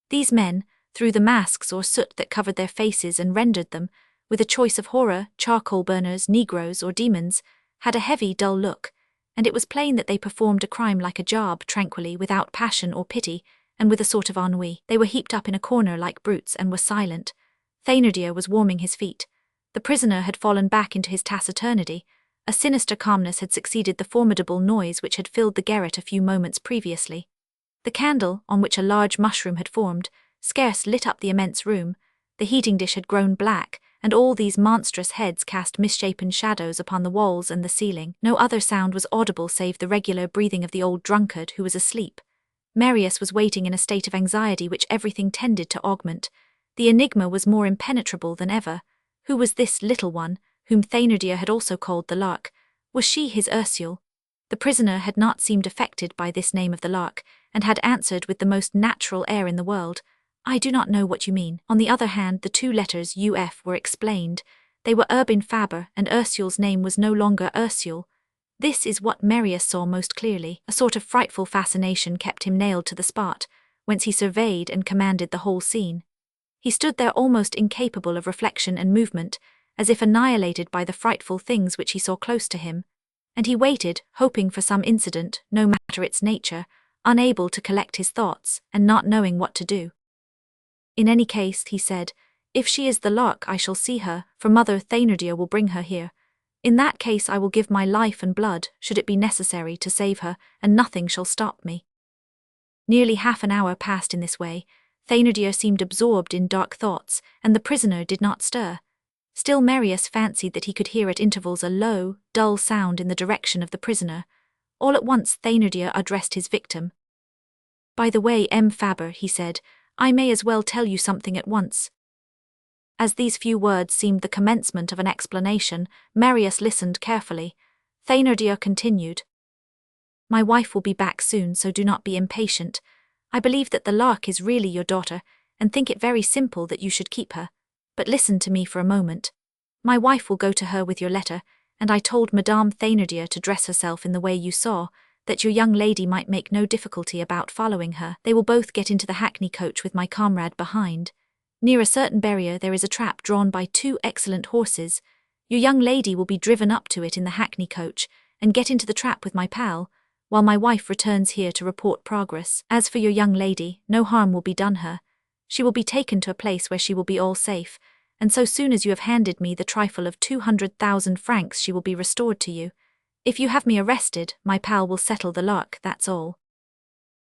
These men, through the masks or soot that covered their faces and rendered them, with a choice of horror, charcoal burners, negroes, or demons, had a heavy, dull look, and it was plain that they performed a crime like a job tranquilly, without passion or pity, and with a sort of ennui. They were heaped up in a corner like brutes and were silent. Thénardier was warming his feet. The prisoner had fallen back into his taciturnity. A sinister calmness had succeeded the formidable noise which had filled the garret a few moments previously. The candle, on which a large mushroom had formed, scarce lit up the immense room. The heating dish had grown black, and all these monstrous heads cast misshapen shadows upon the walls and the ceiling. No other sound was audible save the regular breathing of the old drunkard who was asleep. Marius was waiting in a state of anxiety which everything tended to augment. The enigma was more impenetrable than ever. Who was this little one, whom Thénardier had also called the Lark? Was she his Ursule? The prisoner had not seemed affected by this name of the Lark, and had answered with the most natural air in the world, "I do not know what you mean." On the other hand, the 2 letters UF were explained. They were Urbain Faber, and Ursule's name was no longer Ursule. This is what Marius saw most clearly. A sort of frightful fascination kept him nailed to the spot, whence he surveyed and commanded the whole scene. He stood there almost incapable of reflection and movement, as if annihilated by the frightful things which he saw close to him, and he waited, hoping for some incident, no matter its nature, unable to collect his thoughts, and not knowing what to do. "In any case," he said, "if she is the Lark I shall see her, for Mother Thénardier will bring her here. In that case I will give my life and blood, should it be necessary, to save her, and nothing shall stop me." Nearly half an hour passed in this way. Thénardier seemed absorbed in dark thoughts, and the prisoner did not stir. Still Marius fancied that he could hear at intervals a low, dull sound in the direction of the prisoner. All at once Thénardier addressed his victim. "By the way, M. Faber," he said, "I may as well tell you something at once." As these few words seemed the commencement of an explanation, Marius listened carefully. Thénardier continued, "My wife will be back soon, so do not be impatient. I believe that the Lark is really your daughter, and think it very simple that you should keep her. But listen to me for a moment. My wife will go to her with your letter, and I told Madame Thénardier to dress herself in the way you saw, that your young lady might make no difficulty about following her. They will both get into the hackney coach with my comrade behind. Near a certain barrier there is a trap drawn by 2 excellent horses. Your young lady will be driven up to it in the hackney coach, and get into the trap with my pal, while my wife returns here to report progress. As for your young lady, no harm will be done her. She will be taken to a place where she will be all safe, and so soon as you have handed me the trifle of 200,000 francs she will be restored to you. If you have me arrested, my pal will settle the Lark, that's all."